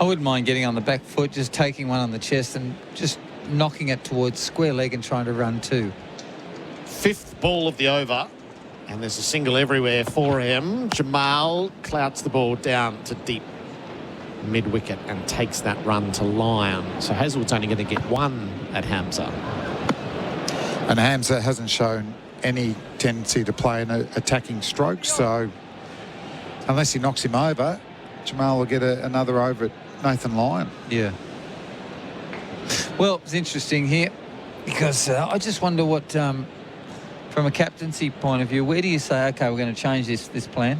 I wouldn't mind getting on the back foot, just taking one on the chest and just knocking it towards square leg and trying to run 2. 5th ball of the over. And there's a single everywhere for him. Jamal clouts the ball down to deep mid-wicket and takes that run to Lyon. So Hazlewood's only going to get 1 at Hamza. And Hamza hasn't shown any tendency to play an attacking stroke. So unless he knocks him over, Jamal will get another over at Nathan Lyon. Yeah. Well, it's interesting here because I just wonder what... from a captaincy point of view, where do you say, OK, we're going to change this plan?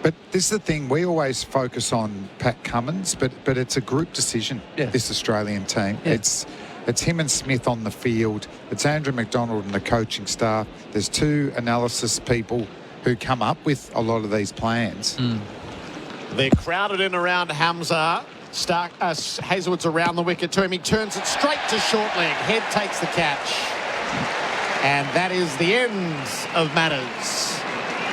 But this is the thing, we always focus on Pat Cummins, but it's a group decision, this Australian team. Yeah. It's him and Smith on the field. It's Andrew McDonald and the coaching staff. There's 2 analysis people who come up with a lot of these plans. They're crowded in around Hamza. Hazlewood's around the wicket to him. He turns it straight to short leg. Head takes the catch. And that is the end of matters.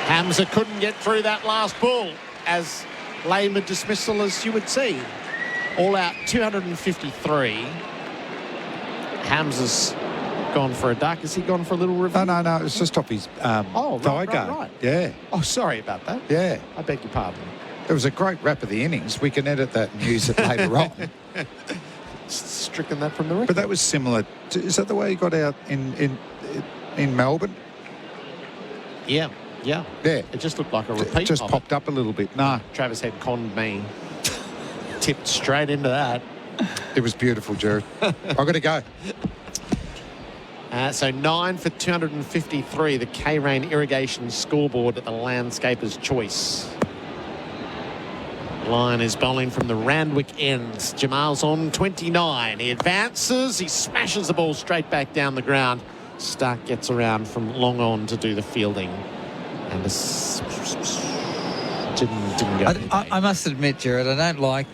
Hamza couldn't get through that last ball, as lame a dismissal as you would see. All out 253. Hamza's gone for a duck. Has he gone for a little review? No. It was just off his thigh guard. Right. Yeah. Oh, sorry about that. Yeah. I beg your pardon. It was a great wrap of the innings. We can edit that and use it later on. Stricken that from the record. But that was similar. Is that the way he got out in Melbourne? Yeah. It just looked like a repeat. It just popped up a little bit. No. Travis had conned me. Tipped straight into that. It was beautiful, Gerard. I've got to go. So 9 for 253, the K-Rain irrigation scoreboard at the Landscaper's Choice. Lyon is bowling from the Randwick ends. Jamal's on 29. He advances. He smashes the ball straight back down the ground. Stark gets around from long on to do the fielding. And didn't go. I must admit, Gerard, I don't like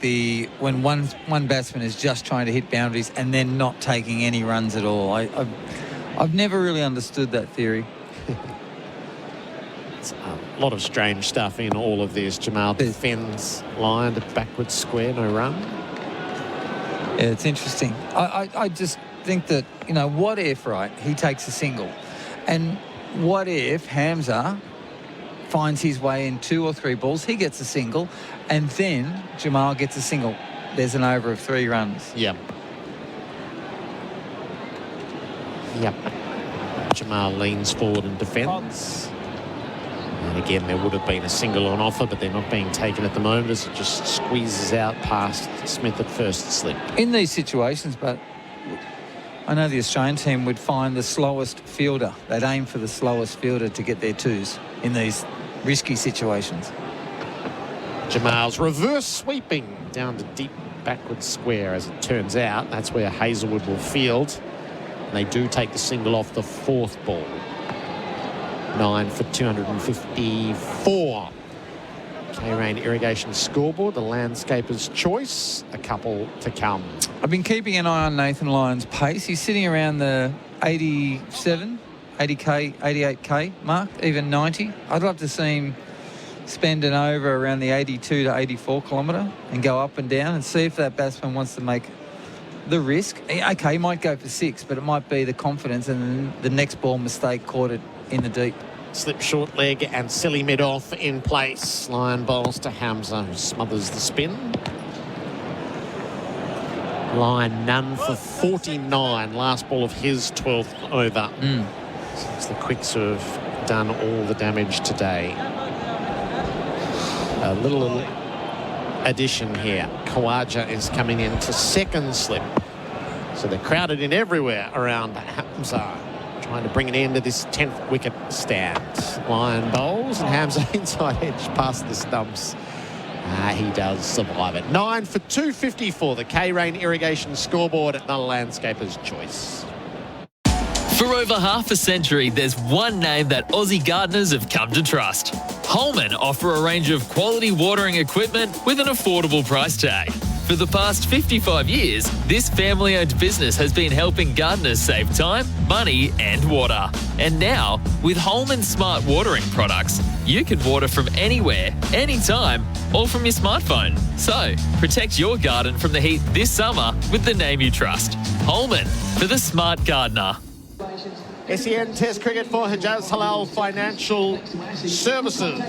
when one batsman is just trying to hit boundaries and then not taking any runs at all. I've never really understood that theory. It's a lot of strange stuff in all of this. Jamal defends Lyon to backward square, no run. Yeah, it's interesting. I just think that, what if, right, he takes a single, and what if Hamza finds his way in 2 or 3 balls, he gets a single, and then Jamal gets a single. There's an over of 3 runs. Yep. Jamal leans forward and defends. And again, there would have been a single on offer, but they're not being taken at the moment as it just squeezes out past Smith at first slip. In these situations, but I know the Australian team would find the slowest fielder. They'd aim for the slowest fielder to get their 2s in these risky situations. Jamal's reverse sweeping down to deep backward square. As it turns out, that's where Hazelwood will field. And they do take the single off the 4th ball. 9 for 254. K-Rain irrigation scoreboard, the Landscaper's Choice. A couple to come. I've been keeping an eye on Nathan Lyon's pace. He's sitting around the 87, 80k, 88k mark, even 90. I'd love to see him spend an over around the 82 to 84 kilometre and go up and down and see if that batsman wants to make the risk. Okay, he might go for 6, but it might be the confidence and the next ball mistake caught it in the deep. Slip short leg and silly mid-off in place. Lyon bowls to Hamza, who smothers the spin. Lyon none for 49. Last ball of his 12th over. It's the Quicks who have done all the damage today. A little addition here. Khawaja is coming into 2nd slip. So they're crowded in everywhere around Hamza, trying to bring it into this 10th wicket stand. Lyon bowls and Hamza inside edge past the stumps. He does survive it. 9 for 254, the K-Rain irrigation scoreboard at the Landscaper's Choice. For over half a century, there's one name that Aussie gardeners have come to trust. Holman offer a range of quality watering equipment with an affordable price tag. For the past 55 years, this family-owned business has been helping gardeners save time, money and water. And now, with Holman Smart Watering products, you can water from anywhere, anytime, all from your smartphone. So, protect your garden from the heat this summer with the name you trust. Holman, for the smart gardener. SEN Test cricket for Hijaz Halal Financial Services.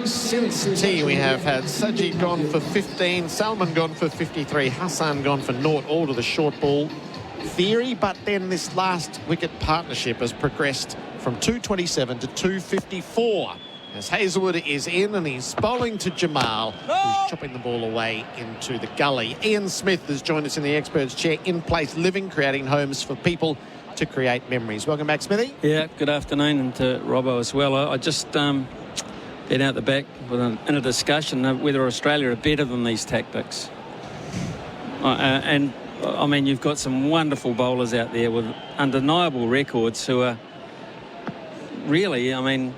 Since tea, we have had Sajid gone for 15, Salman gone for 53, Hassan gone for 0, all to the short ball theory. But then this last wicket partnership has progressed from 227 to 254. As Hazelwood is in and he's bowling to Jamal, who's chopping the ball away into the gully. Ian Smith has joined us in the experts chair. In place living, creating homes for people to create memories. Welcome back, Smithy. Yeah, good afternoon, and to Robbo as well. I just been out the back in a discussion of whether Australia are better than these tactics. And I mean, you've got some wonderful bowlers out there with undeniable records who are really, I mean,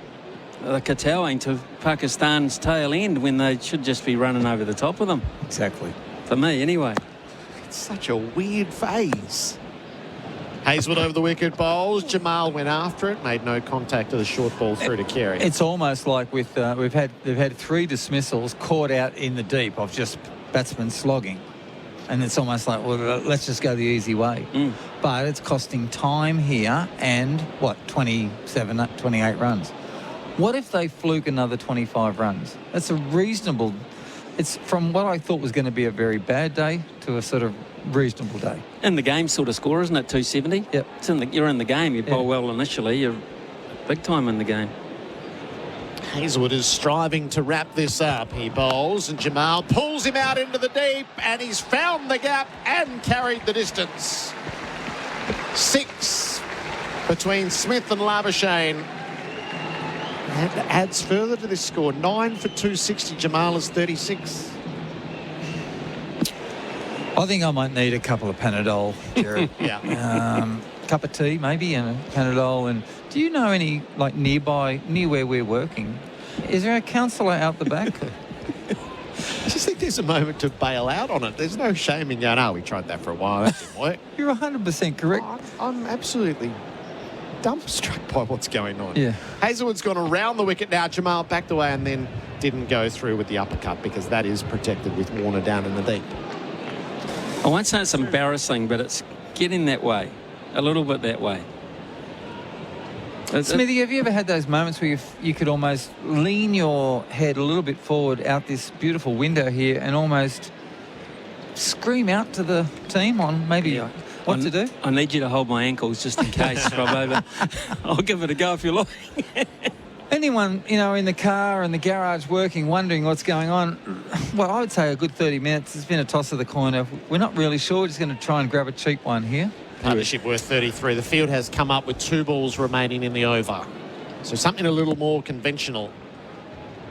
the kowtowing to Pakistan's tail end when they should just be running over the top of them. Exactly. For me, anyway. It's such a weird phase. Hazelwood over the wicket bowls. Jamal went after it, made no contact to the short ball through to Carey. It's almost like with they've had 3 dismissals caught out in the deep of just batsmen slogging. And it's almost like, well, let's just go the easy way. But it's costing time here and, 27, 28 runs. What if they fluke another 25 runs? That's a reasonable... It's from what I thought was going to be a very bad day to a sort of reasonable day. In the game sort of score, isn't it, 270? Yep. You're in the game. You bowl well initially. You're big time in the game. Hazelwood is striving to wrap this up. He bowls and Jamal pulls him out into the deep and he's found the gap and carried the distance. 6 between Smith and Labuschagne. And adds further to this score. 9 for 260. Jamal is 36. I think I might need a couple of Panadol, Gerard. Yeah. Cup of tea, maybe, and a Panadol. And do you know any, near where we're working? Is there a counsellor out the back? I just think there's a moment to bail out on it. There's no shame in going, we tried that for a while. That didn't work. You're 100% correct. I'm absolutely dumbstruck by what's going on. Yeah. Hazelwood's gone around the wicket now. Jamal backed away and then didn't go through with the uppercut because that is protected with Warner down in the deep. I won't say it's embarrassing, but it's getting that way. A little bit that way. Smithy, have you ever had those moments where you could almost lean your head a little bit forward out this beautiful window here and almost scream out to the team on maybe what to do? I need you to hold my ankles just in case, Rob, but I'll give it a go if you like. Anyone, in the car and the garage working, wondering what's going on, well, I would say a good 30 minutes. It's been a toss of the coin. We're not really sure. We're just going to try and grab a cheap one here. Partnership worth 33. The field has come up with 2 balls remaining in the over. So something a little more conventional.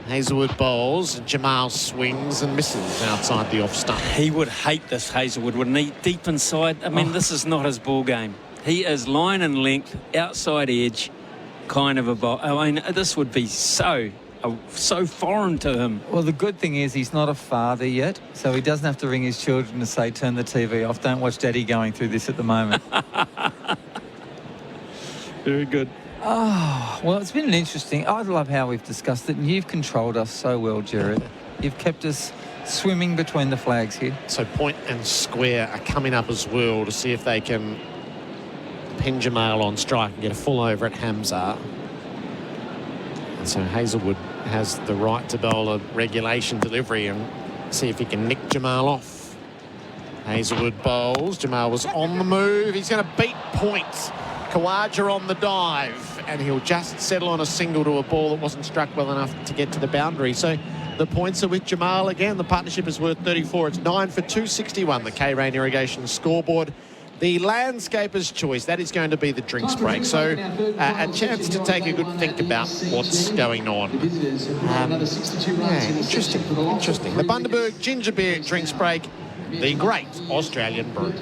Hazelwood bowls, Jamal swings and misses outside the off stump. He would hate this, Hazelwood, wouldn't he? Deep inside. I mean, this is not his ball game. He is line and length, outside edge, kind of a ball. I mean, this would be so foreign to him. Well, the good thing is he's not a father yet, so he doesn't have to ring his children to say, turn the TV off. Don't watch Daddy going through this at the moment. Very good. Oh, well, it's been an interesting... I love how we've discussed it, and you've controlled us so well, Gerard. You've kept us swimming between the flags here. So Point and Square are coming up as well to see if they can pin Jamal on strike and get a full over at Hamza. And so Hazelwood has the right to bowl a regulation delivery and see if he can nick Jamal off. Hazelwood bowls. Jamal was on the move. He's going to beat Point. Khawaja on the dive, and he'll just settle on a single to a ball that wasn't struck well enough to get to the boundary. So the points are with Jamal again. The partnership is worth 34. It's 9 for 261, the K-Rain Irrigation scoreboard. The landscaper's choice, that is going to be the drinks break. So a chance to take a good think about what's going on. Interesting. The Bundaberg Ginger Beer drinks break, the great Australian brew.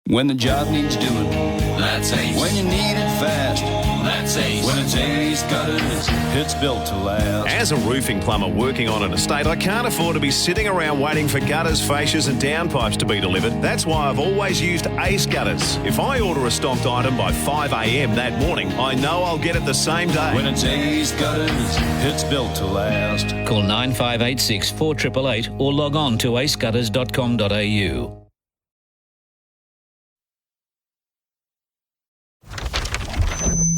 When the job needs doing, that's Ace. When you need it fast, that's Ace. When it's Ace Gutters, it's built to last. As a roofing plumber working on an estate, I can't afford to be sitting around waiting for gutters, fascias and downpipes to be delivered. That's why I've always used Ace Gutters. If I order a stocked item by 5 a.m. that morning, I know I'll get it the same day. When it's Ace Gutters, it's built to last. Call 9586 4888 or log on to acegutters.com.au.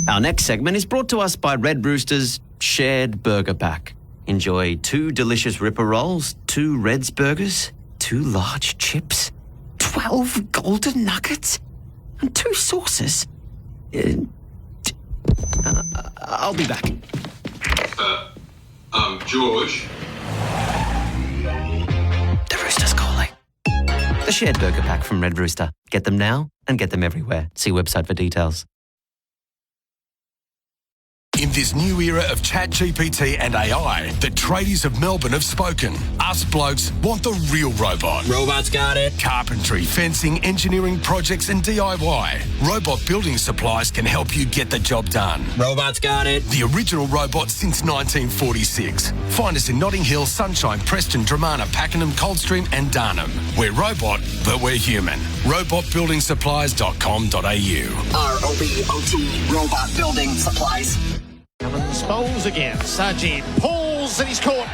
Our next segment is brought to us by Red Rooster's Shared Burger Pack. Enjoy 2 delicious Ripper Rolls, 2 Red's Burgers, 2 large chips, 12 golden nuggets, and 2 sauces. I'll be back. George. The Rooster's calling. The Shared Burger Pack from Red Rooster. Get them now and get them everywhere. See website for details. In this new era of ChatGPT and AI, the tradies of Melbourne have spoken. Us blokes want the real robot. Robots got it. Carpentry, fencing, engineering projects and DIY. Robot Building Supplies can help you get the job done. Robots got it. The original robot since 1946. Find us in Notting Hill, Sunshine, Preston, Dramana, Pakenham, Coldstream and Darnham. We're robot, but we're human. robotbuildingsupplies.com.au. ROBOT, Robot Building Supplies. Cummins bowls again. Sajid pulls and he's caught.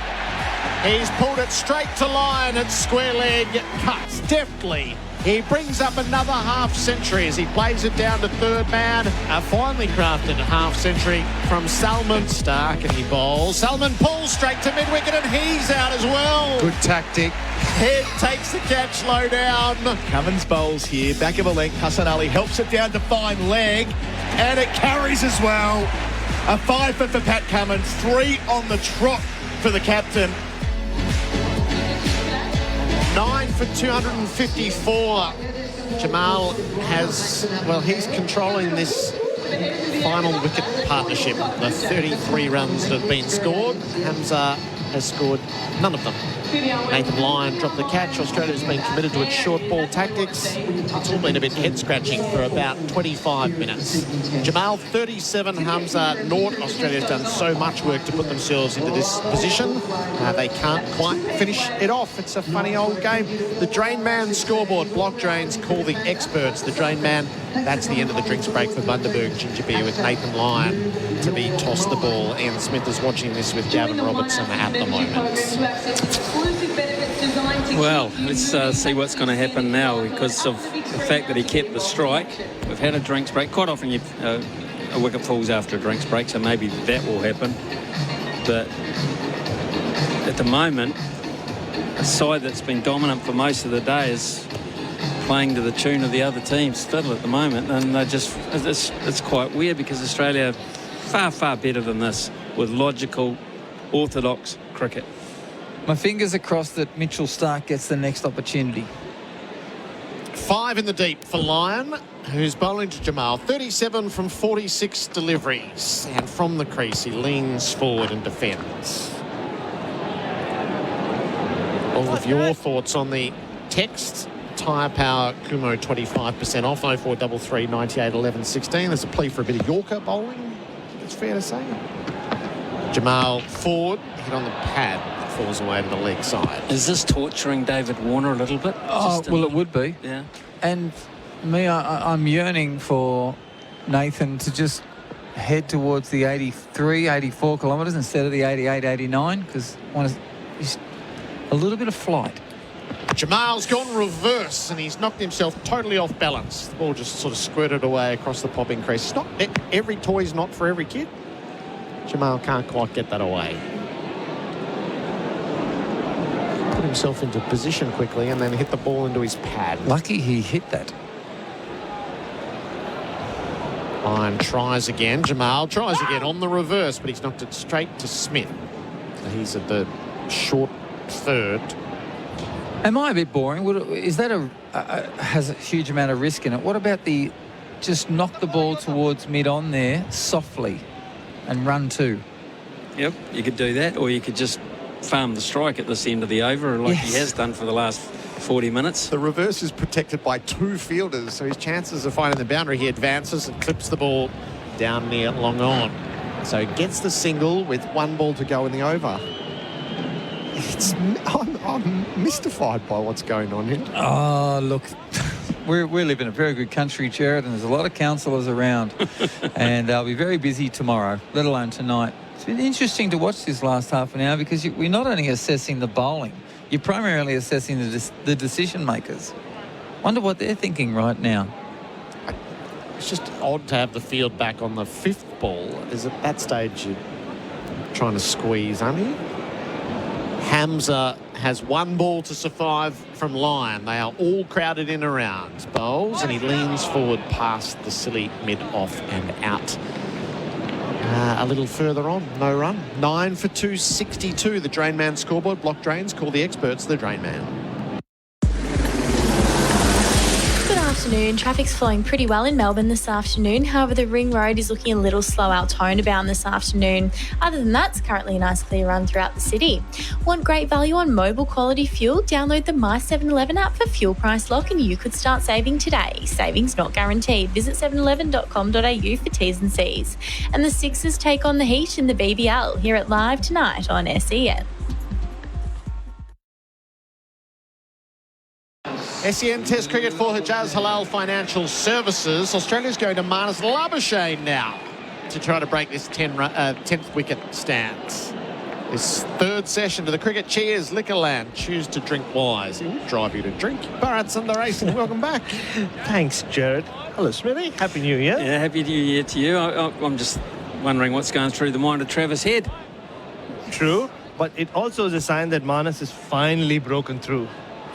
He's pulled it straight to line at square leg. Cuts deftly. He brings up another half century as he plays it down to third man. A finely crafted half century from Salmon. Stark, and he bowls. Salmon pulls straight to mid-wicket and he's out as well. Good tactic. Head takes the catch low down. Cummins bowls here, back of a leg. Hassan Ali helps it down to fine leg, and it carries as well. A 5 for Pat Cummins, 3 on the trot for the captain. 9 for 254. Jamal he's controlling this final wicket partnership. The 33 runs that have been scored. Hamza has scored none of them. Nathan Lyon dropped the catch. Australia's been committed to its short ball tactics. It's all been a bit head-scratching for about 25 minutes. Jamal 37, Hamza naught. Australia's done so much work to put themselves into this position. They can't quite finish it off. It's a funny old game. The Drain Man scoreboard. Block drains call the experts. The Drain Man, that's the end of the drinks break for Bundaberg Ginger Beer with Nathan Lyon to be tossed the ball. Ian Smith is watching this with Gavin Robertson at the moment. Well, let's see what's going to happen now because of the fact that he kept the strike. We've had a drinks break. Quite often a wicket falls after a drinks break, so maybe that will happen. But at the moment, a side that's been dominant for most of the day is playing to the tune of the other team's fiddle at the moment, and it's quite weird because Australia are far better than this with logical, orthodox cricket. My fingers are crossed that Mitchell Starc gets the next opportunity. 5 in the deep for Lyon, who's bowling to Jamal. 37 from 46 deliveries. And from the crease, he leans forward and defends. All of your thoughts on the text. Tyre Power, Kumo 25% off. 0433 98 11 16. There's a plea for a bit of Yorker bowling, it's fair to say. Jamal forward, hit on the pad. Falls away to the leg side. Is this torturing David Warner a little bit? Oh, well, it would be. Yeah. And me, I'm yearning for Nathan to just head towards the 83, 84 kilometres instead of the 88, 89, because just a little bit of flight. Jamal's gone reverse and he's knocked himself totally off balance. The ball just sort of squirted away across the popping crease. It's not every toy's not for every kid. Jamal can't quite get that away. Put himself into position quickly and then hit the ball into his pad. Lucky he hit that. Lyon tries again. Jamal tries again on the reverse, but he's knocked it straight to Smith. He's at the short third. Am I a bit boring? Is that has a huge amount of risk in it? What about the just knock the ball towards mid-on there softly and run 2? Yep, you could do that, or you could just farm the strike at this end of the over like he has done for the last 40 minutes. The reverse is protected by 2 fielders, so his chances of finding the boundary, he advances and clips the ball down near long on. So he gets the single with 1 ball to go in the over. I'm mystified by what's going on here. Oh, look, we live in a very good country, Gerard, and there's a lot of councillors around. And they'll be very busy tomorrow, let alone tonight. It's been interesting to watch this last half an hour because we're not only assessing the bowling, you're primarily assessing the decision makers. Wonder what they're thinking right now. It's just odd to have the field back on the 5th ball. Is at that stage you're trying to squeeze, aren't you? Hamza has 1 ball to survive from Lyon. They are all crowded in around. Bowls and he leans forward past the silly mid-off and out. A little further on, no run. 9 for 262, the Drain Man scoreboard. Block drains, call the experts the Drain Man. Afternoon. Traffic's flowing pretty well in Melbourne this afternoon. However, the Ring Road is looking a little slow out tone about this afternoon. Other than that, it's currently a nice clear run throughout the city. Want great value on mobile quality fuel? Download the My 7-Eleven app for fuel price lock and you could start saving today. Savings not guaranteed. Visit 711.com.au for T's and C's. And the Sixers take on the Heat in the BBL. Hear it live tonight on SEN. SEN Test Cricket for Hijaz Halal Financial Services. Australia's going to Marnus Labuschagne now to try to break this 10th wicket stance. This third session to the cricket. Cheers, Liquorland. Choose to drink wise. It will drive you to drink. Bharat, Sunderasen, welcome back. Thanks, Gerard. Hello, Smithy. Happy New Year. Yeah, Happy New Year to you. I'm just wondering what's going through the mind of Travis Head. True, but it also is a sign that Marnus has finally broken through.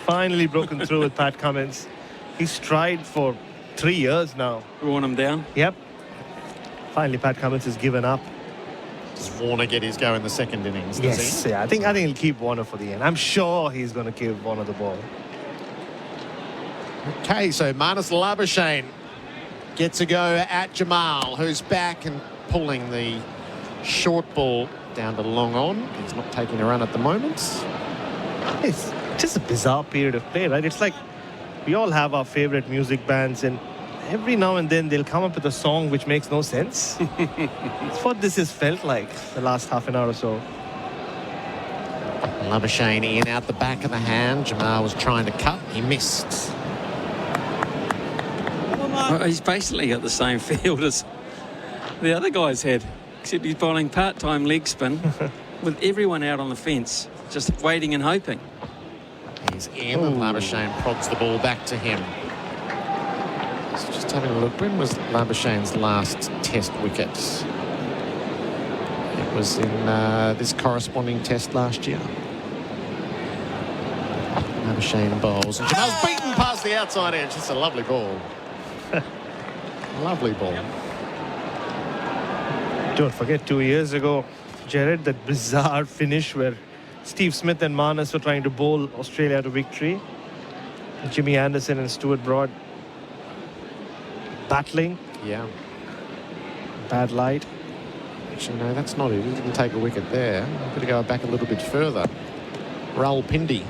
Finally broken through with Pat Cummins. He's tried for 3 years now. Worn him down. Yep. Finally, Pat Cummins has given up. Does Warner get his go in the second innings? Yes, yeah. I think he'll keep Warner for the end. I'm sure he's going to give Warner the ball. Okay, so Marnus Labuschagne gets a go at Jamal, who's back and pulling the short ball down to long on. He's not taking a run at the moment. It's just a bizarre period of play, right? It's like we all have our favorite music bands, and every now and then they'll come up with a song which makes no sense. It's what this has felt like the last half an hour or so. Labuschagne in out the back of the hand. Jamal was trying to cut. He missed. Well, he's basically got the same field as the other guys had, except he's bowling part-time leg spin with everyone out on the fence, just waiting and hoping. He's in, and Labuschagne prods the ball back to him. Just having a look, when was Labuschagne's last test wicket? It was in this corresponding test last year. Labuschagne bowls, and Jamal's beaten past the outside edge. It's a lovely ball. Lovely ball. Don't forget 2 years ago, Gerard, that bizarre finish where Steve Smith and Marnus were trying to bowl Australia to victory. Jimmy Anderson and Stuart Broad battling. Yeah. Bad light. Actually, no, that's not it. He didn't take a wicket there. I'm going to go back a little bit further. Rawalpindi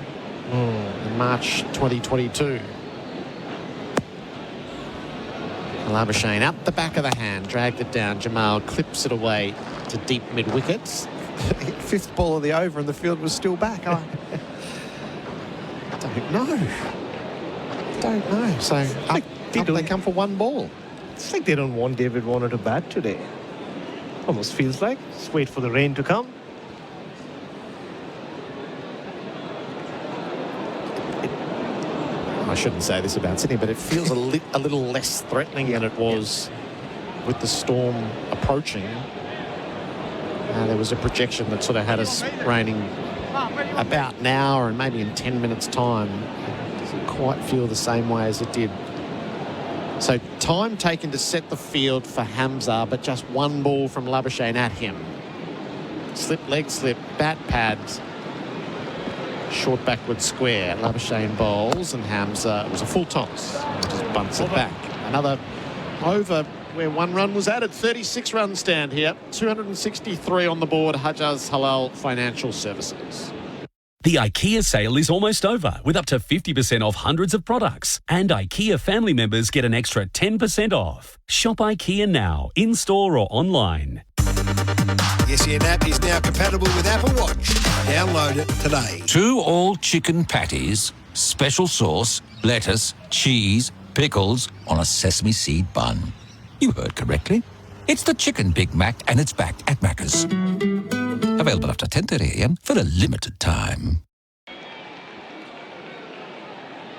in March 2022. Labuschagne up the back of the hand, dragged it down. Jamal clips it away to deep mid-wickets. Fifth ball of the over and the field was still back. I don't know. So up they come for one ball. It's like they don't want David Warner to bat today. Almost feels like. Just wait for the rain to come. I shouldn't say this about Sydney, but it feels a little less threatening than it was with the storm approaching. There was a projection that sort of had us raining about now and maybe in 10 minutes' time. It doesn't quite feel the same way as it did. So time taken to set the field for Hamza, but just one ball from Labuschagne at him. Slip, leg slip, bat pads. Short backward square. Labuschagne bowls and Hamza, it was a full toss. Just bunts it back. Another over where one run was added. 36 run stand here. 263 on the board. Hajjaz Halal Financial Services. The IKEA sale is almost over with up to 50% off hundreds of products. And IKEA family members get an extra 10% off. Shop IKEA now, in-store or online. The SEN app is now compatible with Apple Watch. Download it today. 2 all-chicken patties, special sauce, lettuce, cheese, pickles on a sesame seed bun. You heard correctly. It's the Chicken Big Mac, and it's back at Macca's. Available after 10:30 a.m. for a limited time.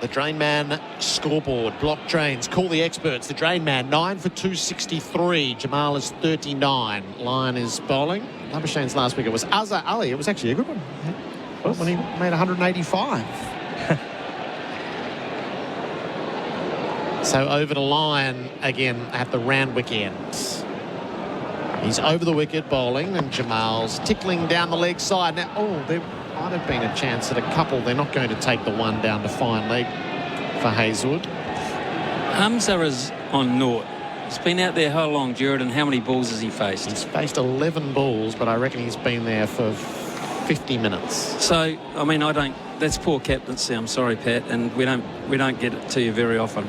The Drain Man scoreboard. Block drains. Call the experts. The Drain Man, 9 for 263. Jamal is 39. Lyon is bowling. Labuschagne's last wicket was Azhar Ali. It was actually a good one. Yeah. When he made 185. So over to Lyon again at the Randwick end. He's over the wicket bowling, and Jamal's tickling down the leg side. Now, there might have been a chance at a couple. They're not going to take the one down to fine leg for Hazelwood. Hamza is on naught. He's been out there how long, Gerard, and how many balls has he faced? He's faced 11 balls, but I reckon he's been there for 50 minutes. So, I mean, that's poor captaincy. I'm sorry, Pat, and we don't get it to you very often.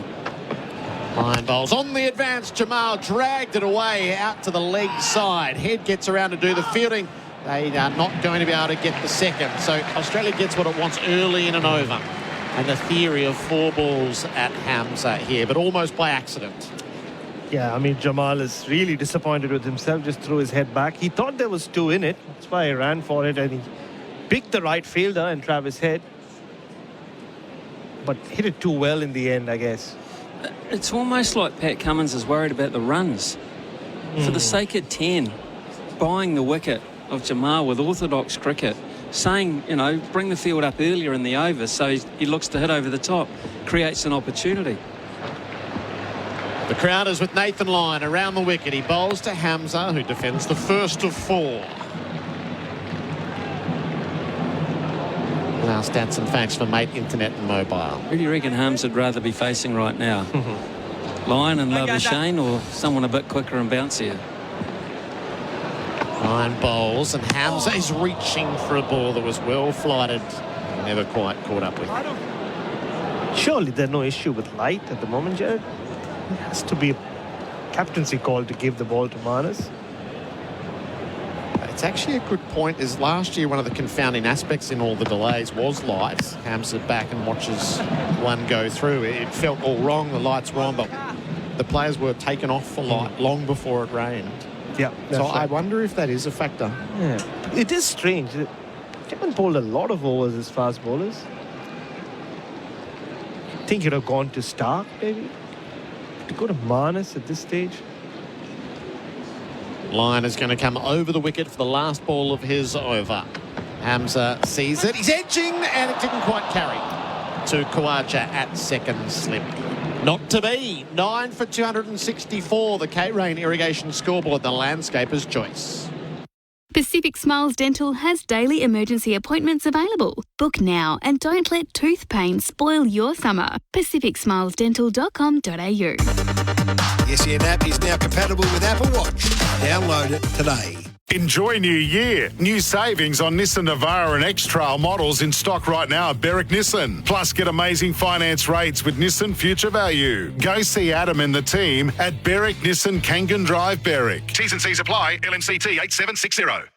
Lyon bowls on the advance. Jamal dragged it away out to the leg side. Head gets around to do the fielding. They are not going to be able to get the second. So Australia gets what it wants early in and over. And the theory of 4 balls at Hamza here, but almost by accident. Yeah, I mean, Jamal is really disappointed with himself, just threw his head back. He thought there was 2 in it. That's why he ran for it, and he picked the right fielder and Travis Head. But hit it too well in the end, I guess. It's almost like Pat Cummins is worried about the runs. For the sake of 10, buying the wicket of Jamal with orthodox cricket, saying, you know, bring the field up earlier in the over so he looks to hit over the top, creates an opportunity. The Crowders with Nathan Lyon around the wicket. He bowls to Hamza, who defends the first of 4. Now stats and facts for Mate Internet and Mobile. Really reckon Hamza would rather be facing right now? Lyon and Labuschagne, or someone a bit quicker and bouncier? Lyon bowls, and Hamza is reaching for a ball that was well flighted. Never quite caught up with. Surely there's no issue with light at the moment, Gerard. It has to be a captaincy call to give the ball to Marnus. It's actually a good point. Is last year one of the confounding aspects in all the delays was light. Hamza back and watches one go through. It felt all wrong. The light's wrong, but the players were taken off for light long before it rained. Yeah. So right. I wonder if that is a factor. Yeah. It is strange. Kevin bowled a lot of overs as fast bowlers. I think he'd have gone to Stark, maybe. To go to Marnus at this stage. Lyon is going to come over the wicket for the last ball of his over. Hamza sees it. He's edging, and it didn't quite carry to Khawaja at second slip. Not to be. 9 for 264. The K-Rain Irrigation scoreboard, the landscaper's choice. Pacific Smiles Dental has daily emergency appointments available. Book now and don't let tooth pain spoil your summer. pacificsmilesdental.com.au. The SEN app is now compatible with Apple Watch. Download it today. Enjoy New Year. New savings on Nissan Navara and X-Trail models in stock right now at Berwick Nissan. Plus, get amazing finance rates with Nissan Future Value. Go see Adam and the team at Berwick Nissan Kangan Drive, Berwick. T's and C's apply. LNCT 8760.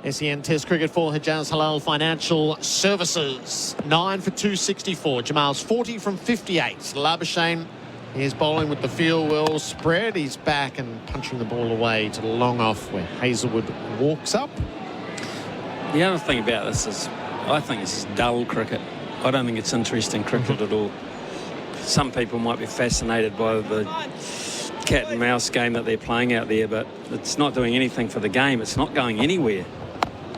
SEN Test Cricket for Hijaz Halal Financial Services. 9 for 264. Jamal's 40 from 58. Labuschagne is bowling with the field well spread. He's back and punching the ball away to the long off where Hazelwood walks up. The other thing about this is I think it's dull cricket. I don't think it's interesting cricket at all. Some people might be fascinated by the cat and mouse game that they're playing out there, but it's not doing anything for the game. It's not going anywhere.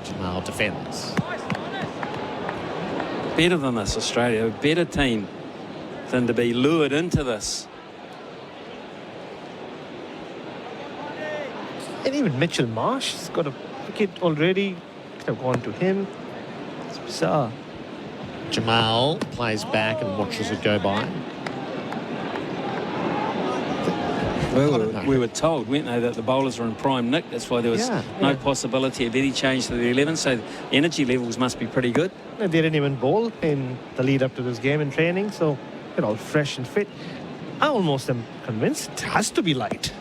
Jamal defends. Better than this, Australia. A better team than to be lured into this. And even Mitchell Marsh has got a wicket already. Could have gone to him. It's bizarre. Jamal plays back and watches it go by. Well, we were told, weren't they, that the bowlers were in prime nick. That's why there was no possibility of any change to the 11. So the energy levels must be pretty good. They didn't even bowl in the lead up to this game in training, so they're all fresh and fit. I almost am convinced it has to be light.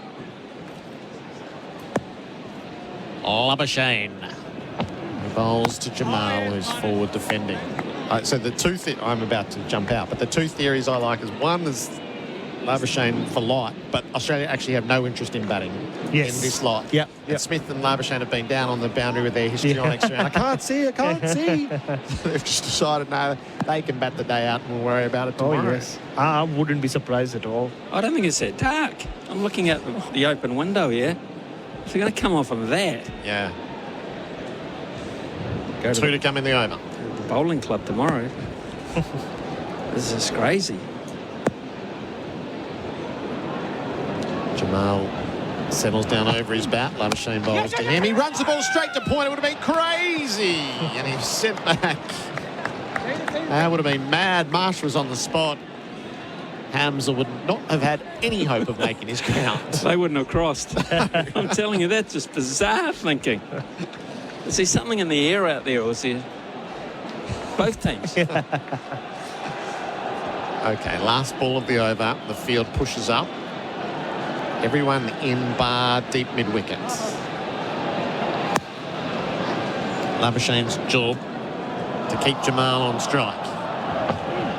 Labuschagne bowls to Jamal, who's forward defending. So the two I'm about to jump out, but the two theories I like is one is Labuschagne for light, but Australia actually have no interest in batting in this lot. Yeah. And Smith and Labuschagne have been down on the boundary with their history on extra round. I can't see. They've just decided, no, they can bat the day out and we'll worry about it tomorrow. Oh, yes. I wouldn't be surprised at all. I don't think it's that dark. I'm looking at the open window here. If they're going to come off of that. Yeah. Go Two to come in the over. The bowling club tomorrow. This is crazy. Jamal settles down over his bat. Labuschagne bowls to him. He runs the ball straight to point. It would have been crazy. And he's sent back. That would have been mad. Marsh was on the spot. Hamza would not have had any hope of making his count. They wouldn't have crossed. I'm telling you, that's just bizarre thinking. Is there something in the air out there, or is there both teams? Okay, last ball of the over. The field pushes up. Everyone in bar deep mid-wicket. Labuschagne's job to keep Jamal on strike.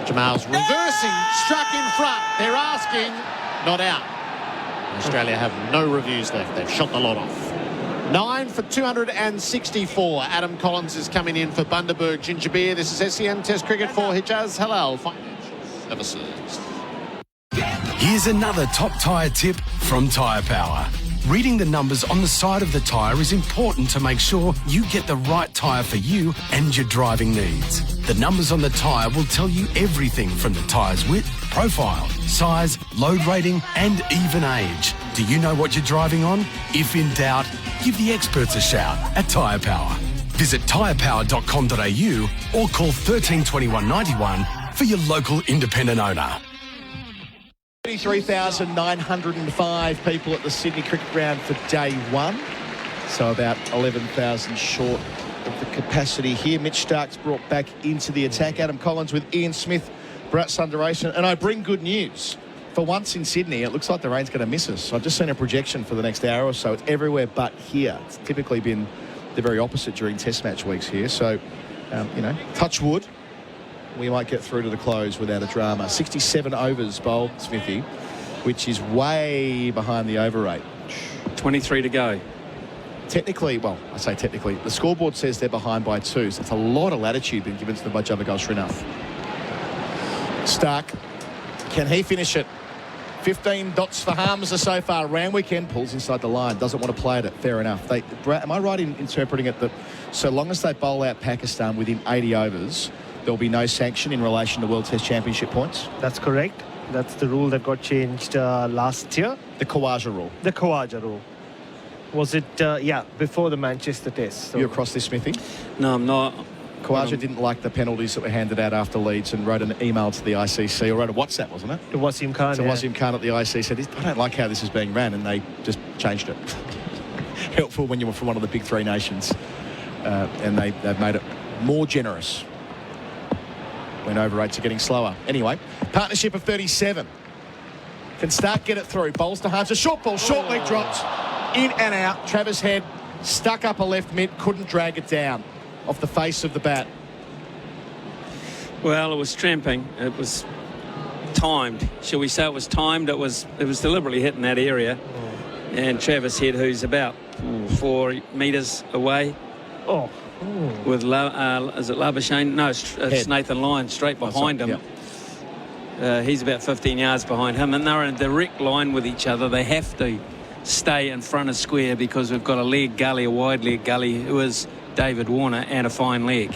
Jamal's reversing, struck in front. They're asking, not out. Australia have no reviews left. They've shot the lot off. 9 for 264. Adam Collins is coming in for Bundaberg Ginger Beer. This is SEN Test Cricket for Hijaz Halal Financial Services. Here's another top tyre tip from Tyre Power. Reading the numbers on the side of the tyre is important to make sure you get the right tyre for you and your driving needs. The numbers on the tyre will tell you everything from the tyre's width, profile, size, load rating and even age. Do you know what you're driving on? If in doubt, give the experts a shout at Tyre Power. Visit tyrepower.com.au or call 13 21 91 for your local independent owner. 33,905 people at the Sydney Cricket Ground for day one. So about 11,000 short of the capacity here. Mitch Stark's brought back into the attack. Adam Collins with Ian Smith, Bharat Sunderasen. And I bring good news. For once in Sydney, it looks like the rain's going to miss us. I've just seen a projection for the next hour or so. It's everywhere but here. It's typically been the very opposite during Test match weeks here. So, touch wood. We might get through to the close without a drama. 67 overs bowled, Smithy, which is way behind the over rate. 23 to go. Technically, well, I say technically, the scoreboard says they're behind by 2, so it's a lot of latitude been given to them by Javagal Srinath. Stark, can he finish it? 15 dots for Hamza so far. Round weekend pulls inside the line, doesn't want to play at it. Fair enough. Am I right in interpreting it that so long as they bowl out Pakistan within 80 overs, there'll be no sanction in relation to World Test Championship points? That's correct. That's the rule that got changed last year. The Khawaja rule. The Khawaja rule. Was it, before the Manchester Test. So. You across this, Smithy? No, I'm not. Khawaja didn't like the penalties that were handed out after Leeds and wrote an email to the ICC, or wrote a WhatsApp, wasn't it? To Wasim Khan, To Wasim Khan at the ICC said, I don't like how this is being ran, and they just changed it. Helpful when you were from one of the big three nations. And they've made it more generous when over rates are getting slower. Anyway, partnership of 37. Can Stark get it through? Bowls to Hamza. Short ball, short leg dropped. In and out. Travis Head stuck up a left mid, couldn't drag it down off the face of the bat. Well, it was tramping. It was timed. Shall we say it was timed? It was deliberately hit in that area. And Travis Head, who's about 4 metres away. With, is it Labuschagne? No, it's Nathan Lyon straight behind him. Yep. He's about 15 yards behind him, and they're in a direct line with each other. They have to stay in front of square because we've got a wide leg gully, who is David Warner, and a fine leg.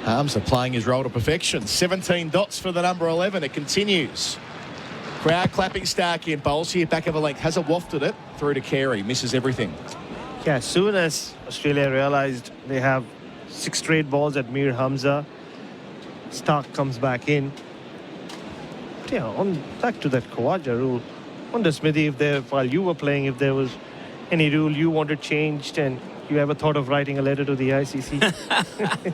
Hamza playing his role to perfection. 17 dots for the number 11. It continues. Crowd clapping Stark in. Bowls here, back of a length. Hasn't wafted it through to Carey. Misses everything. Yeah, as soon as Australia realised they have 6 straight balls at Mir Hamza, Stark comes back in. But yeah, back to that Khawaja rule. Wonder, Smithy, while you were playing, if there was any rule you wanted changed and you ever thought of writing a letter to the ICC?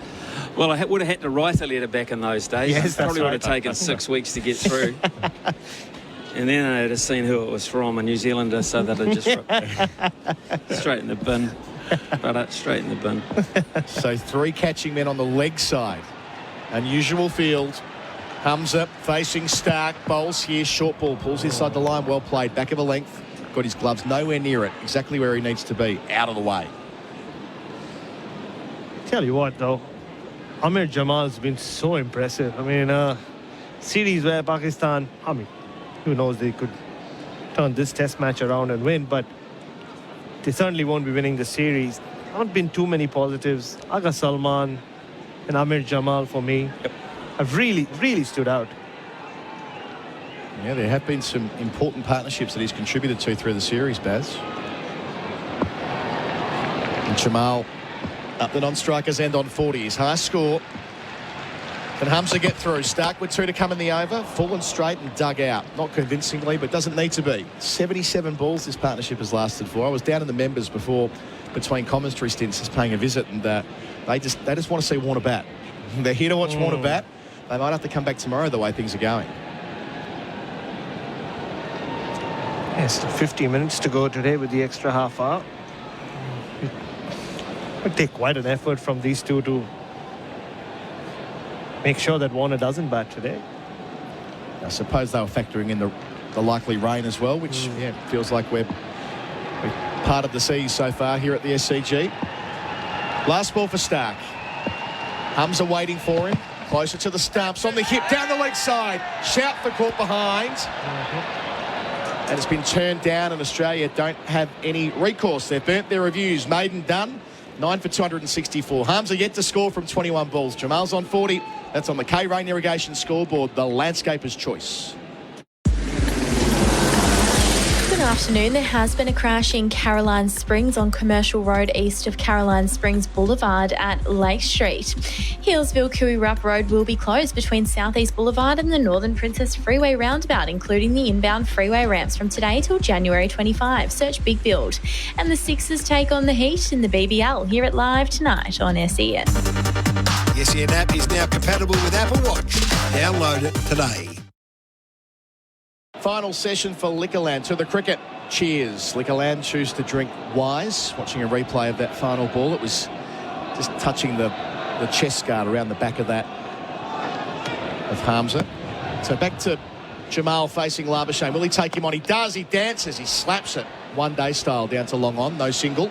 Well, I would have had to write a letter back in those days. Yes, Probably would have taken 6 weeks to get through. And then I'd have seen who it was from, a New Zealander, so that I'd just straight in the bin. But straight in the bin. So 3 catching men on the leg side. Unusual field. Hamza facing Stark. Bowls here. Short ball. Pulls inside the line. Well played. Back of a length. Got his gloves nowhere near it. Exactly where he needs to be. Out of the way. Tell you what, though. Amir Jamal's been so impressive. I mean, series where Pakistan, who knows, they could turn this test match around and win, but they certainly won't be winning the series. Not been too many positives. Aga Salman and Amir Jamal, for me, have really, really stood out. Yeah, there have been some important partnerships that he's contributed to through the series, Baz. And Jamal up the non-striker's end on 40s. High score. Can Hamza get through? Stark with 2 to come in the over. Full and straight and dug out. Not convincingly, but doesn't need to be. 77 balls this partnership has lasted for. I was down in the members before, between commentary stints, just paying a visit, and they just want to see Warner bat. They're here to watch Warner bat. They might have to come back tomorrow the way things are going. Yes, 50 minutes to go today with the extra half hour. It would take quite an effort from these two to make sure that Warner doesn't bat today. I suppose they were factoring in the the likely rain as well, which feels like we're part of the seas so far here at the SCG. Last ball for Stark. Hamza waiting for him. Closer to the stumps, on the hip, down the leg side. Shout for caught behind. And it's been turned down, and Australia don't have any recourse. They've burnt their reviews. Maiden done. 9 for 264. Hamza yet to score from 21 balls. Jamal's on 40. That's on the K-Rain Irrigation scoreboard. The landscaper's choice. Good afternoon. There has been a crash in Caroline Springs on Commercial Road east of Caroline Springs Boulevard at Lake Street. Hillsville Cooey-Rupp Road will be closed between Southeast Boulevard and the Northern Princess Freeway roundabout, including the inbound freeway ramps from today till January 25. Search Big Build. And the Sixers take on the Heat in the BBL. Hear it live tonight on SEN. The SEN app is now compatible with Apple Watch. Download it today. Final session for Liquorland to the cricket. Cheers. Liquorland choose to drink wise. Watching a replay of that final ball, it was just touching the chest guard around the back of that of Hamza. So back to Jamal facing Labuschagne. Will he take him on? He does. He dances. He slaps it. One-day style down to long on. No single.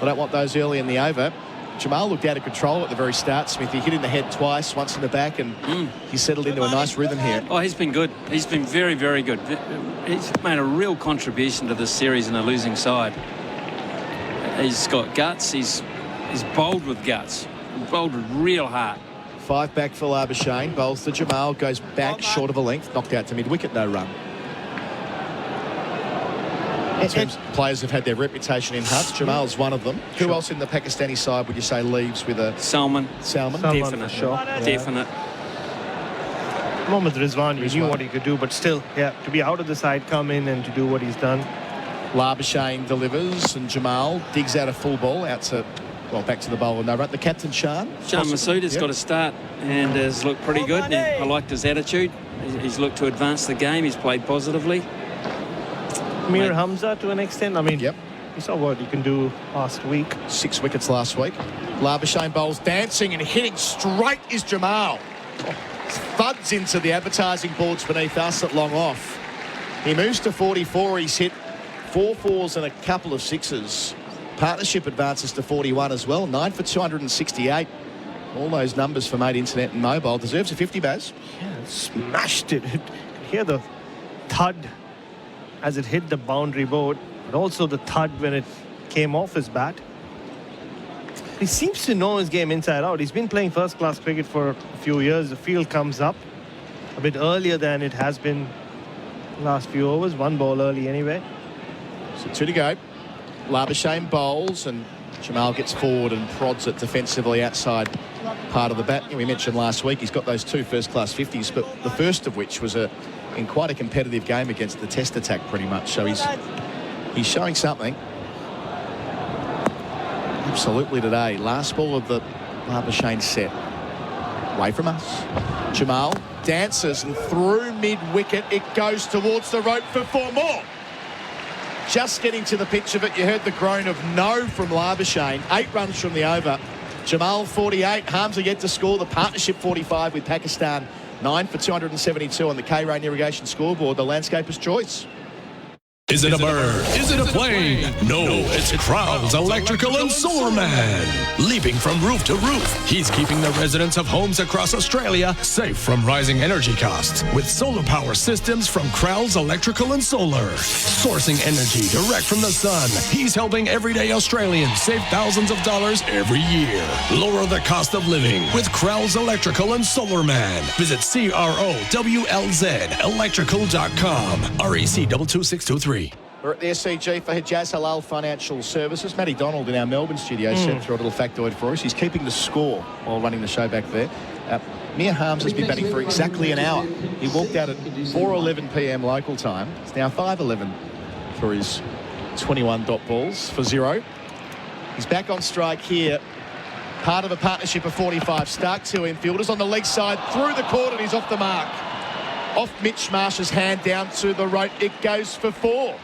I don't want those early in the over. Jamal looked out of control at the very start, Smith. He hit in the head twice, once in the back, and he settled into a nice rhythm here. Oh, he's been good. He's been very, very good. He's made a real contribution to this series in a losing side. He's got guts. He's bowled with guts. Bowled with real heart. 5 back for Labuschagne. Bowls to Jamal. Goes back short of a length. Knocked out to mid-wicket. No run. Players have had their reputation in huts. Jamal's one of them. Who else in the Pakistani side would you say leaves with a... Salman. Definite. Sure. Yeah. Definite. Mohammad Rizwan, we knew what he could do, but still, to be out of the side, come in and to do what he's done. Labuschagne delivers, and Jamal digs out a full ball out to, back to the bowler. No run. The captain, Shan Masood has got a start and has looked pretty good. I liked his attitude. He's looked to advance the game. He's played positively. Mir Hamza to an extent. I mean, you saw what he can do last week. 6 wickets last week. Labuschagne bowls dancing and hitting straight is Jamal. Thuds into the advertising boards beneath us at long off. He moves to 44. He's hit 4 fours and a couple of sixes. Partnership advances to 41 as well. 9 for 268. All those numbers for Mate Internet and Mobile. Deserves a 50, Baz. Yeah, smashed it. You could hear the thud as it hit the boundary board, but also the thud when it came off his bat. He seems to know his game inside out. He's been playing first-class cricket for a few years. The field comes up a bit earlier than it has been last few overs. 1 ball early anyway. So 2 to go. Labuschagne bowls and Jamal gets forward and prods it defensively outside part of the bat. We mentioned last week he's got those 2 first-class 50s, but the first of which was in quite a competitive game against the Test attack pretty much. So he's showing something. Absolutely today. Last ball of the Labuschagne set. Away from us. Jamal dances and through mid-wicket it goes towards the rope for 4 more. Just getting to the pitch of it, you heard the groan of no from Labuschagne. 8 runs from the over. Jamal 48. Hamza yet to score. The partnership 45 with Pakistan. 9 for 272 on the K-Rain Irrigation scoreboard. The landscaper's choice. Is it a bird? Is it a plane? No, it's Crowell's Electrical and Solar Man. Leaping from roof to roof, he's keeping the residents of homes across Australia safe from rising energy costs with solar power systems from Crowell's Electrical and Solar. Sourcing energy direct from the sun, he's helping everyday Australians save thousands of dollars every year. Lower the cost of living with Crowell's Electrical and Solar Man. Visit CROWLZ electrical.com. REC 22623. We're at the SCG for Hijaz Halal Financial Services. Matty Donald in our Melbourne studio sent through a little factoid for us. He's keeping the score while running the show back there. Mir Harms has been batting for exactly an hour. He walked out at 4:11 p.m. local time. It's now 5:11 for his 21 dot balls for 0. He's back on strike here. Part of a partnership of 45. Stark 2 infielders on the leg side through the court and he's off the mark. Off Mitch Marsh's hand down to the rope. It goes for 4.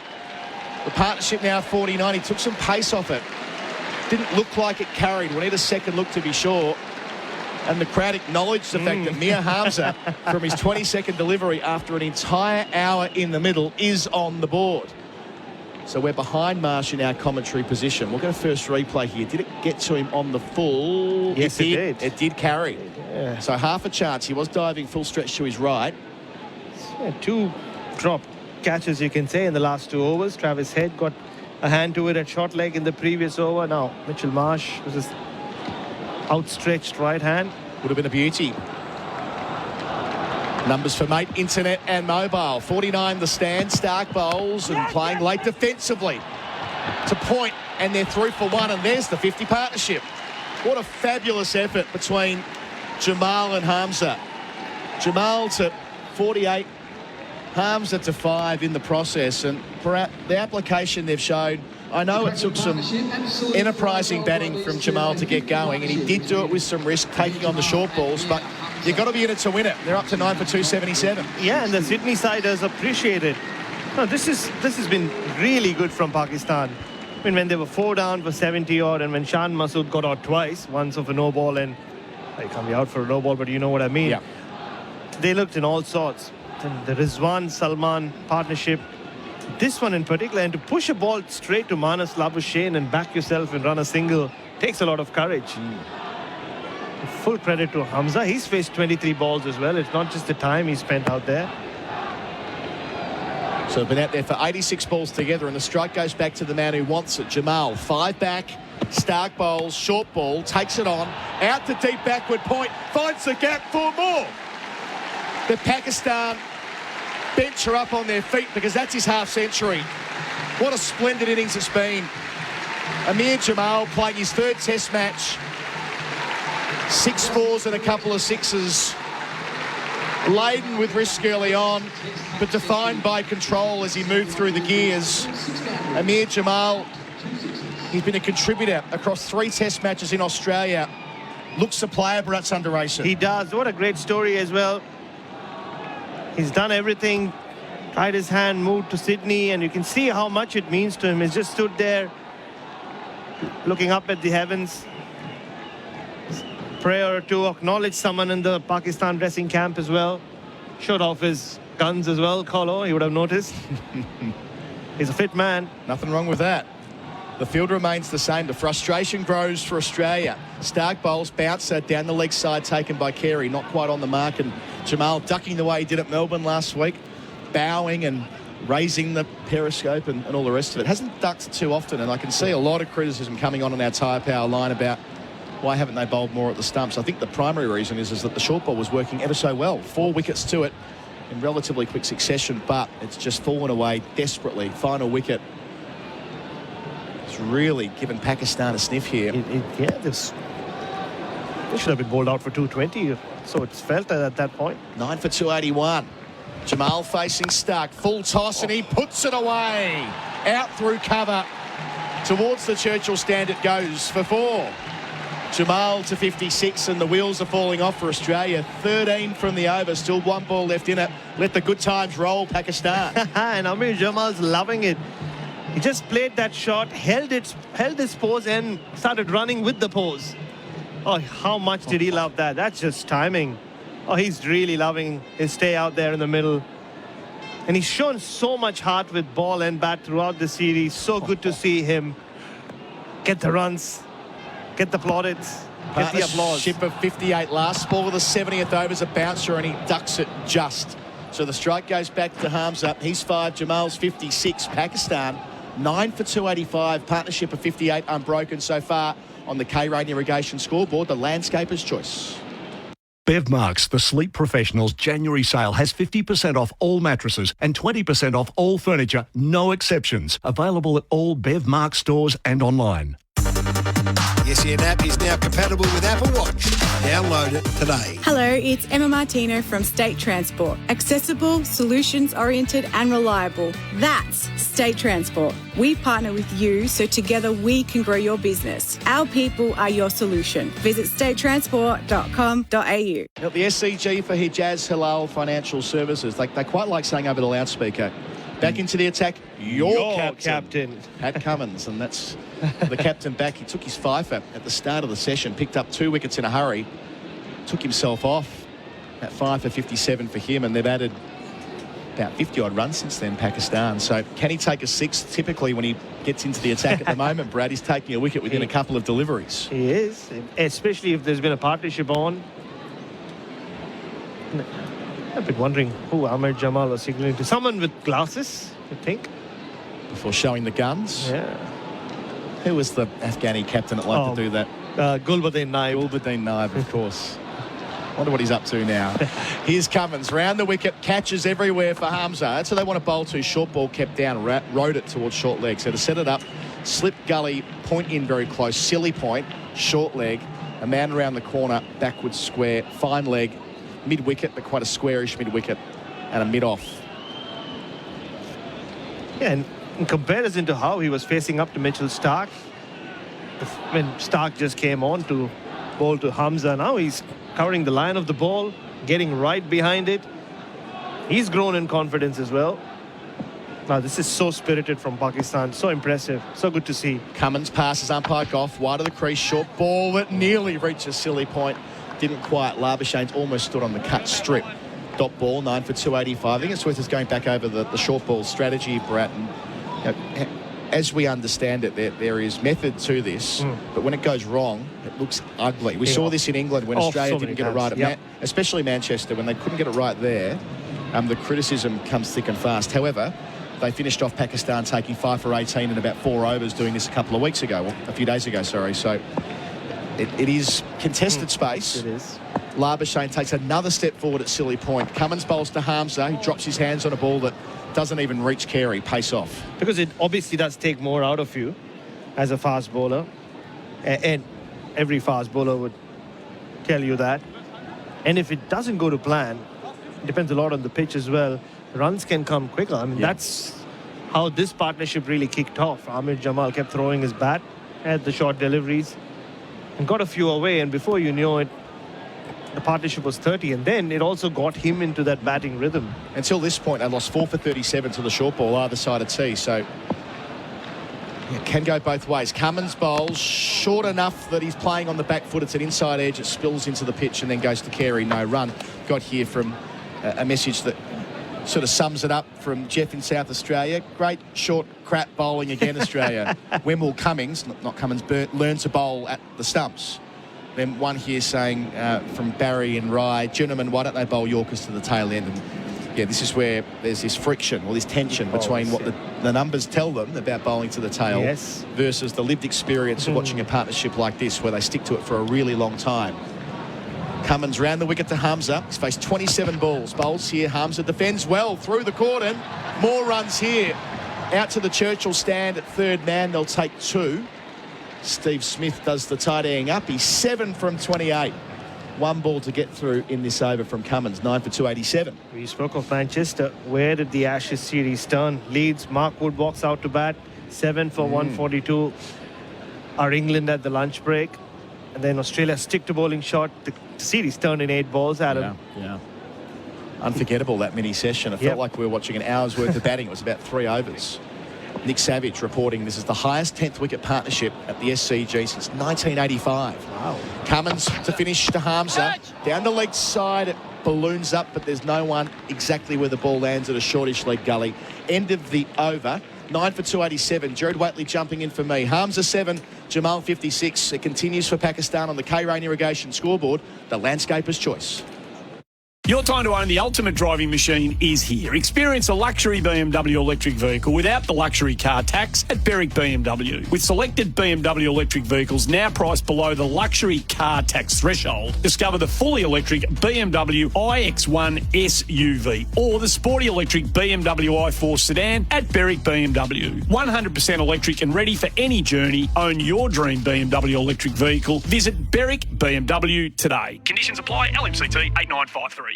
The partnership now 49. He took some pace off it. Didn't look like it carried. We'll need a second look to be sure. And the crowd acknowledged the fact that Mir Hamza, from his 22nd delivery after an entire hour in the middle, is on the board. So we're behind Marsh in our commentary position. We'll get a first replay here. Did it get to him on the full? Yes, it did. It did carry. Yeah. So half a chance. He was diving full stretch to his right. Yeah, 2 drop catches, you can say, in the last 2 overs. Travis Head got a hand to it at short leg in the previous over. Now Mitchell Marsh was his outstretched right hand. Would have been a beauty. Numbers for Mate Internet and Mobile. 49 the stand. Stark bowls and playing late defensively to point, and they're through for 1, and there's the 50 partnership. What a fabulous effort between Jamal and Hamza. Jamal to 48, Hamza to 5 in the process, and the application they've shown, I know it took some enterprising batting from Jamal to get going, and he did do it with some risk, taking on the short balls, but you've got to be in it to win it. They're up to 9 for 277. Yeah, and the Sydney siders appreciate it. No, this has been really good from Pakistan. I mean, when they were 4 down for 70 odd, and when Shan Masood got out twice, once of a no ball, and I can't be out for a no ball, but you know what I mean. Yeah. They looked in all sorts. The Rizwan Salman partnership, this one in particular, and to push a ball straight to Manas Labuschagne and back yourself and run a single takes a lot of courage. Full credit to Hamza. He's faced 23 balls as well. It's not just the time he spent out there. So been out there for 86 balls together, and the strike goes back to the man who wants it, Jamal. 5 back, Stark bowls, short ball, takes it on, out to deep backward point, finds the gap for more. The Pakistan bench are up on their feet because that's his half century. What a splendid innings it's been. Amir Jamal playing his 3rd test match. 6 4s and a couple of 6s. Laden with risk early on, but defined by control as he moved through the gears. Amir Jamal, he's been a contributor across 3 test matches in Australia. Looks to play Bharat Sunderasen. He does. What a great story as well. He's done everything, tried his hand, moved to Sydney, and you can see how much it means to him. He's just stood there looking up at the heavens. Prayer to acknowledge someone in the Pakistan dressing camp as well. Showed off his guns as well, Colo, he would have noticed. He's a fit man. Nothing wrong with that. The field remains the same. The frustration grows for Australia. Stark bowls, bouncer down the leg side taken by Carey, not quite on the mark, and Jamal ducking the way he did at Melbourne last week, bowing and raising the periscope and all the rest of it. Hasn't ducked too often, and I can see a lot of criticism coming on our tyre power line about why haven't they bowled more at the stumps. I think the primary reason is that the short ball was working ever so well. 4 wickets to it in relatively quick succession, but it's just fallen away desperately. Final wicket. It's really given Pakistan a sniff here. Yeah, they should have been bowled out for 220, so it's felt at that point. 9 for 281. Jamal facing Stark, full toss, and he puts it away. Out through cover. Towards the Churchill stand it goes for 4. Jamal to 56, and the wheels are falling off for Australia. 13 from the over, still 1 ball left in it. Let the good times roll, Pakistan. And Amir Jamal's loving it. He just played that shot, held his pose, and started running with the pose. Oh, how much did he love that? That's just timing. Oh, he's really loving his stay out there in the middle. And he's shown so much heart with ball and bat throughout the series. So good to see him get the runs, get the plaudits, get the applause. Partnership of 58. Last ball of the 70th over is a bouncer, and he ducks it just. So the strike goes back to Hamza. He's 5, Jamal's 56. Pakistan 9 for 285. Partnership of 58 unbroken so far on the K-Rain Irrigation scoreboard. The landscaper's choice. Bevmarks, the sleep professionals' January sale has 50% off all mattresses and 20% off all furniture, no exceptions. Available at all Bevmarks stores and online. The SEN app is now compatible with Apple Watch. Download it today. Hello, it's Emma Martino from State Transport. Accessible, solutions-oriented and reliable. That's State Transport. We partner with you so together we can grow your business. Our people are your solution. Visit statetransport.com.au. Now, the SCG for Hijaz Halal Financial Services. They quite like saying over the loudspeaker, back into the attack, your captain. Pat Cummins, and that's the captain back. He took his fifer at the start of the session, picked up 2 wickets in a hurry. took himself off at 5 for 57 for him, and they've added about 50-odd runs since then, Pakistan. So can he take a 6? Typically, when he gets into the attack at the moment, Brad, he's taking a wicket within a couple of deliveries. He is, especially if there's been a partnership on. I've been wondering who Ahmed Jamal was signaling to. Someone with glasses, I think. Before showing the guns. Yeah. Who was the Afghani captain that liked to do that? Gulbuddin Naib. Gulbuddin Naib, of course. Wonder what he's up to now. Here's Cummins, round the wicket, catches everywhere for Hamza. That's who they want to bowl to. Short ball kept down, rode it towards short leg. So to set it up, slip gully, point in very close, silly point, short leg, a man around the corner, backwards square, fine leg, mid-wicket, but quite a squarish mid-wicket, and a mid-off. Yeah, and in comparison to how he was facing up to Mitchell Starc, when Starc just came on to bowl to Hamza, now he's covering the line of the ball, getting right behind it. He's grown in confidence as well. Now, this is so spirited from Pakistan. So impressive. So good to see. Cummins passes umpire off, wide of the crease, short ball that nearly reaches silly point. Didn't quite. Labuschagne's almost stood on the cut strip. Dot ball, 9 for 285. I think it's worth us going back over the short ball strategy, Bharat. And, as we understand it, there is method to this, but when it goes wrong, it looks ugly. We saw this in England when Australia didn't get it right, at especially Manchester, when they couldn't get it right there. The criticism comes thick and fast. However, they finished off Pakistan taking 5 for 18 in about 4 overs, doing this a few days ago, sorry. So it is contested space. It is. Labuschagne takes another step forward at silly point. Cummins bowls to Hamza, who drops his hands on a ball that doesn't even reach Carey, pace off. Because it obviously does take more out of you as a fast bowler. And every fast bowler would tell you that. And if it doesn't go to plan, it depends a lot on the pitch as well. Runs can come quicker. I mean, that's how this partnership really kicked off. Ahmed Jamal kept throwing his bat, had the short deliveries, and got a few away. And before you knew it, the partnership was 30, and then it also got him into that batting rhythm. Until this point, they lost 4 for 37 to the short ball either side of tee, so it can go both ways. Cummins bowls short enough that he's playing on the back foot. It's an inside edge. It spills into the pitch and then goes to Carey. No run. Got here from a message that sort of sums it up from Jeff in South Australia. Great short crap bowling again, Australia. When will Cummins, not Cummins, learn to bowl at the stumps? Then one here saying from Barry and Rye, gentlemen, why don't they bowl Yorkers to the tail end? And yeah, this is where there's this friction or this tension between what the numbers tell them about bowling to the tail versus the lived experience of watching a partnership like this where they stick to it for a really long time. Cummins round the wicket to Hamza. He's faced 27 balls. Bowls here. Hamza defends well through the cordon. More runs here. Out to the Churchill stand at third man. They'll take 2. Steve Smith does the tidying up. He's 7 from 28. 1 ball to get through in this over from Cummins. 9 for 287. We spoke of Manchester. Where did the Ashes series turn? Leeds, Mark Wood walks out to bat. 7 for 142. Our England at the lunch break. And then Australia stick to bowling shot. The series turned in 8 balls, Adam. Yeah. Unforgettable, that mini session. It felt like we were watching an hour's worth of batting. It was about 3 overs. Nick Savage reporting this is the highest 10th wicket partnership at the SCG since 1985. Wow. Cummins to finish to Hamza. Down the leg side, it balloons up, but there's no one exactly where the ball lands at a shortish leg gully. End of the over. 9 for 287. Gerard Whateley jumping in for me. Hamza 7, Jamal 56. It continues for Pakistan on the K-Rain Irrigation scoreboard. The landscaper's choice. Your time to own the ultimate driving machine is here. Experience a luxury BMW electric vehicle without the luxury car tax at Berwick BMW. With selected BMW electric vehicles now priced below the luxury car tax threshold, discover the fully electric BMW iX1 SUV or the sporty electric BMW i4 sedan at Berwick BMW. 100% electric and ready for any journey. Own your dream BMW electric vehicle. Visit Berwick BMW today. Conditions apply. LMCT 8953.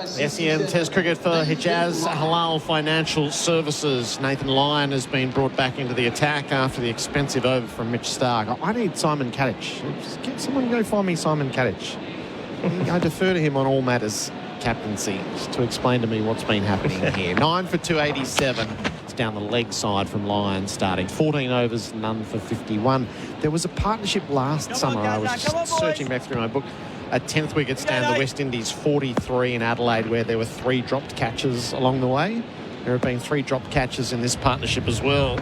SEN Test cricket for Hijaz Halal Financial Services. Nathan Lyon has been brought back into the attack after the expensive over from Mitch Starc. I need Simon Katich. Just get someone go find me Simon Katich. I defer to him on all matters captaincy to explain to me what's been happening here. 9 for 287. It's down the leg side from Lyon starting. 14 overs, none for 51. There was a partnership last summer. I was just searching back through my book. a 10th wicket stand, the West Indies 43 in Adelaide, where there were 3 dropped catches along the way. There have been 3 dropped catches in this partnership as well.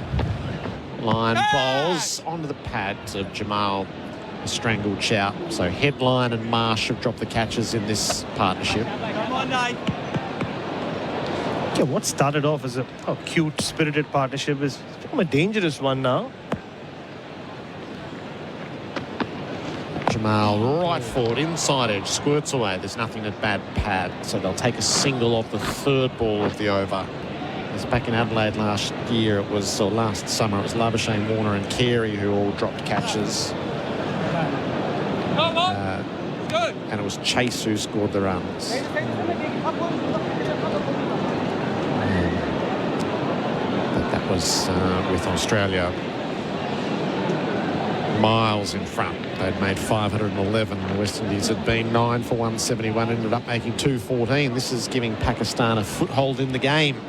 Lyon bowls onto the pad to Jamal, a strangled shout. So Headline and Marsh have dropped the catches in this partnership. Yeah, what started off as a cute, spirited partnership has become a dangerous one now. Jamal right forward, inside edge, squirts away. There's nothing at bad pad, so they'll take a single off the 3rd ball of the over. It was back in Adelaide last year, last summer, it was Labuschagne, Warner and Carey who all dropped catches. And it was Chase who scored the runs. That was with Australia miles in front. They'd made 511. The West Indies had been 9 for 171, ended up making 214. This is giving Pakistan a foothold in the game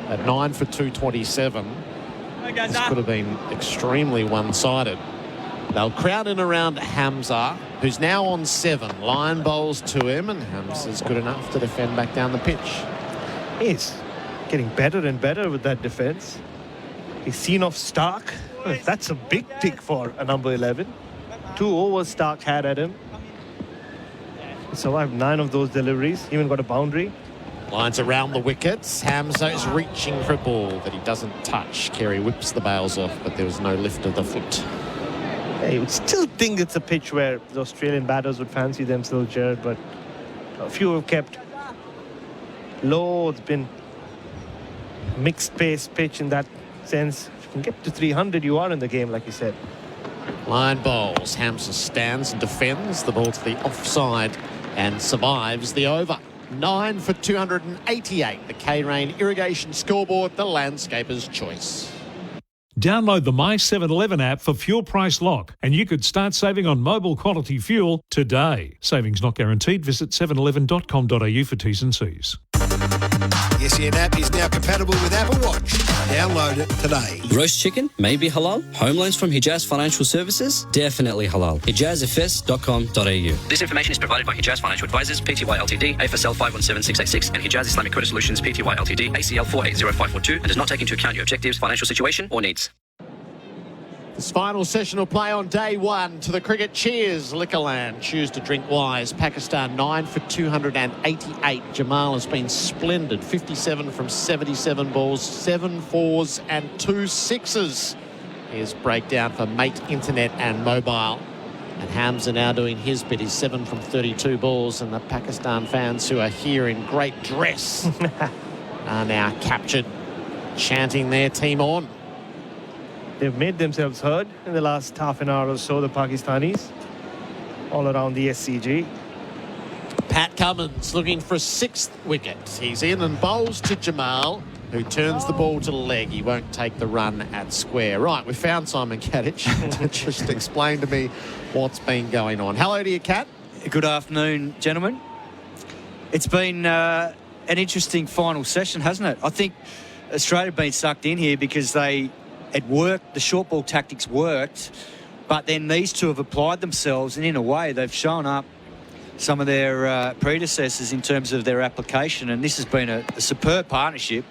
at 9 for 227. This could have been extremely one-sided. They'll crowd in around Hamza, who's now on 7. Lyon bowls to him, and Hamza's good enough to defend back down the pitch. He's getting better and better with that defence. He's seen off Stark. That's a big tick for a number 11. 2 overs Stark had at him. He survived 9 of those deliveries, even got a boundary. Lines around the wickets. Hamza is reaching for a ball that he doesn't touch. Carey whips the bails off, but there was no lift of the foot. Yeah, you would still think it's a pitch where the Australian batters would fancy themselves, Gerard, but a few have kept low. It's been mixed pace pitch in that sense. If you can get to 300, you are in the game, like you said. Lyon bowls. Hamza stands and defends the ball to the offside and survives the over. 9 for 288. The K-Rain Irrigation Scoreboard, the landscaper's choice. Download the My 7-Eleven app for Fuel Price Lock, and you could start saving on mobile quality fuel today. Savings not guaranteed. Visit 711.com.au for T's and C's. The SEN app is now compatible with Apple Watch. Download it today. Roast chicken? Maybe halal. Home loans from Hijaz Financial Services? Definitely halal. HijazFS.com.au. This information is provided by Hijaz Financial Advisors, Pty Ltd, AFSL 517686, and Hijaz Islamic Credit Solutions, Pty Ltd, ACL 480542, and does not take into account your objectives, financial situation, or needs. This final session will play on day 1 to the cricket. Cheers, Liquorland. Choose to drink wise. Pakistan 9 for 288. Jamal has been splendid. 57 from 77 balls, 7 fours and 2 sixes. Here's breakdown for Mate Internet and Mobile. And Hamza now doing his bit. He's 7 from 32 balls, and the Pakistan fans who are here in great dress are now captured, chanting their team on. They've made themselves heard in the last half an hour or so, the Pakistanis, all around the SCG. Pat Cummins looking for a 6th wicket. He's in and bowls to Jamal, who turns the ball to the leg. He won't take the run at square. Right, we found Simon Katich to just explain to me what's been going on. Hello to you, Kat. Good afternoon, gentlemen. It's been an interesting final session, hasn't it? I think Australia have been sucked in here because it worked, the short ball tactics worked, but then these two have applied themselves, and in a way they've shown up some of their predecessors in terms of their application, and this has been a superb partnership.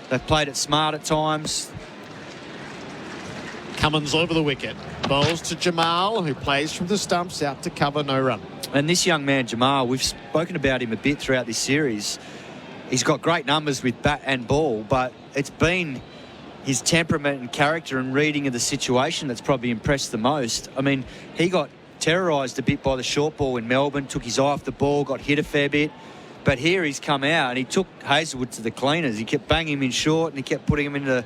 They've played it smart at times. Cummins over the wicket, bowls to Jamal, who plays from the stumps out to cover, no run. And this young man, Jamal, we've spoken about him a bit throughout this series. He's got great numbers with bat and ball, but it's been his temperament and character and reading of the situation that's probably impressed the most. I mean, he got terrorised a bit by the short ball in Melbourne, took his eye off the ball, got hit a fair bit. But here he's come out and he took Hazelwood to the cleaners. He kept banging him in short and he kept putting him into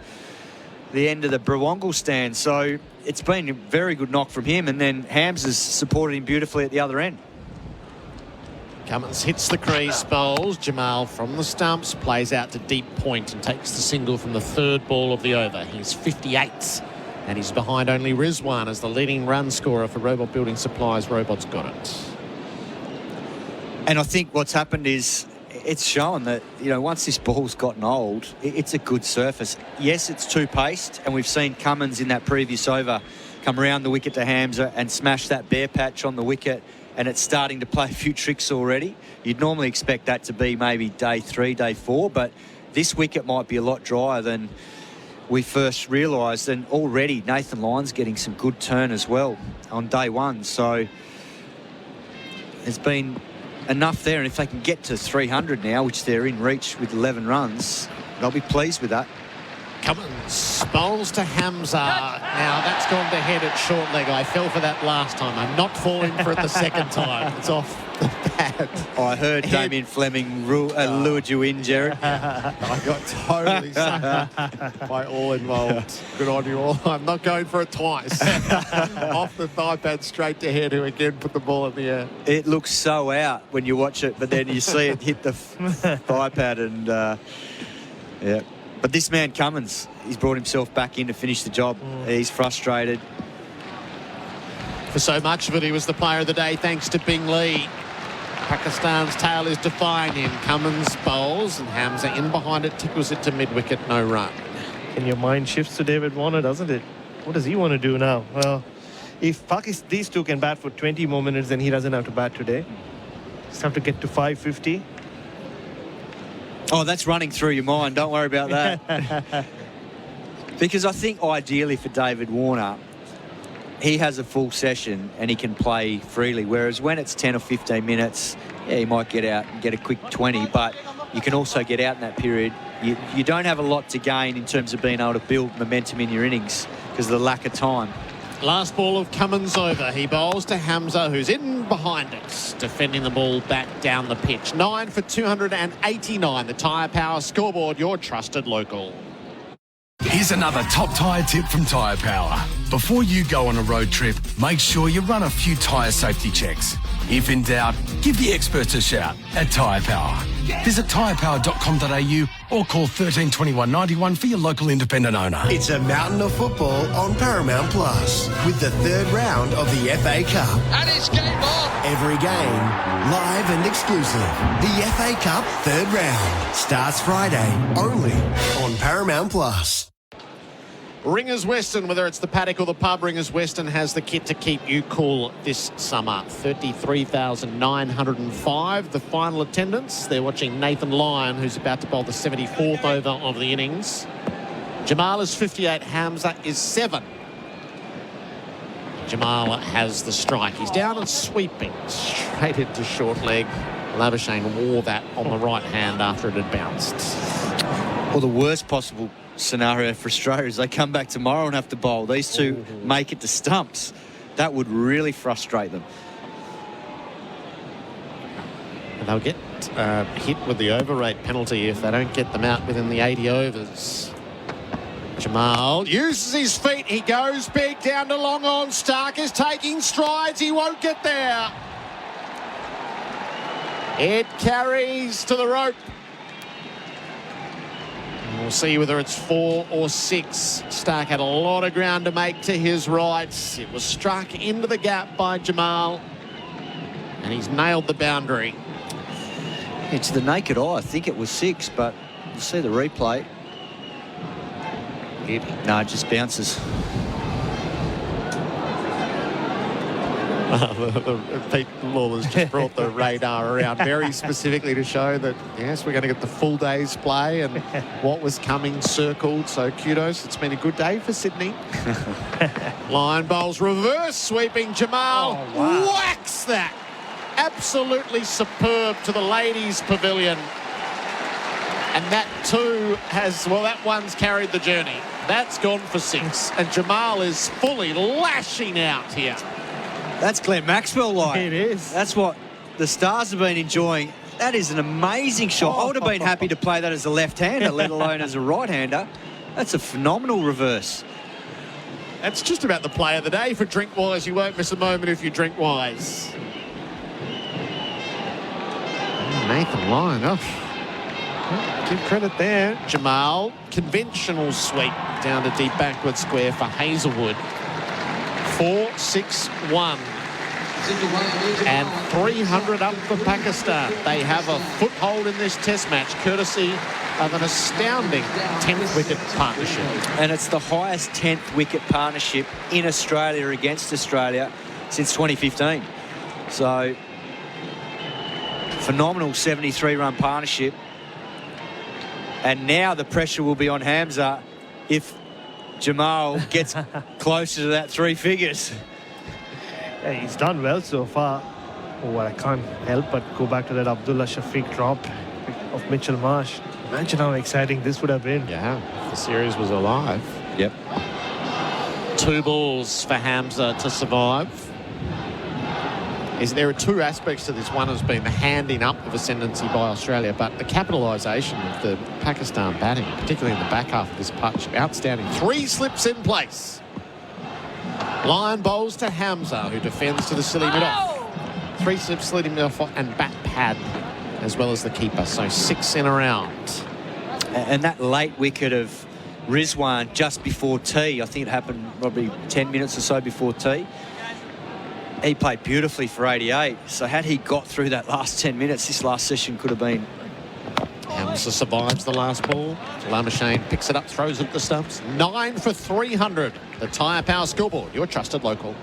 the end of the Brawongle stand. So it's been a very good knock from him. And then Hams has supported him beautifully at the other end. Cummins hits the crease, bowls. Jamal from the stumps, plays out to deep point and takes the single from the 3rd ball of the over. He's 58 and he's behind only Rizwan as the leading run scorer for Robot Building Supplies. Robot's got it. And I think what's happened is it's shown that, you know, once this ball's gotten old, it's a good surface. Yes, it's two-paced, and we've seen Cummins in that previous over come around the wicket to Hamza and smash that bare patch on the wicket and it's starting to play a few tricks already. You'd normally expect that to be maybe day 3, day 4, but this wicket might be a lot drier than we first realised. And already Nathan Lyon's getting some good turn as well on day 1. So there's been enough there. And if they can get to 300 now, which they're in reach with 11 runs, they'll be pleased with that. Cummins bowls to Hamza. Now that's gone to head at short leg. I fell for that last time. I'm not falling for it the second time. It's off the bat. I heard Damien Fleming lured you in, Gerard. I got totally sucked by all involved. Good on you all. I'm not going for it twice. Off the thigh pad straight to head, who again put the ball in the air. It looks so out when you watch it, but then you see it hit the thigh pad and, yeah. But this man, Cummins, he's brought himself back in to finish the job. He's frustrated. For so much of it, he was the player of the day thanks to Bing Lee. Pakistan's tail is defying him. Cummins bowls and Hamza in behind it, tickles it to mid-wicket, no run. And your mind shifts to David Warner, doesn't it? What does he want to do now? Well, if these two can bat for 20 more minutes, then he doesn't have to bat today. Just have to get to 550. Oh, that's running through your mind. Don't worry about that. Because I think ideally for David Warner, he has a full session and he can play freely. Whereas when it's 10 or 15 minutes, yeah, he might get out and get a quick 20, but you can also get out in that period. You don't have a lot to gain in terms of being able to build momentum in your innings because of the lack of time. Last ball of Cummins over. He bowls to Hamza, who's in behind it, defending the ball back down the pitch. 9 for 289. The Tyre Power scoreboard, your trusted local. Here's another top tyre tip from Tyre Power. Before you go on a road trip, make sure you run a few tyre safety checks. If in doubt, give the experts a shout at Tyre Power. Visit tyrepower.com.au or call 13 21 91 for your local independent owner. It's a mountain of football on Paramount Plus with the third round of the FA Cup. And it's game on! Every game, live and exclusive. The FA Cup third round starts Friday only on Paramount Plus. Ringers Western, whether it's the paddock or the pub, Ringers Western has the kit to keep you cool this summer. 33,905, the final attendance. They're watching Nathan Lyon, who's about to bowl the 74th over of the innings. Jamal is 58, Hamza is 7. Jamal has the strike. He's down and sweeping straight into short leg. Labuschagne wore that on the right hand after it had bounced. Well, the worst possible scenario for Australia is they come back tomorrow and have to bowl. These two make it to stumps. That would really frustrate them. And they'll get hit with the overrate penalty if they don't get them out within the 80 overs. Jamal uses his feet. He goes big down to long on. Stark is taking strides. He won't get there. It carries to the rope. We'll see whether it's 4 or 6. Stark had a lot of ground to make to his right. It was struck into the gap by Jamal. And he's nailed the boundary. It's the naked eye. I think it was 6, but you'll see the replay. No, it just bounces. Pete Lawler's just brought the radar around very specifically to show that, yes, we're going to get the full day's play and what was coming circled. So kudos. It's been a good day for Sydney. Line bowls reverse sweeping. Jamal whacks that. Absolutely superb to the ladies' pavilion. And that too has, well, that one's carried the journey. That's gone for 6. And Jamal is fully lashing out here. That's Glenn Maxwell-like. It is. That's what the Stars have been enjoying. That is an amazing shot. I would have been happy to play that as a left-hander, let alone as a right-hander. That's a phenomenal reverse. That's just about the play of the day for Drinkwise. You won't miss a moment if you Drinkwise. Nathan Lyon, give credit there. Jamal, conventional sweep down to deep backward square for Hazelwood. 4-6-1. And 300 up for Pakistan. They have a foothold in this test match, courtesy of an astounding 10th wicket partnership. And it's the highest 10th wicket partnership in Australia against Australia since 2015. So, phenomenal 73-run partnership. And now the pressure will be on Hamza if Jamal gets closer to that 3 figures. Yeah, he's done well so far. Oh, I can't help but go back to that Abdullah Shafiq drop of Mitchell Marsh. Imagine how exciting this would have been. Yeah, if the series was alive. Yep. 2 balls for Hamza to survive. There are 2 aspects to this. One has been the handing up of ascendancy by Australia, but the capitalisation of the Pakistan batting, particularly in the back half of this patch, outstanding. 3 slips in place. Lyon bowls to Hamza, who defends to the silly mid-off. 3 slips, slid him off, and bat pad, as well as the keeper. So 6 in a round. And that late wicket of Rizwan just before tea, I think it happened probably 10 minutes or so before tea. He played beautifully for 88. So had he got through that last 10 minutes, this last session could have been. Hamza survives the last ball. Lamashane picks it up, throws it at the stumps. 9 for 300. The Tyre Power scoreboard, your trusted local.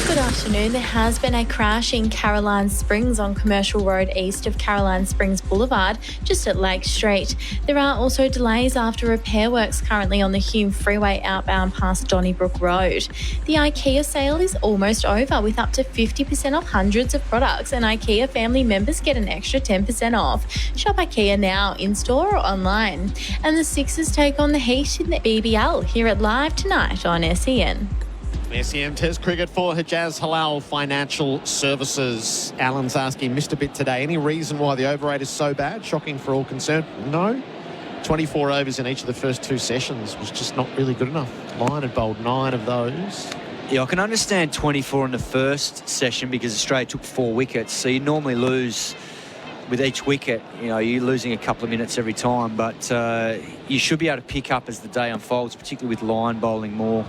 Good afternoon. There has been a crash in Caroline Springs on Commercial Road east of Caroline Springs Boulevard, just at Lake Street. There are also delays after repair works currently on the Hume Freeway outbound past Donnybrook Road. The IKEA sale is almost over with up to 50% off hundreds of products, and IKEA family members get an extra 10% off. Shop IKEA now in-store or online. And the Sixers take on the Heat in the BBL. Hear it live tonight on SEN. SEM Test cricket for Hijaz Halal Financial Services. Alan's asking, missed a bit today. Any reason why the over rate is so bad? Shocking for all concerned? No. 24 overs in each of the first 2 sessions was just not really good enough. Lyon had bowled 9 of those. Yeah, I can understand 24 in the first session because Australia took 4 wickets. So you normally lose with each wicket. You know, you're losing a couple of minutes every time. But you should be able to pick up as the day unfolds, particularly with Lyon bowling more.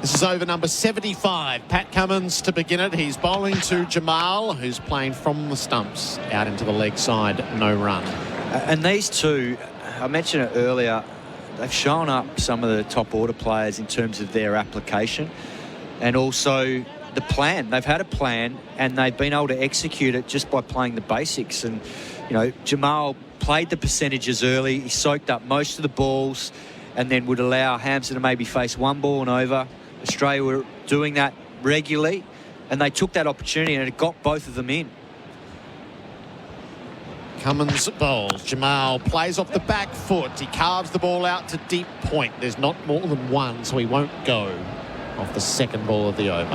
This is over number 75. Pat Cummins to begin it. He's bowling to Jamal, who's playing from the stumps out into the leg side. No run. And these 2, I mentioned it earlier, they've shown up some of the top order players in terms of their application and also the plan. They've had a plan and they've been able to execute it just by playing the basics. And, you know, Jamal played the percentages early. He soaked up most of the balls and then would allow Hamza to maybe face 1 ball and over. Australia were doing that regularly and they took that opportunity and it got both of them in. Cummins bowls. Jamal plays off the back foot. He carves the ball out to deep point. There's not more than 1, so he won't go off the second ball of the over.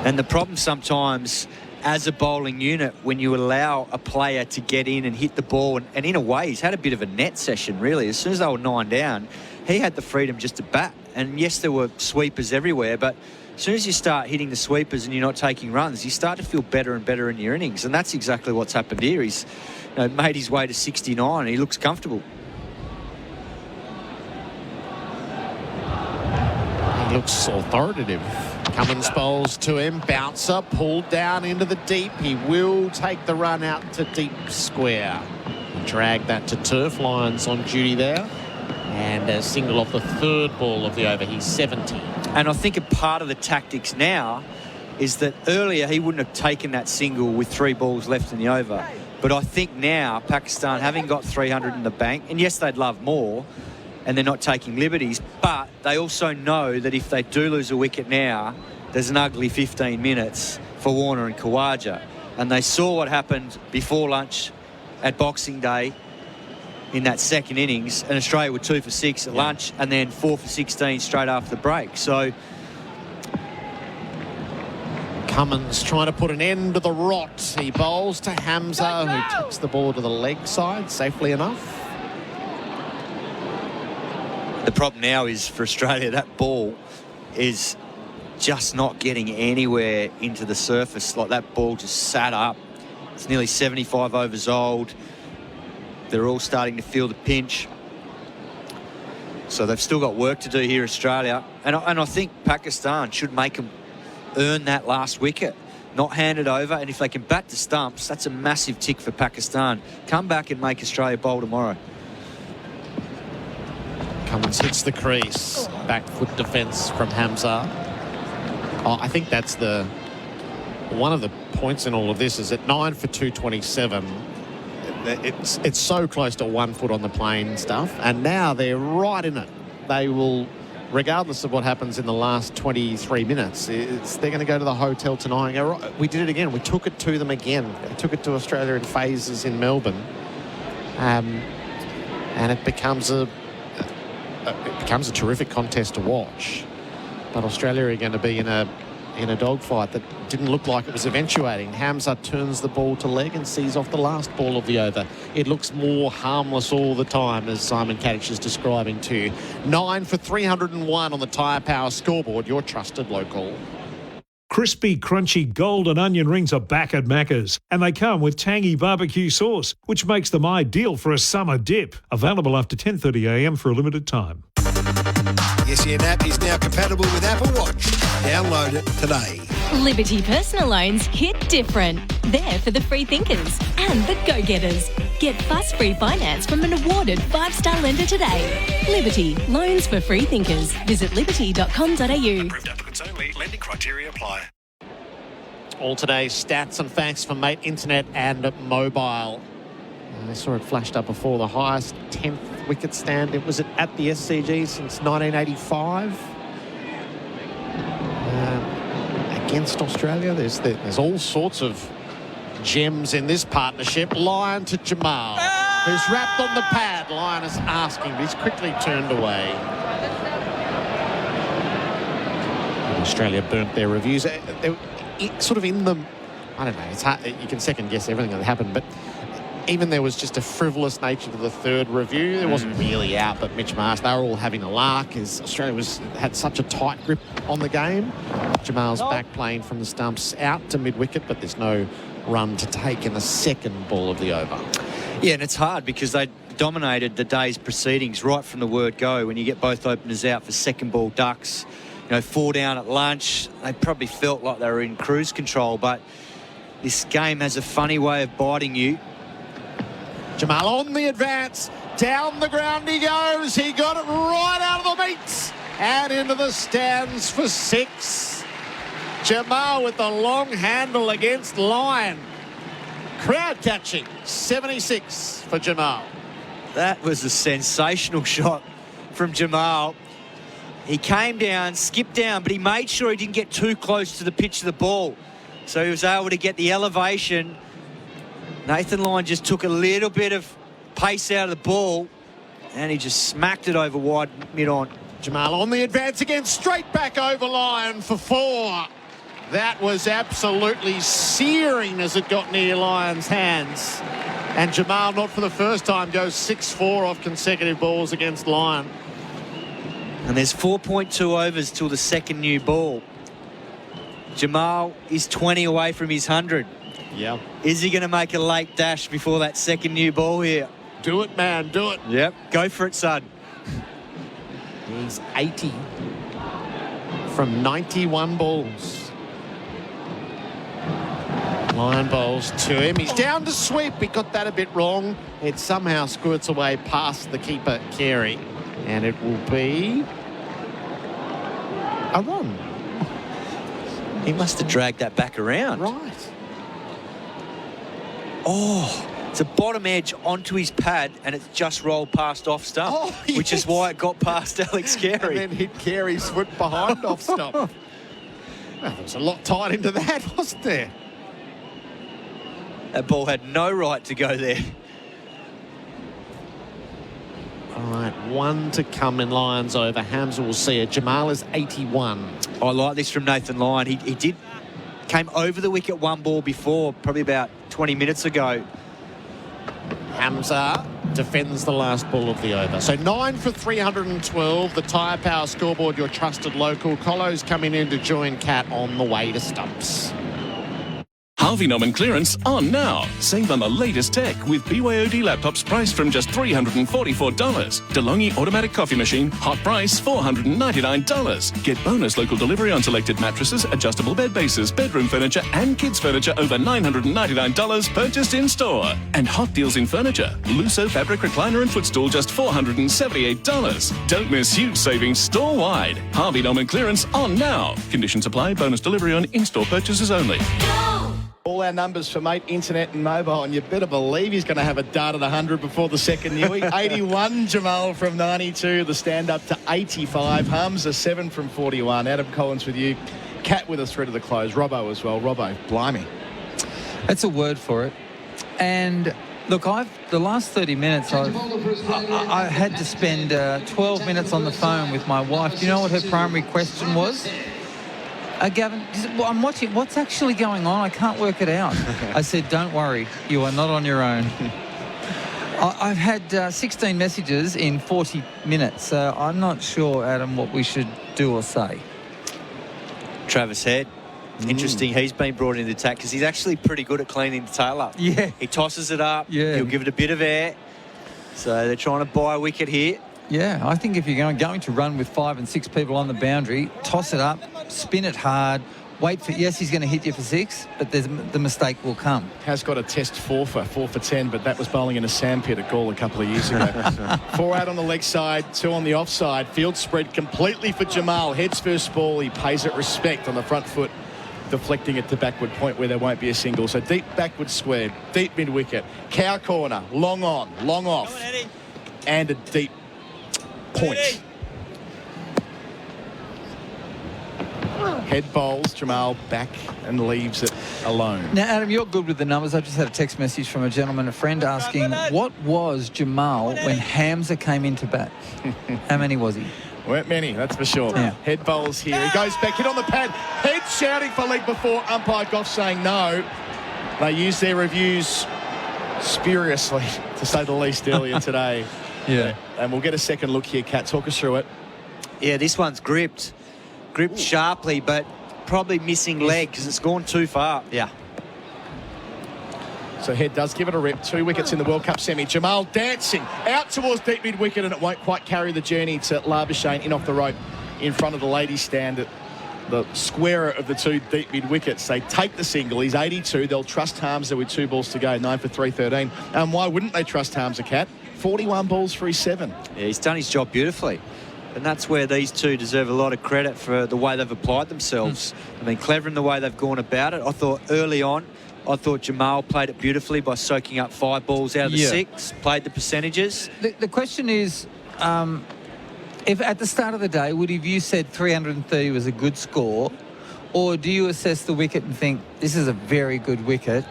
And the problem sometimes as a bowling unit, when you allow a player to get in and hit the ball, and in a way he's had a bit of a net session really. As soon as they were 9 down, he had the freedom just to bat. And yes, there were sweepers everywhere, but as soon as you start hitting the sweepers and you're not taking runs, you start to feel better and better in your innings. And that's exactly what's happened here. He's made his way to 69. He looks comfortable. He looks authoritative. Cummins bowls to him. Bouncer pulled down into the deep. He will take the run out to deep square. Drag that to turf. Lions on duty there. And a single off the 3rd ball of the over. He's 70. And I think a part of the tactics now is that earlier he wouldn't have taken that single with 3 balls left in the over. But I think now Pakistan, having got 300 in the bank, and yes, they'd love more, and they're not taking liberties, but they also know that if they do lose a wicket now, there's an ugly 15 minutes for Warner and Khawaja. And they saw what happened before lunch at Boxing Day in that second innings, and Australia were 2 for 6 at lunch and then 4 for 16 straight after the break. So Cummins trying to put an end to the rot. He bowls to Hamza, who takes the ball to the leg side safely enough. the problem now is for Australia, that ball is just not getting anywhere into the surface. Like, that ball just sat up. It's nearly 75 overs old. They're all starting to feel the pinch. So they've still got work to do here, Australia. And I think Pakistan should make them earn that last wicket, not hand it over. And if they can bat the stumps, that's a massive tick for Pakistan. Come back and make Australia bowl tomorrow. Cummins hits the crease. Back foot defence from Hamza. Oh, I think that's one of the points in all of this is at 9 for 227. It's so close to 1 foot on the plane and stuff, and now they're right in it. They will, regardless of what happens in the last 23 minutes, they're going to go to the hotel tonight and go, right, we did it again. We took it to them again. We took it to Australia in phases in Melbourne. And it becomes a terrific contest to watch. But Australia are going to be in a dogfight that didn't look like it was eventuating. Hamza turns the ball to leg and sees off the last ball of the over. It looks more harmless all the time, as Simon Katich is describing to you. 9 for 301 on the Tyre Power scoreboard, your trusted local. Crispy, crunchy golden onion rings are back at Macca's, and they come with tangy barbecue sauce, which makes them ideal for a summer dip. Available after 10:30 a.m. for a limited time. The SEN app is now compatible with Apple Watch. Download it today. Liberty personal loans hit different. They're for the free thinkers and the go-getters. Get fuss-free finance from an awarded 5-star lender today. Liberty, loans for free thinkers. Visit liberty.com.au. Approved applicants only. Lending criteria apply. All today's stats and facts for Mate Internet and Mobile. I saw it flashed up before. The highest 10th wicket stand. It was at the SCG since 1985. Against Australia, there's all sorts of gems in this partnership. Lyon to Jamal, who's wrapped on the pad. Lyon is asking, but he's quickly turned away. And Australia burnt their reviews. They sort of in them. I don't know. It's hard. You can second guess everything that happened, but even there was just a frivolous nature to the third review. It wasn't really out, but Mitch Marsh, they were all having a lark as Australia had such a tight grip on the game. Jamal's back playing from the stumps out to mid-wicket, but there's no run to take in the second ball of the over. Yeah, and it's hard because they dominated the day's proceedings right from the word go. When you get both openers out for second ball ducks, 4 down at lunch, they probably felt like they were in cruise control, but this game has a funny way of biting you. Jamal on the advance, down the ground he goes. He got it right out of the meats and into the stands for 6. Jamal with the long handle against Lyon. Crowd catching, 76 for Jamal. That was a sensational shot from Jamal. He came down, skipped down, but he made sure he didn't get too close to the pitch of the ball. So he was able to get the elevation. Nathan Lyon just took a little bit of pace out of the ball and he just smacked it over wide mid-on. Jamal on the advance again, straight back over Lyon for 4. That was absolutely searing as it got near Lyon's hands. And Jamal, not for the first time, goes 6-4 off consecutive balls against Lyon. And there's 4.2 overs till the second new ball. Jamal is 20 away from his 100. Yeah. Is he going to make a late dash before that second new ball here? Do it, man. Do it. Yep. Go for it, son. He's 80 from 91 balls. Lyon bowls to him. He's down to sweep. He got that a bit wrong. It somehow squirts away past the keeper, Carey. And it will be a run. He must have dragged that back around. Right. Oh, it's a bottom edge onto his pad and it's just rolled past off stump, which is why it got past Alex Carey. And then hit Carey's foot behind off stump. Well, there was a lot tied into that, wasn't there? That ball had no right to go there. All right, 1 to come in Lyons over. Hamza will see it. Jamal is 81. I like this from Nathan Lyon. He came over the wicket one ball before, probably about 20 minutes ago. Hamza defends the last ball of the over. So 9 for 312. The Tyre Power scoreboard, your trusted local. Colo's coming in to join Kat on the way to stumps. Harvey Norman clearance on now. Save on the latest tech with BYOD laptops priced from just $344. DeLonghi automatic coffee machine, hot price $499. Get bonus local delivery on selected mattresses, adjustable bed bases, bedroom furniture and kids furniture over $999 purchased in store. And hot deals in furniture. Lusso fabric recliner and footstool just $478. Don't miss huge savings store-wide. Harvey Norman clearance on now. Conditions apply. Bonus delivery on in-store purchases only. All our numbers for Mate Internet and Mobile, and you better believe he's going to have a dart at 100 before the second Newey. 81, Jamal from 92, the stand-up to 85. Hamza, 7 from 41. Adam Collins with you. Cat with us through to the close. Robbo as well. Robbo, blimey. That's a word for it. And look, the last 30 minutes, I had to spend 12 minutes on the phone with my wife. Do you know what her primary question was? Gavin, I'm watching. What's actually going on? I can't work it out. I said, don't worry. You are not on your own. I've had 16 messages in 40 minutes. So I'm not sure, Adam, what we should do or say. Travis Head. Interesting. He's been brought into the attack because he's actually pretty good at cleaning the tail up. Yeah. He tosses it up. Yeah. He'll give it a bit of air. So they're trying to buy a wicket here. Yeah, I think if you're going to run with 5 and 6 people on the boundary, toss it up, spin it hard, wait for... Yes, he's going to hit you for 6, but the mistake will come. Has got a test 4 for 10, but that was bowling in a sandpit at Gaul a couple of years ago. 4 out on the leg side, 2 on the offside. Field spread completely for Jamal. Heads first ball. He pays it respect on the front foot, deflecting it to backward point where there won't be a single. So deep backward square, deep mid-wicket. Cow corner, long on, long off. And a deep point. Head bowls, Jamal back and leaves it alone. Now, Adam, you're good with the numbers. I just had a text message from a gentleman, a friend, asking what was Jamal when Hamza came into bat? How many was he? Weren't many, that's for sure. Yeah. Head bowls here. He goes back, hit on the pad. Head shouting for leg before. Umpire Goff saying no. They used their reviews spuriously, to say the least, earlier today. Yeah. And we'll get a second look here, Kat. Talk us through it. Yeah, this one's gripped. Gripped sharply, but probably missing leg because it's gone too far. Yeah. So Head does give it a rip. 2 wickets in the World Cup semi. Jamal dancing out towards deep mid-wicket, and it won't quite carry the journey to Labuschagne in off the rope in front of the ladies' stand at the squarer of the 2 deep mid-wickets. They take the single. He's 82. They'll trust Hamza with 2 balls to go, 9 for 313. And why wouldn't they trust Hamza, Cat? 41 balls for his 7. Yeah, he's done his job beautifully. And that's where these two deserve a lot of credit for the way they've applied themselves. I mean, clever in the way they've gone about it. I thought early on, Jamal played it beautifully by soaking up 5 balls out of the 6, played the percentages. The question is, if at the start of the day, would have you said 330 was a good score, or do you assess the wicket and think, this is a very good wicket,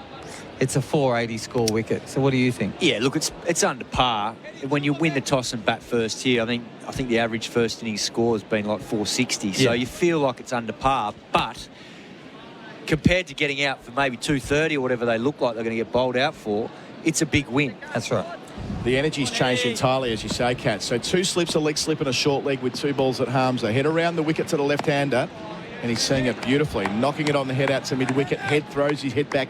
it's a 480 score wicket? So what do you think? Yeah, look, it's under par. When you win the toss and bat first here, I think the average first innings score has been like 460. So you feel like it's under par, but compared to getting out for maybe 230 or whatever they look like they're going to get bowled out for, it's a big win. That's right. The energy's changed entirely, as you say, Kat. So 2 slips, a leg slip and a short leg with 2 balls at Hamza. Head around the wicket to the left-hander, and he's seeing it beautifully. Knocking it on the head out to mid-wicket. Head throws his head back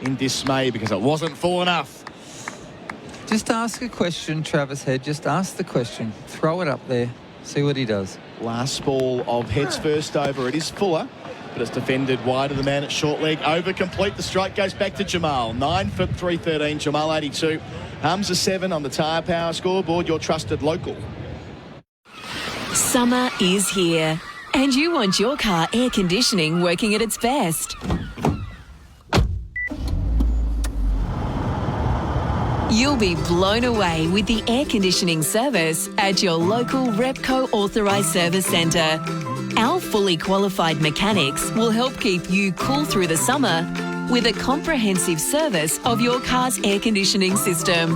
in dismay because it wasn't full enough. Just ask a question, Travis Head. Just ask the question. Throw it up there. See what he does. Last ball of Head's first over. It is fuller, but it's defended wide of the man at short leg. Over complete. The strike goes back to Jamal. 9 for 313. Jamal 82. Hamza 7 on the Tyre Power scoreboard. Your trusted local. Summer is here, and you want your car air conditioning working at its best. You'll be blown away with the air conditioning service at your local Repco authorised service centre. Our fully qualified mechanics will help keep you cool through the summer with a comprehensive service of your car's air conditioning system.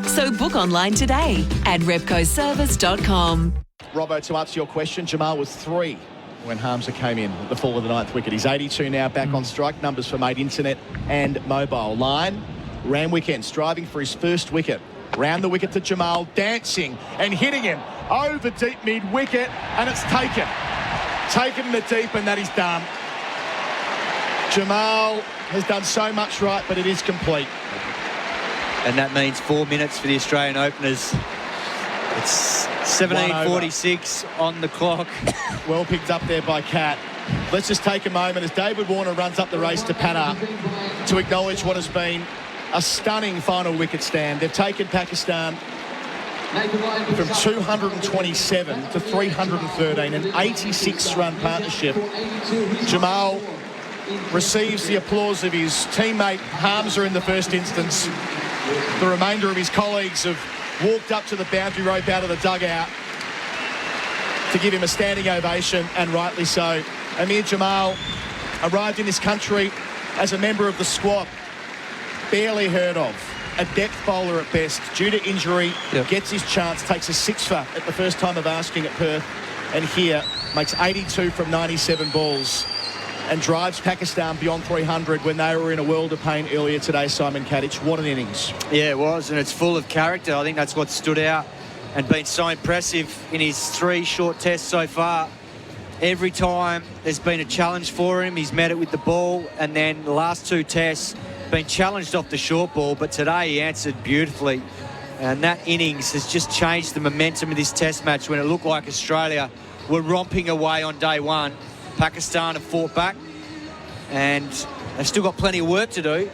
So book online today at repcoservice.com. Robbo, to answer your question, Jamal was 3 when Hamza came in at the fall of the 9th wicket. He's 82 now, back on strike. Numbers for Mate Internet and Mobile. Line, Ram Weekend, striving for his first wicket. Round the wicket to Jamal, dancing and hitting him over deep mid-wicket, and it's taken. Taken in the deep, and that is done. Jamal has done so much right, but it is complete. And that means 4 minutes for the Australian openers. It's 17:46 on the clock. Well picked up there by Kat. Let's just take a moment as David Warner runs up the race to pad up to acknowledge what has been a stunning final wicket stand. They've taken Pakistan from 227 to 313, an 86-run partnership. Jamal receives the applause of his teammate Hamza in the first instance. The remainder of his colleagues have walked up to the boundary rope out of the dugout to give him a standing ovation, and rightly so. Amir Jamal arrived in this country as a member of the squad, barely heard of, a depth bowler at best, due to injury, gets his chance, takes a six-for at the first time of asking at Perth, and here makes 82 from 97 balls and drives Pakistan beyond 300 when they were in a world of pain earlier today. Simon Katich, what an innings. Yeah, it was, and it's full of character. I think that's what stood out and been so impressive in his 3 short tests so far. Every time there's been a challenge for him, he's met it with the ball, and then the last 2 tests been challenged off the short ball, but today he answered beautifully. And that innings has just changed the momentum of this test match when it looked like Australia were romping away on day one. Pakistan have fought back, and they've still got plenty of work to do,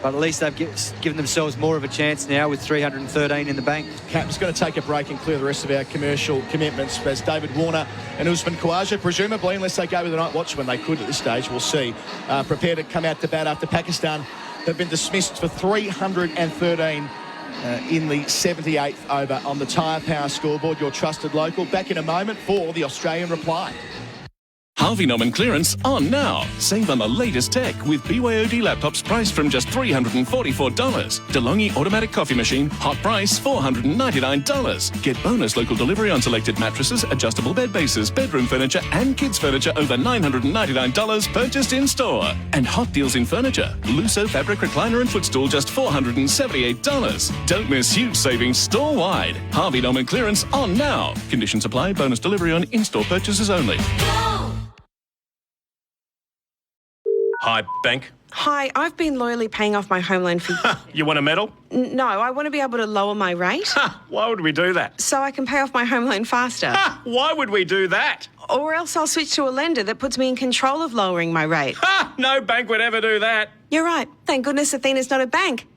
but at least they've given themselves more of a chance now with 313 in the bank. Cap's going to take a break and clear the rest of our commercial commitments as David Warner and Usman Khawaja, presumably, unless they go with the night watch when they could at this stage, we'll see, prepare to come out to bat after Pakistan have been dismissed for 313 in the 78th over on the Tyre Power scoreboard. Your trusted local. Back in a moment for the Australian reply. Harvey Norman clearance on now. Save on the latest tech with BYOD laptops priced from just $344. DeLonghi automatic coffee machine, hot price $499. Get bonus local delivery on selected mattresses, adjustable bed bases, bedroom furniture and kids furniture over $999 purchased in store. And hot deals in furniture. Lusso fabric recliner and footstool just $478. Don't miss huge savings store-wide. Harvey Norman clearance on now. Conditions apply. Bonus delivery on in-store purchases only. Hi, bank. Hi, I've been loyally paying off my home loan for... You want a medal? No, I want to be able to lower my rate. Why would we do that? So I can pay off my home loan faster. Why would we do that? Or else I'll switch to a lender that puts me in control of lowering my rate. No bank would ever do that. You're right. Thank goodness Athena's not a bank.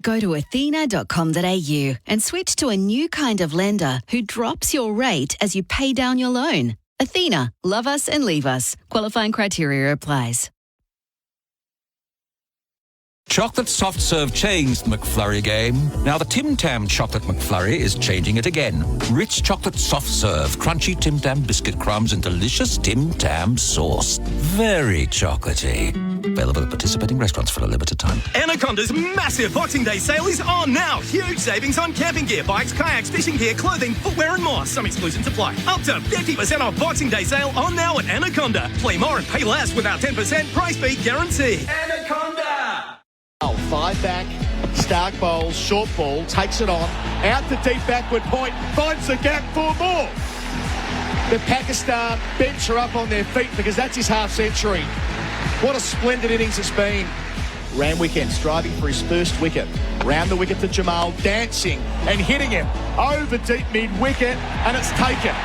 Go to athena.com.au and switch to a new kind of lender who drops your rate as you pay down your loan. Athena, love us and leave us. Qualifying criteria applies. Chocolate soft serve changed the McFlurry game. Now the Tim Tam Chocolate McFlurry is changing it again. Rich chocolate soft serve, crunchy Tim Tam biscuit crumbs and delicious Tim Tam sauce. Very chocolatey. Available at participating restaurants for a limited time. Anaconda's massive Boxing Day sale is on now. Huge savings on camping gear, bikes, kayaks, fishing gear, clothing, footwear and more. Some exclusions apply. Up to 50% off Boxing Day sale on now at Anaconda. Play more and pay less with our 10% price beat guarantee. Anaconda! 5 back, Stark bowls, short ball, takes it on, out to deep backward point, finds the gap for more. The Pakistan bench are up on their feet because that's his half century. What a splendid innings it's been. Ram Weekend striving for his first wicket. Round the wicket to Jamal, dancing and hitting him over deep mid-wicket, and it's taken.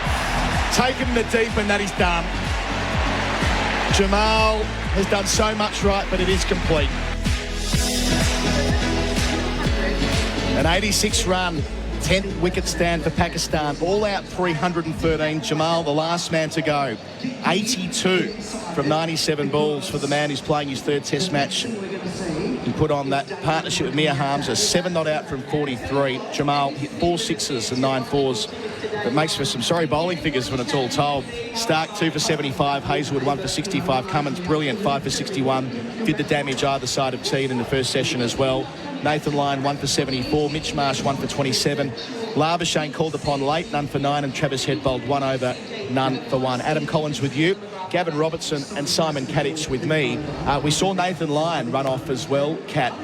Taken in the deep, and that is done. Jamal has done so much right, but it is complete. An 86-run, 10-wicket stand for Pakistan. All out 313. Jamal, the last man to go. 82 from 97 balls for the man who's playing his 3rd test match. He put on that partnership with Mir Hamza. 7 not out from 43. Jamal hit 4 sixes and 9 fours. It makes for some sorry bowling figures when it's all told. Stark 2 for 75, Hazelwood 1 for 65, Cummins brilliant 5 for 61. Did the damage either side of Teed in the first session as well. Nathan Lyon 1 for 74, Mitch Marsh 1 for 27. Labuschagne called upon late, none for 9, and Travis Head bowled 1 over, none for 1. Adam Collins with you, Gavin Robertson and Simon Katich with me. We saw Nathan Lyon run off as well, Kat.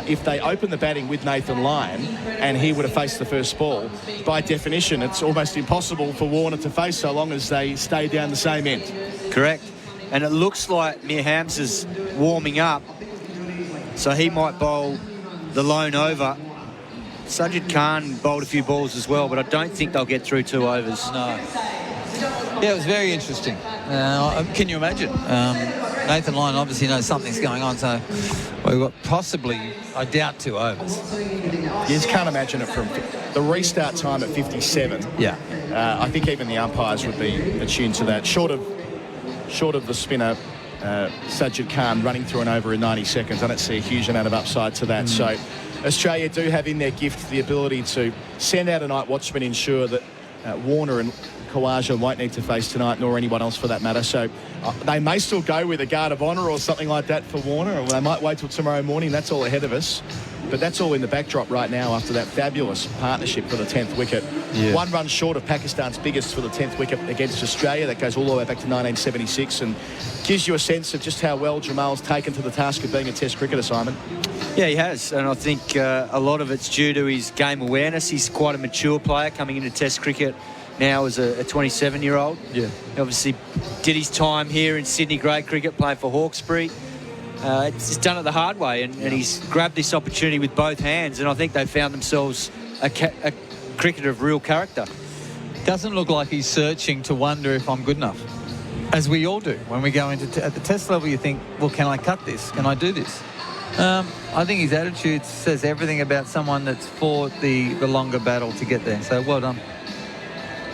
If they open the batting with Nathan Lyon and he would have faced the first ball, by definition it's almost impossible for Warner to face so long as they stay down the same end. Correct. And it looks like Mir Hamza's warming up. So he might bowl the lone over. Sajid Khan bowled a few balls as well, but I don't think they'll get through 2 overs. No. Yeah, it was very interesting. Can you imagine? Nathan Lyon obviously knows something's going on, so we've got possibly, I doubt, 2 overs. You just can't imagine it from the restart time at 57. Yeah. I think even the umpires would be attuned to that. Short of the spinner, Sajid Khan running through an over in 90 seconds, I don't see a huge amount of upside to that. So Australia do have in their gift the ability to send out a night watchman, ensure that Warner and Khawaja won't need to face tonight, nor anyone else for that matter. So they may still go with a guard of honour or something like that for Warner, or they might wait till tomorrow morning. That's all ahead of us. But that's all in the backdrop right now after that fabulous partnership for the 10th wicket. Yeah. 1 run short of Pakistan's biggest for the 10th wicket against Australia. That goes all the way back to 1976 and gives you a sense of just how well Jamal's taken to the task of being a Test cricketer, Simon. Yeah, he has. And I think a lot of it's due to his game awareness. He's quite a mature player coming into Test cricket now as a 27-year-old. Yeah. He obviously did his time here in Sydney grade cricket, playing for Hawkesbury. He's done it the hard way, and he's grabbed this opportunity with both hands, and I think they found themselves a cricketer of real character. Doesn't look like he's searching to wonder if I'm good enough, as we all do. When we go into at the Test level, you think, well, can I cut this? Can I do this? I think his attitude says everything about someone that's fought the longer battle to get there. So well done.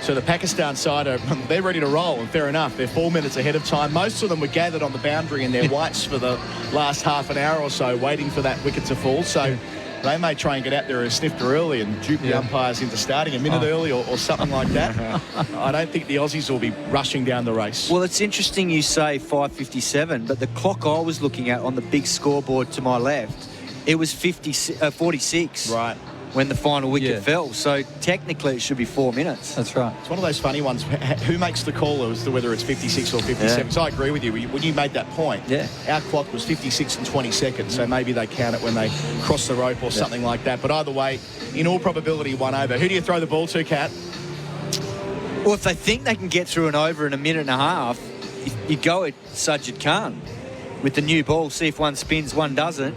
So the Pakistan side, they're ready to roll, and fair enough. They're 4 minutes ahead of time. Most of them were gathered on the boundary in their whites for the last half an hour or so, waiting for that wicket to fall. So they may try and get out there a snifter early and dupe the umpires into starting a minute early or something like that. I don't think the Aussies will be rushing down the race. Well, it's interesting you say 5:57, but the clock I was looking at on the big scoreboard to my left, it was 46. Right. When the final wicket fell. So technically it should be 4 minutes. That's right. It's one of those funny ones. Who makes the call as to whether it's 56 or 57? So I agree with you. When you made that point, our clock was 56 and 20 seconds, so maybe they count it when they cross the rope or something like that. But either way, in all probability, 1 over. Who do you throw the ball to, Kat? Well, if they think they can get through an over in a minute and a half, you go at Sajid Khan with the new ball, see if one spins, one doesn't.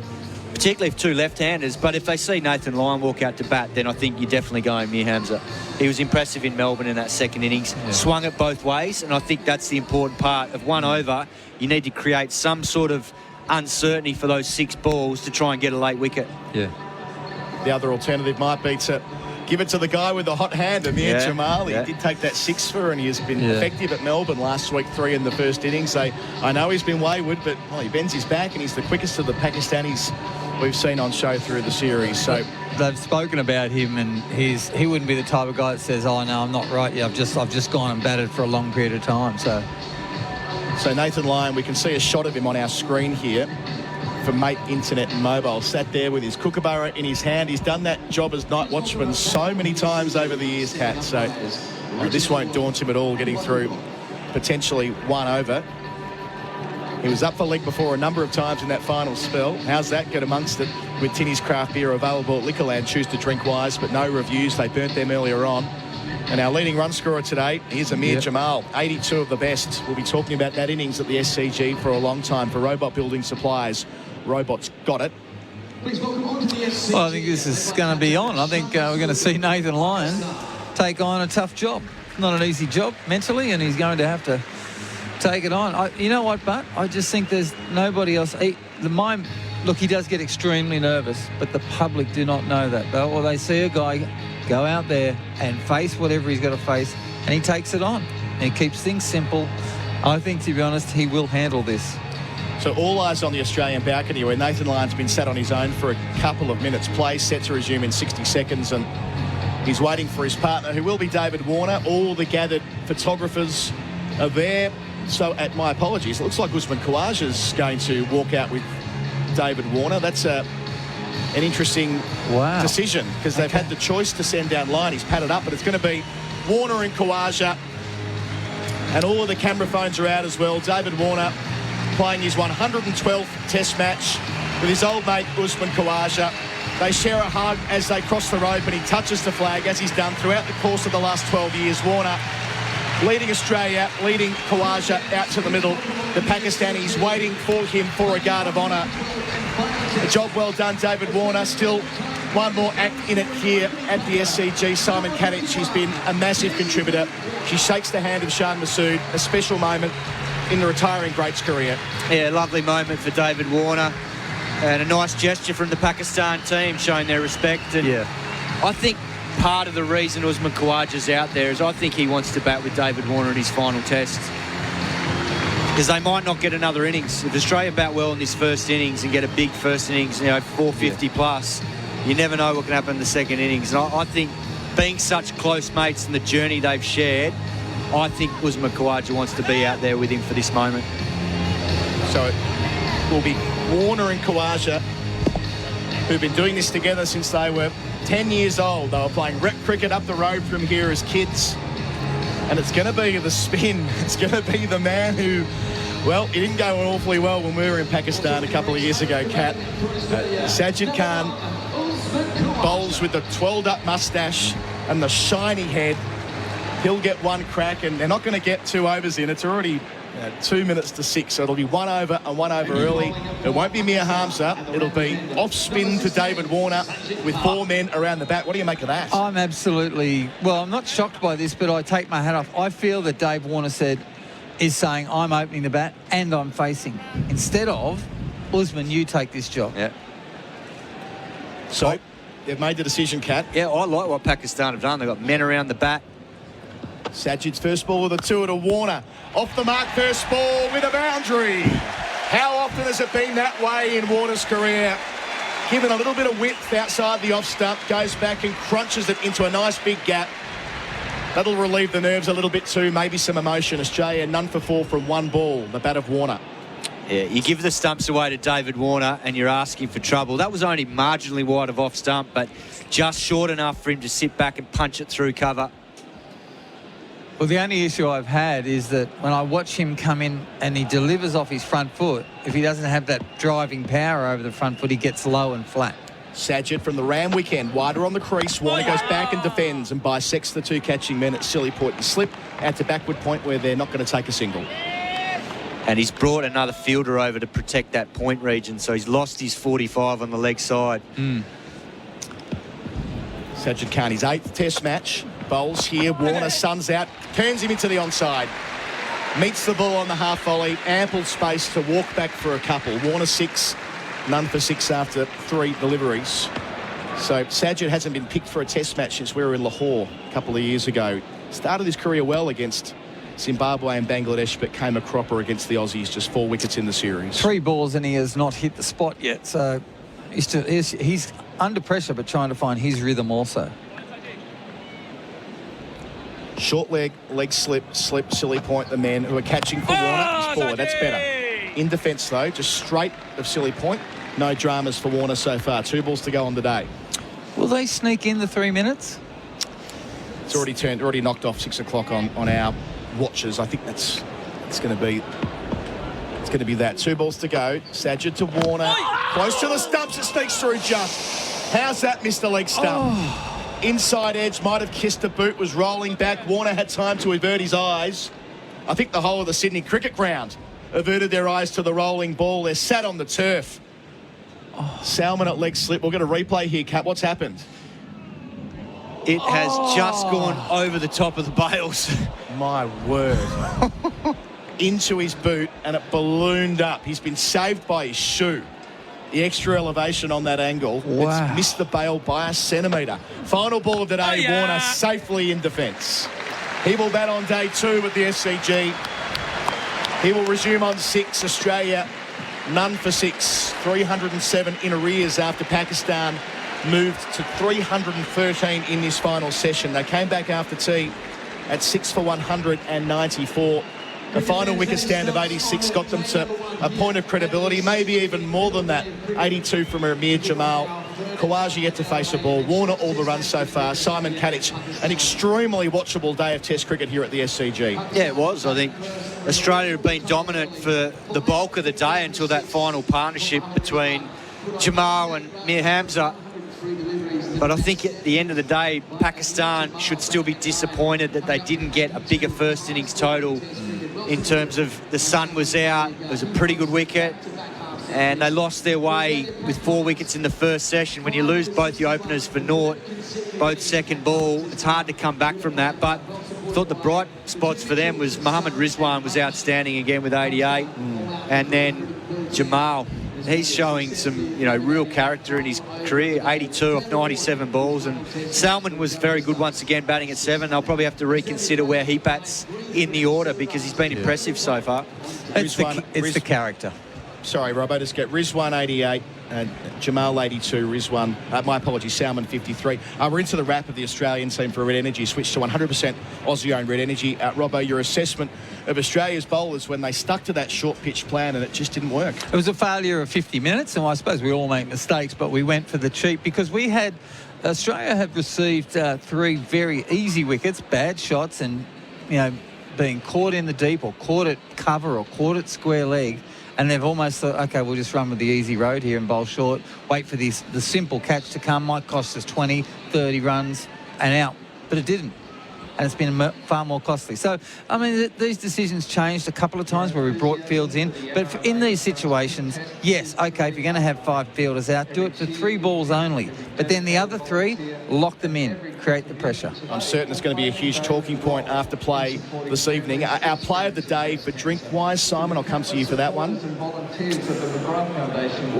Particularly if 2 left-handers, but if they see Nathan Lyon walk out to bat, then I think you're definitely going Mir Hamza. He was impressive in Melbourne in that second innings, swung it both ways, and I think that's the important part of 1 over. You need to create some sort of uncertainty for those 6 balls to try and get a late wicket. Yeah. The other alternative might be to give it to the guy with the hot hand, Amir Jamal. He did take that 6 for, and he has been effective at Melbourne last week, 3 in the first innings. I know he's been wayward, but he bends his back, and he's the quickest of the Pakistanis we've seen on show through the series. So they've spoken about him, and he wouldn't be the type of guy that says, "Oh no, I'm not right yet. I've just gone and batted for a long period of time." So Nathan Lyon, we can see a shot of him on our screen here for Mate Internet and Mobile, sat there with his kookaburra in his hand. He's done that job as night watchman so many times over the years, Kat. So this won't daunt him at all, getting through potentially 1 over. He was up for leg before a number of times in that final spell. How's that? Get amongst it with Tinny's craft beer available at Liquorland. Choose to drink wise, but no reviews. They burnt them earlier on. And our leading run scorer today is Amir Jamal, 82 of the best. We'll be talking about that innings at the SCG for a long time for Robot Building Supplies. Robots got it. Well, I think this is going to be on. I think we're going to see Nathan Lyon take on a tough job. Not an easy job mentally, and he's going to have to take it on. You know what, but I just think there's nobody else. Look, he does get extremely nervous, but the public do not know that. Well, they see a guy go out there and face whatever he's got to face, and he takes it on. And he keeps things simple. I think, to be honest, he will handle this. So all eyes on the Australian balcony, where Nathan Lyon's been sat on his own for a couple of minutes. Play set to resume in 60 seconds, and he's waiting for his partner, who will be David Warner. All the gathered photographers are there. So, at my apologies, it looks like Usman Khawaja's going to walk out with David Warner. That's an interesting decision, because they've had the choice to send down Lyon. He's padded up, but it's going to be Warner and Khawaja. And all of the camera phones are out as well. David Warner playing his 112th Test match with his old mate Usman Khawaja. They share a hug as they cross the rope, and he touches the flag, as he's done throughout the course of the last 12 years. Warner leading Australia, leading Khawaja out to the middle. The Pakistanis waiting for him for a guard of honour. A job well done, David Warner. Still one more act in it here at the SCG. Simon Katich, she's been a massive contributor. She shakes the hand of Shan Masood, a special moment in the retiring greats career. Yeah, lovely moment for David Warner. And a nice gesture from the Pakistan team showing their respect. And I think part of the reason Usman Khawaja's out there is I think he wants to bat with David Warner in his final test. Because they might not get another innings. If Australia bat well in this first innings and get a big first innings, 450 plus, you never know what can happen in the second innings. And I think being such close mates and the journey they've shared, I think Usman Khawaja wants to be out there with him for this moment. So it will be Warner and Khawaja, who've been doing this together since they were 10 years old. They were playing rep cricket up the road from here as kids. And it's going to be the spin. It's going to be the man who, well, it didn't go awfully well when we were in Pakistan a couple of years ago, Kat. Sajid Khan bowls with the twirled-up moustache and the shiny head. He'll get one crack, and they're not going to get 2 overs in. It's already 2 minutes to 6, so it'll be 1 over and 1 over early. It won't be Mir Hamza. It'll be off spin to David Warner with 4 men around the bat. What do you make of that? I'm absolutely... Well, I'm not shocked by this, but I take my hat off. I feel that Dave Warner is saying, I'm opening the bat and I'm facing. Instead of, Usman, you take this job. Yeah. So, they've made the decision, Kat. Yeah, I like what Pakistan have done. They've got men around the bat. Sajid's first ball with a 2 to Warner. Off the mark, first ball with a boundary. How often has it been that way in Warner's career? Given a little bit of width outside the off stump, goes back and crunches it into a nice big gap. That'll relieve the nerves a little bit too, maybe some emotion. Australia none for 4 from 1 ball, the bat of Warner. Yeah, you give the stumps away to David Warner and you're asking for trouble. That was only marginally wide of off stump, but just short enough for him to sit back and punch it through cover. Well, the only issue I've had is that when I watch him come in and he delivers off his front foot, if he doesn't have that driving power over the front foot, he gets low and flat. Sajid from the Ram weekend, wider on the crease. Warner goes back and defends and bisects the 2 catching men at silly point and slip out to backward point where they're not going to take a single. And he's brought another fielder over to protect that point region, so he's lost his 45 on the leg side. Sajid Khan, his 8th test match. Bowls here, Warner suns out, turns him into the onside. Meets the ball on the half volley, ample space to walk back for a couple. Warner 6, none for 6 after 3 deliveries. So Sajid hasn't been picked for a test match since we were in Lahore a couple of years ago. Started his career well against Zimbabwe and Bangladesh, but came a cropper against the Aussies, just 4 wickets in the series. 3 balls and he has not hit the spot yet, so he's under pressure but trying to find his rhythm also. Short leg slip, silly point, the men who are catching for Warner. He's forward, that's better. In defence though, just straight of silly point. No dramas for Warner so far. 2 balls to go on the day. Will they sneak in the 3 minutes? It's already knocked off 6 o'clock on our watches. I think it's going to be that. 2 balls to go. Sajid to Warner. Close to the stumps, it sneaks through just. How's that missed the leg stump? Inside edge, might have kissed the boot, was rolling back. Warner had time to avert his eyes. I think the whole of the Sydney cricket ground averted their eyes to the rolling ball. They're sat on the turf. Salmon at leg slip. We'll get a replay here, Kat. What's happened? It has just gone over the top of the bails. My word. Into his boot, and it ballooned up. He's been saved by his shoe. The extra elevation on that angle. Wow. It's missed the bail by a centimetre. Final ball of the day, Warner safely in defence. He will bat on day 2 with the SCG. He will resume on 6. Australia, none for 6. 307 in arrears after Pakistan moved to 313 in this final session. They came back after tea at 6 for 194. The final wicket stand of 86 got them to a point of credibility, maybe even more than that. 82 from Amir Jamal. Khawaja yet to face a ball. Warner all the runs so far. Simon Katich, an extremely watchable day of Test cricket here at the SCG. Yeah, it was. I think Australia have been dominant for the bulk of the day until that final partnership between Jamal and Mir Hamza. But I think at the end of the day, Pakistan should still be disappointed that they didn't get a bigger first innings total in terms of the sun was out. It was a pretty good wicket. and they lost their way with 4 wickets in the first session. When you lose both your openers for naught, both second ball, it's hard to come back from that. But I thought the bright spots for them was Mohammad Rizwan was outstanding again with 88, and then Jamal. He's showing some, real character in his career. 82 off 97 balls, and Salmon was very good once again, batting at 7. They'll probably have to reconsider where he bats in the order because he's been impressive so far. It's the character. Sorry, Robbo, just get Rizwan 88, Jamal 82, Rizwan, my apologies, Salmon 53. We're into the wrap of the Australian team for Red Energy, switched to 100% Aussie-owned Red Energy. Robbo, your assessment of Australia's bowlers when they stuck to that short pitch plan and it just didn't work? It was a failure of 50 minutes, and I suppose we all make mistakes, but we went for the cheap because Australia had received 3 very easy wickets, bad shots, and, being caught in the deep or caught at cover or caught at square leg. And they've almost thought, OK, we'll just run with the easy road here and bowl short, wait for the simple catch to come, might cost us 20, 30 runs and out. But it didn't. And it's been far more costly. So, I mean, these decisions changed a couple of times where we brought fields in. But in these situations, yes, OK, if you're going to have 5 fielders out, do it for 3 balls only. But then the other 3, lock them in, create the pressure. I'm certain it's going to be a huge talking point after play this evening. Our player of the day for drink-wise, Simon, I'll come to you for that one.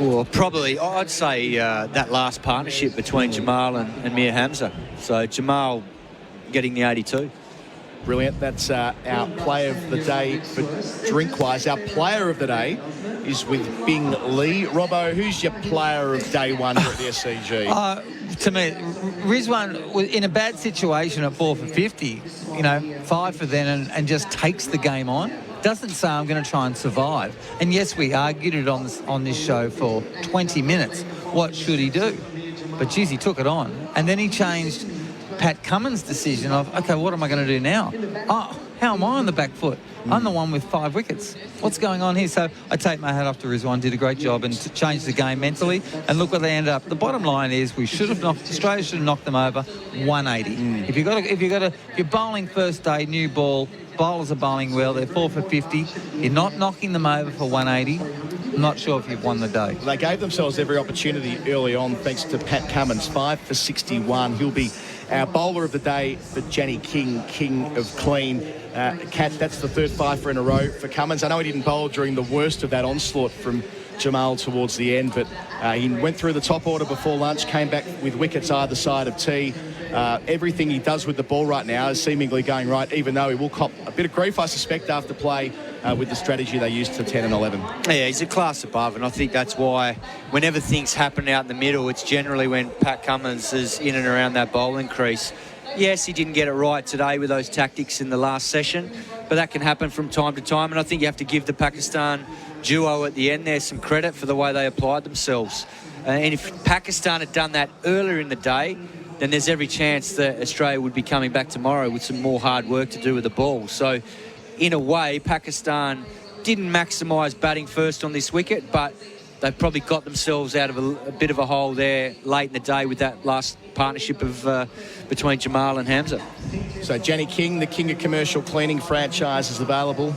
Well, probably, I'd say that last partnership between Jamal and Mir Hamza. So Jamal getting the 82. Brilliant. That's our player of the day for drink-wise. Our player of the day is with Bing Lee. Robbo, who's your player of day one here at the SCG? To me, Rizwan was in a bad situation at 4 for 50, 5 for then, and just takes the game on. Doesn't say I'm going to try and survive. And yes, we argued it on this show for 20 minutes. What should he do? But geez, he took it on. And then he changed Pat Cummins' decision of, OK, what am I going to do now? Oh, how am I on the back foot? I'm the one with 5 wickets. What's going on here? So I take my hat off to Rizwan, did a great job and to change the game mentally. And look where they ended up. The bottom line is Australia should have knocked them over 180. If you're bowling first day, new ball, bowlers are bowling well, they're 4 for 50. You're not knocking them over for 180. I'm not sure if you've won the day. They gave themselves every opportunity early on, thanks to Pat Cummins, 5 for 61. He'll be our bowler of the day for Jenny King, king of clean. Kat, that's the 3rd 5 in a row for Cummins. I know he didn't bowl during the worst of that onslaught from Jamal towards the end, but he went through the top order before lunch, came back with wickets either side of tee. Everything he does with the ball right now is seemingly going right, even though he will cop a bit of grief, I suspect, after play with the strategy they used to 10 and 11. Yeah, he's a class above, and I think that's why whenever things happen out in the middle, it's generally when Pat Cummins is in and around that bowling crease. Yes, he didn't get it right today with those tactics in the last session, but that can happen from time to time, and I think you have to give the Pakistan duo at the end there some credit for the way they applied themselves. And if Pakistan had done that earlier in the day, then there's every chance that Australia would be coming back tomorrow with some more hard work to do with the ball. So, in a way, Pakistan didn't maximise batting first on this wicket, but they've probably got themselves out of a bit of a hole there late in the day with that last partnership of between Jamal and Hamza. So Jenny King, the king of commercial cleaning franchise, is available.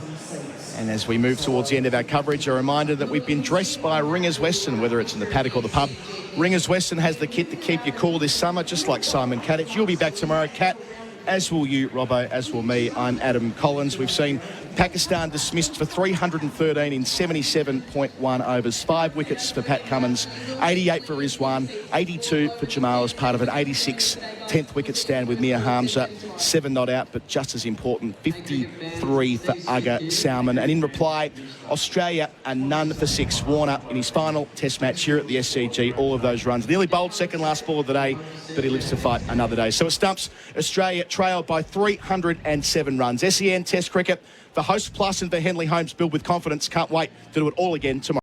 And as we move towards the end of our coverage, a reminder that we've been dressed by Ringers Western, whether it's in the paddock or the pub. Ringers Western has the kit to keep you cool this summer, just like Simon Katich. You'll be back tomorrow, Kat. As will you, Robbo, as will me. I'm Adam Collins. We've seen Pakistan dismissed for 313 in 77.1 overs. 5 wickets for Pat Cummins, 88 for Rizwan, 82 for Jamal as part of an 86 10th wicket stand with Mir Hamza. 7 not out, but just as important, 53 for Agha Salman. And in reply, Australia are none for 6. Warner in his final test match here at the SCG, all of those runs. Nearly bowled second last ball of the day, but he lives to fight another day. So it stumps Australia trailed by 307 runs. SEN Test Cricket for Host Plus and for Henley Holmes, build with confidence. Can't wait to do it all again tomorrow.